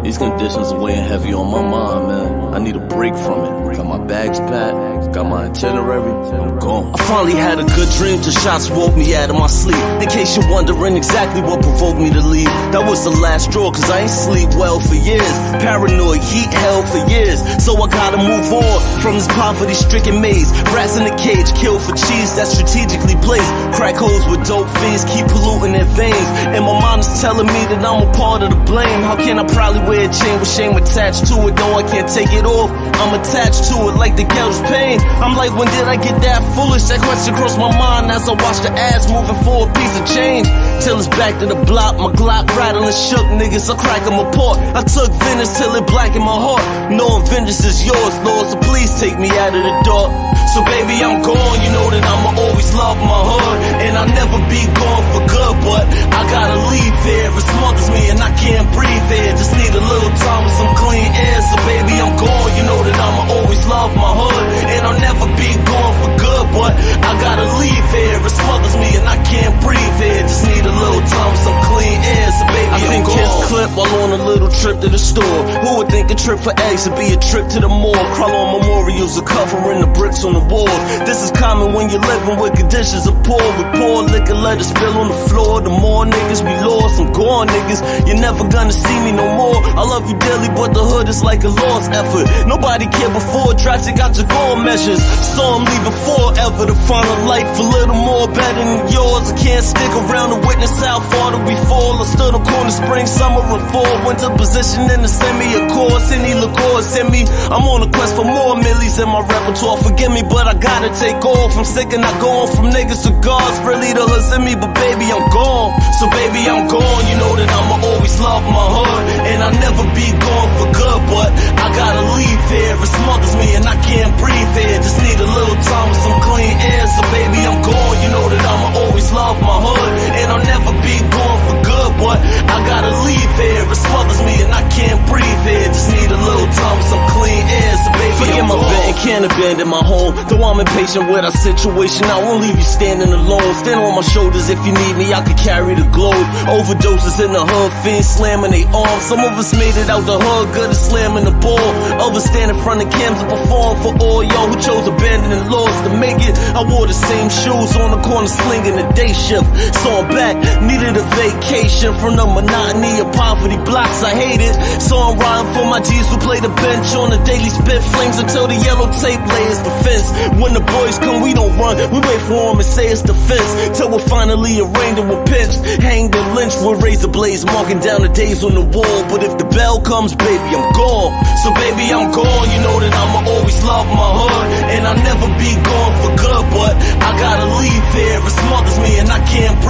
[SPEAKER 11] These conditions are weighing heavy on my mind, man. I need a break from it. Got my bags packed, got my itinerary, I'm gone. I finally had a good dream till shots woke me out of my sleep. In case you're wondering exactly what provoked me to leave, that was the last straw, cause I ain't sleep well for years. Paranoid, heat hell for years. So I gotta move on from this poverty-stricken maze. Rats in a cage, killed for cheese that's strategically placed. Crack holes with dope fiends, keep polluting their veins. And my mind is telling me that I'm a part of the blame. How can I proudly wear a chain with shame attached to it? No, I can't take it off. I'm attached to it like the ghetto's pain. I'm like, when did I get that foolish? That question crossed my mind as I watch the ass moving for a piece of change. Till it's back to the block, my Glock rattling shook. Niggas, I crack them apart. I took vengeance till it blackened my heart. Knowing vengeance is yours, Lord, so please take me out of the dark. So baby, I'm gone, you know that I'ma always love my hood. And I'll never be gone for good, but I gotta leave here. It smothers me and I can't breathe here. Just need a little time with some clean air. So baby, I'm gone, you know that I'ma always love my hood. And I'll never be gone for good, but I gotta leave here. It smothers me and I can't breathe here. Just need a little time with some clean air. So baby, I think kids clip while on a little trip to the store. Who would think a trip for eggs would be a trip to the mall? Crawl on memorials are covering the bricks on the wall. This is common when you're living with conditions of poor. With poor liquor, let it spill on the floor. The more niggas we lost, I'm gone, niggas. You're never gonna see me no more. I love you dearly, but the hood is like a lost effort. Nobody cared before, drastic got your goal measures. So I'm leaving forever to find a life a little more better than yours. I can't stick around to witness how far that we fall. I stood on corner, spring, summer, and fall. Went to position in the semi, of course. Any liqueur send me. I'm on a quest for more millies in my repertoire. Forgive me, but I gotta take off. I'm sick and not going from niggas to gods. Really the hood's in me, but baby, I'm gone. So baby, I'm gone. You know that I'ma always love my hood. And I'll never be gone for good, but I gotta leave here. It smothers me and I can't breathe here. Just need a little time with some clean air. So baby, I'm gone. You know that I'ma always love my hood. And I'll never be gone for good, but I gotta leave here. It smothers me and I can't breathe here. Just need a little time with some clean air. So baby, forget my bed and can't abandon my home. Though I'm impatient with our situation, I won't leave you standing alone. Stand on my shoulders if you need me, I could carry the globe. Overdoses in the hood, fiends slamming they arms. Some of us made it out the hood, good at slamming the ball. Others stand in front of cams and perform for all y'all who chose abandoning laws to make it. I wore the same shoes on the corner slinging the day shift. So I'm back, needed a vacation from the monotony of poverty blocks. I hate it, so I'm riding for my G's who play the bench on the daily spit flames until the yellow tape layers the fence. When the boys come, we don't run, we wait for them and say it's defense. Till we're finally arraigned and we're pinched, hanged and lynched with razor blades, marking down the days on the wall. But if the bell comes, baby, I'm gone. So baby, I'm gone. You know that I'ma always love my hood, and I'll never be gone for good, but I gotta leave here. It smothers me and I can't breathe.